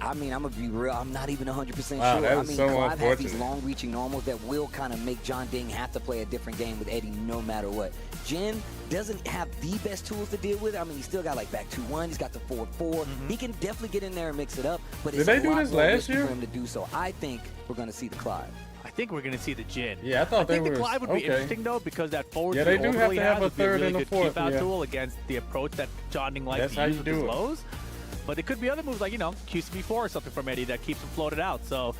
I mean, I'm going to be real. I'm not even 100% Wow, sure. that I is mean, so Clive has these unfortunate. long-reaching normals that will kind of make Jeondding have to play a different game with Eddie no matter what. Jin doesn't have the best tools to deal with it. I mean, he's still got like back 2-1. He's got the 4-4. He can definitely get in there and mix it up, but it's Did they a do lot this more last risky year? for him to do so. I think we're going to see the Clive. I think we're going to see the Jin. Yeah, I thought think they the were Clive would be interesting though, because that forward Yeah, they two do have overlay to have a would be third really and a good fourth, keep out yeah. tool against the approach that Jeondding likes That's to how use you with do his it. lows. But it could be other moves like, QCB4 or something from Eddie that keeps him floated out. So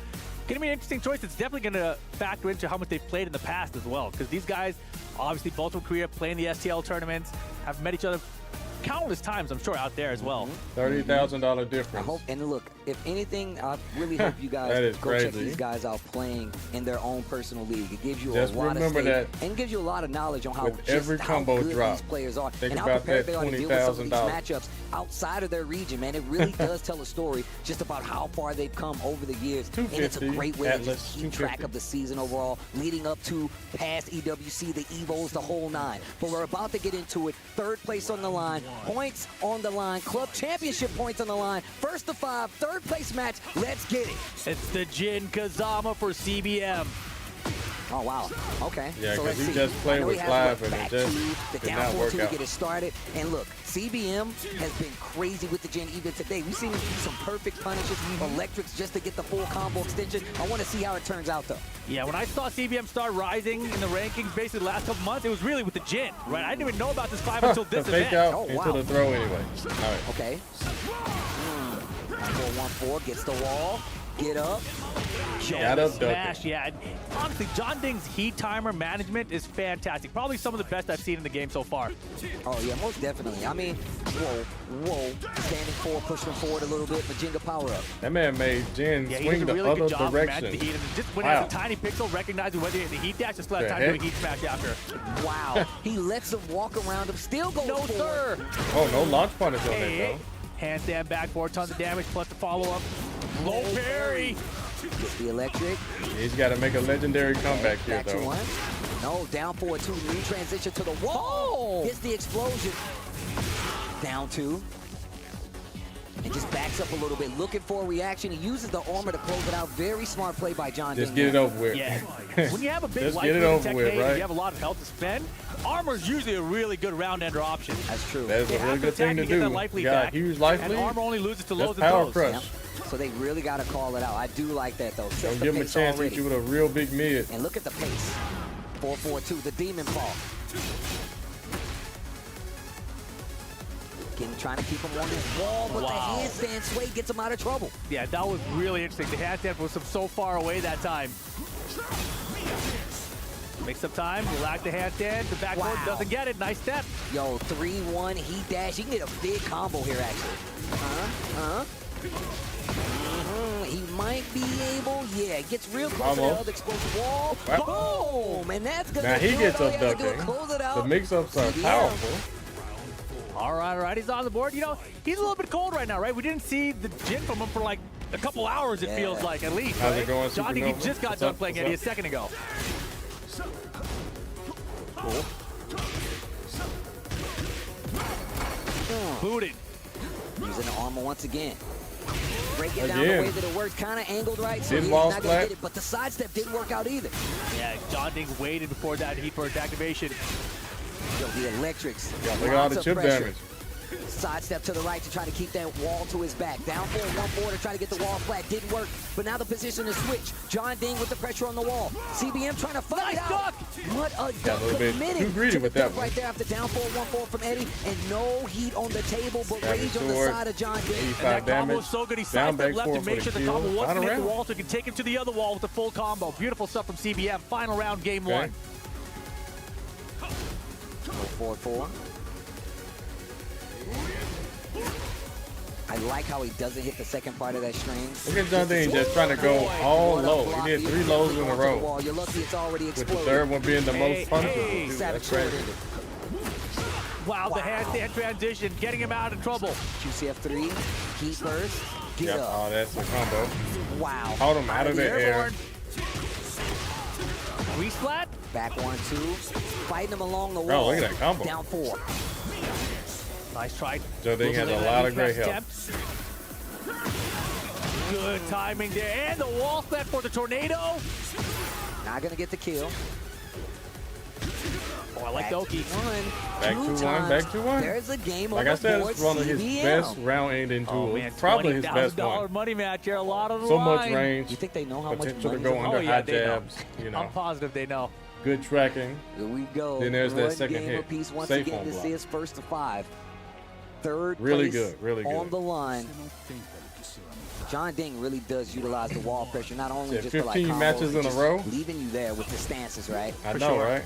going to be an interesting choice. It's definitely going to factor into how much they've played in the past as well, because these guys, obviously both from Korea, playing the STL tournaments, have met each other countless times, I'm sure, out there as well. $30,000 difference. And look, if anything, I really hope you guys go check these guys out playing in their own personal league. It gives you a lot of stake and gives you a lot of knowledge on how every combo good drop, these players are think and how about prepared that they are to deal with some of these $20,000 matchups outside of their region, man. It really does tell a story just about how far they've come over the years. And it's a great way to just keep track of the season overall, leading up to past EWC, the Evos, the whole nine. But we're about to get into it. Third place on the line, points on the line, club championship points on the line, first to 5, third place match. Let's get it. It's the Jin Kazama for CBM. Oh, wow. Okay. Yeah, so let's he see. just played with Clive and it just the did down not 4-2 work to out. get it started. And look, CBM has been crazy with the Jin even today. We've seen him do some perfect punishes, electrics just to get the full combo extension. I want to see how it turns out, though. Yeah, when I saw CBM start rising in the rankings basically the last couple months, it was really with the Jin, right? I didn't even know about this 5 until this the fake event. out into the throw anyway. All right. Okay. 4-1-4 gets the wall. Get up. Got up, smash, yeah. And honestly, Jeondding's heat timer management is fantastic. Probably some of the best I've seen in the game so far. Oh, yeah, most definitely. I mean, whoa. Standing forward, pushing forward a little bit. Majinga power up. That man made Jin swing the really other good job direction. The heat. And just when he has a tiny pixel, recognizing whether he has the heat dash, just let time to do a heat smash after. Wow. He lets him walk around him, still goes forward. Sir. Oh, no launch punish on that, though. Handstand back 4 tons of damage, plus the follow-up. Low parry. Gets the electric. He's got to make a legendary comeback here, Back though. To 1. No, down 4-2. New transition to the wall. Gets the explosion. Down 2. And just backs up a little bit, looking for a reaction. He uses the armor to close it out. Very smart play by Jeondding. Just get it over with. Yeah. When you have a big Just life get it over with, and right? you have a lot of health to spend, armor's usually a really good round-ender option. That's true. That's a really good thing to do. You got a huge life lead. And armor only loses to lows and power throws. crush. Yep. So they really got to call it out. I do like that, though. Don't give him a chance to hit you with a real big mid. And look at the pace. 4-4-2, the demon fall. Trying to keep him on his wall, but the handstand sway gets him out of trouble. Yeah, that was really interesting. The handstand was so far away that time. Makes up time, you lack the handstand, the backboard doesn't get it, nice step. Yo, 3-1 heat dash, he can get a big combo here actually. He might be able, yeah, gets real close to the other explosive wall. Boom! And that's gonna now he gets up abducting. The mix-ups are powerful. All right, he's on the board. You know, he's a little bit cold right now, right? We didn't see the Jin from him for like a couple hours, it feels like, at least. How's right? it going, Jeondding, he just got done playing Eddie a second ago. Cool. Booted. Using the armor once again. Break it down the way that it works, kind of angled right, so he's not going to get it, but the sidestep didn't work out either. Yeah, Jeondding waited before that heat burst activation. Yo, the electrics. Yeah, look at all the chip damage. Sidestep to the right to try to keep that wall to his back. Down 4-1-4 to try to get the wall flat. Didn't work, but now the position is switched. Jeondding with the pressure on the wall. CBM trying to fight it out. What a duck, committed too greedy with that one. right there after down 4-1-4 from Eddie, and no heat on the table, but rage on the side of Jeondding. And that combo was so good, he sidestepped left to make sure the combo wasn't hit the wall, so he could take him to the other wall with the full combo. Beautiful stuff from CBM. Final round, game 1. 4-4. I like how he doesn't hit the second part of that string. Look at Jeondding just trying to go all low. He did 3 lows in a row. You're lucky it's already exploded. With the third one being the most punishable. That's crazy. Wow, the handstand transition, getting him out of trouble. QCF3, heat burst, get up. Oh, that's a combo. Wow. Caught him out of the air. Re-splat. Back 1-2. Fighting him along the wall. Oh, look at that combo. Down 4. Nice try. Jeondding has a lot of great help. Good timing there. And the wall set for the tornado. Not going to get the kill. Oh, I like Doki. Back 2-1, back 2-1. There's a game like I said, it's one of his best round ending tools. Probably his best one. Money match here, a lot of the so line. much range. You think they know how much potential to money go under high jabs. You know. I'm positive they know. Good tracking. Here we go. Then there's that second game hit. Apiece. Once Safe again, on this block. is first to 5. Third really place good, really good. on the line. Jeondding really does utilize the wall pressure, not only just 15 for like combos, matches in a row, leaving you there with the stances, right? I know, right?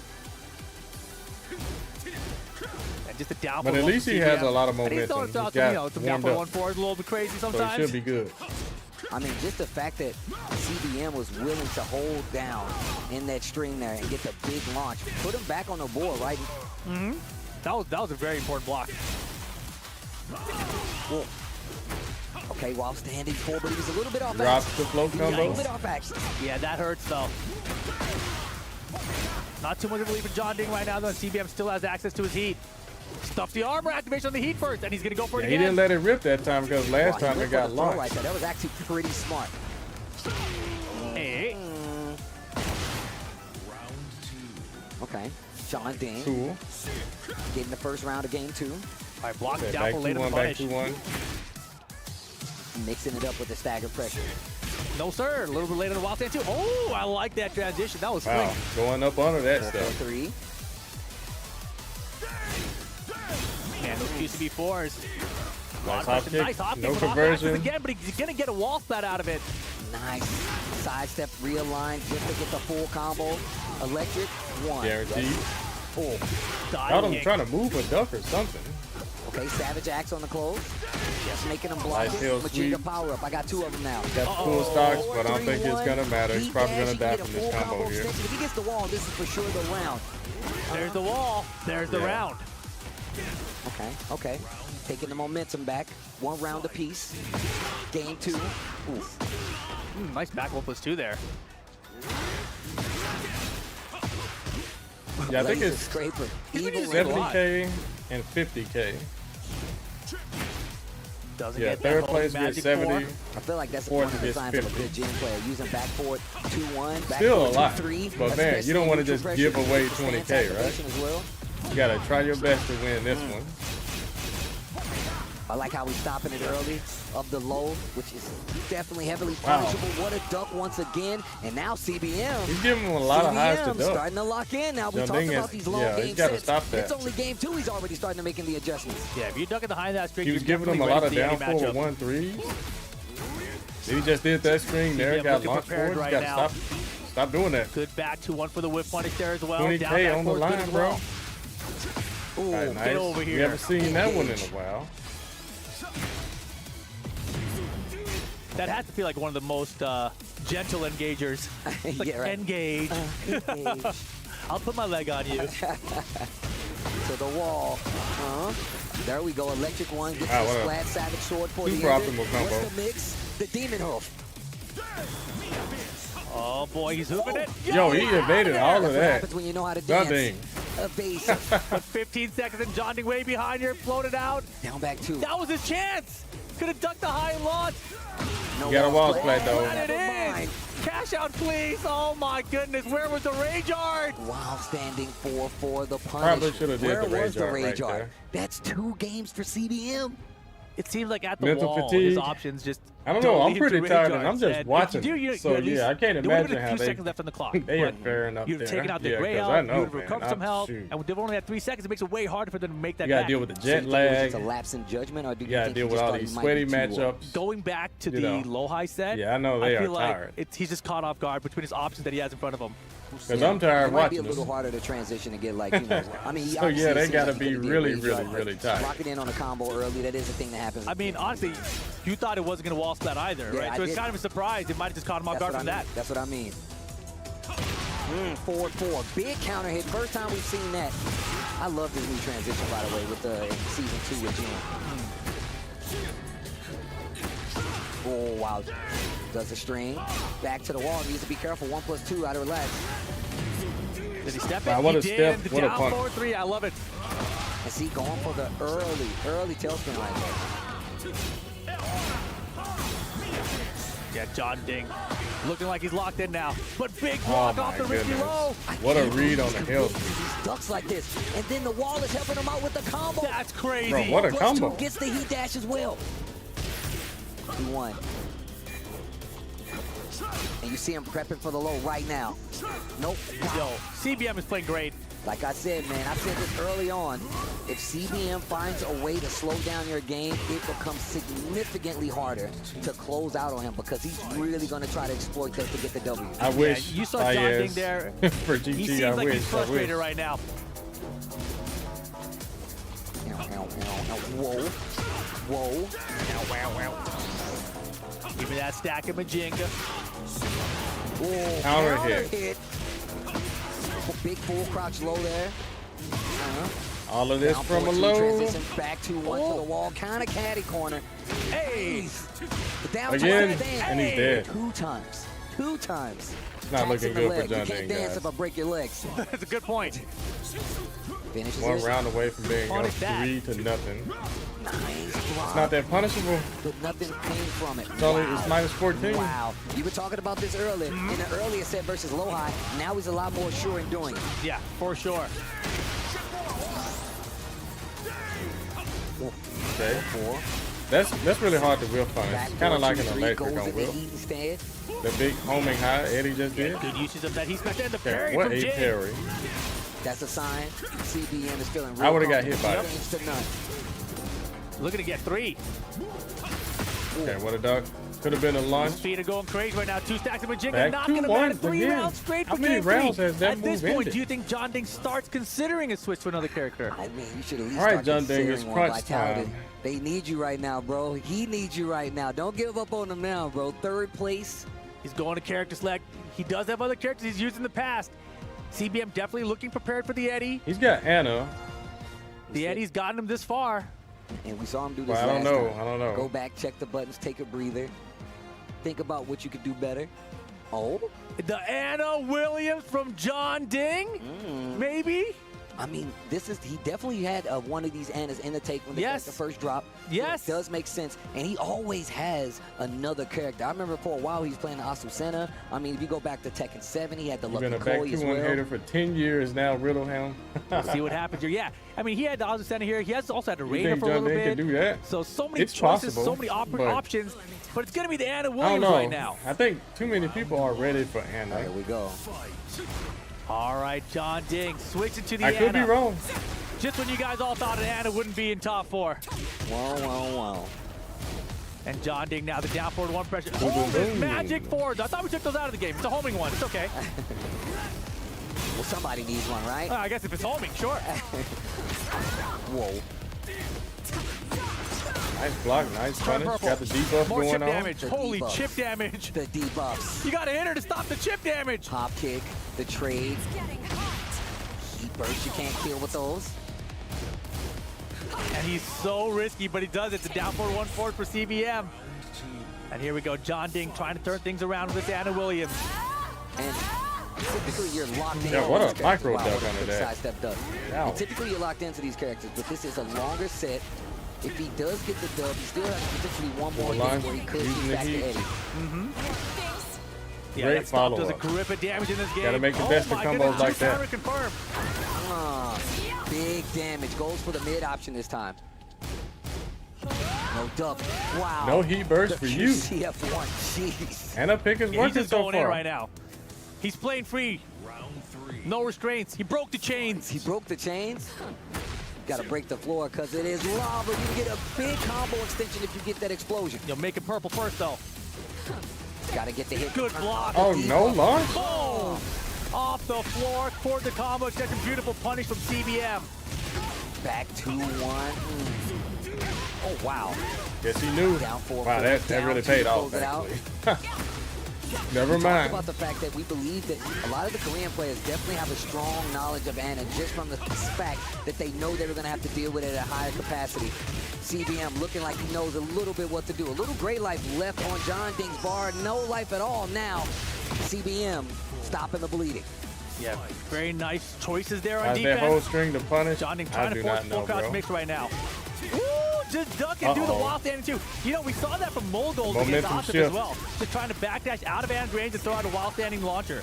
just a down. But at least he has a lot of momentum. He's got some down for 1-4 is a little bit crazy sometimes. So it should be good. I mean, just the fact that CBM was willing to hold down in that string there and get the big launch, put him back on the board, right? Mm-hmm. That was a very important block. Whoa. Okay, while standing full, but he was a little bit off. Drops the float combo. A little bit off axis. Yeah, that hurts though. Not too much of a belief in Jeondding right now, though. CBM still has access to his heat. Stuff the armor activation on the heat first, and he's gonna go for it again. He didn't let it rip that time because last time it got launched. Right there. That was actually pretty smart. Hey. Okay, Jeondding. Cool. Getting the first round of game 2. All right, block down for later in the punish. Mixing it up with the stagger pressure. No, sir. A little bit later in the wild stand, too. Oh, I like that transition. That was wow. Going up under that 4-3. Man, those QCB4s. Nice hop kick. No conversion. Again, but he's going to get a wall splat out of it. Nice. Sidestep, realign, just to get the full combo. Electric, 1. Guaranteed. Oh. Thought him trying to move a duck or something. Okay, Savage Axe on the close. Just making him block it. Vegeta power up. I got 2 of them now. Got the full stocks, but I don't think it's going to matter. He's probably going to die from this combo here. If he gets the wall, this is for sure the round. There's the wall. There's the round. Okay. Taking the momentum back. 1 round apiece. Game 2. Nice back 1+2 there. Yeah, I think it's 70K and 50K. Doesn't third place gets 70. I feel like that's one of the signs of a good Gen player. Using back forward 2-1, back still a lot. 2-3. But man, you don't want to just give away 20K, right? You gotta try your best to win this one. I like how he's stopping it early of the low, which is definitely heavily punishable. Wow. What a duck once again. And now CBM. He's giving him a lot of highs to duck. Starting to lock in now. We talked about these long game sets. Stop that. It's only game 2. He's already starting to making the adjustments. Yeah, if you duck at the high of that string, he was giving him a lot of down forward 1-3s. He just did that string there. Got launched forward. Right got to stop doing that. Good back 2-1 for the whip punish there as well. 20K on the line, bro. Ooh, right, nice. Get over here. We haven't seen that one in a while. That has to feel like one of the most gentle engagers. Like yeah, right. Engage. I'll put my leg on you. To the wall. There we go. Electric 1 gets the splat. Savage sword for the optimal combo. What's the mix? The demon hoof. Oh boy, he's hooping it. Yo, he evaded all of that. What happens when you know how to dance. Jeondding. Evasive. But 15 seconds and Jeondding way behind here, floated out. Down back 2. That was his chance. Could have ducked the high launch. No, you got a wall splat though. And it is. Cash out, please. Oh my goodness. Where was the rage art? While standing for the punish. Probably should have did Where the rage was the art rage right art? there. That's 2 games for CBM. It seems like at the Mental wall, fatigue. his options just. I don't know. I'm pretty tired, and I'm just watching. So yeah, I can't imagine how 2 seconds left on the clock. They are faring up there. You've taken out the gray out. You would have recovered some health, and they've only had 3 seconds. It makes it way harder for them to make that. You got to deal with the jet lag. It's a lapse in judgment, or do you got to deal with all these sweaty matchups. Going back to the Lowhigh set. Yeah, I know they are tired. He's just caught off guard between his options that he has in front of him. Because I'm tired watching this. It might be a little harder to transition and get like, I mean, so yeah, they got to be really tight. Locking in on a combo early, that is a thing that happens. I mean, honestly, you thought it wasn't going to wall splat either, right? So it's kind of a surprise. It might have just caught him off guard from that. That's what I mean. 4-4. Big counter hit. First time we've seen that. I love this new transition, by the way, with the season 2 with Jim. Oh, wow. Does a string. Back to the wall. Needs to be careful. 1+2 out of relax. Did he step in? What a step. What a punch. 4-3. I love it. And see, going for the early tailspin right there. Yeah, Jeondding looking like he's locked in now. But big block off the risky low. What a read on the hill. These ducks like this. And then the wall is helping him out with the combo. That's crazy. Bro, what a combo. +2 gets the heat dash as well. 2-1. And you see him prepping for the low right now. Nope. Yo, CBM is playing great. Like I said, man, I said this early on. If CBM finds a way to slow down your game, it becomes significantly harder to close out on him because he's really going to try to exploit that to get the W. I wish. You saw Jeondding there. For GT, he seems like he's frustrated right now. Whoa. Whoa. Give me that stack of Majinga. Counter hit. Big full crouch low there. All of this from a low. Transition back to one to the wall. Kind of caddy corner. Hey! Down again, and he's dead. 2 times. 2 times. It's not looking good for Jeondding, You can't dance if I break your legs. That's a good point. Finishes one round away from being up 3-0. Nice block. It's not that punishable. But nothing came from it. It's only it's -14. Wow. You were talking about this earlier in the earlier set versus Lowhigh. Now he's a lot more sure in doing it. Yeah, for sure. Okay. That's really hard to whip punish. It's kind of like an electric on whip. The big homing high Eddie just did. Good usage of that. He's back there in the parry what from a Jin. parry. That's a sign. CBM is feeling real. I would have got hit by it. Looking to get 3. Okay, what a duck. Could have been a launch. Feet are going crazy right now. 2 stacks of Majinga. Back Not to going to one matter. 3 again. rounds straight How for many Game rounds 3. has that At this move point, ended? do you think Jeondding starts considering a switch to another character? I mean, you should at least All right, start Jeondding, it's considering one crunch Vitality. time. They need you right now, bro. He needs you right now. Don't give up on him now, bro. 3rd place. He's going to character select. He does have other characters he's used in the past. CBM definitely looking prepared for the Eddie. He's got Anna. The Eddie's gotten him this far. And we saw him do this Well, I don't last know. time. I don't know. Go back, check the buttons, take a breather. Think about what you could do better. Oh? The Anna Williams from Jeondding? Maybe? I mean, he definitely had one of these Annas in the take when the first drop. Yes. So it does make sense. And he always has another character. I remember for a while he's playing the Asusena. I mean, if you go back to Tekken 7, he had the Lucky You've been a back Koi as 2-1 well. hater for 10 years now, Riddle him. We'll see what happens here. Yeah, I mean, he had the Asusena here. He has also had the You Raider think for a little Jeondding bit. can do that? So many It's choices, possible, so many but options. But it's going to be the Anna I don't Williams know. right now. I think too many people are ready for Anna. Here we go. All right, Jeondding switching to the I Anna. could be wrong. Just when you guys all thought an Anna wouldn't be in top 4. Wow. And Jeondding now the down forward 1 pressure. Boom, Oh, boom, this boom. magic forward. I thought we took those out of the game. It's a homing one. It's okay. Well, somebody needs one, right? I guess if it's homing, sure. Whoa. Nice block, nice punish. Got the debuff More going chip on. damage. The Holy debuff. chip damage. The debuffs. You got to hit her to stop the chip damage. Pop kick, the trade. Heat burst, you can't kill with those. And he's so risky, but he does it. The down forward 1 forward for CBM. And here we go. Jeondding trying to turn things around with Anna Williams. And typically you're locked in. Yeah, what a micro wow, duck what a under quick that. sidestep does. Ow. And typically you're locked into these characters, but this is a longer set. If he does get the dub, he still has potentially one more game where he could Using get the back to heat. Eddie. Yeah, Great that stop does a follow-up. grip of damage in this game. Gotta make the best of my combos goodness, like two that. counter confirmed. Big damage. Goes for the mid option this time. No dub. Wow. No heat burst for you. CF1. Jeez. Anna pick is He's working just so going in far. right now. He's playing free. No restraints. He broke the chains. He broke the chains. Got to break the floor because it is lava. You get a big combo extension if you get that explosion. You'll make it purple first, though. Got to get the hit. Good block. Oh, no launch? Boom! Off the floor, toward the combo. Such a beautiful punish from CBM. Back 2-1. Oh, wow. Yes, he knew. Down 4. Wow, that really paid off, actually. Never We mind. talked about the fact that we believe that a lot of the Korean players definitely have a strong knowledge of Anna just from the fact that they know they were going to have to deal with it at a higher capacity. CBM looking like he knows a little bit what to do. A little gray life left on Jeondding's bar. No life at all now. CBM stopping the bleeding. Yeah, very nice choices there on How's defense. that whole string to punish? Jeondding I trying do to force not know, full crouch bro. mix right now. Woo! Just duck and do the wild standing too. You know, we saw that from Moldol against Momentum Asif as shift. well. Just trying to backdash out of Anna's range and throw out a wild standing launcher.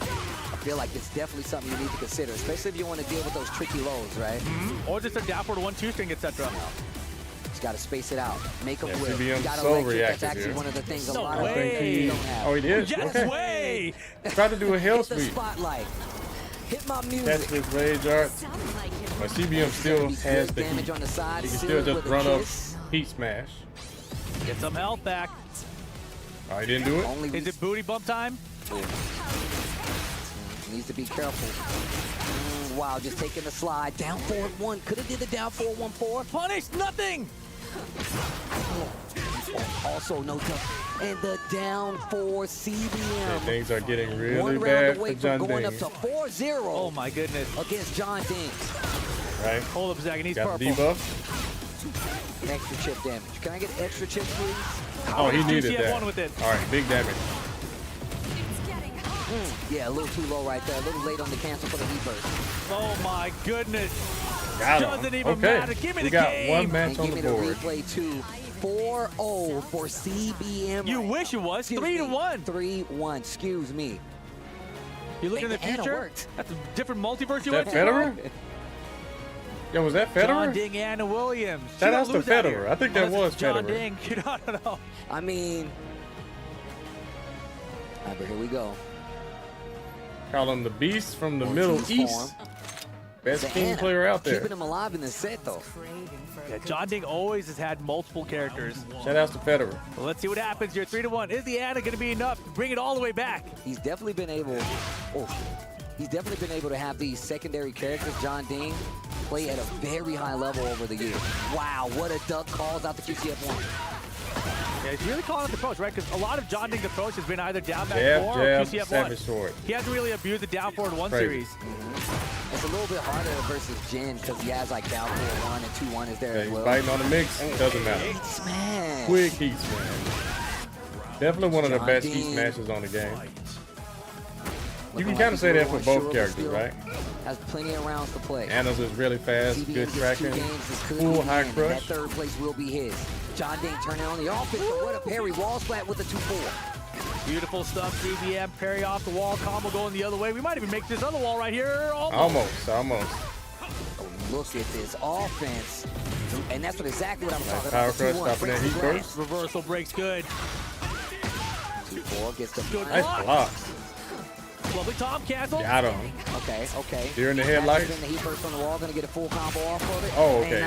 I feel like it's definitely something you need to consider, especially if you want to deal with those tricky lows, right? Or just a downward 1-2 string, etc. Just got to space it out. Make them Yeah, whip. CBM's You got to so let kick. That's reactive actually here. one of the things a No lot I of think players he. don't have. Oh, he did? Yes Okay. way! Tried to do a hell Hit the sweep. spotlight. Hit my Catch music. this rage art. But CBM still has the damage heat. on the side. He can sealed still just with a run up kiss. heat smash. Get some health back. Oh, he didn't do it? Only Is it booty bump time? needs to be careful. Wow, just taking the slide. Down 4-1. Could have did the down 4-1-4. Punish, nothing! Also no tough. And the down 4 CBM. Yeah, things are getting really bad for Jeondding. Going up to 4-0. Oh my goodness. Against Jeondding. Right. Hold up a second, he's got purple. Debuff. Extra chip damage. Can I get extra chips, please? Oh, he needed that. One with it. All right, big damage. Yeah, a little too low right there. A little late on the cancel for the heat burst. Oh my goodness. Got him. Doesn't even Okay. matter. Give me We the got game. one match on the board. Give me the replay too. 4-0 for CBM. You wish it was 3-1. 3-1. Excuse me. You look in the Anna future. worked. That's a different multiverse you That went to. Federer? Yo, was that Federer? Jeondding, Anna Williams. Shout out to Federer. I think that was Federer. Jeondding. I don't know. I mean, but here we go. Call him the Beast from the Middle East. Best team player out there. Keeping him alive in the set, though. Yeah, Jeondding always has had multiple characters. Shout out to Federer. Well, let's see what happens here. 3-1. Is the Anna going to be enough to bring it all the way back? He's definitely been able. He's definitely been able to have these secondary characters, Jeondding, play at a very high level over the years. Wow, what a duck calls out the QCF1. Yeah, he's really calling out the approach, right? Because a lot of Jeondding's approach has been either down back Jab, 4 jab, or QCF1. savage sword. He hasn't really abused the down forward 1 series. It's a little bit harder versus Jin because he has like down 4-1 and 2-1 is there as well. He's fighting on the mix. Doesn't matter. Heat smash. Quick heat smash. Definitely one of the best heat smashes on the game. You can kind of say that for both characters, right? Has plenty of rounds to play. Anna's is really fast, good tracking, full high crush. That 3rd place will be his. Jeondding turning on the offense, but what a parry. Wall splat with the 2-4. Beautiful stuff, CBM. Parry off the wall, combo going the other way. We might even make this other wall right here. Almost. Look at this offense. And that's exactly what I'm talking Power about. crush, stopping that heat burst. Reversal breaks good. 2-4 gets the good nice block. Lovely Tom cancel. Got him. Okay. Deer in the headlights. The heat burst on the wall, gonna get a full combo off of it. Oh, okay.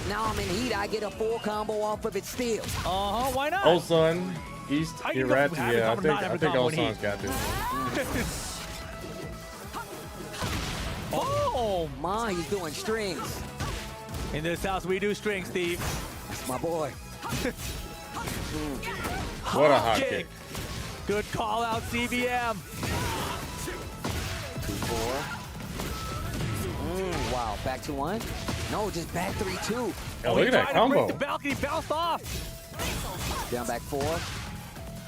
Now I'm in heat. I get a full combo off of it still. Why not? Ulsan, East, Irati. Yeah, I think Ulsan's got this. Oh my, he's doing strings. In this house, we do strings, Steve. That's my boy. What a hot kick. Good call out, CBM. 2-4. Wow, back to 1. No, just back 3-2. Oh, look at that combo. Break the balcony, bounced off. Down back 4.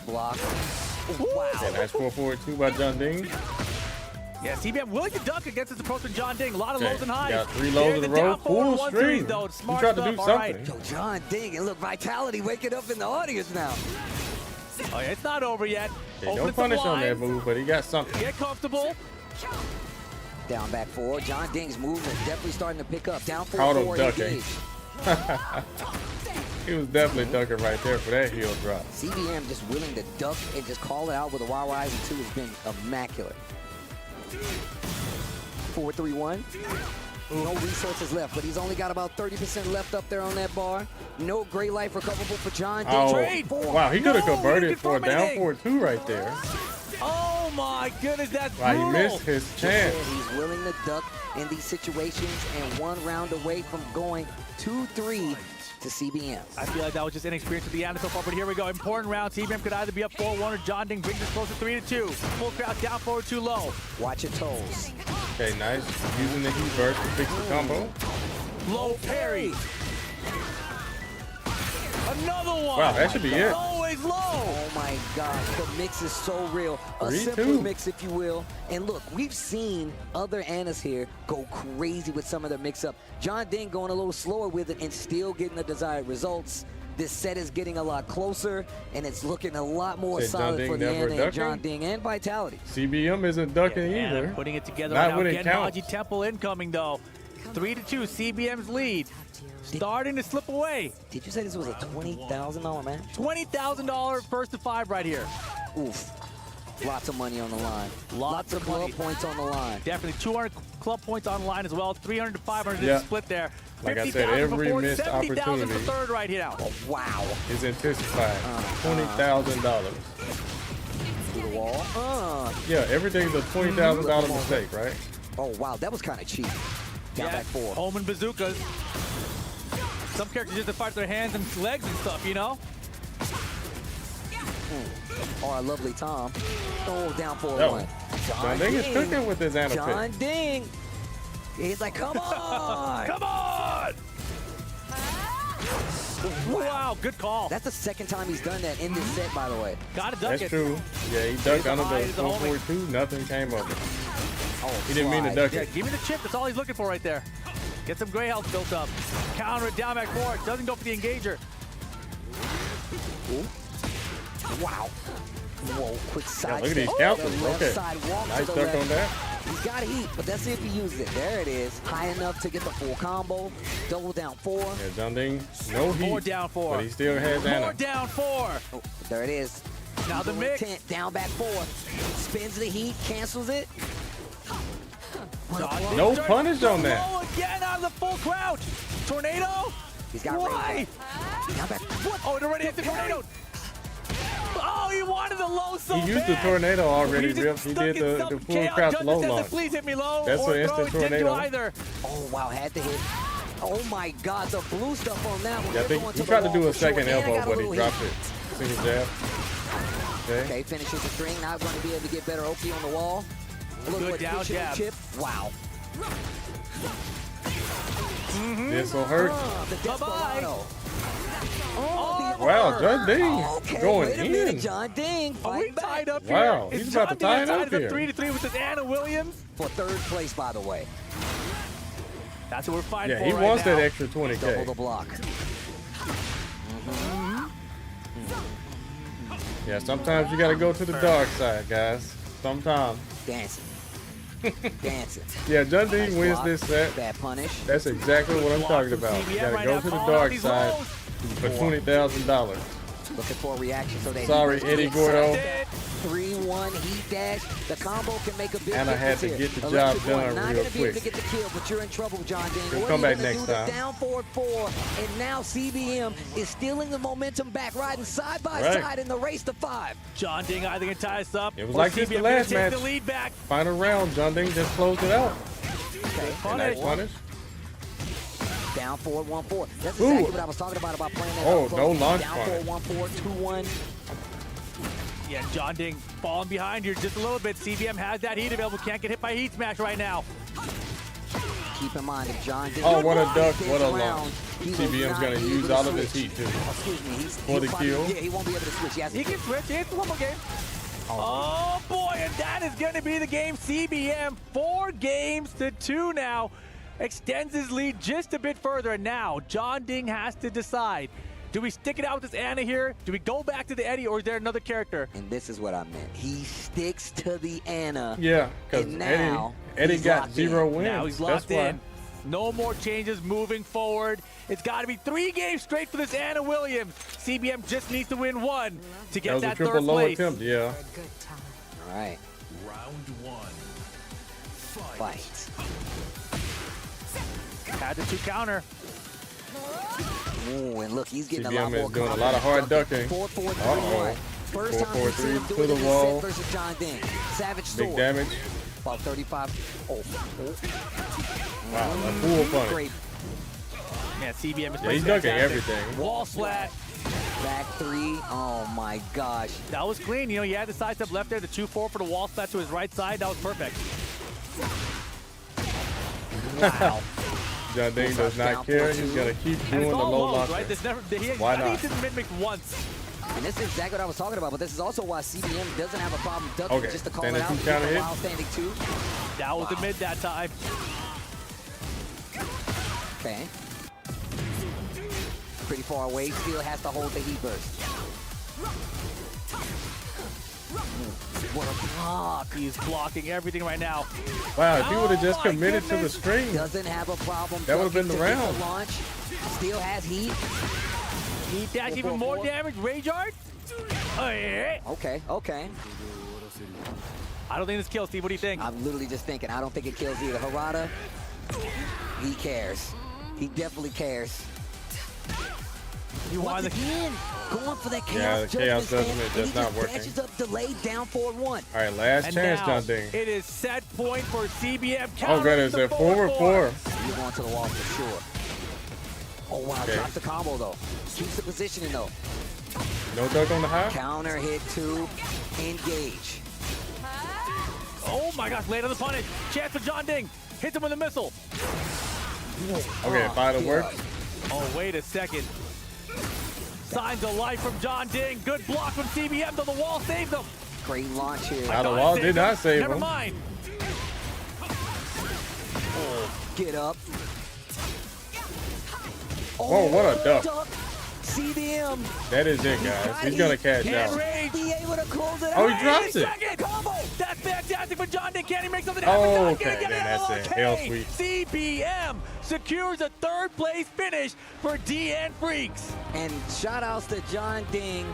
Block. Wow. Yeah, that's 4-4-2 by Jeondding. Yeah, CBM willing to duck against his approach with Jeondding. A lot of lows and highs. Got 3 lows in a row. Full string. Though. He Smart tried to stuff. do something. Yo, Jeondding, and look, Vitality waking up in the audience now. Oh, yeah, it's not over yet. Yeah, no punish on that move, but he got something. Get comfortable. Down back 4. Jeondding's movement definitely starting to pick up. Down 4-4. Caught him ducking. He was definitely ducking right there for that heel drop. CBM just willing to duck and just call it out with a wild rising 2 has been immaculate. 4-3-1. No resources left, but he's only got about 30% left up there on that bar. No great life recoverable for Jeondding. Oh, wow, he could have converted for a down 4-2 right there. Oh my goodness, that's wow, brutal. He missed his chance. He's willing to duck in these situations and 1 round away from going 2-3 to CBM. I feel like that was just inexperience with the Anna so far, but here we go. Important round. CBM could either be up 4-1 or Jeondding brings us close to 3-2. Full crowd down forward too low. Watch your toes. Okay, nice. Using the heat burst to fix the combo. Low parry. Another one. Wow, that should be it. Always low. Oh my gosh, the mix is so real. A simple mix, if you will. And look, we've seen other Annas here go crazy with some of their mix-up. Jeondding going a little slower with it and still getting the desired results. This set is getting a lot closer, and it's looking a lot more solid for the Anna and Jeondding and Vitality. CBM isn't ducking either. Putting it together Not right when now. it Again, counts. Haji Temple incoming, though. 3-2, CBM's lead. Starting to slip away. Did you say this was a $20,000 match? $20,000 first to 5 right here. Oof. Lots of money on the line. Lots of club points on the line. Definitely 200 club points on the line as well. 300 to 500 is split there. Like I said, every missed opportunity for third right here now. Oh, wow. Is anticipated. $20,000. Through the wall. Yeah, everything's a $20,000 mistake, right? Oh, wow, that was kind of cheap. Down back 4. Omen bazookas. Some characters just fight their hands and legs and stuff, you know? Oh, a lovely Tom. Oh, down 4-1. Jeondding is cooking with his Ana pick. Jeondding. He's like, come on. Come on. Wow, good call. That's the second time he's done that in this set, by the way. Gotta duck it. That's true. Yeah, he ducked under the 442. Nothing came of it. Oh, he didn't mean to duck it. Give me the chip. That's all he's looking for right there. Get some gray health built up. Counter it down back 4. Doesn't go for the engager. Ooh. Wow. Whoa, quick side. Yeah, look at these counters. Okay. Nice duck on that. He's got heat, but let's see if he uses it. There it is. High enough to get the full combo. Double down 4. Yeah, Jeondding, no heat. More down 4. But he still has Ana. More down 4. Oh, there it is. Now the mix. Down back 4. Spins the heat, cancels it. No punish on that. Low again on the full crouch. Tornado. He's got why? Down back. What? Oh, it already hit the tornado. Oh, he wanted the low so bad. He used the tornado already, Rip. He did the full crouch low launch. Please hit me low. That's an instant tornado. Oh, wow, had to hit. Oh, my God, the blue stuff on that one. Yeah, I think he tried to do a second elbow, but he dropped it. Single jab. Okay, finishes the string. Now going to be able to get better Oki on the wall. Good down jab. Chip. Wow. This will hurt. Bye-bye. Wow, Jeondding going in. Jeondding. Are we tied up here? Wow, he's about to tie it up here. 3-3 with this Ana Williams. For 3rd place, by the way. That's what we're fighting for. Yeah, he right wants now. that extra 20K. Double the block. Yeah, sometimes you got to go to the dark side, guys. Sometimes. Dancing. Dancing. Yeah, Jeondding wins block. this set. Bad punish. That's exactly what I'm talking about. You got to go to the dark side for $20,000. Looking for a reaction so they. Sorry, Eddie Gordo. 3-1 heat dash. The combo can make a big And I had to here. get the job done Not real gonna be able quick. to get the kill, but you're in trouble, Jeondding. He'll What come are you back gonna next do? time. Down 4-4, and now CBM is stealing the momentum back, riding side by side in the race to 5. Jeondding either can tie us up. It was or like this CBM the last gonna match. take the lead back. Final round, Jeondding just closed it out. Okay. Nice punish. Down 4-1-4. That's exactly what I was talking about playing that. Oh, no launch down punish. 4-1-4, 2-1. Yeah, Jeondding falling behind here just a little bit. CBM has that heat available. Can't get hit by heat smash right now. Keep in mind, if Jeondding. Oh, what a duck, what a launch. CBM's going to use all of his heat, too. Excuse me. For the kill. Yeah, he won't be able to switch. He can switch. It's one more game. Oh, boy, and that is going to be the game. CBM 4 games to 2 now. Extends his lead just a bit further. And now Jeondding has to decide. Do we stick it out with this Ana here? Do we go back to the Eddie, or is there another character? And this is what I meant. He sticks to the Ana. Yeah, because Eddie got 0 wins. Now he's locked in. No more changes moving forward. It's got to be 3 games straight for this Ana Williams. CBM just needs to win 1 to get that 3rd place. That was a triple low attempt, yeah. All right. Round 1. Fight. Had the 2 counter. Ooh, and look, he's getting CBM a lot more. is doing a lot of hard ducking. 4-4-3-1. First time we've seen him do it to in the wall. this set versus Jeondding. Savage sword. Big damage. About 35. Oh. Wow, a full punch. Great. Yeah, CBM is he's ducking everything. Wall splat. Back 3. Oh my gosh. That was clean. You know, he had the side step left there, the 2-4 for the wall splat to his right side. That was perfect. Wow. Jeondding does not care. He's going to keep doing the low lock. Right? Why not? He did mid-mix once. And this is exactly what I was talking about, but this is also why CBM doesn't have a problem ducking just to call it out. While standing 2. That was the mid that time. Okay. Pretty far away, still has to hold the heat burst. What a block. He's blocking everything right now. Wow, if he would have just committed to the string, doesn't have a problem. That would have been the round. Launch. Still has heat. Heat dash, even more damage. Rage art. Okay. I don't think this kills, Steve. What do you think? I'm literally just thinking. I don't think it kills either. Harada, he cares. He definitely cares. You want the Going for that Yeah, the Chaos Judgment just not working. Catches up delayed down 4-1. All right, last chance, Jeondding. It is set point for CBM. Oh, goodness, they're 4-4. You're going to the wall for sure. Oh, wow, drops the combo, though. Keeps the positioning, though. No duck on the high? Counter hit 2, engage. Oh, my gosh, late on the punish. Chance for Jeondding. Hits him with a missile. Okay, final work. Oh, wait a second. Signs of life from Jeondding. Good block from CBM, though the wall saved him. Great launch here. Now the wall did not save him. Never mind. Get up. Oh, what a duck. CBM. That is it, guys. He's going to catch out. Be able to close it Oh, out. he drops it. Combo. That's fantastic for Jeondding. Can he make something Oh, happen? okay. Then that's it. Hell sweet. CBM secures a third place finish for DN Freaks. And shout outs to Jeondding.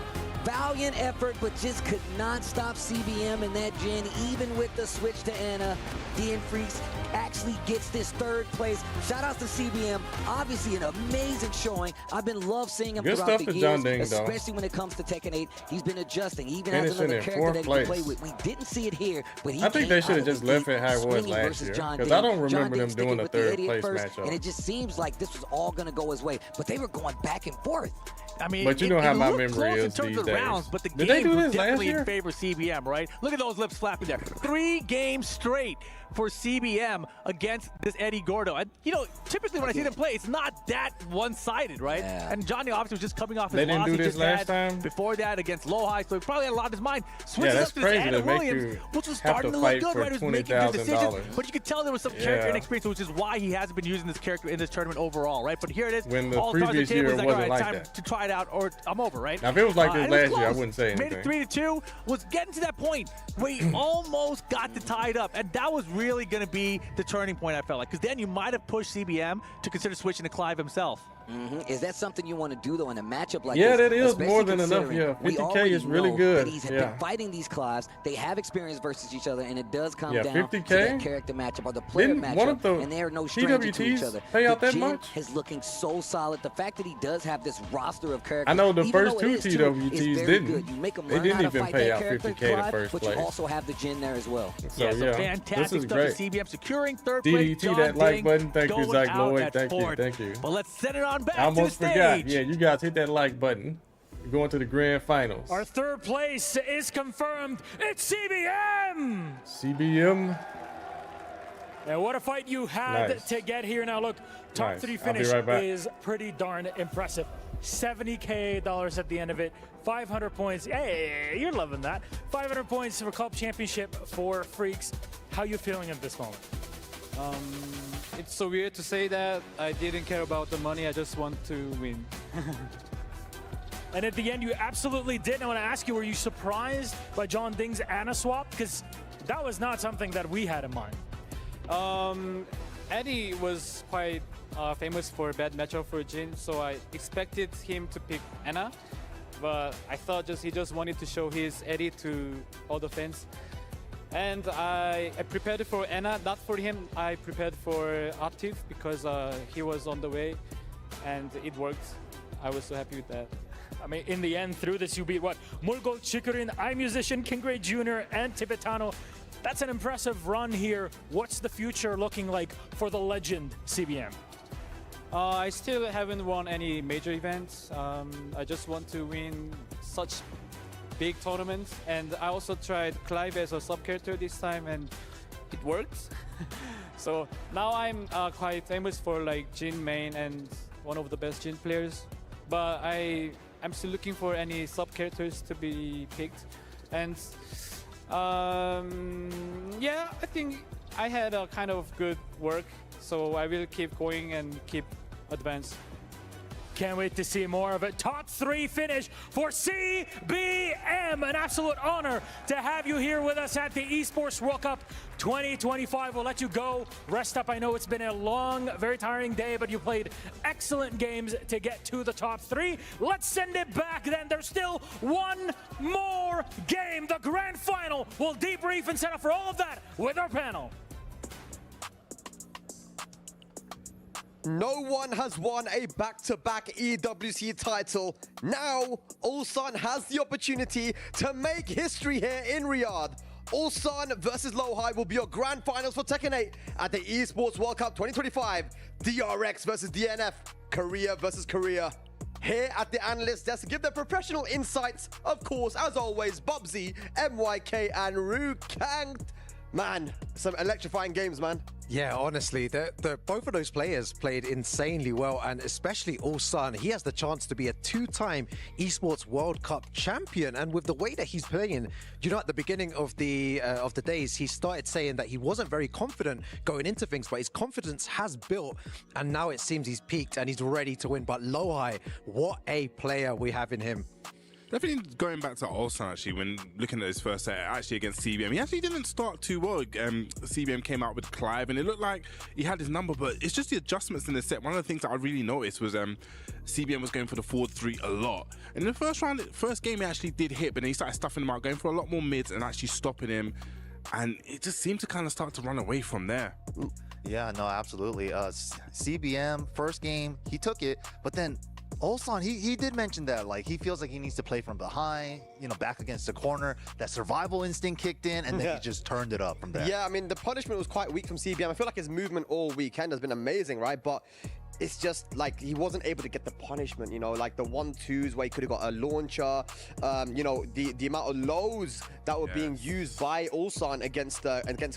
Valiant effort, but just could not stop CBM in that gen, even with the switch to Anna. DN Freaks actually gets this third place. Shout out to CBM. Obviously an amazing showing. I've been love seeing him Good throughout stuff the to years, Jeondding, especially when it comes to Tekken 8. He's been adjusting. He even has Finishing another in character fourth that he place. can play with. We didn't see it here, but he I think they should have just left it how it was swinging last versus year. Jeondding. Because I don't remember Jeondding them sticking doing a with the third Eddie at place first, matchup. and it just seems like this was all going to go his way. But they were going back and forth. I mean, But you know how my looked memory close is in terms these of the days. rounds, but the Did they game do was this last definitely year? in favor of CBM, right? Look at those lips flapping there. 3 games straight for CBM against this Eddie Gordo. And, you know, typically when I see them play, it's not that one-sided, right? Yeah. And Jeondding obviously was just coming off his They didn't loss do he this just last had time? before that against Lowhigh, so he probably had a lot on his mind. Switches that's up to this crazy Anna to make Williams, you which was have starting to to look fight good, for right? He was making good decisions, $20,000. but you could tell there was some character Yeah. inexperience, which is why he hasn't been using this character in this tournament overall, right? But here it is. When the all cards on previous the table. year He's like, wasn't all right, like time that. to try it out, or I'm over, right? Now, if it was like this And it last was year, I close. wouldn't say Made anything. it 3-2, was getting to that point where he almost got to tie it up, and that was really going to be the turning point, I felt like, because then you might have pushed CBM to consider switching to Clive himself. Is that something you want to do, though, in a matchup like Yeah, this? that is Especially more than enough. considering Yeah, we 50K already is really know good. that he's Yeah. been fighting these Clives. They have experience versus each other, and it does come Yeah, down 50K? to that character matchup or the player Didn't matchup, one of the and they are no stranger to each TWTs other. pay out the that gen much? is looking so solid. The fact that he does have this roster of characters. I know the even first though two it is true, TWTs is very didn't. Good. You make them They learn didn't how to even fight pay that out character, 50K the Clive, first but place. you also have the gen there as well. So, so yeah, fantastic this is stuff great. to CBM securing third place. DDT that like Jeondding button. Thank you, going Zach out Lloyd. at Thank you, fourth. thank you. But let's send it on back I almost to the forgot. stage. Yeah, you guys hit that like button. We're going to the grand finals. Our third place is confirmed. It's CBM! CBM. And what a fight you had Nice. to get here. Now look, top Nice. 3 I'll be finish right back. is pretty darn impressive. $70K at the end of it. 500 points. Hey, you're loving that. 500 points for club championship for Freaks. How you feeling at this moment? It's so weird to say that. I didn't care about the money. I just want to win. And at the end, you absolutely did. I want to ask you, were you surprised by Jeondding's Anna swap? Because that was not something that we had in mind. Eddie was quite famous for a bad matchup for Jin, so I expected him to pick Anna. But I thought he just wanted to show his Eddie to all the fans. And I prepared for Anna, not for him. I prepared for Atif because he was on the way, and it worked. I was so happy with that. I mean, in the end, through this, you beat what? Mulgo, Chikurin, iMusician, Kingray Jr., and Tibetano. That's an impressive run here. What's the future looking like for the legend CBM? I still haven't won any major events. I just want to win such big tournaments, and I also tried Clive as a sub-character this time, and it worked. So now I'm quite famous for like Jin main and one of the best Jin players, but I'm still looking for any sub-characters to be picked. And yeah, I think I had a kind of good work, so I will keep going and keep advance. Can't wait to see more of it. Top 3 finish for CBM. An absolute honor to have you here with us at the Esports World Cup 2025. We'll let you go. Rest up. I know it's been a long, very tiring day, but you played excellent games to get to the top 3. Let's send it back then. There's still one more game, the grand final. We'll debrief and set up for all of that with our panel. No one has won a back-to-back EWC title. Now, Ulsan has the opportunity to make history here in Riyadh. Ulsan versus Lowhigh will be your grand finals for Tekken 8 at the Esports World Cup 2025. DRX versus DNF, Korea versus Korea. Here at the analyst desk to give their professional insights, of course, as always, Bubsy, MYK, and Rukang. Man, some electrifying games, man. Yeah, honestly, both of those players played insanely well, and especially Ulsan. He has the chance to be a two-time Esports World Cup champion, and with the way that he's playing, you know, at the beginning of the days, he started saying that he wasn't very confident going into things, but his confidence has built, and now it seems he's peaked and he's ready to win. But Lowhigh, what a player we have in him. Definitely going back to Ulsan, actually, when looking at his first set, actually against CBM, he actually didn't start too well. CBM came out with Clive, and it looked like he had his number, but it's just the adjustments in the set. One of the things that I really noticed was CBM was going for the forward 3 a lot. And in the first game, he actually did hit, but then he started stuffing him out, going for a lot more mids and actually stopping him. And it just seemed to kind of start to run away from there. Yeah, no, absolutely. CBM, first game, he took it, but then Ulsan, he did mention that, like, he feels like he needs to play from behind, you know, back against the corner. That survival instinct kicked in, and then he just turned it up from there. Yeah, I mean, the punishment was quite weak from CBM. I feel like his movement all weekend has been amazing, right? But it's just like he wasn't able to get the punishment, you know, like the 1-2s where he could have got a launcher, you know, the amount of lows that were being used by Ulsan against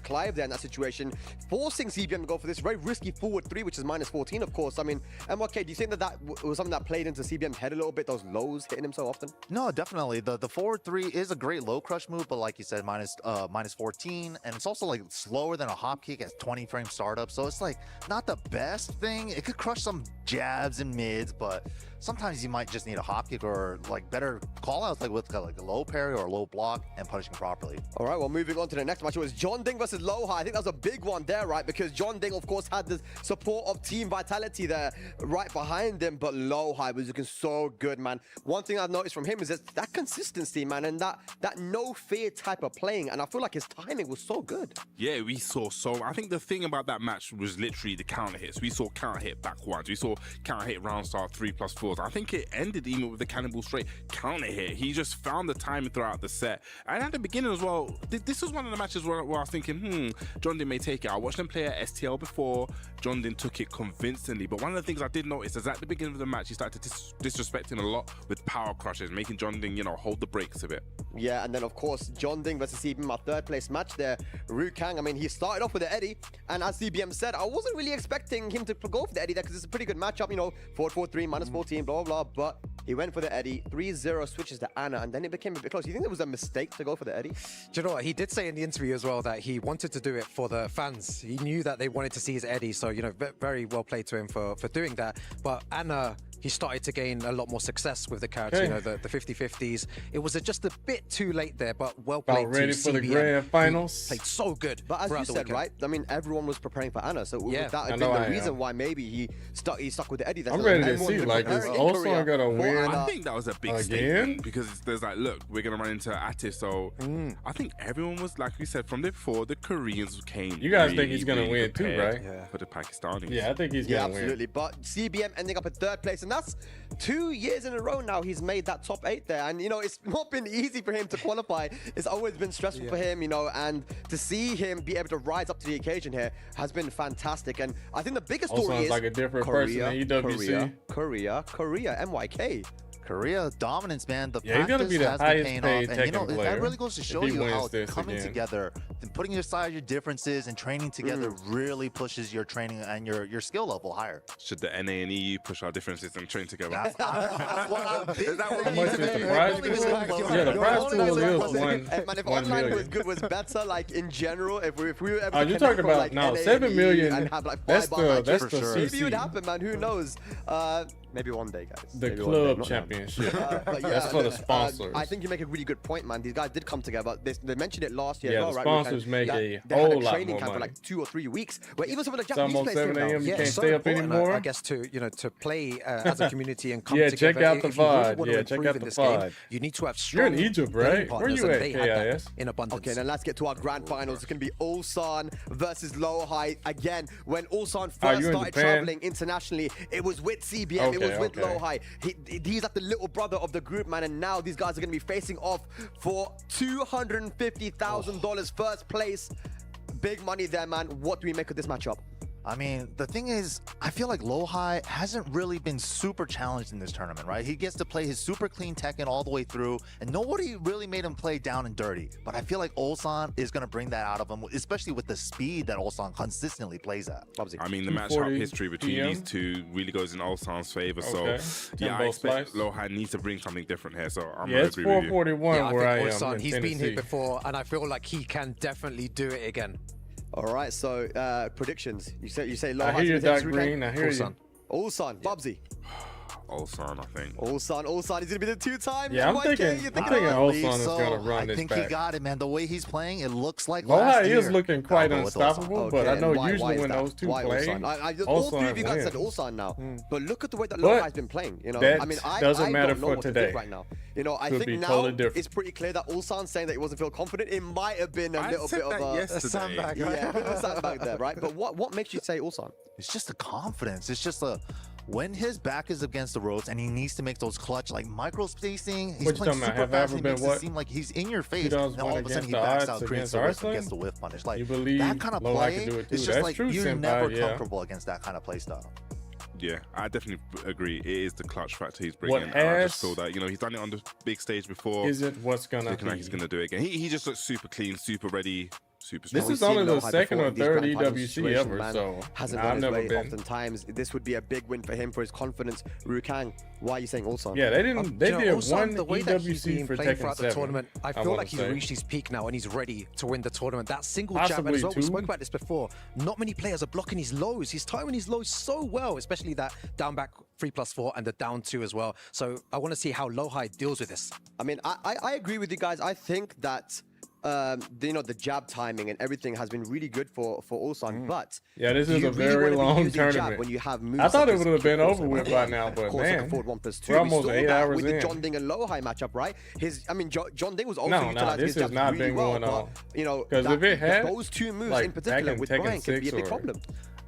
Clive there in that situation, forcing CBM to go for this very risky forward 3, which is -14, of course. I mean, MYK, do you think that was something that played into CBM's head a little bit, those lows hitting him so often? No, definitely. The forward 3 is a great low crush move, but like you said, -14, and it's also like slower than a hop kick at 20 frame startup, so it's like not the best thing. It could crush some jabs and mids, but sometimes you might just need a hop kick or like better call outs, like with like a low parry or a low block and punishing properly. All right, well, moving on to the next match, it was Jeondding versus Lowhigh. I think that was a big one there, right? Because Jeondding, of course, had the support of Team Vitality there right behind him, but Lowhigh was looking so good, man. One thing I've noticed from him is that consistency, man, and that no fear type of playing, and I feel like his timing was so good. Yeah, we saw I think the thing about that match was literally the counter hits. We saw counter hit back ones. We saw counter hit round start 3+4s. I think it ended even with the cannonball straight counter hit. He just found the timing throughout the set. And at the beginning as well, this was one of the matches where I was thinking, Jeondding may take it. I watched him play at STL before. Jeondding took it convincingly. But one of the things I did notice is at the beginning of the match, he started to disrespect him a lot with power crushes, making Jeondding, you know, hold the brakes a bit. Yeah, and then of course, Jeondding versus CBM, my third place match there. Rukang, I mean, he started off with the Eddie, and as CBM said, I wasn't really expecting him to go for the Eddie there because it's a pretty good matchup, you know, 4-4-3, -14, blah, blah, blah, but he went for the Eddie, 3-0 switches to Anna, and then it became a bit close. You think it was a mistake to go for the Eddie? Do you know what? He did say in the interview as well that he wanted to do it for the fans. He knew that they wanted to see his Eddie, so, you know, very well played to him for doing that. But Anna, he started to gain a lot more success with the character, you know, the 50-50s. It was just a bit too late there, but well played. About ready for the grand finals. Played so good. But as you said, right? I mean, everyone was preparing for Anna, so that I think the reason why maybe he stuck with the Eddie. I'm ready to see, like, is Ulsan gonna win? I think that was a big statement because there's like, look, we're gonna run into Atis, so I think everyone was, like we said from before, the Koreans came. You guys think he's gonna win too, right? Yeah. For the Pakistanis. Yeah, I think he's gonna win. Yeah, absolutely. But CBM ending up in third place, and that's 2 years in a row now he's made that top 8 there, and you know, it's not been easy for him to qualify. It's always been stressful for him, you know, and to see him be able to rise up to the occasion here has been fantastic. And I think the biggest story is like a different person in EWC. Korea, MYK. Korea dominance, man. The he's gonna be the highest paid Tekken and you know, player that really goes to show you how coming again. together and putting aside your differences and training together really pushes your training and your skill level higher. Should the NA and EU push our differences and train together? That's what I'm Is that what much is the prize pool? Yeah, the prize pool is Man, if online was better, like in general, if we were ever you're talking about like, now 7 million. and have like That's the matches, maybe it would happen, man. Who knows? Maybe one day, guys. The Maybe club championship. That's for the sponsors. I think you make a really good point, man. These guys did come together. They mentioned it last year. Yeah, as well, the right? sponsors make a they had whole a lot training more camp for money. like 2 or 3 weeks, where even some of the It's Japanese almost players 7 a.m. You can't so stay up important, anymore. I guess to play as a community and come Yeah, together. check out the If you really VOD. want to Yeah, check improve out in the this game, VOD. you need to have You're strong in Egypt, playing right? Where partners, you and at, they had that KIS? in abundance. Okay, then let's get to our grand finals. It's going to be Ulsan versus Lowhigh. Again, when Ulsan first you in started Japan? traveling internationally, it was with CBM, it was Okay, with okay. Lowhigh. He's like the little brother of the group, man, and now these guys are going to be facing off for $250,000 first place. Big money there, man. What do we make of this matchup? I mean, the thing is, I feel like Lowhigh hasn't really been super challenged in this tournament, right? He gets to play his super clean Tekken all the way through, and nobody really made him play down and dirty. But I feel like Ulsan is going to bring that out of him, especially with the speed that Ulsan consistently plays at. I mean, the matchup history between these two really goes in Ulsan's favor. Okay. So, yeah, I expect Lowhigh needs to bring something different here. So, I'm Yeah, it's agree with you. 441 where I am. Ulsan, in he's been Tennessee. here before, and I feel like he can definitely do it again. All right, so predictions. You say Lowhigh. I hear you, Doc Green. I hear you. Ulsan, Bubsy. Ulsan, I think. Ulsan, he's going to be the 2-time. Yeah, I'm thinking Ulsan is going to run I this think back. he got it, man. The way he's playing, it looks like Lowhigh last year. is looking quite I'll go with unstoppable, Ulsan. but I know why usually is when that? those two Why play, Ulsan? All three of you guys said wins. Ulsan now, but look at the way that But Lowhigh's been playing. You know, that I mean, I doesn't matter don't know for what to today. think right now. You know, I Could think be now totally different. it's pretty clear that Ulsan saying that he wasn't feel confident. It might have been a I little said bit of that a yesterday. Sandbag, right? yeah, a bit of a sandbag there, right? But what makes you say Ulsan? It's just the confidence. It's just when his back is against the ropes and he needs to make those clutch, like micro spacing, he's What you playing talking about? super Have I fast. ever He been makes what? it seem like he's in your face, 2001 and all of a sudden he against the backs odds out, creates against the whiff, Arslan? gets the whiff punish. Like You believe that kind of Lowhigh play, can do it too. it's just That's like true, you're Senpai, never yeah. comfortable against that kind of play style. Yeah, I definitely agree. It is the clutch factor he's bringing. What And I just has- feel that, he's done it on the big stage before. Is it what's going to Looking like he's going to do it again. He just looks super clean, super ready, super strong. This is only the second or third EWC ever, so hasn't I've gone his never way been. oftentimes. This would be a big win for him, for his confidence. Rukang, why are you saying Ulsan? Yeah, they didn't. They You know, did Ulsan, one the way that he's EWC been for playing Tekken throughout the 7. tournament, I feel wanna like he's say. reached his peak now and he's ready to win the tournament. That single jab, and Possibly as well, we two. spoke about this before, not many players are blocking his lows. He's timing his lows so well, especially that down back 3+4 and the down 2 as well. So I want to see how Lowhigh deals with this. I mean, I agree with you guys. I think that the jab timing and everything has been really good for Ulsan, but Yeah, this do is you a really very wanna be long using jab tournament. when you have moves I thought such it as would have been kick over also, with right? by now, but Of course, I can man, afford 1+2. we're almost we saw 8 that hours with the in. Jeondding and Lowhigh matchup, right? Jeondding was also No, utilizing this his has jabs not really been well, going but, on. you know, Because if it had, those two moves like, in particular back in with Tekken Brian could be a 6 big or- problem.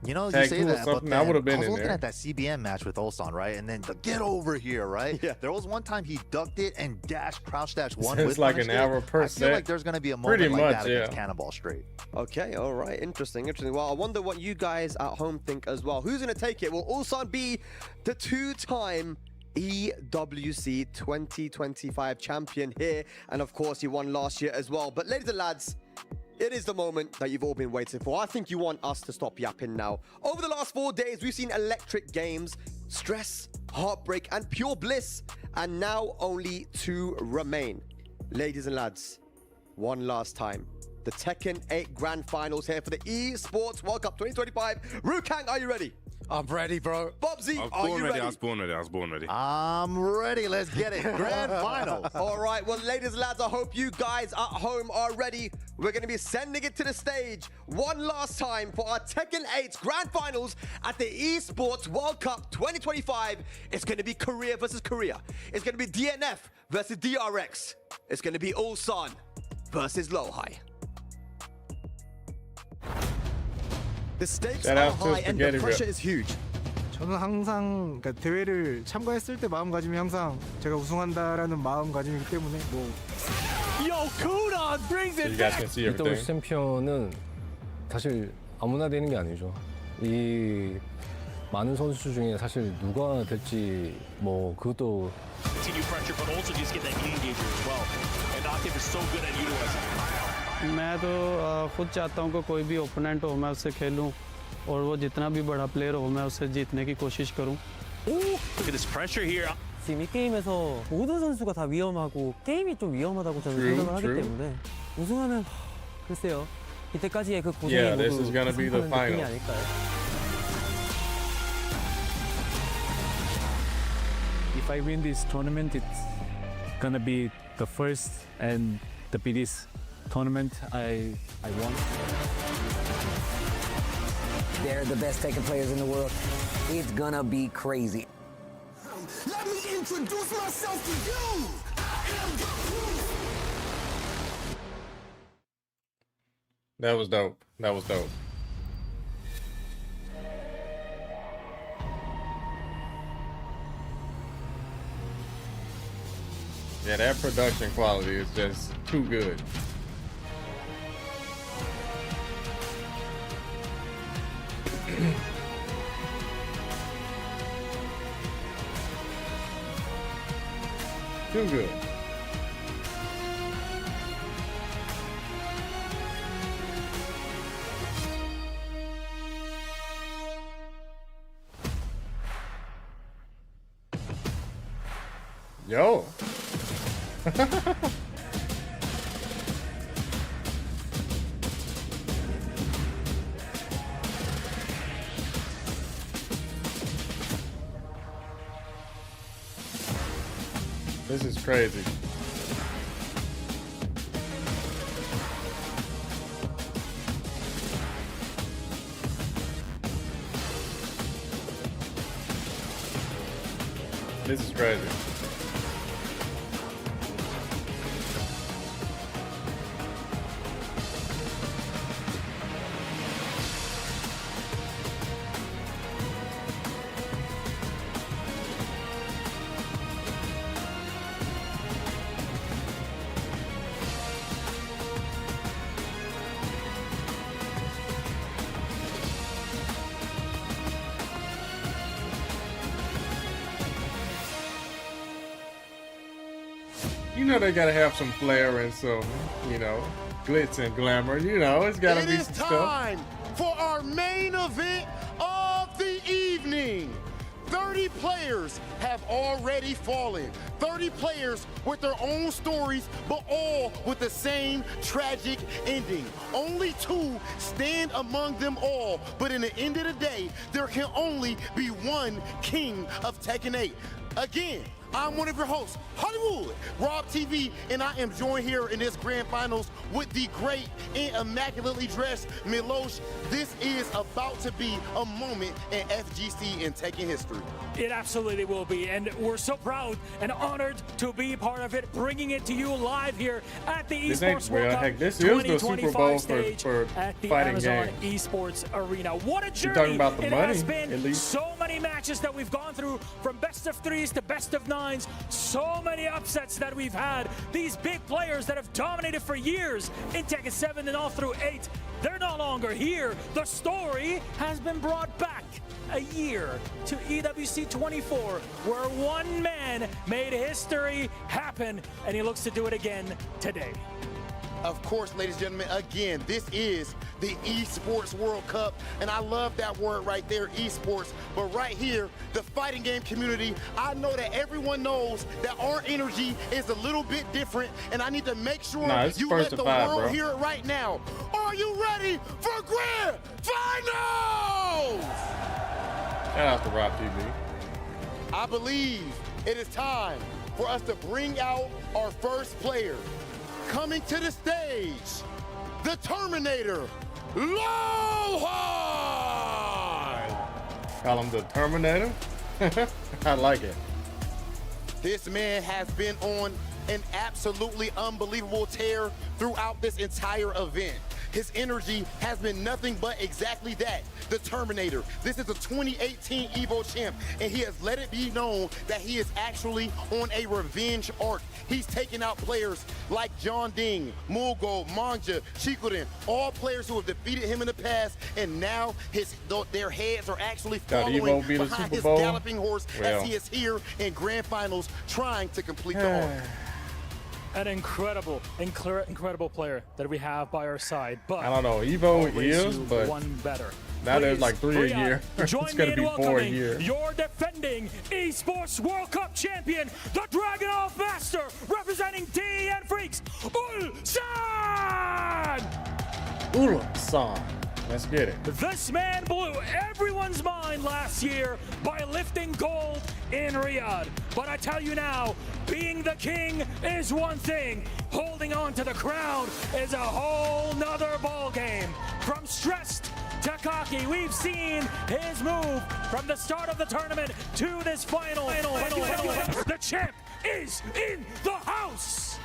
You know, you Tag say 2 or that, but something, I then would've been I was in looking there. at that CBM match with Ulsan, right? And then the get over here, right? Yeah. There was one time he ducked it and crouch dash one It's with like punished an it. hour per I feel set. like there's going to be a moment Pretty like much, that against yeah. Cannonball Straight. Okay, all right, interesting. Well, I wonder what you guys at home think as well. Who's going to take it? Will Ulsan be the 2-time EWC 2025 champion here? And of course, he won last year as well. But ladies and lads, it is the moment that you've all been waiting for. I think you want us to stop yapping now. Over the last 4 days, we've seen electric games, stress, heartbreak, and pure bliss. And now only 2 remain. Ladies and lads, one last time. The Tekken 8 Grand Finals here for the Esports World Cup 2025. Rukang, are you ready? I'm ready, bro. Bubsy, I was are born you ready. ready? I was born ready. I was born ready. I'm ready. Let's get it. Grand Finals. All right, well, ladies and lads, I hope you guys at home are ready. We're going to be sending it to the stage one last time for our Tekken 8 Grand Finals at the Esports World Cup 2025. It's going to be Korea versus Korea. It's going to be DNF versus DRX. It's going to be Ulsan versus Lowhigh. The stakes Shout are out to high and the Spaghetti pressure Rip. is huge. 저는 항상 그러니까 대회를 참가했을 때 마음가짐이 항상 제가 우승한다라는 마음가짐이기 때문에 뭐 Yo, Kuda brings So it you guys back. can see EWC everything. 챔피언은 사실 아무나 되는 게 아니죠. 이 많은 선수 중에 사실 누가 될지 뭐 그것도 Continue pressure, but also just get that knee engager as well. And Octave is so good at utilizing it. मैं तो खुद चाहता हूँ कि कोई भी opponent हो मैं उससे खेलूँ और वो जितना भी बड़ा प्लेयर हो मैं उससे जीतने की कोशिश करूँ. Look at this pressure here. 지금 이 게임에서 모든 선수가 다 위험하고 게임이 좀 위험하다고 저는 생각을 하기 때문에 우승하면 글쎄요 이때까지의 그 고생이 Yeah, this 모두 is gonna be the 상하는 느낌이 final. 아닐까요? If I win this tournament, it's gonna be the first and the biggest tournament I won. They're the best Tekken players in the world. It's gonna be crazy. Let me introduce myself to you. I am the proof. That was dope. That was dope. Yeah, that production quality is just too good. Too good. Yo. This is crazy. This is crazy. You know they gotta have some flair and some, you know, glitz and glamour. You know, it's gotta be some stuff. It is time for our main event of the evening. 30 players have already fallen. 30 players with their own stories, but all with the same tragic ending. Only 2 stand among them all, but in the end of the day, there can only be one king of Tekken 8. Again, I'm one of your hosts, Hollywood, Rob TV, and I am joined here in this grand finals with the great and immaculately dressed Milosh. This is about to be a moment in FGC and Tekken history. It absolutely will be, and we're so proud and honored to be part of it, bringing it to you live here at the Esports World Cup 2025 stage at the Amazon Esports Arena. What a journey! Talking about the it money, has been so many matches that we've gone through, from best of 3s to best of 9s, so many upsets that we've had. These big players that have dominated for years in Tekken 7 and all through 8, they're no longer here. The story has been brought back a year to EWC 24, where one man made history happen, and he looks to do it again today. Of course, ladies and gentlemen, again, this is the Esports World Cup, and I love that word right there, esports. But right here, the fighting game community, I know that everyone knows that our energy is a little bit different, and I need to make sure you let the world hear it right now. Are you ready for grand finals? Shout out to Rob TV. I believe it is time for us to bring out our first player. Coming to the stage, the Terminator, Lowhigh! Call him the Terminator? I like it. This man has been on an absolutely unbelievable tear throughout this entire event. His energy has been nothing but exactly that, the Terminator. This is a 2018 EVO champ, and he has let it be known that he is actually on a revenge arc. He's taken out players like Jeondding, Mulgo, Manja, Chikurin, all players who have defeated him in the past, and now their heads are actually following behind his galloping horse as he is here in grand finals trying to complete the arc. An incredible player that we have by our side. But I don't know, Evo is, but one better. Now there's like 3 a year. It's gonna be 4 a year. Your defending Esports World Cup champion, the Dragunov Master, representing TN Freaks, Ulsan! Ulsan. Let's get it. This man blew everyone's mind last year by lifting gold in Riyadh. But I tell you now, being the king is one thing. Holding on to the crown is a whole nother ball game. From stressed to cocky, we've seen his move from the start of the tournament to this final. The champ is in the house.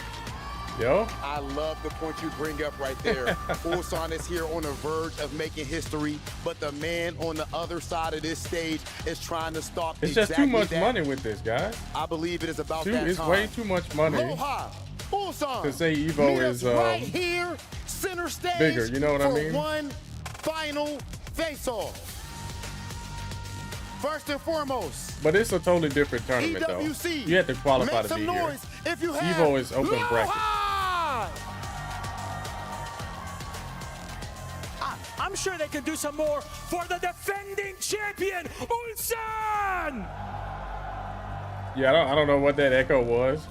Yo. I love the point you bring up right there. Ulsan is here on the verge of making history, but the man on the other side of this stage is trying to stop It's just too much money with this, guys. I believe it is about that time. It's way too much money. Lowhigh, Ulsan, to say Evo is right here, center stage, bigger, you know what I mean? For one final face-off. First and foremost. But it's a totally different tournament, EWC, though. You have to qualify to be here. If you have Evo is open bracket. I'm sure they can do some more for the defending champion, Ulsan! Yeah, I don't know what that echo was.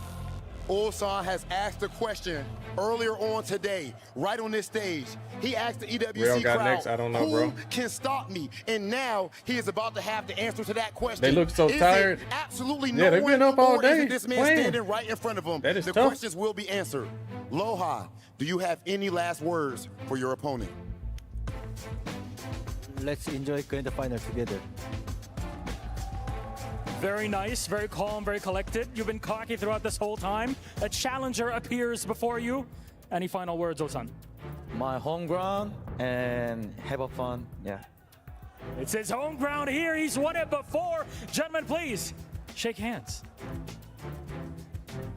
Ulsan has asked a question earlier on today, right on this stage. He asked the EWC crowd, next. I don't know, who bro. can stop me? And now he is about to have the answer to that question. They look so tired. Absolutely yeah, no they've one, been up all or day is it this man playing. standing right in front of him? That is the tough. questions will be answered. Lowhigh, do you have any last words for your opponent? Let's enjoy grand final together. Very nice, very calm, very collected. You've been cocky throughout this whole time. A challenger appears before you. Any final words, Ulsan? My home ground and have a fun. Yeah. It's his home ground here. He's won it before. Gentlemen, please shake hands.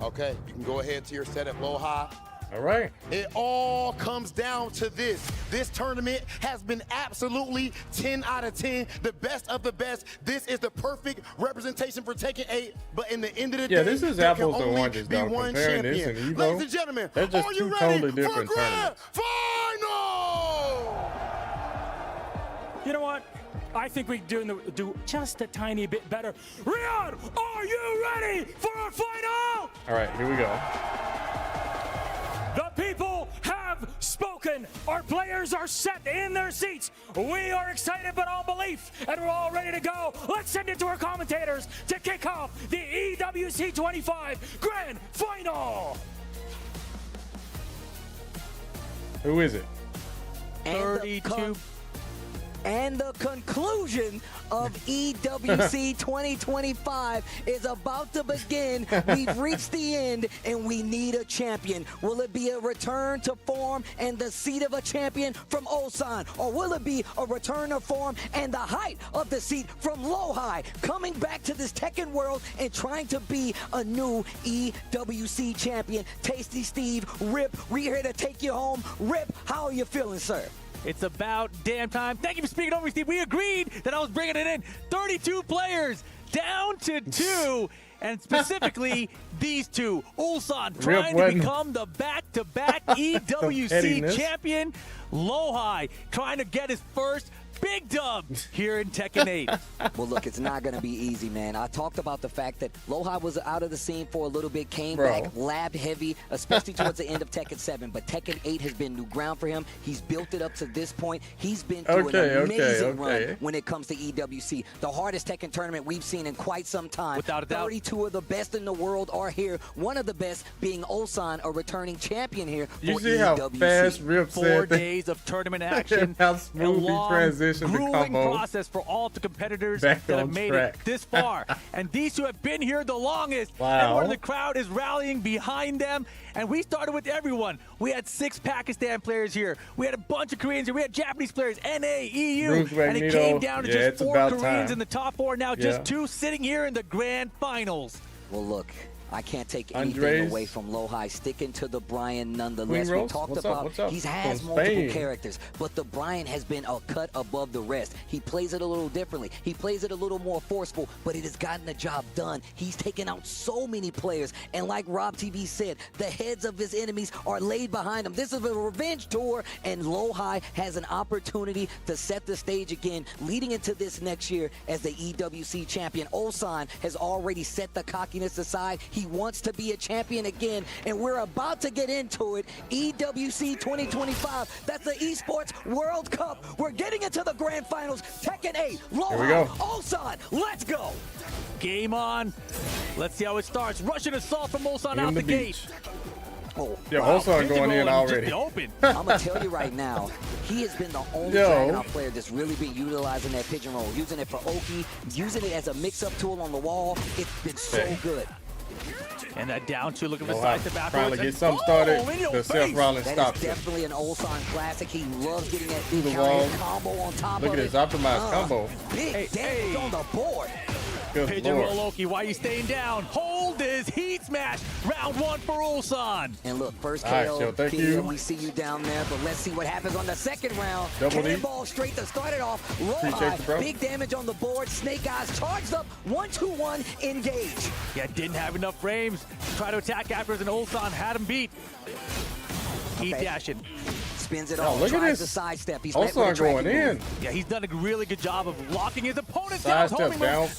Okay, you can go ahead to your setup, Lowhigh. All right. It all comes down to this. This tournament has been absolutely 10 out of 10, the best of the best. This is the perfect representation for Tekken 8, but in the end of the day, this is there apples can and only oranges, be though. one Comparing this champion. and Evo, Ladies and gentlemen, they're just are you two ready totally different for grand tournaments. final? You know what? I think we do just a tiny bit better. Riyadh, are you ready for our final? All right, here we go. The people have spoken. Our players are set in their seats. We are excited beyond belief, and we're all ready to go. Let's send it to our commentators to kick off the EWC 25 Grand Final. Who is it? 32. And the conclusion of EWC 2025 is about to begin. We've reached the end, and we need a champion. Will it be a return to form and the seat of a champion from Ulsan? Or will it be a return to form and the height of the seat from Lowhigh, coming back to this Tekken world and trying to be a new EWC champion? Tasty Steve, Rip, we're here to take you home. Rip, how are you feeling, sir? It's about damn time. Thank you for speaking over me, Steve. We agreed that I was bringing it in. 32 players down to 2, and specifically these two. Ulsan trying to become the back-to-back EWC champion. Lowhigh trying to get his first big dub here in Tekken 8. Well, look, it's not going to be easy, man. I talked about the fact that Lowhigh was out of the scene for a little bit, came back, labbed heavy, especially towards the end of Tekken 7. But Tekken 8 has been new ground for him. He's built it up to this point. He's been through an amazing run when it comes to EWC. The hardest Tekken tournament we've seen in quite some time. Without a doubt. 32 of the best in the world are here. One of the best being Ulsan, a returning champion here for You see EWC. how fast Rip 4 said that? days of tournament action. How smooth he transitioned to grueling combo. process for all of the competitors Back that have on made track. it this far. And these two have been here the longest. Wow. Everyone in the crowd is rallying behind them. And we started with everyone. We had 6 Pakistan players here. We had a bunch of Koreans here. We had Japanese players, NA, EU. Bruce And it Magneto. came down to just 4 about Koreans time. in the top 4. Now just 2 sitting here in the grand finals. Well, look, I can't take anything Andres. away from Lowhigh, sticking to the Brian nonetheless. Queen We Rose? talked What's about up? he From has multiple Spain. characters, but the Brian has been a cut above the rest. He plays it a little differently. He plays it a little more forceful, but it has gotten the job done. He's taken out so many players, and like Rob TV said, the heads of his enemies are laid behind him. This is a revenge tour, and Lowhigh has an opportunity to set the stage again, leading into this next year as the EWC champion. Ulsan has already set the cockiness aside. He wants to be a champion again, and we're about to get into it. EWC 2025, that's the Esports World Cup. We're getting into the grand finals. Tekken 8, Lowhigh, Ulsan, let's go. Game on. Let's see how it starts. Russian assault from Ulsan out the gate. Oh, yeah, wow. Ulsan going in already. I'm going to tell you right now, he has been the only Dragunov player that's really been utilizing that pigeon roll, using it for Oki, using it as a mix-up tool on the wall. It's been so good. And that down two, looking for the side to back. Trying to get something started. The Seth Rollins stops. That is definitely an Ulsan classic. He loves getting that big combo on top of it. Look at his optimized combo. Big damage on the board. Pigeon roll Oki, why are you staying down? Hold this heat smash. Round one for Ulsan. And look, first KO, we see you down there, but let's see what happens on the second round. Cannonball straight to start it off. Lowhigh, big damage on the board. Snake Eyes charged up. 1-2-1, engage. Yeah, didn't have enough frames. Try to attack afterwards, and Ulsan had him beat. Heat dashing. Spins it off, tries to sidestep. He's also going in. Yeah, he's done a really good job of locking his opponent down.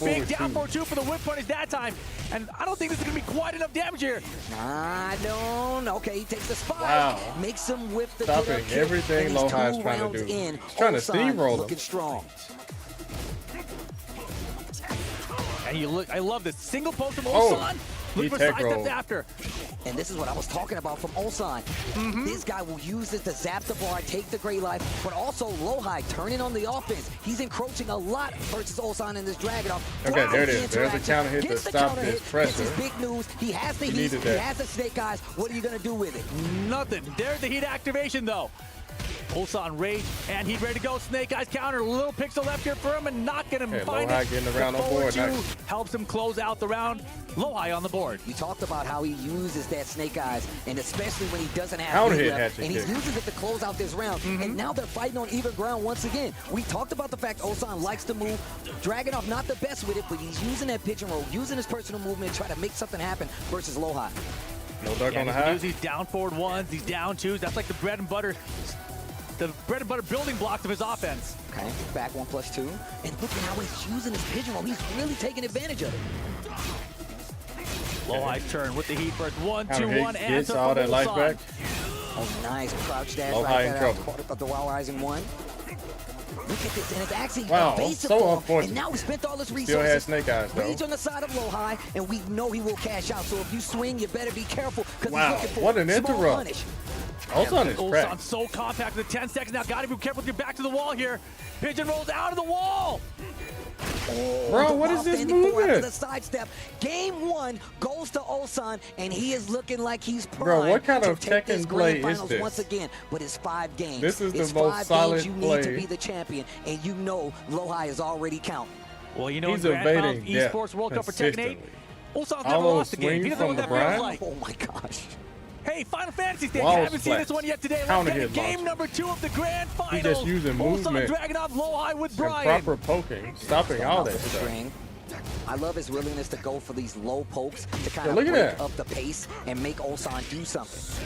Big down for two for the whip punish that time. And I don't think this is going to be quite enough damage here. I don't. Okay, he takes the spike. Wow. Makes him whip the stopping everything Lowhigh is trying to do. He's trying to steamroll him. Looking strong. And you look, I love this single post from Ulsan. Look for side steps after. And this is what I was talking about from Ulsan. This guy will use this to zap the bar, take the gray life, but also Lowhigh turning on the offense. He's encroaching a lot versus Ulsan in this Dragunov. Okay, there it is. There's a counter hit to stop his pressure. This is big news. He has the heat. He has the Snake Eyes. What are you going to do with it? Nothing. There's the heat activation, though. Ulsan rage, and he's ready to go. Snake Eyes counter, little pixel left here for him, and not going to find it. Getting around on board. Helps him close out the round. Lowhigh on the board. You talked about how he uses that Snake Eyes, and especially when he doesn't have heat left, and he uses it to close out this round. And now they're fighting on even ground once again. We talked about the fact Ulsan likes to move. Dragunov not the best with it, but he's using that pigeon roll, using his personal movement to try to make something happen versus Lowhigh. No duck on the high. These down forward ones, these down twos. That's like the bread and butter. The bread and butter building blocks of his offense. Okay, back 1+2. And look at how he's using his pigeon roll. He's really taking advantage of it. Lowhigh turn with the heat first. 1-2-1 answer all that life back. Oh, nice crouch dash right there. The Wild Rising 1. Look at this, and it's actually basic so and now we spent all his resources. Still has Snake Eyes, though. Rage on the side of Lowhigh, and we know he will cash out. So if you swing, you better be careful because he's looking for what an interrupt. Punish. Ulsan is cracked. So compact with 10 seconds now. Got to be careful with your back to the wall here. Pigeon rolls out of the wall. Oh, bro, what is this movement? The sidestep. Game 1 goes to Ulsan, and he is looking like he's primed. Bro, what kind of Tekken play is this? Once again, but it's 5 games. This is the most solid you play. need to be the champion, and you know Lowhigh is already counting. Well, you know, he's evading Esports World Cup for Tekken 8. Ulsan's never all lost a game. He doesn't know what that feels like. Oh my gosh. Hey, Final Fantasy stage. You haven't seen this one yet today. Let's get game number 2 of the grand finals. He's just using movement. Dragunov, Lowhigh with Brian. And proper poking, stopping all that stuff. I love his willingness to go for these low pokes to kind of break up the pace and make Ulsan do something.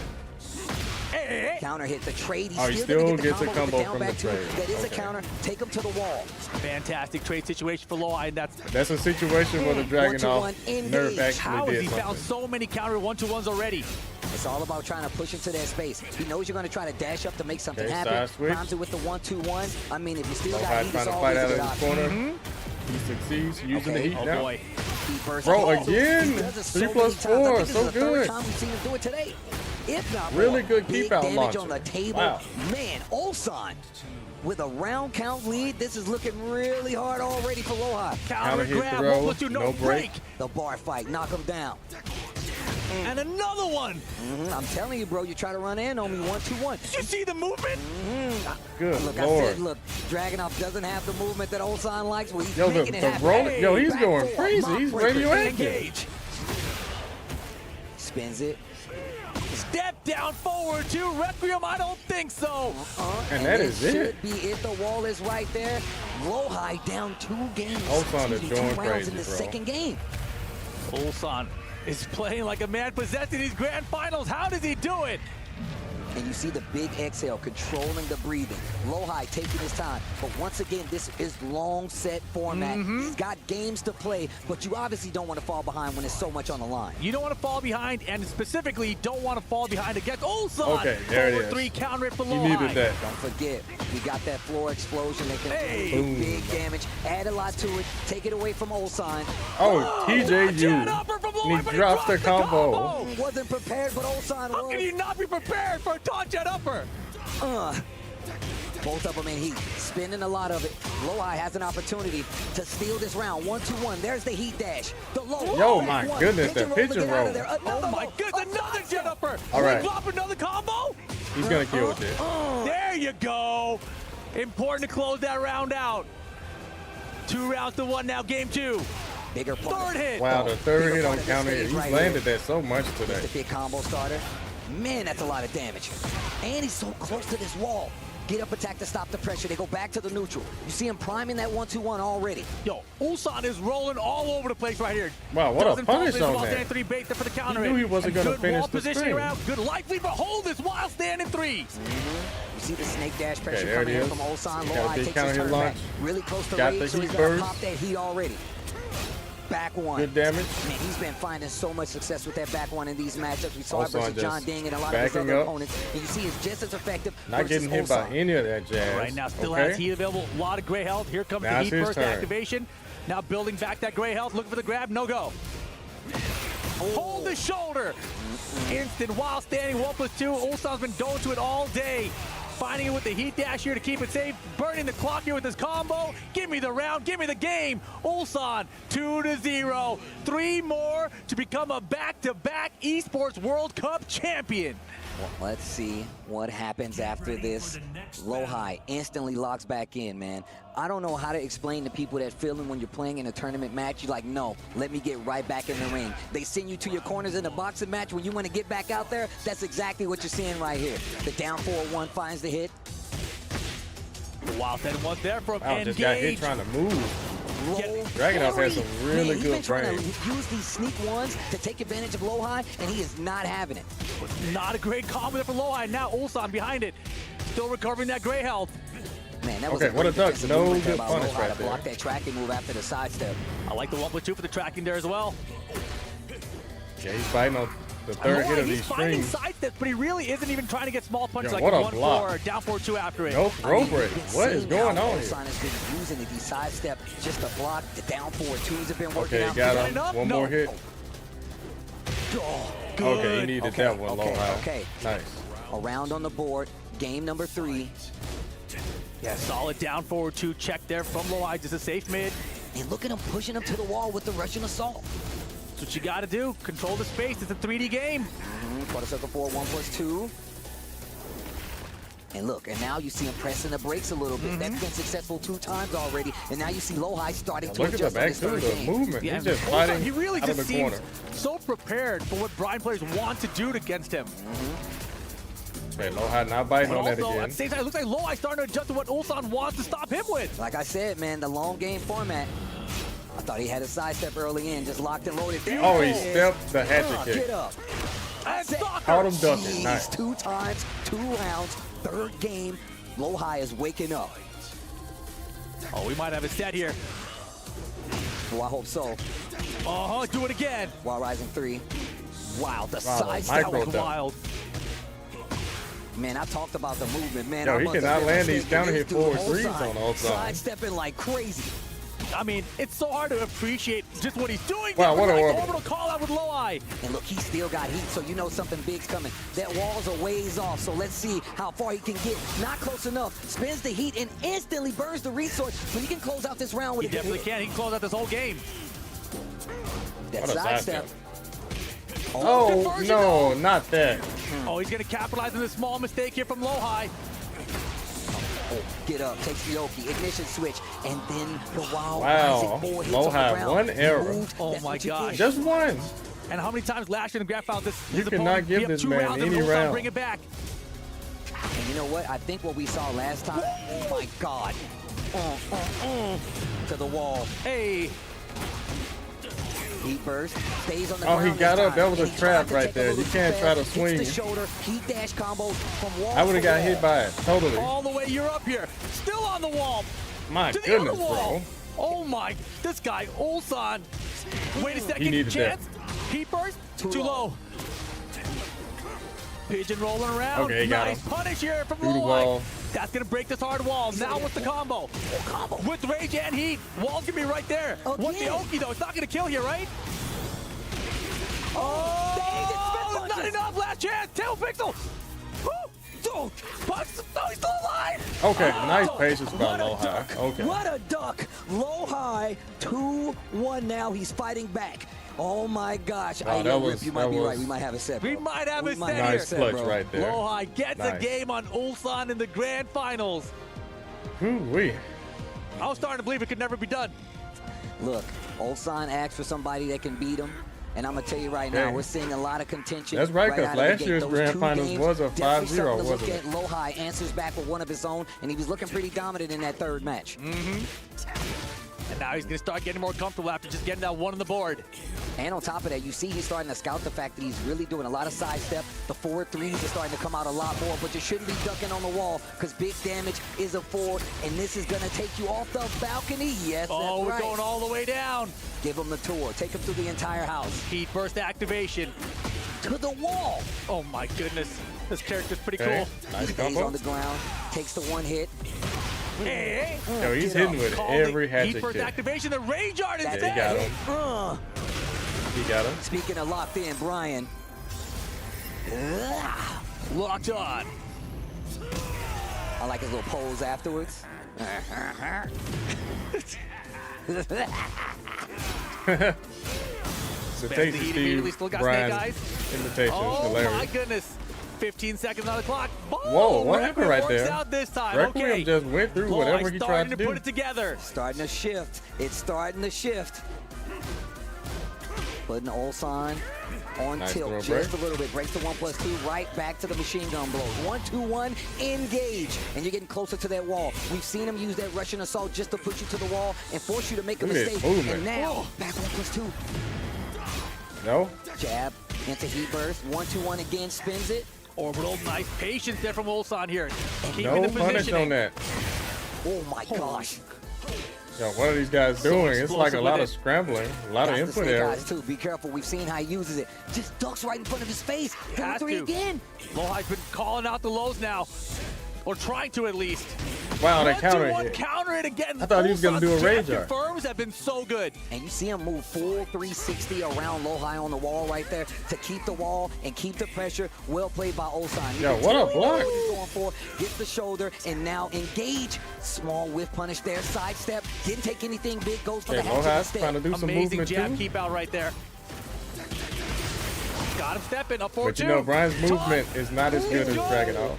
Hey. Counter hit the trade. He still gets a combo from the trade. That is a counter. Take him to the wall. Fantastic trade situation for Lowhigh. That's a situation where the Dragunov nerf actually How has did he something. found so many counter 1-2-1s already? It's all about trying to push into that space. He knows you're going to try to dash up to make something happen. Primes it with the 1-2-1. I mean, if you still got heat, it's always a good option. He succeeds using the heat now. Boy. Bro, again, 3+4, so good. Third time we've seen him do it today. If not really good keep out damage launcher. On the table. Wow. Man, Ulsan with a round count lead. This is looking really hard already for Lowhigh. Counter grab, no break. The bar fight, knock him down. And another one. I'm telling you, bro, you try to run in on me 1-2-1. Did you see the movement? Good look, Lord. I said, look, Dragunov doesn't have the movement that Ulsan likes. Well, he's making it happen. Yo, he's going crazy. He's radioactive. Spins it. Step down forward to Requiem. I don't think so. And that is it. Should be it. The wall is right there. Lowhigh down 2 games. Ulsan is going 2 rounds crazy, in the bro. second game. Ulsan is playing like a man possessed in these grand finals. How does he do it? and you see the big exhale, controlling the breathing. Lowhigh taking his time, but once again, this is long set format. He's got games to play, but you obviously don't want to fall behind when there's so much on the line. You don't want to fall behind, and specifically, don't want to fall behind against Ulsan. Okay, there it is. 3 counter it for He Lowhigh. needed that. Don't forget, we got that floor explosion that can do big damage. Add a lot to it. Take it away from Ulsan. Oh, TJU. And he drops the combo. Wasn't prepared, but Ulsan was. How can you not be prepared for a taunt jet upper? Both of them in heat, spending a lot of it. Lowhigh has an opportunity to steal this round. 1-2-1. There's the heat dash. The low. Yo, my goodness, the pigeon roll. Oh my goodness, another jet upper. All right. Drop another combo. He's gonna kill with it. There you go. Important to close that round out. 2 rounds to 1 now. Game 2. Bigger third hit. Wow, the third hit on counter. He's landed that so much today. The big combo starter. Man, that's a lot of damage. And he's so close to this wall. Get up attack to stop the pressure. They go back to the neutral. You see him priming that 1-2-1 already. Yo, Ulsan is rolling all over the place right here. Wow, what a punish on that. 3 bait there for the counter. He knew he wasn't going to finish the positioning around. Good life lead, but hold this while standing 3. You see the snake dash pressure coming in from Ulsan. Got a big counter hit launch. Really close to got rage, the so heat he's going to burst. pop that heat already. Back one. Good damage. Man, he's been finding so much success with that back one in these matchups. We saw it Also versus Jeondding and a lot of his backing other up. opponents. And you see it's just as effective. Not getting hit by any of that jazz. Right now, still has heat available. A lot of gray health. Here comes Now the it's heat his burst turn. activation. Now building back that gray health. Looking for the grab. No go. Hold the shoulder. Instant while standing. 1+2. Ulsan's been going to it all day. Finding it with the heat dash here to keep it safe. Burning the clock here with his combo. Give me the round. Give me the game. Ulsan 2-0. 3 more to become a back-to-back Esports World Cup champion. Well, let's see what happens after this. Lowhigh instantly locks back in, man. I don't know how to explain to people that feeling when you're playing in a tournament match. You're like, no, let me get right back in the ring. They send you to your corners in a boxing match when you want to get back out there. That's exactly what you're seeing right here. The down 4-1 finds the hit. Wow, that was there from Wow, just got hit trying to move. Dragunov has some really he's good been trying frames. to use these sneak ones to take advantage of Lowhigh, and he is not having it. Not a great combo there for Lowhigh. Now Ulsan behind it. Still recovering that gray health. Man, that was Okay, what a duck. No good punish Lowhigh right to block there. that tracking move after the sidestep. I like the 1+2 for the tracking there as well. Yeah, he's fighting on the third hit of these He's finding strings. sidesteps, but he really isn't even trying to get small punches Yo, like what a 1-4, down 4-2 after it. No throw break. What is going on here? Ulsan has been using it, these sidestep just to block. The down 4-2s have been working Okay, out. got him. enough? One No. more hit. Oh, Okay, he needed that one low high. Okay. Nice. A round on the board. Game number 3. Yeah, solid down 4-2 check there from Lowhigh, just a safe mid. And look at him pushing him to the wall with the Russian assault. That's what you got to do. Control the space. It's a 3D game. Quarter circle 4, 1+2. And look, and now you see him pressing the brakes a little bit. That's been successful 2 times already. And now you see Lowhigh starting to Look at the adjust on back his too, third the game. movement. Yeah, He's just Ulsan, fighting he really out just of the seems corner. so prepared for what Brine players want to do against him. Okay, Lowhigh not biting But on that also, again. at the same time, it looks like Lowhigh starting to adjust to what Ulsan wants to stop him with. Like I said, man, the long game format. I thought he had a sidestep early in, just locked and loaded. There Oh, it he is. stepped the hatchet kick. Get up. And soccer. Caught him ducking. Jeez, Nice. 2 times, 2 rounds, 3rd game. Lowhigh is waking up. Oh, we might have a set here. Oh, I hope so. Do it again. While rising 3. Wow, the Wow, sidestep micro was duck. wild. Man, I talked about the movement, man. Yo, I he must have cannot been land these mistaken. counter This hit dude, forward threes Ulsan, on Ulsan. sidestepping like crazy. I mean, it's so hard to appreciate just what he's doing. Wow, what a nice orbital. orbital call out with Lowhigh. And look, he still got heat, so you know something big's coming. That wall's a ways off, so let's see how far he can get. Not close enough. Spins the heat and instantly burns the resource, so he can close out this round with He a good definitely hit. can. He can close out this whole game. That What a sidestep. Oh, conversion. no, not that. Oh, he's going to capitalize on this small mistake here from Lowhigh. Get up, takes the Oki, ignition switch, and then the wild Wow, rising 4 hits on the Lowhigh, ground. one He error. moved. Oh That's my what you gosh. get. Just one. And how many times last year in the grand final this You his cannot opponent give be up this 2 man rounds and any Ulsan round. bring it back. And you know what? I think what we saw last time, oh my God. To the wall. Hey. Heat burst, stays on the Oh, ground he got this up. That time, was and a he trap tried to right take a there. little You too can't try to fast, swing. hits the shoulder, heat dash combo from wall I would have to got wall. hit by it. Totally. All the way, you're up here. Still on the wall. My to the goodness, other wall. bro. Oh my, this guy, Ulsan. Wait a second, needed chance. Heat burst, too low. Pigeon rolling around. Okay, got nice him. punish here from Through the Lowhigh. wall. That's gonna break this hard wall. Now with the combo. With rage and heat. Wall's gonna be right there. What's the Oki though? It's not gonna kill here, right? Oh, not enough. Last chance. Tail pixel. Oh, he's still alive. Okay, nice patience by Lowhigh. Okay. What a duck! Lowhigh 2-1 now. He's fighting back. Oh my gosh! Wow, You might be right. We might have a set. We might have a set here. Nice clutch right there. Lowhigh gets a Nice. game on Ulsan in the grand finals. Woo-wee. I was starting to believe it could never be done. Look, Ulsan asked for somebody that can beat him. And I'm going to tell you right now, we're seeing a lot of contention. That's right, because out of the last gate. year's Those grand two finals games, was a definitely 5-0, something to look wasn't at. it? Lowhigh answers back with one of his own, and he was looking pretty dominant in that third match. And now he's going to start getting more comfortable after just getting that one on the board. And on top of that, you see he's starting to scout the fact that he's really doing a lot of sidestep. The forward threes are starting to come out a lot more, but you shouldn't be ducking on the wall because big damage is a forward, and this is going to take you off the balcony. Yes, Oh, that's we're right. going all the way down. Give him the tour. Take him through the entire house. Heat burst activation. To the wall. Oh my goodness. This character's pretty Okay, cool. nice Stays combo. on the ground, takes the one hit. Hey, Yo, he's Get hitting up. with Called every it. hatchet Heat burst kick. activation. The rage art is Yeah, he dead. got him. He got him. Speaking of locked in, Brian. Locked on. I like his little pose afterwards. So Best Tasty Heat immediately Steve still got Brian's snake eyes. invitation. Oh Hilarious. my goodness. 15 seconds on the clock. Boom! Whoa, what happened right Works there? out this time. Requiem Okay. just went through whatever he tried starting to to do. put it together. Starting to shift. It's starting to shift. Putting Ulsan on Nice throw tilt break. just a little bit. Breaks the 1+2 right back to the machine gun blows. 1-2-1, engage. And you're getting closer to that wall. We've seen him use that Russian assault just to push you to the wall and force you to make a Look at mistake. his movement. And now, back 1+2. No? Jab into heat burst. 1-2-1 again, spins it. Orbital, nice patience there from Ulsan here. Keeping No the punish positioning. on that. Oh my gosh. Yo, what are these guys doing? It's like a explosive lot with of scrambling, a lot of That's the input snake errors. eyes too. Be careful. We've seen how he uses it. Just ducks right in front of his face. Has 3 to. again. Lowhigh's been calling out the lows now. Or trying to at least. Wow, they 1-2-1 countered it. counter it again. I thought he was gonna do a Ulsan's rage jab art. confirms have been so good. And you see him move full 360 around Lowhigh on the wall right there to keep the wall and keep the pressure. Well played by Ulsan. You Yo, can what tell a he knows block. what he's going for. Gets the shoulder and now engage. Small whiff punish there. Sidestep. Didn't take anything big. Goes for Okay, the hatchet Lowhigh's instead. trying to do some Amazing movement jab too. keep out right there. Got him stepping up 4-2. But you know, Brian's movement is not as good as Dragon Off.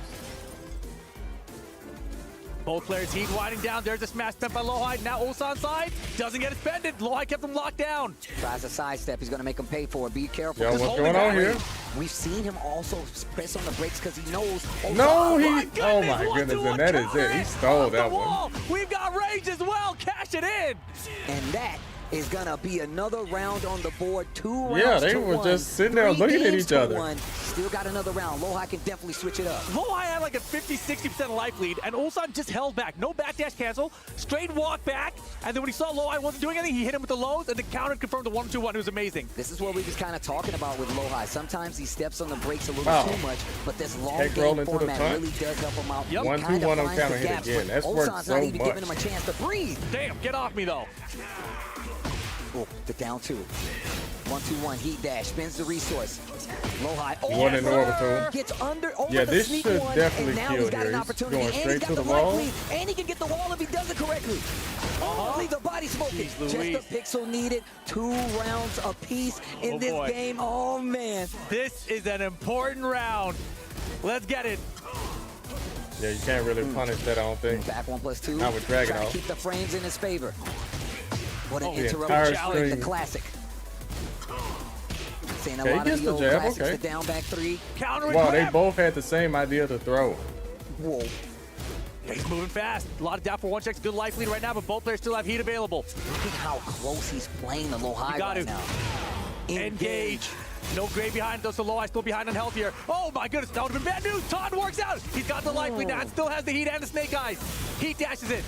Both players heat winding down. There's a smash step by Lowhigh. Now Ulsan side doesn't get suspended. Lowhigh kept him locked down. Tries to sidestep. He's going to make him pay for it. Be careful. Yo, 'cause what's holding going on that here? range, we've seen him also press on the brakes because he knows. No, he. my Oh goodness, my goodness, 1-2-1 and that is counter it. He it stole off the that one. wall. We've got rage as well. Cash it in. And that is going to be another round on the board. 2 rounds Yeah, they to were 1. just sitting there 3 looking at games each to other. 1. Still got another round. Lowhigh can definitely switch it up. Lowhigh had like a 50-60% life lead, and Ulsan just held back. No backdash cancel, straight walk back, and then when he saw Lowhigh wasn't doing anything, he hit him with the lows, and the counter confirmed the 1-2-1. It was amazing. This is what we was kind of talking about with Lowhigh. Sometimes he steps on the brakes a little Wow. too much, but this long Head roll game into the format punch. really does help him out. Yep. He 1-2-1 kinda on finds counter the hit gaps, again. but That's worked Ulsan's so not even much. giving him a chance to breathe. Damn, get off me though. Oh, the down 2. 1-2-1 heat dash, spins the resource. Lowhigh One in the orbital. gets under over Yeah, the this sneak should one, definitely and now kill he's got here. an He's opportunity, going and he's straight got to the the life wall. lead, and he can get the wall if he does it correctly. Leave the body smoking. Jeez Just Louise. a pixel needed. 2 rounds apiece in Oh, this boy. game. Oh man. This is an important round. Let's get it. Yeah, you can't really punish that, I don't think. Back 1+2. Not with Dragon Trying Off. to keep the frames in his favor. What an Oh, the interrupted entire challenge, the string. classic. Seeing a Okay, he lot of gets the the old jab, classics, okay. the down back 3. Counter and Wow, they grab. both had the same idea to throw. Whoa. Yeah, he's moving fast. A lot of down for one checks. Good life lead right now, but both players still have heat available. Look at how close he's playing the Lowhigh right now. Engage. No gray behind, though, so Lowhigh still behind on health here. Oh my goodness, that would have been bad news. Todd works out. He's got the life lead now and still has the heat and the snake eyes. Heat dashes it.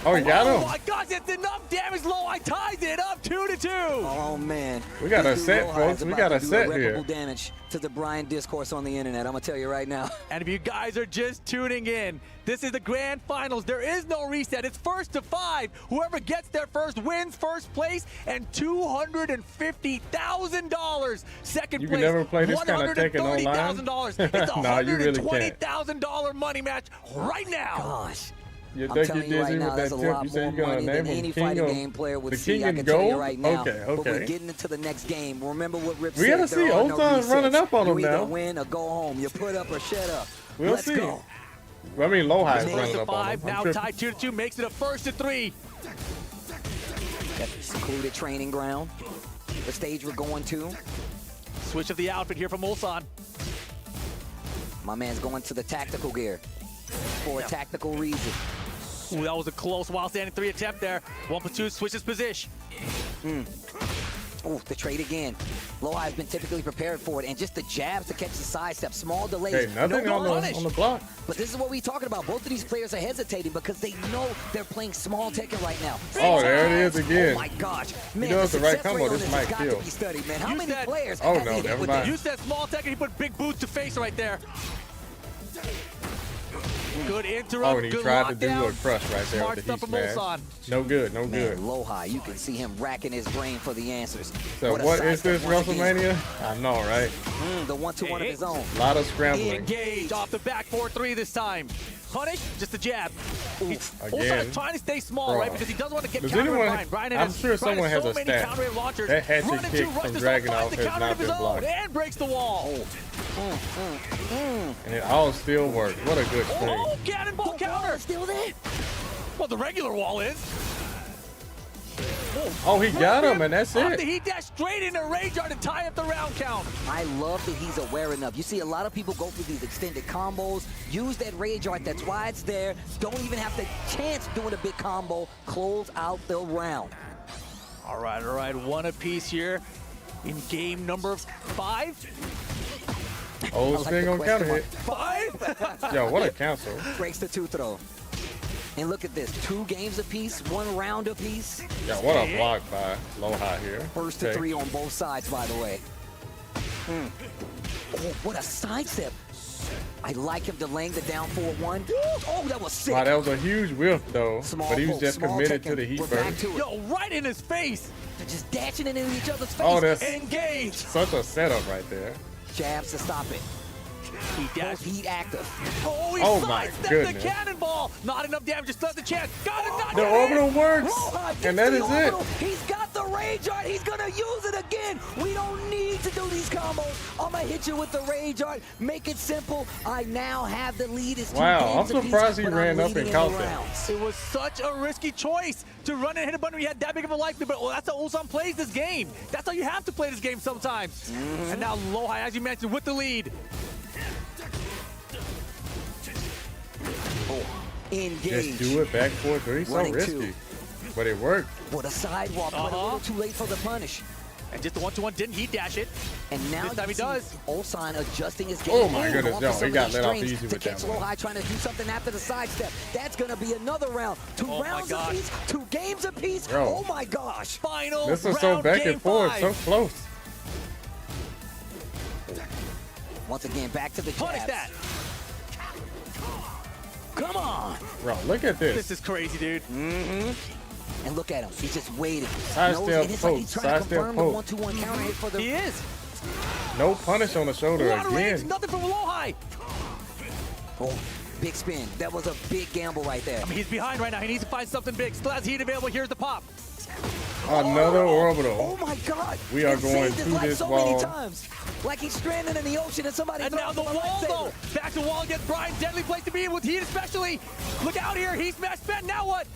Oh, he got him. Oh my gosh, it's enough damage. Lowhigh ties it up 2-2. Oh man. We got a set, folks. We got a set here. Damage to the Brian discourse on the internet. I'm gonna tell you right now. And if you guys are just tuning in, this is the grand finals. There is no reset. It's first to 5. Whoever gets there first wins first place and $250,000. Second you place, can never play this kind of Tekken online. $130,000. It's a Nah, you really $120,000 money match right now. Gosh. You I'm think telling you you right dizzy now, with that that's a tip? lot You say more you're gonna money name than him any King fighting of game player would the see. King I of can tell you Gold? right now. Okay, But we're okay. getting into the next game. Remember what Rip We said. gotta see there are no Ulsan running resets. up on him You either now. win or go home. You put up or shut up. We'll Let's see. go. I mean, Lowhigh is First running to up on 5, him. now tied 2-2, makes it a first to 3. Got the secluded training ground. The stage we're going to. Switch of the outfit here from Ulsan. My man's going to the tactical gear for a tactical reason. Ooh, that was a close while standing 3 attempt there. 1+2 switches position. Ooh, the trade again. Lowhigh has been typically prepared for it, and just the jabs to catch the sidestep, small delays. Hey, nothing no on the block. But this is what we're talking about. Both of these players are hesitating because they know they're playing small Tekken right now. Oh, there it is again. Oh my gosh. Man, He does the right success combo. rate on This might has got kill. to be studied, man. How many players Oh, have no, hit never with mind. You said small Tekken, he put big boots to face right there. Good interrupt, Oh, and he good tried to lockdown. do a crush right there Smart with the stuff heat from smash. Ulsan. No good, no Man, good. Lowhigh, you can see him racking his brain for the answers. So a what is sidestep this, once again. WrestleMania? I know, right? The 1-2-1 of his own. A lot of scrambling. Engage off the back 4-3 this time. Punish, just a jab. He's Again. trying to stay small, Bro. right? Because he doesn't want to get Does countered anyone- by Brian. I'm sure someone has a so many stat. counter launchers. That hatchet Run into, kick rush from the zone, Dragon finds Off the has counter not of his been own, blocked. and breaks the wall. And it all still works. What a good string. Oh, cannonball counter. Still there? Well, the regular wall is. Oh, he got him, and that's Off it. the heat dash straight into Rage Art to tie up the round count. I love that he's aware enough. You see a lot of people go through these extended combos, use that Rage Art, that's why it's there. Don't even have the chance doing a big combo. Close out the round. All right, one apiece here in game number 5. Oh, like spin the on counter question hit. 5? Yo, what a cancel. Breaks the 2 throw. And look at this, 2 games apiece, 1 round apiece. Yeah, what a block by Lowhigh here. First to 3 on both sides, by the way. Oh, what a sidestep. I like him delaying the down 4-1. Oh, that was sick. Wow, that was a huge whiff, though. Small But he was poke, just small committed Tekken. to the heat We're back burst. to it. Yo, right in his face. They're just dashing it into each other's face. Oh, that's Engage. such a setup right there. Jabs to stop it. Heat dash. Both heat active. Oh, he Oh, my sidestepped the goodness. cannonball. Not enough damage, just left the chance. Got it, not The orbital works, and that is it. He's got the Rage Art. He's going to use it again. We don't need to do these combos. I'm going to hit you with the Rage Art. Make it simple. I now have the lead. It's 2 Wow, games I'm apiece, surprised he but I'm ran up leading and in caught the that. rounds. It was such a risky choice to run and hit a button when you had that big of a life lead, but that's how Ulsan plays this game. That's how you have to play this game sometimes. And now Lowhigh, as you mentioned, with the lead. Engage. Just do it back 4-3. So Running risky. 2. But it worked. With a sidewalk, but a little too late for the punish. And just the 1-2-1 didn't heat dash it. And now This time you he see does. Ulsan adjusting his game. Oh my Ooh, goodness, going yo, for some he got of let these off strings easy to with that catch one. Lowhigh trying to do something after the sidestep. That's going to be another round. 2 Oh my rounds gosh. apiece, 2 games apiece. Bro. Oh my gosh. Final This is so round, back game and forth, 5. so close. Once again, back to the Punish jabs. that. Come on. Bro, look at this. This is crazy, dude. And look at him. He's just waiting. Sidestep Knows- and it's like poke, he's trying to sidestep confirm the poke. 1-2-1 counter hit for the... He is. No punish on the shoulder Water range, again. nothing from Lowhigh. Oh, big spin. That was a big gamble right there. I mean, he's behind right now. He needs to find something big. Still has heat available. Here's the pop. Another orbital. Oh my God! We are It going saved his to life this so wall. many times. Like he's stranded in the ocean and somebody. And now the wall, though. Back to wall against Brian. Deadly place to be in with heat, especially. Look out here. He's smashed spent. Now what?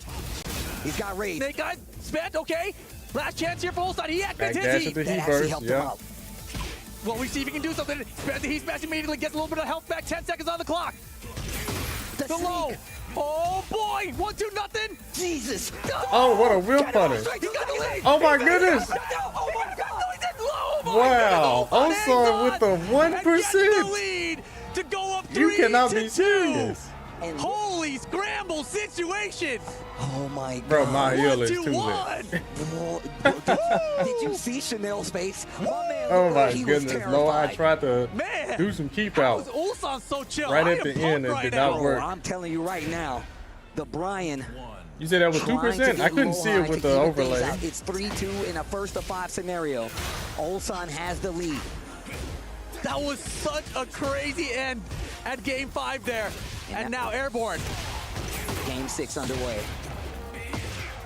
He's got rage. Snake Eyes spent. Okay. Last chance here for Ulsan. He activates Back his dash heat. at the That heat actually burst. helped him Yeah. out. Well, we see if he can do something. Spent the heat smash immediately. Gets a little bit of health back. 10 seconds on the clock. The low. Oh boy, 1-2-0. Jesus. Oh, what a wheel punish. Oh my goodness. Oh my God, no, he did low. Wow, Ulsan with the 1%. Lead to go up 3-2. You cannot be serious. Holy scramble situation. Oh my God. Bro, my heel is too lit. Did you see Chanel's face? Oh my goodness, Lowhigh tried to do some keep out. Ulsan so chill. Right at the end, it did not work. I'm telling you right now, the Brian. You said that was 2%? I couldn't see it with the overlay. It's 3-2 in a first of 5 scenario. Ulsan has the lead. That was such a crazy end at game 5 there. And now airborne. Game 6 underway.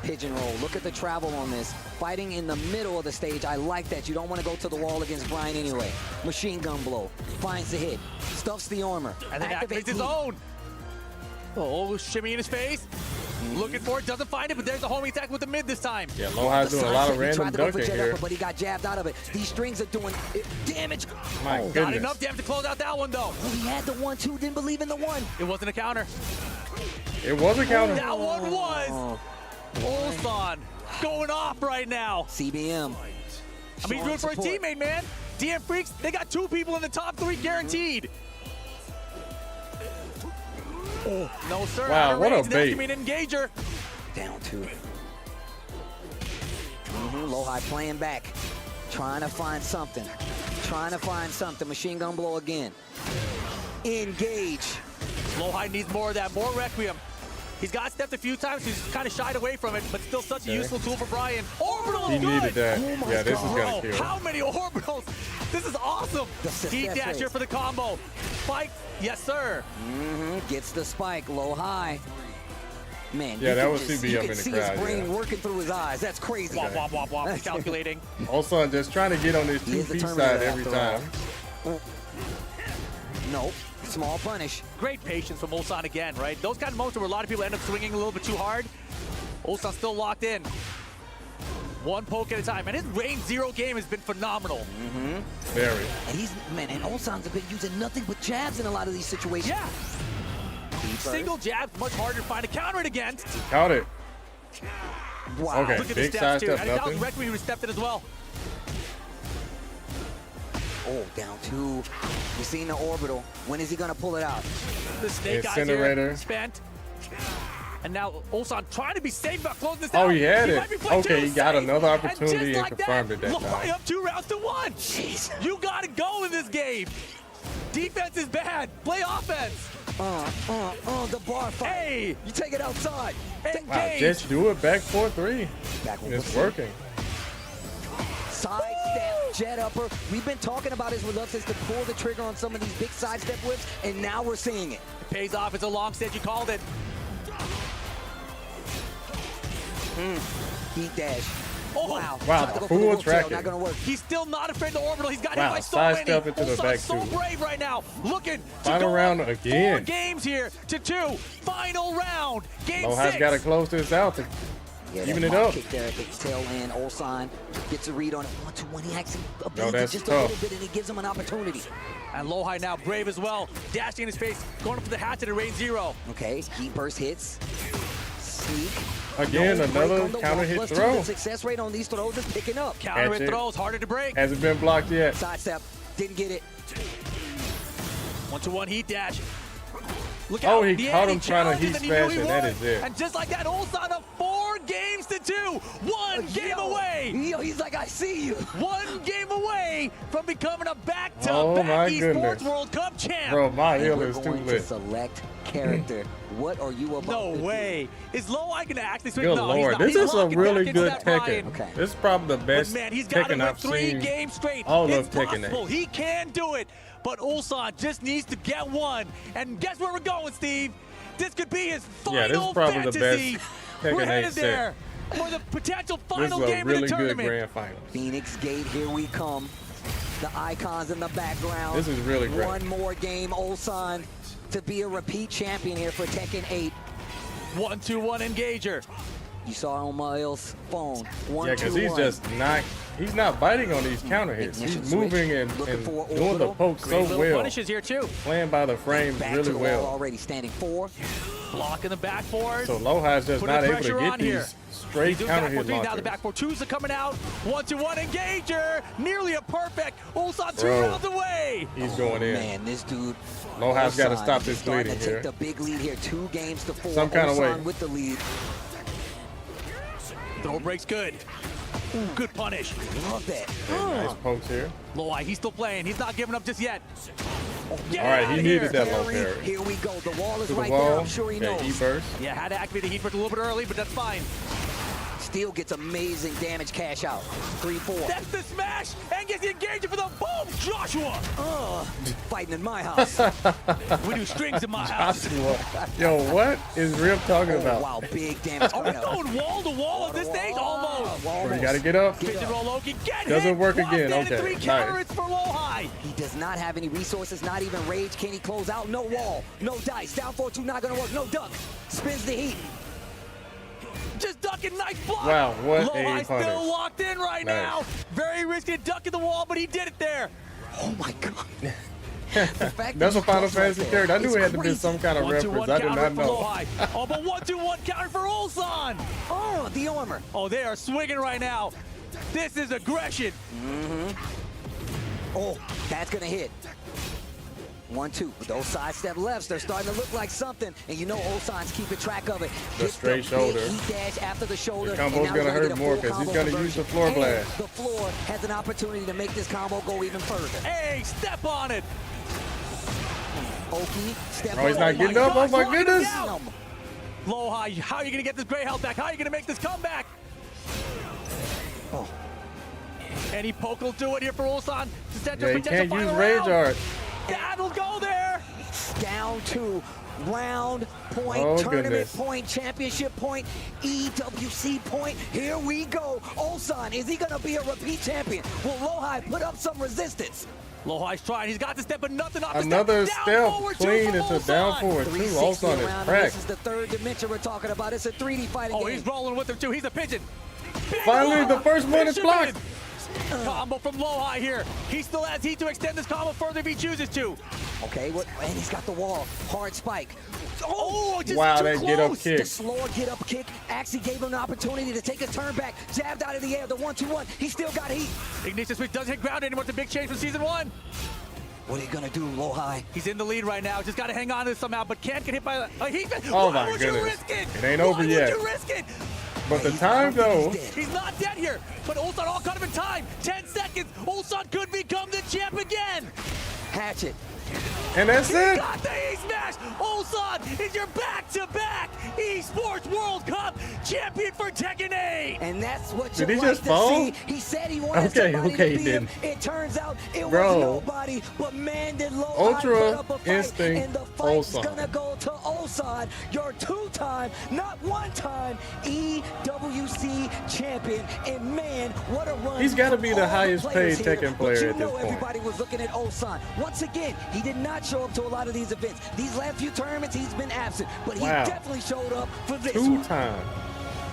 Pigeon roll. Look at the travel on this. Fighting in the middle of the stage. I like that. You don't want to go to the wall against Brian anyway. Machine gun blow. Finds the hit. Stuffs the armor. And then activates his own. Oh, shimmy in his face. Looking for it, doesn't find it, but there's a homing attack with the mid this time. Yeah, Lowhigh's doing a lot of random dunking here. But he got jabbed out of it. These strings are doing damage. My goodness. Not enough damage to close out that one, though. He had the 1-2, didn't believe in the 1. It wasn't a counter. It was a counter. That one was. Ulsan going off right now. CBM. I mean, he's doing it for a teammate, man. DM Freaks, they got 2 people in the top 3 guaranteed. Oh, no, sir. Wow, what a bait. Engager. Down 2. Lowhigh playing back. Trying to find something. Machine gun blow again. Engage. Lowhigh needs more of that. More Requiem. He's got stepped a few times. He's kind of shied away from it, but still such a useful tool for Brian. Orbital He is good. needed that. Oh Yeah, this is going to kill. How many orbitals? This is awesome. Heat dash here for the combo. Spike. Yes, sir. Gets the spike. Lowhigh. Man, yeah, that was CBM in the crowd. You can see his brain working through his eyes. That's crazy. Wop, wop, wop, wop. Calculating. Ulsan just trying to get on this 2-piece side every time. Nope. Small punish. Great patience from Ulsan again, right? Those kind of moments where a lot of people end up swinging a little bit too hard. Ulsan still locked in. 1 poke at a time. And his range 0 game has been phenomenal. Very. And Ulsan's been using nothing but jabs in a lot of these situations. Yeah. Single jab, much harder to find a counter it against. Caught it. Wow. Okay, Look at big the side steps, too. step, And that was nothing. Requiem who stepped in as well. Oh, down 2. We've seen the orbital. When is he going to pull it out? The snake eyes here spent. And now Ulsan trying to be safe about closing this out. Oh, he had it. Okay, he got safe. another opportunity and like confirmed it that Lowhigh time. up 2 rounds to 1. Jeez. You got to go in this game. Defense is bad. Play offense. The bar fight. Hey. You take it outside. Wow, just do it back 4-3. It's working. Side step, jet upper. We've been talking about his reluctance to pull the trigger on some of these big side step whips, and now we're seeing it. It pays off. It's a long set. You called it. Heat dash. Oh, wow, the full tracking. Not gonna work. He's still not afraid of the orbital. He's got hit Wow, by so side many. step into the back so two. brave right now. Looking to Final go round up again. 4 games here to 2. Final round. Game Lowhigh's 6. got to close this out to even it up. Kick there at the tail end. Ulsan gets a read on it. 1-2-1. He actually ability that's just tough. a little bit, and it gives him an opportunity. And Lowhigh now brave as well. Dashing in his face. Going up for the hatchet at range 0. Okay, heat burst hits. Sneak. Again, another counter hit throw. The success rate on these throws is picking up. Counter hit throws, harder to break. Hasn't been blocked yet. Sidestep, didn't get it. 1-2-1 heat dash. Look Oh, out. he The caught Andy him trying to heat challenges, and he knew smash he it. That would. is it. And just like that, Ulsan up 4 games to 2. 1 game away. He's like, I see you. 1 game away from becoming a back-to-back Oh, my Esports goodness. World Cup champ. Bro, my heel We're is too going to lit. select character. What are you about No to way. Is Lowhigh going to actually switch? Good No, he's lord, not. this He's is a locking really back into good that Tekken. Brian. Okay. This is probably the best But man, he's got to Tekken win I've 3 seen games straight. all It's of Tekken possible. 8. He can do it. But Ulsan just needs to get 1. And guess where we're going, Steve? This could be his final Yeah, this is probably fantasy. the best Tekken We're 8 headed set. there for the potential This final is a game really of the good tournament. grand final. Phoenix Gate, here we come. The icons in the background. This is really great. One more game, Ulsan, to be a repeat champion here for Tekken 8. 1-2-1 engager. You saw on Miles' phone. 1, yeah, because he's not biting on these counter hits. He's moving and doing the poke so well. Punishes here too. Playing by the frames really well. Already standing 4. Block in the back forward. So Lowhigh's just not able to get these straight counter hit launchers. Now the back 4-2s are coming out. 1-2-1 engager. Nearly a perfect. Ulsan 2 rounds away. He's going in. Man, this dude. Lowhigh's got to stop this bleeding here. Take the big lead here. 2 games to 4. Some kind of way. With the lead. Throw breaks good. Ooh, good punish. Love that. Nice pokes here. Lowhigh, he's still playing. He's not giving up just yet. All right, he needed that low parry. Here we go. The wall is right there. I'm sure he knows. Heat burst. Yeah, had to activate the heat burst a little bit early, but that's fine. Still gets amazing damage cash out. 3-4. That's the smash and gets the engager for the boom. Joshua. Fighting in my house. We do strings in my house. Yo, what is Rip talking about? Wow, big damage. Are we going wall to wall at this stage? Almost. Bro, you got to get up. Doesn't work again. Okay, nice. For Lowhigh. He does not have any resources, not even rage. Can he close out? No wall, no dice. Down 4-2, not going to work. No duck. Spins the heat. Just ducking, nice block. Wow, what Lowhigh a punish. still locked in right now. Very risky ducking the wall, but he did it there. Oh my God. That's a Final Fantasy character. I knew it had to be some kind of reference. I did not know. Oh, but 1-2-1 counter for Ulsan. Oh, the armor. Oh, they are swinging right now. This is aggression. Oh, that's going to hit. 1-2. With those sidestep lefts, they're starting to look like something. And you know Ulsan's keeping track of it. The straight shoulder. Heat dash after the shoulder. The combo's going to hurt more because he's going to use the floor blast. The floor has an opportunity to make this combo go even further. Hey, step on it. Oki, step on it. Oh, he's not getting up. Oh, my goodness. Lowhigh, how are you going to get this gray health back? How are you going to make this comeback? Oh. Any poke will do it here for Ulsan. Yeah, he can't use rage art. That'll go there. Down to round point, tournament point, championship point, EWC point. Here we go. Ulsan, is he going to be a repeat champion? Will Lowhigh put up some resistance? Lowhigh's trying. He's got the step, but nothing off the Another step. Clean into down forward two. Ulsan is cracked. This is the 3rd dimension we're talking about. It's a 3D fighting game. Oh, he's rolling with him too. He's a pigeon. Finally, the first one is blocked. Combo from Lowhigh here. He still has heat to extend this combo further if he chooses to. Okay, and he's got the wall. Hard spike. Oh, just wow, too that close. get up kick. The slower get up kick actually gave him an opportunity to take a turn back. Jabbed out of the air, the 1-2-1. He still got heat. Ignition switch doesn't hit ground anymore. It's a big change from season 1. What are you gonna do, Lowhigh? He's in the lead right now. Just gotta hang on to this somehow, but can't get hit by a heat. Oh my goodness. It ain't over yet. Why would you risk it? But the time though. He's not dead here, but Ulsan all kind of in time. 10 seconds. Ulsan could become the champ again. Hatchet. And that's it. Got the E-Smash. Ulsan is your back-to-back Esports World Cup champion for Tekken 8. And that's what you like just fall? See. He said he wanted somebody to beat him. It turns out it was nobody, but man did Lowhigh put up a fight. And the fight's gonna go to Ulsan, your 2-time, not 1-time EWC champion. And man, what a run. He's got to be the highest paid Tekken player at this point. Everybody was looking at Ulsan. Once again, he did not show up to a lot of these events. These last few tournaments, he's been absent, but he definitely showed up for this 2-time.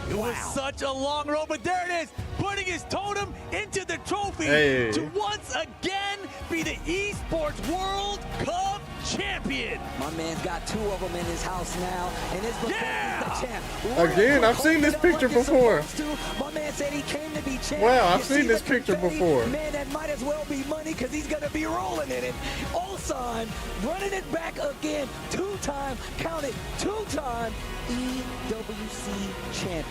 It was such a long road, but there it is, putting his totem into the trophy to once again be the Esports World Cup champion. My man's got 2 of them in his house now, and it's the champ. Again, I've seen this picture before. My man said he came to be champ. Wow, I've seen this picture before. Man, that might as well be money because he's going to be rolling in it. Ulsan running it back again. 2-time, count it, 2-time EWC champion.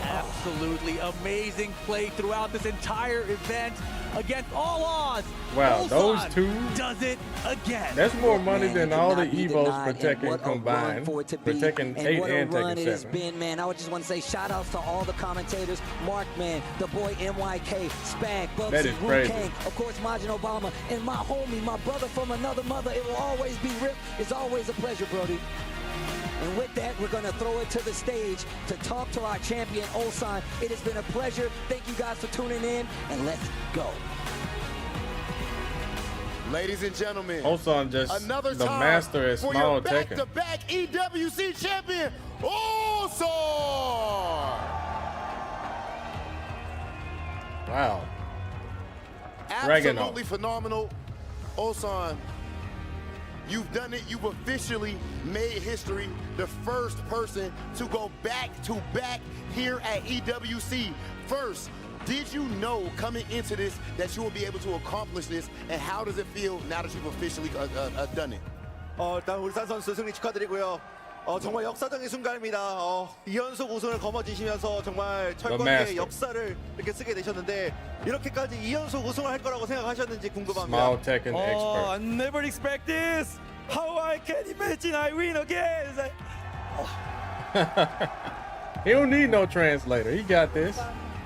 Absolutely amazing play throughout this entire event against all odds. Wow, those two does it again. That's more money than all the Evos for Tekken combined. For Tekken 8 and Tekken 7. It has been, man. I would just want to say shout outs to all the commentators. Mark, man, the boy MYK, Spag, Bugsy, Wu Kang, of course, Majin Obama, and my homie, my brother from another mother. It will always be Rip. It's always a pleasure, Brody. And with that, we're going to throw it to the stage to talk to our champion, Ulsan. It has been a pleasure. Thank you guys for tuning in, and let's go. Ladies and gentlemen, Ulsan just the master at small Tekken. Back-to-back EWC champion, Ulsan! Wow. Dragon Absolutely phenomenal. Ulsan, you've done it. You've officially made history. The first person to go back-to-back here at EWC. First, did you know coming into this that you will be able to accomplish this? And how does it feel now that you've officially done it? 일단 울산 선수 승리 축하드리고요. 정말 역사적인 순간입니다. 2연속 우승을 거머쥐시면서 정말 철권의 역사를 이렇게 쓰게 되셨는데 이렇게까지 2연속 우승을 할 거라고 생각하셨는지 궁금합니다. Small Tekken expert. I never expect this. How I can imagine I win again? It's like, He don't need no translator. He got this.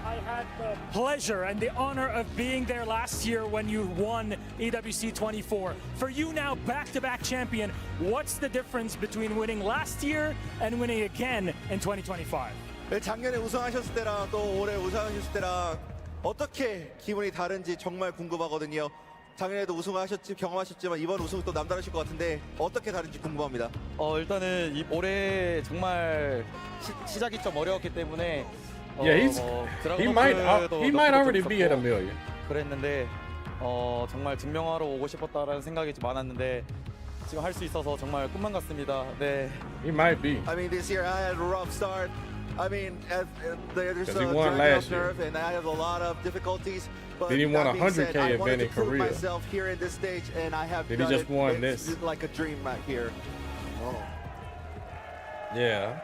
I had the pleasure and the honor of being there last year when you won EWC 24. For you now, back-to-back champion, what's the difference between winning last year and winning again in 2025? 작년에 우승하셨을 때랑 또 올해 우승하셨을 때랑 어떻게 기분이 다른지 정말 궁금하거든요. 작년에도 경험하셨지만 이번 우승은 또 남다르실 것 같은데 어떻게 다른지 궁금합니다. 일단은 올해 정말 시작이 좀 어려웠기 때문에 Yeah, he might already be at $1 million. 그랬는데 정말 증명하러 오고 싶었다라는 생각이 좀 많았는데 지금 할 수 있어서 정말 꿈만 같습니다. 네. He might be. I mean, this year I had a rough start. I mean, there's he won last year. Nerve and I have a lot of difficulties. But then he won a 100K event in Korea. Myself here in this stage, and I have then he just won this. It's like a dream right here. Oh. Yeah.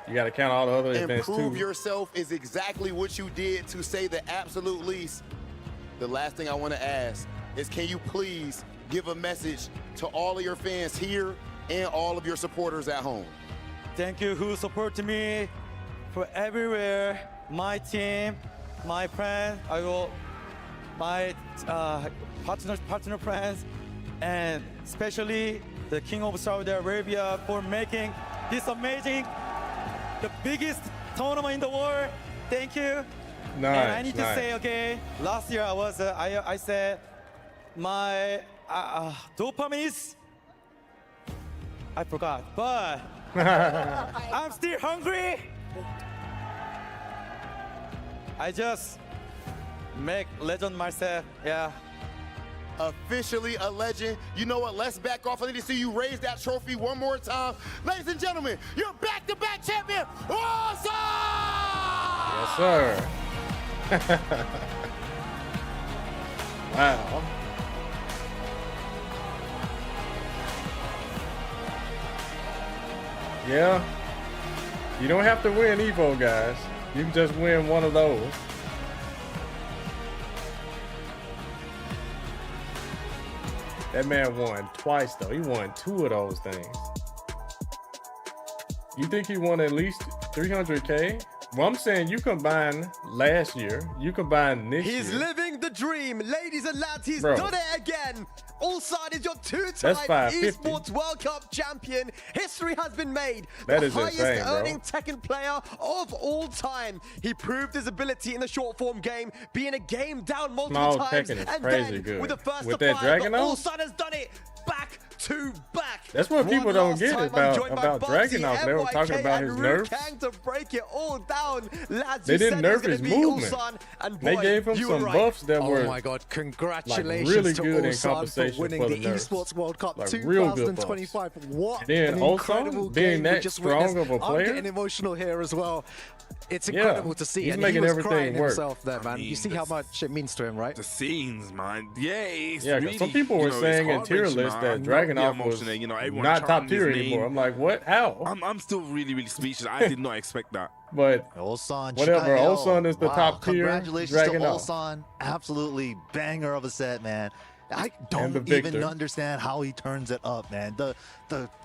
You got to count all the other events too. Improve yourself is exactly what you did, to say the absolute least. The last thing I want to ask is, can you please give a message to all of your fans here and all of your supporters at home? Thank you who support me for everywhere. My team, my friends, my partner friends, and especially the King of Saudi Arabia for making this amazing, the biggest tournament in the world. Thank you. Nice. And I need to say, okay, last year I said my dopamine is, I forgot, but I'm still hungry. I just make legend myself, yeah. Officially a legend. You know what? Let's back off. I need to see you raise that trophy one more time. Ladies and gentlemen, you're back-to-back champion, Ulsan! Yes, sir. Wow. Yeah. You don't have to win Evo, guys. You can just win one of those. That man won twice, though. He won 2 of those things. You think he won at least 300K? Well, I'm saying you combine last year, you combine this year. He's living the dream. Ladies and lads, he's done it again. Ulsan is your 2-time Esports World Cup champion. History has been made. That the is highest insane, earning Tekken player of all time. He proved his ability in the short form game, being a game down multiple times. Tekken is and crazy then good. With the first with that Dragunov, Ulsan has done it back to back. That's what people don't get about Dragunov. They were talking about his nerfs. To break it all down. Lads, they didn't nerf his movement. And boy, they gave him some buffs that were oh my god, congratulations really to good Ulsan for winning the Esports World Cup 2025. What an incredible game. Being that strong of a player. I'm getting emotional here as well. It's incredible to see. He's and making he was everything crying work. himself there, man. You see how much it means to him, right? The scenes, man. Yeah, really, some people were saying in tier list that Dragunov was not top tier anymore. I'm like, what? How? I'm still really speechless. I did not expect that. But Ulsan, whatever, Ulsan is the top tier. Congratulations to Ulsan. Absolutely banger of a set, man. I don't even understand how he turns it up, man. The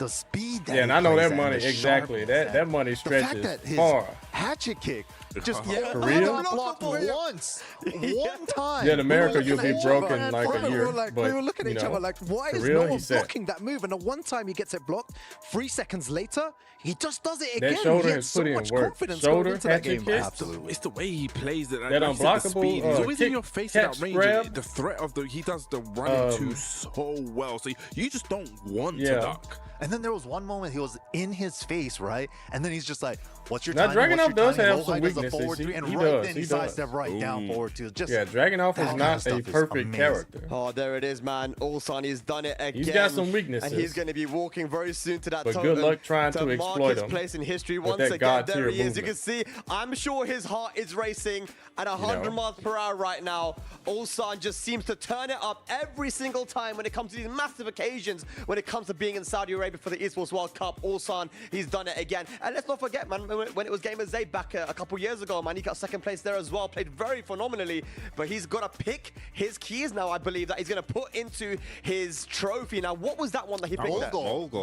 speed that and I know that money exactly. That money stretches far. Hatchet kick, just for real? blocked once, one time. Yeah, in America you'll be broken like a year. We were looking at each other like, why is no one blocking that move? And the one time he gets it blocked, 3 seconds later, he just does it again. That shoulder he had has so put in much work. confidence Shoulder, into that game. Absolutely, it's the way he plays it. That unblockable He's always kick, in your face at that range. grab. The threat of he does the running too so well. So you just don't want to duck. And then there was one moment he was in his face, right? And then he's just like, What's your now, timing? Dragunov does have some Lowhigh does a weaknesses. forward three, and he right does. then he sidestep right down forward two. Just yeah, Dragunov is not a perfect character. Oh, there it is, man. Ulsan, he's done it again. He's got some weaknesses. And he's going to be walking very soon to that but totem. good luck trying to exploit him. Place in history once again. There he is. You can see, I'm sure his heart is racing at 100 miles per hour right now. Ulsan just seems to turn it up every single time when it comes to these massive occasions, when it comes to being in Saudi Arabia for the Esports World Cup. Ulsan, he's done it again. And let's not forget, man, when it was Gamer Z back a couple years ago, man, he got second place there as well, played very phenomenally, but he's got to pick his keys now, I believe, that he's going to put into his trophy. Now, what was that one that he picked? Gold.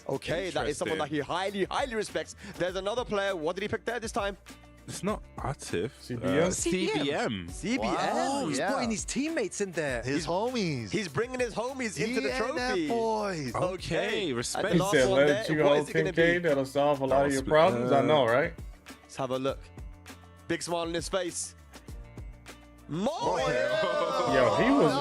Okay, that is someone that he highly respects. There's another player. What did he pick there this time? It's not Atif. CBM. Wow, he's putting his teammates in there. His homies. He's bringing his homies into the trophy. Boys. Okay, respect. He said, let you hold 10K. That'll solve a lot of your problems. I know, right? Let's have a look. Big smile on his face. Yo, he was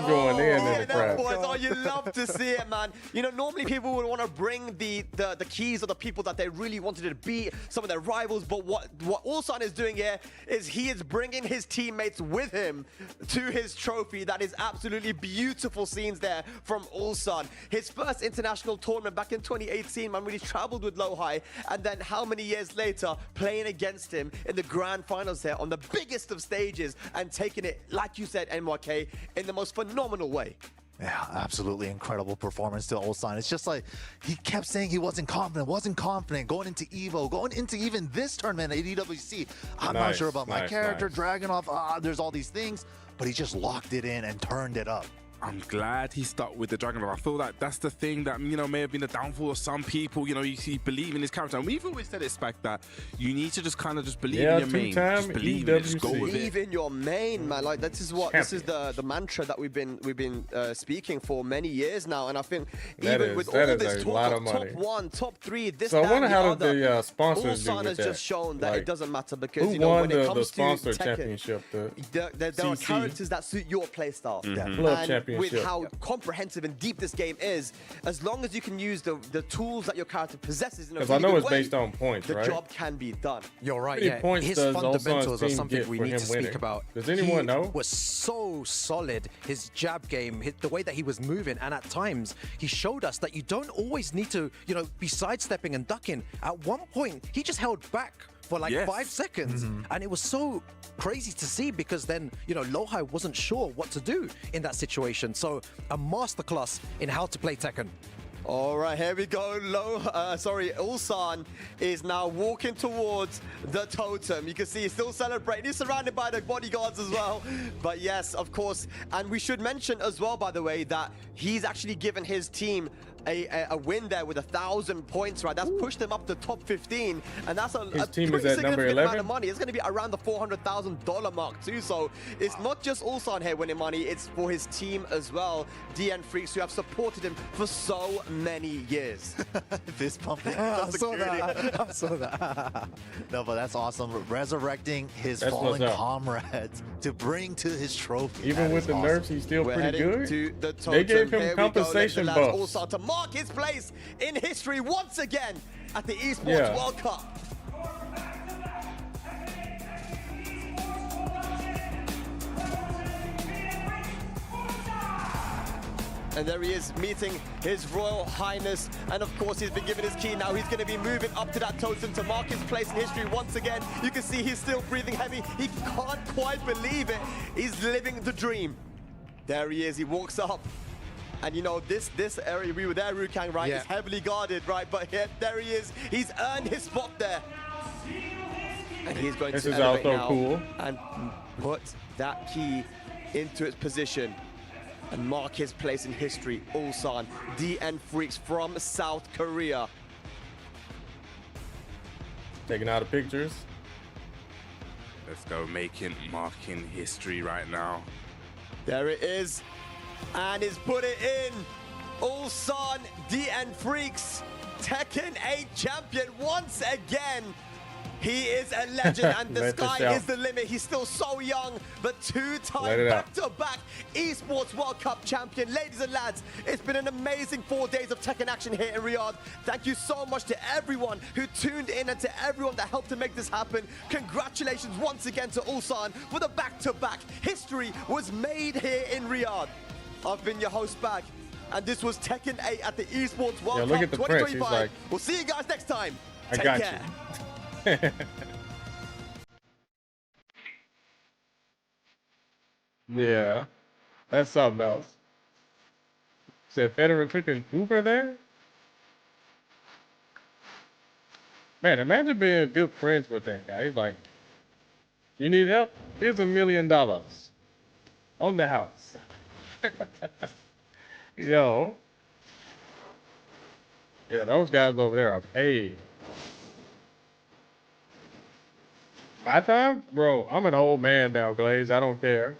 going in the crowd. Boys, oh, you love to see it, man. You know, normally people would want to bring the keys of the people that they really wanted to beat, some of their rivals, but what Ulsan is doing here is he is bringing his teammates with him to his trophy. That is absolutely beautiful scenes there from Ulsan. His first international tournament back in 2018, man, really traveled with Lowhigh, and then how many years later, playing against him in the grand finals here on the biggest of stages and taking it, like you said, NYK, in the most phenomenal way. Yeah, absolutely incredible performance to Ulsan. It's just like he kept saying he wasn't confident going into Evo, going into even this tournament at EWC. I'm not sure about my character, Dragunov. There's all these things, but he just locked it in and turned it up. I'm glad he stuck with the Dragunov. I feel like that's the thing that, you know, may have been the downfall of some people. You know, you believe in his character. And we've always said it, Spec, that you need to just kind of just believe in your main. Just believe in it, just go with it. Believe in your main, man. Like, this is the mantra that we've been speaking for many years now. And I think even with all this talk of top 1, top 3, this, so that, I wonder how other, the sponsors do Ulsan with has that. just shown that it doesn't matter because, who you know, won when it comes the sponsor to Tekken, championship, there are characters that suit your playstyle. And with how comprehensive and deep this game is, as long as you can use the tools that your character possesses in a really I know good it's way, based on points, the right? job can be done. You're right. How many points his does fundamentals are Ulsan's something team we get need for to him speak winning? about. Does anyone know? Was so solid. His jab game, the way that he was moving, and at times he showed us that you don't always need to, you know, be sidestepping and ducking. At one point, he just held back for like 5 seconds, and it was so crazy to see because then, you know, Lowhigh wasn't sure what to do in that situation. So a masterclass in how to play Tekken. All right, here we go. Ulsan is now walking towards the totem. You can see he's still celebrating. He's surrounded by the bodyguards as well. But yes, of course. And we should mention as well, by the way, that he's actually given his team a win there with 1,000 points, right? That's pushed him up to top 15, and that's a team pretty is at number significant 11? amount of money. It's going to be around the $400,000 mark too. So it's not just Ulsan here winning money; it's for his team as well. DN Freaks, who have supported him for so many years. Fist pumping. I saw that. No, but that's awesome. Resurrecting his fallen comrades to bring to his trophy. Even with the nerfs, he's still pretty good. To the totem. They gave him compensation buffs. Ulsan to mark his place in history once again at the Esports World Cup. And there he is meeting his Royal Highness. And of course, he's been given his key. Now he's going to be moving up to that totem to mark his place in history once again. You can see he's still breathing heavy. He can't quite believe it. He's living the dream. There he is. He walks up. And you know, this area, we were there, Rukang, right? It's heavily guarded, right? But here, there he is. He's earned his spot there. And he's going to elevate now and put that key into its position and mark his place in history. Ulsan, DN Freaks from South Korea. Taking out the pictures. Let's go, marking history right now. There it is. And he's put it in. Ulsan, DN Freaks, Tekken 8 champion once again. He is a legend, and the sky is the limit. He's still so young, but two-time back-to-back Esports World Cup champion. Ladies and lads, it's been an amazing 4 days of Tekken action here in Riyadh. Thank you so much to everyone who tuned in and to everyone that helped to make this happen. Congratulations once again to Ulsan for the back-to-back. History was made here in Riyadh. I've been your host, Bag, and this was Tekken 8 at the Esports World Cup 2025. Like, we'll see you guys next time. I Take got care. you. Yeah, that's something else. Said Federer freaking Uber there? Man, imagine being good friends with that guy. He's like, you need help? Here's $1 million on the house. Yo. Yeah, those guys over there are paid. My time? Bro, I'm an old man now, Glaze. I don't care.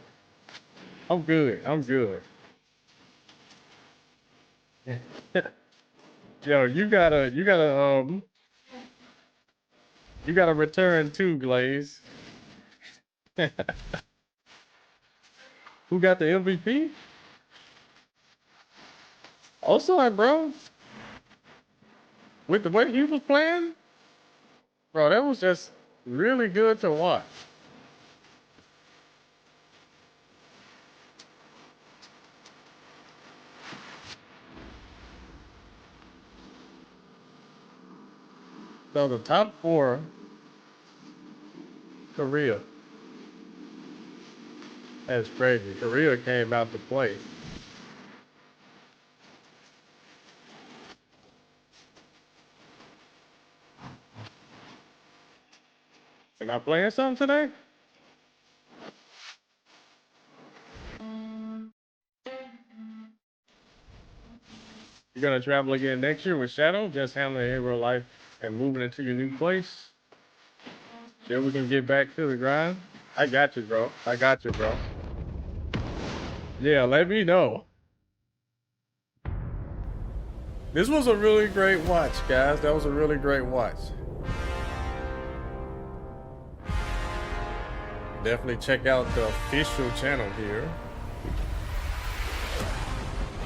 I'm good. I'm good. Yo, you gotta return too, Glaze. Who got the MVP? Also, bro, with the way he was playing, bro, that was just really good to watch. So the top 4, Korea. That's crazy. Korea came out to play. Am I playing something today? You're gonna travel again next year with Shadow, just handling your real life and moving into your new place. Then we can get back to the grind. I got you, bro. I got you, bro. Yeah, let me know. This was a really great watch, guys. That was a really great watch. Definitely check out the official channel here.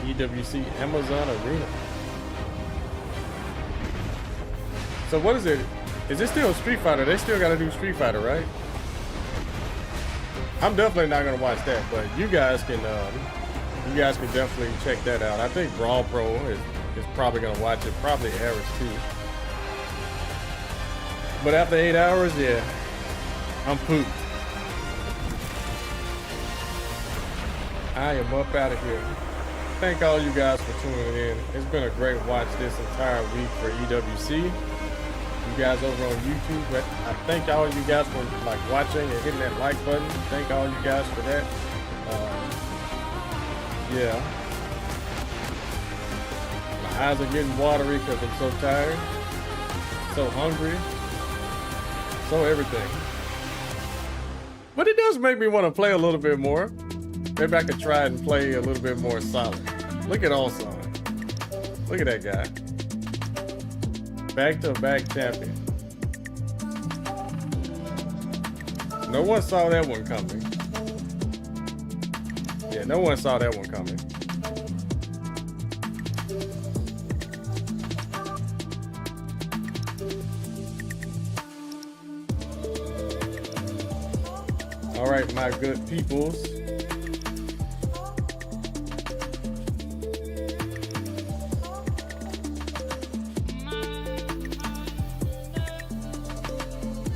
EWC Amazon Arena. So what is it? Is it still Street Fighter? They still gotta do Street Fighter, right? I'm definitely not gonna watch that, but you guys can definitely check that out. I think Brawl Pro is probably gonna watch it, probably Harris too. But after 8 hours, yeah, I'm pooped. I am up out of here. Thank all you guys for tuning in. It's been a great watch this entire week for EWC. You guys over on YouTube, I thank all you guys for watching and hitting that like button. Thank all you guys for that. Yeah. My eyes are getting watery because I'm so tired, so hungry, so everything. But it does make me want to play a little bit more. Maybe I could try and play a little bit more solid. Look at Ulsan. Look at that guy. Back-to-back champion. No one saw that one coming. Yeah, no one saw that one coming. All right, my good peoples.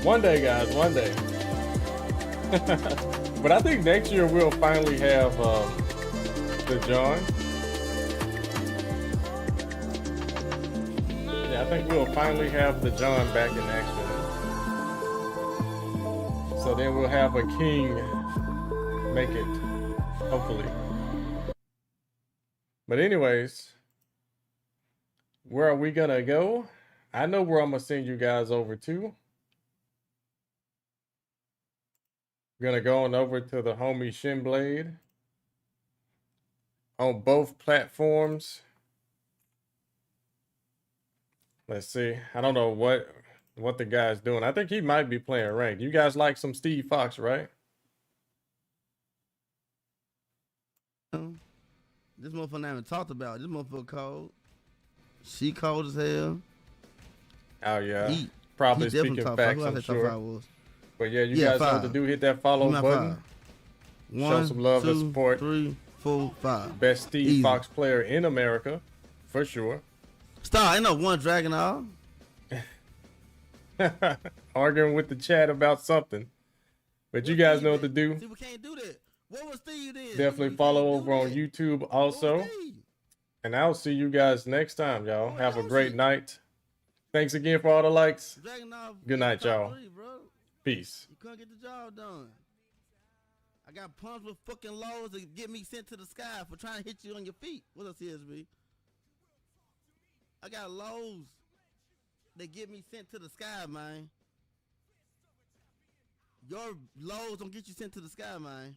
One day, guys, one day. But I think next year we'll finally have the John. Yeah, I think we'll finally have the John back in action. So then we'll have a king make it, hopefully. But anyways, where are we gonna go? I know where I'm gonna send you guys over to. Gonna go on over to the homie Shinblade on both platforms. Let's see. I don't know what what the guy's doing. I think he might be playing ranked. You guys like some Steve Fox, right? This motherfucker I haven't talked about. This motherfucker cold. She cold as hell. Oh yeah. Probably speaking facts, I'm sure. But yeah, you guys know what to do. Hit that follow button. Show some love and support. 3, 4, 5. Best Steve Fox player in America, for sure. Stop, ain't no one dragging off. Arguing with the chat about something. But you guys know what to do. See, we can't do that. What was Steve then? Definitely follow over on YouTube also. And I'll see you guys next time, y'all. Have a great night. Thanks again for all the likes. Good night, y'all. Peace. You couldn't get the job done. I got punched with fucking lows to get me sent to the sky for trying to hit you on your feet. What else CSB? I got lows that get me sent to the sky, man. Your lows don't get you sent to the sky, man.